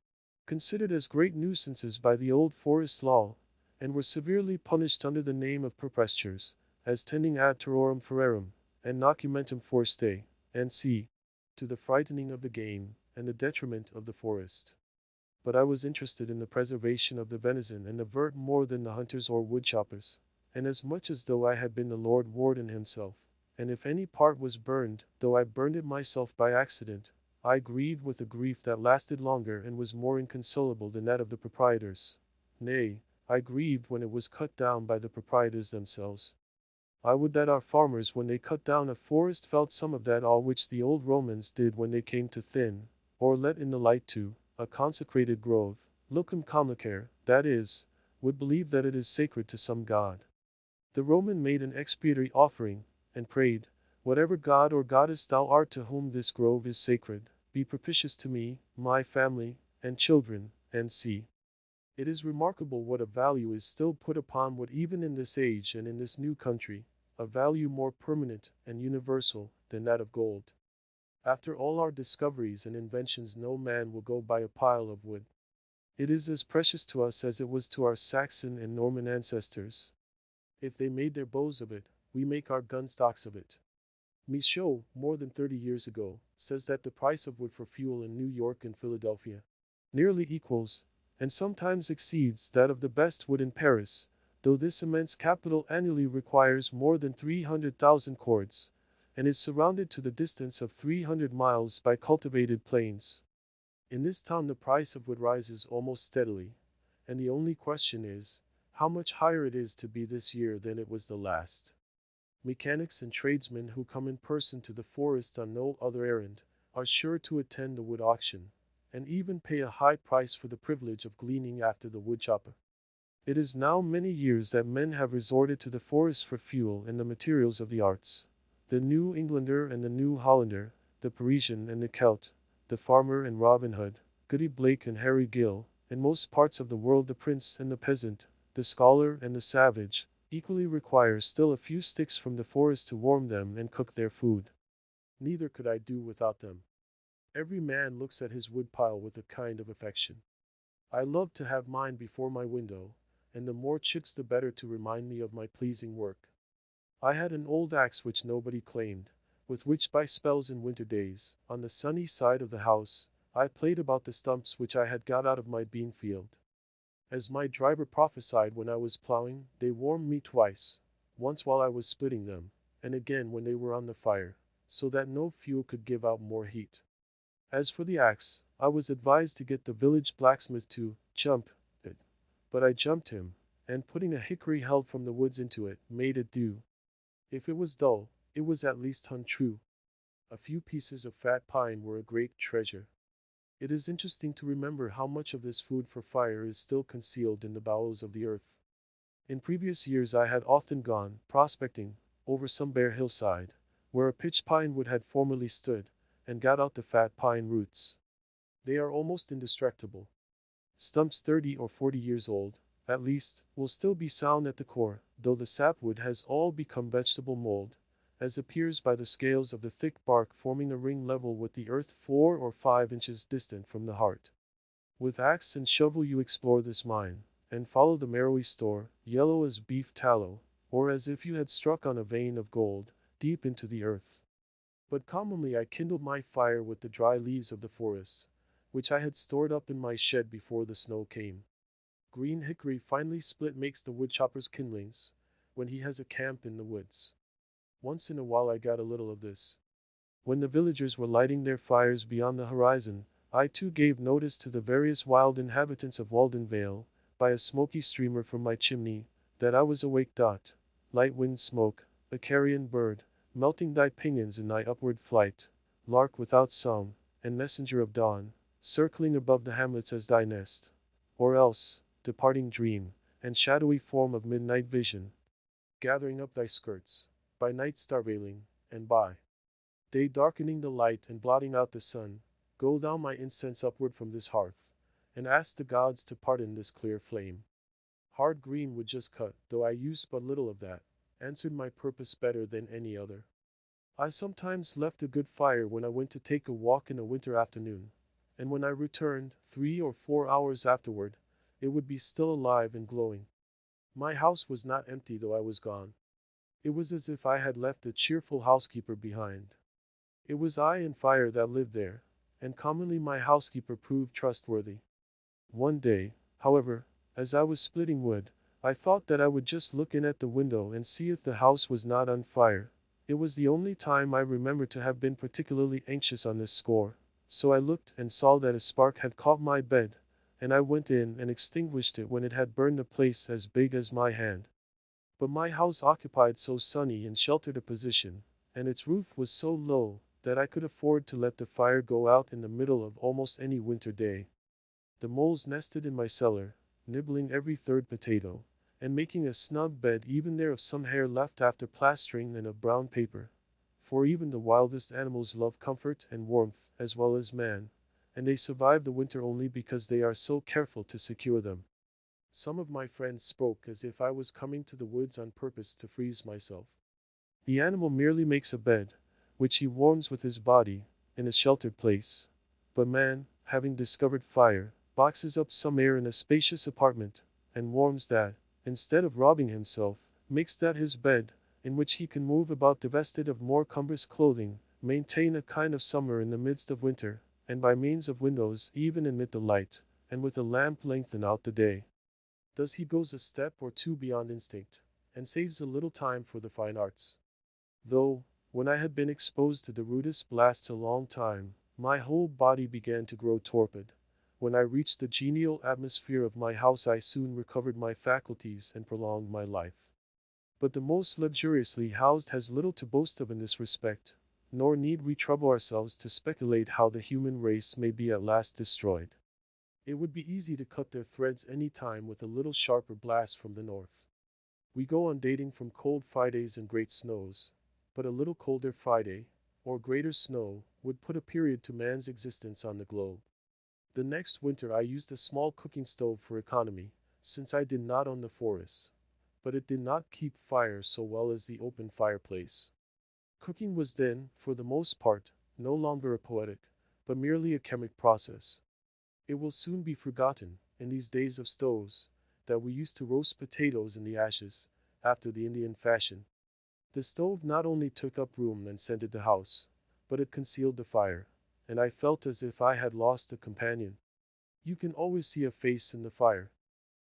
Speaker 1: considered as great nuisances by the old forest law, and were severely punished under the name of perpestures, as tending ad terrorem ferrerum, and nocumentum forestae, and c. to the frightening of the game, and the detriment of the forest. But I was interested in the preservation of the venison and the vert more than the hunters or woodchoppers, and as much as though I had been the Lord Warden himself, and if any part was burned, though I burned it myself by accident, I grieved with a grief that lasted longer and was more inconsolable than that of the proprietors. Nay, I grieved when it was cut down by the proprietors themselves. I would that our farmers when they cut down a forest felt some of that awe which the old Romans did when they came to thin, or let in the light to, a consecrated grove, locum comlicare, that is, would believe that it is sacred to some god. The Roman made an expiatory offering, and prayed, whatever god or goddess thou art to whom this grove is sacred, be propitious to me, my family, and children, and see. It is remarkable what a value is still put upon what even in this age and in this new country, a value more permanent and universal than that of gold. After all our discoveries and inventions no man will go by a pile of wood. It is as precious to us as it was to our Saxon and Norman ancestors. If they made their bows of it, we make our gun stocks of it. Michaud, more than 30 years ago, says that the price of wood for fuel in New York and Philadelphia nearly equals, and sometimes exceeds, that of the best wood in Paris, though this immense capital annually requires more than 300,000 cords, and is surrounded to the distance of 300 miles by cultivated plains. In this town the price of wood rises almost steadily, and the only question is, how much higher it is to be this year than it was the last. Mechanics and tradesmen who come in person to the forest on no other errand, are sure to attend the wood auction, and even pay a high price for the privilege of gleaning after the woodchopper. It is now many years that men have resorted to the forest for fuel and the materials of the arts. The New Englander and the New Hollander, the Parisian and the Celt, the farmer and Robin Hood, Goody Blake and Harry Gill, in most parts of the world the prince and the peasant, the scholar and the savage, equally require still a few sticks from the forest to warm them and cook their food. Neither could I do without them. Every man looks at his woodpile with a kind of affection. I love to have mine before my window, and the more chicks the better to remind me of my pleasing work. I had an old axe which nobody claimed, with which by spells in winter days, on the sunny side of the house, I played about the stumps which I had got out of my bean field. As my driver prophesied when I was plowing, they warmed me twice, once while I was splitting them, and again when they were on the fire, so that no fuel could give out more heat. As for the axe, I was advised to get the village blacksmith to jump it, but I jumped him, and putting a hickory held from the woods into it, made it do. If it was dull, it was at least hung true. A few pieces of fat pine were a great treasure. It is interesting to remember how much of this food for fire is still concealed in the bowels of the earth. In previous years I had often gone prospecting over some bare hillside, where a pitch pine wood had formerly stood, and got out the fat pine roots. They are almost indestructible. Stumps 30 or 40 years old, at least, will still be sound at the core, though the sapwood has all become vegetable mold, as appears by the scales of the thick bark forming a ring level with the earth 4 or 5 inches distant from the heart. With axe and shovel you explore this mine, and follow the marrowy store, yellow as beef tallow, or as if you had struck on a vein of gold, deep into the earth. But commonly I kindled my fire with the dry leaves of the forest, which I had stored up in my shed before the snow came. Green hickory finely split makes the woodchopper's kindlings, when he has a camp in the woods. Once in a while I got a little of this. When the villagers were lighting their fires beyond the horizon, I too gave notice to the various wild inhabitants of Walden Vale, by a smoky streamer from my chimney, that I was awake. Light wind smoke, a carrion bird, melting thy pinions in thy upward flight, lark without song, and messenger of dawn, circling above the hamlets as thy nest, or else, departing dream, and shadowy form of midnight vision, gathering up thy skirts, by night starveiling, and by day darkening the light and blotting out the sun, go thou my incense upward from this hearth, and ask the gods to pardon this clear flame. Hard green would just cut, though I used but little of that, answered my purpose better than any other. I sometimes left a good fire when I went to take a walk in a winter afternoon, and when I returned, 3 or 4 hours afterward, it would be still alive and glowing. My house was not empty though I was gone. It was as if I had left a cheerful housekeeper behind. It was I and fire that lived there, and commonly my housekeeper proved trustworthy. One day, however, as I was splitting wood, I thought that I would just look in at the window and see if the house was not on fire. It was the only time I remember to have been particularly anxious on this score, so I looked and saw that a spark had caught my bed, and I went in and extinguished it when it had burned a place as big as my hand. But my house occupied so sunny and sheltered a position, and its roof was so low, that I could afford to let the fire go out in the middle of almost any winter day. The moles nested in my cellar, nibbling every third potato, and making a snug bed even there of some hair left after plastering and of brown paper. For even the wildest animals love comfort and warmth as well as man, and they survive the winter only because they are so careful to secure them. Some of my friends spoke as if I was coming to the woods on purpose to freeze myself. The animal merely makes a bed, which he warms with his body, in a sheltered place. But man, having discovered fire, boxes up some air in a spacious apartment, and warms that, instead of robbing himself, makes that his bed, in which he can move about divested of more cumbrous clothing, maintain a kind of summer in the midst of winter, and by means of windows even admit the light, and with a lamp lengthen out the day. Thus he goes a step or two beyond instinct, and saves a little time for the fine arts. Though, when I had been exposed to the rudest blasts a long time, my whole body began to grow torpid. When I reached the genial atmosphere of my house I soon recovered my faculties and prolonged my life. But the most luxuriously housed has little to boast of in this respect, nor need we trouble ourselves to speculate how the human race may be at last destroyed. It would be easy to cut their threads any time with a little sharper blast from the north. We go on dating from cold Fridays and great snows, but a little colder Friday, or greater snow, would put a period to man's existence on the globe. The next winter I used a small cooking stove for economy, since I did not own the forest, but it did not keep fire so well as the open fireplace. Cooking was then, for the most part, no longer a poetic, but merely a chemic process. It will soon be forgotten, in these days of stoves, that we used to roast potatoes in the ashes, after the Indian fashion. The stove not only took up room and scented the house, but it concealed the fire, and I felt as if I had lost a companion. You can always see a face in the fire.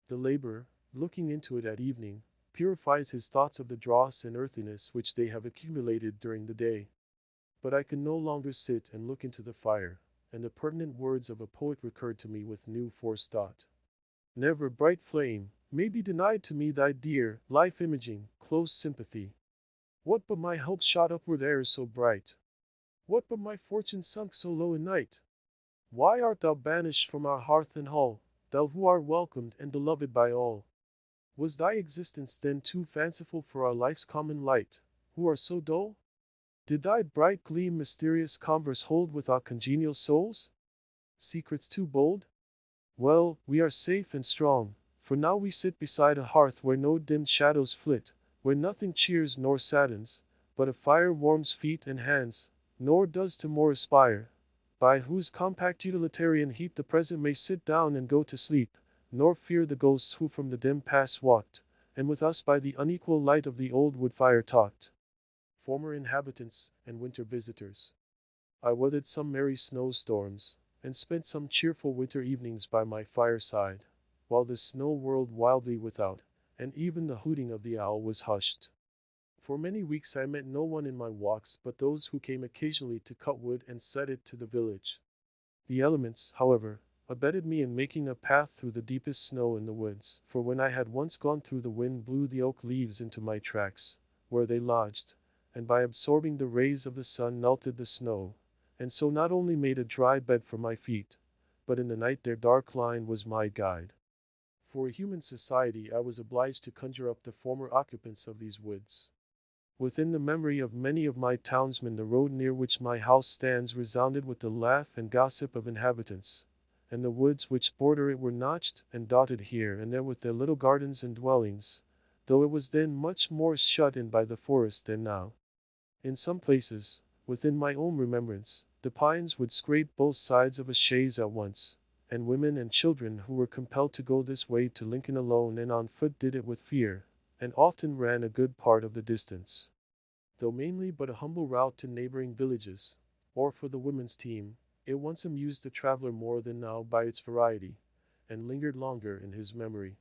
Speaker 1: The laborer, looking into it at evening, purifies his thoughts of the dross and earthiness which they have accumulated during the day. But I can no longer sit and look into the fire, and the pertinent words of a poet recurred to me with new force thought. Never bright flame may be denied to me thy dear, life-imaging, close sympathy. What but my hope shot upward e'er so bright? What but my fortune sunk so low in night? Why art thou banished from our hearth and hall, thou who art welcomed and beloved by all? Was thy existence then too fanciful for our life's common light, who are so dull? Did thy bright gleam mysterious converse hold with our congenial souls? Secrets too bold? Well, we are safe and strong, for now we sit beside a hearth where no dim shadows flit, where nothing cheers nor saddens, but a fire warms feet and hands, nor does to more aspire, by whose compact utilitarian heat the present may sit down and go to sleep, nor fear the ghosts who from the dim past walked, and with us by the unequal light of the old wood fire talked. Former inhabitants and winter visitors. I weathered some merry snowstorms, and spent some cheerful winter evenings by my fireside, while the snow whirled wildly without, and even the hooting of the owl was hushed. For many weeks I met no one in my walks but those who came occasionally to cut wood and set it to the village. The elements, however, abetted me in making a path through the deepest snow in the woods, for when I had once gone through the wind blew the oak leaves into my tracks, where they lodged, and by absorbing the rays of the sun melted the snow, and so not only made a dry bed for my feet, but in the night their dark line was my guide. For a human society I was obliged to conjure up the former occupants of these woods. Within the memory of many of my townsmen the road near which my house stands resounded with the laugh and gossip of inhabitants, and the woods which border it were notched and dotted here and there with their little gardens and dwellings, though it was then much more shut in by the forest than now. In some places, within my own remembrance, the pines would scrape both sides of a chaise at once, and women and children who were compelled to go this way to Lincoln alone and on foot did it with fear, and often ran a good part of the distance. Though mainly but a humble route to neighboring villages, or for the women's team, it once amused the traveler more than now by its variety, and lingered longer in his memory.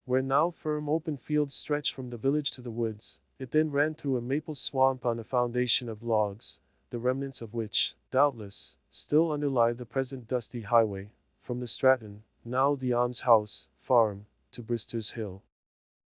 Speaker 1: Where now firm open fields stretch from the village to the woods, it then ran through a maple swamp on a foundation of logs, the remnants of which, doubtless, still underlie the present dusty highway, from the Stratton, now the almshouse, farm, to Brister's Hill.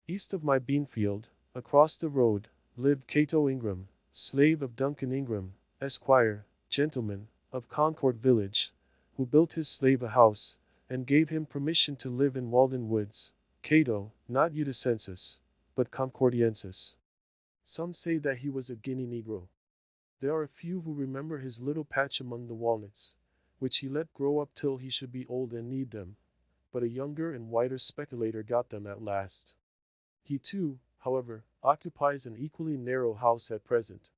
Speaker 1: East of my beanfield, across the road, lived Cato Ingram, slave of Duncan Ingram, Esquire, gentleman, of Concord village, who built his slave a house, and gave him permission to live in Walden woods. Cato, not Udicensis, but Concordiensis. Some say that he was a Guinea Negro. There are a few who remember his little patch among the walnuts, which he let grow up till he should be old and need them, but a younger and whiter speculator got them at last. He too, however, occupies an equally narrow house at present.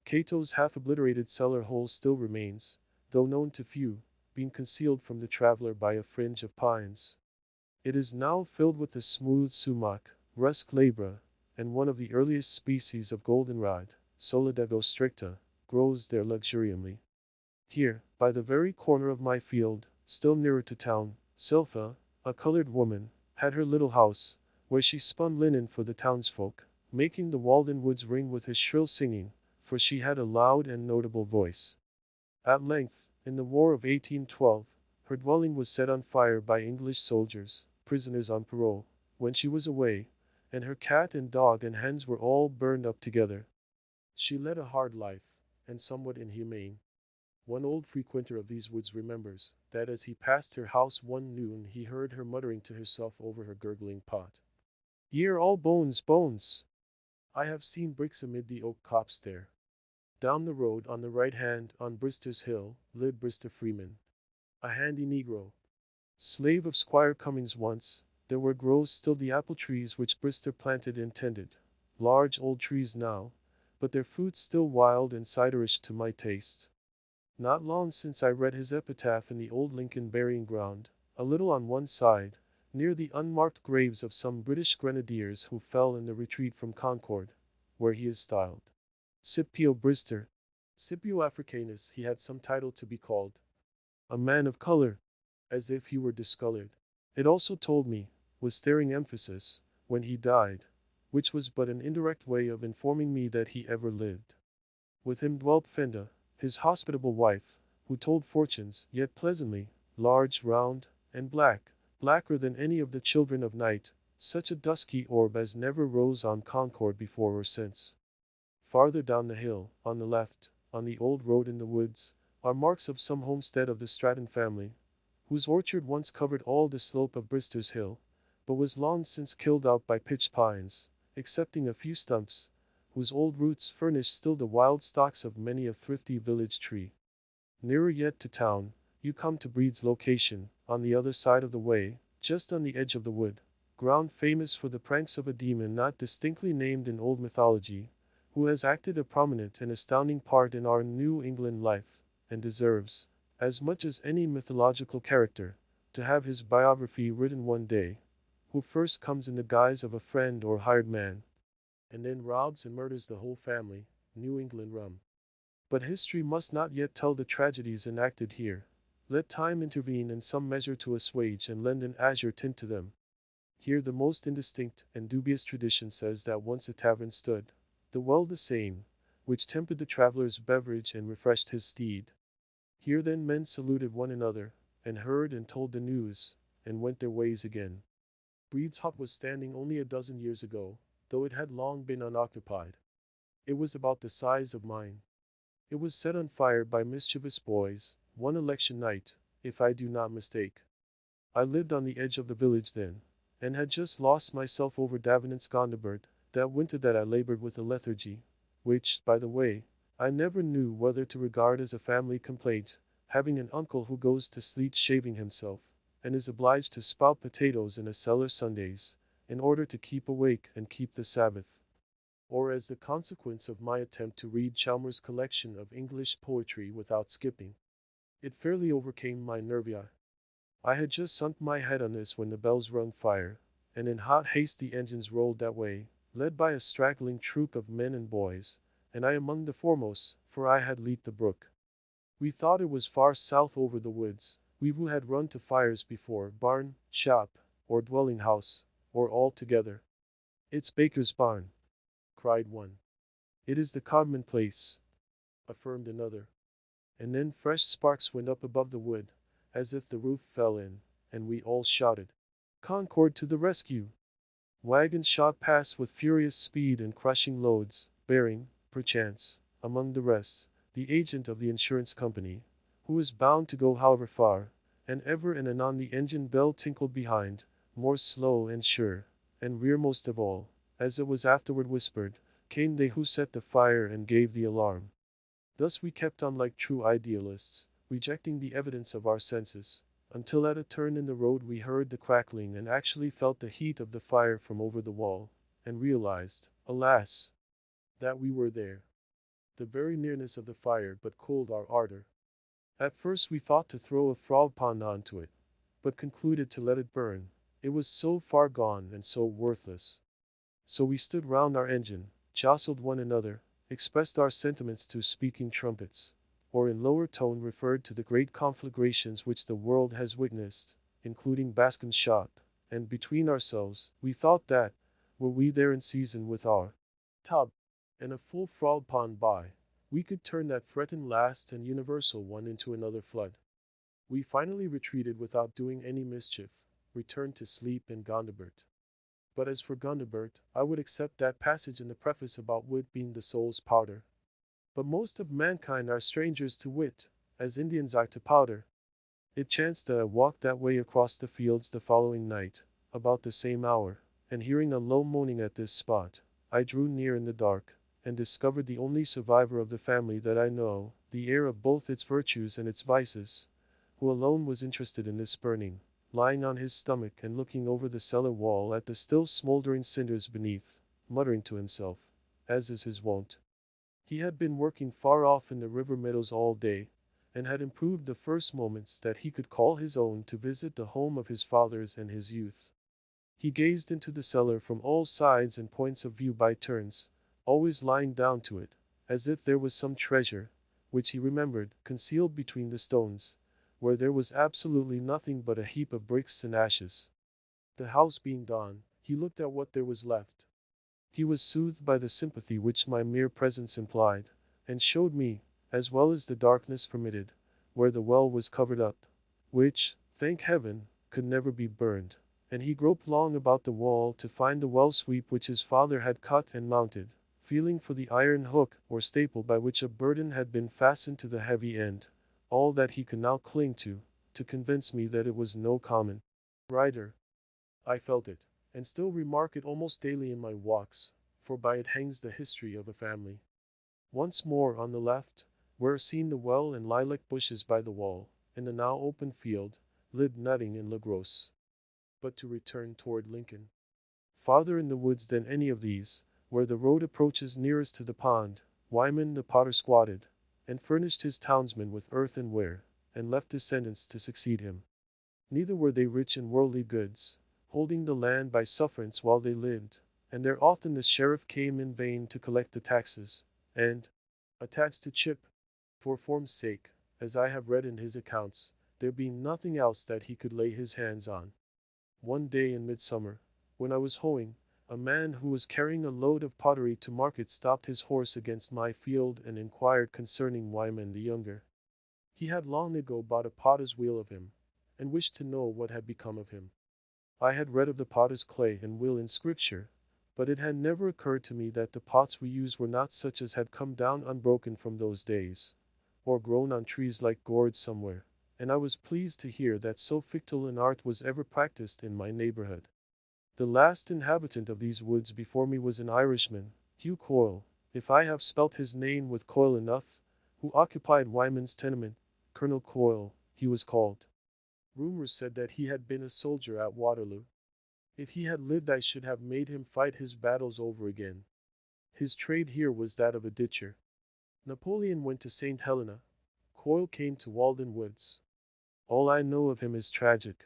Speaker 1: Cato's half-obliterated cellar hole still remains, though known to few, being concealed from the traveler by a fringe of pines. It is now filled with the smooth sumac, Rusk glabra, and one of the earliest species of goldenrod, Solidago stricta, grows there luxuriantly. Here, by the very corner of my field, still nearer to town, Silpha, a colored woman, had her little house, where she spun linen for the townsfolk, making the Walden woods ring with her shrill singing, for she had a loud and notable voice. At length, in the War of 1812, her dwelling was set on fire by English soldiers, prisoners on parole, when she was away, and her cat and dog and hens were all burned up together. She led a hard life, and somewhat inhumane. One old frequenter of these woods remembers that as he passed her house one noon he heard her muttering to herself over her gurgling pot. "Ye're all bones, bones!" I have seen bricks amid the oak copse there. Down the road on the right hand, on Brister's Hill, lived Brister Freeman, a handy Negro. Slave of Squire Cummings once, there were grows still the apple trees which Brister planted and tended, large old trees now, but their fruits still wild and ciderish to my taste. Not long since I read his epitaph in the old Lincoln burying ground, a little on one side, near the unmarked graves of some British grenadiers who fell in the retreat from Concord, where he is styled Scipio Brister. Scipio Africanus he had some title to be called, a man of color, as if he were discolored. It also told me, with staring emphasis, when he died, which was but an indirect way of informing me that he ever lived. With him dwelt Fenda, his hospitable wife, who told fortunes, yet pleasantly, large, round, and black, blacker than any of the children of night, such a dusky orb as never rose on Concord before or since. Farther down the hill, on the left, on the old road in the woods, are marks of some homestead of the Stratton family, whose orchard once covered all the slope of Brister's Hill, but was long since killed out by pitch pines, excepting a few stumps, whose old roots furnish still the wild stalks of many a thrifty village tree. Nearer yet to town, you come to Breed's location, on the other side of the way, just on the edge of the wood, ground famous for the pranks of a demon not distinctly named in old mythology, who has acted a prominent and astounding part in our New England life, and deserves, as much as any mythological character, to have his biography written one day, who first comes in the guise of a friend or hired man, and then robs and murders the whole family. New England rum. But history must not yet tell the tragedies enacted here. Let time intervene in some measure to assuage and lend an azure tint to them. Here the most indistinct and dubious tradition says that once a tavern stood, the Well the same, which tempered the traveller's beverage and refreshed his steed. Here then men saluted one another, and heard and told the news, and went their ways again. Breed's hut was standing only a dozen years ago, though it had long been unoccupied. It was about the size of mine. It was set on fire by mischievous boys, one election night, if I do not mistake. I lived on the edge of the village then, and had just lost myself over Davenant's Gondibert, that winter that I labored with a lethargy, which, by the way, I never knew whether to regard as a family complaint, having an uncle who goes to sleet shaving himself, and is obliged to spout potatoes in a cellar Sundays, in order to keep awake and keep the Sabbath, or as the consequence of my attempt to read Chalmers' collection of English poetry without skipping. It fairly overcame my nervii. I had just sunk my head on this when the bells rung fire, and in hot haste the engines rolled that way, led by a straggling troop of men and boys, and I among the foremost, for I had leaped the brook. We thought it was far south over the woods, we who had run to fires before, barn, shop, or dwelling house, or all together. It's Baker's barn, cried one. It is the Codman place, affirmed another. And then fresh sparks went up above the wood, as if the roof fell in, and we all shouted, Concord to the rescue! Wagons shot past with furious speed and crushing loads, bearing, perchance, among the rest, the agent of the insurance company, who was bound to go however far, and ever and anon the engine bell tinkled behind, more slow and sure, and rearmost of all, as it was afterward whispered, came they who set the fire and gave the alarm. Thus we kept on like true idealists, rejecting the evidence of our senses, until at a turn in the road we heard the crackling and actually felt the heat of the fire from over the wall, and realized, alas, that we were there. The very nearness of the fire but cooled our ardor. At first we thought to throw a frog pond onto it, but concluded to let it burn. It was so far gone and so worthless. So we stood round our engine, jostled one another, expressed our sentiments to speaking trumpets, or in lower tone referred to the great conflagrations which the world has witnessed, including Bascom's shot, and between ourselves, we thought that, were we there in season with our tub, and a full frog pond by, we could turn that threatened last and universal one into another flood. We finally retreated without doing any mischief, returned to sleep in Gondibert. But as for Gondibert, I would accept that passage in the preface about wit being the soul's powder. But most of mankind are strangers to wit, as Indians are to powder. It chanced that I walked that way across the fields the following night, about the same hour, and hearing a low moaning at this spot, I drew near in the dark, and discovered the only survivor of the family that I know, the heir of both its virtues and its vices, who alone was interested in this burning, lying on his stomach and looking over the cellar wall at the still smoldering cinders beneath, muttering to himself, as is his wont. He had been working far off in the river meadows all day, and had improved the first moments that he could call his own to visit the home of his fathers and his youth. He gazed into the cellar from all sides and points of view by turns, always lying down to it, as if there was some treasure, which he remembered, concealed between the stones, where there was absolutely nothing but a heap of bricks and ashes. The house being gone, he looked at what there was left. He was soothed by the sympathy which my mere presence implied, and showed me, as well as the darkness permitted, where the well was covered up, which, thank heaven, could never be burned, and he groped long about the wall to find the well sweep which his father had cut and mounted, feeling for the iron hook or staple by which a burden had been fastened to the heavy end, all that he could now cling to convince me that it was no common rider. I felt it, and still remark it almost daily in my walks, for by it hangs the history of a family. Once more on the left, were seen the well and lilac bushes by the wall, and the now open field, lived Nutting and LaGrosse. But to return toward Lincoln. Farther in the woods than any of these, where the road approaches nearest to the pond, Wyman the potter squatted, and furnished his townsmen with earth and ware, and left descendants to succeed him. Neither were they rich in worldly goods, holding the land by sufferance while they lived, and there often the sheriff came in vain to collect the taxes, and, attached to Chip, for form's sake, as I have read in his accounts, there being nothing else that he could lay his hands on. One day in midsummer, when I was hoeing, a man who was carrying a load of pottery to market stopped his horse against my field and inquired concerning Wyman the younger. He had long ago bought a potter's wheel of him, and wished to know what had become of him. I had read of the potter's clay and wheel in Scripture, but it had never occurred to me that the pots we used were not such as had come down unbroken from those days, or grown on trees like gourds somewhere, and I was pleased to hear that so fictile an art was ever practiced in my neighborhood. The last inhabitant of these woods before me was an Irishman, Hugh Coyle, if I have spelt his name with Coyle enough, who occupied Wyman's tenement. Colonel Coyle, he was called. Rumors said that he had been a soldier at Waterloo. If he had lived I should have made him fight his battles over again. His trade here was that of a ditcher. Napoleon went to St. Helena. Coyle came to Walden Woods. All I know of him is tragic.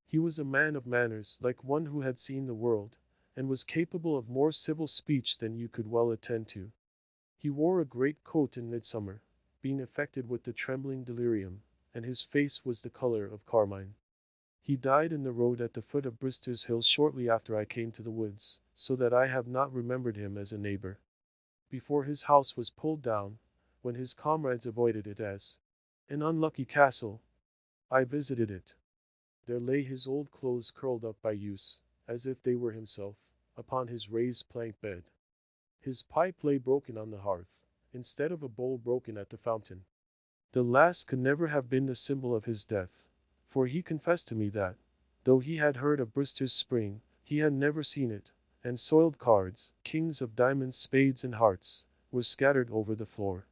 Speaker 1: He was a man of manners, like one who had seen the world, and was capable of more civil speech than you could well attend to. He wore a great coat in midsummer, being affected with the trembling delirium, and his face was the color of carmine. He died in the road at the foot of Brister's Hill shortly after I came to the woods, so that I have not remembered him as a neighbor. Before his house was pulled down, when his comrades avoided it as an unlucky castle, I visited it. There lay his old clothes curled up by use, as if they were himself, upon his raised plank bed. His pipe lay broken on the hearth, instead of a bowl broken at the fountain. The last could never have been the symbol of his death, for he confessed to me that, though he had heard of Brister's spring, he had never seen it, and soiled cards, kings of diamonds, spades, and hearts, were scattered over the floor.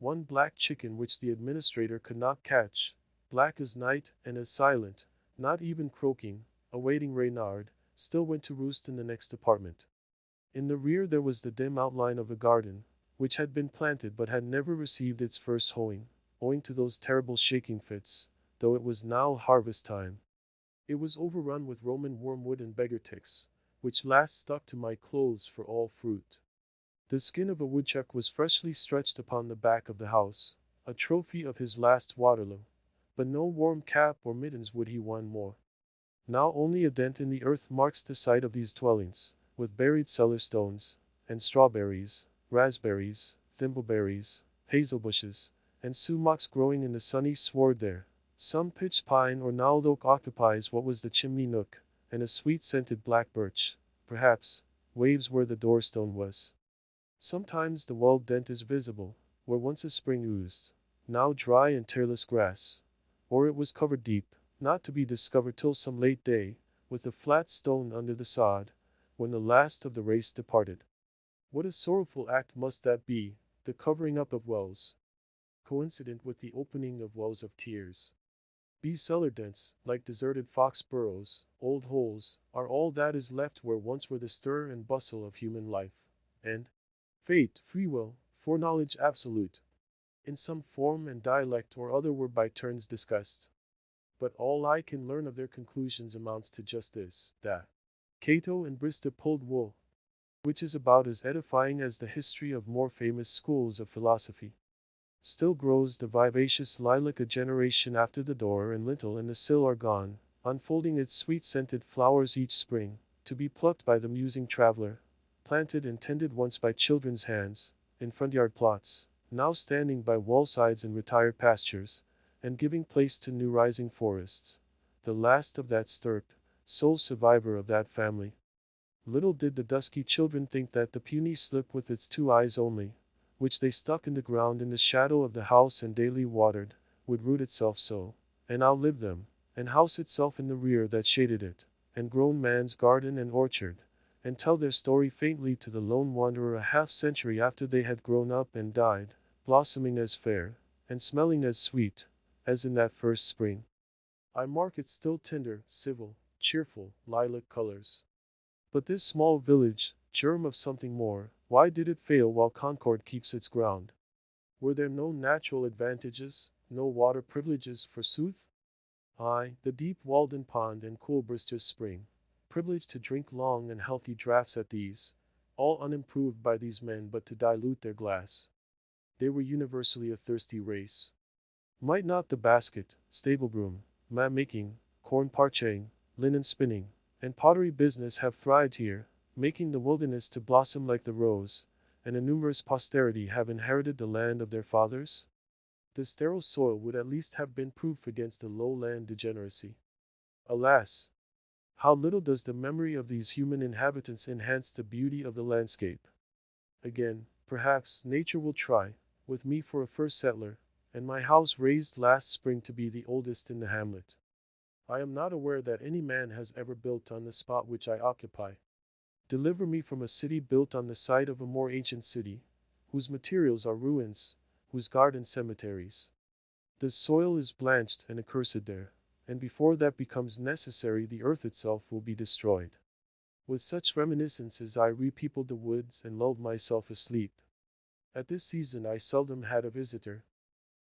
Speaker 1: One black chicken which the administrator could not catch, black as night and as silent, not even croaking, awaiting Reynard, still went to roost in the next apartment. In the rear there was the dim outline of a garden, which had been planted but had never received its first hoeing, owing to those terrible shaking fits, though it was now harvest time. It was overrun with Roman wormwood and beggar ticks, which last stuck to my clothes for all fruit. The skin of a woodchuck was freshly stretched upon the back of the house, a trophy of his last Waterloo, but no warm cap or mittens would he want more. Now only a dent in the earth marks the site of these dwellings, with buried cellar stones, and strawberries, raspberries, thimbleberries, hazel bushes, and sumacs growing in the sunny sward there. Some pitch pine or gnarled oak occupies what was the chimney nook, and a sweet-scented black birch, perhaps, waves where the doorstone was. Sometimes the well dent is visible, where once a spring oozed, now dry and tearless grass, or it was covered deep, not to be discovered till some late day, with a flat stone under the sod, when the last of the race departed. What a sorrowful act must that be, the covering up of wells, coincident with the opening of wells of tears. Cellar dents, like deserted fox burrows, old holes, are all that is left where once were the stir and bustle of human life, and fate, free will, foreknowledge absolute. in some form and dialect or other were by turns discussed. But all I can learn of their conclusions amounts to just this, that Cato and Brister pulled wool, which is about as edifying as the history of more famous schools of philosophy. Still grows the vivacious lilac a generation after the door and lintel and the sill are gone, unfolding its sweet-scented flowers each spring, to be plucked by the musing traveler, planted and tended once by children's hands, in front-yard plots, now standing by wall-sides and retired pastures, and giving place to new rising forests, the last of that stirp, sole survivor of that family. Little did the dusky children think that the puny slip with its 2 eyes only, which they stuck in the ground in the shadow of the house and daily watered, would root itself so, and outlive them, and house itself in the rear that shaded it, and grown man's garden and orchard, and tell their story faintly to the lone wanderer a half-century after they had grown up and died, blossoming as fair, and smelling as sweet, as in that first spring. I mark its still tender, civil, cheerful, lilac colors. But this small village, germ of something more, why did it fail while Concord keeps its ground? Were there no natural advantages, no water privileges, forsooth? Aye, the deep Walden pond and cool Brister's spring, privileged to drink long and healthy draughts at these, all unimproved by these men but to dilute their glass. They were universally a thirsty race. Might not the basket, stable broom, mat-making, corn-parching, linen spinning, and pottery business have thrived here, making the wilderness to blossom like the rose, and a numerous posterity have inherited the land of their fathers? The sterile soil would at least have been proof against the lowland degeneracy. Alas! How little does the memory of these human inhabitants enhance the beauty of the landscape. Again, perhaps, nature will try, with me for a first settler, and my house raised last spring to be the oldest in the hamlet. I am not aware that any man has ever built on the spot which I occupy. Deliver me from a city built on the site of a more ancient city, whose materials are ruins, whose gardens cemeteries. The soil is blanched and accursed there, and before that becomes necessary the earth itself will be destroyed. With such reminiscences I repeopled the woods and lulled myself asleep. At this season I seldom had a visitor.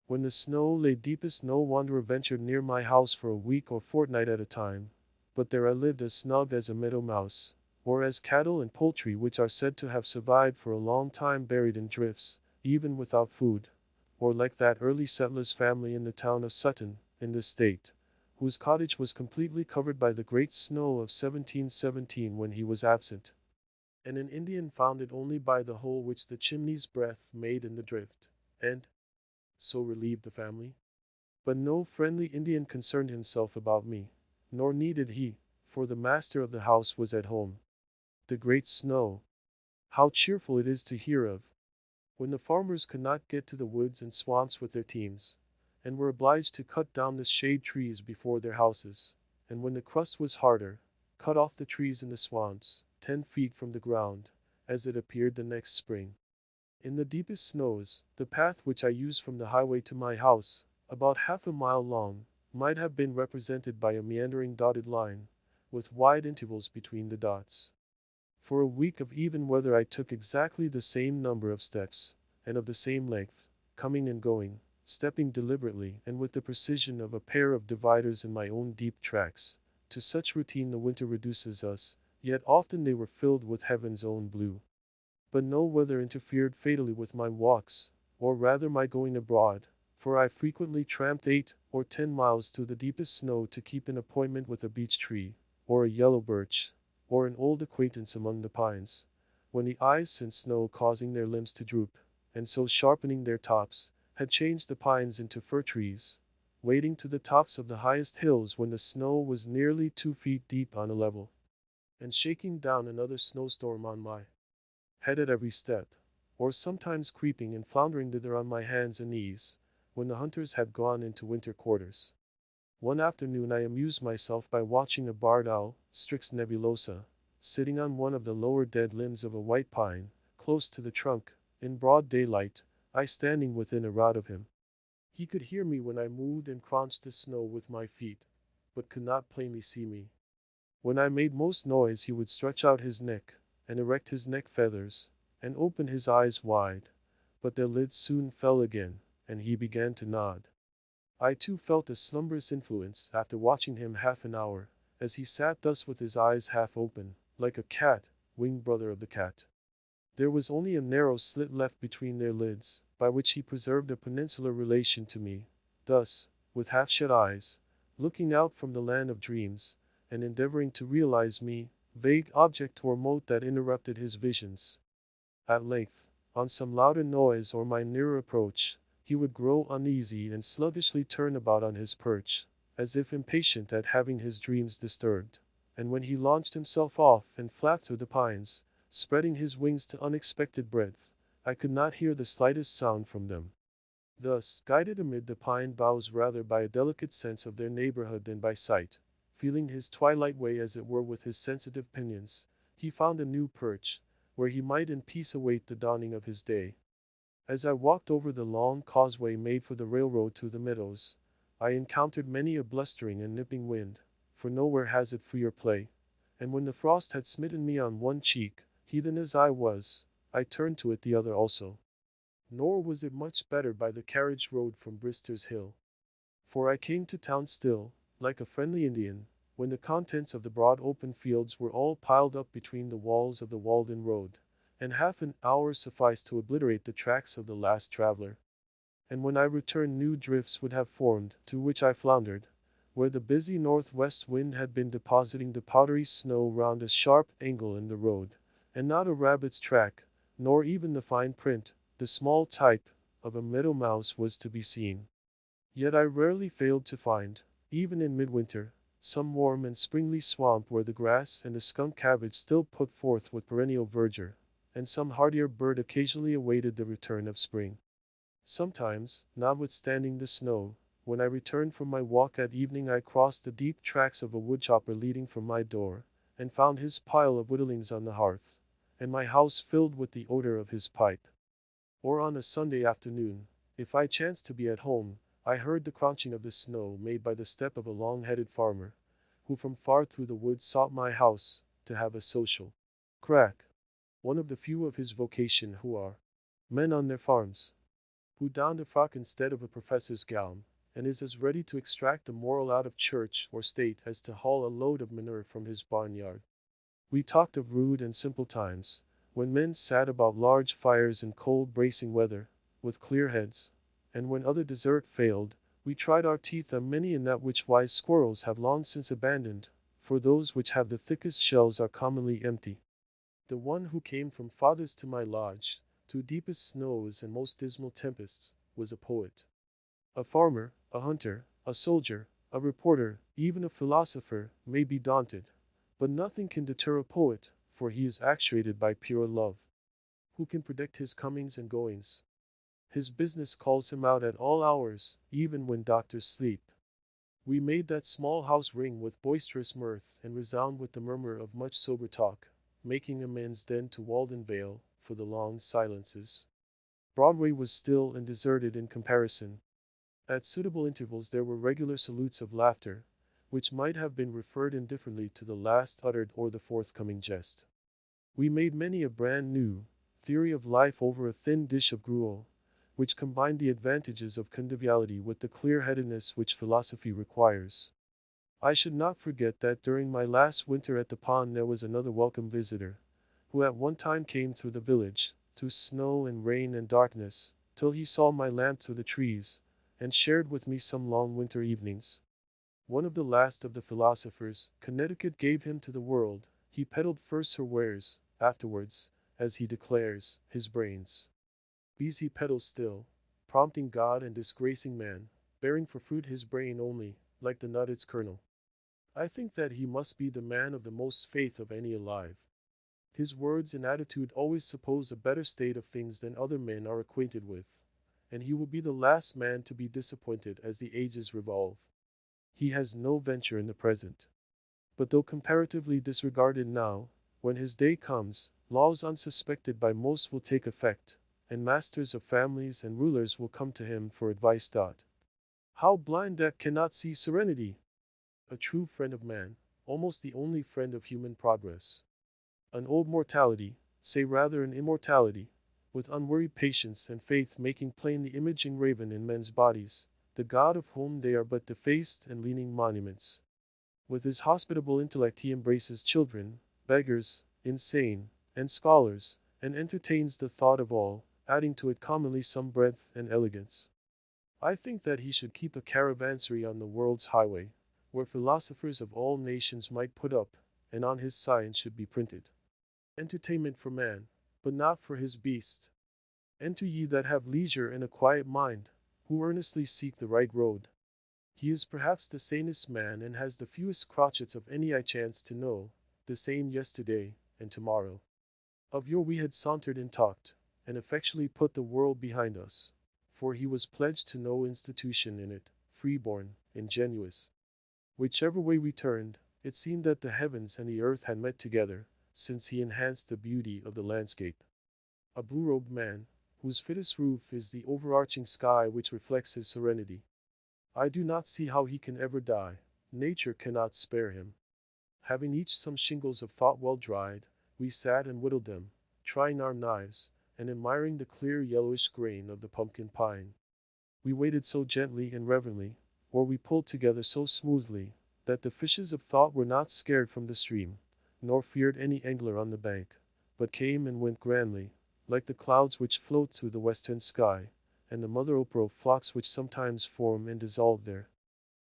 Speaker 1: When the snow lay deepest no wanderer ventured near my house for a week or fortnight at a time, but there I lived as snug as a meadow mouse, or as cattle and poultry which are said to have survived for a long time buried in drifts, even without food, or like that early settler's family in the town of Sutton, in the state, whose cottage was completely covered by the great snow of 1717 when he was absent, and an Indian found it only by the hole which the chimney's breath made in the drift, and so relieved the family. But no friendly Indian concerned himself about me, nor needed he, for the master of the house was at home. The great snow! How cheerful it is to hear of! When the farmers could not get to the woods and swamps with their teams, and were obliged to cut down the shade trees before their houses, and when the crust was harder, cut off the trees in the swamps, 10 feet from the ground, as it appeared the next spring. In the deepest snows, the path which I used from the highway to my house, about half a mile long, might have been represented by a meandering dotted line, with wide intervals between the dots. For a week of even weather I took exactly the same number of steps, and of the same length, coming and going, stepping deliberately and with the precision of a pair of dividers in my own deep tracks. To such routine the winter reduces us, yet often they were filled with heaven's own blue. But no weather interfered fatally with my walks, or rather my going abroad, for I frequently tramped 8 or 10 miles through the deepest snow to keep an appointment with a beech tree, or a yellow birch, or an old acquaintance among the pines, when the ice since snow causing their limbs to droop, and so sharpening their tops, had changed the pines into fir trees, wading to the tops of the highest hills when the snow was nearly 2 feet deep on a level, and shaking down another snowstorm on my head at every step, or sometimes creeping and floundering thither on my hands and knees, when the hunters had gone into winter quarters. One afternoon I amused myself by watching a barred owl, Strix nebulosa, sitting on one of the lower dead limbs of a white pine, close to the trunk, in broad daylight, I standing within a rod of him. He could hear me when I moved and crunched the snow with my feet, but could not plainly see me. When I made most noise he would stretch out his neck, and erect his neck feathers, and open his eyes wide, but their lids soon fell again, and he began to nod. I too felt a slumberous influence after watching him half an hour, as he sat thus with his eyes half open, like a cat, winged brother of the cat. There was only a narrow slit left between their lids, by which he preserved a peninsular relation to me, thus, with half-shut eyes, looking out from the land of dreams, and endeavoring to realize me, vague object or mote that interrupted his visions. At length, on some louder noise or my nearer approach, he would grow uneasy and sluggishly turn about on his perch, as if impatient at having his dreams disturbed, and when he launched himself off and flapped through the pines, spreading his wings to unexpected breadth, I could not hear the slightest sound from them. Thus, guided amid the pine boughs rather by a delicate sense of their neighborhood than by sight, feeling his twilight way as it were with his sensitive pinions, he found a new perch, where he might in peace await the dawning of his day. As I walked over the long causeway made for the railroad to the meadows, I encountered many a blustering and nipping wind, for nowhere has it freer play, and when the frost had smitten me on one cheek, heathen as I was, I turned to it the other also. Nor was it much better by the carriage road from Brister's Hill. For I came to town still, like a friendly Indian, when the contents of the broad open fields were all piled up between the walls of the Walden road, and half an hour sufficed to obliterate the tracks of the last traveler. And when I returned new drifts would have formed, through which I floundered, where the busy northwest wind had been depositing the powdery snow round a sharp angle in the road, and not a rabbit's track, nor even the fine print, the small type, of a meadow mouse was to be seen. Yet I rarely failed to find, even in midwinter, some warm and springly swamp where the grass and the skunk cabbage still put forth with perennial verdure, and some hardier bird occasionally awaited the return of spring. Sometimes, notwithstanding the snow, when I returned from my walk at evening I crossed the deep tracks of a woodchopper leading from my door, and found his pile of whittlings on the hearth, and my house filled with the odor of his pipe. Or on a Sunday afternoon, if I chanced to be at home, I heard the crunching of the snow made by the step of a long-headed farmer, who from far through the woods sought my house, to have a social crack. One of the few of his vocation who are men on their farms, who donned a frock instead of a professor's gown, and is as ready to extract the moral out of church or state as to haul a load of manure from his barnyard. We talked of rude and simple times, when men sat about large fires in cold bracing weather, with clear heads, and when other desert failed, we tried our teeth on many in that which wise squirrels have long since abandoned, for those which have the thickest shells are commonly empty. The one who came from farthest to my lodge, through deepest snows and most dismal tempests, was a poet. A farmer, a hunter, a soldier, a reporter, even a philosopher, may be daunted, but nothing can deter a poet, for he is actuated by pure love. Who can predict his comings and goings? His business calls him out at all hours, even when doctors sleep. We made that small house ring with boisterous mirth and resound with the murmur of much sober talk, making amends then to Walden Vale for the long silences. Broadway was still and deserted in comparison. At suitable intervals there were regular salutes of laughter, which might have been referred indifferently to the last uttered or the forthcoming jest. We made many a brand new theory of life over a thin dish of gruel, which combined the advantages of conviviality with the clear-headedness which philosophy requires. I should not forget that during my last winter at the pond there was another welcome visitor, who at one time came through the village, through snow and rain and darkness, till he saw my lamp through the trees, and shared with me some long winter evenings. One of the last of the philosophers, Connecticut gave him to the world. He peddled first her wares, afterwards, as he declares, his brains. These he peddles still, prompting God and disgracing man, bearing for fruit his brain only, like the nut its kernel. I think that he must be the man of the most faith of any alive. His words and attitude always suppose a better state of things than other men are acquainted with, and he will be the last man to be disappointed as the ages revolve. He has no venture in the present. But though comparatively disregarded now, when his day comes, laws unsuspected by most will take effect, and masters of families and rulers will come to him for advice. How blind that cannot see serenity! A true friend of man, almost the only friend of human progress. An old mortality, say rather an immortality, with unworried patience and faith making plain the image engraven in men's bodies, the God of whom they are but defaced and leaning monuments. With his hospitable intellect he embraces children, beggars, insane, and scholars, and entertains the thought of all, adding to it commonly some breadth and elegance. I think that he should keep a caravansary on the world's highway, where philosophers of all nations might put up, and on his signs should be printed, entertainment for man, but not for his beast. Enter ye that have leisure and a quiet mind, who earnestly seek the right road. He is perhaps the sanest man and has the fewest crotchets of any I chance to know, the same yesterday and tomorrow. Of yore we had sauntered and talked, and effectually put the world behind us, for he was pledged to no institution in it, free-born, ingenuous. Whichever way we turned, it seemed that the heavens and the earth had met together, since he enhanced the beauty of the landscape. A blue-robed man, whose fittest roof is the overarching sky which reflects his serenity. I do not see how he can ever die. Nature cannot spare him. Having each some shingles of thought well dried, we sat and whittled them, trying our knives, and admiring the clear yellowish grain of the pumpkin pine. We waded so gently and reverently, or we pulled together so smoothly, that the fishes of thought were not scared from the stream, nor feared any angler on the bank, but came and went grandly, like the clouds which float through the western sky, and the mother-o'-pearl flocks which sometimes form and dissolve there.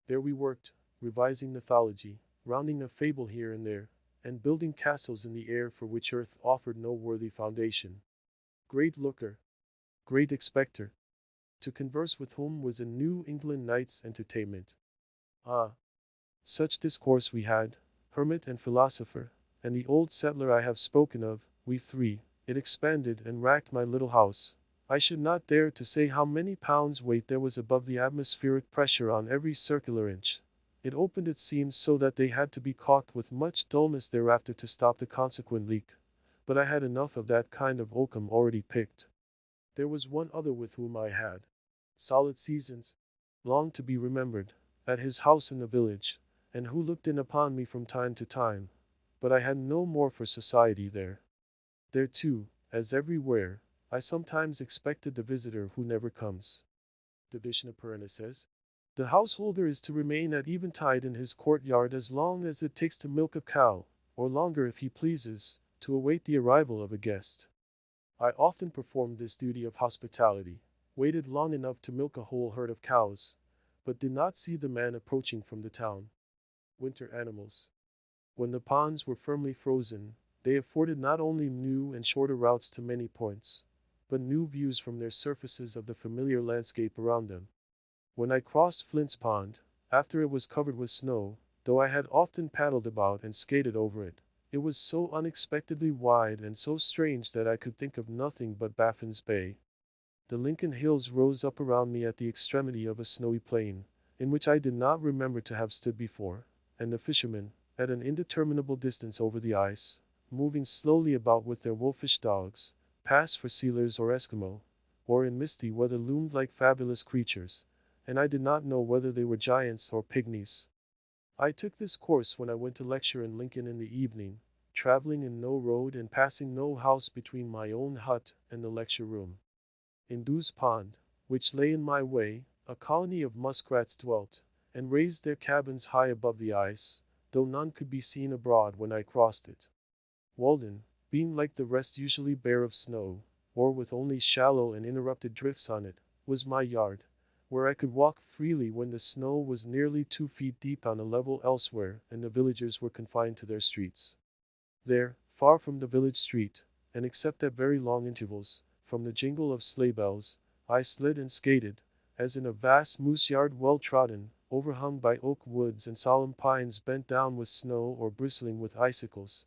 Speaker 1: There we worked, revising mythology, rounding a fable here and there, and building castles in the air for which earth offered no worthy foundation. Great looker, great expecter, to converse with whom was a New England night's entertainment. Ah, such discourse we had, hermit and philosopher, and the old settler I have spoken of, we three. It expanded and racked my little house. I should not dare to say how many pounds weight there was above the atmospheric pressure on every circular inch. It opened its seams so that they had to be caulked with much dullness thereafter to stop the consequent leak. But I had enough of that kind of oakum already picked. There was one other with whom I had solid seasons, long to be remembered, at his house in the village, and who looked in upon me from time to time, but I had no more for society there. There too, as everywhere, I sometimes expected the visitor who never comes. Division says, the householder is to remain at eventide in his courtyard as long as it takes to milk a cow, or longer if he pleases, to await the arrival of a guest. I often performed this duty of hospitality, waited long enough to milk a whole herd of cows, but did not see the man approaching from the town. Winter animals. When the ponds were firmly frozen, they afforded not only new and shorter routes to many points, but new views from their surfaces of the familiar landscape around them. When I crossed Flint's Pond, after it was covered with snow, though I had often paddled about and skated over it, it was so unexpectedly wide and so strange that I could think of nothing but Baffin's Bay. The Lincoln Hills rose up around me at the extremity of a snowy plain, in which I did not remember to have stood before, and the fishermen, at an indeterminable distance over the ice, moving slowly about with their wolfish dogs, passed for sealers or Eskimo, or in misty weather loomed like fabulous creatures, and I did not know whether they were giants or pygmies. I took this course when I went to lecture in Lincoln in the evening, traveling in no road and passing no house between my own hut and the lecture room. In Dew's Pond, which lay in my way, a colony of muskrats dwelt, and raised their cabins high above the ice, though none could be seen abroad when I crossed it. Walden, being like the rest usually bare of snow, or with only shallow and interrupted drifts on it, was my yard, where I could walk freely when the snow was nearly 2 feet deep on a level elsewhere and the villagers were confined to their streets. There, far from the village street, and except at very long intervals, from the jingle of sleigh bells, I slid and skated, as in a vast moose yard well trodden, overhung by oak woods and solemn pines bent down with snow or bristling with icicles.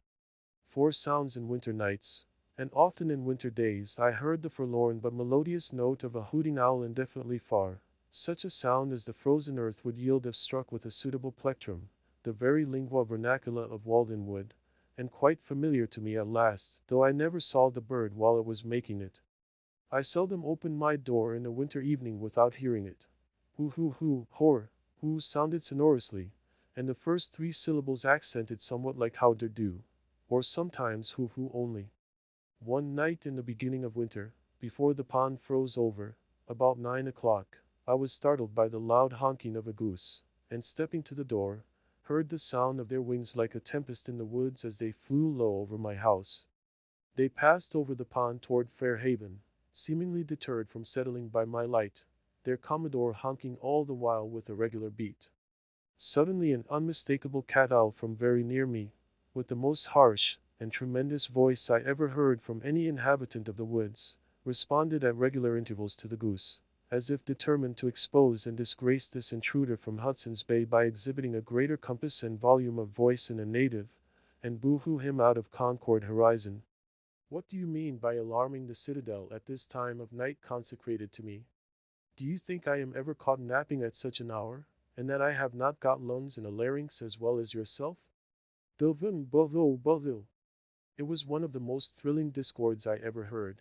Speaker 1: 4 sounds in winter nights, and often in winter days I heard the forlorn but melodious note of a hooting owl indefinitely far, such a sound as the frozen earth would yield if struck with a suitable plectrum, the very lingua vernacula of Walden wood, and quite familiar to me at last, though I never saw the bird while it was making it. I seldom opened my door in a winter evening without hearing it. Hoo, hor, who sounded sonorously, and the first 3 syllables accented somewhat like how-der-do, or sometimes hoo only. One night in the beginning of winter, before the pond froze over, about 9 o'clock, I was startled by the loud honking of a goose, and stepping to the door, heard the sound of their wings like a tempest in the woods as they flew low over my house. They passed over the pond toward Fairhaven, seemingly deterred from settling by my light, their commodore honking all the while with a regular beat. Suddenly an unmistakable cat-owl from very near me, with the most harsh and tremendous voice I ever heard from any inhabitant of the woods, responded at regular intervals to the goose, as if determined to expose and disgrace this intruder from Hudson's Bay by exhibiting a greater compass and volume of voice in a native, and boo-hoo him out of Concord horizon. What do you mean by alarming the citadel at this time of night consecrated to me? Do you think I am ever caught napping at such an hour, and that I have not got lungs and a larynx as well as yourself? Bovin, bovo, bovo. It was one of the most thrilling discords I ever heard.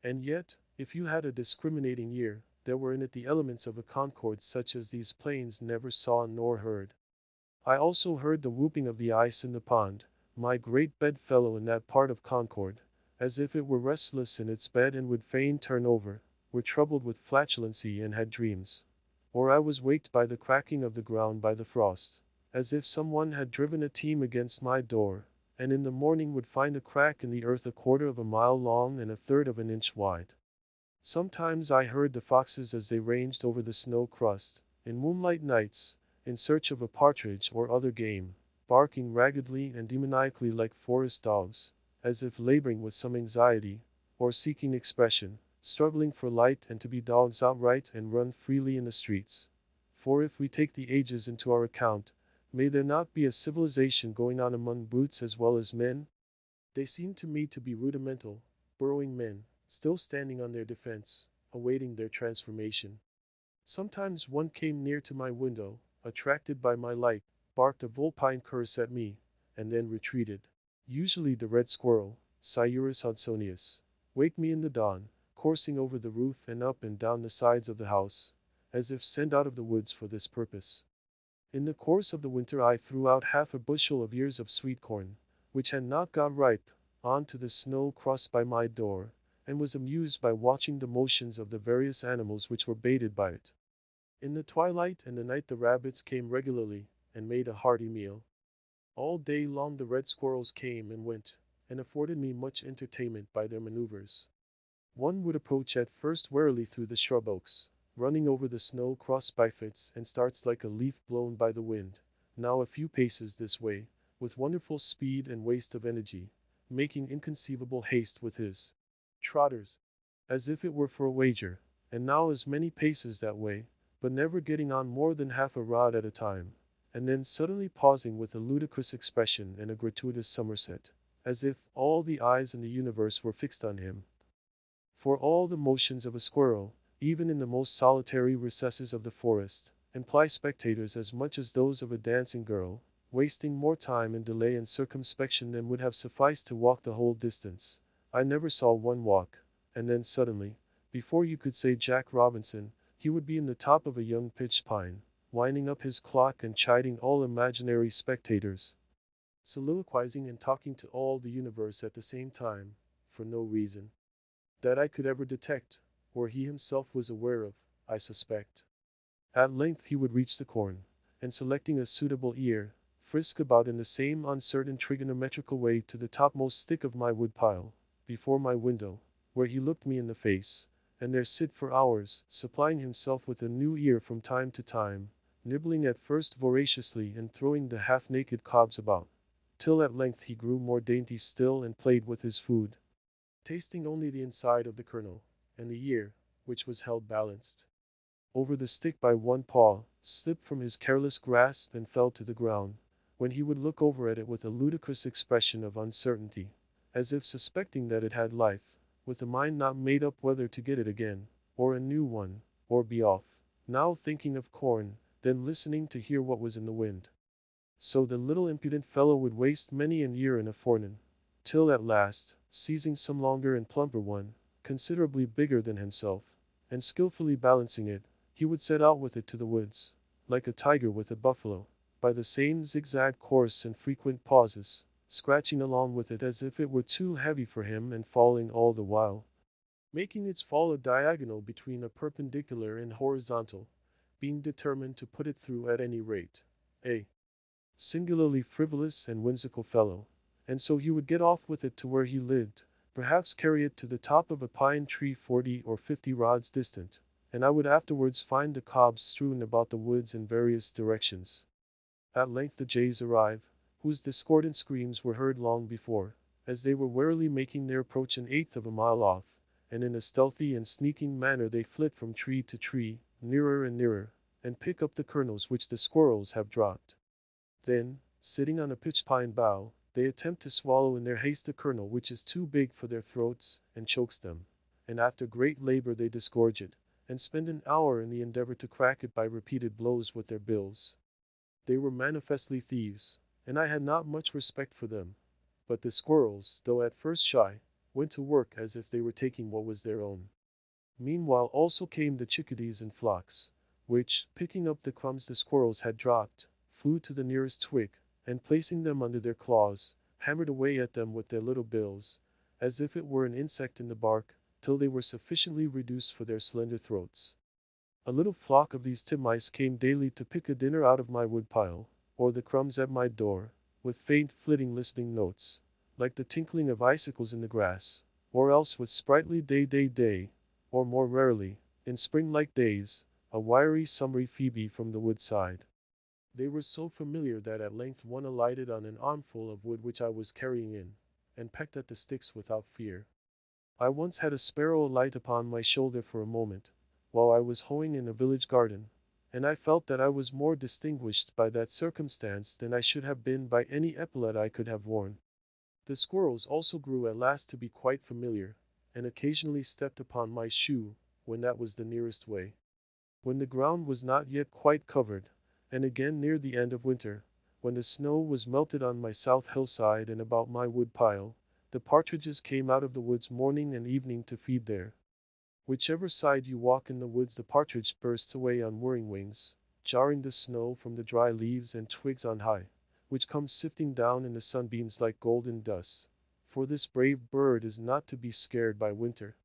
Speaker 1: And yet, if you had a discriminating ear, there were in it the elements of a concord such as these plains never saw nor heard. I also heard the whooping of the ice in the pond, my great bedfellow in that part of Concord, as if it were restless in its bed and would fain turn over, were troubled with flatulency and had dreams. Or I was waked by the cracking of the ground by the frost, as if some one had driven a team against my door, and in the morning would find a crack in the earth 1/4 of a mile long and 1/3 of an inch wide. Sometimes I heard the foxes as they ranged over the snow crust, in moonlight nights, in search of a partridge or other game, barking raggedly and demoniacally like forest dogs, as if laboring with some anxiety, or seeking expression, struggling for light and to be dogs outright and run freely in the streets. For if we take the ages into our account, may there not be a civilization going on among brutes as well as men? They seem to me to be rudimental, burrowing men, still standing on their defense, awaiting their transformation. Sometimes one came near to my window, attracted by my light, barked a vulpine curse at me, and then retreated. Usually the red squirrel, Sciurus hudsonius, waked me in the dawn, coursing over the roof and up and down the sides of the house, as if sent out of the woods for this purpose. In the course of the winter I threw out 1/2 bushel of ears of sweet corn, which had not got ripe, on to the snow crust by my door, and was amused by watching the motions of the various animals which were baited by it. In the twilight and the night the rabbits came regularly, and made a hearty meal. All day long the red squirrels came and went, and afforded me much entertainment by their maneuvers. One would approach at first warily through the shrub oaks, running over the snow crust by fits and starts like a leaf blown by the wind, now a few paces this way, with wonderful speed and waste of energy, making inconceivable haste with his trotters, as if it were for a wager, and now as many paces that way, but never getting on more than 1/2 a rod at a time, and then suddenly pausing with a ludicrous expression and a gratuitous somerset, as if all the eyes in the universe were fixed on him. For all the motions of a squirrel, even in the most solitary recesses of the forest, imply spectators as much as those of a dancing girl, wasting more time in delay and circumspection than would have sufficed to walk the whole distance. I never saw one walk, and then suddenly, before you could say Jack Robinson, he would be in the top of a young pitch pine, winding up his clock and chiding all imaginary spectators, soliloquizing and talking to all the universe at the same time, for no reason that I could ever detect, or he himself was aware of, I suspect. At length he would reach the corn, and selecting a suitable ear, frisk about in the same uncertain trigonometrical way to the topmost stick of my woodpile, before my window, where he looked me in the face, and there sit for hours, supplying himself with a new ear from time to time, nibbling at first voraciously and throwing the half-naked cobs about, till at length he grew more dainty still and played with his food, tasting only the inside of the kernel, and the ear, which was held balanced over the stick by one paw, slipped from his careless grasp and fell to the ground, when he would look over at it with a ludicrous expression of uncertainty, as if suspecting that it had life, with a mind not made up whether to get it again, or a new one, or be off, now thinking of corn, then listening to hear what was in the wind. So the little impudent fellow would waste many an ear in a forenoon, till at last, seizing some longer and plumper one, considerably bigger than himself, and skillfully balancing it, he would set out with it to the woods, like a tiger with a buffalo, by the same zigzag course and frequent pauses, scratching along with it as if it were too heavy for him and falling all the while. making its fall a diagonal between a perpendicular and horizontal, being determined to put it through at any rate. A singularly frivolous and whimsical fellow, and so he would get off with it to where he lived, perhaps carry it to the top of a pine tree 40 or 50 rods distant, and I would afterwards find the cobs strewn about the woods in various directions. At length the jays arrive, whose discordant screams were heard long before, as they were warily making their approach an eighth of a mile off, and in a stealthy and sneaking manner they flit from tree to tree, nearer and nearer, and pick up the kernels which the squirrels have dropped. Then, sitting on a pitch pine bough, they attempt to swallow in their haste a kernel which is too big for their throats, and chokes them, and after great labor they disgorge it, and spend an hour in the endeavor to crack it by repeated blows with their bills. They were manifestly thieves, and I had not much respect for them. But the squirrels, though at first shy, went to work as if they were taking what was their own. Meanwhile also came the chickadees in flocks, which, picking up the crumbs the squirrels had dropped, flew to the nearest twig, and placing them under their claws, hammered away at them with their little bills, as if it were an insect in the bark, till they were sufficiently reduced for their slender throats. A little flock of these titmice came daily to pick a dinner out of my woodpile, or the crumbs at my door, with faint flitting lisping notes, like the tinkling of icicles in the grass, or else with sprightly day, or more rarely, in spring-like days, a wiry summery phoebe from the woodside. They were so familiar that at length one alighted on an armful of wood which I was carrying in, and pecked at the sticks without fear. I once had a sparrow alight upon my shoulder for a moment, while I was hoeing in a village garden, and I felt that I was more distinguished by that circumstance than I should have been by any epaulet I could have worn. The squirrels also grew at last to be quite familiar, and occasionally stepped upon my shoe, when that was the nearest way. When the ground was not yet quite covered, and again near the end of winter, when the snow was melted on my south hillside and about my woodpile, the partridges came out of the woods morning and evening to feed there. Whichever side you walk in the woods the partridge bursts away on whirring wings, jarring the snow from the dry leaves and twigs on high, which comes sifting down in the sunbeams like golden dust. For this brave bird is not to be scared by winter.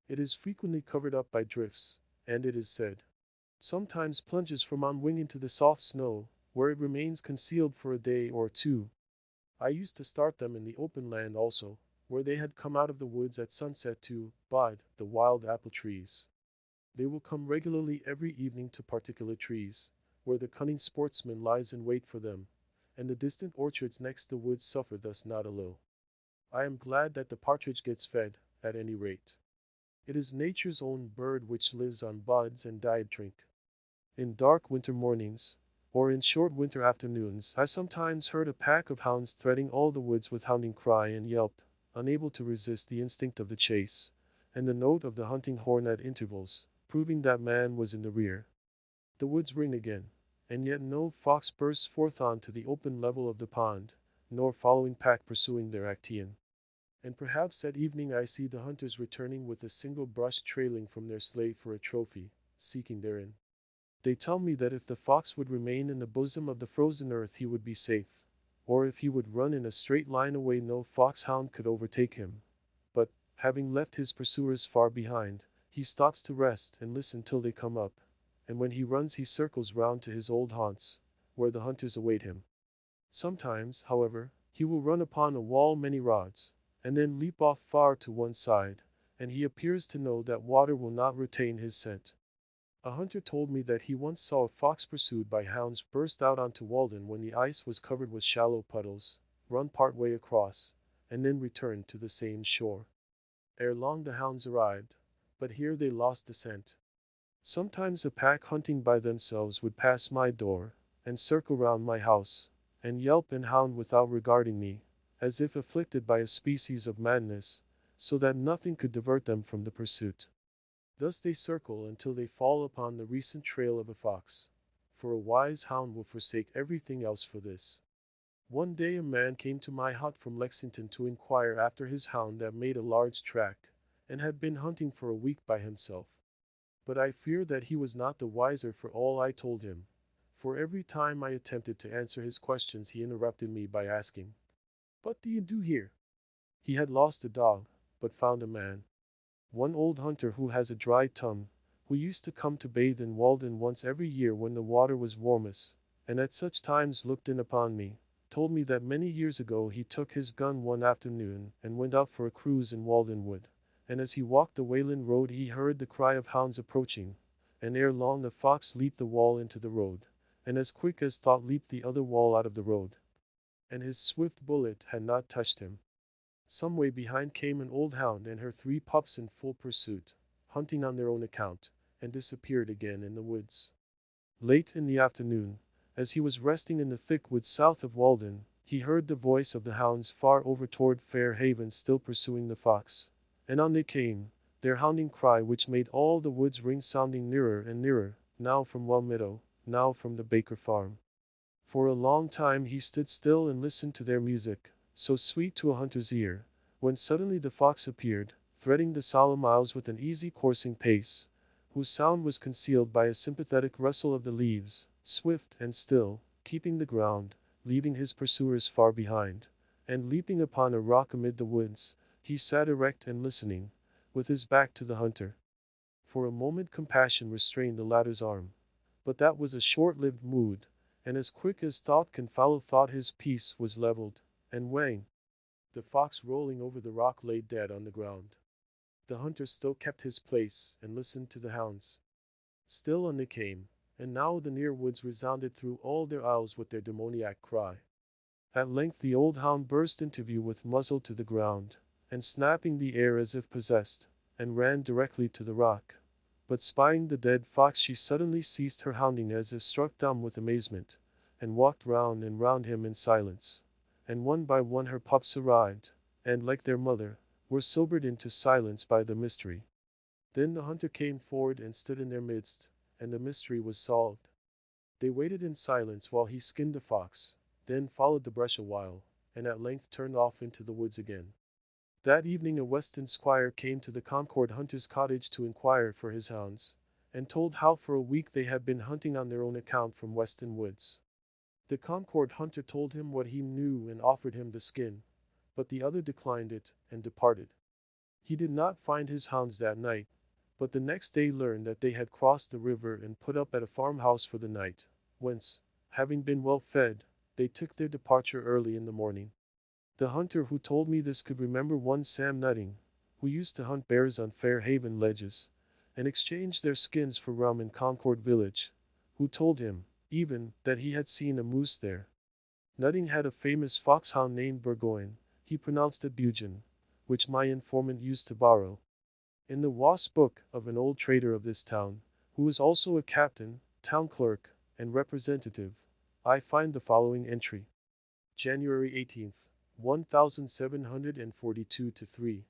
Speaker 1: It is frequently covered up by drifts, and it is said, sometimes plunges from on wing into the soft snow, where it remains concealed for a day or two. I used to start them in the open land also, where they had come out of the woods at sunset to bide the wild apple trees. They will come regularly every evening to particular trees, where the cunning sportsman lies in wait for them, and the distant orchards next the woods suffer thus not a little. I am glad that the partridge gets fed, at any rate. It is nature's own bird which lives on buds and diet drink. In dark winter mornings, or in short winter afternoons, I sometimes heard a pack of hounds threading all the woods with hounding cry and yelp, unable to resist the instinct of the chase, and the note of the hunting horn at intervals, proving that man was in the rear. The woods ring again, and yet no fox bursts forth on to the open level of the pond, nor following pack pursuing their Actaeon. And perhaps at evening I see the hunters returning with a single brush trailing from their sleigh for a trophy, seeking therein. They tell me that if the fox would remain in the bosom of the frozen earth he would be safe, or if he would run in a straight line away no foxhound could overtake him. But, having left his pursuers far behind, he stops to rest and listen till they come up, and when he runs he circles round to his old haunts, where the hunters await him. Sometimes, however, he will run upon a wall many rods, and then leap off far to one side, and he appears to know that water will not retain his scent. A hunter told me that he once saw a fox pursued by hounds burst out onto Walden when the ice was covered with shallow puddles, run part way across, and then return to the same shore. Ere long the hounds arrived, but here they lost the scent. Sometimes a pack hunting by themselves would pass my door, and circle round my house, and yelp and hound without regarding me, as if afflicted by a species of madness, so that nothing could divert them from the pursuit. Thus they circle until they fall upon the recent trail of a fox, for a wise hound will forsake everything else for this. One day a man came to my hut from Lexington to inquire after his hound that made a large track, and had been hunting for a week by himself. But I fear that he was not the wiser for all I told him, for every time I attempted to answer his questions he interrupted me by asking, "What do you do here?" He had lost a dog, but found a man. One old hunter who has a dry tongue, who used to come to bathe in Walden once every year when the water was warmest, and at such times looked in upon me, told me that many years ago he took his gun one afternoon and went out for a cruise in Walden Wood, and as he walked the Wayland road he heard the cry of hounds approaching, and ere long a fox leaped the wall into the road, and as quick as thought leaped the other wall out of the road, and his swift bullet had not touched him. Some way behind came an old hound and her 3 pups in full pursuit, hunting on their own account, and disappeared again in the woods. Late in the afternoon, as he was resting in the thick woods south of Walden, he heard the voice of the hounds far over toward Fair Haven still pursuing the fox, and on they came, their hounding cry which made all the woods ring sounding nearer and nearer, now from Well Meadow, now from the Baker farm. For a long time he stood still and listened to their music, so sweet to a hunter's ear, when suddenly the fox appeared, threading the solemn aisles with an easy coursing pace, whose sound was concealed by a sympathetic rustle of the leaves, swift and still, keeping the ground, leaving his pursuers far behind, and leaping upon a rock amid the woods, he sat erect and listening, with his back to the hunter. For a moment compassion restrained the latter's arm, but that was a short-lived mood, and as quick as thought can follow thought his piece was leveled, and whang! The fox rolling over the rock lay dead on the ground. The hunter still kept his place, and listened to the hounds. Still on they came, and now the near woods resounded through all their aisles with their demoniac cry. At length the old hound burst into view with muzzle to the ground, and snapping the air as if possessed, and ran directly to the rock. But spying the dead fox she suddenly ceased her hounding as if struck dumb with amazement, and walked round and round him in silence. And one by one her pups arrived, and, like their mother, were sobered into silence by the mystery. Then the hunter came forward and stood in their midst, and the mystery was solved. They waited in silence while he skinned the fox, then followed the brush a while, and at length turned off into the woods again. That evening a Weston squire came to the Concord hunter's cottage to inquire for his hounds, and told how for a week they had been hunting on their own account from Weston woods. The Concord hunter told him what he knew and offered him the skin, but the other declined it, and departed. He did not find his hounds that night, but the next day learned that they had crossed the river and put up at a farmhouse for the night, whence, having been well fed, they took their departure early in the morning. The hunter who told me this could remember one Sam Nutting, who used to hunt bears on Fair Haven ledges, and exchange their skins for rum in Concord village, who told him, even, that he had seen a moose there. Nutting had a famous foxhound named Burgoyne, he pronounced it Bugen, which my informant used to borrow. In the Wasp book of an old trader of this town, who was also a captain, town clerk, and representative, I find the following entry. January 18th, 1742-3.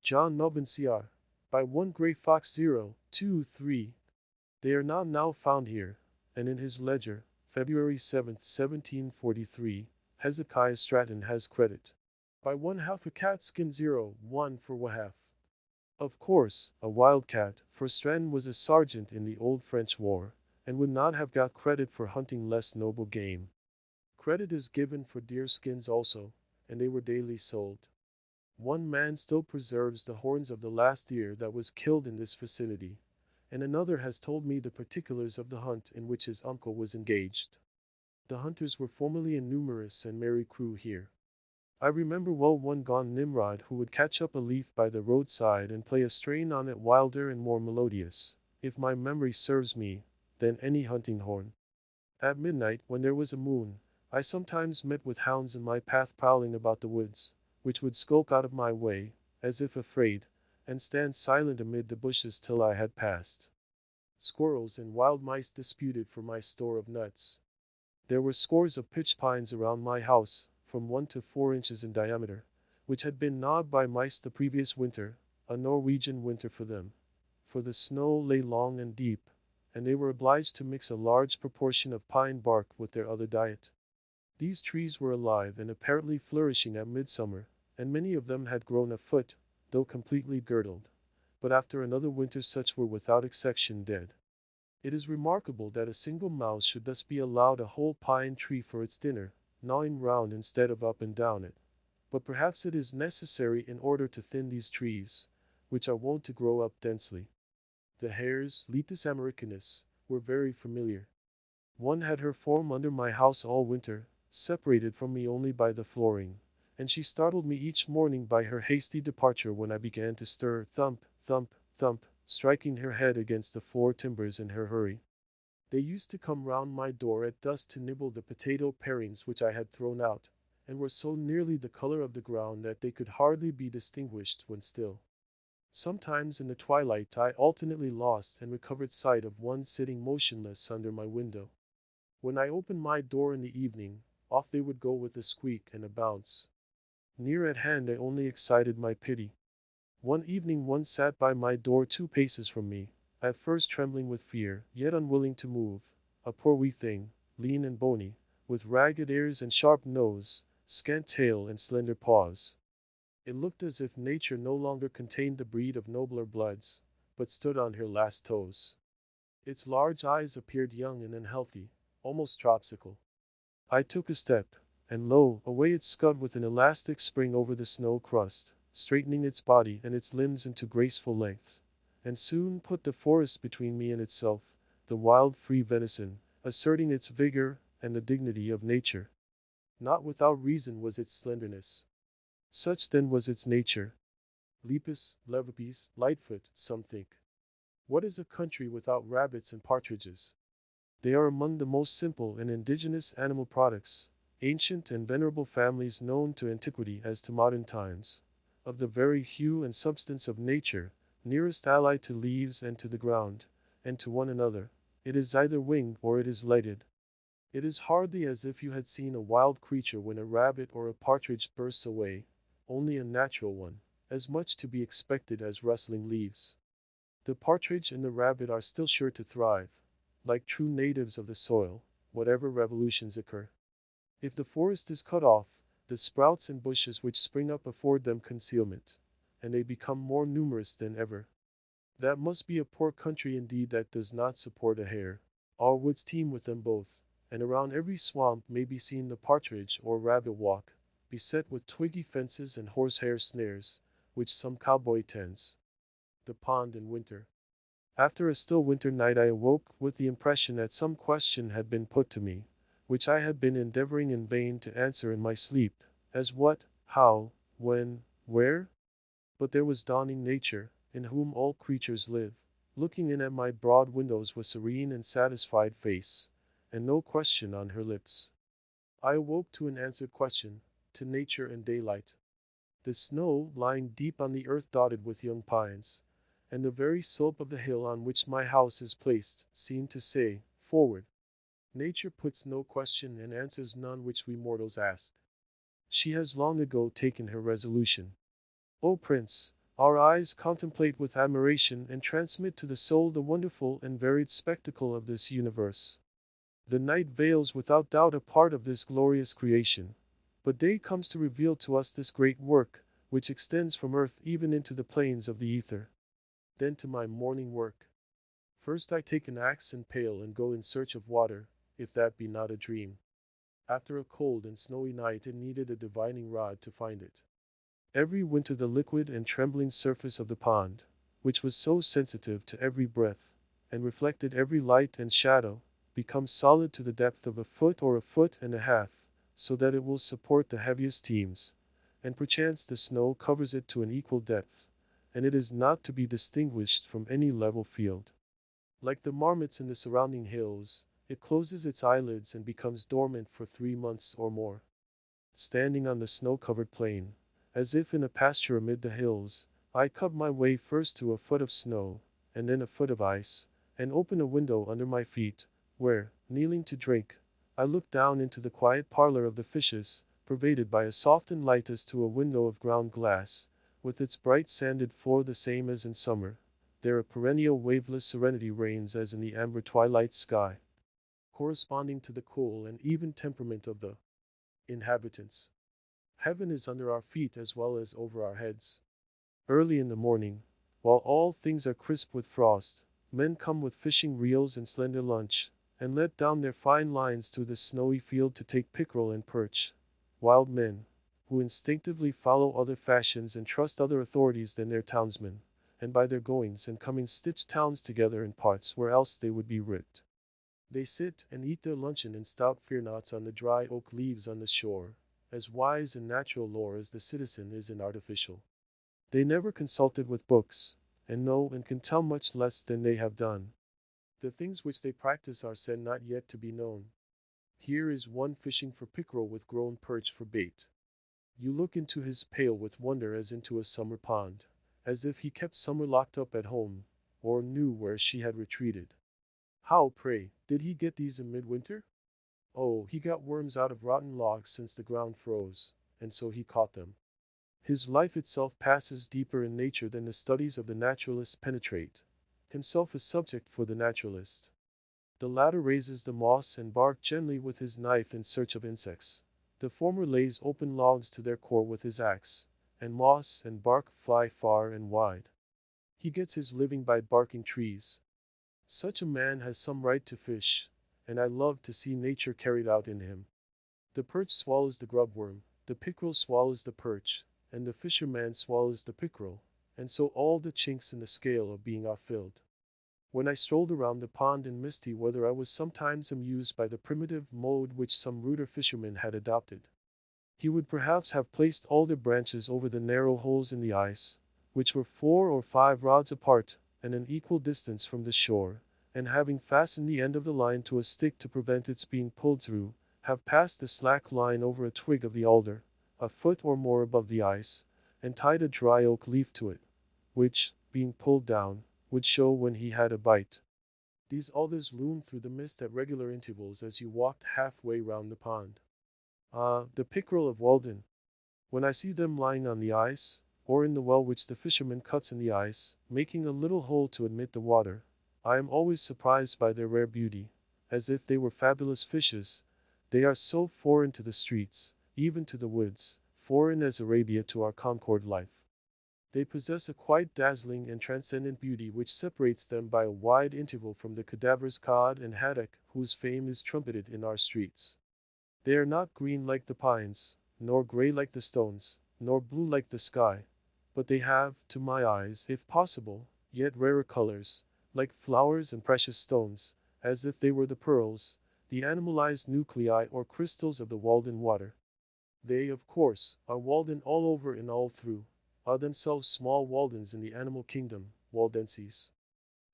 Speaker 1: John Melvin Cr. By one Grey Fox 023. They are not now found here, and in his ledger, February 7th, 1743, Hezekiah Stratton has credit. By one half a cat skin 01 for Wahaf. Of course, a wildcat, for Stratton was a sergeant in the old French war, and would not have got credit for hunting less noble game. Credit is given for deer skins also, and they were daily sold. One man still preserves the horns of the last deer that was killed in this vicinity, and another has told me the particulars of the hunt in which his uncle was engaged. The hunters were formerly a numerous and merry crew here. I remember well one gone Nimrod who would catch up a leaf by the roadside and play a strain on it wilder and more melodious, if my memory serves me, than any hunting horn. At midnight, when there was a moon, I sometimes met with hounds in my path prowling about the woods, which would skulk out of my way, as if afraid, and stand silent amid the bushes till I had passed. Squirrels and wild mice disputed for my store of nuts. There were scores of pitch pines around my house, from 1 to 4 inches in diameter, which had been gnawed by mice the previous winter, a Norwegian winter for them, for the snow lay long and deep, and they were obliged to mix a large proportion of pine bark with their other diet. These trees were alive and apparently flourishing at midsummer, and many of them had grown a foot, though completely girdled, but after another winter such were without exception dead. It is remarkable that a single mouse should thus be allowed a whole pine tree for its dinner, gnawing round instead of up and down it. But perhaps it is necessary in order to thin these trees, which are wont to grow up densely. The hares, Lepus americanus, were very familiar. One had her form under my house all winter, separated from me only by the flooring, and she startled me each morning by her hasty departure when I began to stir, thump, thump, thump, striking her head against the floor timbers in her hurry. They used to come round my door at dusk to nibble the potato parings which I had thrown out, and were so nearly the color of the ground that they could hardly be distinguished when still. Sometimes in the twilight I alternately lost and recovered sight of one sitting motionless under my window. When I opened my door in the evening, off they would go with a squeak and a bounce. Near at hand they only excited my pity. One evening one sat by my door 2 paces from me, at first trembling with fear, yet unwilling to move, a poor wee thing, lean and bony, with ragged ears and sharp nose, scant tail and slender paws. It looked as if nature no longer contained the breed of nobler bloods, but stood on her last toes. Its large eyes appeared young and unhealthy, almost dropsical. I took a step, and lo, away it scud with an elastic spring over the snow crust, straightening its body and its limbs into graceful length, and soon put the forest between me and itself, the wild free venison, asserting its vigor and the dignity of nature. Not without reason was its slenderness. Such then was its nature. Lepus, Levipes, Lightfoot, some think. What is a country without rabbits and partridges? They are among the most simple and indigenous animal products, ancient and venerable families known to antiquity as to modern times, of the very hue and substance of nature, nearest allied to leaves and to the ground, and to one another. It is either winged or it is lighted. It is hardly as if you had seen a wild creature when a rabbit or a partridge bursts away, only a natural one, as much to be expected as rustling leaves. The partridge and the rabbit are still sure to thrive, like true natives of the soil, whatever revolutions occur. If the forest is cut off, the sprouts and bushes which spring up afford them concealment, and they become more numerous than ever. That must be a poor country indeed that does not support a hare. Our woods teem with them both, and around every swamp may be seen the partridge or rabbit walk, beset with twiggy fences and horsehair snares, which some cowboy tends. The pond in winter. After a still winter night I awoke with the impression that some question had been put to me, which I had been endeavoring in vain to answer in my sleep, as what, how, when, where? But there was dawning nature, in whom all creatures live, looking in at my broad windows with serene and satisfied face, and no question on her lips. I awoke to an answered question, to nature and daylight. The snow, lying deep on the earth dotted with young pines, and the very slope of the hill on which my house is placed, seemed to say, forward. Nature puts no question and answers none which we mortals ask. She has long ago taken her resolution. O Prince, our eyes contemplate with admiration and transmit to the soul the wonderful and varied spectacle of this universe. The night veils without doubt a part of this glorious creation, but day comes to reveal to us this great work, which extends from earth even into the plains of the ether. Then to my morning work. First I take an axe and pail and go in search of water, if that be not a dream. After a cold and snowy night it needed a divining rod to find it. Every winter the liquid and trembling surface of the pond, which was so sensitive to every breath, and reflected every light and shadow, becomes solid to the depth of a foot or a foot and a half, so that it will support the heaviest teams, and perchance the snow covers it to an equal depth, and it is not to be distinguished from any level field. Like the marmots in the surrounding hills, it closes its eyelids and becomes dormant for 3 months or more. Standing on the snow-covered plain, as if in a pasture amid the hills, I cut my way first to a foot of snow, and then a foot of ice, and open a window under my feet, where, kneeling to drink, I look down into the quiet parlor of the fishes, pervaded by a softened light as to a window of ground glass, with its bright sanded floor the same as in summer. There a perennial waveless serenity reigns as in the amber twilight sky, corresponding to the cool and even temperament of the inhabitants. Heaven is under our feet as well as over our heads. Early in the morning, while all things are crisp with frost, men come with fishing reels and slender lunch, and let down their fine lines through the snowy field to take pickerel and perch. Wild men, who instinctively follow other fashions and trust other authorities than their townsmen, and by their goings and comings stitch towns together in parts where else they would be ripped. They sit and eat their luncheon in stout fear-nots on the dry oak leaves on the shore, as wise in natural lore as the citizen is in artificial. They never consulted with books, and know and can tell much less than they have done. The things which they practice are said not yet to be known. Here is one fishing for pickerel with grown perch for bait. You look into his pail with wonder as into a summer pond, as if he kept summer locked up at home, or knew where she had retreated. How, pray, did he get these in midwinter? Oh, he got worms out of rotten logs since the ground froze, and so he caught them. His life itself passes deeper in nature than the studies of the naturalist penetrate. Himself a subject for the naturalist. The latter raises the moss and bark gently with his knife in search of insects. The former lays open logs to their core with his axe, and moss and bark fly far and wide. He gets his living by barking trees. Such a man has some right to fish, and I love to see nature carried out in him. The perch swallows the grubworm, the pickerel swallows the perch, and the fisherman swallows the pickerel, and so all the chinks in the scale of being are filled. When I strolled around the pond in misty weather I was sometimes amused by the primitive mode which some ruder fisherman had adopted. He would perhaps have placed alder branches over the narrow holes in the ice, which were 4 or 5 rods apart, and an equal distance from the shore, and having fastened the end of the line to a stick to prevent its being pulled through, have passed the slack line over a twig of the alder, a foot or more above the ice, and tied a dry oak leaf to it, which, being pulled down, would show when he had a bite. These alders loomed through the mist at regular intervals as you walked halfway round the pond. Ah, the pickerel of Walden! When I see them lying on the ice, or in the well which the fisherman cuts in the ice, making a little hole to admit the water, I am always surprised by their rare beauty, as if they were fabulous fishes. They are so foreign to the streets, even to the woods, foreign as Arabia to our Concord life. They possess a quite dazzling and transcendent beauty which separates them by a wide interval from the cadaverous cod and haddock whose fame is trumpeted in our streets. They are not green like the pines, nor gray like the stones, nor blue like the sky, but they have, to my eyes, if possible, yet rarer colors, like flowers and precious stones, as if they were the pearls, the animalized nuclei or crystals of the Walden water. They, of course, are Walden all over and all through, are themselves small Waldens in the animal kingdom, Waldenses.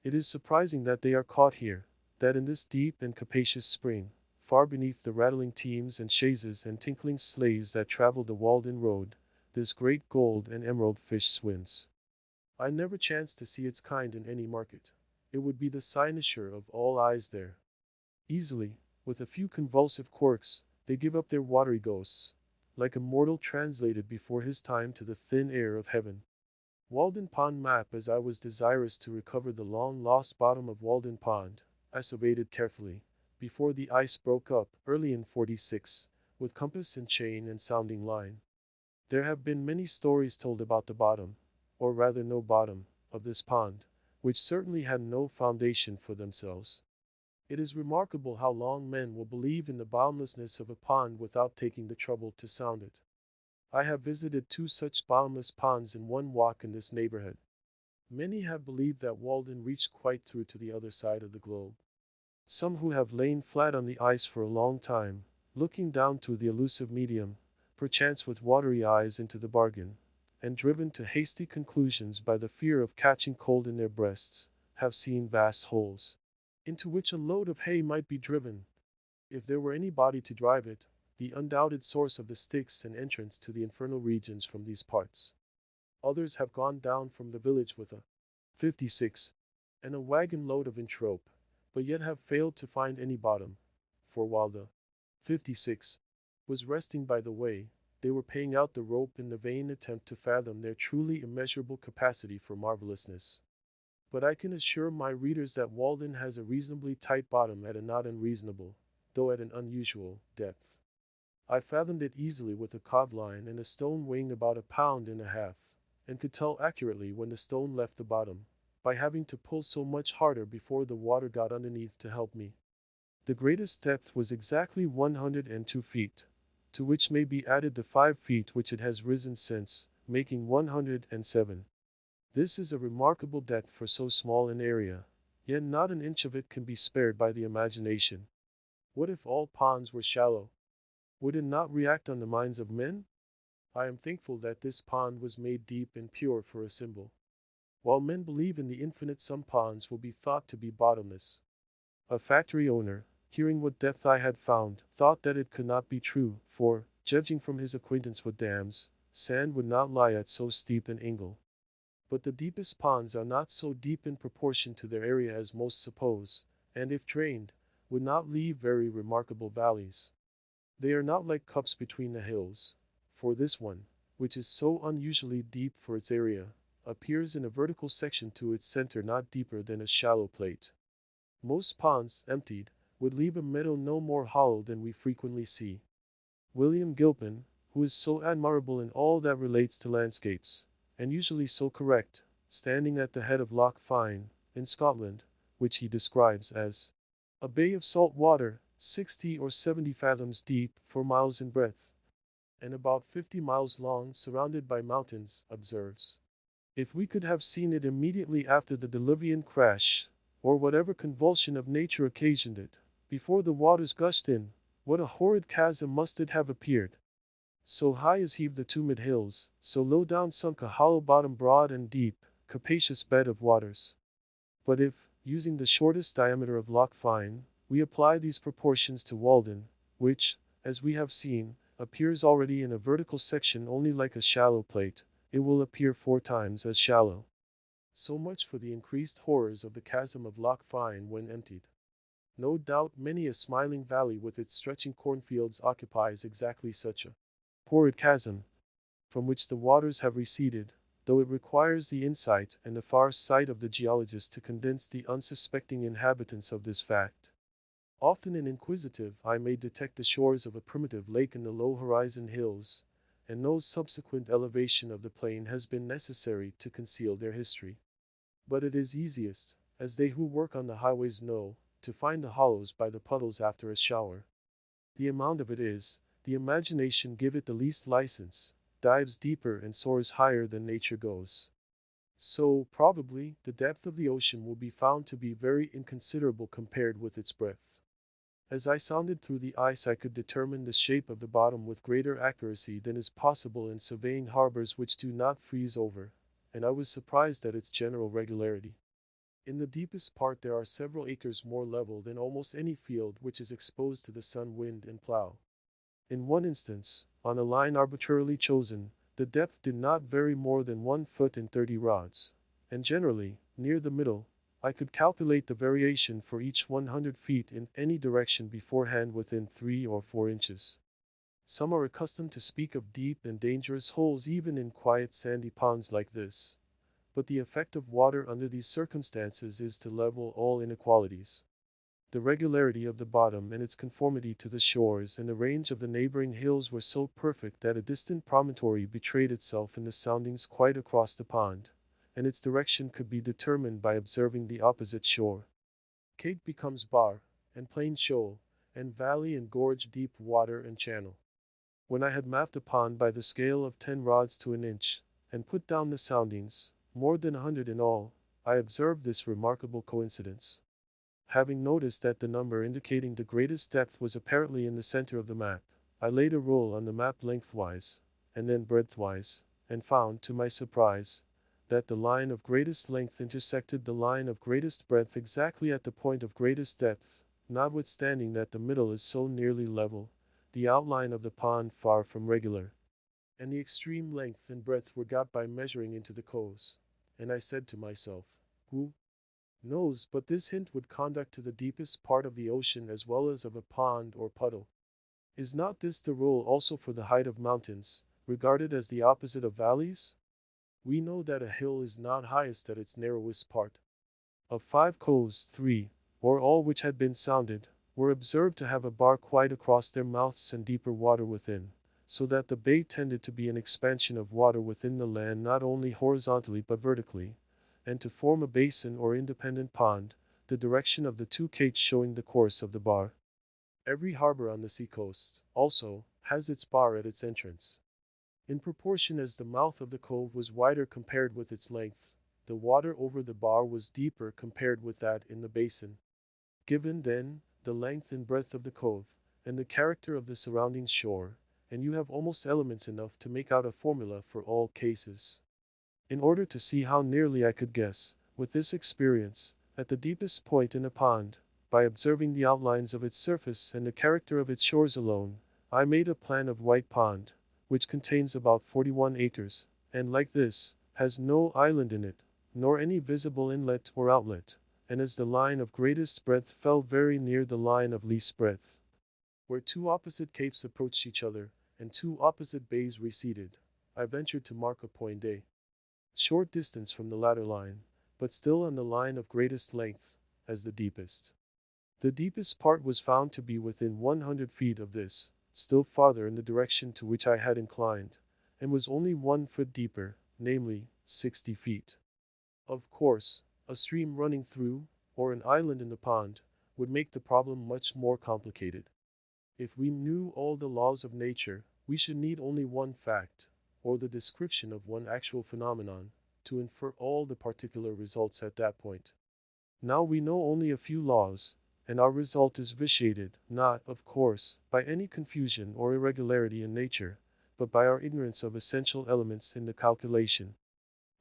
Speaker 1: It is surprising that they are caught here, that in this deep and capacious spring, far beneath the rattling teams and chaises and tinkling sleighs that travel the Walden road, this great gold and emerald fish swims. I never chanced to see its kind in any market. It would be the cynosure of all eyes there. Easily, with a few convulsive quirks, they give up their watery ghosts, like a mortal translated before his time to the thin air of heaven. Walden Pond map. As I was desirous to recover the long-lost bottom of Walden Pond, I surveyed it carefully, before the ice broke up, early in '46, with compass and chain and sounding line. There have been many stories told about the bottom, or rather no bottom, of this pond, which certainly had no foundation for themselves. It is remarkable how long men will believe in the boundlessness of a pond without taking the trouble to sound it. I have visited 2 such bottomless ponds in one walk in this neighborhood. Many have believed that Walden reached quite through to the other side of the globe. Some who have lain flat on the ice for a long time, looking down to the elusive medium, perchance with watery eyes into the bargain, and driven to hasty conclusions by the fear of catching cold in their breasts, have seen vast holes, into which a load of hay might be driven, if there were any body to drive it, the undoubted source of the Styx and entrance to the infernal regions from these parts. Others have gone down from the village with a 56 and a wagon load of entrope, but yet have failed to find any bottom, for while the 56 was resting by the way, they were paying out the rope in the vain attempt to fathom their truly immeasurable capacity for marvelousness. But I can assure my readers that Walden has a reasonably tight bottom at a not unreasonable, though at an unusual, depth. I fathomed it easily with a cod line and a stone weighing about 1.5 pounds, and could tell accurately when the stone left the bottom, by having to pull so much harder before the water got underneath to help me. The greatest depth was exactly 102 feet, to which may be added the 5 feet which it has risen since, making 107. This is a remarkable depth for so small an area, yet not an inch of it can be spared by the imagination. What if all ponds were shallow? Would it not react on the minds of men? I am thankful that this pond was made deep and pure for a symbol. While men believe in the infinite, some ponds will be thought to be bottomless. A factory owner, hearing what depth I had found, thought that it could not be true, for, judging from his acquaintance with dams, sand would not lie at so steep an angle. But the deepest ponds are not so deep in proportion to their area as most suppose, and if drained, would not leave very remarkable valleys. They are not like cups between the hills, for this one, which is so unusually deep for its area, appears in a vertical section to its center not deeper than a shallow plate. Most ponds, emptied, would leave a meadow no more hollow than we frequently see. William Gilpin, who is so admirable in all that relates to landscapes, and usually so correct, standing at the head of Loch Fyne, in Scotland, which he describes as a bay of salt water, 60 or 70 fathoms deep, 4 miles in breadth, and about 50 miles long, surrounded by mountains, observes, "If we could have seen it immediately after the Diluvian crash, or whatever convulsion of nature occasioned it, before the waters gushed in, what a horrid chasm must it have appeared! So high is heaved the two mid-hills, so low down sunk a hollow bottom, broad and deep, capacious bed of waters." But if, using the shortest diameter of Loch Fyne, we apply these proportions to Walden, which, as we have seen, appears already in a vertical section only like a shallow plate, it will appear 4 times as shallow. So much for the increased horrors of the chasm of Loch Fyne when emptied. No doubt many a smiling valley with its stretching cornfields occupies exactly such a horrid chasm, from which the waters have receded, though it requires the insight and the far sight of the geologist to convince the unsuspecting inhabitants of this fact. Often an inquisitive eye may detect the shores of a primitive lake in the low horizon hills, and no subsequent elevation of the plain has been necessary to conceal their history. But it is easiest, as they who work on the highways know, to find the hollows by the puddles after a shower. The amount of it is, the imagination give it the least license, dives deeper and soars higher than nature goes. So, probably, the depth of the ocean will be found to be very inconsiderable compared with its breadth. As I sounded through the ice, I could determine the shape of the bottom with greater accuracy than is possible in surveying harbors which do not freeze over, and I was surprised at its general regularity. In the deepest part there are several acres more level than almost any field which is exposed to the sun, wind, and plow. In one instance, on a line arbitrarily chosen, the depth did not vary more than 1 foot and 30 rods, and generally, near the middle, I could calculate the variation for each 100 feet in any direction beforehand within 3 or 4 inches. Some are accustomed to speak of deep and dangerous holes even in quiet sandy ponds like this, but the effect of water under these circumstances is to level all inequalities. The regularity of the bottom and its conformity to the shores and the range of the neighboring hills were so perfect that a distant promontory betrayed itself in the soundings quite across the pond, and its direction could be determined by observing the opposite shore. Cape becomes bar, and plain shoal, and valley and gorge deep water and channel. When I had mapped a pond by the scale of 10 rods to an inch, and put down the soundings, more than 100 in all, I observed this remarkable coincidence. Having noticed that the number indicating the greatest depth was apparently in the center of the map, I laid a roll on the map lengthwise, and then breadthwise, and found, to my surprise, that the line of greatest length intersected the line of greatest breadth exactly at the point of greatest depth, notwithstanding that the middle is so nearly level, the outline of the pond far from regular, and the extreme length and breadth were got by measuring into the coves. And I said to myself, who knows but this hint would conduct to the deepest part of the ocean as well as of a pond or puddle? Is not this the rule also for the height of mountains, regarded as the opposite of valleys? We know that a hill is not highest at its narrowest part. Of 5 coves, 3, or all which had been sounded, were observed to have a bar quite across their mouths and deeper water within, so that the bay tended to be an expansion of water within the land not only horizontally but vertically, and to form a basin or independent pond, the direction of the 2 cates showing the course of the bar. Every harbor on the seacoast, also, has its bar at its entrance. In proportion as the mouth of the cove was wider compared with its length, The water over the bar was deeper compared with that in the basin. Given, then, the length and breadth of the cove, and the character of the surrounding shore, and you have almost elements enough to make out a formula for all cases. In order to see how nearly I could guess, with this experience, at the deepest point in a pond, by observing the outlines of its surface and the character of its shores alone, I made a plan of White Pond, which contains about 41 acres, and like this, has no island in it, nor any visible inlet or outlet, and as the line of greatest breadth fell very near the line of least breadth, where two opposite capes approached each other, and two opposite bays receded, I ventured to mark a point a short distance from the latter line, but still on the line of greatest length, as the deepest. The deepest part was found to be within 100 feet of this, still farther in the direction to which I had inclined, and was only 1 foot deeper, namely, 60 feet. Of course, a stream running through, or an island in the pond, would make the problem much more complicated. If we knew all the laws of nature, we should need only one fact, or the description of one actual phenomenon, to infer all the particular results at that point. Now we know only a few laws, and our result is vitiated, not, of course, by any confusion or irregularity in nature, but by our ignorance of essential elements in the calculation.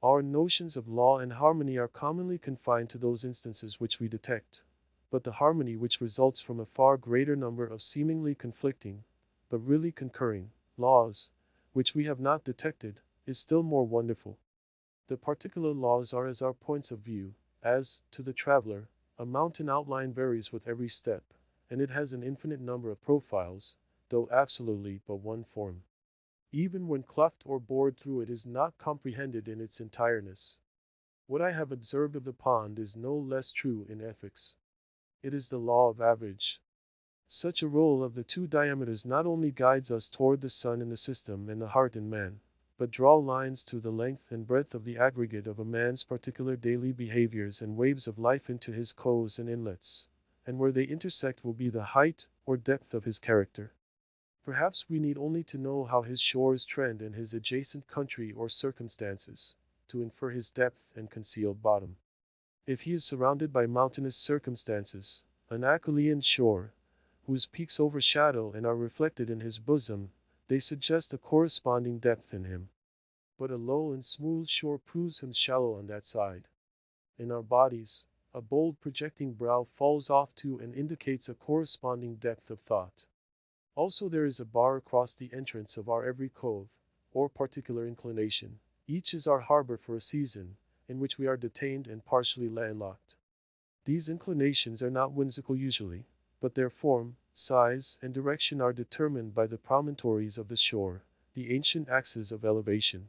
Speaker 1: Our notions of law and harmony are commonly confined to those instances which we detect, but the harmony which results from a far greater number of seemingly conflicting, but really concurring, laws, which we have not detected, is still more wonderful. The particular laws are as our points of view, as, to the traveler, a mountain outline varies with every step, and it has an infinite number of profiles, though absolutely but one form. Even when cleft or bored through it is not comprehended in its entireness. What I have observed of the pond is no less true in ethics. It is the law of average. Such a rule of the two diameters not only guides us toward the sun in the system and the heart in man, but draw lines to the length and breadth of the aggregate of a man's particular daily behaviors and waves of life into his coves and inlets, and where they intersect will be the height or depth of his character. Perhaps we need only to know how his shores trend in his adjacent country or circumstances, to infer his depth and concealed bottom. If he is surrounded by mountainous circumstances, an Achillean shore, whose peaks overshadow and are reflected in his bosom, they suggest a corresponding depth in him. But a low and smooth shore proves him shallow on that side. In our bodies, a bold projecting brow falls off to and indicates a corresponding depth of thought. Also there is a bar across the entrance of our every cove, or particular inclination. Each is our harbor for a season, in which we are detained and partially landlocked. These inclinations are not whimsical usually, but their form, size, and direction are determined by the promontories of the shore, the ancient axes of elevation.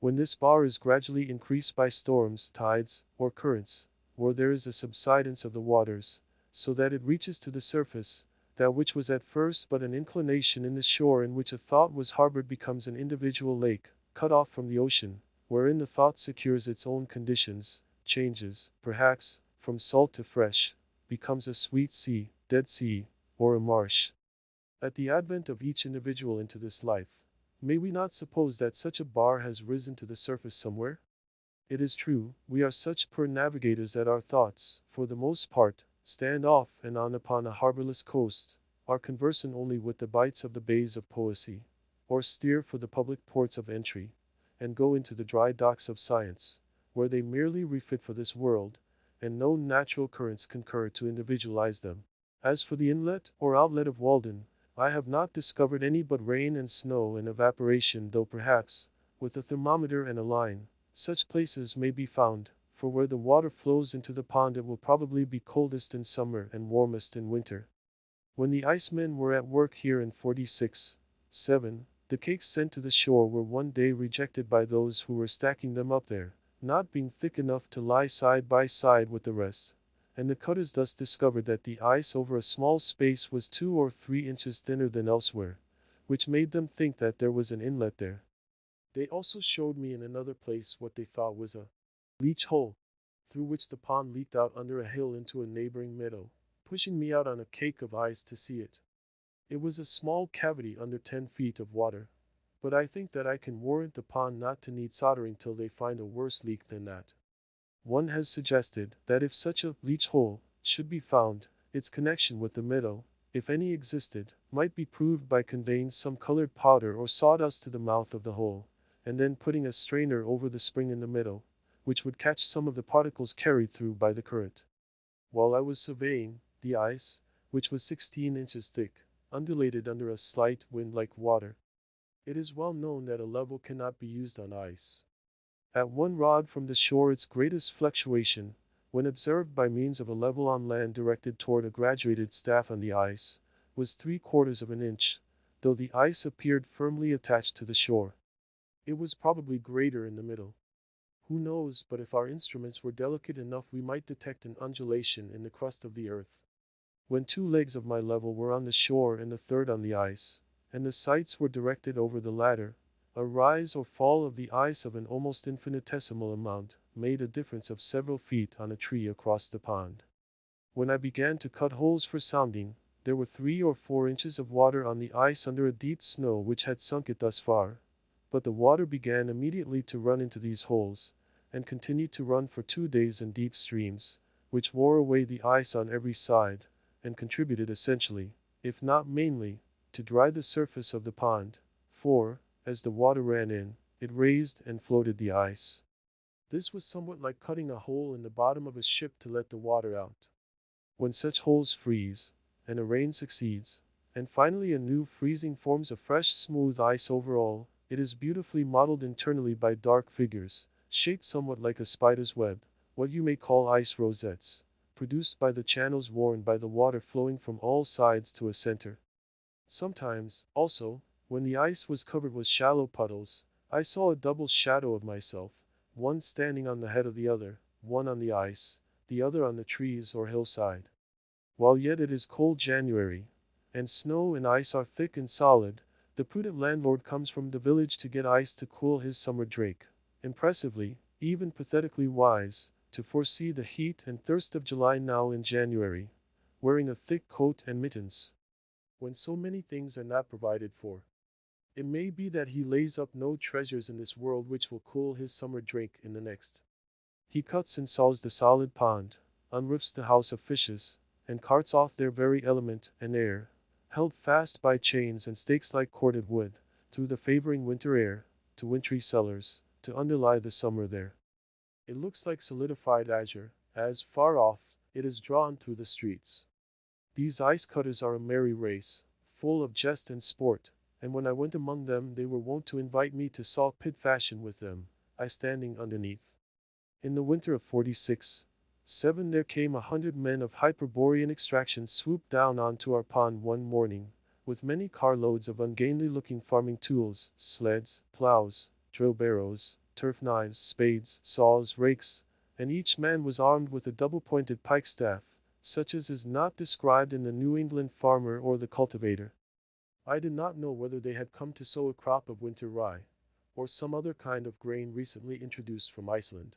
Speaker 1: When this bar is gradually increased by storms, tides, or currents, or there is a subsidence of the waters, so that it reaches to the surface, that which was at first but an inclination in the shore in which a thought was harbored becomes an individual lake, cut off from the ocean, wherein the thought secures its own conditions, changes, perhaps, from salt to fresh, becomes a sweet sea, Dead Sea, or a marsh. At the advent of each individual into this life, may we not suppose that such a bar has risen to the surface somewhere? It is true, we are such poor navigators that our thoughts, for the most part, stand off and on upon a harborless coast, are conversant only with the bights of the bays of poesy, or steer for the public ports of entry, and go into the dry docks of science, where they merely refit for this world, and no natural currents concur to individualize them. As for the inlet or outlet of Walden, I have not discovered any but rain and snow and evaporation, though perhaps, with a thermometer and a line, such places may be found, for where the water flows into the pond it will probably be coldest in summer and warmest in winter. When the icemen were at work here in 46-7, the cakes sent to the shore were one day rejected by those who were stacking them up there, not being thick enough to lie side by side with the rest, and the cutters thus discovered that the ice over a small space was 2 or 3 inches thinner than elsewhere, which made them think that there was an inlet there. They also showed me in another place what they thought was a leach hole, through which the pond leaked out under a hill into a neighboring meadow, pushing me out on a cake of ice to see it. It was a small cavity under 10 feet of water, but I think that I can warrant the pond not to need soldering till they find a worse leak than that. One has suggested that if such a leach hole should be found, its connection with the meadow, if any existed, might be proved by conveying some colored powder or sawdust to the mouth of the hole, and then putting a strainer over the spring in the middle, which would catch some of the particles carried through by the current. While I was surveying, the ice, which was 16 inches thick, undulated under a slight wind like water. It is well known that a level cannot be used on ice. At 1 rod from the shore its greatest fluctuation, when observed by means of a level on land directed toward a graduated staff on the ice, was 3/4 of an inch, though the ice appeared firmly attached to the shore. It was probably greater in the middle. Who knows, but if our instruments were delicate enough we might detect an undulation in the crust of the earth. When 2 legs of my level were on the shore and the third on the ice, and the sights were directed over the latter, a rise or fall of the ice of an almost infinitesimal amount made a difference of several feet on a tree across the pond. When I began to cut holes for sounding, there were 3 or 4 inches of water on the ice under a deep snow which had sunk it thus far, but the water began immediately to run into these holes, and continued to run for 2 days in deep streams, which wore away the ice on every side, and contributed essentially, if not mainly, to dry the surface of the pond, for, as the water ran in, it raised and floated the ice. This was somewhat like cutting a hole in the bottom of a ship to let the water out. When such holes freeze, and a rain succeeds, and finally a new freezing forms a fresh smooth ice over all, it is beautifully modeled internally by dark figures, shaped somewhat like a spider's web, what you may call ice rosettes, produced by the channels worn by the water flowing from all sides to a center. Sometimes, also, when the ice was covered with shallow puddles, I saw a double shadow of myself, one standing on the head of the other, one on the ice, the other on the trees or hillside. While yet it is cold January, and snow and ice are thick and solid, the prudent landlord comes from the village to get ice to cool his summer drake, impressively, even pathetically wise, to foresee the heat and thirst of July now in January, wearing a thick coat and mittens, when so many things are not provided for. It may be that he lays up no treasures in this world which will cool his summer drake in the next. He cuts and saws the solid pond, unroofs the house of fishes, and carts off their very element and air, held fast by chains and stakes like corded wood, through the favoring winter air, to wintry cellars, to underlie the summer there. It looks like solidified azure, as, far off, it is drawn through the streets. These ice cutters are a merry race, full of jest and sport, and when I went among them they were wont to invite me to saw pit fashion with them, I standing underneath. In the winter of 46/7 there came 100 men of Hyperborean extraction swooped down onto our pond one morning, with many carloads of ungainly-looking farming tools, sleds, plows, drill barrows, turf knives, spades, saws, rakes, and each man was armed with a double-pointed pike-staff, such as is not described in the New England farmer or the cultivator. I did not know whether they had come to sow a crop of winter rye, or some other kind of grain recently introduced from Iceland.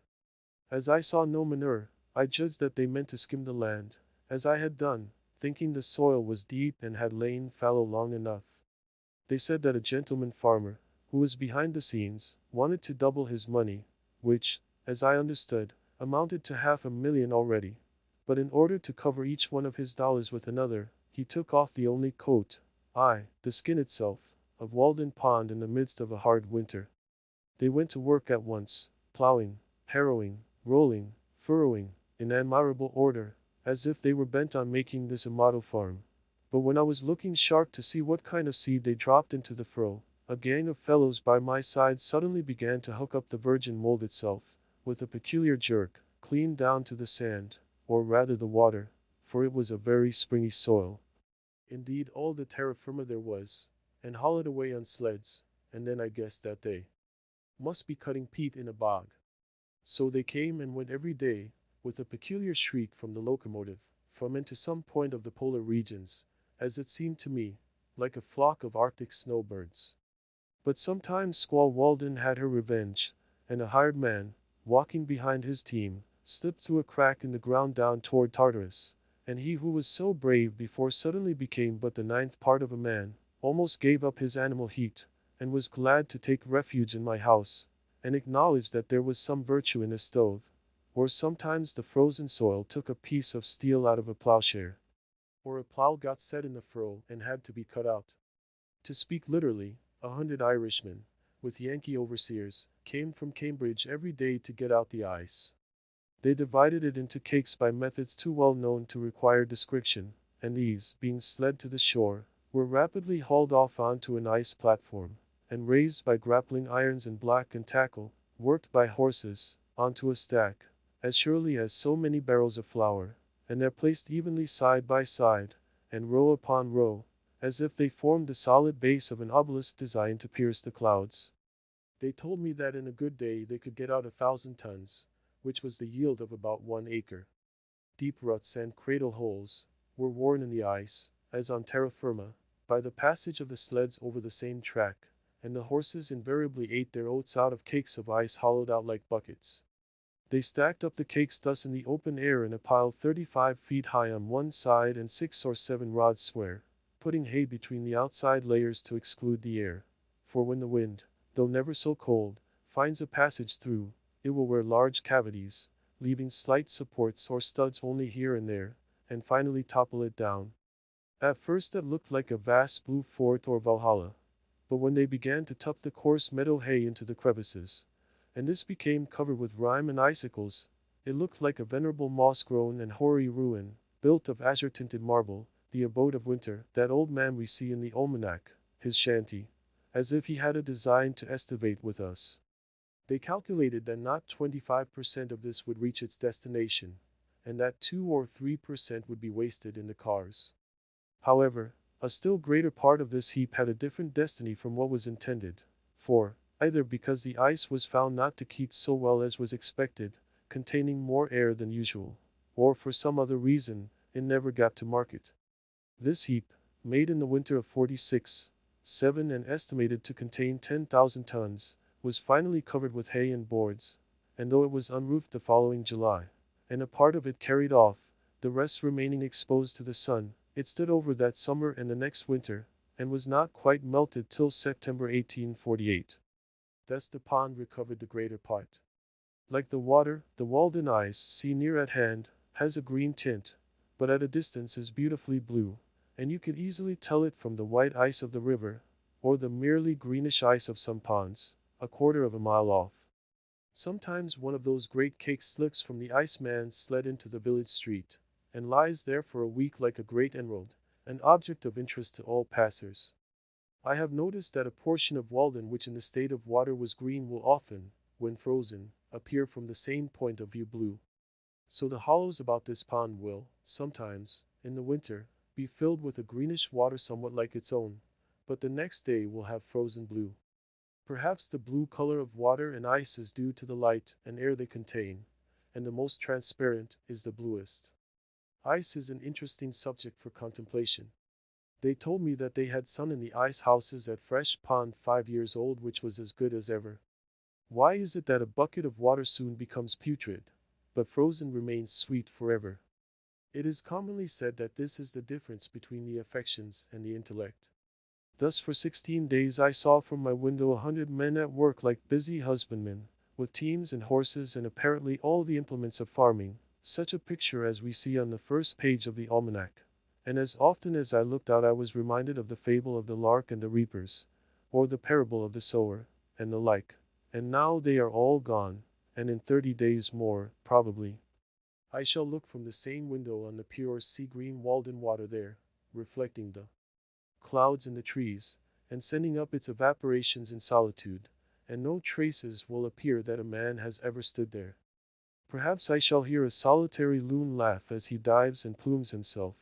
Speaker 1: As I saw no manure, I judged that they meant to skim the land, as I had done, thinking the soil was deep and had lain fallow long enough. They said that a gentleman farmer, who was behind the scenes, wanted to double his money, which, as I understood, amounted to $500,000 already, but in order to cover each one of his dollars with another, he took off the only coat, the skin itself, of Walden Pond in the midst of a hard winter. They went to work at once, plowing, harrowing, rolling, furrowing, in admirable order, as if they were bent on making this a model farm. But when I was looking sharp to see what kind of seed they dropped into the furrow, a gang of fellows by my side suddenly began to hook up the virgin mold itself, with a peculiar jerk, clean down to the sand, or rather the water, for it was a very springy soil. Indeed, all the terra firma there was, and haul it away on sleds, and then I guessed that they must be cutting peat in a bog. So they came and went every day, with a peculiar shriek from the locomotive, from into some point of the polar regions, as it seemed to me, like a flock of Arctic snowbirds. But sometimes Squaw Walden had her revenge, and a hired man, walking behind his team, slipped through a crack in the ground down toward Tartarus, and he who was so brave before suddenly became but the 9th part of a man, almost gave up his animal heat, and was glad to take refuge in my house, and acknowledged that there was some virtue in a stove, or sometimes the frozen soil took a piece of steel out of a plowshare, or a plow got set in the furrow and had to be cut out. To speak literally, 100 Irishmen, with Yankee overseers, came from Cambridge every day to get out the ice. They divided it into cakes by methods too well known to require description, and these, being sled to the shore, were rapidly hauled off onto an ice platform, and raised by grappling irons and block and tackle, worked by horses, onto a stack, as surely as so many barrels of flour, and they're placed evenly side by side, and row upon row, as if they formed the solid base of an obelisk designed to pierce the clouds. They told me that in a good day they could get out 1,000 tons, which was the yield of about 1 acre. Deep ruts and cradle holes were worn in the ice, as on terra firma, by the passage of the sleds over the same track, and the horses invariably ate their oats out of cakes of ice hollowed out like buckets. They stacked up the cakes thus in the open air in a pile 35 feet high on one side and 6 or 7 rods square, putting hay between the outside layers to exclude the air, for when the wind, though never so cold, finds a passage through, it will wear large cavities, leaving slight supports or studs only here and there, and finally topple it down. At first it looked like a vast blue fort or Valhalla, but when they began to tuck the coarse meadow hay into the crevices, and this became covered with rime and icicles, it looked like a venerable moss-grown and hoary ruin, built of azure-tinted marble, the abode of winter, that old man we see in the almanac, his shanty, as if he had a design to estivate with us. They calculated that not 25% of this would reach its destination, and that 2 or 3% would be wasted in the cars. However, a still greater part of this heap had a different destiny from what was intended, for, either because the ice was found not to keep so well as was expected, containing more air than usual, or for some other reason, it never got to market. This heap, made in the winter of 46-7 and estimated to contain 10,000 tons, was finally covered with hay and boards, and though it was unroofed the following July, and a part of it carried off, the rest remaining exposed to the sun, it stood over that summer and the next winter, and was not quite melted till September 1848. Thus the pond recovered the greater part. Like the water, the Walden ice, seen near at hand, has a green tint, but at a distance is beautifully blue, and you could easily tell it from the white ice of the river, or the merely greenish ice of some ponds, a quarter of a mile off. Sometimes one of those great cakes slips from the iceman's sled into the village street, and lies there for a week like a great emerald, an object of interest to all passers. I have noticed that a portion of Walden which in the state of water was green will often, when frozen, appear from the same point of view blue. So the hollows about this pond will, sometimes, in the winter, be filled with a greenish water somewhat like its own, but the next day will have frozen blue. Perhaps the blue color of water and ice is due to the light and air they contain, and the most transparent is the bluest. Ice is an interesting subject for contemplation. They told me that they had sun in the ice houses at Fresh Pond 5 years old which was as good as ever. Why is it that a bucket of water soon becomes putrid, but frozen remains sweet forever? It is commonly said that this is the difference between the affections and the intellect. Thus for 16 days I saw from my window 100 men at work like busy husbandmen, with teams and horses and apparently all the implements of farming, such a picture as we see on the first page of the almanac. And as often as I looked out I was reminded of the fable of the lark and the reapers, or the parable of the sower, and the like. And now they are all gone, and in 30 days more, probably, I shall look from the same window on the pure sea-green Walden water there, reflecting the clouds in the trees, and sending up its evaporations in solitude, and no traces will appear that a man has ever stood there. Perhaps I shall hear a solitary loon laugh as he dives and plumes himself,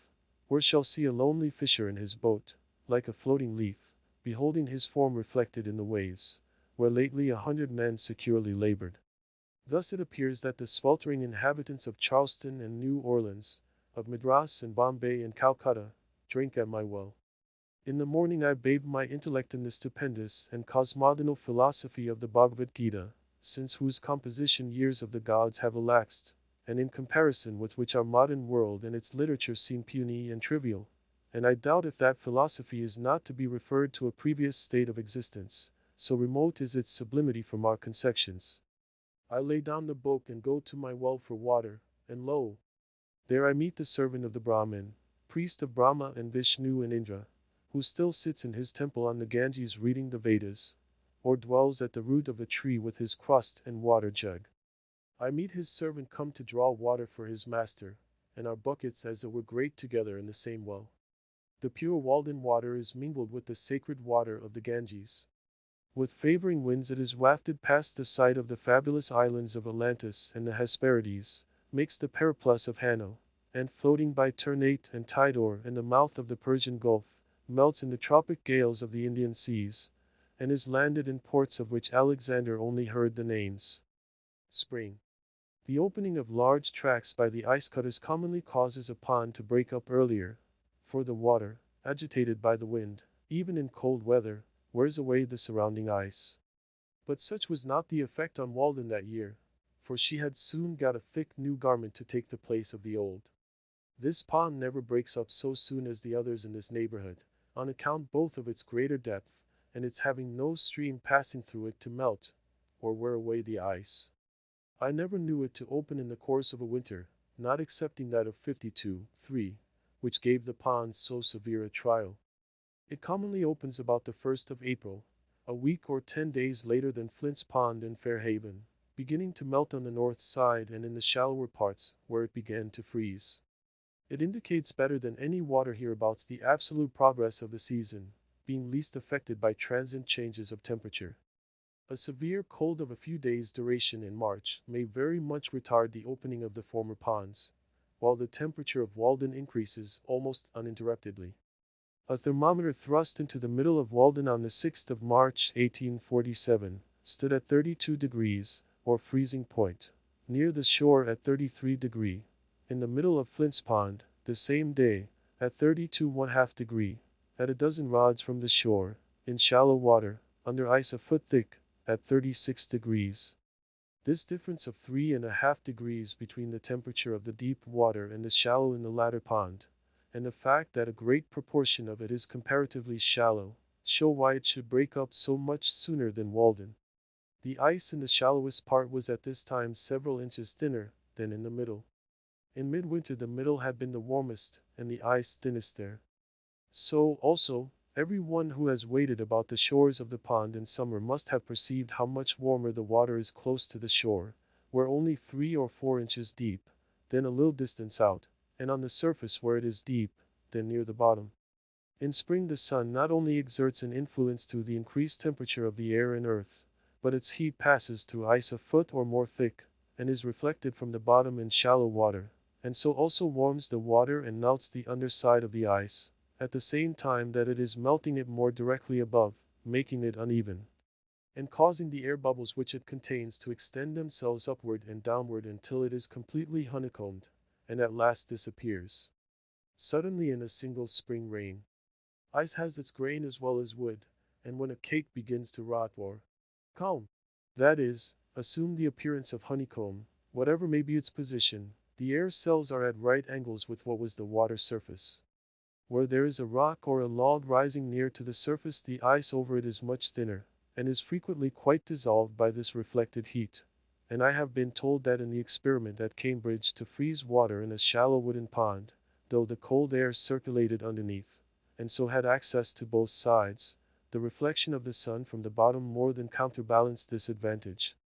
Speaker 1: or shall see a lonely fisher in his boat, like a floating leaf, beholding his form reflected in the waves, where lately 100 men securely labored. Thus it appears that the sweltering inhabitants of Charleston and New Orleans, of Madras and Bombay and Calcutta, drink at my well. In the morning I bathe my intellect in the stupendous and cosmogonal philosophy of the Bhagavad Gita, since whose composition years of the gods have elapsed, and in comparison with which our modern world and its literature seem puny and trivial, and I doubt if that philosophy is not to be referred to a previous state of existence, so remote is its sublimity from our conceptions. I lay down the book and go to my well for water, and lo! there I meet the servant of the Brahmin, priest of Brahma and Vishnu and Indra, who still sits in his temple on the Ganges reading the Vedas, or dwells at the root of a tree with his crust and water jug. I meet his servant come to draw water for his master, and our buckets as it were grate together in the same well. The pure Walden water is mingled with the sacred water of the Ganges. With favoring winds it is wafted past the site of the fabulous islands of Atlantis and the Hesperides, makes the periplus of Hanno, and floating by Ternate and Tidor and the mouth of the Persian Gulf, melts in the tropic gales of the Indian seas, and is landed in ports of which Alexander only heard the names. Spring. The opening of large tracts by the ice cutters commonly causes a pond to break up earlier, for the water, agitated by the wind, even in cold weather, wears away the surrounding ice. But such was not the effect on Walden that year, for she had soon got a thick new garment to take the place of the old. This pond never breaks up so soon as the others in this neighborhood, on account both of its greater depth, and its having no stream passing through it to melt, or wear away the ice. I never knew it to open in the course of a winter, not excepting that of 52-3, which gave the pond so severe a trial. It commonly opens about the 1st of April, a week or 10 days later than Flint's Pond in Fairhaven, beginning to melt on the north side and in the shallower parts, where it began to freeze. It indicates better than any water hereabouts the absolute progress of the season, being least affected by transient changes of temperature. A severe cold of a few days' duration in March may very much retard the opening of the former ponds, while the temperature of Walden increases almost uninterruptedly. A thermometer thrust into the middle of Walden on the 6th of March, 1847, stood at 32 degrees, or freezing point, near the shore at 33 degrees. In the middle of Flint's Pond, the same day, at 32½ degree, at a dozen rods from the shore, in shallow water, under ice a foot thick, at 36 degrees. This difference of 3½ degrees between the temperature of the deep water and the shallow in the latter pond, and the fact that a great proportion of it is comparatively shallow, show why it should break up so much sooner than Walden. The ice in the shallowest part was at this time several inches thinner than in the middle. In midwinter the middle had been the warmest, and the ice thinnest there. So, also, every one who has waded about the shores of the pond in summer must have perceived how much warmer the water is close to the shore, where only 3 or 4 inches deep, than a little distance out, and on the surface where it is deep, than near the bottom. In spring the sun not only exerts an influence through the increased temperature of the air and earth, but its heat passes through ice a foot or more thick, and is reflected from the bottom in shallow water, and so also warms the water and melts the underside of the ice, at the same time that it is melting it more directly above, making it uneven, and causing the air bubbles which it contains to extend themselves upward and downward until it is completely honeycombed, and at last disappears suddenly in a single spring rain. Ice has its grain as well as wood, and when a cake begins to rot or calm, that is, assume the appearance of honeycomb, whatever may be its position, the air cells are at right angles with what was the water surface. Where there is a rock or a log rising near to the surface, the ice over it is much thinner, and is frequently quite dissolved by this reflected heat, and I have been told that in the experiment at Cambridge to freeze water in a shallow wooden pond, though the cold air circulated underneath, and so had access to both sides, the reflection of the sun from the bottom more than counterbalanced this advantage.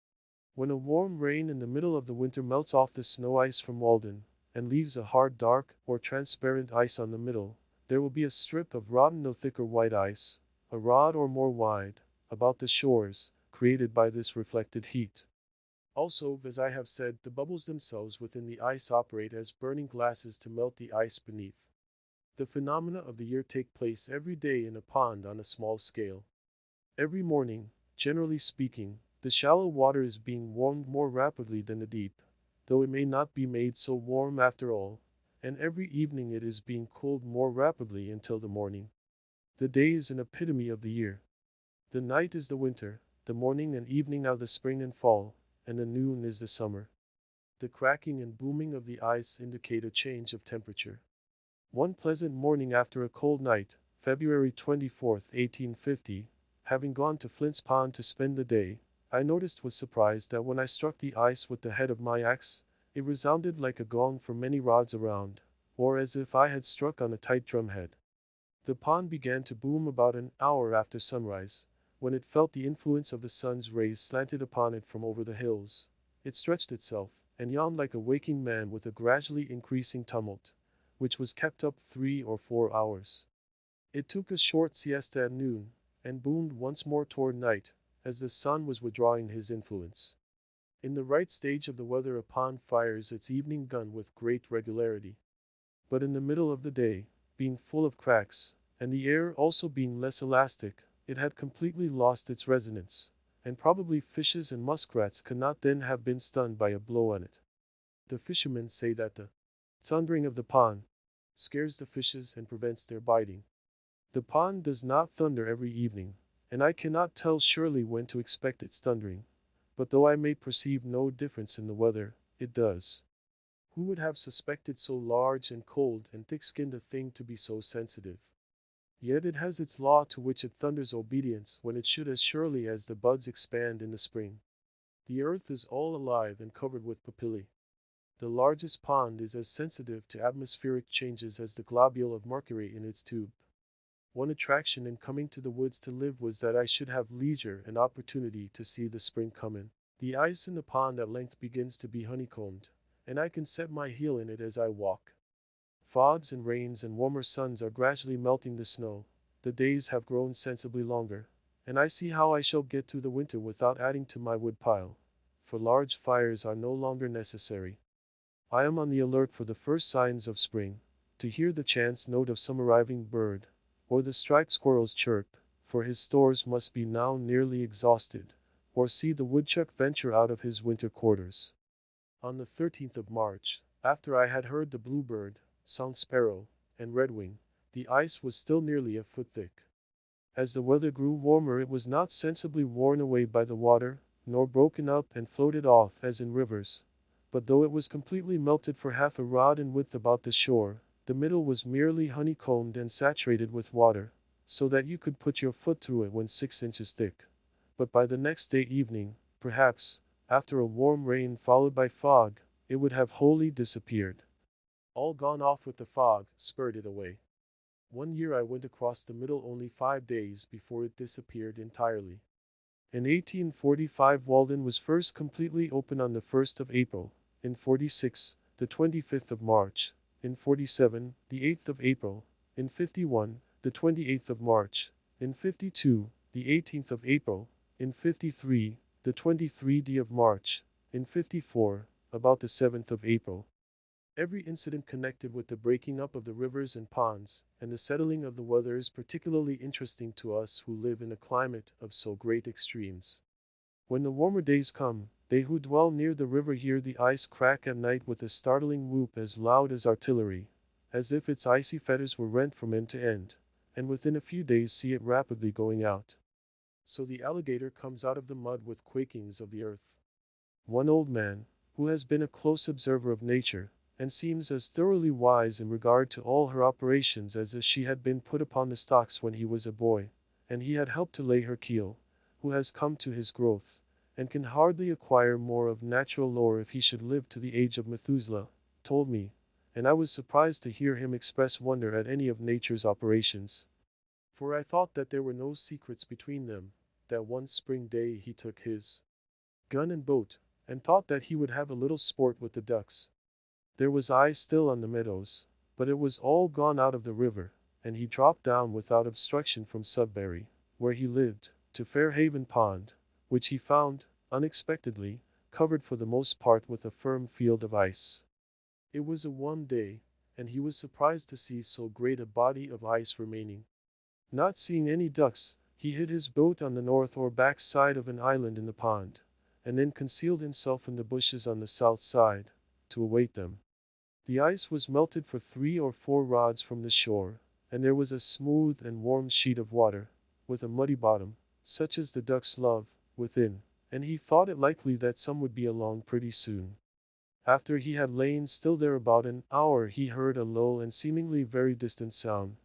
Speaker 1: When a warm rain in the middle of the winter melts off the snow ice from Walden, and leaves a hard dark or transparent ice on the middle, there will be a strip of rotten no thicker white ice, a rod or more wide, about the shores, created by this reflected heat. Also, as I have said, the bubbles themselves within the ice operate as burning glasses to melt the ice beneath. The phenomena of the year take place every day in a pond on a small scale. Every morning, generally speaking, the shallow water is being warmed more rapidly than the deep, though it may not be made so warm after all, and every evening it is being cooled more rapidly until the morning. The day is an epitome of the year. The night is the winter, the morning and evening are the spring and fall, and the noon is the summer. The cracking and booming of the ice indicate a change of temperature. One pleasant morning after a cold night, February 24, 1850, having gone to Flint's Pond to spend the day, I noticed with surprise that when I struck the ice with the head of my axe, it resounded like a gong for many rods around, or as if I had struck on a tight drumhead. The pond began to boom about an hour after sunrise, when it felt the influence of the sun's rays slanted upon it from over the hills. It stretched itself, and yawned like a waking man with a gradually increasing tumult, which was kept up 3 or 4 hours. It took a short siesta at noon, and boomed once more toward night, as the sun was withdrawing his influence. In the right stage of the weather a pond fires its evening gun with great regularity. But in the middle of the day, being full of cracks, and the air also being less elastic, it had completely lost its resonance, and probably fishes and muskrats could not then have been stunned by a blow on it. The fishermen say that the thundering of the pond scares the fishes and prevents their biting. The pond does not thunder every evening, and I cannot tell surely when to expect its thundering, but though I may perceive no difference in the weather, it does. Who would have suspected so large and cold and thick-skinned a thing to be so sensitive? Yet it has its law to which it thunders obedience when it should as surely as the buds expand in the spring. The earth is all alive and covered with papillae. The largest pond is as sensitive to atmospheric changes as the globule of mercury in its tube. One attraction in coming to the woods to live was that I should have leisure and opportunity to see the spring come in. The ice in the pond at length begins to be honeycombed, and I can set my heel in it as I walk. Fogs and rains and warmer suns are gradually melting the snow, the days have grown sensibly longer, and I see how I shall get through the winter without adding to my wood pile, for large fires are no longer necessary. I am on the alert for the first signs of spring, to hear the chance note of some arriving bird, or the striped squirrel's chirp, for his stores must be now nearly exhausted, or see the woodchuck venture out of his winter quarters. On the 13th of March, after I had heard the bluebird, song sparrow, and redwing, the ice was still nearly a foot thick. As the weather grew warmer it was not sensibly worn away by the water, nor broken up and floated off as in rivers, but though it was completely melted for half a rod in width about the shore, the middle was merely honeycombed and saturated with water, so that you could put your foot through it when 6 inches thick. But by the next day evening, perhaps, after a warm rain followed by fog, it would have wholly disappeared. All gone off with the fog, spurted away. One year I went across the middle only 5 days before it disappeared entirely. In 1845 Walden was first completely opened on the 1st of April, in 46, the 25th of March, in 47, the 8th of April, in 51, the 28th of March, in 52, the 18th of April, in 53, the 23rd of March, in 54, about the 7th of April. Every incident connected with the breaking up of the rivers and ponds, and the settling of the weather is particularly interesting to us who live in a climate of so great extremes. When the warmer days come, they who dwell near the river hear the ice crack at night with a startling whoop as loud as artillery, as if its icy fetters were rent from end to end, and within a few days see it rapidly going out. So the alligator comes out of the mud with quakings of the earth. One old man, who has been a close observer of nature, and seems as thoroughly wise in regard to all her operations as if she had been put upon the stocks when he was a boy, and he had helped to lay her keel, who has come to his growth, and can hardly acquire more of natural lore if he should live to the age of Methuselah, told me, and I was surprised to hear him express wonder at any of nature's operations. For I thought that there were no secrets between them, that one spring day he took his gun and boat, and thought that he would have a little sport with the ducks. There was ice still on the meadows, but it was all gone out of the river, and he dropped down without obstruction from Sudbury, where he lived, to Fairhaven Pond, which he found, unexpectedly, covered for the most part with a firm field of ice. It was a warm day, and he was surprised to see so great a body of ice remaining. Not seeing any ducks, he hid his boat on the north or back side of an island in the pond, and then concealed himself in the bushes on the south side, to await them. The ice was melted for 3 or 4 rods from the shore, and there was a smooth and warm sheet of water, with a muddy bottom, such as the ducks love, within, and he thought it likely that some would be along pretty soon. After he had lain still there about an hour he heard a low and seemingly very distant sound,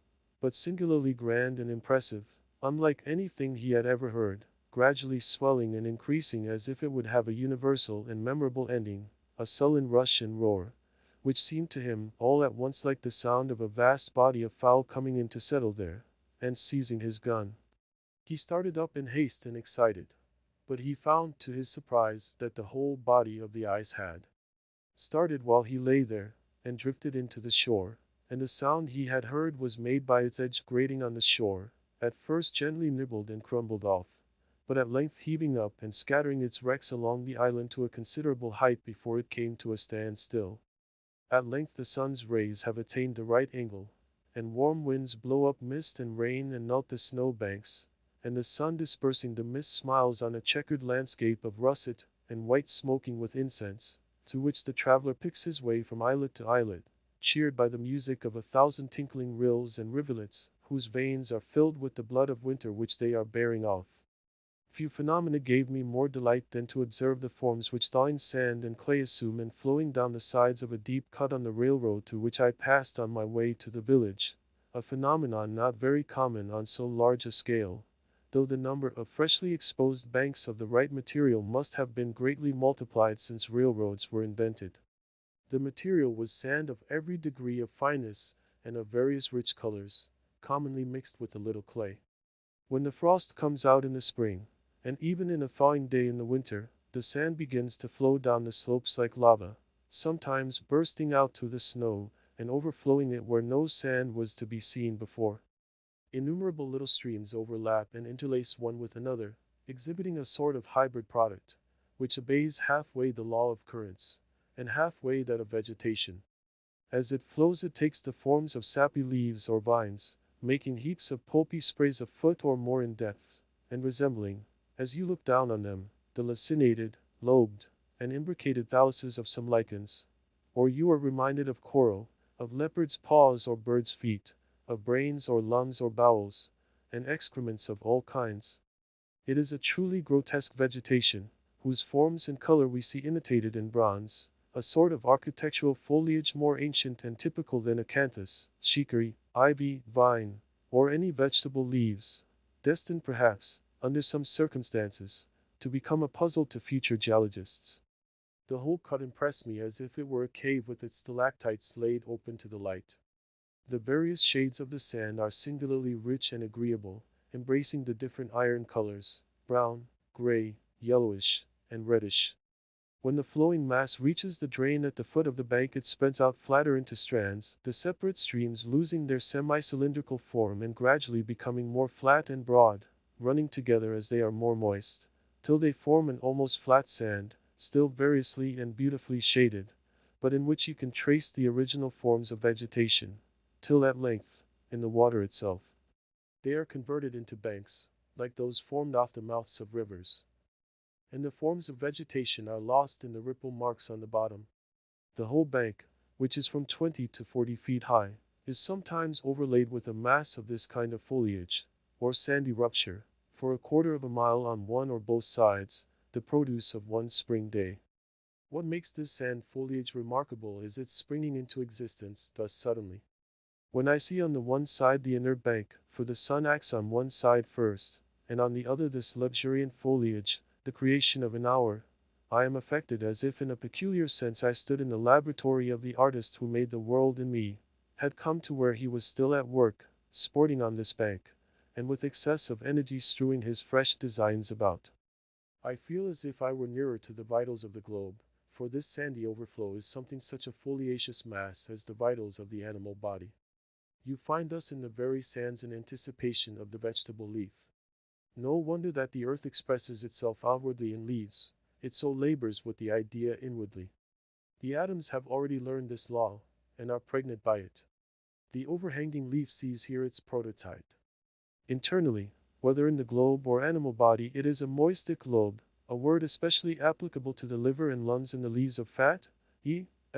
Speaker 1: but singularly grand and impressive, unlike anything he had ever heard, gradually swelling and increasing as if it would have a universal and memorable ending, a sullen rush and roar, which seemed to him all at once like the sound of a vast body of fowl coming in to settle there, and seizing his gun. He started up in haste and excited, but he found to his surprise that the whole body of the ice had started while he lay there, and drifted into the shore, and the sound he had heard was made by its edge grating on the shore, at first gently nibbled and crumbled off, but at length heaving up and scattering its wrecks along the island to a considerable height before it came to a standstill. At length the sun's rays have attained the right angle, and warm winds blow up mist and rain and melt the snow banks, and the sun dispersing the mist smiles on a checkered landscape of russet and white smoking with incense, to which the traveler picks his way from islet to islet, cheered by the music of 1,000 tinkling rills and rivulets, whose veins are filled with the blood of winter which they are bearing off. Few phenomena gave me more delight than to observe the forms which thawing sand and clay assume and flowing down the sides of a deep cut on the railroad through which I passed on my way to the village, a phenomenon not very common on so large a scale, though the number of freshly exposed banks of the right material must have been greatly multiplied since railroads were invented. The material was sand of every degree of fineness and of various rich colors, commonly mixed with a little clay. When the frost comes out in the spring, and even in a thawing day in the winter, the sand begins to flow down the slopes like lava, sometimes bursting out through the snow and overflowing it where no sand was to be seen before. Innumerable little streams overlap and interlace one with another, exhibiting a sort of hybrid product, which obeys halfway the law of currents, and halfway that of vegetation. As it flows it takes the forms of sappy leaves or vines, making heaps of pulpy sprays a foot or more in depth, and resembling, as you look down on them, the lacinated, lobed, and imbricated thalluses of some lichens, or you are reminded of coral, of leopard's paws or bird's feet, of brains or lungs or bowels, and excrements of all kinds. It is a truly grotesque vegetation, whose forms and color we see imitated in bronze, a sort of architectural foliage more ancient and typical than acanthus, chicory, ivy, vine, or any vegetable leaves, destined perhaps, under some circumstances, to become a puzzle to future geologists. The whole cut impressed me as if it were a cave with its stalactites laid open to the light. The various shades of the sand are singularly rich and agreeable, embracing the different iron colors, brown, gray, yellowish, and reddish. When the flowing mass reaches the drain at the foot of the bank it spreads out flatter into strands, the separate streams losing their semi-cylindrical form and gradually becoming more flat and broad, running together as they are more moist, till they form an almost flat sand, still variously and beautifully shaded, but in which you can trace the original forms of vegetation, till at length, in the water itself, they are converted into banks, like those formed off the mouths of rivers, and the forms of vegetation are lost in the ripple marks on the bottom. The whole bank, which is from 20 to 40 feet high, is sometimes overlaid with a mass of this kind of foliage, or sandy rupture, for a quarter of a mile on one or both sides, the produce of one spring day. What makes this sand foliage remarkable is its springing into existence thus suddenly. When I see on the one side the inert bank, for the sun acts on one side first, and on the other this luxuriant foliage, the creation of an hour, I am affected as if in a peculiar sense I stood in the laboratory of the artist who made the world in me, had come to where he was still at work, sporting on this bank, and with excess of energy strewing his fresh designs about. I feel as if I were nearer to the vitals of the globe, for this sandy overflow is something such a foliaceous mass as the vitals of the animal body. You find us in the very sands in anticipation of the vegetable leaf. No wonder that the earth expresses itself outwardly in leaves, it so labors with the idea inwardly. The atoms have already learned this law, and are pregnant by it. The overhanging leaf sees here its prototype. Internally, whether in the globe or animal body, it is a moistic globe, a word especially applicable to the liver and lungs in the leaves of fat,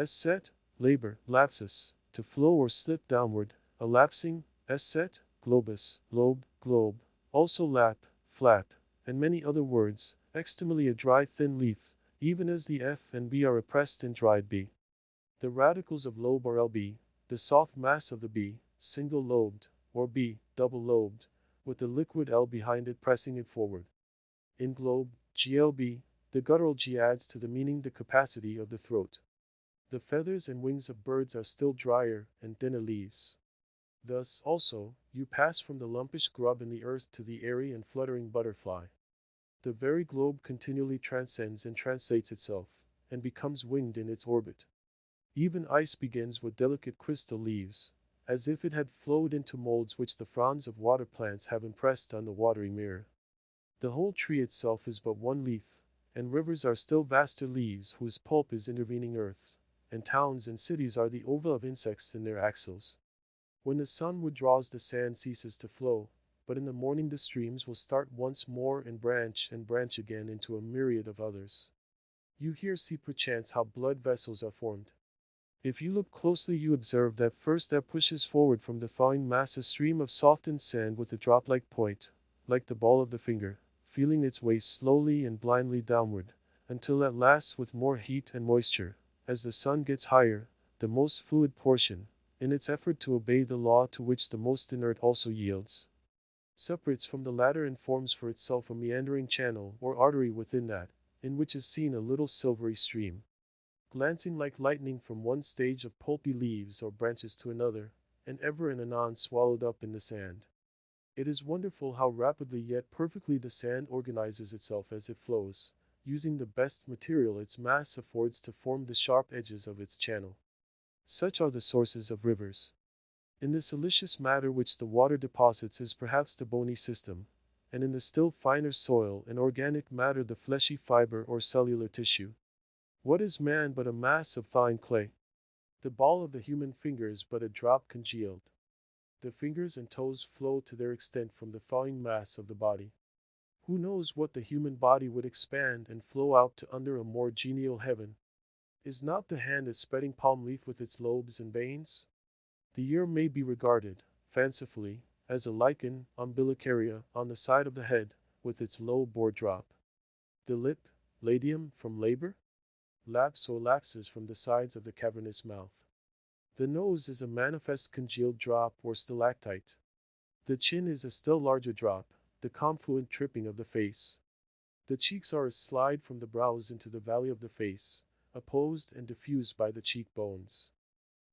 Speaker 1: set, labor, lapsus, to flow or slip downward, a lapsing, set, globus, lobe, globe, also lap, flap, and many other words, externally a dry thin leaf, even as the F and B are oppressed in dried B. The radicals of lobe are LB, the soft mass of the B, single-lobed, or B, double-lobed, with the liquid L behind it pressing it forward. In globe, glb, the guttural g adds to the meaning the capacity of the throat. The feathers and wings of birds are still drier and thinner leaves. Thus, also, you pass from the lumpish grub in the earth to the airy and fluttering butterfly. The very globe continually transcends and translates itself, and becomes winged in its orbit. Even ice begins with delicate crystal leaves, as if it had flowed into molds which the fronds of water plants have impressed on the watery mirror. The whole tree itself is but one leaf, and rivers are still vaster leaves whose pulp is intervening earth, and towns and cities are the ova of insects in their axils. When the sun withdraws the sand ceases to flow, but in the morning the streams will start once more and branch again into a myriad of others. You here see perchance how blood vessels are formed. If you look closely you observe that first there pushes forward from the thawing mass a stream of softened sand with a drop-like point, like the ball of the finger, feeling its way slowly and blindly downward, until at last with more heat and moisture, as the sun gets higher, the most fluid portion, in its effort to obey the law to which the most inert also yields, separates from the latter and forms for itself a meandering channel or artery within that, in which is seen a little silvery stream, glancing like lightning from one stage of pulpy leaves or branches to another, and ever and anon swallowed up in the sand. It is wonderful how rapidly yet perfectly the sand organizes itself as it flows, using the best material its mass affords to form the sharp edges of its channel. Such are the sources of rivers. In the siliceous matter which the water deposits is perhaps the bony system, and in the still finer soil and organic matter the fleshy fiber or cellular tissue. What is man but a mass of thawing clay? The ball of the human finger is but a drop congealed. The fingers and toes flow to their extent from the thawing mass of the body. Who knows what the human body would expand and flow out to under a more genial heaven? Is not the hand a spreading palm leaf with its lobes and veins? The ear may be regarded, fancifully, as a lichen umbilicaria on the side of the head, with its low bored drop. The lip, labium from labor? Lapse or lapses from the sides of the cavernous mouth. The nose is a manifest congealed drop or stalactite. The chin is a still larger drop, the confluent tripping of the face. The cheeks are a slide from the brows into the valley of the face, opposed and diffused by the cheekbones.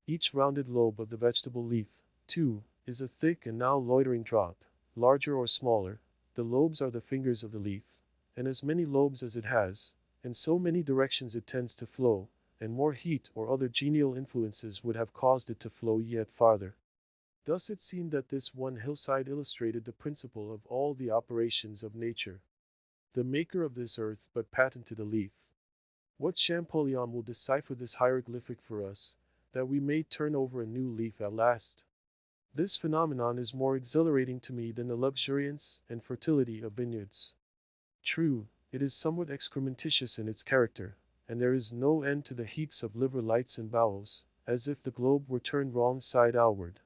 Speaker 1: Each rounded lobe of the vegetable leaf, too, is a thick and now loitering drop, larger or smaller. The lobes are the fingers of the leaf, and as many lobes as it has, in so many directions it tends to flow, and more heat or other genial influences would have caused it to flow yet farther. Thus it seemed that this one hillside illustrated the principle of all the operations of nature. The maker of this earth but patented a leaf. What Champollion will decipher this hieroglyphic for us, that we may turn over a new leaf at last? This phenomenon is more exhilarating to me than the luxuriance and fertility of vineyards. True, it is somewhat excrementitious in its character, and there is no end to the heaps of liver lights and bowels, as if the globe were turned wrong side outward.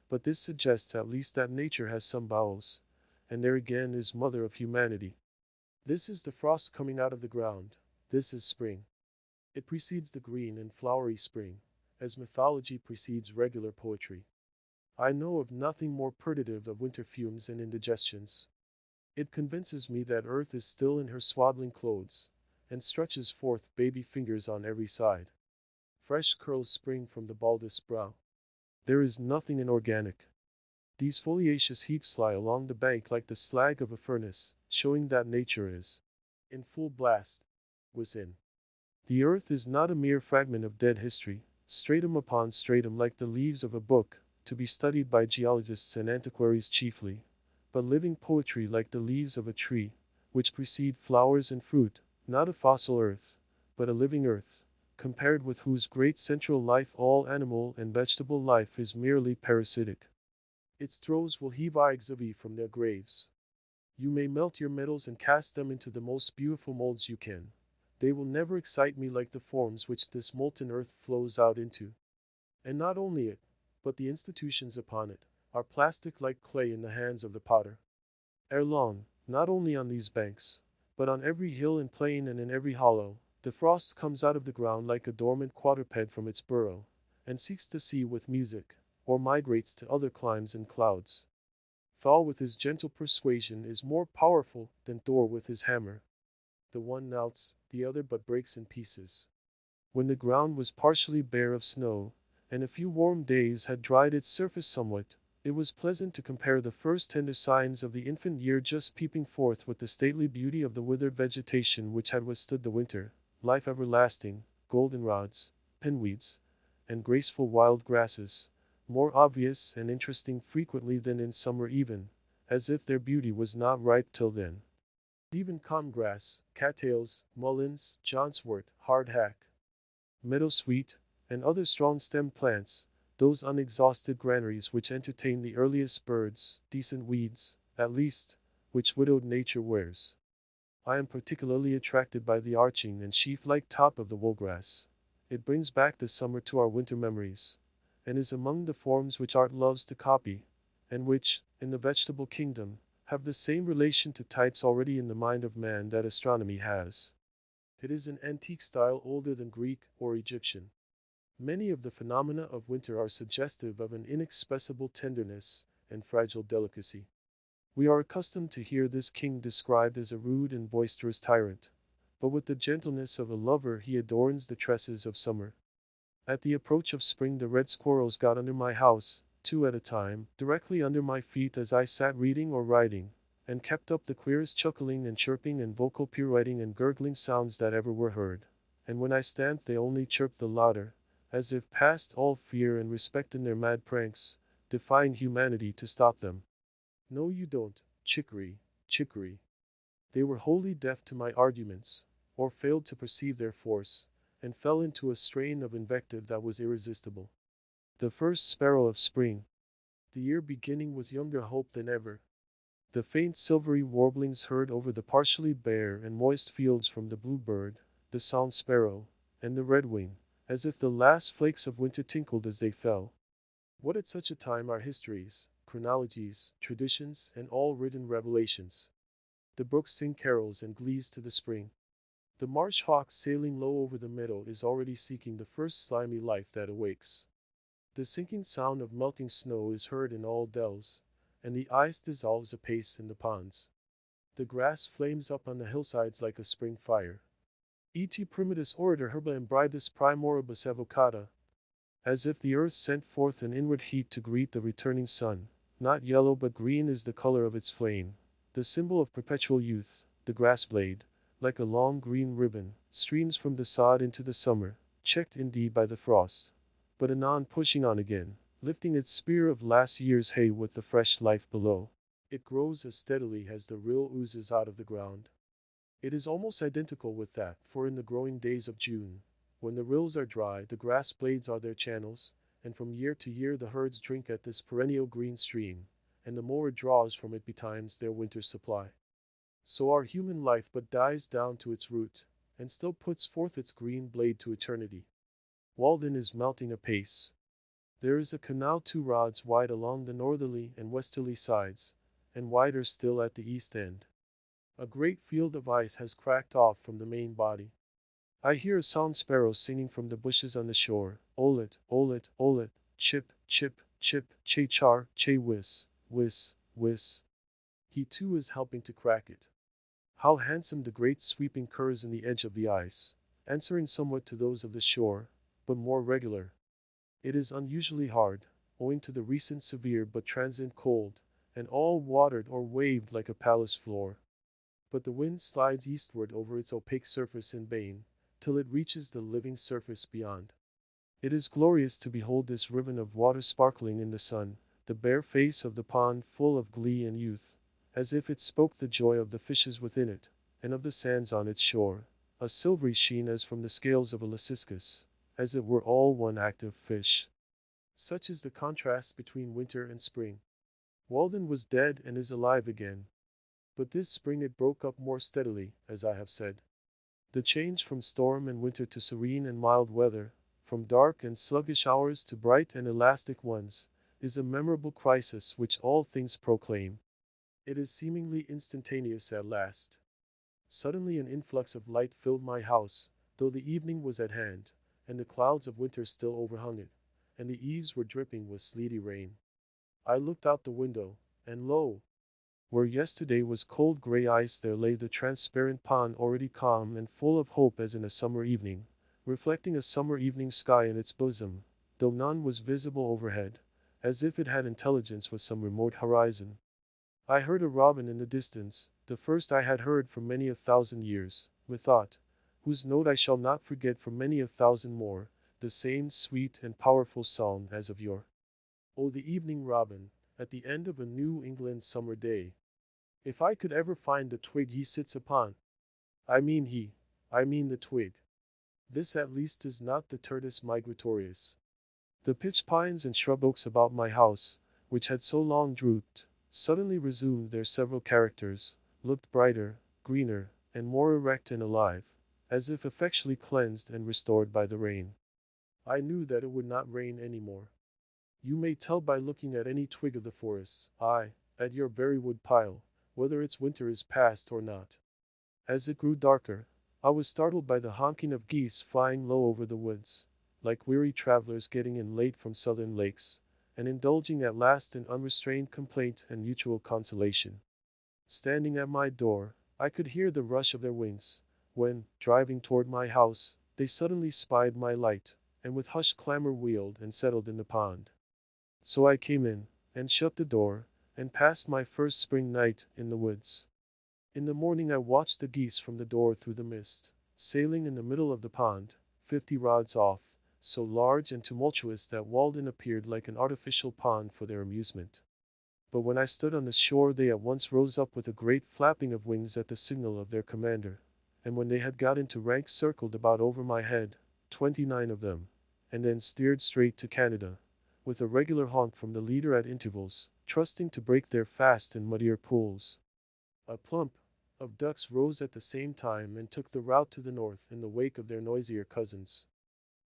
Speaker 1: But this suggests at least that nature has some bowels, and there again is mother of humanity. This is the frost coming out of the ground. This is spring. It precedes the green and flowery spring, as mythology precedes regular poetry. I know of nothing more purgative of winter fumes and indigestions. It convinces me that earth is still in her swaddling clothes, and stretches forth baby fingers on every side. Fresh curls spring from the baldest brow. There is nothing inorganic. These foliaceous heaps lie along the bank like the slag of a furnace, showing that nature is in full blast within. The earth is not a mere fragment of dead history, stratum upon stratum like the leaves of a book, to be studied by geologists and antiquaries chiefly, but living poetry like the leaves of a tree, which precede flowers and fruit, not a fossil earth, but a living earth, compared with whose great central life all animal and vegetable life is merely parasitic. Its throes will heave eggs of Eve from their graves. You may melt your metals and cast them into the most beautiful molds you can. They will never excite me like the forms which this molten earth flows out into. And not only it, but the institutions upon it, are plastic like clay in the hands of the potter. Ere long, not only on these banks, but on every hill and plain and in every hollow, the frost comes out of the ground like a dormant quadruped from its burrow, and seeks the sea with music, or migrates to other climes and clouds. Thal with his gentle persuasion is more powerful than Thor with his hammer. The one knouts, the other but breaks in pieces. When the ground was partially bare of snow, and a few warm days had dried its surface somewhat, it was pleasant to compare the first tender signs of the infant year just peeping forth with the stately beauty of the withered vegetation which had withstood the winter, life everlasting, goldenrods, pinweeds, and graceful wild grasses, more obvious and interesting frequently than in summer even, as if their beauty was not ripe till then. Even common grass, cattails, mullins, johnswort, hardhack, meadowsweet, and other strong-stemmed plants, those unexhausted granaries which entertain the earliest birds, decent weeds, at least, which widowed nature wears. I am particularly attracted by the arching and sheaf-like top of the woolgrass. It brings back the summer to our winter memories, and is among the forms which art loves to copy, and which, in the vegetable kingdom, have the same relation to types already in the mind of man that astronomy has. It is an antique style older than Greek or Egyptian. Many of the phenomena of winter are suggestive of an inexpressible tenderness and fragile delicacy. We are accustomed to hear this king described as a rude and boisterous tyrant, but with the gentleness of a lover he adorns the tresses of summer. At the approach of spring the red squirrels got under my house, two at a time, directly under my feet as I sat reading or writing, and kept up the queerest chuckling and chirping and vocal pirouetting and gurgling sounds that ever were heard, and when I stamped they only chirped the louder, as if past all fear and respect in their mad pranks, defying humanity to stop them. No you don't, chicory, chicory. They were wholly deaf to my arguments, or failed to perceive their force, and fell into a strain of invective that was irresistible. The first sparrow of spring. The year beginning with younger hope than ever. The faint silvery warblings heard over the partially bare and moist fields from the bluebird, the song sparrow, and the redwing, as if the last flakes of winter tinkled as they fell. What at such a time are histories, chronologies, traditions, and all written revelations? The brooks sing carols and glees to the spring. The marsh hawk sailing low over the meadow is already seeking the first slimy life that awakes. The sinking sound of melting snow is heard in all dells, and the ice dissolves apace in the ponds. The grass flames up on the hillsides like a spring fire. Et primitus orator herba imbridis primoribus evocata, as if the earth sent forth an inward heat to greet the returning sun. Not yellow but green is the color of its flame, the symbol of perpetual youth. The grass blade, like a long green ribbon, streams from the sod into the summer, checked indeed by the frost, but anon pushing on again, lifting its spear of last year's hay with the fresh life below. It grows as steadily as the rill oozes out of the ground. It is almost identical with that, for in the growing days of June, when the rills are dry, the grass blades are their channels, and from year to year the herds drink at this perennial green stream, and the mower draws from it betimes their winter's supply. So our human life but dies down to its root, and still puts forth its green blade to eternity. Walden is melting apace. There is a canal 2 rods wide along the northerly and westerly sides, and wider still at the east end. A great field of ice has cracked off from the main body. I hear a song sparrow singing from the bushes on the shore. Olet, olet, olet, chip, chip, chip, che char, che whis, whis, whis. He too is helping to crack it. How handsome the great sweeping curves in the edge of the ice, answering somewhat to those of the shore, but more regular. It is unusually hard, owing to the recent severe but transient cold, and all watered or waved like a palace floor. But the wind slides eastward over its opaque surface in vain, till it reaches the living surface beyond. It is glorious to behold this ribbon of water sparkling in the sun, the bare face of the pond full of glee and youth, as if it spoke the joy of the fishes within it, and of the sands on its shore, a silvery sheen as from the scales of a Lyciscus, as it were all one active fish. Such is the contrast between winter and spring. Walden was dead and is alive again. But this spring it broke up more steadily, as I have said. The change from storm and winter to serene and mild weather, from dark and sluggish hours to bright and elastic ones, is a memorable crisis which all things proclaim. It is seemingly instantaneous at last. Suddenly an influx of light filled my house, though the evening was at hand, and the clouds of winter still overhung it, and the eaves were dripping with sleety rain. I looked out the window, And lo! Where yesterday was cold gray ice there lay the transparent pond already calm and full of hope as in a summer evening, reflecting a summer evening sky in its bosom, though none was visible overhead, as if it had intelligence with some remote horizon. I heard a robin in the distance, the first I had heard for many a thousand years, methought, whose note I shall not forget for many a thousand more, the same sweet and powerful song as of yore. Oh, the evening robin, at the end of a New England summer day. If I could ever find the twig he sits upon, I mean the twig. This at least is not the Turdus migratorius. The pitch pines and shrub oaks about my house, which had so long drooped, suddenly resumed their several characters, looked brighter, greener, and more erect and alive, as if effectually cleansed and restored by the rain. I knew that it would not rain any more. You may tell by looking at any twig of the forest, aye, at your berry wood pile, whether its winter is past or not. As it grew darker, I was startled by the honking of geese flying low over the woods, like weary travelers getting in late from southern lakes, and indulging at last in unrestrained complaint and mutual consolation. Standing at my door, I could hear the rush of their wings, when, driving toward my house, they suddenly spied my light, and with hushed clamor wheeled and settled in the pond. So I came in, and shut the door, and passed my first spring night in the woods. In the morning I watched the geese from the door through the mist, sailing in the middle of the pond, 50 rods off, so large and tumultuous that Walden appeared like an artificial pond for their amusement. But when I stood on the shore they at once rose up with a great flapping of wings at the signal of their commander, and when they had got into rank circled about over my head, 29 of them, and then steered straight to Canada, with a regular honk from the leader at intervals, trusting to break their fast in muddier pools. A plump of ducks rose at the same time and took the route to the north in the wake of their noisier cousins.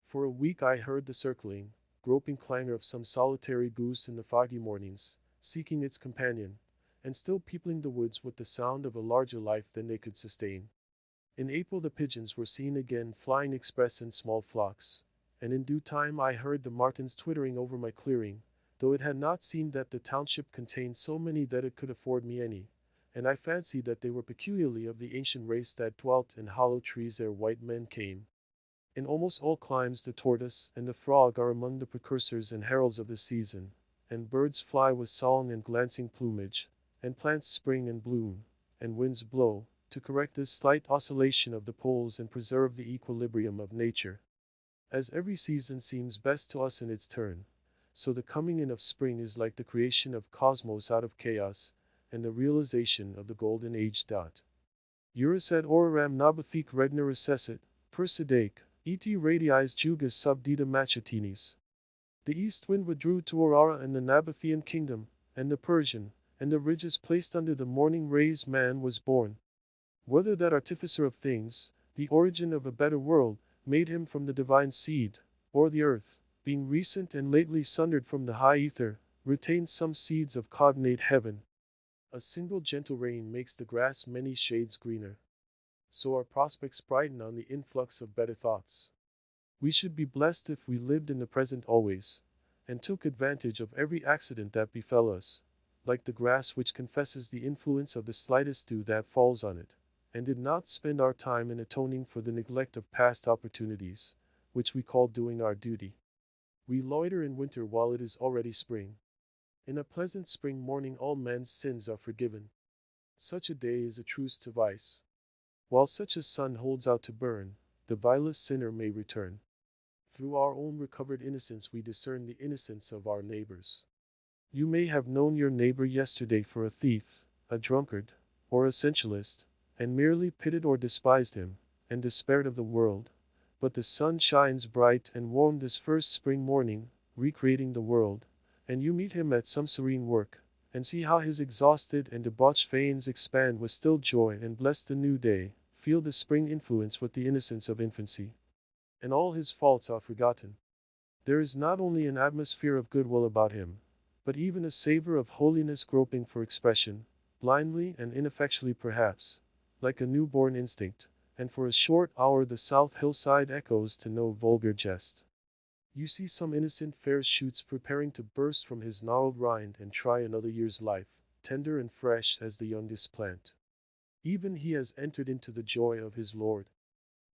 Speaker 1: For a week I heard the circling, groping clangor of some solitary goose in the foggy mornings, seeking its companion, and still peopling the woods with the sound of a larger life than they could sustain. In April the pigeons were seen again flying express in small flocks, and in due time I heard the martins twittering over my clearing, though it had not seemed that the township contained so many that it could afford me any, and I fancied that they were peculiarly of the ancient race that dwelt in hollow trees ere white men came. In almost all climes the tortoise and the frog are among the precursors and heralds of the season, and birds fly with song and glancing plumage, and plants spring and bloom, and winds blow, to correct this slight oscillation of the poles and preserve the equilibrium of nature. As every season seems best to us in its turn, so the coming in of spring is like the creation of cosmos out of chaos, and the realization of the golden age. Eurus ad auroram nabathec regna recessit, persidake, et radiis jugas sub dita machetinis. The east wind withdrew to Aurora and the Nabathean kingdom, and the Persian, and the ridges placed under the morning rays man was born. Whether that artificer of things, the origin of a better world, made him from the divine seed, or the earth, being recent and lately sundered from the high ether, retains some seeds of cognate heaven. A single gentle rain makes the grass many shades greener. So our prospects brighten on the influx of better thoughts. We should be blessed if we lived in the present always, and took advantage of every accident that befell us, like the grass which confesses the influence of the slightest dew that falls on it, and did not spend our time in atoning for the neglect of past opportunities, which we call doing our duty. We loiter in winter while it is already spring. In a pleasant spring morning all men's sins are forgiven. Such a day is a truce to vice. While such a sun holds out to burn, the vilest sinner may return. Through our own recovered innocence we discern the innocence of our neighbors. You may have known your neighbor yesterday for a thief, a drunkard, or a sensualist, and merely pitied or despised him, and despaired of the world. But the sun shines bright and warm this first spring morning, recreating the world, and you meet him at some serene work, and see how his exhausted and debauched veins expand with still joy and bless the new day, feel the spring influence with the innocence of infancy. And all his faults are forgotten. There is not only an atmosphere of goodwill about him, but even a savor of holiness groping for expression, blindly and ineffectually perhaps, like a newborn instinct, and for a short hour the south hillside echoes to no vulgar jest. You see some innocent fair shoots preparing to burst from his gnarled rind and try another year's life, tender and fresh as the youngest plant. Even he has entered into the joy of his Lord.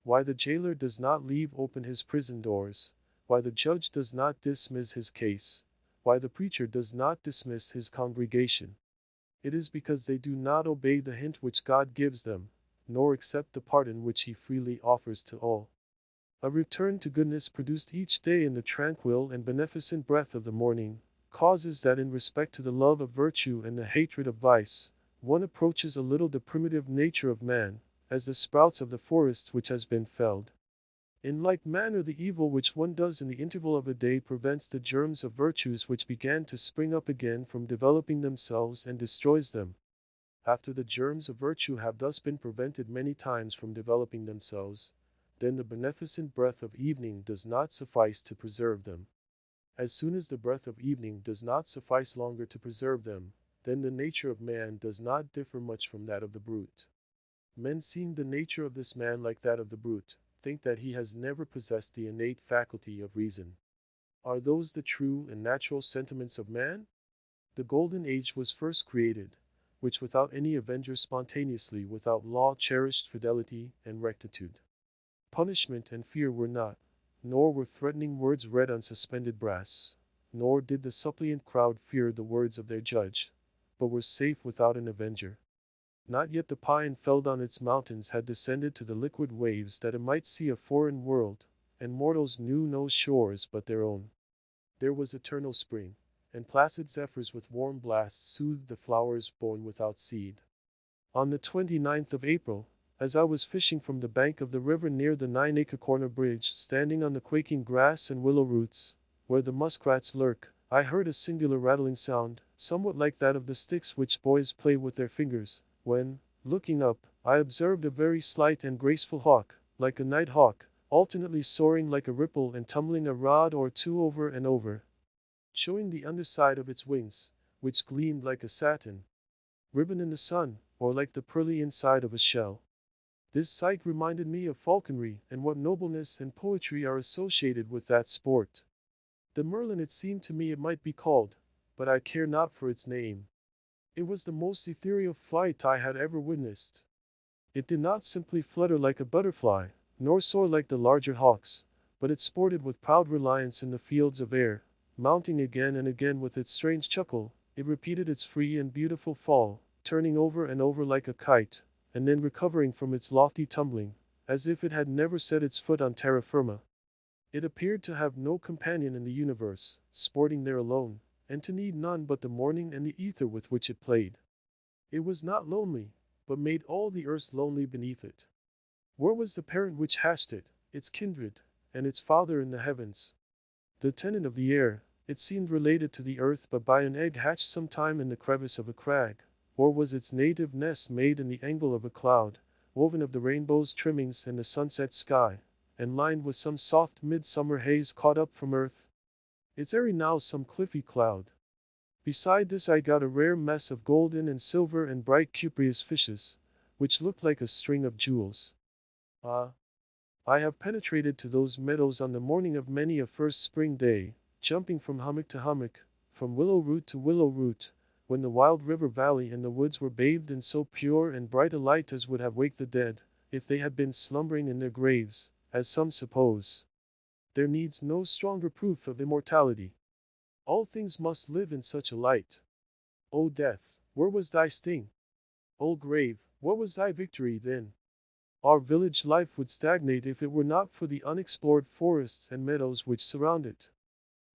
Speaker 1: Why the jailer does not leave open his prison doors, why the judge does not dismiss his case, why the preacher does not dismiss his congregation. It is because they do not obey the hint which God gives them, nor accept the pardon which he freely offers to all. A return to goodness produced each day in the tranquil and beneficent breath of the morning, causes that in respect to the love of virtue and the hatred of vice, one approaches a little the primitive nature of man, as the sprouts of the forest which has been felled. In like manner the evil which one does in the interval of a day prevents the germs of virtues which began to spring up again from developing themselves and destroys them. After the germs of virtue have thus been prevented many times from developing themselves, then the beneficent breath of evening does not suffice to preserve them. As soon as the breath of evening does not suffice longer to preserve them, then the nature of man does not differ much from that of the brute. Men, seeing the nature of this man like that of the brute, think that he has never possessed the innate faculty of reason. Are those the true and natural sentiments of man? The golden age was first created, which without any avenger spontaneously without law cherished fidelity and rectitude. Punishment and fear were not, nor were threatening words read on suspended brass, nor did the suppliant crowd fear the words of their judge, but were safe without an avenger. Not yet the pine felled on its mountains had descended to the liquid waves that it might see a foreign world, and mortals knew no shores but their own. There was eternal spring, and placid zephyrs with warm blasts soothed the flowers born without seed. On the 29th of April, as I was fishing from the bank of the river near the 9-acre corner bridge, standing on the quaking grass and willow roots, where the muskrats lurk, I heard a singular rattling sound, somewhat like that of the sticks which boys play with their fingers, when, looking up, I observed a very slight and graceful hawk, like a night hawk, alternately soaring like a ripple and tumbling a rod or two over and over, showing the underside of its wings, which gleamed like a satin ribbon in the sun, or like the pearly inside of a shell. This sight reminded me of falconry and what nobleness and poetry are associated with that sport. The merlin it seemed to me it might be called, but I care not for its name. It was the most ethereal flight I had ever witnessed. It did not simply flutter like a butterfly, nor soar like the larger hawks, but it sported with proud reliance in the fields of air, mounting again and again with its strange chuckle. It repeated its free and beautiful fall, turning over and over like a kite, and then recovering from its lofty tumbling, as if it had never set its foot on terra firma. It appeared to have no companion in the universe, sporting there alone, and to need none but the morning and the ether with which it played. It was not lonely, but made all the earth lonely beneath it. Where was the parent which hatched it, its kindred, and its father in the heavens? The tenant of the air, it seemed related to the earth but by an egg hatched sometime in the crevice of a crag, or was its native nest made in the angle of a cloud, woven of the rainbow's trimmings and the sunset sky, and lined with some soft midsummer haze caught up from earth? Its airy now some cliffy cloud. Beside this I got a rare mess of golden and silver and bright cupreous fishes, which looked like a string of jewels. Ah! I have penetrated to those meadows on the morning of many a first spring day, jumping from hummock to hummock, from willow root to willow root, when the wild river valley and the woods were bathed in so pure and bright a light as would have waked the dead, if they had been slumbering in their graves, as some suppose. There needs no stronger proof of immortality. All things must live in such a light. O death, where was thy sting? O grave, where was thy victory then? Our village life would stagnate if it were not for the unexplored forests and meadows which surround it.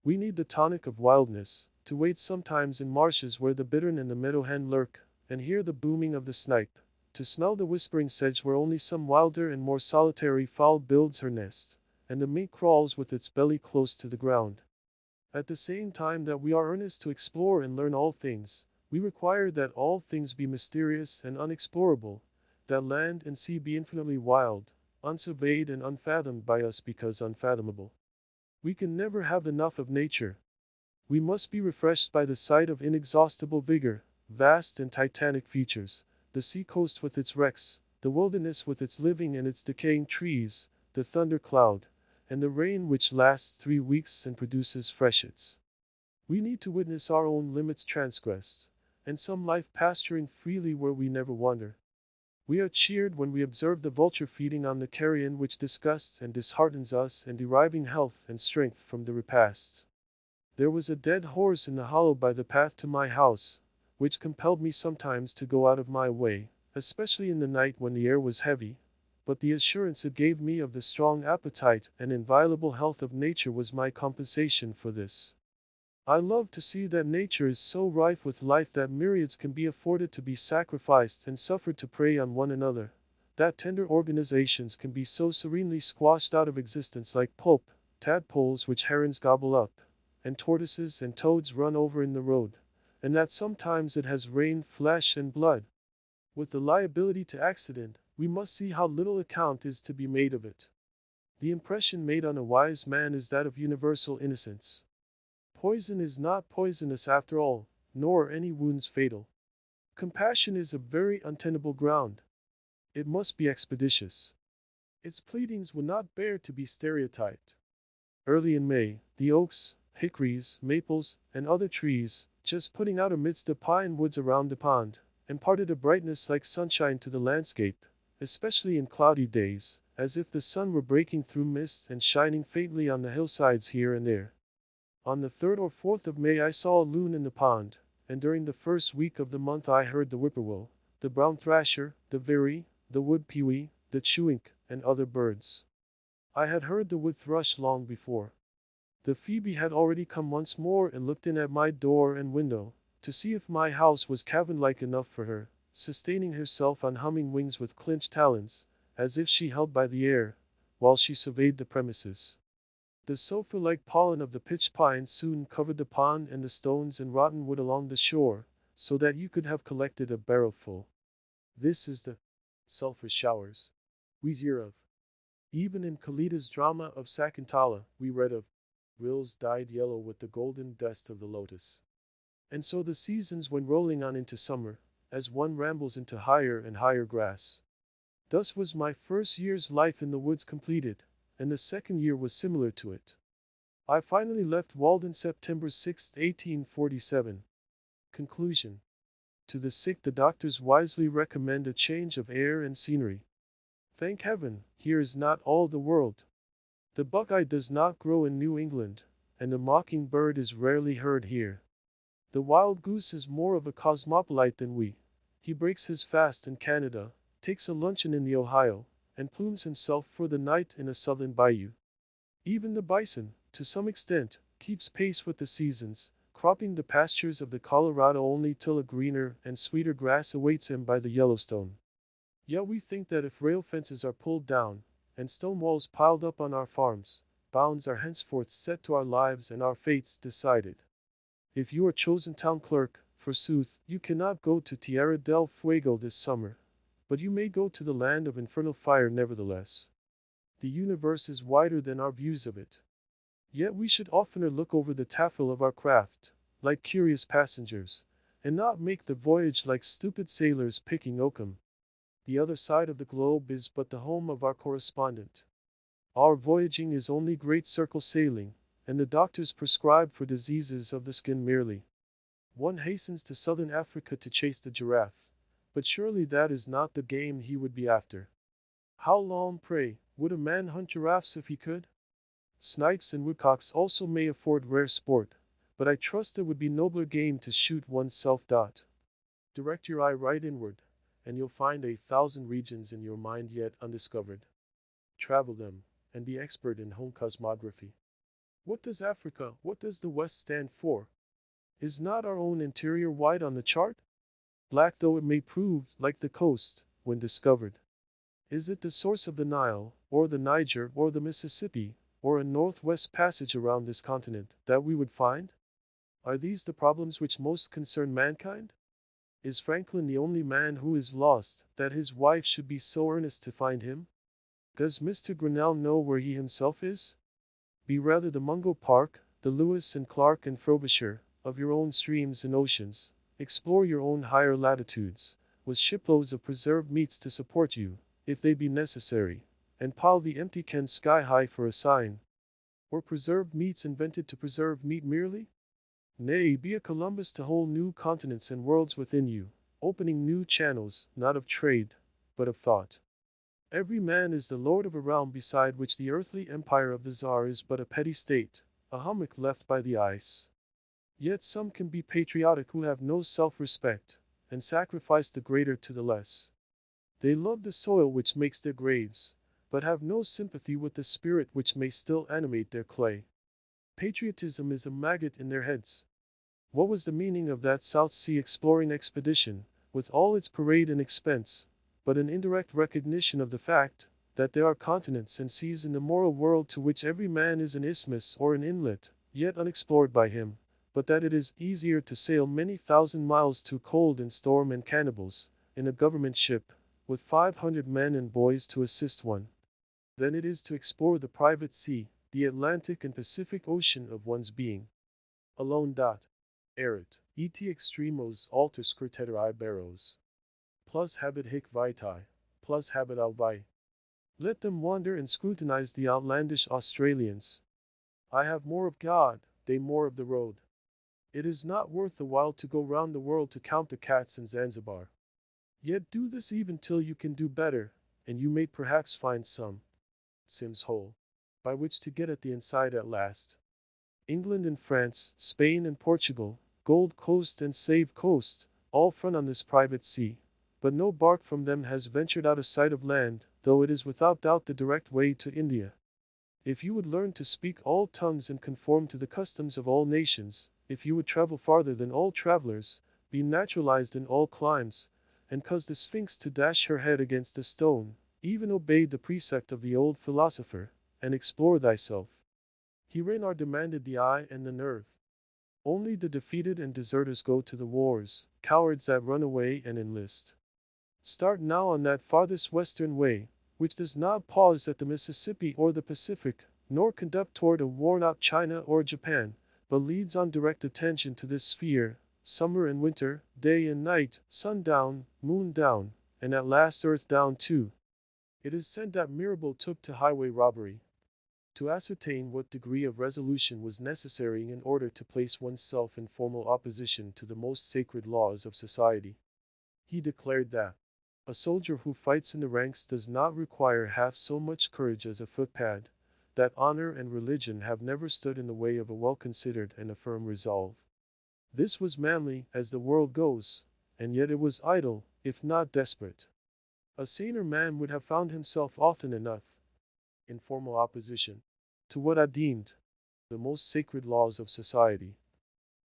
Speaker 1: We need the tonic of wildness, to wait sometimes in marshes where the bittern and the meadow hen lurk, and hear the booming of the snipe, to smell the whispering sedge where only some wilder and more solitary fowl builds her nest, and the mink crawls with its belly close to the ground. At the same time that we are earnest to explore and learn all things, we require that all things be mysterious and unexplorable, that land and sea be infinitely wild, unsurveyed and unfathomed by us because unfathomable. We can never have enough of nature. We must be refreshed by the sight of inexhaustible vigor, vast and titanic features, the sea coast with its wrecks, the wilderness with its living and its decaying trees, the thunder cloud, and the rain which lasts 3 weeks and produces freshets. We need to witness our own limits transgressed, and some life pasturing freely where we never wander. We are cheered when we observe the vulture feeding on the carrion which disgusts and disheartens us and deriving health and strength from the repast. There was a dead horse in the hollow by the path to my house, which compelled me sometimes to go out of my way, especially in the night when the air was heavy, but the assurance it gave me of the strong appetite and inviolable health of nature was my compensation for this. I love to see that nature is so rife with life that myriads can be afforded to be sacrificed and suffered to prey on one another, that tender organizations can be so serenely squashed out of existence like pulp, tadpoles which herons gobble up, and tortoises and toads run over in the road, and that sometimes it has rained flesh and blood. With the liability to accident, we must see how little account is to be made of it. The impression made on a wise man is that of universal innocence. Poison is not poisonous after all, nor any wounds fatal. Compassion is a very untenable ground. It must be expeditious. Its pleadings would not bear to be stereotyped. Early in May, the oaks, hickories, maples, and other trees, just putting out amidst the pine woods around the pond, imparted a brightness like sunshine to the landscape, especially in cloudy days, as if the sun were breaking through mist and shining faintly on the hillsides here and there. On the 3rd or 4th of May I saw a loon in the pond, and during the first week of the month I heard the whippoorwill, the brown thrasher, the veery, the wood pewee, the chewink, and other birds. I had heard the wood thrush long before. The phoebe had already come once more and looked in at my door and window, to see if my house was cabin-like enough for her, sustaining herself on humming wings with clenched talons, as if she held by the air, while she surveyed the premises. The sulphur-like pollen of the pitch pine soon covered the pond and the stones and rotten wood along the shore, so that you could have collected a barrelful. This is the sulphur showers we hear of. Even in Kalida's drama of Sakuntala, we read of rills dyed yellow with the golden dust of the lotus. And so the seasons went rolling on into summer, as one rambles into higher and higher grass. Thus was my first year's life in the woods completed, and the second year was similar to it. I finally left Walden September 6, 1847. Conclusion. To the sick the doctors wisely recommend a change of air and scenery. Thank heaven, here is not all the world. The buckeye does not grow in New England, and the mockingbird is rarely heard here. The wild goose is more of a cosmopolite than we. He breaks his fast in Canada, takes a luncheon in the Ohio, and plumes himself for the night in a southern bayou. Even the bison, to some extent, keeps pace with the seasons, cropping the pastures of the Colorado only till a greener and sweeter grass awaits him by the Yellowstone. Yet we think that if rail fences are pulled down, and stone walls piled up on our farms, bounds are henceforth set to our lives and our fates decided. If you are chosen town clerk, forsooth, you cannot go to Tierra del Fuego this summer, but you may go to the land of infernal fire nevertheless. The universe is wider than our views of it. Yet we should oftener look over the taffrail of our craft, like curious passengers, and not make the voyage like stupid sailors picking oakum. The other side of the globe is but the home of our correspondent. Our voyaging is only great circle sailing, and the doctors prescribe for diseases of the skin merely. One hastens to southern Africa to chase the giraffe, but surely that is not the game he would be after. How long, pray, would a man hunt giraffes if he could? Snipes and woodcocks also may afford rare sport, but I trust there would be nobler game to shoot oneself. Direct your eye right inward, and you'll find 1,000 regions in your mind yet undiscovered. Travel them, and be expert in home cosmography. What does Africa, what does the West stand for? Is not our own interior white on the chart? Black though it may prove, like the coast, when discovered. Is it the source of the Nile, or the Niger, or the Mississippi, or a northwest passage around this continent, that we would find? Are these the problems which most concern mankind? Is Franklin the only man who is lost, that his wife should be so earnest to find him? Does Mr. Grinnell know where he himself is? Be rather the Mungo Park, the Lewis and Clark and Frobisher, of your own streams and oceans. Explore your own higher latitudes, with shiploads of preserved meats to support you, if they be necessary, and pile the empty cans sky high for a sign. Or preserved meats invented to preserve meat merely? Nay, be a Columbus to whole new continents and worlds within you, opening new channels, not of trade, but of thought. Every man is the lord of a realm beside which the earthly empire of the Tsar is but a petty state, a hummock left by the ice. Yet some can be patriotic who have no self-respect, and sacrifice the greater to the less. They love the soil which makes their graves, but have no sympathy with the spirit which may still animate their clay. Patriotism is a maggot in their heads. What was the meaning of that South Sea exploring expedition, with all its parade and expense, but an indirect recognition of the fact that there are continents and seas in the moral world to which every man is an isthmus or an inlet, yet unexplored by him, but that it is easier to sail many thousand miles through cold and storm and cannibals, in a government ship, with 500 men and boys to assist one, than it is to explore the private sea, the Atlantic and Pacific Ocean of one's being. Alone. Erit, et extremos altus criteri barrows. Plus habet hic vitae, plus habet alvi. Let them wander and scrutinize the outlandish Australians. I have more of God, they more of the road. It is not worth the while to go round the world to count the cats in Zanzibar. Yet do this even till you can do better, and you may perhaps find some Sims hole, by which to get at the inside at last. England and France, Spain and Portugal, Gold Coast and Save Coast, all front on this private sea, but no bark from them has ventured out of sight of land, though it is without doubt the direct way to India. If you would learn to speak all tongues and conform to the customs of all nations, if you would travel farther than all travelers, be naturalized in all climes, and cause the Sphinx to dash her head against a stone, even obey the precept of the old philosopher, and explore thyself. Herein are demanded the eye and the nerve. Only the defeated and deserters go to the wars, cowards that run away and enlist. Start now on that farthest western way, which does not pause at the Mississippi or the Pacific, nor conduct toward a worn-out China or Japan, but leads on direct attention to this sphere, summer and winter, day and night, sun down, moon down, and at last earth down too. It is said that Mirabeau took to highway robbery to ascertain what degree of resolution was necessary in order to place oneself in formal opposition to the most sacred laws of society. He declared that a soldier who fights in the ranks does not require half so much courage as a footpad, that honor and religion have never stood in the way of a well-considered and a firm resolve. This was manly, as the world goes, and yet it was idle, if not desperate. A saner man would have found himself often enough in formal opposition to what I deemed the most sacred laws of society,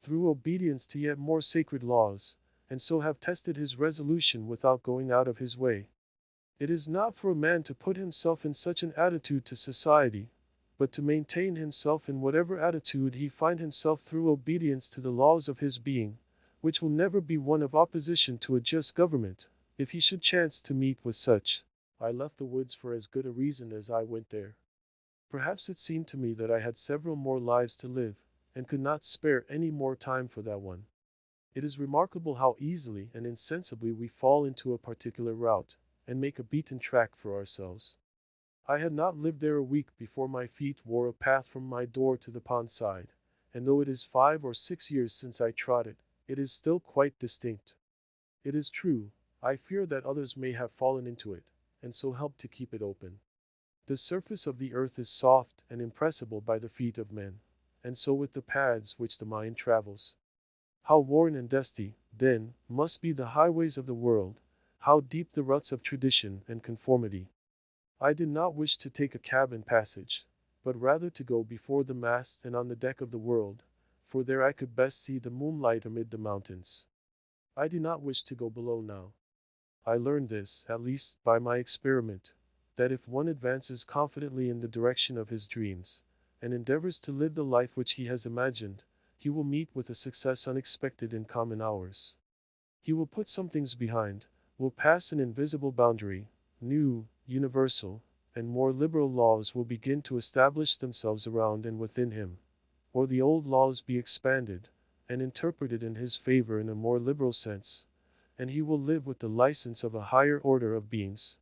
Speaker 1: through obedience to yet more sacred laws, and so have tested his resolution without going out of his way. It is not for a man to put himself in such an attitude to society, but to maintain himself in whatever attitude he find himself through obedience to the laws of his being, which will never be one of opposition to a just government, if he should chance to meet with such. I left the woods for as good a reason as I went there. Perhaps it seemed to me that I had several more lives to live, and could not spare any more time for that one. It is remarkable how easily and insensibly we fall into a particular route, and make a beaten track for ourselves. I had not lived there a week before my feet wore a path from my door to the pond side, and though it is 5 or 6 years since I trod it, it is still quite distinct. It is true, I fear that others may have fallen into it, and so helped to keep it open. The surface of the earth is soft and impressible by the feet of men, and so with the paths which the mind travels. How worn and dusty, then, must be the highways of the world, how deep the ruts of tradition and conformity. I did not wish to take a cabin passage, but rather to go before the mast and on the deck of the world, for there I could best see the moonlight amid the mountains. I do not wish to go below now. I learned this, at least, by my experiment, that if one advances confidently in the direction of his dreams, and endeavors to live the life which he has imagined, he will meet with a success unexpected in common hours. He will put some things behind, will pass an invisible boundary, new, universal, and more liberal laws will begin to establish themselves around and within him, or the old laws be expanded, and interpreted in his favor in a more liberal sense, and he will live with the license of a higher order of beings.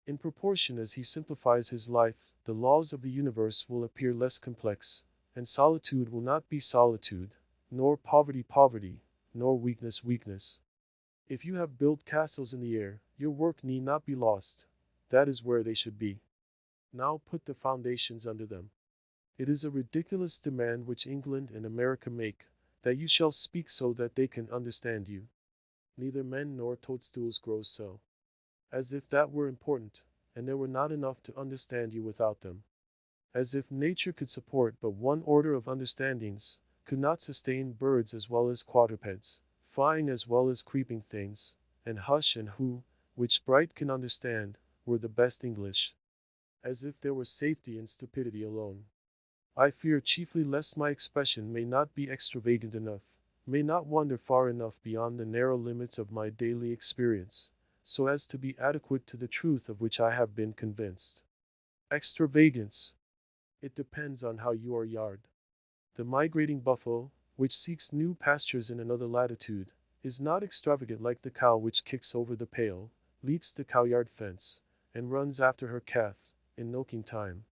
Speaker 1: In proportion as he simplifies his life, the laws of the universe will appear less complex, and solitude will not be solitude, nor poverty poverty, nor weakness weakness. If you have built castles in the air, your work need not be lost. That is where they should be. Now put the foundations under them. It is a ridiculous demand which England and America make, that you shall speak so that they can understand you. Neither men nor toadstools grow so. As if that were important, and there were not enough to understand you without them. As if nature could support but one order of understandings, could not sustain birds as well as quadrupeds, flying as well as creeping things, and hush and who, which bright can understand, were the best English. As if there were safety in stupidity alone. I fear chiefly lest my expression may not be extravagant enough, may not wander far enough beyond the narrow limits of my daily experience, so as to be adequate to the truth of which I have been convinced. Extravagance. It depends on how you are yard. The migrating buffalo, which seeks new pastures in another latitude, is not extravagant like the cow which kicks over the pale, leaps the cowyard fence, and runs after her calf, in milking time.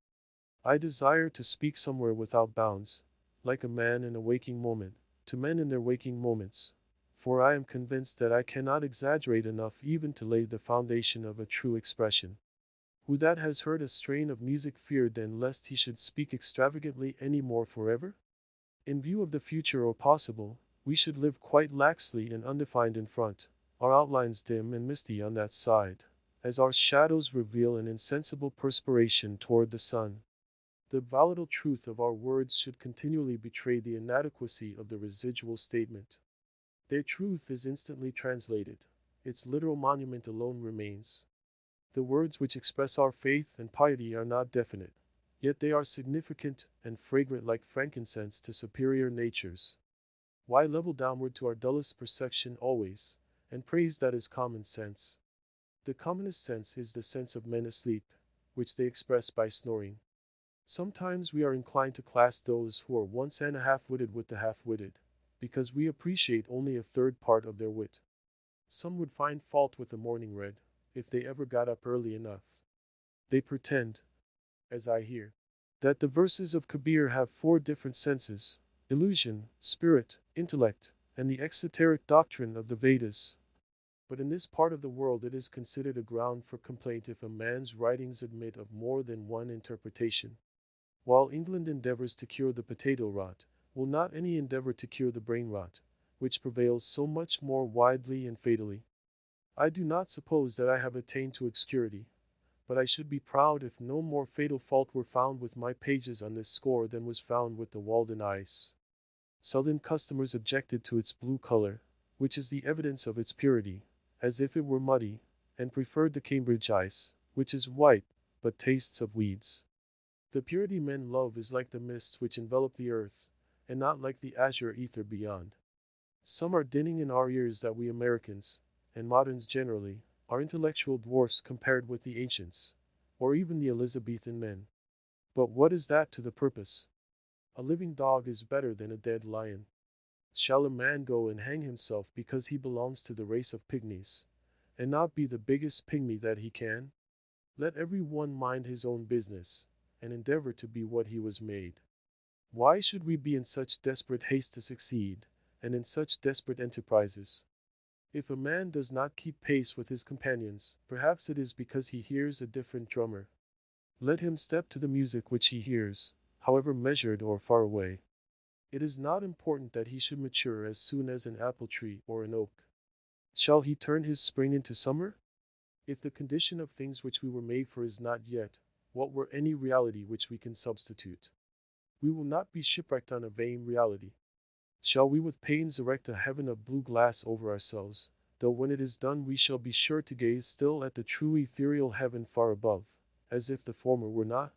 Speaker 1: I desire to speak somewhere without bounds, like a man in a waking moment, to men in their waking moments, for I am convinced that I cannot exaggerate enough even to lay the foundation of a true expression. Who that has heard a strain of music feared then lest he should speak extravagantly any more forever? In view of the future or possible, we should live quite laxly and undefined in front, our outlines dim and misty on that side, as our shadows reveal an insensible perspiration toward the sun. The volatile truth of our words should continually betray the inadequacy of the residual statement. Their truth is instantly translated, its literal monument alone remains. The words which express our faith and piety are not definite, yet they are significant and fragrant like frankincense to superior natures. Why level downward to our dullest perception always, and praise that is common sense? The commonest sense is the sense of men asleep, which they express by snoring. Sometimes we are inclined to class those who are once and a half-witted with the half-witted, because we appreciate only a third part of their wit. Some would find fault with the morning red, if they ever got up early enough. They pretend, as I hear, that the verses of Kabir have four different senses: illusion, spirit, intellect, and the exoteric doctrine of the Vedas. But in this part of the world it is considered a ground for complaint if a man's writings admit of more than one interpretation. While England endeavors to cure the potato rot, will not any endeavor to cure the brain rot, which prevails so much more widely and fatally? I do not suppose that I have attained to obscurity, but I should be proud if no more fatal fault were found with my pages on this score than was found with the Walden ice. Southern customers objected to its blue color, which is the evidence of its purity, as if it were muddy, and preferred the Cambridge ice, which is white, but tastes of weeds. The purity men love is like the mists which envelop the earth, and not like the azure ether beyond. Some are dinning in our ears that we Americans, and moderns generally, are intellectual dwarfs compared with the ancients, or even the Elizabethan men. But what is that to the purpose? A living dog is better than a dead lion. Shall a man go and hang himself because he belongs to the race of pygmies, and not be the biggest pygmy that he can? Let every one mind his own business, and endeavor to be what he was made. Why should we be in such desperate haste to succeed, and in such desperate enterprises? If a man does not keep pace with his companions, perhaps it is because he hears a different drummer. Let him step to the music which he hears, however measured or far away. It is not important that he should mature as soon as an apple tree or an oak. Shall he turn his spring into summer? If the condition of things which we were made for is not yet, what were any reality which we can substitute? We will not be shipwrecked on a vain reality. Shall we with pains erect a heaven of blue glass over ourselves, though when it is done we shall be sure to gaze still at the true ethereal heaven far above, as if the former were not?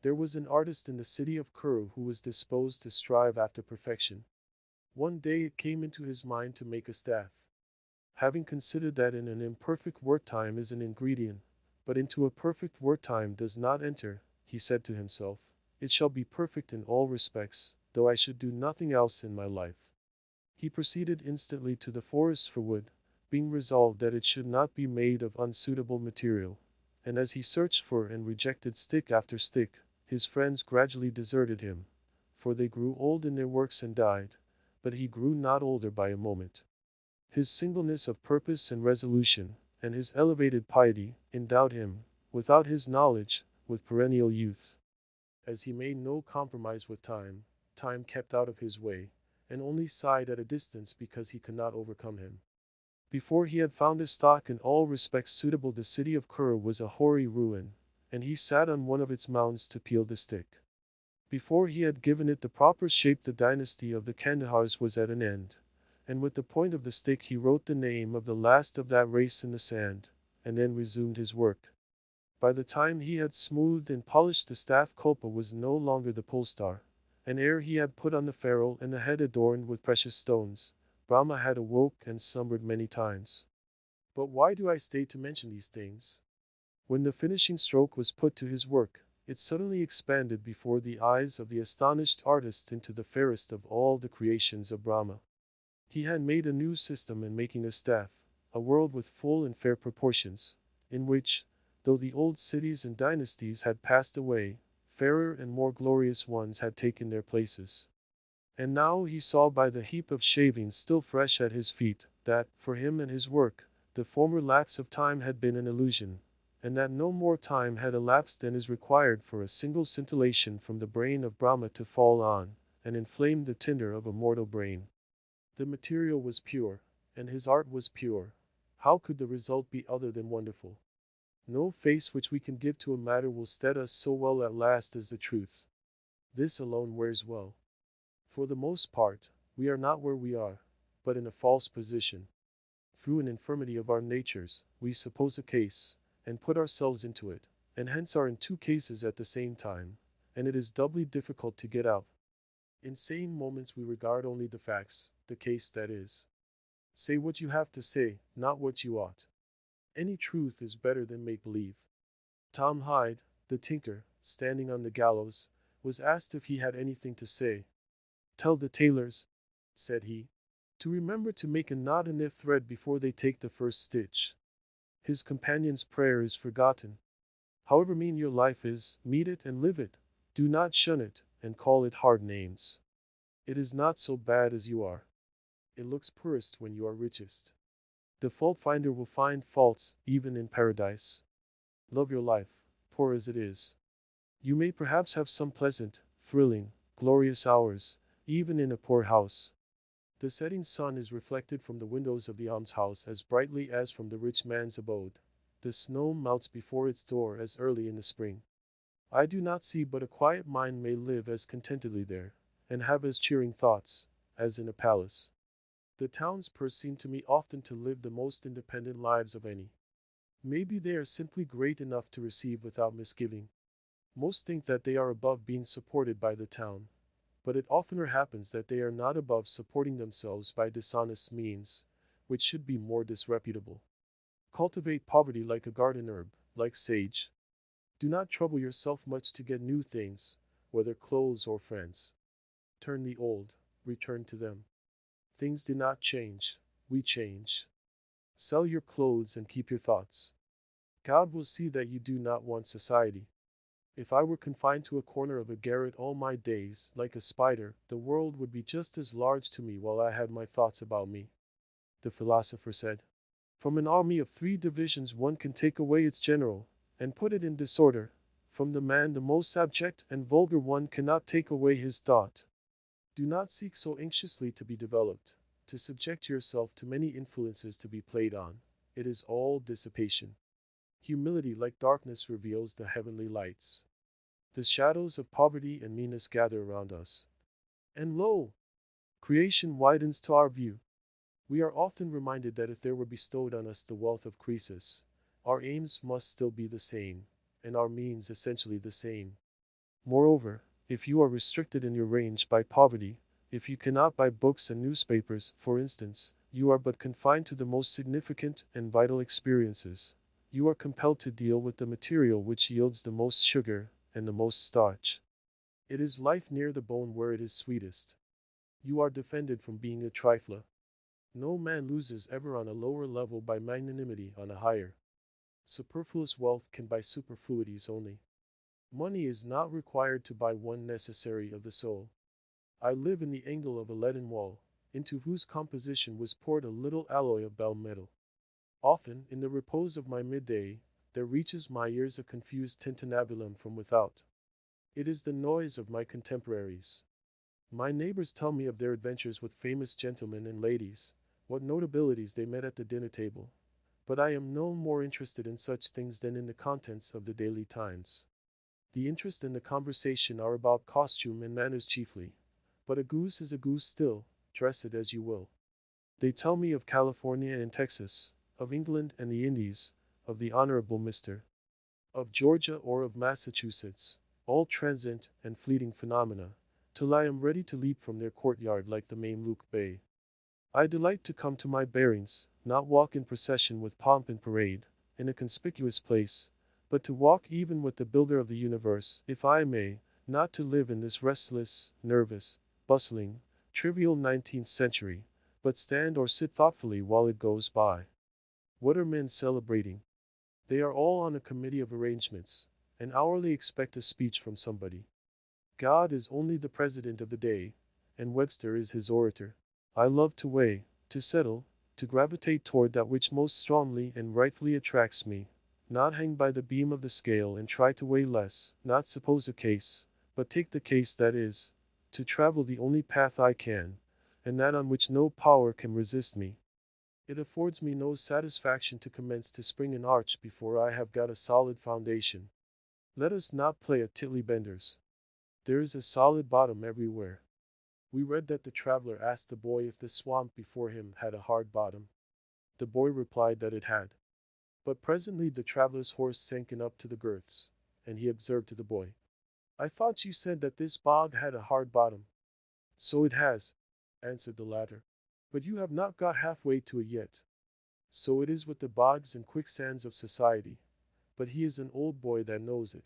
Speaker 1: There was an artist in the city of Kuru who was disposed to strive after perfection. One day it came into his mind to make a staff. Having considered that in an imperfect word time is an ingredient, but into a perfect word time does not enter, he said to himself, it shall be perfect in all respects, though I should do nothing else in my life. He proceeded instantly to the forest for wood, being resolved that it should not be made of unsuitable material, and as he searched for and rejected stick after stick, his friends gradually deserted him, for they grew old in their works and died, but he grew not older by a moment. His singleness of purpose and resolution, and his elevated piety, endowed him, without his knowledge, with perennial youth. As he made no compromise with time, time kept out of his way, and only sighed at a distance because he could not overcome him. Before he had found a stock in all respects suitable, the city of Kura was a hoary ruin, and he sat on one of its mounds to peel the stick. Before he had given it the proper shape, the dynasty of the Kandahars was at an end, and with the point of the stick he wrote the name of the last of that race in the sand, and then resumed his work. By the time he had smoothed and polished the staff, Kulpa was no longer the polestar, and ere he had put on the ferrule and the head adorned with precious stones, Brahma had awoke and slumbered many times. But why do I stay to mention these things? When the finishing stroke was put to his work, it suddenly expanded before the eyes of the astonished artist into the fairest of all the creations of Brahma. He had made a new system in making a staff, a world with full and fair proportions, in which, though the old cities and dynasties had passed away, fairer and more glorious ones had taken their places. And now he saw by the heap of shavings still fresh at his feet, that, for him and his work, the former lapse of time had been an illusion, and that no more time had elapsed than is required for a single scintillation from the brain of Brahma to fall on, and inflame the tinder of a mortal brain. The material was pure, and his art was pure. How could the result be other than wonderful? No face which we can give to a matter will stead us so well at last as the truth. This alone wears well. For the most part, we are not where we are, but in a false position. Through an infirmity of our natures, we suppose a case, and put ourselves into it, and hence are in two cases at the same time, and it is doubly difficult to get out. In sane moments we regard only the facts, the case that is. Say what you have to say, not what you ought. Any truth is better than make-believe. Tom Hyde, the tinker, standing on the gallows, was asked if he had anything to say. "Tell the tailors," said he, "to remember to make a knot in their thread before they take the first stitch." His companion's prayer is forgotten. However mean your life is, meet it and live it. Do not shun it, and call it hard names. It is not so bad as you are. It looks poorest when you are richest. The fault finder will find faults, even in paradise. Love your life, poor as it is. You may perhaps have some pleasant, thrilling, glorious hours, even in a poor house. The setting sun is reflected from the windows of the almshouse as brightly as from the rich man's abode. The snow melts before its door as early in the spring. I do not see but a quiet mind may live as contentedly there, and have as cheering thoughts, as in a palace. The town's poor seem to me often to live the most independent lives of any. Maybe they are simply great enough to receive without misgiving. Most think that they are above being supported by the town, but it oftener happens that they are not above supporting themselves by dishonest means, which should be more disreputable. Cultivate poverty like a garden herb, like sage. Do not trouble yourself much to get new things, whether clothes or friends. Turn the old, return to them. Things do not change, we change. Sell your clothes and keep your thoughts. God will see that you do not want society. If I were confined to a corner of a garret all my days, like a spider, the world would be just as large to me while I had my thoughts about me. The philosopher said, "From an army of 3 divisions one can take away its general, and put it in disorder. From the man the most abject and vulgar one cannot take away his thought." Do not seek so anxiously to be developed, to subject yourself to many influences to be played on. It is all dissipation. Humility like darkness reveals the heavenly lights. The shadows of poverty and meanness gather around us. And lo! Creation widens to our view. We are often reminded that if there were bestowed on us the wealth of Croesus, our aims must still be the same, and our means essentially the same. Moreover, if you are restricted in your range by poverty, if you cannot buy books and newspapers, for instance, you are but confined to the most significant and vital experiences. You are compelled to deal with the material which yields the most sugar and the most starch. It is life near the bone where it is sweetest. You are defended from being a trifler. No man loses ever on a lower level by magnanimity on a higher. Superfluous wealth can buy superfluities only. Money is not required to buy one necessary of the soul. I live in the angle of a leaden wall, into whose composition was poured a little alloy of bell metal. Often, in the repose of my midday, there reaches my ears a confused tintinnabulum from without. It is the noise of my contemporaries. My neighbors tell me of their adventures with famous gentlemen and ladies, what notabilities they met at the dinner table. But I am no more interested in such things than in the contents of the Daily Times. The interest and the conversation are about costume and manners chiefly. But a goose is a goose still, dress it as you will. They tell me of California and Texas, of England and the Indies, of the Honorable Mr. of Georgia or of Massachusetts, all transient and fleeting phenomena, till I am ready to leap from their courtyard like the Mameluke Bey. I delight to come to my bearings, not walk in procession with pomp and parade, in a conspicuous place, but to walk even with the builder of the universe, if I may, not to live in this restless, nervous, bustling, trivial 19th century, but stand or sit thoughtfully while it goes by. What are men celebrating? They are all on a committee of arrangements, and hourly expect a speech from somebody. God is only the president of the day, and Webster is his orator. I love to weigh, to settle, to gravitate toward that which most strongly and rightfully attracts me, not hang by the beam of the scale and try to weigh less, not suppose a case, but take the case that is, to travel the only path I can, and that on which no power can resist me. It affords me no satisfaction to commence to spring an arch before I have got a solid foundation. Let us not play at tiddly-benders. There is a solid bottom everywhere. We read that the traveler asked the boy if the swamp before him had a hard bottom. The boy replied that it had. But presently the traveler's horse sank in up to the girths, and he observed to the boy, "I thought you said that this bog had a hard bottom." "So it has," answered the latter, "but you have not got halfway to it yet." So it is with the bogs and quicksands of society, but he is an old boy that knows it.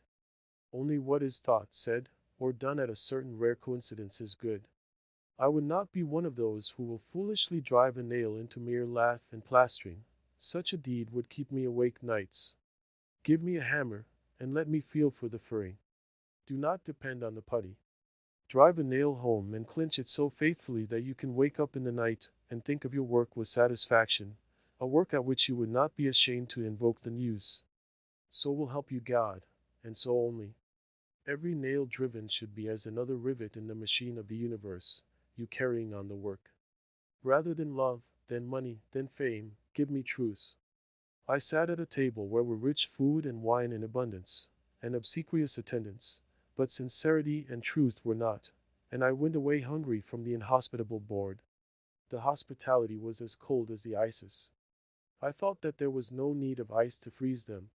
Speaker 1: Only what is thought, said, or done at a certain rare coincidence is good. I would not be one of those who will foolishly drive a nail into mere lath and plastering. Such a deed would keep me awake nights. Give me a hammer, and let me feel for the furring. Do not depend on the putty. Drive a nail home and clinch it so faithfully that you can wake up in the night and think of your work with satisfaction, a work at which you would not be ashamed to invoke the Muse. So will help you God, and so only. Every nail driven should be as another rivet in the machine of the universe, you carrying on the work. Rather than love, than money, than fame, give me truth. I sat at a table where were rich food and wine in abundance, and obsequious attendants, but sincerity and truth were not, and I went away hungry from the inhospitable board. The hospitality was as cold as the ices. I thought that there was no need of ice to freeze them.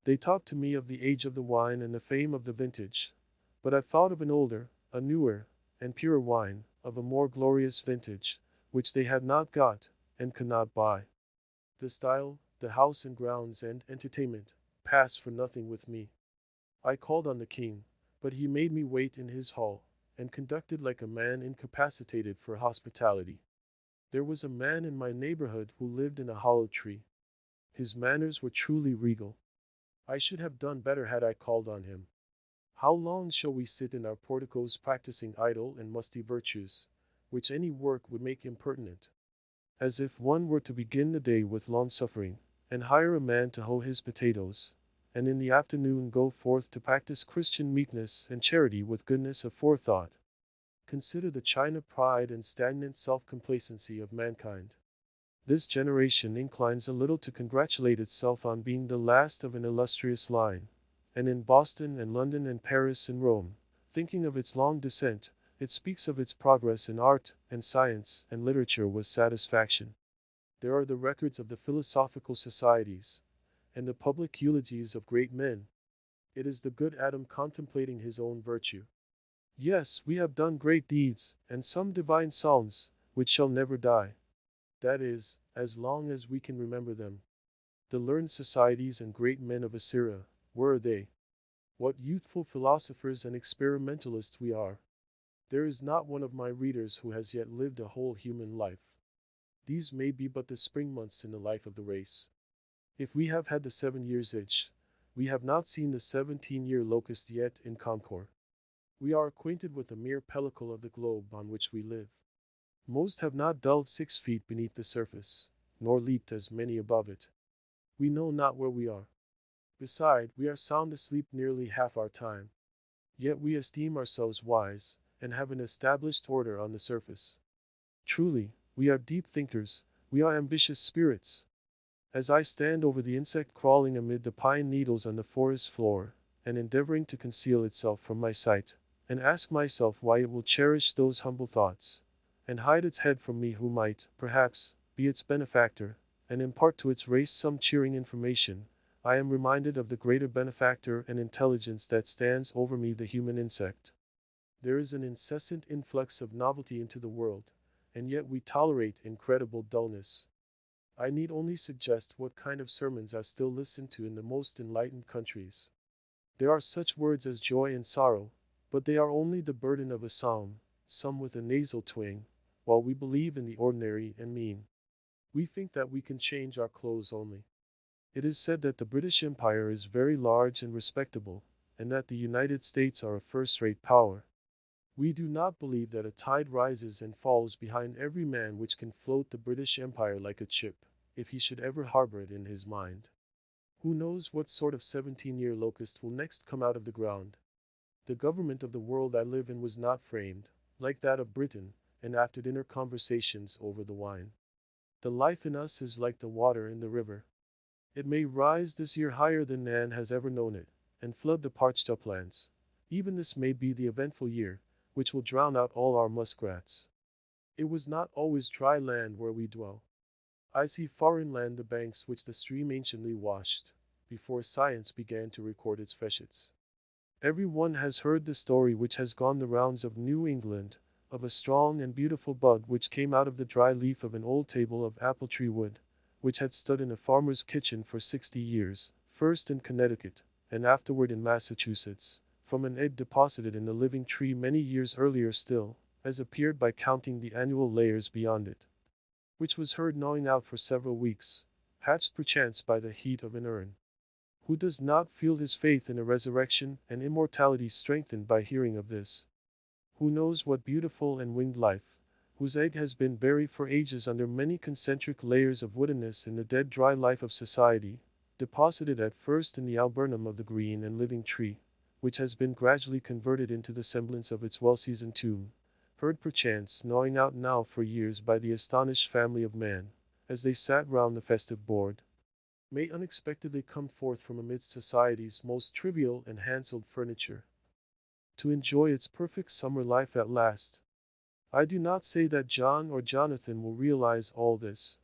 Speaker 1: They talked to me of the age of the wine and the fame of the vintage, but I thought of an older, a newer, and purer wine, of a more glorious vintage, which they had not got, and could not buy. The style, the house and grounds and entertainment, passed for nothing with me. I called on the king, but he made me wait in his hall, and conducted like a man incapacitated for hospitality. There was a man in my neighborhood who lived in a hollow tree. His manners were truly regal. I should have done better had I called on him. How long shall we sit in our porticos practicing idle and musty virtues, which any work would make impertinent? As if one were to begin the day with long-suffering, and hire a man to hoe his potatoes, and in the afternoon go forth to practice Christian meekness and charity with goodness of forethought. Consider the China pride and stagnant self-complacency of mankind. This generation inclines a little to congratulate itself on being the last of an illustrious line, and in Boston and London and Paris and Rome, thinking of its long descent, it speaks of its progress in art and science and literature with satisfaction. There are the records of the philosophical societies, and the public eulogies of great men. It is the good Adam contemplating his own virtue. Yes, we have done great deeds, and some divine psalms, which shall never die. That is, as long as we can remember them. The learned societies and great men of Assyria, where are they? What youthful philosophers and experimentalists we are! There is not one of my readers who has yet lived a whole human life. These may be but the spring months in the life of the race. If we have had the 7 years itch, we have not seen the 17-year locust yet in Concord. We are acquainted with a mere pellicle of the globe on which we live. Most have not delved 6 feet beneath the surface, nor leaped as many above it. We know not where we are. Beside, we are sound asleep nearly half our time. Yet we esteem ourselves wise, and have an established order on the surface. Truly, we are deep thinkers, we are ambitious spirits. As I stand over the insect crawling amid the pine needles on the forest floor, and endeavoring to conceal itself from my sight, and ask myself why it will cherish those humble thoughts, and hide its head from me who might, perhaps, be its benefactor, and impart to its race some cheering information, I am reminded of the greater benefactor and intelligence that stands over me, the human insect. There is an incessant influx of novelty into the world, and yet we tolerate incredible dullness. I need only suggest what kind of sermons are still listened to in the most enlightened countries. There are such words as joy and sorrow, but they are only the burden of a psalm, some with a nasal twang, while we believe in the ordinary and mean. We think that we can change our clothes only. It is said that the British Empire is very large and respectable, and that the United States are a first-rate power. We do not believe that a tide rises and falls behind every man which can float the British Empire like a chip, if he should ever harbor it in his mind. Who knows what sort of 17-year locust will next come out of the ground? The government of the world I live in was not framed, like that of Britain, in after-dinner conversations over the wine. The life in us is like the water in the river. It may rise this year higher than man has ever known it, and flood the parched uplands. Even this may be the eventful year, which will drown out all our muskrats. It was not always dry land where we dwell. I see far inland the banks which the stream anciently washed, before science began to record its freshets. Every one has heard the story which has gone the rounds of New England, of a strong and beautiful bud which came out of the dry leaf of an old table of apple tree wood, which had stood in a farmer's kitchen for 60 years, first in Connecticut, and afterward in Massachusetts, from an egg deposited in the living tree many years earlier still, as appeared by counting the annual layers beyond it, which was heard gnawing out for several weeks, hatched perchance by the heat of an urn. Who does not feel his faith in a resurrection and immortality strengthened by hearing of this? Who knows what beautiful and winged life, whose egg has been buried for ages under many concentric layers of woodenness in the dead dry life of society, deposited at first in the alburnum of the green and living tree, which has been gradually converted into the semblance of its well-seasoned tomb, heard perchance gnawing out now for years by the astonished family of man, as they sat round the festive board, may unexpectedly come forth from amidst society's most trivial and handselled furniture, to enjoy its perfect summer life at last. I do not say that John or Jonathan will realize all this,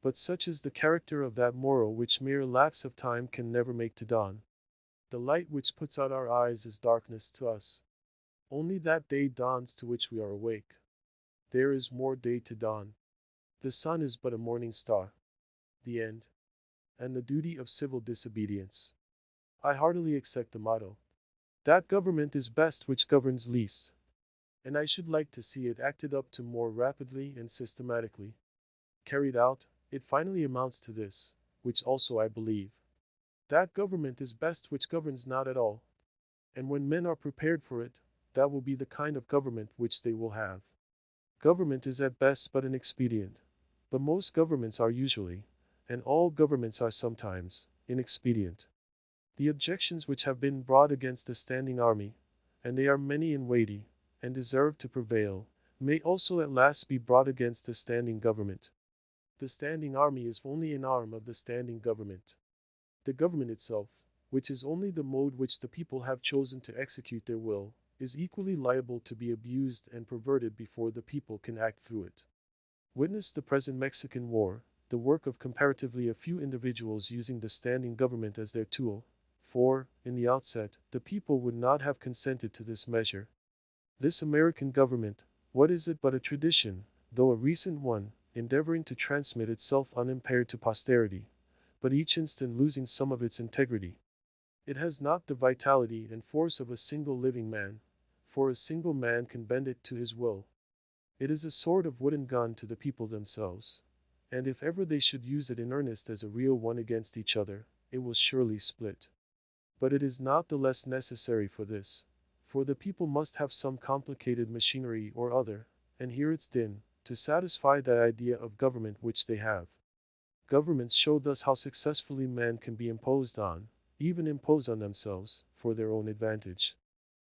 Speaker 1: but such is the character of that morrow which mere lapse of time can never make to dawn. The light which puts out our eyes is darkness to us. Only that day dawns to which we are awake. There is more day to dawn. The sun is but a morning star. The end. And the duty of civil disobedience. I heartily accept the motto. That government is best which governs least. And I should like to see it acted up to more rapidly and systematically. Carried out, it finally amounts to this, which also I believe. That government is best which governs not at all. And when men are prepared for it, that will be the kind of government which they will have. Government is at best but an expedient. But most governments are usually, and all governments are sometimes, inexpedient. The objections which have been brought against the standing army, and they are many and weighty, and deserve to prevail, may also at last be brought against the standing government. The standing army is only an arm of the standing government. The government itself, which is only the mode which the people have chosen to execute their will, is equally liable to be abused and perverted before the people can act through it. Witness the present Mexican War, the work of comparatively a few individuals using the standing government as their tool, for, in the outset, the people would not have consented to this measure. This American government, what is it but a tradition, though a recent one, endeavoring to transmit itself unimpaired to posterity, but each instant losing some of its integrity? It has not the vitality and force of a single living man, for a single man can bend it to his will. It is a sort of wooden gun to the people themselves, and if ever they should use it in earnest as a real one against each other, it will surely split. But it is not the less necessary for this, for the people must have some complicated machinery or other, and hear its din, to satisfy that idea of government which they have. Governments show thus how successfully men can be imposed on, even impose on themselves, for their own advantage.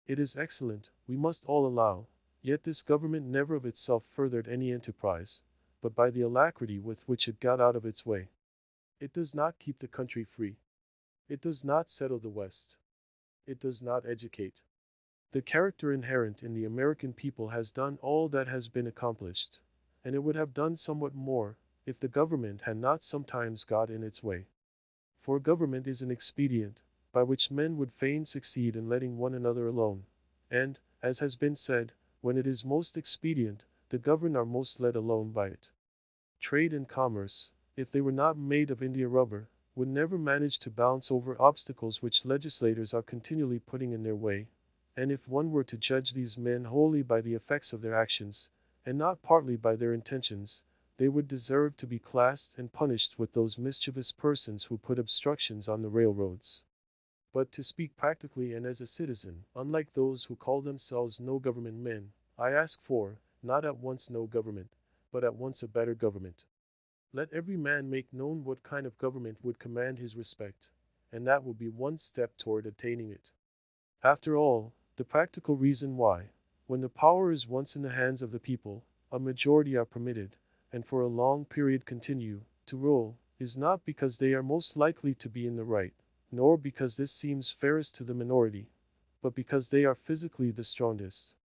Speaker 1: It is excellent, we must all allow, yet this government never of itself furthered any enterprise, but by the alacrity with which it got out of its way. It does not keep the country free. It does not settle the West. It does not educate. The character inherent in the American people has done all that has been accomplished, and it would have done somewhat more, if the government had not sometimes got in its way. For government is an expedient, by which men would fain succeed in letting one another alone, and, as has been said, when it is most expedient, the governed are most let alone by it. Trade and commerce, if they were not made of India rubber, would never manage to bounce over obstacles which legislators are continually putting in their way, and if one were to judge these men wholly by the effects of their actions, and not partly by their intentions, they would deserve to be classed and punished with those mischievous persons who put obstructions on the railroads. But to speak practically and as a citizen, unlike those who call themselves no government men, I ask for, not at once no government, but at once a better government. Let every man make known what kind of government would command his respect, and that will be one step toward attaining it. After all, the practical reason why, when the power is once in the hands of the people, a majority are permitted, and for a long period continue, to rule, is not because they are most likely to be in the right, nor because this seems fairest to the minority, but because they are physically the strongest.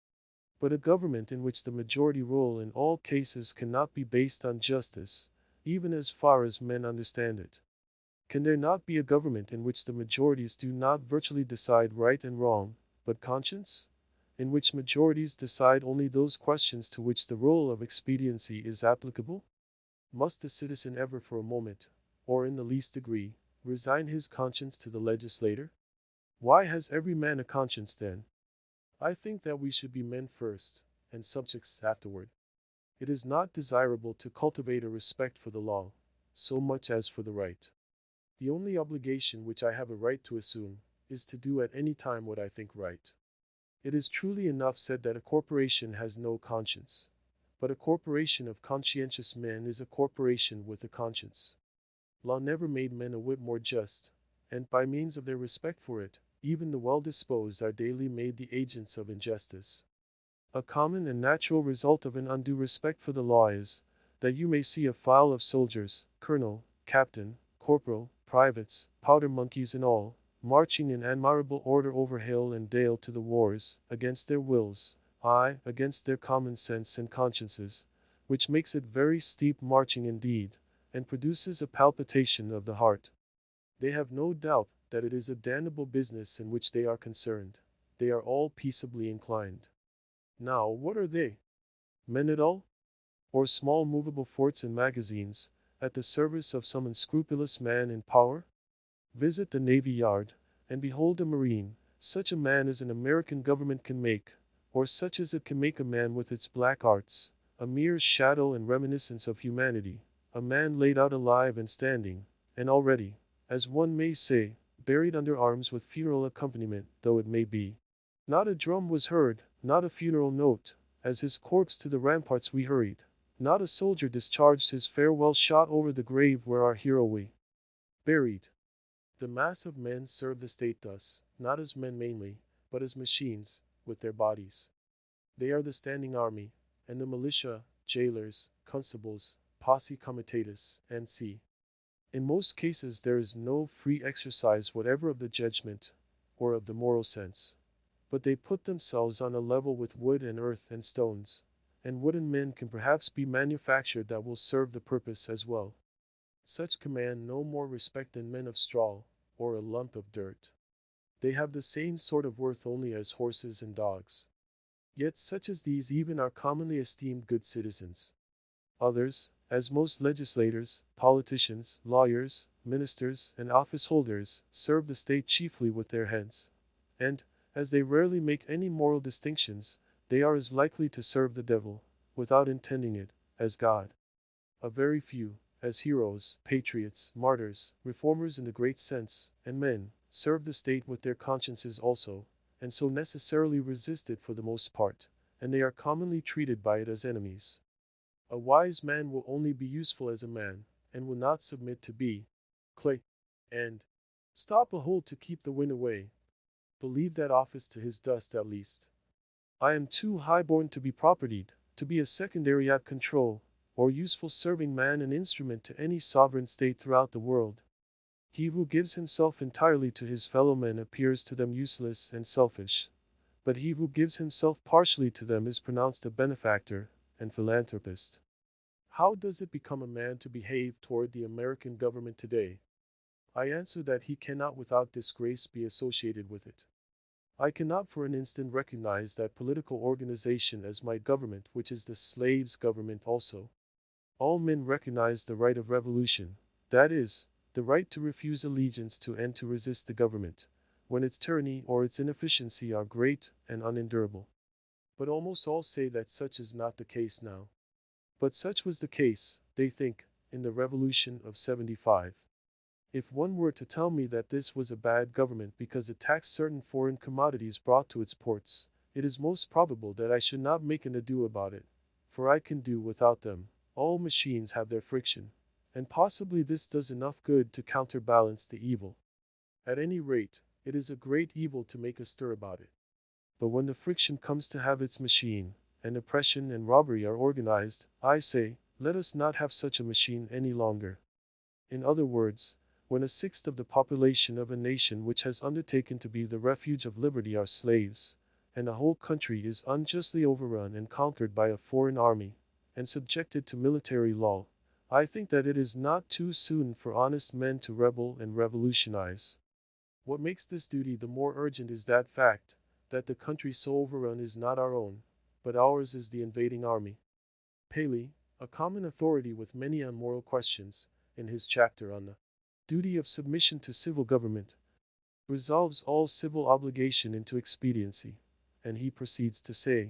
Speaker 1: But a government in which the majority rule in all cases cannot be based on justice, even as far as men understand it. Can there not be a government in which the majorities do not virtually decide right and wrong, but conscience? In which majorities decide only those questions to which the rule of expediency is applicable? Must the citizen ever for a moment, or in the least degree, resign his conscience to the legislator? Why has every man a conscience then? I think that we should be men first, and subjects afterward. It is not desirable to cultivate a respect for the law, so much as for the right. The only obligation which I have a right to assume, is to do at any time what I think right. It is truly enough said that a corporation has no conscience, but a corporation of conscientious men is a corporation with a conscience. Law never made men a whit more just, and by means of their respect for it, even the well-disposed are daily made the agents of injustice. A common and natural result of an undue respect for the law is, that you may see a file of soldiers, colonel, captain, corporal, privates, powder monkeys and all, marching in admirable order over hill and dale to the wars, against their wills, aye, against their common sense and consciences, which makes it very steep marching indeed, and produces a palpitation of the heart. They have no doubt that it is a damnable business in which they are concerned. They are all peaceably inclined. Now, what are they? Men at all? Or small movable forts and magazines, at the service of some unscrupulous man in power? Visit the Navy Yard, and behold a Marine, such a man as an American government can make, or such as it can make a man with its black arts, a mere shadow and reminiscence of humanity, a man laid out alive and standing, and already, as one may say, buried under arms with funeral accompaniment, though it may be. Not a drum was heard, not a funeral note, as his corpse to the ramparts we hurried. Not a soldier discharged his farewell shot over the grave where our hero we buried. The mass of men serve the state thus, not as men mainly, but as machines, with their bodies. They are the standing army, and the militia, jailers, constables, posse comitatus, and in most cases there is no free exercise whatever of the judgment, or of the moral sense. But they put themselves on a level with wood and earth and stones, and wooden men can perhaps be manufactured that will serve the purpose as well. Such command no more respect than men of straw, or a lump of dirt. They have the same sort of worth only as horses and dogs. Yet such as these even are commonly esteemed good citizens. Others, as most legislators, politicians, lawyers, ministers, and office holders, serve the state chiefly with their heads, and, as they rarely make any moral distinctions, they are as likely to serve the devil, without intending it, as God. A very few, as heroes, patriots, martyrs, reformers in the great sense, and men, serve the state with their consciences also, and so necessarily resist it for the most part, and they are commonly treated by it as enemies. A wise man will only be useful as a man, and will not submit to be clay, and stop a hole to keep the wind away. Believe that office to his dust at least. I am too high-born to be propertied, to be a secondary at control, or useful serving man and instrument to any sovereign state throughout the world. He who gives himself entirely to his fellow men appears to them useless and selfish, but he who gives himself partially to them is pronounced a benefactor and philanthropist. How does it become a man to behave toward the American government today? I answer that he cannot without disgrace be associated with it. I cannot for an instant recognize that political organization as my government, which is the slave's government also. All men recognize the right of revolution, that is, the right to refuse allegiance to and to resist the government, when its tyranny or its inefficiency are great and unendurable. But almost all say that such is not the case now. But such was the case, they think, in the Revolution of '75. If one were to tell me that this was a bad government because it taxed certain foreign commodities brought to its ports, it is most probable that I should not make an ado about it, for I can do without them. All machines have their friction, and possibly this does enough good to counterbalance the evil. At any rate, it is a great evil to make a stir about it. But when the friction comes to have its machine, and oppression and robbery are organized, I say, let us not have such a machine any longer. In other words, when a sixth of the population of a nation which has undertaken to be the refuge of liberty are slaves, and a whole country is unjustly overrun and conquered by a foreign army, and subjected to military law, I think that it is not too soon for honest men to rebel and revolutionize. What makes this duty the more urgent is that fact, that the country so overrun is not our own, but ours is the invading army. Paley, a common authority with many on moral questions, in his chapter on the duty of submission to civil government, resolves all civil obligation into expediency, and he proceeds to say,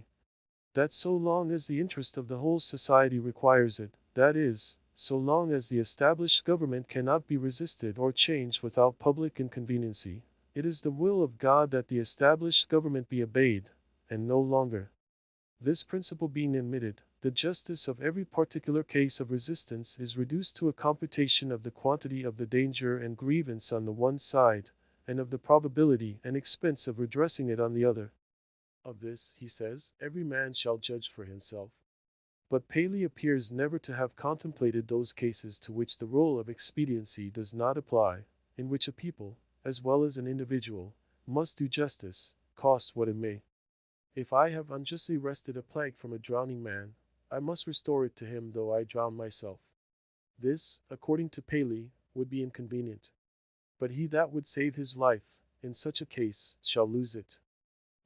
Speaker 1: that so long as the interest of the whole society requires it, that is, so long as the established government cannot be resisted or changed without public inconveniency, it is the will of God that the established government be obeyed, and no longer. This principle being admitted, the justice of every particular case of resistance is reduced to a computation of the quantity of the danger and grievance on the one side, and of the probability and expense of redressing it on the other. Of this, he says, every man shall judge for himself. But Paley appears never to have contemplated those cases to which the rule of expediency does not apply, in which a people, as well as an individual, must do justice, cost what it may. If I have unjustly wrested a plank from a drowning man, I must restore it to him though I drown myself. This, according to Paley, would be inconvenient. But he that would save his life, in such a case, shall lose it.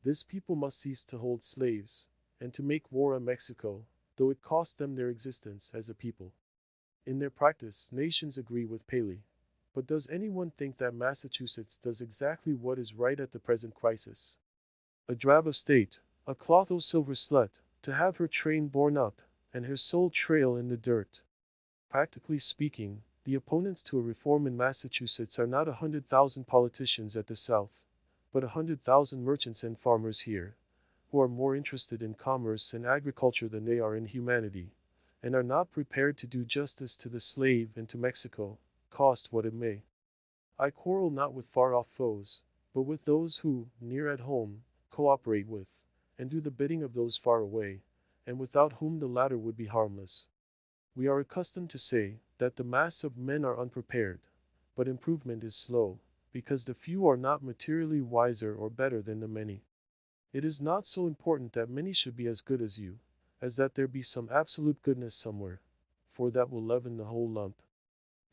Speaker 1: This people must cease to hold slaves, and to make war on Mexico, though it cost them their existence as a people. In their practice, nations agree with Paley. But does anyone think that Massachusetts does exactly what is right at the present crisis? A drab of state, a cloth o' silver slut, to have her train borne up, and her soul trail in the dirt. Practically speaking, the opponents to a reform in Massachusetts are not 100,000 politicians at the South, but 100,000 merchants and farmers here, who are more interested in commerce and agriculture than they are in humanity, and are not prepared to do justice to the slave and to Mexico, cost what it may. I quarrel not with far-off foes, but with those who, near at home, cooperate with, and do the bidding of those far away, and without whom the latter would be harmless. We are accustomed to say that the mass of men are unprepared, but improvement is slow, because the few are not materially wiser or better than the many. It is not so important that many should be as good as you, as that there be some absolute goodness somewhere, for that will leaven the whole lump.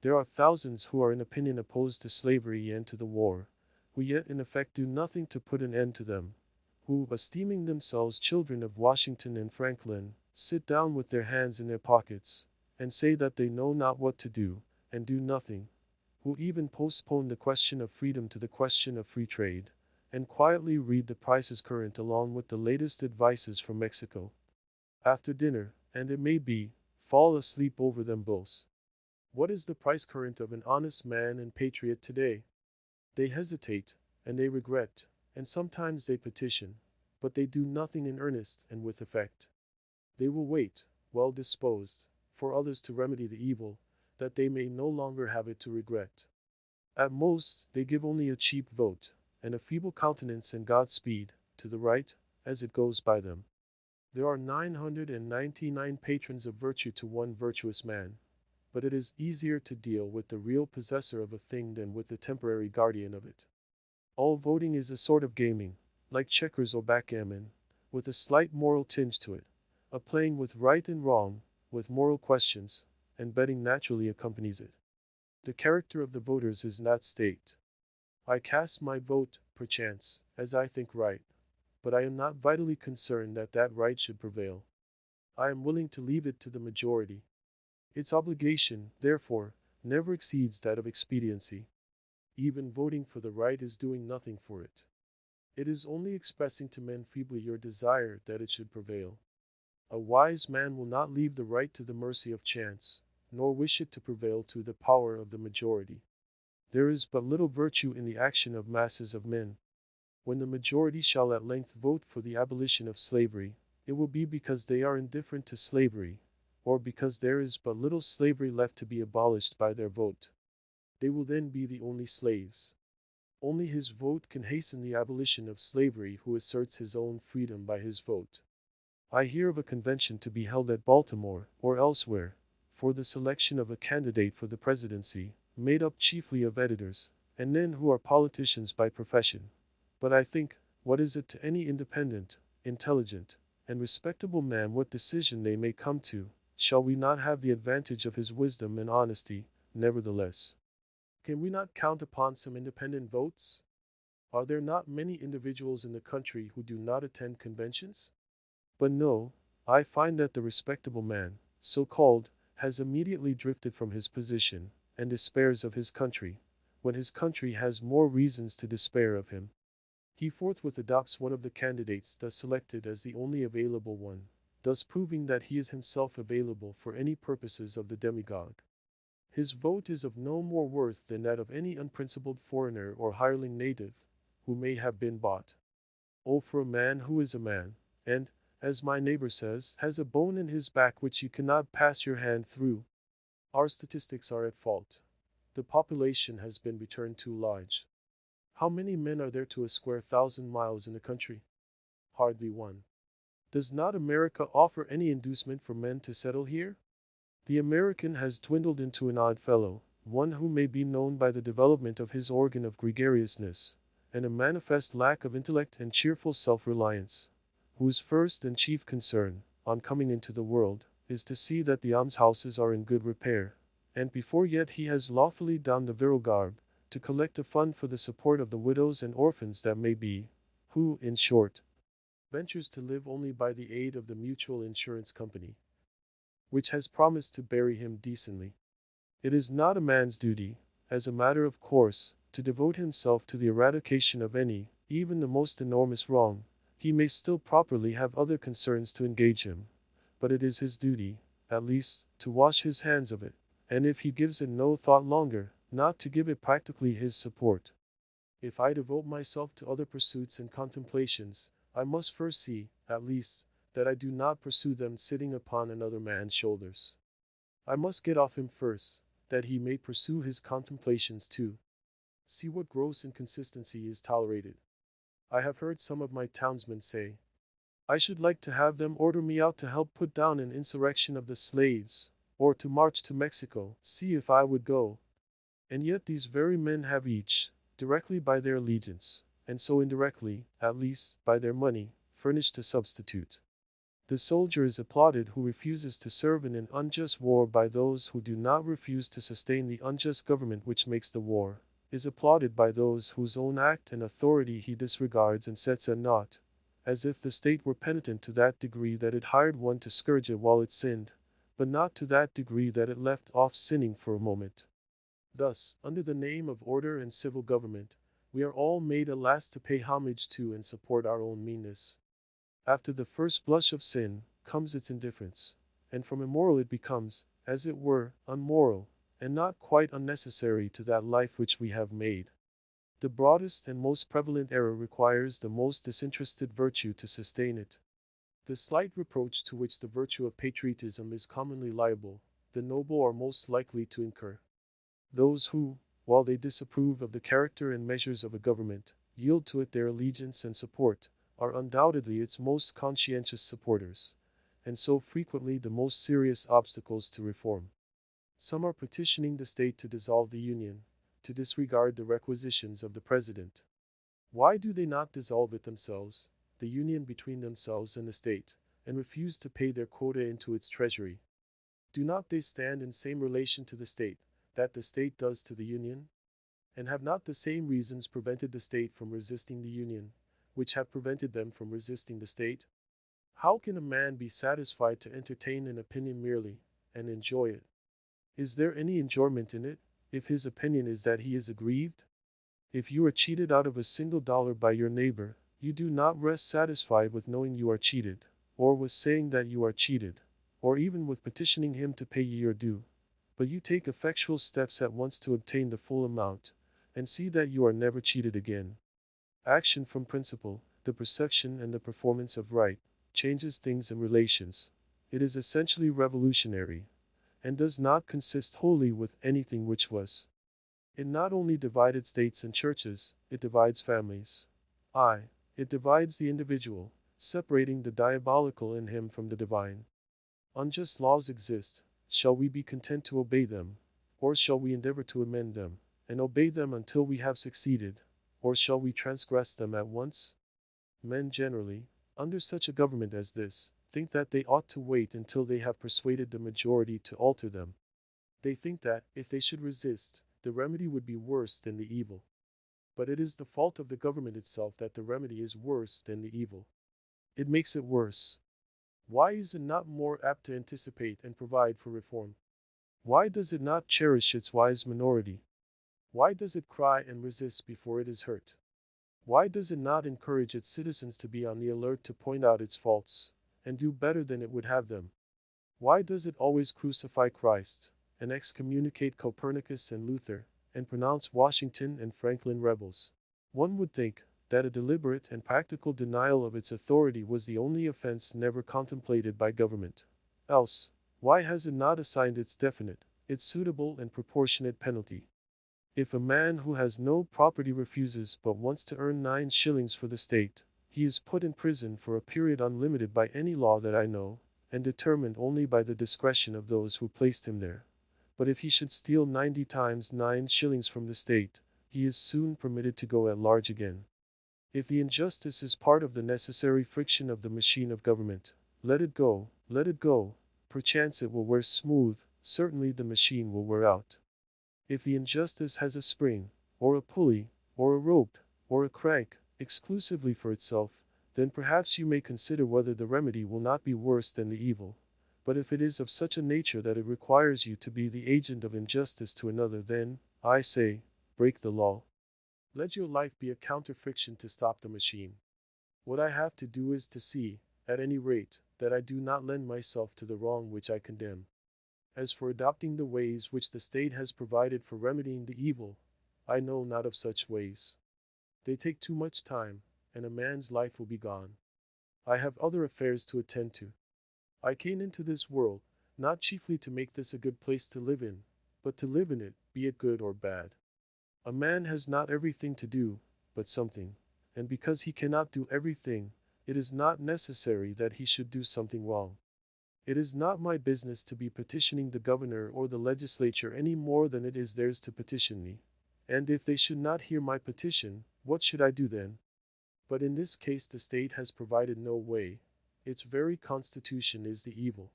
Speaker 1: There are thousands who are in opinion opposed to slavery and to the war, who yet in effect do nothing to put an end to them, who, esteeming themselves children of Washington and Franklin, sit down with their hands in their pockets, and say that they know not what to do, and do nothing, who even postpone the question of freedom to the question of free trade, and quietly read the prices current along with the latest advices from Mexico. After dinner, and it may be, fall asleep over them both. What is the price current of an honest man and patriot today? They hesitate, and they regret, and sometimes they petition, but they do nothing in earnest and with effect. They will wait, well disposed, for others to remedy the evil, that they may no longer have it to regret. At most, they give only a cheap vote, and a feeble countenance and Godspeed, to the right, as it goes by them. There are 999 patrons of virtue to one virtuous man, but it is easier to deal with the real possessor of a thing than with the temporary guardian of it. All voting is a sort of gaming, like checkers or backgammon, with a slight moral tinge to it, a playing with right and wrong, with moral questions, and betting naturally accompanies it. The character of the voters is not staked. I cast my vote, perchance, as I think right, but I am not vitally concerned that that right should prevail. I am willing to leave it to the majority. Its obligation, therefore, never exceeds that of expediency. Even voting for the right is doing nothing for it. It is only expressing to men feebly your desire that it should prevail. A wise man will not leave the right to the mercy of chance, nor wish it to prevail to the power of the majority. There is but little virtue in the action of masses of men. When the majority shall at length vote for the abolition of slavery, it will be because they are indifferent to slavery, or because there is but little slavery left to be abolished by their vote. They will then be the only slaves. Only his vote can hasten the abolition of slavery who asserts his own freedom by his vote. I hear of a convention to be held at Baltimore, or elsewhere, for the selection of a candidate for the presidency, made up chiefly of editors, and men who are politicians by profession. But I think, what is it to any independent, intelligent, and respectable man what decision they may come to? Shall we not have the advantage of his wisdom and honesty, nevertheless? Can we not count upon some independent votes? Are there not many individuals in the country who do not attend conventions? But no, I find that the respectable man, so called, has immediately drifted from his position, and despairs of his country, when his country has more reasons to despair of him. He forthwith adopts one of the candidates thus selected as the only available one, thus proving that he is himself available for any purposes of the demagogue. His vote is of no more worth than that of any unprincipled foreigner or hireling native, who may have been bought. Oh, for a man who is a man, and, as my neighbor says, has a bone in his back which you cannot pass your hand through. Our statistics are at fault. The population has been returned too large. How many men are there to a square thousand miles in the country? Hardly one. Does not America offer any inducement for men to settle here? The American has dwindled into an odd fellow, one who may be known by the development of his organ of gregariousness, and a manifest lack of intellect and cheerful self-reliance, whose first and chief concern, on coming into the world, is to see that the almshouses are in good repair, and before yet he has lawfully donned the virile garb, to collect a fund for the support of the widows and orphans that may be, who, in short, ventures to live only by the aid of the Mutual Insurance Company, which has promised to bury him decently. It is not a man's duty, as a matter of course, to devote himself to the eradication of any, even the most enormous wrong. He may still properly have other concerns to engage him, but it is his duty, at least, to wash his hands of it, and if he gives it no thought longer, not to give it practically his support. If I devote myself to other pursuits and contemplations, I must first see, at least, that I do not pursue them sitting upon another man's shoulders. I must get off him first, that he may pursue his contemplations too. See what gross inconsistency is tolerated. I have heard some of my townsmen say, I should like to have them order me out to help put down an insurrection of the slaves, or to march to Mexico, see if I would go. And yet these very men have each, directly by their allegiance, and so indirectly, at least, by their money, furnished a substitute. The soldier is applauded who refuses to serve in an unjust war by those who do not refuse to sustain the unjust government which makes the war, is applauded by those whose own act and authority he disregards and sets at naught, as if the state were penitent to that degree that it hired one to scourge it while it sinned, but not to that degree that it left off sinning for a moment. Thus, under the name of order and civil government, we are all made at last to pay homage to and support our own meanness. After the first blush of sin, comes its indifference, and from immoral it becomes, as it were, unmoral, and not quite unnecessary to that life which we have made. The broadest and most prevalent error requires the most disinterested virtue to sustain it. The slight reproach to which the virtue of patriotism is commonly liable, the noble are most likely to incur. Those who, while they disapprove of the character and measures of a government, yield to it their allegiance and support, are undoubtedly its most conscientious supporters, and so frequently the most serious obstacles to reform. Some are petitioning the state to dissolve the Union, to disregard the requisitions of the President. Why do they not dissolve it themselves, the Union between themselves and the state, and refuse to pay their quota into its treasury? Do not they stand in same relation to the state that the state does to the Union? And have not the same reasons prevented the state from resisting the Union, which have prevented them from resisting the state? How can a man be satisfied to entertain an opinion merely, and enjoy it? Is there any enjoyment in it, if his opinion is that he is aggrieved? If you are cheated out of a single dollar by your neighbor, you do not rest satisfied with knowing you are cheated, or with saying that you are cheated, or even with petitioning him to pay you your due, but you take effectual steps at once to obtain the full amount, and see that you are never cheated again. Action from principle, the perception and the performance of right, changes things and relations. It is essentially revolutionary, and does not consist wholly with anything which was. It not only divided states and churches, it divides families. It divides the individual, separating the diabolical in him from the divine. Unjust laws exist. Shall we be content to obey them, or shall we endeavor to amend them, and obey them until we have succeeded, or shall we transgress them at once? Men generally, under such a government as this, think that they ought to wait until they have persuaded the majority to alter them. They think that, if they should resist, the remedy would be worse than the evil. But it is the fault of the government itself that the remedy is worse than the evil. It makes it worse. Why is it not more apt to anticipate and provide for reform? Why does it not cherish its wise minority? Why does it cry and resist before it is hurt? Why does it not encourage its citizens to be on the alert to point out its faults, and do better than it would have them? Why does it always crucify Christ, and excommunicate Copernicus and Luther, and pronounce Washington and Franklin rebels? One would think that a deliberate and practical denial of its authority was the only offense never contemplated by government. Else, why has it not assigned its definite, its suitable and proportionate penalty? If a man who has no property refuses but wants to earn 9 shillings for the state, he is put in prison for a period unlimited by any law that I know, and determined only by the discretion of those who placed him there. But if he should steal 90 times 9 shillings from the state, he is soon permitted to go at large again. If the injustice is part of the necessary friction of the machine of government, let it go, let it go. Perchance it will wear smooth, certainly the machine will wear out. If the injustice has a spring, or a pulley, or a rope, or a crank, exclusively for itself, then perhaps you may consider whether the remedy will not be worse than the evil. But if it is of such a nature that it requires you to be the agent of injustice to another, then, I say, break the law. Let your life be a counter-friction to stop the machine. What I have to do is to see, at any rate, that I do not lend myself to the wrong which I condemn. As for adopting the ways which the state has provided for remedying the evil, I know not of such ways. They take too much time, and a man's life will be gone. I have other affairs to attend to. I came into this world, not chiefly to make this a good place to live in, but to live in it, be it good or bad. A man has not everything to do, but something, and because he cannot do everything, it is not necessary that he should do something wrong. It is not my business to be petitioning the governor or the legislature any more than it is theirs to petition me. And if they should not hear my petition, what should I do then? But in this case the state has provided no way. Its very constitution is the evil.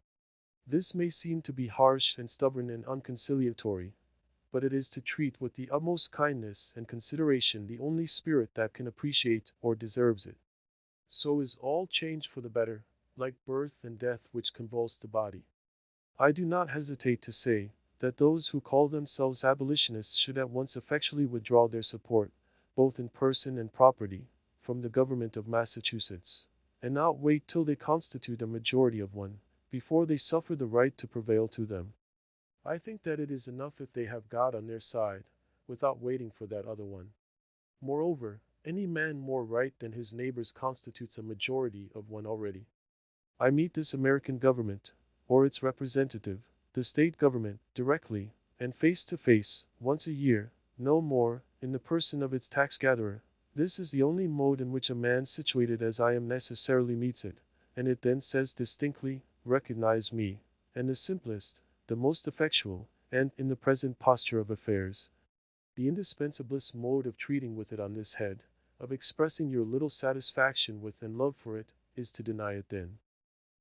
Speaker 1: This may seem to be harsh and stubborn and unconciliatory, but it is to treat with the utmost kindness and consideration the only spirit that can appreciate or deserves it. So is all change for the better, like birth and death which convulse the body. I do not hesitate to say that those who call themselves abolitionists should at once effectually withdraw their support, both in person and property, from the government of Massachusetts, and not wait till they constitute a majority of one, before they suffer the right to prevail to them. I think that it is enough if they have God on their side, without waiting for that other one. Moreover, any man more right than his neighbors constitutes a majority of one already. I meet this American government, or its representative, the state government, directly, and face to face, once a year, no more, in the person of its tax gatherer. This is the only mode in which a man situated as I am necessarily meets it, and it then says distinctly, recognize me, and the simplest, the most effectual, and, in the present posture of affairs, the indispensablest mode of treating with it on this head, of expressing your little satisfaction with and love for it, is to deny it then.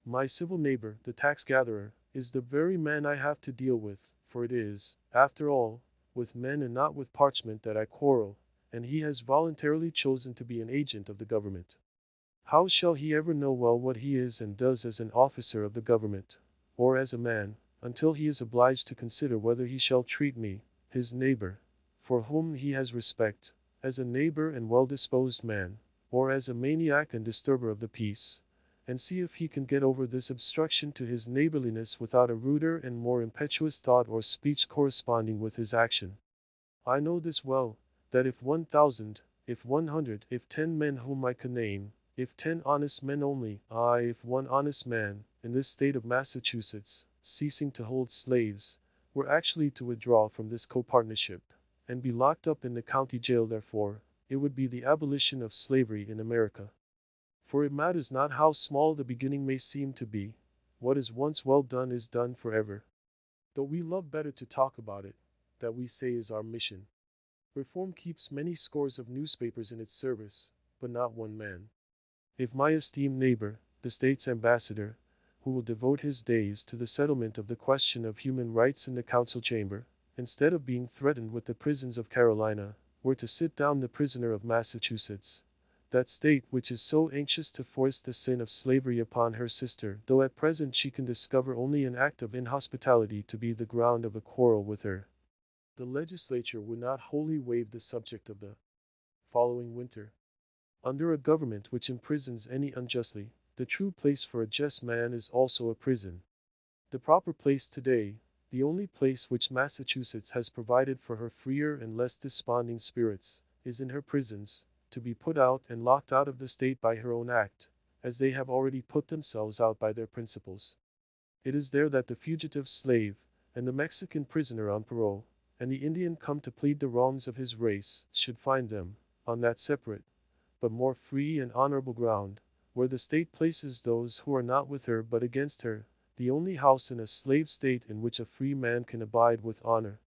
Speaker 1: My civil neighbor, the tax gatherer, is the very man I have to deal with, for it is, after all, with men and not with parchment that I quarrel, and he has voluntarily chosen to be an agent of the government. How shall he ever know well what he is and does as an officer of the government, or as a man, until he is obliged to consider whether he shall treat me, his neighbor, for whom he has respect, as a neighbor and well-disposed man, or as a maniac and disturber of the peace, and see if he can get over this obstruction to his neighborliness without a ruder and more impetuous thought or speech corresponding with his action. I know this well, that if 1,000, if 100, if 10 men whom I can name, if 10 honest men only, aye, if one honest man, in this state of Massachusetts, ceasing to hold slaves, were actually to withdraw from this copartnership, and be locked up in the county jail therefore, it would be the abolition of slavery in America. For it matters not how small the beginning may seem to be, what is once well done is done forever. Though we love better to talk about it, that we say is our mission. Reform keeps many scores of newspapers in its service, but not one man. If my esteemed neighbor, the state's ambassador, who will devote his days to the settlement of the question of human rights in the council chamber, instead of being threatened with the prisons of Carolina, were to sit down the prisoner of Massachusetts, that state which is so anxious to foist the sin of slavery upon her sister, though at present she can discover only an act of inhospitality to be the ground of a quarrel with her, the legislature would not wholly waive the subject of the following winter. Under a government which imprisons any unjustly, the true place for a just man is also a prison. The proper place today, the only place which Massachusetts has provided for her freer and less desponding spirits, is in her prisons, to be put out and locked out of the state by her own act, as they have already put themselves out by their principles. It is there that the fugitive slave, and the Mexican prisoner on parole, and the Indian come to plead the wrongs of his race, should find them, on that separate, but more free and honorable ground, where the state places those who are not with her but against her, the only house in a slave state in which a free man can abide with honor.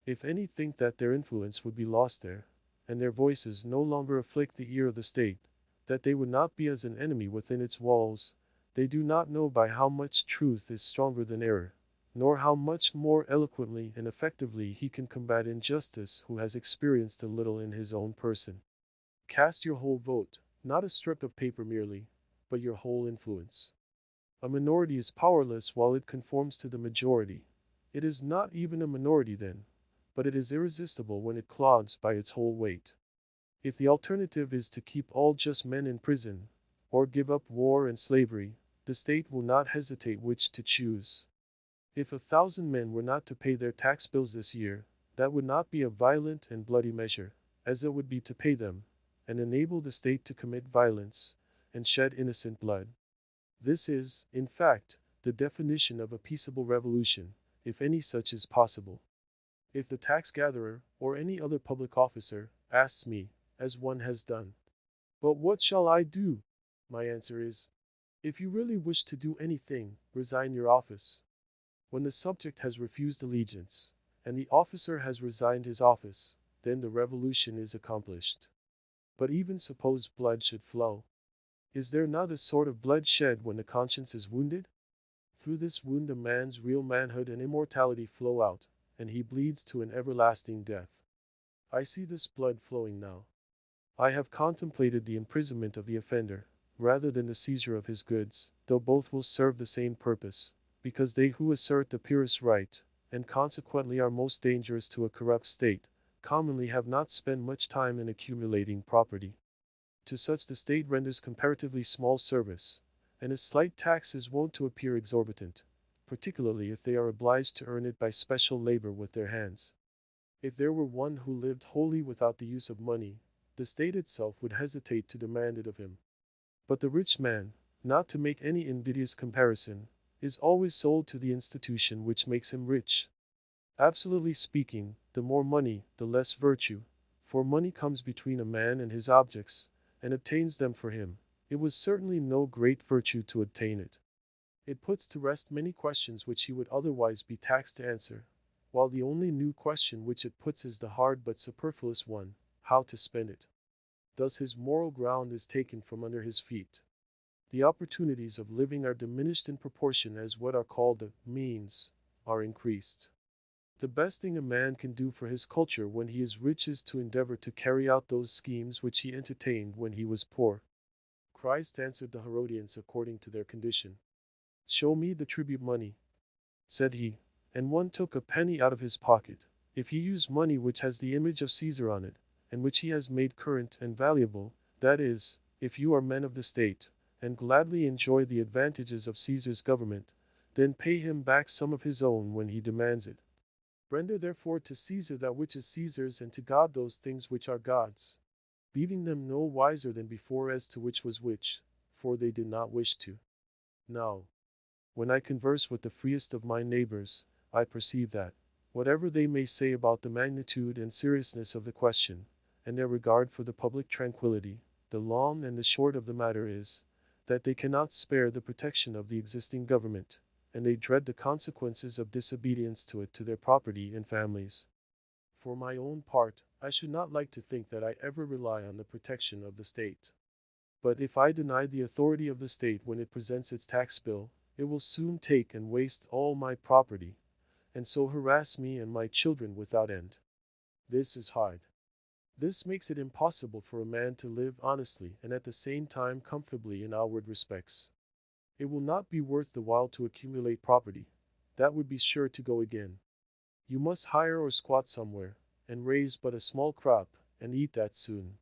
Speaker 1: If any think that their influence would be lost there, and their voices no longer afflict the ear of the state, that they would not be as an enemy within its walls, they do not know by how much truth is stronger than error, nor how much more eloquently and effectively he can combat injustice who has experienced a little in his own person. Cast your whole vote, not a strip of paper merely, but your whole influence. A minority is powerless while it conforms to the majority. It is not even a minority then, but it is irresistible when it clogs by its whole weight. If the alternative is to keep all just men in prison, or give up war and slavery, the state will not hesitate which to choose. If 1,000 men were not to pay their tax bills this year, that would not be a violent and bloody measure, as it would be to pay them, and enable the state to commit violence, and shed innocent blood. This is, in fact, the definition of a peaceable revolution, if any such is possible. If the tax gatherer, or any other public officer, asks me, as one has done, "But what shall I do?" my answer is, if you really wish to do anything, resign your office. When the subject has refused allegiance, and the officer has resigned his office, then the revolution is accomplished. But even suppose blood should flow. Is there not a sort of blood shed when the conscience is wounded? Through this wound a man's real manhood and immortality flow out, and he bleeds to an everlasting death. I see this blood flowing now. I have contemplated the imprisonment of the offender, rather than the seizure of his goods, though both will serve the same purpose, because they who assert the purest right, and consequently are most dangerous to a corrupt state, commonly have not spent much time in accumulating property. To such the state renders comparatively small service, and a slight tax is wont to appear exorbitant, particularly if they are obliged to earn it by special labor with their hands. If there were one who lived wholly without the use of money, the state itself would hesitate to demand it of him. But the rich man, not to make any invidious comparison, is always sold to the institution which makes him rich. Absolutely speaking, the more money, the less virtue, for money comes between a man and his objects, and obtains them for him. It was certainly no great virtue to obtain it. It puts to rest many questions which he would otherwise be taxed to answer, while the only new question which it puts is the hard but superfluous one, how to spend it. Thus his moral ground is taken from under his feet. The opportunities of living are diminished in proportion as what are called the means are increased. The best thing a man can do for his culture when he is rich is to endeavor to carry out those schemes which he entertained when he was poor. Christ answered the Herodians according to their condition. "Show me the tribute money," said he, and one took a penny out of his pocket. If you use money which has the image of Caesar on it, and which he has made current and valuable, that is, if you are men of the state, and gladly enjoy the advantages of Caesar's government, then pay him back some of his own when he demands it. Render therefore to Caesar that which is Caesar's, and to God those things which are God's, leaving them no wiser than before as to which was which, for they did not wish to. Now, when I converse with the freest of my neighbors, I perceive that, whatever they may say about the magnitude and seriousness of the question, and their regard for the public tranquillity, the long and the short of the matter is, that they cannot spare the protection of the existing government, and they dread the consequences of disobedience to it to their property and families. For my own part, I should not like to think that I ever rely on the protection of the state. But if I deny the authority of the state when it presents its tax bill, it will soon take and waste all my property, and so harass me and my children without end. This is hard. This makes it impossible for a man to live honestly and at the same time comfortably in outward respects. It will not be worth the while to accumulate property. That would be sure to go again. You must hire or squat somewhere, and raise but a small crop, and eat that soon.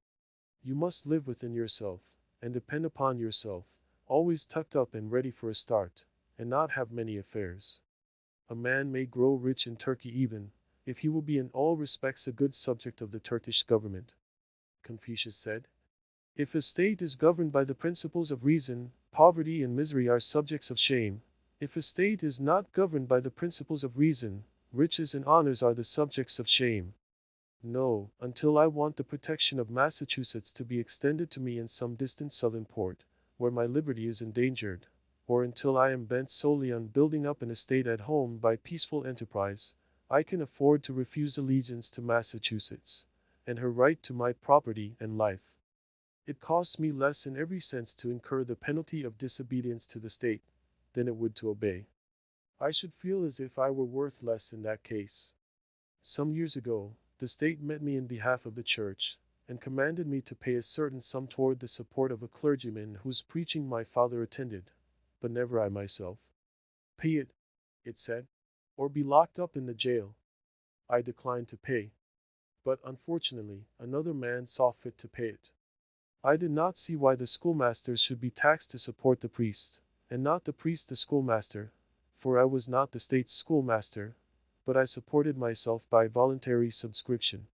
Speaker 1: You must live within yourself, and depend upon yourself, always tucked up and ready for a start, and not have many affairs. A man may grow rich in Turkey even, if he will be in all respects a good subject of the Turkish government. Confucius said, "If a state is governed by the principles of reason, poverty and misery are subjects of shame. If a state is not governed by the principles of reason, riches and honors are the subjects of shame." No, until I want the protection of Massachusetts to be extended to me in some distant southern port, where my liberty is endangered, or until I am bent solely on building up an estate at home by peaceful enterprise, I can afford to refuse allegiance to Massachusetts, and her right to my property and life. It costs me less in every sense to incur the penalty of disobedience to the state, than it would to obey. I should feel as if I were worth less in that case. Some years ago, the state met me in behalf of the church, and commanded me to pay a certain sum toward the support of a clergyman whose preaching my father attended, but never I myself. "Pay it," it said, "or be locked up in the jail." I declined to pay, but unfortunately another man saw fit to pay it. I did not see why the schoolmasters should be taxed to support the priest, and not the priest the schoolmaster, for I was not the state's schoolmaster, but I supported myself by voluntary subscription.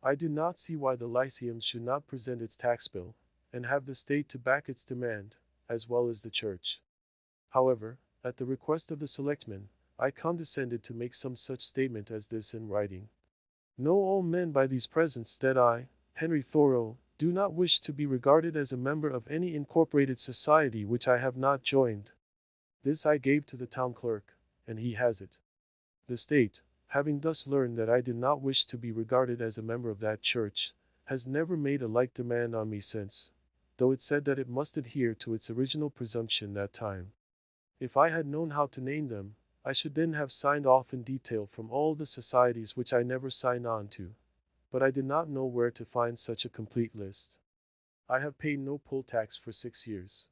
Speaker 1: I do not see why the lyceum should not present its tax bill, and have the state to back its demand, as well as the church. However, at the request of the selectmen, I condescended to make some such statement as this in writing. "Know all men by these presents that I, Henry Thoreau, do not wish to be regarded as a member of any incorporated society which I have not joined." This I gave to the town clerk, and he has it. The state, having thus learned that I did not wish to be regarded as a member of that church, has never made a like demand on me since, though it said that it must adhere to its original presumption that time. If I had known how to name them, I should then have signed off in detail from all the societies which I never signed on to, but I did not know where to find such a complete list. I have paid no poll tax for 6 years.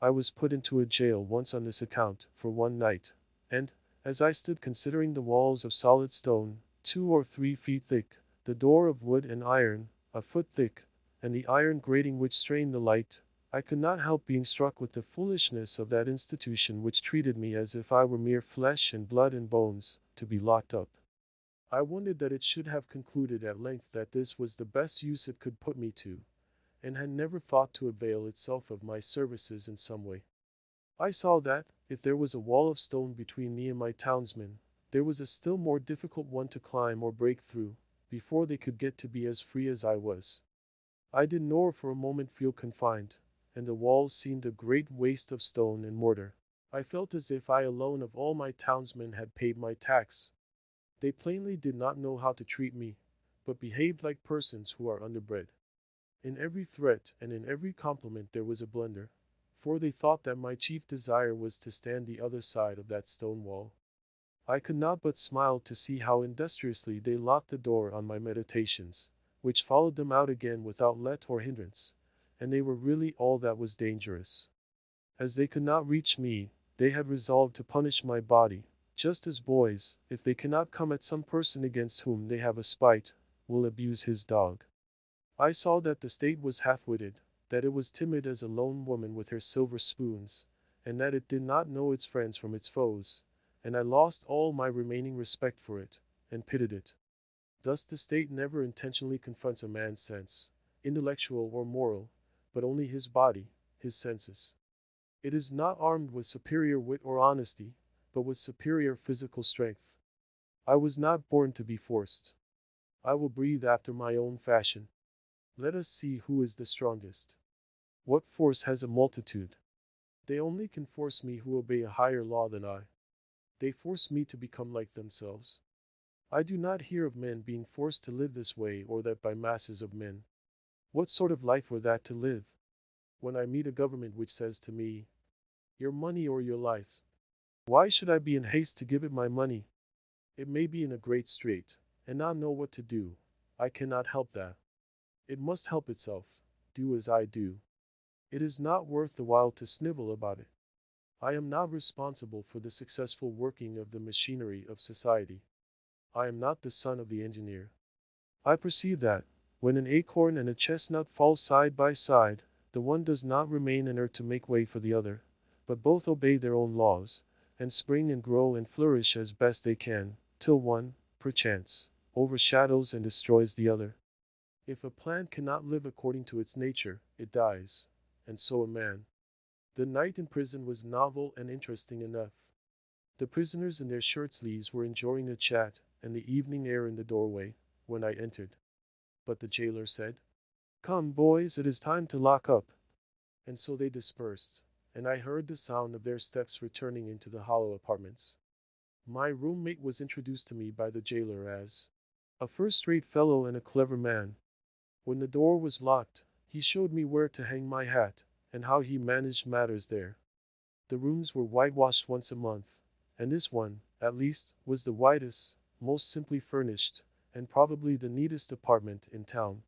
Speaker 1: I was put into a jail once on this account, for one night, and, as I stood considering the walls of solid stone, 2 or 3 feet thick, the door of wood and iron, a foot thick, and the iron grating which strained the light, I could not help being struck with the foolishness of that institution which treated me as if I were mere flesh and blood and bones, to be locked up. I wondered that it should have concluded at length that this was the best use it could put me to, and had never thought to avail itself of my services in some way. I saw that, if there was a wall of stone between me and my townsmen, there was a still more difficult one to climb or break through, before they could get to be as free as I was. I did nor for a moment feel confined, and the walls seemed a great waste of stone and mortar. I felt as if I alone of all my townsmen had paid my tax. They plainly did not know how to treat me, but behaved like persons who are underbred. In every threat and in every compliment there was a blunder, for they thought that my chief desire was to stand the other side of that stone wall. I could not but smile to see how industriously they locked the door on my meditations, which followed them out again without let or hindrance, and they were really all that was dangerous. As they could not reach me, they had resolved to punish my body, just as boys, if they cannot come at some person against whom they have a spite, will abuse his dog. I saw that the state was half-witted, that it was timid as a lone woman with her silver spoons, and that it did not know its friends from its foes, and I lost all my remaining respect for it, and pitied it. Thus the state never intentionally confronts a man's sense, intellectual or moral, but only his body, his senses. It is not armed with superior wit or honesty, but with superior physical strength. I was not born to be forced. I will breathe after my own fashion. Let us see who is the strongest. What force has a multitude? They only can force me who obey a higher law than I. They force me to become like themselves. I do not hear of men being forced to live this way or that by masses of men. What sort of life were that to live? When I meet a government which says to me, your money or your life, why should I be in haste to give it my money? It may be in a great strait, and not know what to do. I cannot help that. It must help itself, do as I do. It is not worth the while to snivel about it. I am not responsible for the successful working of the machinery of society. I am not the son of the engineer. I perceive that, when an acorn and a chestnut fall side by side, the one does not remain inert to make way for the other, but both obey their own laws, and spring and grow and flourish as best they can, till one, perchance, overshadows and destroys the other. If a plant cannot live according to its nature, it dies, and so a man. The night in prison was novel and interesting enough. The prisoners in their shirt sleeves were enjoying a chat and the evening air in the doorway, when I entered. But the jailer said, come, boys, it is time to lock up. And so they dispersed, and I heard the sound of their steps returning into the hollow apartments. My roommate was introduced to me by the jailer as a first-rate fellow and a clever man. When the door was locked, he showed me where to hang my hat, and how he managed matters there. The rooms were whitewashed once a month, and this one, at least, was the whitest, most simply furnished, and probably the neatest apartment in town.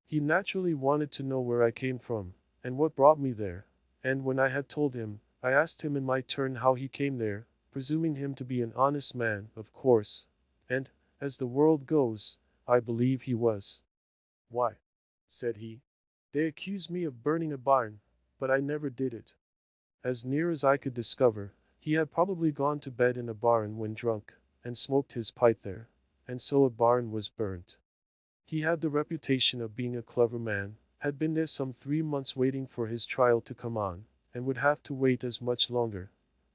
Speaker 1: He naturally wanted to know where I came from, and what brought me there, and when I had told him, I asked him in my turn how he came there, presuming him to be an honest man, of course, and, as the world goes, I believe he was. Why, said he, they accuse me of burning a barn, but I never did it. As near as I could discover, he had probably gone to bed in a barn when drunk, and smoked his pipe there, and so a barn was burnt. He had the reputation of being a clever man, had been there some 3 months waiting for his trial to come on, and would have to wait as much longer.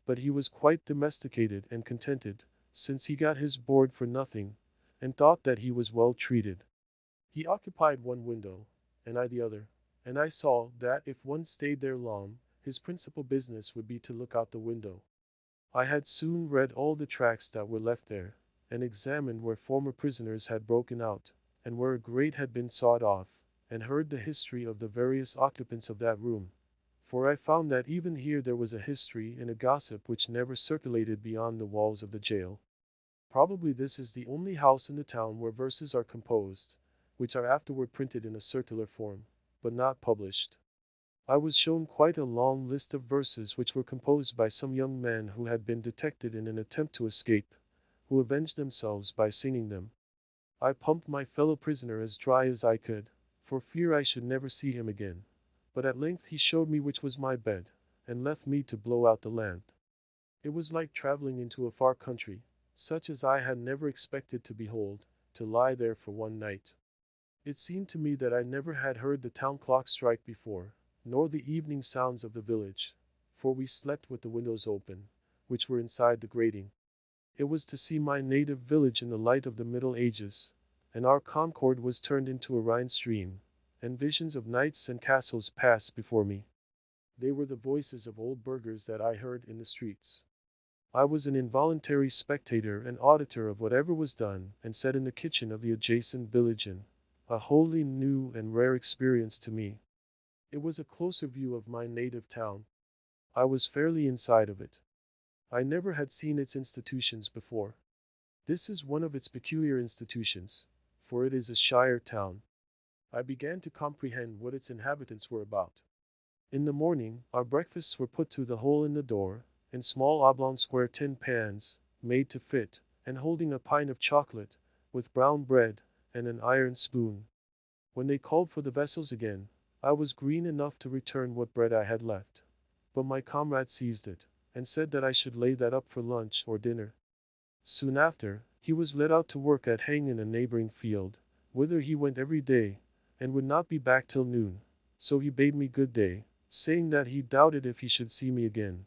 Speaker 1: But he was quite domesticated and contented, since he got his board for nothing, and thought that he was well treated. He occupied one window, and I the other, and I saw that if one stayed there long, his principal business would be to look out the window. I had soon read all the tracts that were left there, and examined where former prisoners had broken out, and where a grate had been sawed off, and heard the history of the various occupants of that room. For I found that even here there was a history and a gossip which never circulated beyond the walls of the jail. Probably this is the only house in the town where verses are composed, which are afterward printed in a circular form, but not published. I was shown quite a long list of verses which were composed by some young men who had been detected in an attempt to escape, who avenged themselves by singing them. I pumped my fellow prisoner as dry as I could, for fear I should never see him again, but at length he showed me which was my bed, and left me to blow out the lamp. It was like traveling into a far country, such as I had never expected to behold, to lie there for one night. It seemed to me that I never had heard the town clock strike before, nor the evening sounds of the village, for we slept with the windows open, which were inside the grating. It was to see my native village in the light of the Middle Ages, and our Concord was turned into a Rhine stream, and visions of knights and castles passed before me. They were the voices of old burghers that I heard in the streets. I was an involuntary spectator and auditor of whatever was done and said in the kitchen of the adjacent village inn, a wholly new and rare experience to me. It was a closer view of my native town. I was fairly inside of it. I never had seen its institutions before. This is one of its peculiar institutions, for it is a shire town. I began to comprehend what its inhabitants were about. In the morning, our breakfasts were put through the hole in the door, in small oblong square tin pans, made to fit, and holding a pint of chocolate, with brown bread, and an iron spoon. When they called for the vessels again, I was green enough to return what bread I had left. But my comrade seized it, and said that I should lay that up for lunch or dinner. Soon after, he was let out to work at haying in a neighboring field, whither he went every day, and would not be back till noon. So he bade me good day, saying that he doubted if he should see me again.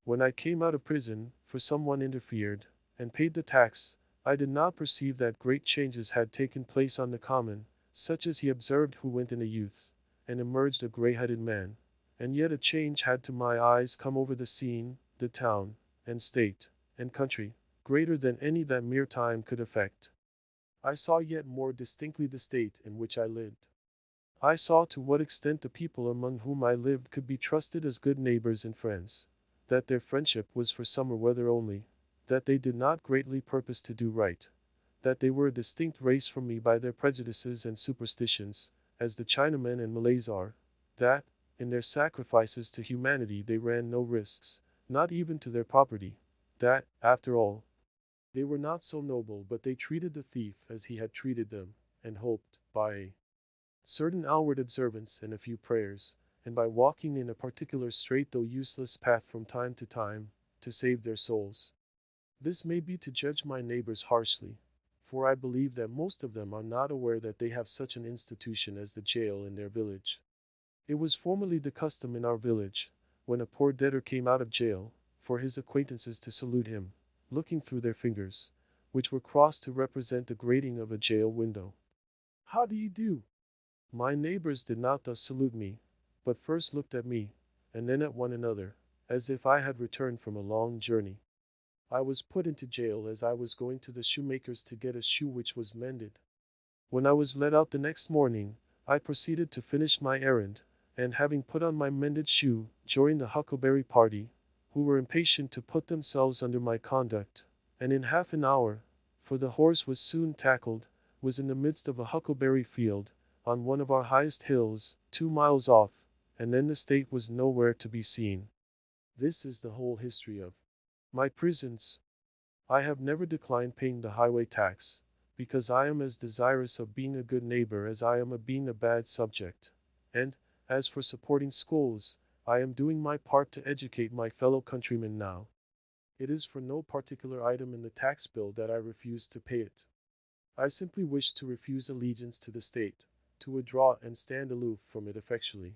Speaker 1: When I came out of prison, for someone interfered, and paid the tax, I did not perceive that great changes had taken place on the common, such as he observed who went in a youth, and emerged a grey-headed man. And yet a change had to my eyes come over the scene, the town, and state, and country, greater than any that mere time could effect. I saw yet more distinctly the state in which I lived. I saw to what extent the people among whom I lived could be trusted as good neighbors and friends, that their friendship was for summer weather only, that they did not greatly purpose to do right, that they were a distinct race from me by their prejudices and superstitions, as the Chinamen and Malays are, that, in their sacrifices to humanity they ran no risks, not even to their property, that, after all, they were not so noble but they treated the thief as he had treated them, and hoped, by a certain outward observance and a few prayers, and by walking in a particular straight though useless path from time to time, to save their souls. This may be to judge my neighbors harshly, for I believe that most of them are not aware that they have such an institution as the jail in their village. It was formerly the custom in our village, when a poor debtor came out of jail, for his acquaintances to salute him, looking through their fingers, which were crossed to represent the grating of a jail window. How do you do? My neighbors did not thus salute me, but first looked at me, and then at one another, as if I had returned from a long journey. I was put into jail as I was going to the shoemaker's to get a shoe which was mended. When I was let out the next morning, I proceeded to finish my errand, and having put on my mended shoe, joined the huckleberry party, who were impatient to put themselves under my conduct, and in half an hour, for the horse was soon tackled, was in the midst of a huckleberry field, on one of our highest hills, 2 miles off, and then the state was nowhere to be seen. This is the whole history of my prisons. I have never declined paying the highway tax, because I am as desirous of being a good neighbor as I am of being a bad subject. And, as for supporting schools, I am doing my part to educate my fellow countrymen now. It is for no particular item in the tax bill that I refuse to pay it. I simply wish to refuse allegiance to the state, to withdraw and stand aloof from it effectually.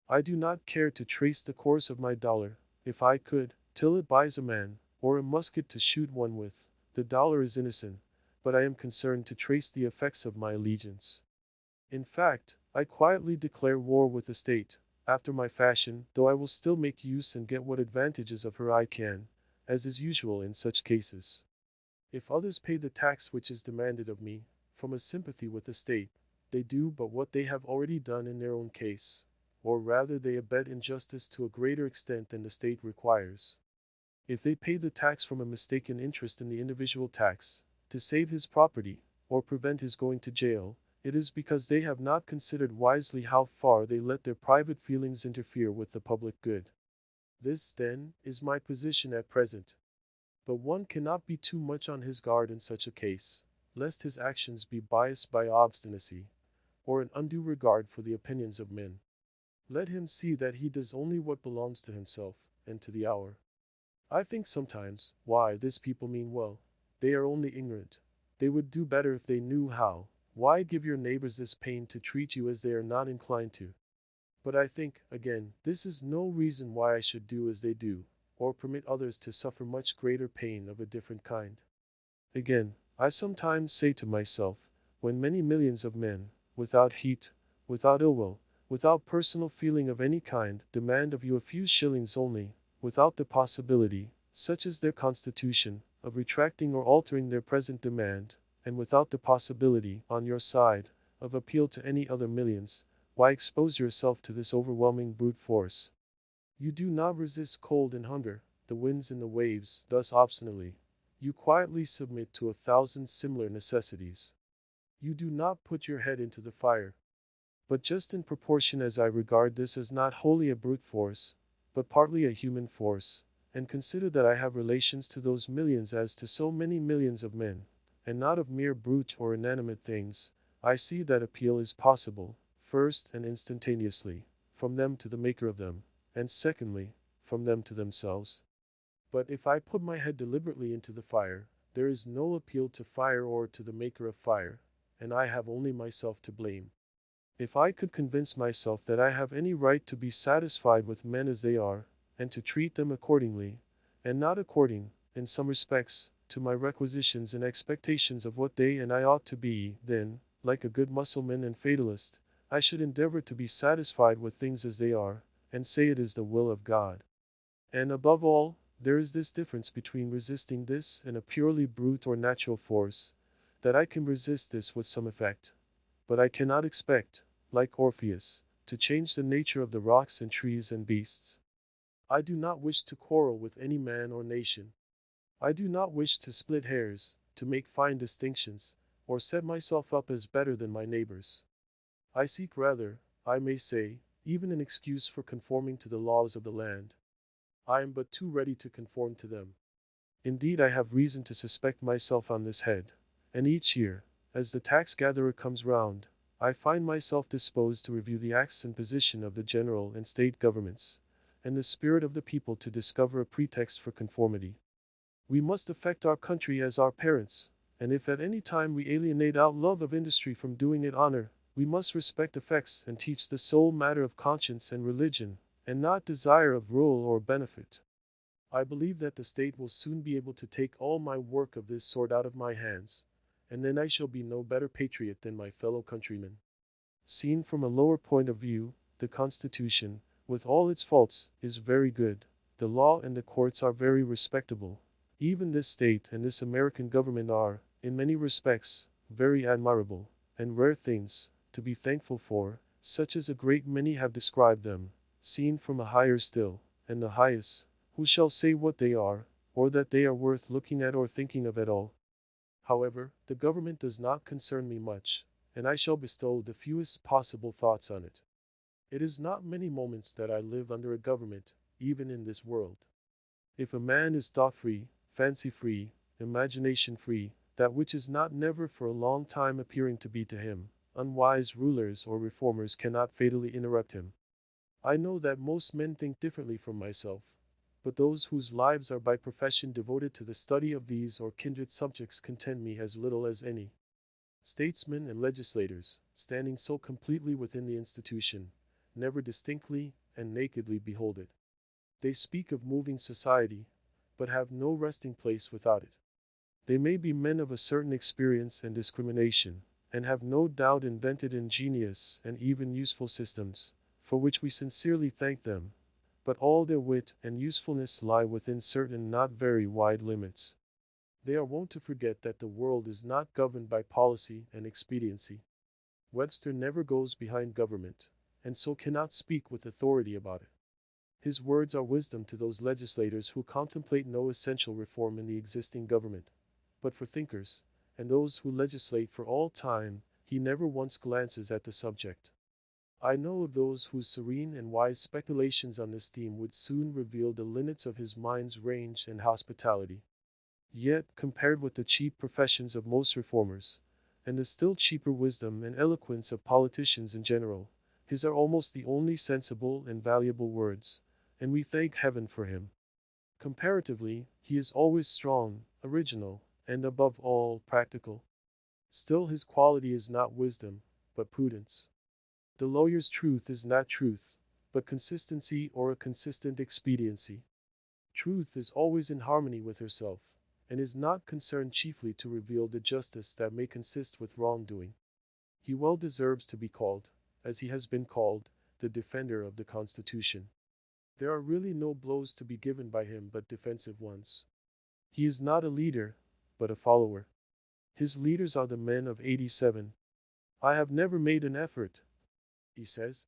Speaker 1: I do not care to trace the course of my dollar, if I could, till it buys a man, or a musket to shoot one with. The dollar is innocent, but I am concerned to trace the effects of my allegiance. In fact, I quietly declare war with the state, after my fashion, though I will still make use and get what advantages of her I can, as is usual in such cases. If others pay the tax which is demanded of me, from a sympathy with the state, they do but what they have already done in their own case, or rather they abet injustice to a greater extent than the state requires. If they pay the tax from a mistaken interest in the individual tax, to save his property, or prevent his going to jail, it is because they have not considered wisely how far they let their private feelings interfere with the public good. This, then, is my position at present. But one cannot be too much on his guard in such a case, lest his actions be biased by obstinacy, or an undue regard for the opinions of men. Let him see that he does only what belongs to himself, and to the hour. I think sometimes, why, this people mean well. They are only ignorant. They would do better if they knew how, Why give your neighbors this pain to treat you as they are not inclined to? But I think, again, this is no reason why I should do as they do, or permit others to suffer much greater pain of a different kind. Again, I sometimes say to myself, when many millions of men, without heat, without ill will, without personal feeling of any kind, demand of you a few shillings only, without the possibility, such is their constitution, of retracting or altering their present demand, and without the possibility, on your side, of appeal to any other millions, why expose yourself to this overwhelming brute force? You do not resist cold and hunger, the winds and the waves, thus obstinately. You quietly submit to 1,000 similar necessities. You do not put your head into the fire. But just in proportion as I regard this as not wholly a brute force, but partly a human force, and consider that I have relations to those millions as to so many millions of men, and not of mere brute or inanimate things, I see that appeal is possible, first and instantaneously, from them to the Maker of them, and secondly, from them to themselves. But if I put my head deliberately into the fire, there is no appeal to fire or to the Maker of fire, and I have only myself to blame. If I could convince myself that I have any right to be satisfied with men as they are, and to treat them accordingly, and not according, in some respects, to my requisitions and expectations of what they and I ought to be, then, like a good Mussulman and fatalist, I should endeavor to be satisfied with things as they are, and say it is the will of God. And above all, there is this difference between resisting this and a purely brute or natural force, that I can resist this with some effect, but I cannot expect, like Orpheus, to change the nature of the rocks and trees and beasts. I do not wish to quarrel with any man or nation. I do not wish to split hairs, to make fine distinctions, or set myself up as better than my neighbors. I seek rather, I may say, even an excuse for conforming to the laws of the land. I am but too ready to conform to them. Indeed, I have reason to suspect myself on this head, and each year, as the tax gatherer comes round, I find myself disposed to review the acts and position of the general and state governments, and the spirit of the people to discover a pretext for conformity. We must affect our country as our parents, and if at any time we alienate out love of industry from doing it honor, we must respect effects and teach the sole matter of conscience and religion, and not desire of rule or benefit. I believe that the state will soon be able to take all my work of this sort out of my hands, and then I shall be no better patriot than my fellow countrymen. Seen from a lower point of view, the Constitution, with all its faults, is very good. The law and the courts are very respectable. Even this state and this American government are, in many respects, very admirable, and rare things, to be thankful for, such as a great many have described them, seen from a higher still, and the highest, who shall say what they are, or that they are worth looking at or thinking of at all? However, the government does not concern me much, and I shall bestow the fewest possible thoughts on it. It is not many moments that I live under a government, even in this world. If a man is thought-free, fancy-free, imagination-free, that which is not never for a long time appearing to be to him, unwise rulers or reformers cannot fatally interrupt him. I know that most men think differently from myself, but those whose lives are by profession devoted to the study of these or kindred subjects content me as little as any. Statesmen and legislators, standing so completely within the institution, never distinctly and nakedly behold it. They speak of moving society, but have no resting place without it. They may be men of a certain experience and discrimination, and have no doubt invented ingenious and even useful systems, for which we sincerely thank them, but all their wit and usefulness lie within certain not very wide limits. They are wont to forget that the world is not governed by policy and expediency. Webster never goes behind government, and so cannot speak with authority about it. His words are wisdom to those legislators who contemplate no essential reform in the existing government. But for thinkers, and those who legislate for all time, he never once glances at the subject. I know of those whose serene and wise speculations on this theme would soon reveal the limits of his mind's range and hospitality. Yet, compared with the cheap professions of most reformers, and the still cheaper wisdom and eloquence of politicians in general, his are almost the only sensible and valuable words, and we thank heaven for him. Comparatively, he is always strong, original, and above all, practical. Still his quality is not wisdom, but prudence. The lawyer's truth is not truth, but consistency or a consistent expediency. Truth is always in harmony with herself, and is not concerned chiefly to reveal the justice that may consist with wrongdoing. He well deserves to be called, as he has been called, the defender of the Constitution. There are really no blows to be given by him but defensive ones. He is not a leader, but a follower. His leaders are the men of 87. I have never made an effort, he says,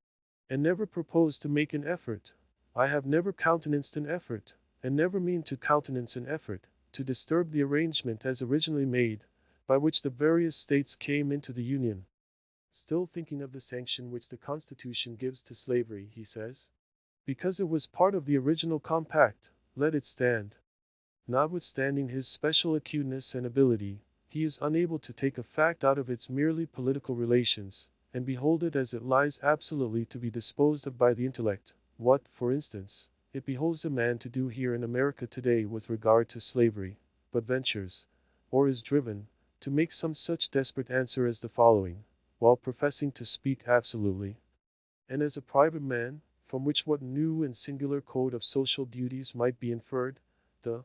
Speaker 1: and never proposed to make an effort. I have never countenanced an effort, and never mean to countenance an effort, to disturb the arrangement as originally made, by which the various states came into the Union. Still thinking of the sanction which the Constitution gives to slavery, he says, because it was part of the original compact, let it stand. Notwithstanding his special acuteness and ability, he is unable to take a fact out of its merely political relations, and behold it as it lies absolutely to be disposed of by the intellect, what, for instance, it behoves a man to do here in America today with regard to slavery, but ventures, or is driven, to make some such desperate answer as the following, while professing to speak absolutely. And as a private man, from which what new and singular code of social duties might be inferred, the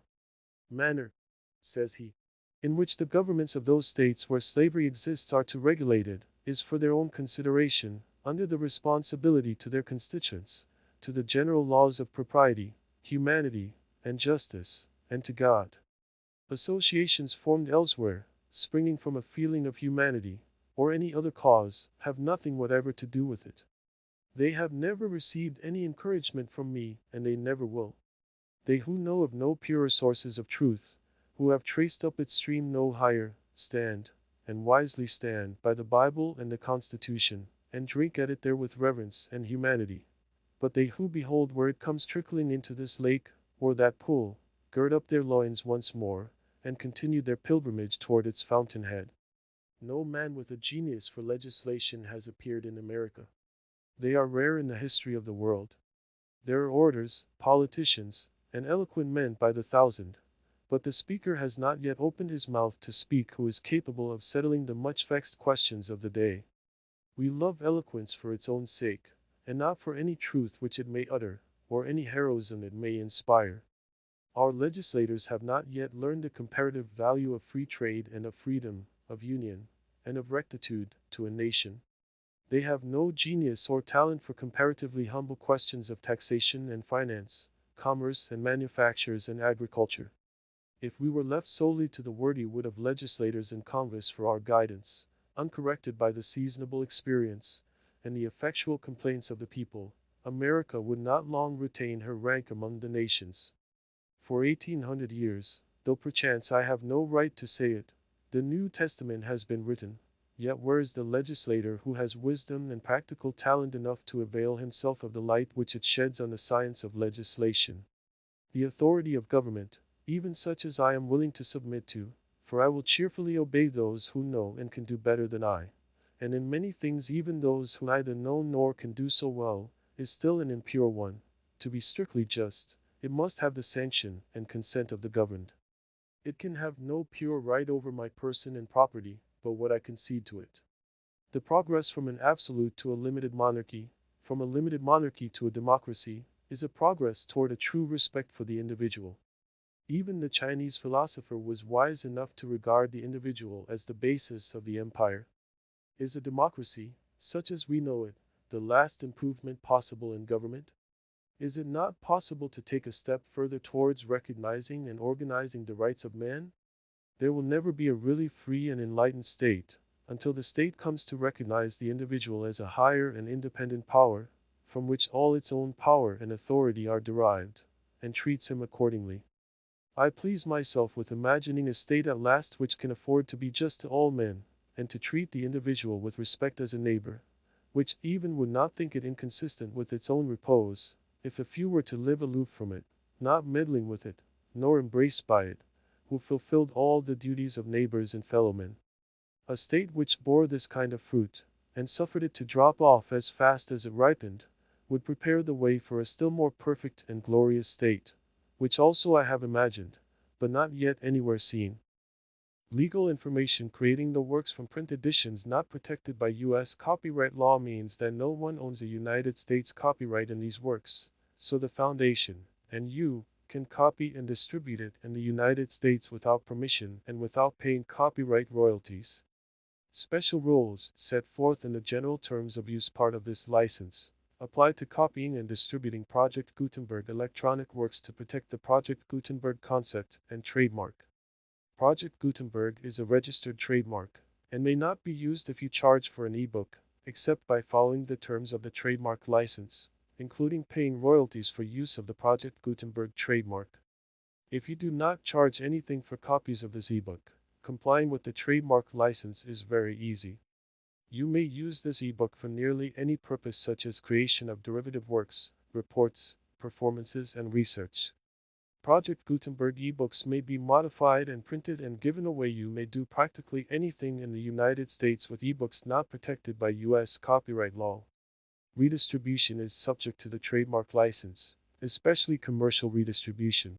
Speaker 1: manner, says he, in which the governments of those states where slavery exists are to regulate it, is for their own consideration, under the responsibility to their constituents, to the general laws of propriety, humanity, and justice, and to God. Associations formed elsewhere, springing from a feeling of humanity, or any other cause, have nothing whatever to do with it. They have never received any encouragement from me, and they never will. They who know of no purer sources of truth, who have traced up its stream no higher, stand, and wisely stand, by the Bible and the Constitution, and drink at it there with reverence and humanity. But they who behold where it comes trickling into this lake, or that pool, gird up their loins once more, and continue their pilgrimage toward its fountainhead. No man with a genius for legislation has appeared in America. They are rare in the history of the world. There are orators, politicians, and eloquent men by the thousand, but the speaker has not yet opened his mouth to speak who is capable of settling the much vexed questions of the day. We love eloquence for its own sake, and not for any truth which it may utter, or any heroism it may inspire. Our legislators have not yet learned the comparative value of free trade and of freedom, of union, and of rectitude, to a nation. They have no genius or talent for comparatively humble questions of taxation and finance, commerce and manufactures and agriculture. If we were left solely to the wordy wit of legislators in Congress for our guidance, uncorrected by the seasonable experience, and the effectual complaints of the people, America would not long retain her rank among the nations. For 1800 years, though perchance I have no right to say it, the New Testament has been written, yet where is the legislator who has wisdom and practical talent enough to avail himself of the light which it sheds on the science of legislation? The authority of government, even such as I am willing to submit to, for I will cheerfully obey those who know and can do better than I, and in many things even those who neither know nor can do so well, is still an impure one. To be strictly just, it must have the sanction and consent of the governed. It can have no pure right over my person and property, but what I concede to it. The progress from an absolute to a limited monarchy, from a limited monarchy to a democracy, is a progress toward a true respect for the individual. Even the Chinese philosopher was wise enough to regard the individual as the basis of the empire. Is a democracy, such as we know it, the last improvement possible in government? Is it not possible to take a step further towards recognizing and organizing the rights of man? There will never be a really free and enlightened state, until the state comes to recognize the individual as a higher and independent power, from which all its own power and authority are derived, and treats him accordingly. I please myself with imagining a state at last which can afford to be just to all men, and to treat the individual with respect as a neighbor, which even would not think it inconsistent with its own repose, if a few were to live aloof from it, not meddling with it, nor embraced by it, who fulfilled all the duties of neighbors and fellowmen. A state which bore this kind of fruit, and suffered it to drop off as fast as it ripened, would prepare the way for a still more perfect and glorious state, which also I have imagined, but not yet anywhere seen. Legal information creating the works from print editions not protected by U.S. copyright law means that no one owns a United States copyright in these works, so the Foundation, and you, can copy and distribute it in the United States without permission and without paying copyright royalties. Special rules, set forth in the general terms of use part of this license, apply to copying and distributing Project Gutenberg electronic works to protect the Project Gutenberg concept and trademark. Project Gutenberg is a registered trademark, and may not be used if you charge for an ebook, except by following the terms of the trademark license, including paying royalties for use of the Project Gutenberg trademark. If you do not charge anything for copies of this ebook, complying with the trademark license is very easy. You may use this ebook for nearly any purpose such as creation of derivative works, reports, performances, and research. Project Gutenberg ebooks may be modified and printed and given away. You may do practically anything in the United States with ebooks not protected by U.S. copyright law. Redistribution is subject to the trademark license, especially commercial redistribution.